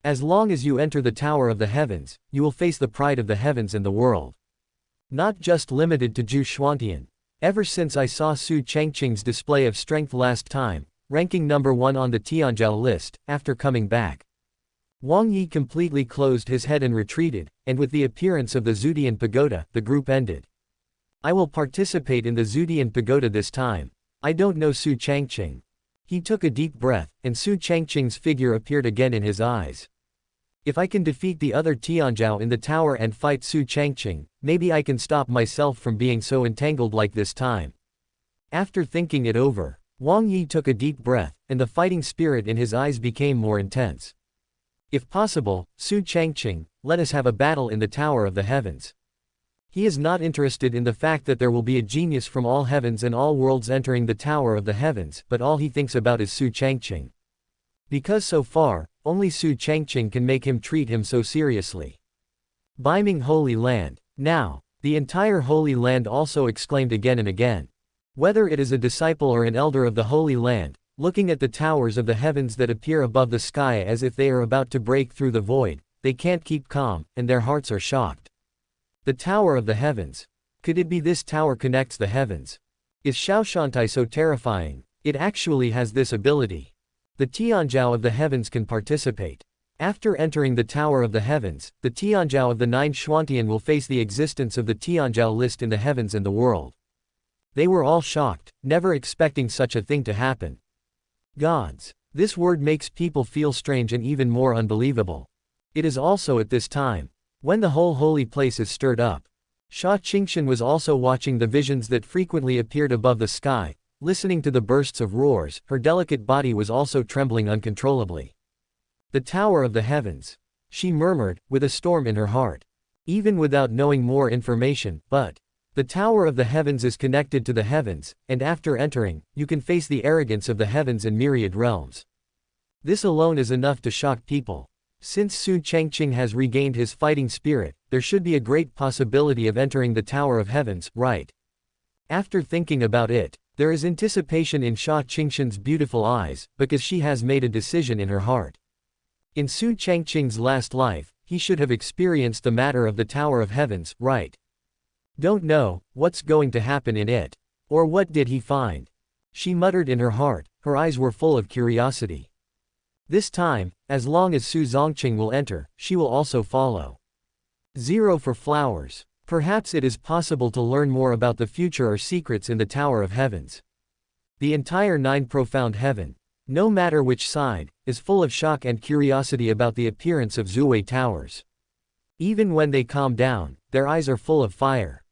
As long as you enter the Tower of the Heavens, you will face the pride of the heavens and the world. Not just limited to Jushuantian. Ever since I saw Su Changqing's display of strength last time, ranking number 1 on the Tianzhao list, after coming back. Wang Yi completely closed his head and retreated, and with the appearance of the Zudian pagoda, the group ended. I will participate in the Zudian pagoda this time. I don't know Su Changqing. He took a deep breath, and Su Changqing's figure appeared again in his eyes. If I can defeat the other Tianzhao in the tower and fight Su Changqing, maybe I can stop myself from being so entangled like this time. After thinking it over, Wang Yi took a deep breath, and the fighting spirit in his eyes became more intense. If possible, Su Changqing, let us have a battle in the Tower of the Heavens. He is not interested in the fact that there will be a genius from all heavens and all worlds entering the Tower of the Heavens, but all he thinks about is Su Changqing. Because so far, only Su Changqing can make him treat him so seriously. Beiming Holy Land. Now, the entire Holy Land also exclaimed again and again. Whether it is a disciple or an elder of the Holy Land, looking at the towers of the heavens that appear above the sky as if they are about to break through the void, they can't keep calm, and their hearts are shocked. The Tower of the Heavens. Could it be this tower connects the heavens? Is Shaoshantai so terrifying? It actually has this ability. The Tianzhao of the heavens can participate. After entering the Tower of the Heavens, the Tianzhao of the 9 Xuantian will face the existence of the Tianzhao list in the heavens and the world. They were all shocked, never expecting such a thing to happen. Gods. This word makes people feel strange and even more unbelievable. It is also at this time, when the whole holy place is stirred up. Sha Qingshan was also watching the visions that frequently appeared above the sky. Listening to the bursts of roars, her delicate body was also trembling uncontrollably. The Tower of the Heavens. She murmured, with a storm in her heart. Even without knowing more information, but the Tower of the Heavens is connected to the heavens, and after entering, you can face the arrogance of the heavens and myriad realms. This alone is enough to shock people. Since Su Changqing has regained his fighting spirit, there should be a great possibility of entering the Tower of Heavens, right? After thinking about it, there is anticipation in Sha Qingshan's beautiful eyes, because she has made a decision in her heart. In Su Changqing's last life, he should have experienced the matter of the Tower of Heavens, right? Don't know, what's going to happen in it? Or what did he find? She muttered in her heart, her eyes were full of curiosity. This time, as long as Su Changqing will enter, she will also follow. 0 for flowers. Perhaps it is possible to learn more about the future or secrets in the Tower of Heavens. The entire 9 profound heaven, no matter which side, is full of shock and curiosity about the appearance of Zuwei towers. Even when they calm down, their eyes are full of fire.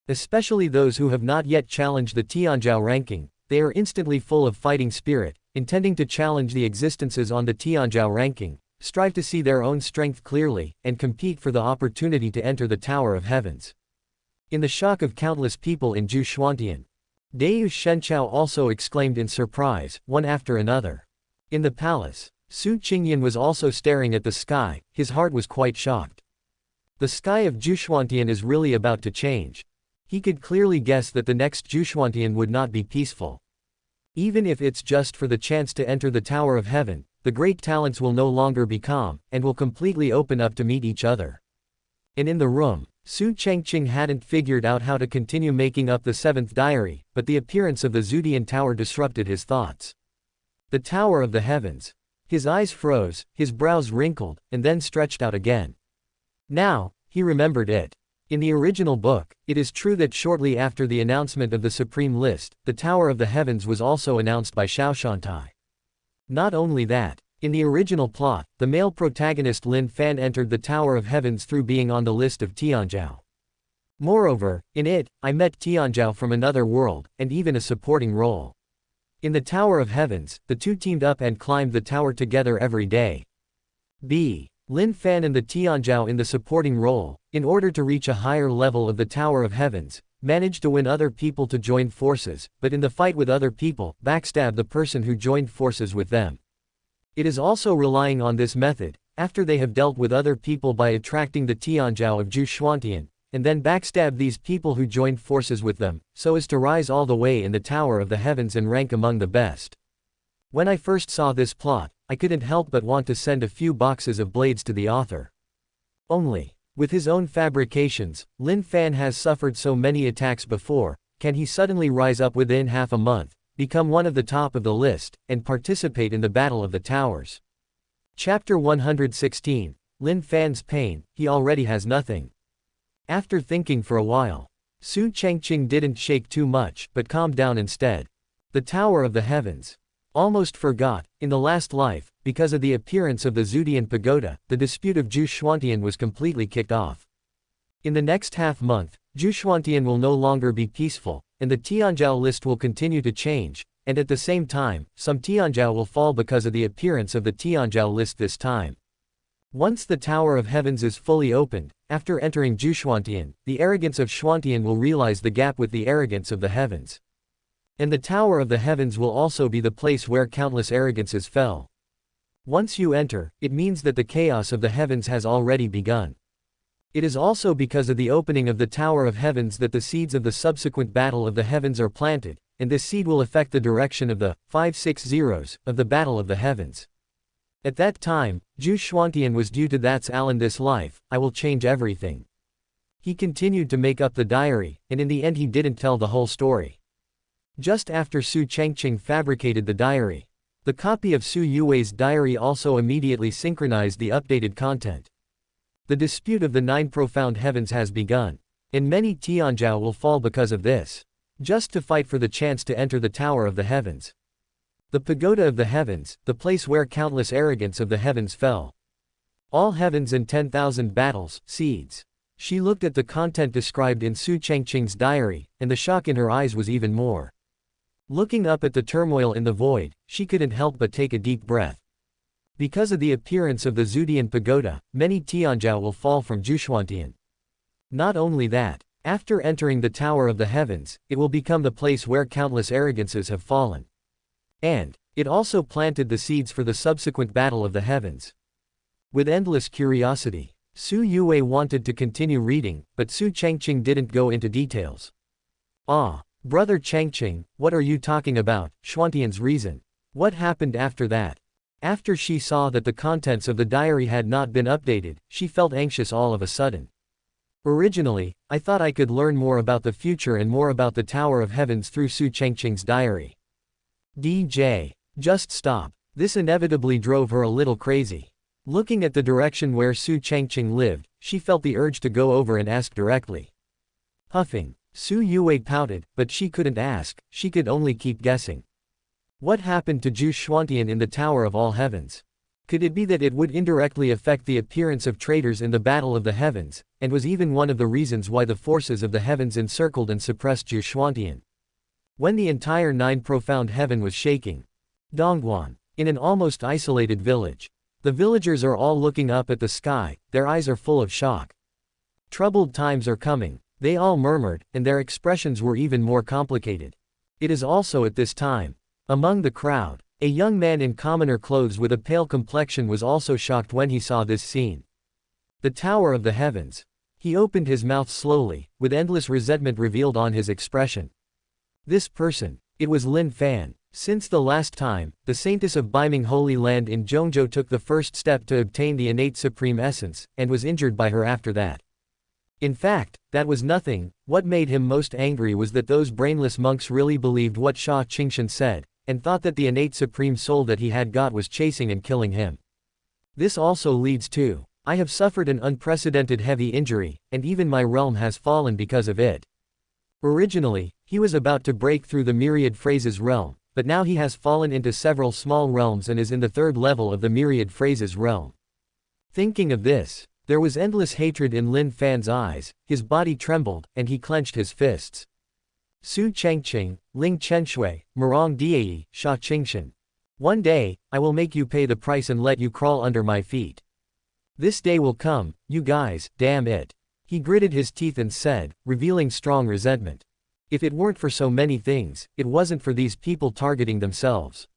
Especially those who have not yet challenged the Tianzhao ranking, they are instantly full of fighting spirit, intending to challenge the existences on the Tianzhao ranking, strive to see their own strength clearly, and compete for the opportunity to enter the Tower of Heavens. In the shock of countless people in Gu Xuantian, Deu Shenqiao also exclaimed in surprise, one after another. In the palace, Su Qingyan was also staring at the sky, his heart was quite shocked. The sky of Gu Xuantian is really about to change. He could clearly guess that the next Gu Xuantian would not be peaceful. Even if it's just for the chance to enter the Tower of Heaven, the great talents will no longer be calm, and will completely open up to meet each other. And in the room, Su Changqing hadn't figured out how to continue making up the 7th diary, but the appearance of the Zudian Tower disrupted his thoughts. The Tower of the Heavens. His eyes froze, his brows wrinkled, and then stretched out again. Now, he remembered it. In the original book, it is true that shortly after the announcement of the Supreme List, the Tower of the Heavens was also announced by Shaoshantai. Not only that, in the original plot, the male protagonist Lin Fan entered the Tower of Heavens through being on the list of Tianzhao. Moreover, in it, I met Tianzhao from another world, and even a supporting role. In the Tower of Heavens, the two teamed up and climbed the tower together every day. Lin Fan and the Tianzhao in the supporting role, in order to reach a higher level of the Tower of Heavens, managed to win other people to join forces, but in the fight with other people, backstab the person who joined forces with them. It is also relying on this method, after they have dealt with other people by attracting the Tianzhao of Gu Xuantian, and then backstab these people who joined forces with them, so as to rise all the way in the Tower of the Heavens and rank among the best. When I first saw this plot, I couldn't help but want to send a few boxes of blades to the author. Only, with his own fabrications, Lin Fan has suffered so many attacks before, can he suddenly rise up within half a month, become one of the top of the list, and participate in the Battle of the Towers? Chapter 116. Lin Fan's pain, he already has nothing. After thinking for a while, Su Changqing didn't shake too much but calmed down instead. The Tower of the Heavens. Almost forgot, in the last life, because of the appearance of the Zudian pagoda, the dispute of Gu Changqing was completely kicked off. In the next half-month, Gu Changqing will no longer be peaceful, and the Tianzhou list will continue to change, and at the same time, some Tianzhou will fall because of the appearance of the Tianzhou list this time. Once the Tower of Heavens is fully opened, after entering Gu Changqing, the arrogance of Changqing will realize the gap with the arrogance of the heavens. And the Tower of the Heavens will also be the place where countless arrogances fell. Once you enter, it means that the chaos of the heavens has already begun. It is also because of the opening of the Tower of Heavens that the seeds of the subsequent Battle of the Heavens are planted, and this seed will affect the direction of the 560 of the Battle of the Heavens. At that time, Gu Changqing was due to that's all in this life, I will change everything. He continued to make up the diary, and in the end he didn't tell the whole story. Just after Su Changqing fabricated the diary, the copy of Su Yuwei's diary also immediately synchronized the updated content. The dispute of the 9 profound heavens has begun, and many Tianzhou will fall because of this, just to fight for the chance to enter the Tower of the Heavens. The Pagoda of the Heavens, the place where countless arrogance of the heavens fell. All heavens and 10,000 battles, seeds. She looked at the content described in Su Changqing's diary, and the shock in her eyes was even more. Looking up at the turmoil in the void, she couldn't help but take a deep breath. Because of the appearance of the Zudian pagoda, many Tianzhou will fall from Gu Changqing. Not only that, after entering the Tower of the Heavens, it will become the place where countless arrogances have fallen. And it also planted the seeds for the subsequent Battle of the Heavens. With endless curiosity, Su Yuwei wanted to continue reading, but Su Changqing didn't go into details. Ah, Brother Changqing, what are you talking about? Changqing's reason. What happened after that? After she saw that the contents of the diary had not been updated, she felt anxious all of a sudden. Originally, I thought I could learn more about the future and more about the Tower of Heavens through Su Changqing's diary. DJ. Just stop. This inevitably drove her a little crazy. Looking at the direction where Su Changqing lived, she felt the urge to go over and ask directly. Huffing, Su Yuwei pouted, but she couldn't ask, she could only keep guessing. What happened to Gu Changqing in the Tower of All Heavens? Could it be that it would indirectly affect the appearance of traitors in the Battle of the Heavens, and was even one of the reasons why the forces of the heavens encircled and suppressed Gu Changqing? When the entire 9 profound heaven was shaking. Dongguan. In an almost isolated village. The villagers are all looking up at the sky, their eyes are full of shock. Troubled times are coming, they all murmured, and their expressions were even more complicated. It is also at this time. Among the crowd, a young man in commoner clothes with a pale complexion was also shocked when he saw this scene. The Tower of the Heavens. He opened his mouth slowly, with endless resentment revealed on his expression. This person. It was Lin Fan. Since the last time, the Saintess of Beiming Holy Land in Zhongzhou took the first step to obtain the innate supreme essence, and was injured by her after that. In fact, that was nothing. What made him most angry was that those brainless monks really believed what Su Changqing said, and thought that the innate supreme soul that he had got was chasing and killing him. This also leads to, I have suffered an unprecedented heavy injury, and even my realm has fallen because of it. Originally, he was about to break through the myriad phrases realm, but now he has fallen into several small realms and is in the 3rd level of the myriad phrases realm. Thinking of this, there was endless hatred in Lin Fan's eyes, his body trembled, and he clenched his fists. Su Changqing, Ling Chenshui, Murong Diayi, Sha Qingshan. One day, I will make you pay the price and let you crawl under my feet. This day will come, you guys, damn it. He gritted his teeth and said, revealing strong resentment. If it weren't for so many things, it wasn't for these people targeting themselves.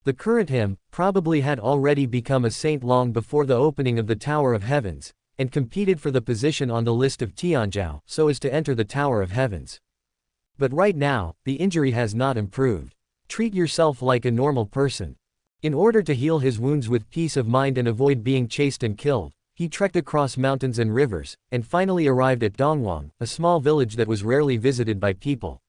The current him probably had already become a saint long before the opening of the Tower of Heavens, and competed for the position on the list of Tianzhou so as to enter the Tower of Heavens. But right now, the injury has not improved. Treat yourself like a normal person. In order to heal his wounds with peace of mind and avoid being chased and killed, he trekked across mountains and rivers, and finally arrived at Dongguan, a small village that was rarely visited by people.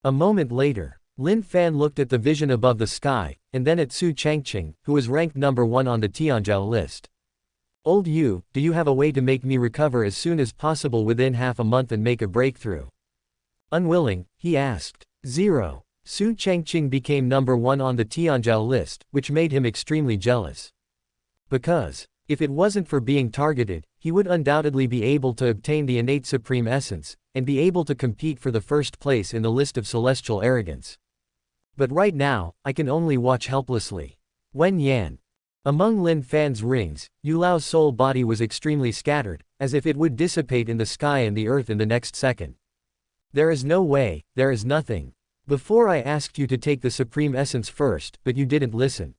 A moment later, Lin Fan looked at the vision above the sky, and then at Su Changqing, who was ranked number 1 on the Tianzhou list. Old Yu, do you have a way to make me recover as soon as possible within half a month and make a breakthrough? Unwilling, he asked. 0. Su Changqing became number 1 on the Tianzhou list, which made him extremely jealous. Because, if it wasn't for being targeted, he would undoubtedly be able to obtain the innate supreme essence, and be able to compete for the first place in the list of celestial arrogance. But right now, I can only watch helplessly. Wen Yan. Among Lin Fan's rings, Yu Lao's soul body was extremely scattered, as if it would dissipate in the sky and the earth in the next second. There is no way, there is nothing. Before I asked you to take the supreme essence first, but you didn't listen.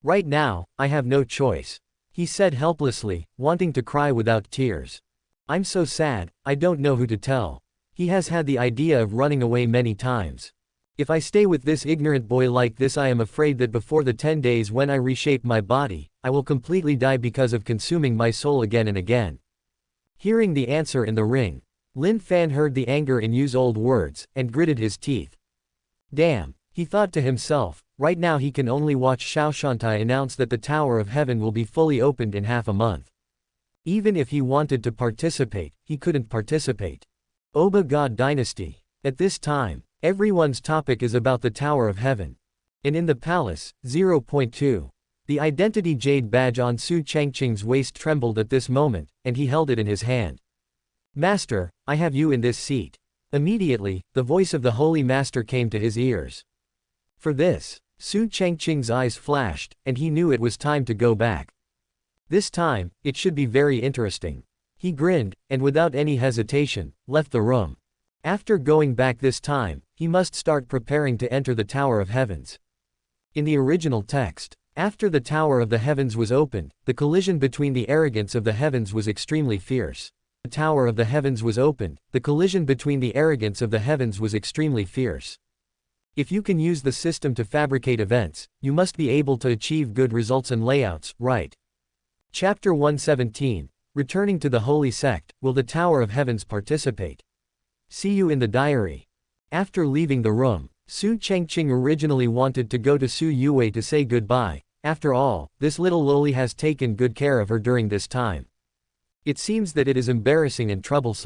Right now, I have no choice. He said helplessly, wanting to cry without tears. I'm so sad, I don't know who to tell. He has had the idea of running away many times. If I stay with this ignorant boy like this, I am afraid that before the 10 days when I reshape my body, I will completely die because of consuming my soul again and again. Hearing the answer in the ring, Lin Fan heard the anger in Yu's old words, and gritted his teeth. Damn, he thought to himself, right now he can only watch Xiaoshantai announce that the Tower of Heaven will be fully opened in half a month. Even if he wanted to participate, he couldn't participate. Oba God Dynasty. At this time, everyone's topic is about the Tower of Heaven. And in the palace, 0.2. The identity jade badge on Su Changqing's waist trembled at this moment, and he held it in his hand. Master, I have you in this seat. Immediately, the voice of the Holy Master came to his ears. For this, Su Changqing's eyes flashed, and he knew it was time to go back. This time, it should be very interesting. He grinned, and without any hesitation, left the room. After going back this time, he must start preparing to enter the Tower of Heavens. In the original text, after the Tower of the Heavens was opened, the collision between the arrogance of the heavens was extremely fierce. The Tower of the Heavens was opened, the collision between the arrogance of the heavens was extremely fierce. If you can use the system to fabricate events, you must be able to achieve good results and layouts, right? Chapter 117, Returning to the Holy Sect, will the Tower of Heavens participate? See you in the diary. After leaving the room, Su Changqing originally wanted to go to Su Yue to say goodbye. After all, this little loli has taken good care of her during this time. It seems that it is embarrassing and troublesome.